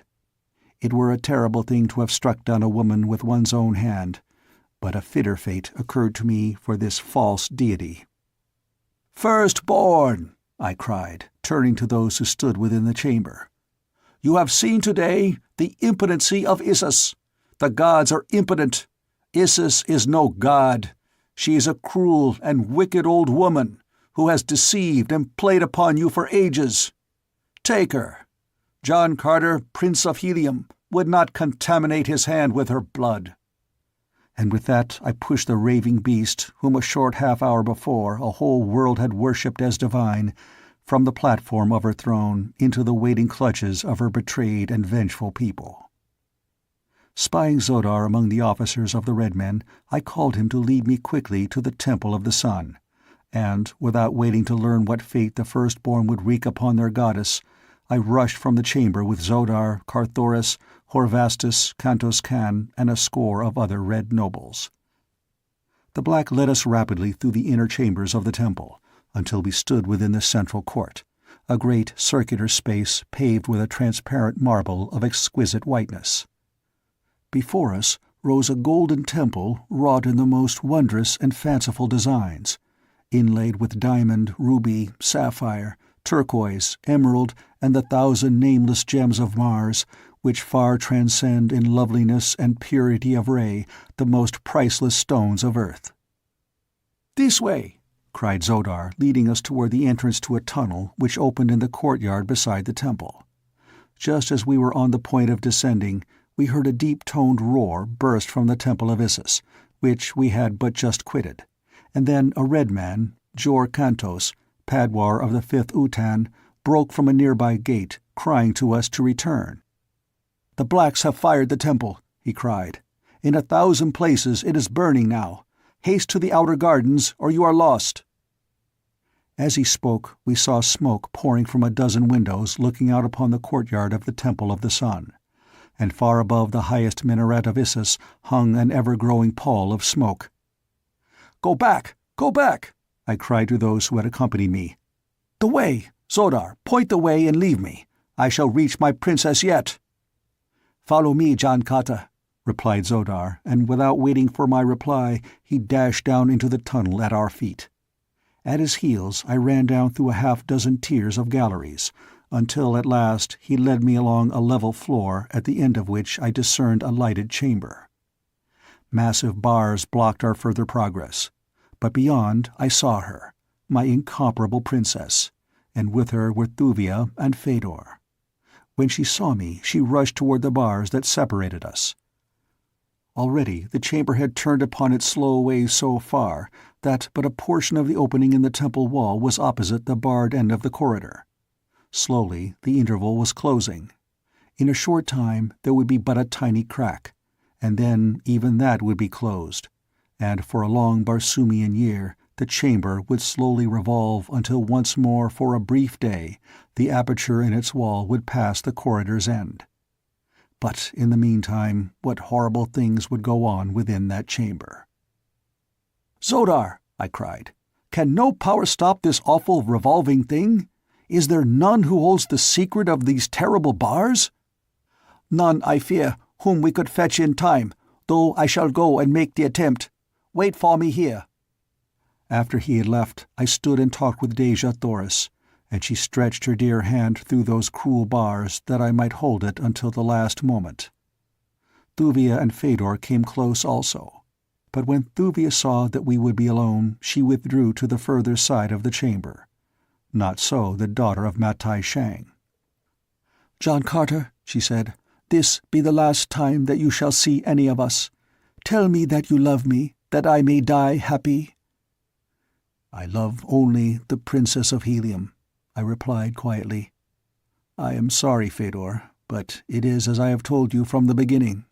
It were a terrible thing to have struck down a woman with one's own hand, but a fitter fate occurred to me for this false deity. "Firstborn!" I cried, turning to those who stood within the chamber. "You have seen today the impotency of Isis. The gods are impotent. Isis is no god. She is a cruel and wicked old woman who has deceived and played upon you for ages. Take her. John Carter, Prince of Helium, would not contaminate his hand with her blood." And with that I pushed the raving beast, whom a short half-hour before a whole world had worshipped as divine, from the platform of her throne into the waiting clutches of her betrayed and vengeful people. Spying Zodar among the officers of the Red Men, I called him to lead me quickly to the Temple of the Sun, and, without waiting to learn what fate the firstborn would wreak upon their goddess, I rushed from the chamber with Zodar, Carthoris, Horvastus, Kantos Kan, and a score of other red nobles. The black led us rapidly through the inner chambers of the temple, until we stood within the central court, a great circular space paved with a transparent marble of exquisite whiteness. Before us rose a golden temple wrought in the most wondrous and fanciful designs, inlaid with diamond, ruby, sapphire, turquoise, emerald, and the 1,000 nameless gems of Mars, which far transcend in loveliness and purity of ray the most priceless stones of earth. "This way!" cried Zodar, leading us toward the entrance to a tunnel which opened in the courtyard beside the temple. Just as we were on the point of descending, we heard a deep-toned roar burst from the Temple of Isis, which we had but just quitted, and then a red man, Jor Kantos, Padwar of the 5th Utan, broke from a nearby gate, crying to us to return. "The blacks have fired the temple," he cried. "In 1,000 places it is burning now. Haste to the outer gardens, or you are lost." As he spoke, we saw smoke pouring from a dozen windows looking out upon the courtyard of the Temple of the Sun, and far above the highest minaret of Isis hung an ever-growing pall of smoke. "Go back! Go back!" I cried to those who had accompanied me. "The way! Zodar, point the way and leave me. I shall reach my princess yet." "Follow me, Jankata," replied Zodar, and without waiting for my reply, he dashed down into the tunnel at our feet. At his heels I ran down through a half-dozen tiers of galleries, until at last he led me along a level floor at the end of which I discerned a lighted chamber. Massive bars blocked our further progress, but beyond I saw her, my incomparable princess, and with her were Thuvia and Fedor. When she saw me, she rushed toward the bars that separated us. Already the chamber had turned upon its slow way so far that but a portion of the opening in the temple wall was opposite the barred end of the corridor. Slowly the interval was closing. In a short time there would be but a tiny crack, and then even that would be closed, and for a long Barsoomian year the chamber would slowly revolve until once more for a brief day the aperture in its wall would pass the corridor's end. But in the meantime, what horrible things would go on within that chamber? "Zodar!" I cried. "Can no power stop this awful revolving thing? Is there none who holds the secret of these terrible bars?" "None, I fear, whom we could fetch in time, though I shall go and make the attempt. Wait for me here." After he had left, I stood and talked with Dejah Thoris, and she stretched her dear hand through those cruel bars that I might hold it until the last moment. Thuvia and Fedor came close also, but when Thuvia saw that we would be alone, she withdrew to the further side of the chamber. Not so the daughter of Matai Shang. "John Carter," she said, "this be the last time that you shall see any of us. Tell me that you love me, that I may die happy." "I love only the Princess of Helium," I replied quietly. "I am sorry, Fedor, but it is as I have told you from the beginning."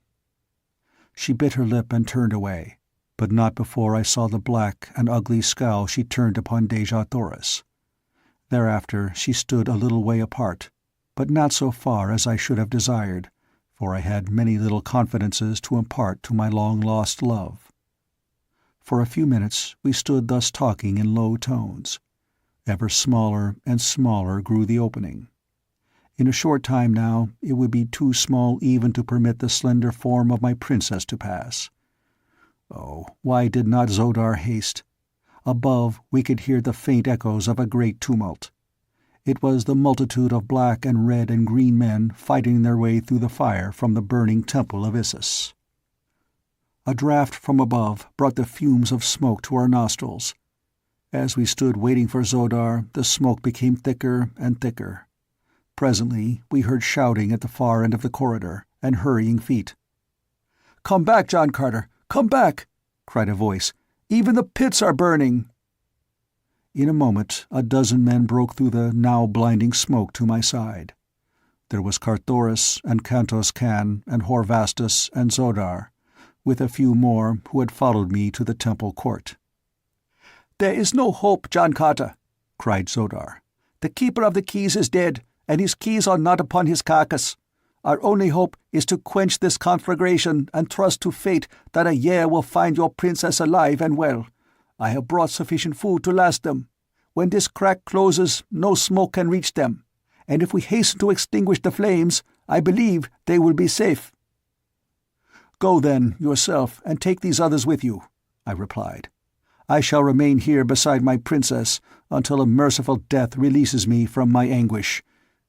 She bit her lip and turned away, but not before I saw the black and ugly scowl she turned upon Dejah Thoris. Thereafter she stood a little way apart, but not so far as I should have desired, for I had many little confidences to impart to my long-lost love. For a few minutes we stood thus talking in low tones. Ever smaller and smaller grew the opening. In a short time now it would be too small even to permit the slender form of my princess to pass. Oh, why did not Zodar haste? Above we could hear the faint echoes of a great tumult. It was the multitude of black and red and green men fighting their way through the fire from the burning temple of Isis. A draught from above brought the fumes of smoke to our nostrils. As we stood waiting for Zodar, the smoke became thicker and thicker. Presently we heard shouting at the far end of the corridor, and hurrying feet. "Come back, John Carter! Come back!" cried a voice. "Even the pits are burning!" In a moment a dozen men broke through the now blinding smoke to my side. There was Carthoris and Kantos Kan and Horvastus and Zodar, with a few more who had followed me to the temple court. "There is no hope, John Carter," cried Zodar. "The keeper of the keys is dead, and his keys are not upon his carcass. Our only hope is to quench this conflagration and trust to fate that a year will find your princess alive and well. I have brought sufficient food to last them. When this crack closes, no smoke can reach them, and if we hasten to extinguish the flames, I believe they will be safe." "Go, then, yourself, and take these others with you," I replied. "I shall remain here beside my princess until a merciful death releases me from my anguish.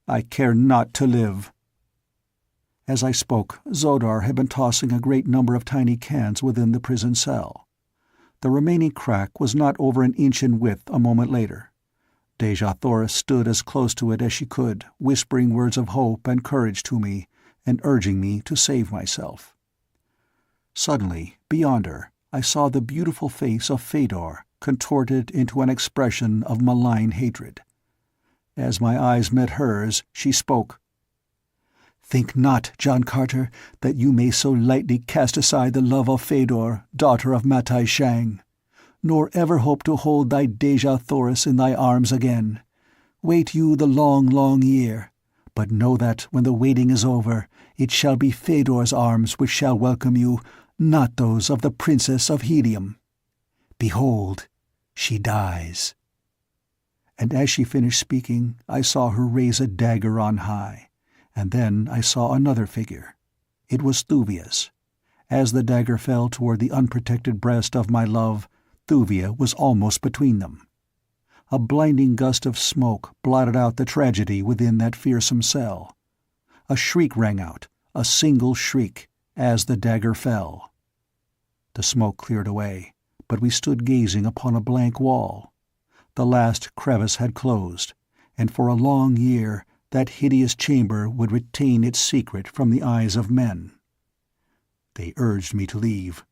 I care not to live." As I spoke, Zodar had been tossing a great number of tiny cans within the prison cell. The remaining crack was not over an inch in width a moment later. Dejah Thoris stood as close to it as she could, whispering words of hope and courage to me, and urging me to save myself. Suddenly, beyond her, I saw the beautiful face of Fedor, contorted into an expression of malign hatred. As my eyes met hers, she spoke. "Think not, John Carter, that you may so lightly cast aside the love of Fedor, daughter of Matai Shang, nor ever hope to hold thy Dejah Thoris in thy arms again. Wait you the long, long year, but know that when the waiting is over, it shall be Fedor's arms which shall welcome you, not those of the Princess of Helium. Behold, she dies." And as she finished speaking, I saw her raise a dagger on high, and then I saw another figure. It was Thuvia's. As the dagger fell toward the unprotected breast of my love, Thuvia was almost between them. A blinding gust of smoke blotted out the tragedy within that fearsome cell. A shriek rang out, a single shriek, as the dagger fell. The smoke cleared away, but we stood gazing upon a blank wall. The last crevice had closed, and for a long year that hideous chamber would retain its secret from the eyes of men. They urged me to leave.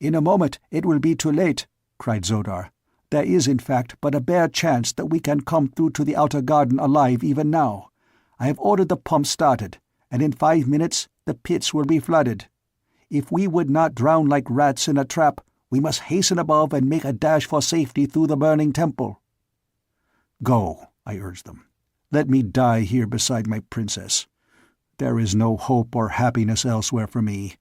"In a moment it will be too late," cried Zodar. "There is, in fact, but a bare chance that we can come through to the outer garden alive even now. I have ordered the pumps started, and in 5 minutes the pits will be flooded. If we would not drown like rats in a trap, we must hasten above and make a dash for safety through the burning temple." "Go," I urged them. "Let me die here beside my princess. There is no hope or happiness elsewhere for me.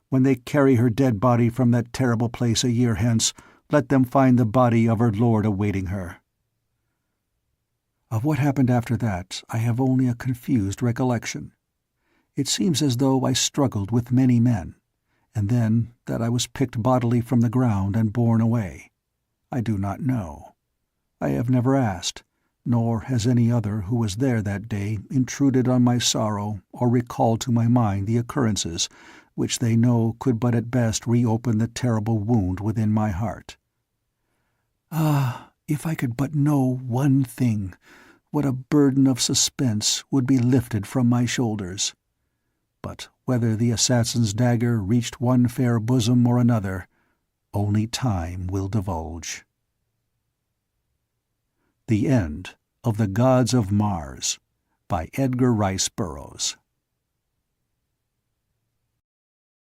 When they carry her dead body from that terrible place a year hence, let them find the body of her lord awaiting her." Of what happened after that, I have only a confused recollection. It seems as though I struggled with many men, and then that I was picked bodily from the ground and borne away. I do not know. I have never asked, nor has any other who was there that day intruded on my sorrow or recalled to my mind the occurrences which they know could but at best reopen the terrible wound within my heart. Ah, if I could but know one thing, what a burden of suspense would be lifted from my shoulders. But whether the assassin's dagger reached one fair bosom or another, only time will divulge. The End of The Gods of Mars by Edgar Rice Burroughs.